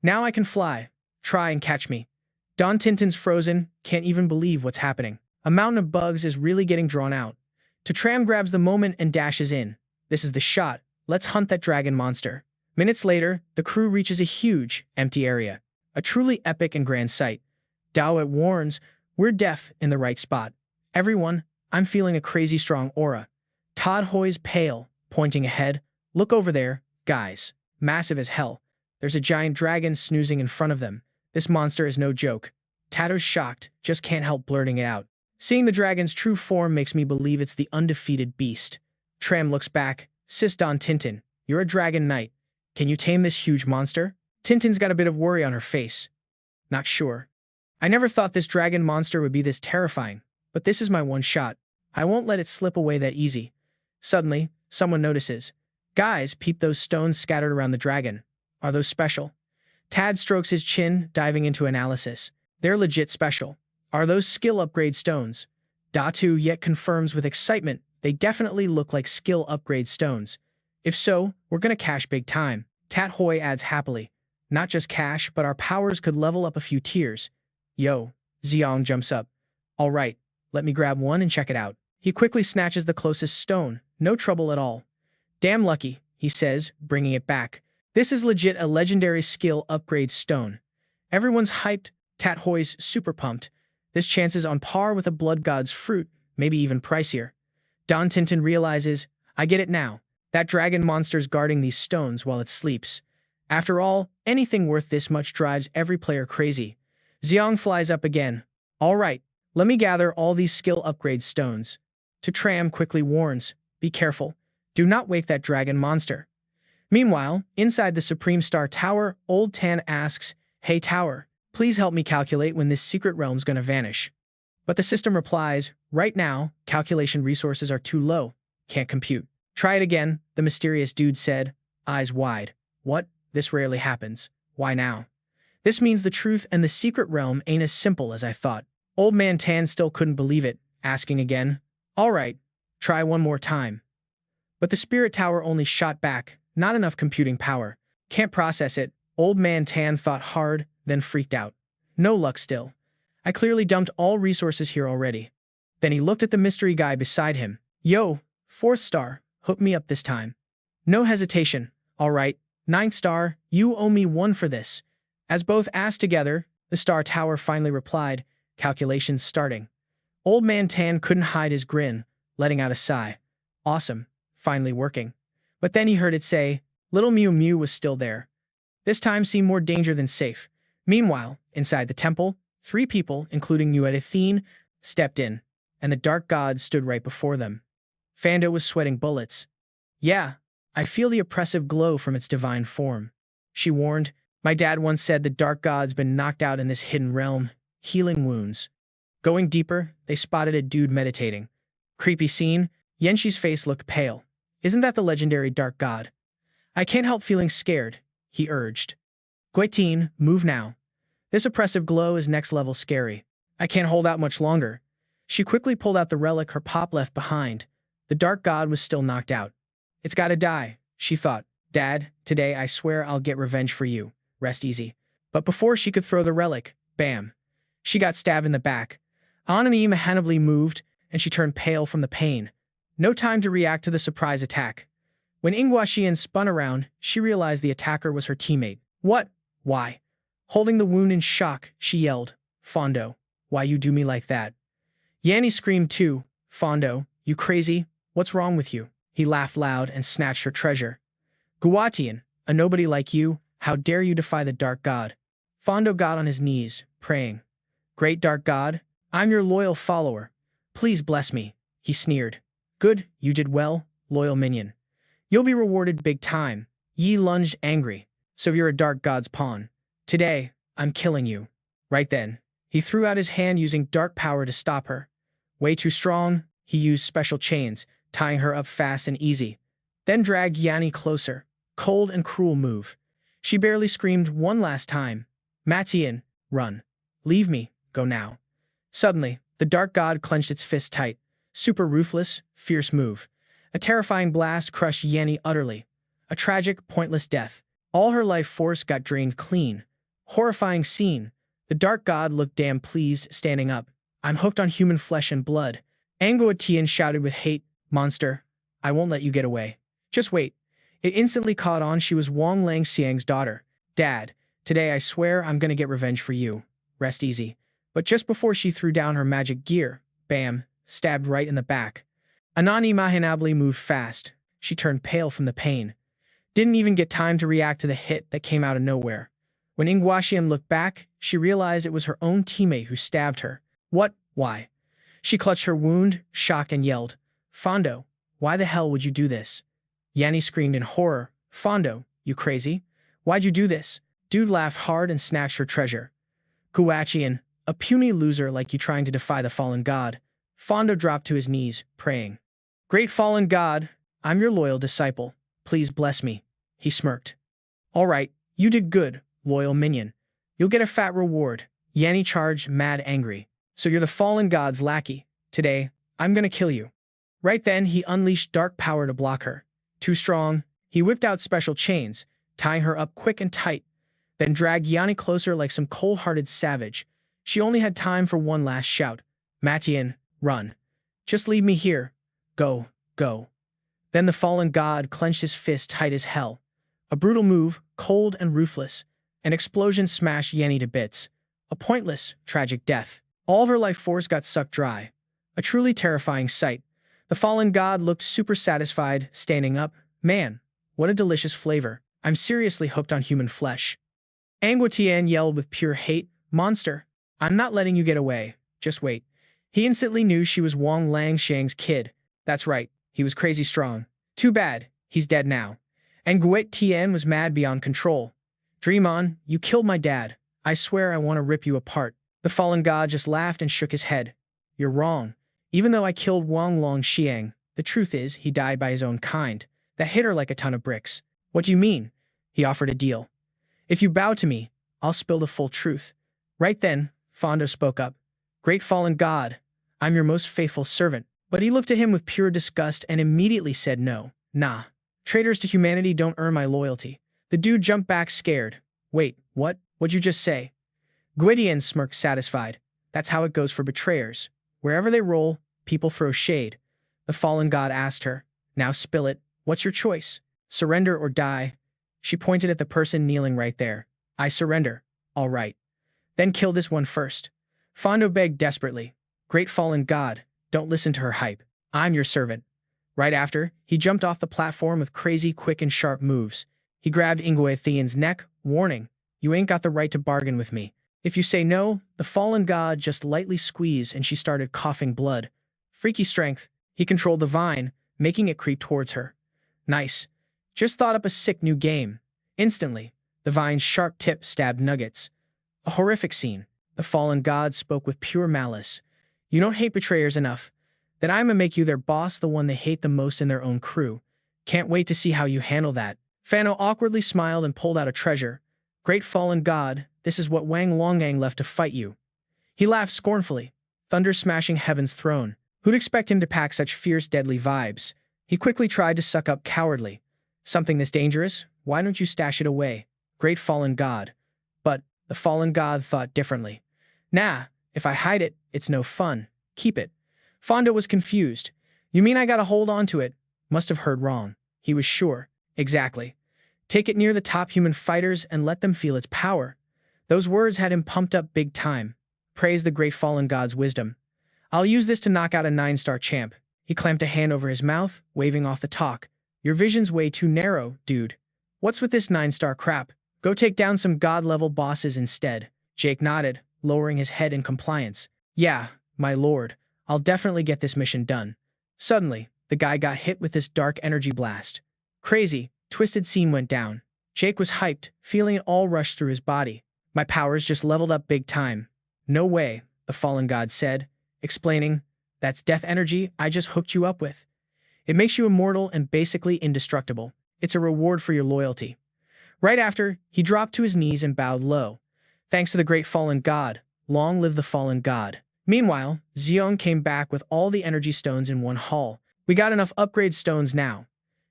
Now I can fly. Try and catch me. Don Tintin's frozen, can't even believe what's happening. A mountain of bugs is really getting drawn out. To Tram grabs the moment and dashes in. This is the shot. Let's hunt that dragon monster. Minutes later, the crew reaches a huge, empty area. A truly epic and grand sight. Dowett warns, we're deaf in the right spot. Everyone, I'm feeling a crazy strong aura. Todd Hoy's pale, pointing ahead. Look over there, guys. Massive as hell. There's a giant dragon snoozing in front of them. This monster is no joke. Tato's shocked, just can't help blurting it out. Seeing the dragon's true form makes me believe it's the undefeated beast. Tram looks back. Sis Don Tintin, you're a dragon knight. Can you tame this huge monster? Tintin's got a bit of worry on her face. Not sure. I never thought this dragon monster would be this terrifying, but this is my one shot. I won't let it slip away that easy. Suddenly, someone notices. Guys, peep those stones scattered around the dragon. Are those special? Tad strokes his chin, diving into analysis. They're legit special. Are those skill upgrade stones? Datu yet confirms with excitement they definitely look like skill upgrade stones. If so, we're gonna cash big time. Tat Hoi adds happily. Not just cash, but our powers could level up a few tiers. Yo, Xiong jumps up. All right, let me grab one and check it out. He quickly snatches the closest stone. No trouble at all. Damn lucky, he says, bringing it back. This is legit a legendary skill upgrade stone. Everyone's hyped. Tat Hoi's super pumped. This chance is on par with a blood god's fruit, maybe even pricier. Don Tintin realizes, I get it now. That dragon monster's guarding these stones while it sleeps. After all, anything worth this much drives every player crazy. Xiong flies up again. All right, let me gather all these skill upgrade stones. To Tram quickly warns, be careful. Do not wake that dragon monster. Meanwhile, inside the Supreme Star Tower, Old Tan asks, Hey Tower, please help me calculate when this secret realm's gonna vanish. But the system replies, right now, calculation resources are too low. Can't compute. Try it again, the mysterious dude said, eyes wide. What? This rarely happens. Why now? This means the truth and the secret realm ain't as simple as I thought. Old Man Tan still couldn't believe it, asking again, all right, try one more time. But the spirit tower only shot back, not enough computing power. Can't process it. Old Man Tan thought hard, then freaked out. No luck still. I clearly dumped all resources here already. Then he looked at the mystery guy beside him. Yo, 4th star, hook me up this time. No hesitation. All right, 9th star, you owe me 1 for this. As both asked together, the Star Tower finally replied, calculations starting. Old Man Tan couldn't hide his grin, letting out a sigh. Awesome, finally working. But then he heard it say, Little Mew Mew was still there. This time seemed more danger than safe. Meanwhile, inside the temple, 3 people, including Nuedithine, stepped in, and the dark god stood right before them. Fando was sweating bullets. Yeah, I feel the oppressive glow from its divine form. She warned, my dad once said the dark god's been knocked out in this hidden realm, healing wounds. Going deeper, they spotted a dude meditating. Creepy scene, Yenshi's face looked pale. Isn't that the legendary dark god? I can't help feeling scared, he urged. Guitin, move now. This oppressive glow is next level scary. I can't hold out much longer. She quickly pulled out the relic her pop left behind. The dark god was still knocked out. It's gotta die, she thought. Dad, today I swear I'll get revenge for you. Rest easy. But before she could throw the relic, bam. She got stabbed in the back. Anami mechanically moved, and she turned pale from the pain. No time to react to the surprise attack. When Ingwaxian spun around, she realized the attacker was her teammate. What? Why? Holding the wound in shock, she yelled, Fondo, why you do me like that? Yanni screamed too. Fondo, you crazy? What's wrong with you? He laughed loud and snatched her treasure. Guatian, a nobody like you, how dare you defy the dark god? Fondo got on his knees, praying. Great dark god, I'm your loyal follower. Please bless me, he sneered. Good, you did well, loyal minion. You'll be rewarded big time. Yi lunged angry. So you're a dark god's pawn. Today, I'm killing you. Right then, he threw out his hand using dark power to stop her. Way too strong, he used special chains, tying her up fast and easy. Then dragged Yanni closer. Cold and cruel move. She barely screamed one last time. Matian, run. Leave me, go now. Suddenly, the dark god clenched its fist tight. Super ruthless, fierce move. A terrifying blast crushed Yanni utterly. A tragic, pointless death. All her life force got drained clean. Horrifying scene. The dark god looked damn pleased, standing up. I'm hooked on human flesh and blood. Angoatian shouted with hate, Monster, I won't let you get away. Just wait. It instantly caught on she was Wang Lang Xiang's daughter. Dad, today I swear I'm gonna get revenge for you. Rest easy. But just before she threw down her magic gear, bam, stabbed right in the back. Anani Mahanabli moved fast. She turned pale from the pain. Didn't even get time to react to the hit that came out of nowhere. When Ingwaxian looked back, she realized it was her own teammate who stabbed her. What? Why? She clutched her wound, shocked, and yelled, Fondo, why the hell would you do this? Yanni screamed in horror. Fondo, you crazy? Why'd you do this? Dude laughed hard and snatched her treasure. Guachian, a puny loser like you trying to defy the fallen god. Fondo dropped to his knees, praying. Great fallen god, I'm your loyal disciple. Please bless me. He smirked. All right, you did good, loyal minion. You'll get a fat reward. Yanni charged, mad angry. So you're the fallen god's lackey. Today, I'm gonna kill you. Right then, he unleashed dark power to block her. Too strong, he whipped out special chains, tying her up quick and tight, then dragged Yanni closer like some cold-hearted savage. She only had time for one last shout. Matian, run. Just leave me here. Go, go. Then the fallen god clenched his fist tight as hell. A brutal move, cold and ruthless. An explosion smashed Yanni to bits. A pointless, tragic death. All of her life force got sucked dry. A truly terrifying sight. The fallen god looked super satisfied, standing up. Man, what a delicious flavor. I'm seriously hooked on human flesh. Anguitian yelled with pure hate. Monster, I'm not letting you get away. Just wait. He instantly knew she was Wang Langxiang's kid. That's right, he was crazy strong. Too bad, he's dead now. And Guet Tien was mad beyond control. Dream on, you killed my dad. I swear I want to rip you apart. The fallen god just laughed and shook his head. You're wrong. Even though I killed Wang Langxiang, the truth is he died by his own kind. That hit her like a ton of bricks. What do you mean? He offered a deal. If you bow to me, I'll spill the full truth. Right then, Fondo spoke up. Great fallen god, I'm your most faithful servant. But he looked at him with pure disgust and immediately said no. Nah. Traitors to humanity don't earn my loyalty. The dude jumped back scared. Wait, what? What'd you just say? Gwydion smirked satisfied. That's how it goes for betrayers. Wherever they roll, people throw shade. The fallen god asked her. Now spill it. What's your choice? Surrender or die? She pointed at the person kneeling right there. I surrender. All right. Then kill this one first. Fondo begged desperately. Great fallen god, don't listen to her hype. I'm your servant. Right after, he jumped off the platform with crazy, quick, and sharp moves. He grabbed Ingwaithian's neck, warning, you ain't got the right to bargain with me. If you say no, the fallen god just lightly squeezed and she started coughing blood. Freaky strength. He controlled the vine, making it creep towards her. Nice. Just thought up a sick new game. Instantly, the vine's sharp tip stabbed Nuggets. A horrific scene. The fallen god spoke with pure malice. You don't hate betrayers enough. Then I'ma make you their boss, the one they hate the most in their own crew. Can't wait to see how you handle that. Fano awkwardly smiled and pulled out a treasure. Great fallen god, this is what Wang Longang left to fight you. He laughed scornfully, thunder smashing heaven's throne. Who'd expect him to pack such fierce, deadly vibes? He quickly tried to suck up cowardly. Something this dangerous? Why don't you stash it away? Great fallen god. But the fallen god thought differently. Nah, if I hide it, it's no fun. Keep it. Fondo was confused. You mean I gotta hold on to it? Must have heard wrong. He was sure. Exactly. Take it near the top human fighters and let them feel its power. Those words had him pumped up big time. Praise the great fallen god's wisdom. I'll use this to knock out a 9-star champ. He clamped a hand over his mouth, waving off the talk. Your vision's way too narrow, dude. What's with this 9-star crap? Go take down some god-level bosses instead. Jake nodded, lowering his head in compliance. Yeah, my lord. I'll definitely get this mission done. Suddenly, the guy got hit with this dark energy blast. Crazy, twisted scene went down. Jake was hyped, feeling it all rush through his body. My powers just leveled up big time. No way, the fallen god said, explaining, that's death energy I just hooked you up with. It makes you immortal and basically indestructible. It's a reward for your loyalty. Right after, he dropped to his knees and bowed low. Thanks to the great fallen god. Long live the fallen god. Meanwhile, Xiong came back with all the energy stones in one haul. We got enough upgrade stones now.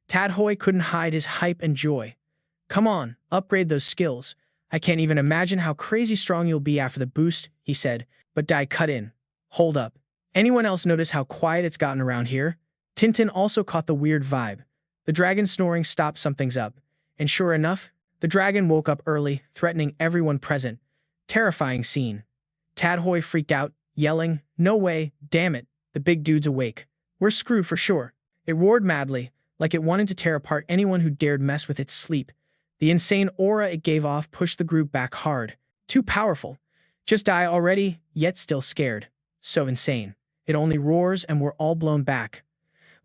Tadhoi couldn't hide his hype and joy. Come on, upgrade those skills. I can't even imagine how crazy strong you'll be after the boost, he said, but Dai cut in. Hold up. Anyone else notice how quiet it's gotten around here? Tintin also caught the weird vibe. The dragon snoring stopped something's up. And sure enough, the dragon woke up early, threatening everyone present. Terrifying scene. Tadhoi freaked out, yelling, no way, damn it, the big dude's awake. We're screwed for sure. It roared madly, like it wanted to tear apart anyone who dared mess with its sleep. The insane aura it gave off pushed the group back hard. Too powerful. Just die already, yet still scared. So insane. It only roars and we're all blown back.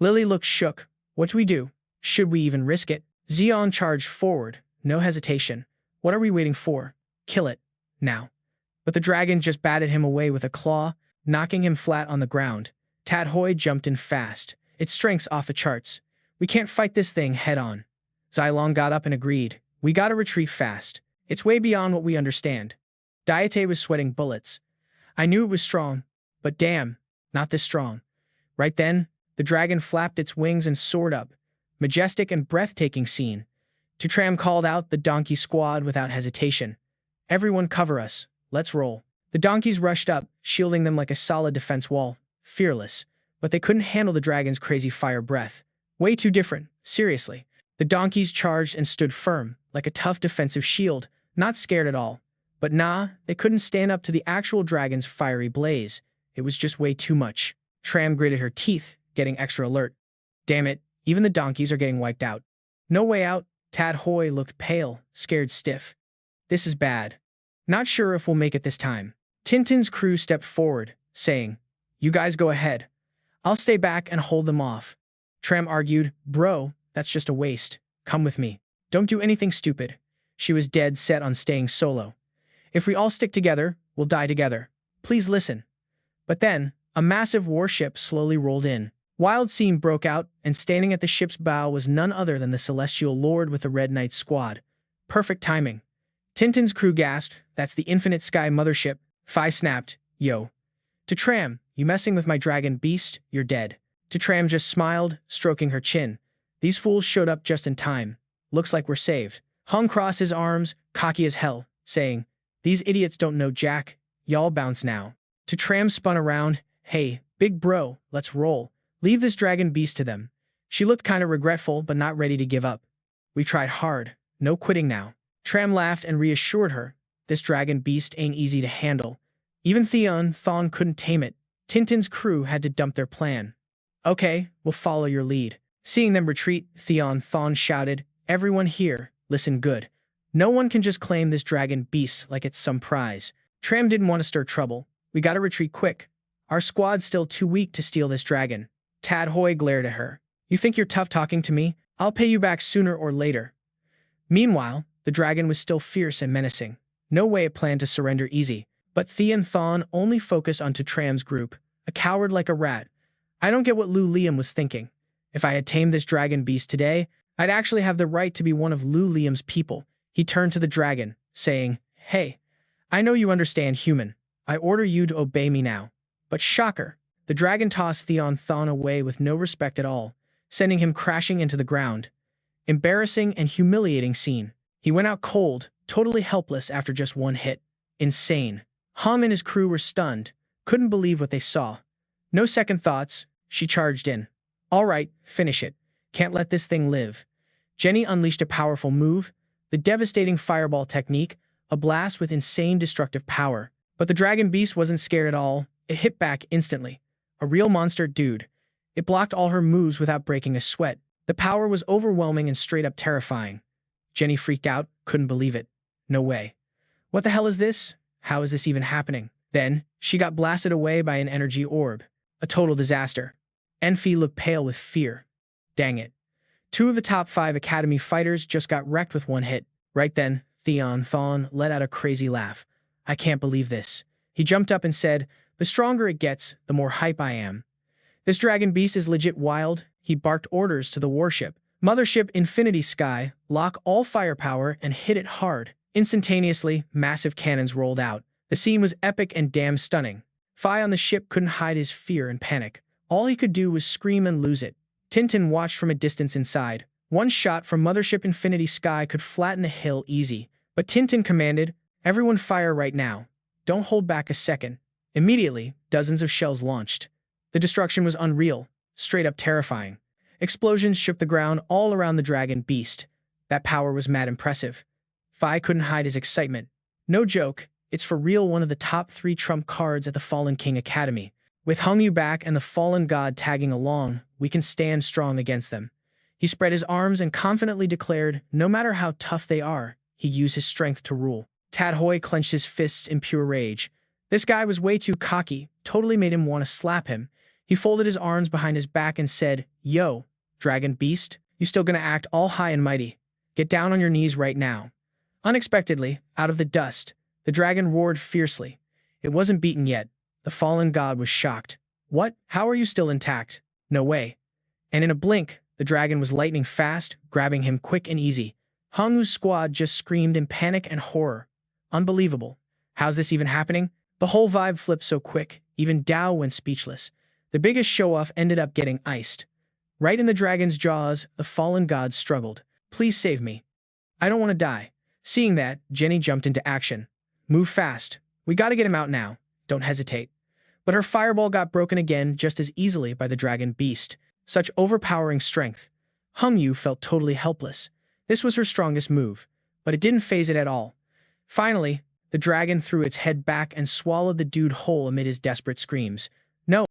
Lily looked shook. What do we do? Should we even risk it? Zeon charged forward. No hesitation. What are we waiting for? Kill it. Now. But the dragon just batted him away with a claw, knocking him flat on the ground. Tadhoi jumped in fast. Its strength's off the charts. We can't fight this thing head-on. Xylong got up and agreed. We gotta retreat fast. It's way beyond what we understand. Diate was sweating bullets. I knew it was strong, but damn, not this strong. Right then, the dragon flapped its wings and soared up. Majestic and breathtaking scene. To Tran called out the donkey squad without hesitation. Everyone cover us. Let's roll. The donkeys rushed up, shielding them like a solid defense wall. Fearless. But they couldn't handle the dragon's crazy fire breath. Way too different. Seriously. The donkeys charged and stood firm, like a tough defensive shield, not scared at all. But nah, they couldn't stand up to the actual dragon's fiery blaze. It was just way too much. Tram gritted her teeth, getting extra alert. Damn it, even the donkeys are getting wiped out. No way out. Tadhoi looked pale, scared stiff. This is bad. Not sure if we'll make it this time. Tintin's crew stepped forward, saying, You guys go ahead. I'll stay back and hold them off. Tram argued, Bro, that's just a waste. Come with me. Don't do anything stupid. She was dead set on staying solo. If we all stick together, we'll die together. Please listen. But then, a massive warship slowly rolled in. Wild scene broke out, and standing at the ship's bow was none other than the Celestial Lord with the Red Knight squad. Perfect timing. Tintin's crew gasped, That's the Infinite Sky mothership. Phi snapped, Yo. To Tram, you messing with my dragon beast, you're dead. To Tram just smiled, stroking her chin. These fools showed up just in time. Looks like we're saved. Hung crossed his arms, cocky as hell, saying, These idiots don't know jack. Y'all bounce now. To Tram spun around, Hey, big bro, let's roll. Leave this dragon beast to them. She looked kinda regretful but not ready to give up. We tried hard. No quitting now. Tram laughed and reassured her. This dragon beast ain't easy to handle. Even Theon Thon couldn't tame it. Tintin's crew had to dump their plan. Okay, we'll follow your lead. Seeing them retreat, Theon Thon shouted, Everyone here, listen good. No one can just claim this dragon beast like it's some prize. Tram didn't want to stir trouble. We gotta retreat quick. Our squad's still too weak to steal this dragon. Tadhoi glared at her. You think you're tough talking to me? I'll pay you back sooner or later. Meanwhile, the dragon was still fierce and menacing. No way it planned to surrender easy. But Theon Thon only focused on To Tram's group, a coward like a rat. I don't get what Lu Liam was thinking. If I had tamed this dragon beast today, I'd actually have the right to be one of Lu Liam's people. He turned to the dragon, saying, Hey, I know you understand human. I order you to obey me now. But shocker, the dragon tossed Theon Thon away with no respect at all, sending him crashing into the ground. Embarrassing and humiliating scene. He went out cold, totally helpless after just one hit. Insane. Hum and his crew were stunned, couldn't believe what they saw. No second thoughts, she charged in. All right, finish it. Can't let this thing live. Jenny unleashed a powerful move, the devastating fireball technique, a blast with insane destructive power. But the dragon beast wasn't scared at all. It hit back instantly. A real monster dude. It blocked all her moves without breaking a sweat. The power was overwhelming and straight up terrifying. Jenny freaked out, couldn't believe it. No way. What the hell is this? How is this even happening? Then, she got blasted away by an energy orb. A total disaster. Enfi looked pale with fear. Dang it. 2 of the top 5 Academy fighters just got wrecked with one hit. Right then, Theon Thon let out a crazy laugh. I can't believe this. He jumped up and said, The stronger it gets, the more hype I am. This dragon beast is legit wild. He barked orders to the warship. Mothership Infinity Sky, lock all firepower and hit it hard. Instantaneously, massive cannons rolled out. The scene was epic and damn stunning. Phi on the ship couldn't hide his fear and panic. All he could do was scream and lose it. Tintin watched from a distance inside. One shot from Mothership Infinity Sky could flatten a hill easy. But Tintin commanded, Everyone fire right now. Don't hold back a second. Immediately, dozens of shells launched. The destruction was unreal, straight up terrifying. Explosions shook the ground all around the dragon beast. That power was mad impressive. Phi couldn't hide his excitement. No joke, it's for real one of the top 3 trump cards at the Fallen King Academy. With Hung Yu back and the Fallen God tagging along, we can stand strong against them. He spread his arms and confidently declared, no matter how tough they are, he'd use his strength to rule. Tadhoi clenched his fists in pure rage. This guy was way too cocky, totally made him want to slap him. He folded his arms behind his back and said, "Yo, dragon beast, you still gonna act all high and mighty? Get down on your knees right now." Unexpectedly, out of the dust, the dragon roared fiercely. It wasn't beaten yet. The fallen god was shocked. "What? How are you still intact? No way." And in a blink, the dragon was lightning fast, grabbing him quick and easy. Hongwoo's squad just screamed in panic and horror. Unbelievable. How's this even happening? The whole vibe flipped so quick, even Dao went speechless. The biggest show-off ended up getting iced. Right in the dragon's jaws, the fallen god struggled. "Please save me. I don't want to die." Seeing that, Jenny jumped into action. "Move fast. We gotta get him out now. Don't hesitate." But her fireball got broken again just as easily by the dragon beast. Such overpowering strength. Hongwu felt totally helpless. This was her strongest move, but it didn't faze it at all. Finally, the dragon threw its head back and swallowed the dude whole amid his desperate screams.